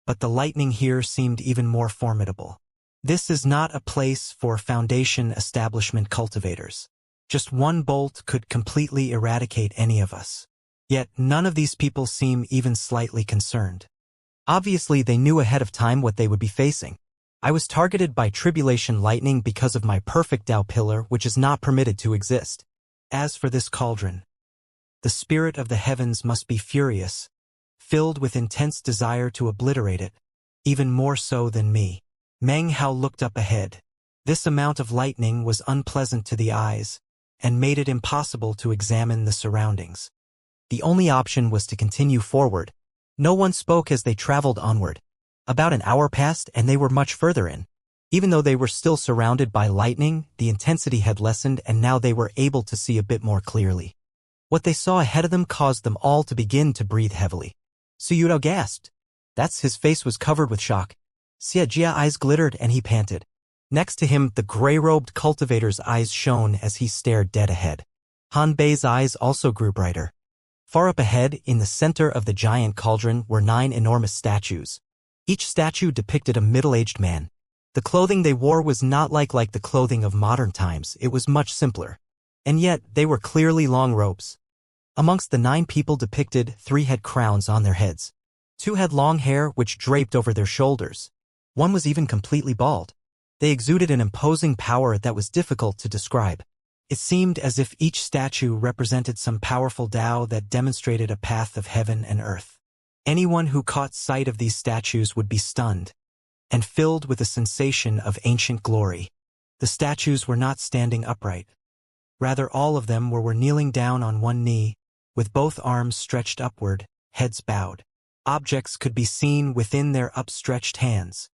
but the lightning here seemed even more formidable. This is not a place for Foundation establishment cultivators. Just one bolt could completely eradicate any of us. Yet none of these people seem even slightly concerned. Obviously, they knew ahead of time what they would be facing. I was targeted by tribulation lightning because of my perfect Tao pillar, which is not permitted to exist. As for this cauldron, the spirit of the heavens must be furious, filled with intense desire to obliterate it, even more so than me. Meng Hao looked up ahead. This amount of lightning was unpleasant to the eyes, and made it impossible to examine the surroundings. The only option was to continue forward. No one spoke as they traveled onward. About an hour passed and they were much further in. Even though they were still surrounded by lightning, the intensity had lessened and now they were able to see a bit more clearly. What they saw ahead of them caused them all to begin to breathe heavily. Su Yudao gasped. His face was covered with shock. Xianxia's eyes glittered and he panted. Next to him, the gray-robed cultivator's eyes shone as he stared dead ahead. Han Bei's eyes also grew brighter. Far up ahead, in the center of the giant cauldron, were 9 enormous statues. Each statue depicted a middle-aged man. The clothing they wore was not like the clothing of modern times, it was much simpler. And yet, they were clearly long robes. Amongst the 9 people depicted, 3 had crowns on their heads. 2 had long hair which draped over their shoulders. 1 was even completely bald. They exuded an imposing power that was difficult to describe. It seemed as if each statue represented some powerful Tao that demonstrated a path of heaven and earth. Anyone who caught sight of these statues would be stunned, and filled with a sensation of ancient glory. The statues were not standing upright. Rather, all of them were kneeling down on one knee, with both arms stretched upward, heads bowed. Objects could be seen within their upstretched hands.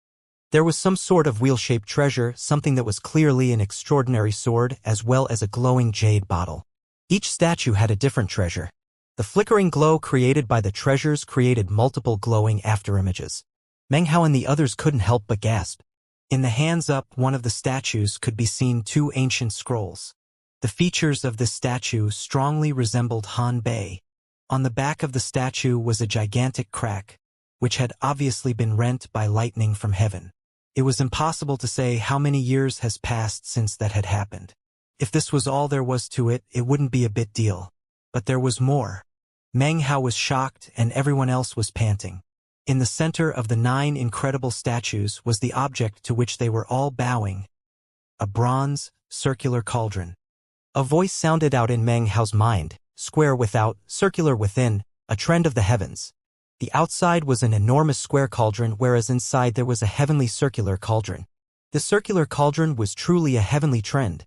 There was some sort of wheel-shaped treasure, something that was clearly an extraordinary sword, as well as a glowing jade bottle. Each statue had a different treasure. The flickering glow created by the treasures created multiple glowing afterimages. Meng Hao and the others couldn't help but gasp. In the hands up one of the statues could be seen 2 ancient scrolls. The features of this statue strongly resembled Han Bei. On the back of the statue was a gigantic crack, which had obviously been rent by lightning from heaven. It was impossible to say how many years has passed since that had happened. If this was all there was to it, it wouldn't be a big deal. But there was more. Meng Hao was shocked and everyone else was panting. In the center of the 9 incredible statues was the object to which they were all bowing. A bronze, circular cauldron. A voice sounded out in Meng Hao's mind, square without, circular within, a trend of the heavens. The outside was an enormous square cauldron, whereas inside there was a heavenly circular cauldron. The circular cauldron was truly a heavenly trend.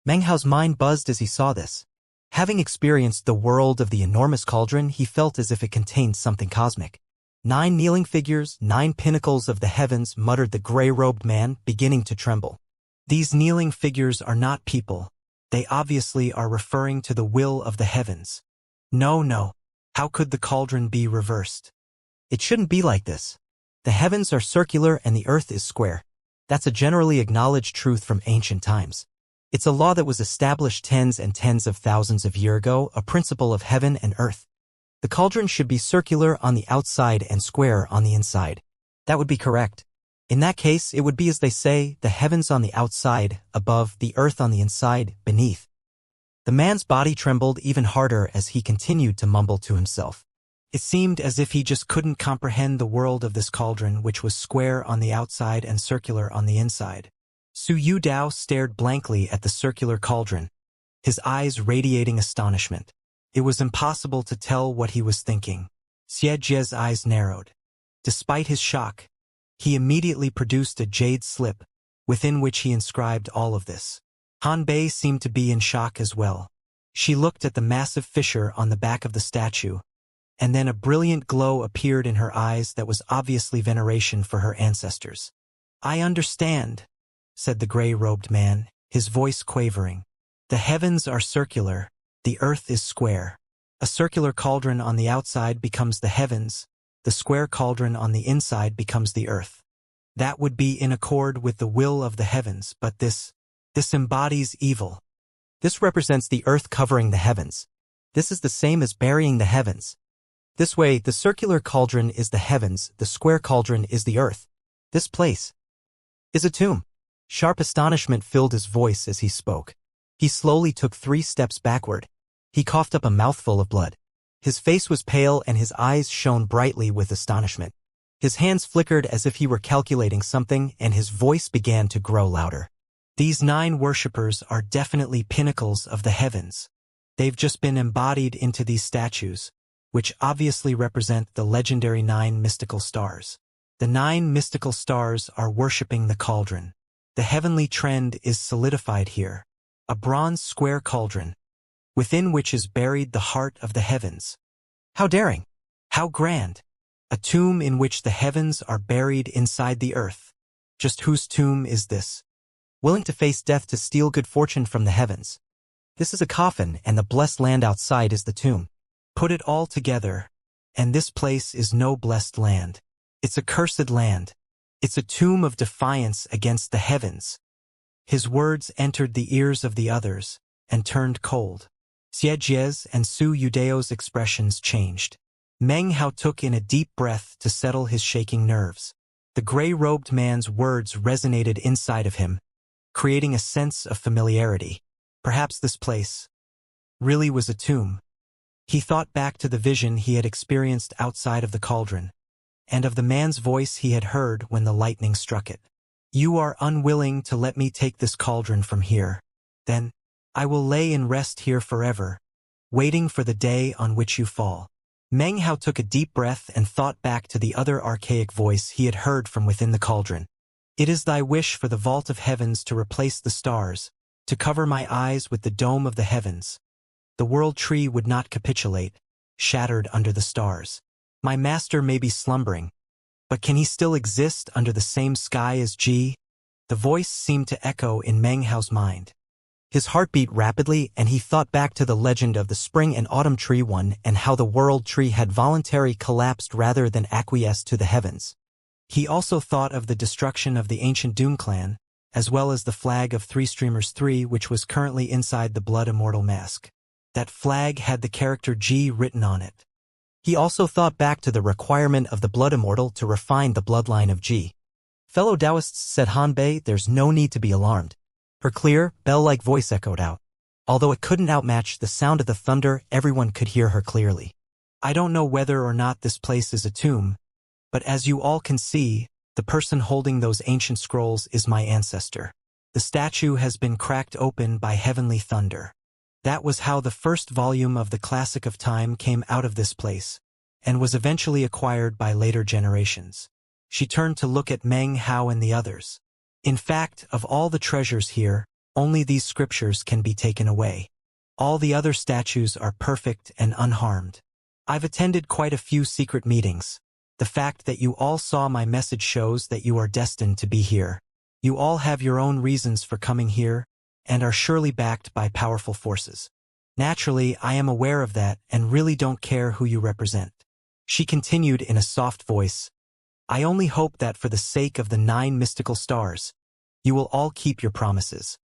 Meng Hao's mind buzzed as he saw this. Having experienced the world of the enormous cauldron, he felt as if it contained something cosmic. 9 kneeling figures, 9 pinnacles of the heavens, muttered the gray-robed man, beginning to tremble. These kneeling figures are not people. They obviously are referring to the will of the heavens. No. How could the cauldron be reversed? It shouldn't be like this. The heavens are circular and the earth is square. That's a generally acknowledged truth from ancient times. It's a law that was established tens and tens of thousands of years ago, a principle of heaven and earth. The cauldron should be circular on the outside and square on the inside. That would be correct. In that case, it would be as they say, the heavens on the outside, above, the earth on the inside, beneath. The man's body trembled even harder as he continued to mumble to himself. It seemed as if he just couldn't comprehend the world of this cauldron, which was square on the outside and circular on the inside. Su Yudao stared blankly at the circular cauldron, his eyes radiating astonishment. It was impossible to tell what he was thinking. Xie Jie's eyes narrowed. Despite his shock, he immediately produced a jade slip, within which he inscribed all of this. Han Bei seemed to be in shock as well. She looked at the massive fissure on the back of the statue, and then a brilliant glow appeared in her eyes that was obviously veneration for her ancestors. "I understand," said the gray-robed man, his voice quavering. "The heavens are circular, the earth is square. A circular cauldron on the outside becomes the heavens, the square cauldron on the inside becomes the earth. That would be in accord with the will of the heavens, but this embodies evil. This represents the earth covering the heavens. This is the same as burying the heavens. This way, the circular cauldron is the heavens, the square cauldron is the earth. This place is a tomb." Sharp astonishment filled his voice as he spoke. He slowly took 3 steps backward. He coughed up a mouthful of blood. His face was pale and his eyes shone brightly with astonishment. His hands flickered as if he were calculating something, and his voice began to grow louder. "These 9 worshippers are definitely pinnacles of the heavens. They've just been embodied into these statues, which obviously represent the legendary 9 mystical stars. The 9 mystical stars are worshipping the cauldron. The heavenly trend is solidified here. A bronze square cauldron, within which is buried the heart of the heavens. How daring! How grand! A tomb in which the heavens are buried inside the earth. Just whose tomb is this? Willing to face death to steal good fortune from the heavens. This is a coffin, and the blessed land outside is the tomb. Put it all together, and this place is no blessed land. It's a cursed land. It's a tomb of defiance against the heavens." His words entered the ears of the others and turned cold. Xie Jie's and Su Yudao's expressions changed. Meng Hao took in a deep breath to settle his shaking nerves. The gray-robed man's words resonated inside of him, creating a sense of familiarity. Perhaps this place really was a tomb. He thought back to the vision he had experienced outside of the cauldron, and of the man's voice he had heard when the lightning struck it. "You are unwilling to let me take this cauldron from here. Then, I will lay in rest here forever, waiting for the day on which you fall." Meng Hao took a deep breath and thought back to the other archaic voice he had heard from within the cauldron. "It is thy wish for the vault of heavens to replace the stars, to cover my eyes with the dome of the heavens. The world tree would not capitulate, shattered under the stars. My master may be slumbering, but can he still exist under the same sky as G?" The voice seemed to echo in Meng Hao's mind. His heart beat rapidly, and he thought back to the legend of the spring and autumn tree one and how the world tree had voluntarily collapsed rather than acquiesced to the heavens. He also thought of the destruction of the ancient Dune clan, as well as the flag of 3 Streamers 3, which was currently inside the Blood Immortal mask. That flag had the character G written on it. He also thought back to the requirement of the Blood Immortal to refine the bloodline of G. Fellow Taoists, said Hanbei, there's no need to be alarmed. Her clear, bell-like voice echoed out. Although it couldn't outmatch the sound of the thunder, everyone could hear her clearly. I don't know whether or not this place is a tomb, but as you all can see, the person holding those ancient scrolls is my ancestor. The statue has been cracked open by heavenly thunder. That was how the first volume of the Classic of Time came out of this place, and was eventually acquired by later generations. She turned to look at Meng Hao and the others. In fact, of all the treasures here, only these scriptures can be taken away. All the other statues are perfect and unharmed. I've attended quite a few secret meetings. The fact that you all saw my message shows that you are destined to be here. You all have your own reasons for coming here, and are surely backed by powerful forces. Naturally, I am aware of that and really don't care who you represent. She continued in a soft voice. I only hope that for the sake of the 9 mystical stars, you will all keep your promises.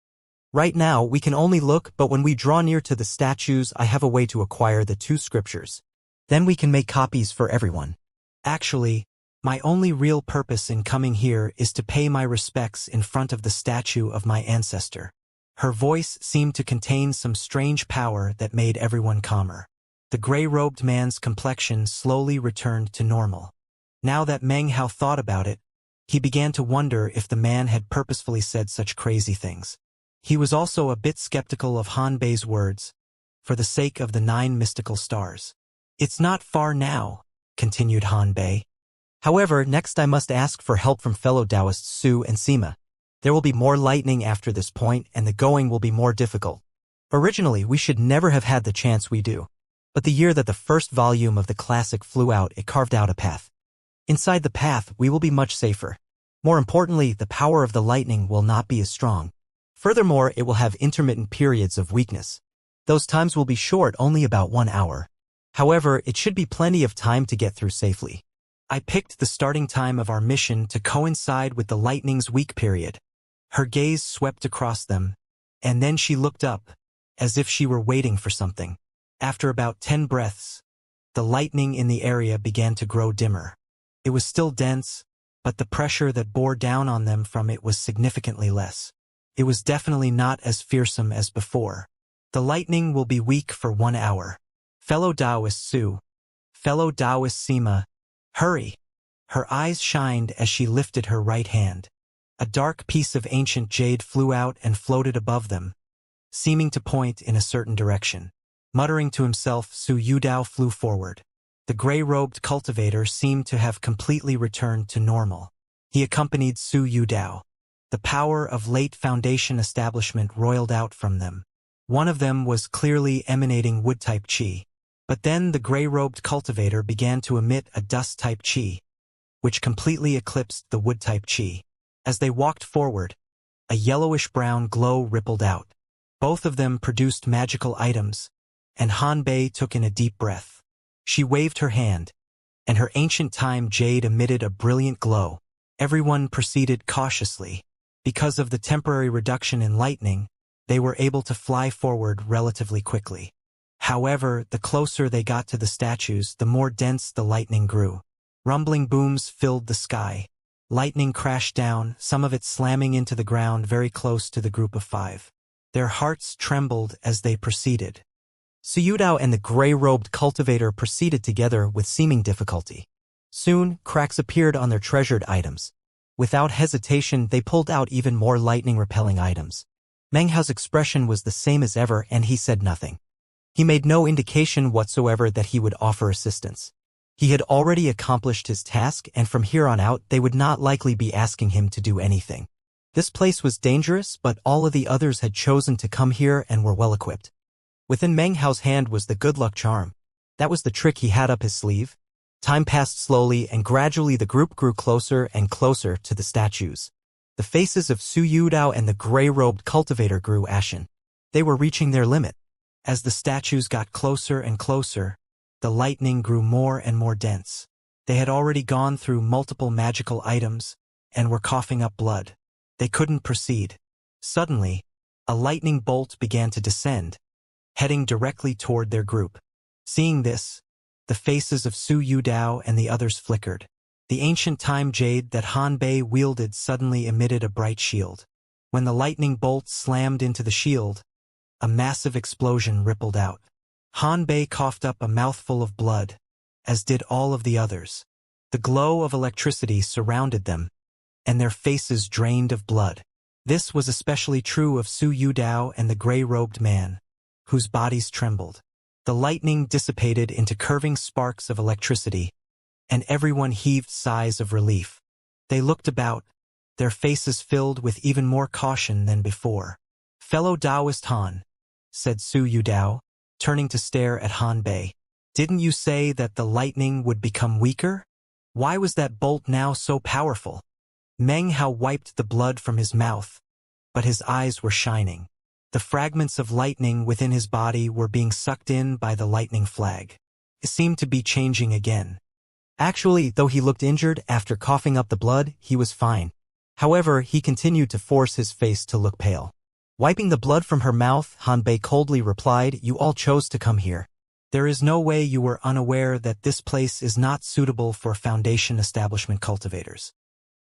Right now, we can only look, but when we draw near to the statues, I have a way to acquire the 2 scriptures. Then we can make copies for everyone. Actually, my only real purpose in coming here is to pay my respects in front of the statue of my ancestor. Her voice seemed to contain some strange power that made everyone calmer. The gray-robed man's complexion slowly returned to normal. Now that Meng Hao thought about it, he began to wonder if the man had purposefully said such crazy things. He was also a bit skeptical of Hanbei's words, for the sake of the 9 mystical stars. It's not far now, continued Hanbei. However, next I must ask for help from fellow Taoists Su and Sima. There will be more lightning after this point, and the going will be more difficult. Originally, we should never have had the chance we do. But the year that the first volume of the classic flew out, it carved out a path. Inside the path, we will be much safer. More importantly, the power of the lightning will not be as strong. Furthermore, it will have intermittent periods of weakness. Those times will be short, only about 1 hour. However, it should be plenty of time to get through safely. I picked the starting time of our mission to coincide with the lightning's weak period. Her gaze swept across them, and then she looked up, as if she were waiting for something. After about 10 breaths, the lightning in the area began to grow dimmer. It was still dense, but the pressure that bore down on them from it was significantly less. It was definitely not as fearsome as before. The lightning will be weak for 1 hour. Fellow Taoist Su, fellow Taoist Sima, hurry! Her eyes shined as she lifted her right hand. A dark piece of ancient jade flew out and floated above them, seeming to point in a certain direction. Muttering to himself, Su Yudao flew forward. The gray-robed cultivator seemed to have completely returned to normal. He accompanied Su Yudao. The power of late Foundation establishment roiled out from them. One of them was clearly emanating wood-type qi. But then the gray-robed cultivator began to emit a dust-type qi, which completely eclipsed the wood-type qi. As they walked forward, a yellowish-brown glow rippled out. Both of them produced magical items, and Hanbei took in a deep breath. She waved her hand, and her ancient time jade emitted a brilliant glow. Everyone proceeded cautiously. Because of the temporary reduction in lightning, they were able to fly forward relatively quickly. However, the closer they got to the statues, the more dense the lightning grew. Rumbling booms filled the sky. Lightning crashed down, some of it slamming into the ground very close to the group of 5. Their hearts trembled as they proceeded. Su Yudao and the gray-robed cultivator proceeded together with seeming difficulty. Soon, cracks appeared on their treasured items. Without hesitation, they pulled out even more lightning-repelling items. Meng Hao's expression was the same as ever, and he said nothing. He made no indication whatsoever that he would offer assistance. He had already accomplished his task, and from here on out, they would not likely be asking him to do anything. This place was dangerous, but all of the others had chosen to come here and were well-equipped. Within Meng Hao's hand was the good luck charm. That was the trick he had up his sleeve. Time passed slowly, and gradually the group grew closer and closer to the statues. The faces of Su Yudao and the gray-robed cultivator grew ashen. They were reaching their limit. As the statues got closer and closer, the lightning grew more and more dense. They had already gone through multiple magical items and were coughing up blood. They couldn't proceed. Suddenly, a lightning bolt began to descend, heading directly toward their group. Seeing this, the faces of Su Yudao and the others flickered. The ancient time jade that Han Bei wielded suddenly emitted a bright shield. When the lightning bolt slammed into the shield, a massive explosion rippled out. Han Bei coughed up a mouthful of blood, as did all of the others. The glow of electricity surrounded them, and their faces drained of blood. This was especially true of Su Yudao and the gray-robed man, whose bodies trembled. The lightning dissipated into curving sparks of electricity, and everyone heaved sighs of relief. They looked about, their faces filled with even more caution than before. "Fellow Taoist Han," said Su Yudao, turning to stare at Han Bei. "Didn't you say that the lightning would become weaker? Why was that bolt now so powerful?" Meng Hao wiped the blood from his mouth, but his eyes were shining. The fragments of lightning within his body were being sucked in by the lightning flag. It seemed to be changing again. Actually, though he looked injured after coughing up the blood, he was fine. However, he continued to force his face to look pale. Wiping the blood from her mouth, Han Bei coldly replied, "You all chose to come here. There is no way you were unaware that this place is not suitable for Foundation establishment cultivators.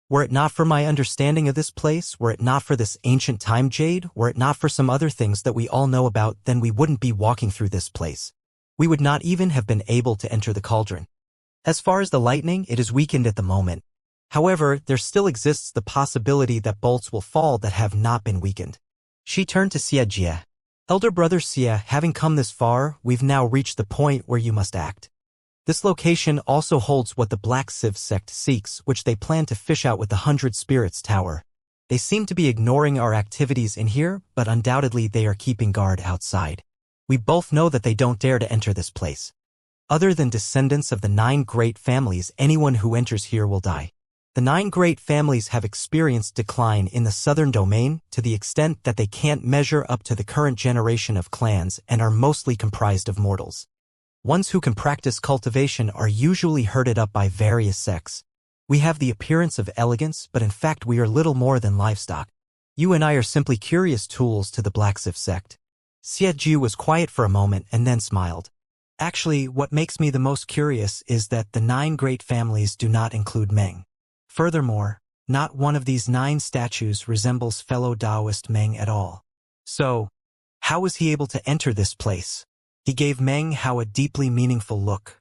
Were it not for my understanding of this place, were it not for this ancient time jade, were it not for some other things that we all know about, then we wouldn't be walking through this place. We would not even have been able to enter the cauldron. As far as the lightning, it is weakened at the moment. However, there still exists the possibility that bolts will fall that have not been weakened." She turned to Xianxia. "Elder brother Xia, having come this far, we've now reached the point where you must act. This location also holds what the Black Civ sect seeks, which they plan to fish out with the 100 Spirits Tower. They seem to be ignoring our activities in here, but undoubtedly they are keeping guard outside. We both know that they don't dare to enter this place. Other than descendants of the 9 great families, anyone who enters here will die. The 9 great families have experienced decline in the southern domain to the extent that they can't measure up to the current generation of clans and are mostly comprised of mortals. Ones who can practice cultivation are usually herded up by various sects. We have the appearance of elegance, but in fact we are little more than livestock. You and I are simply curious tools to the Black Civ sect." Xianxia was quiet for a moment and then smiled. "Actually, what makes me the most curious is that the 9 great families do not include Meng. Furthermore, not one of these 9 statues resembles fellow Taoist Meng at all. So, how was he able to enter this place?" He gave Meng Hao a deeply meaningful look.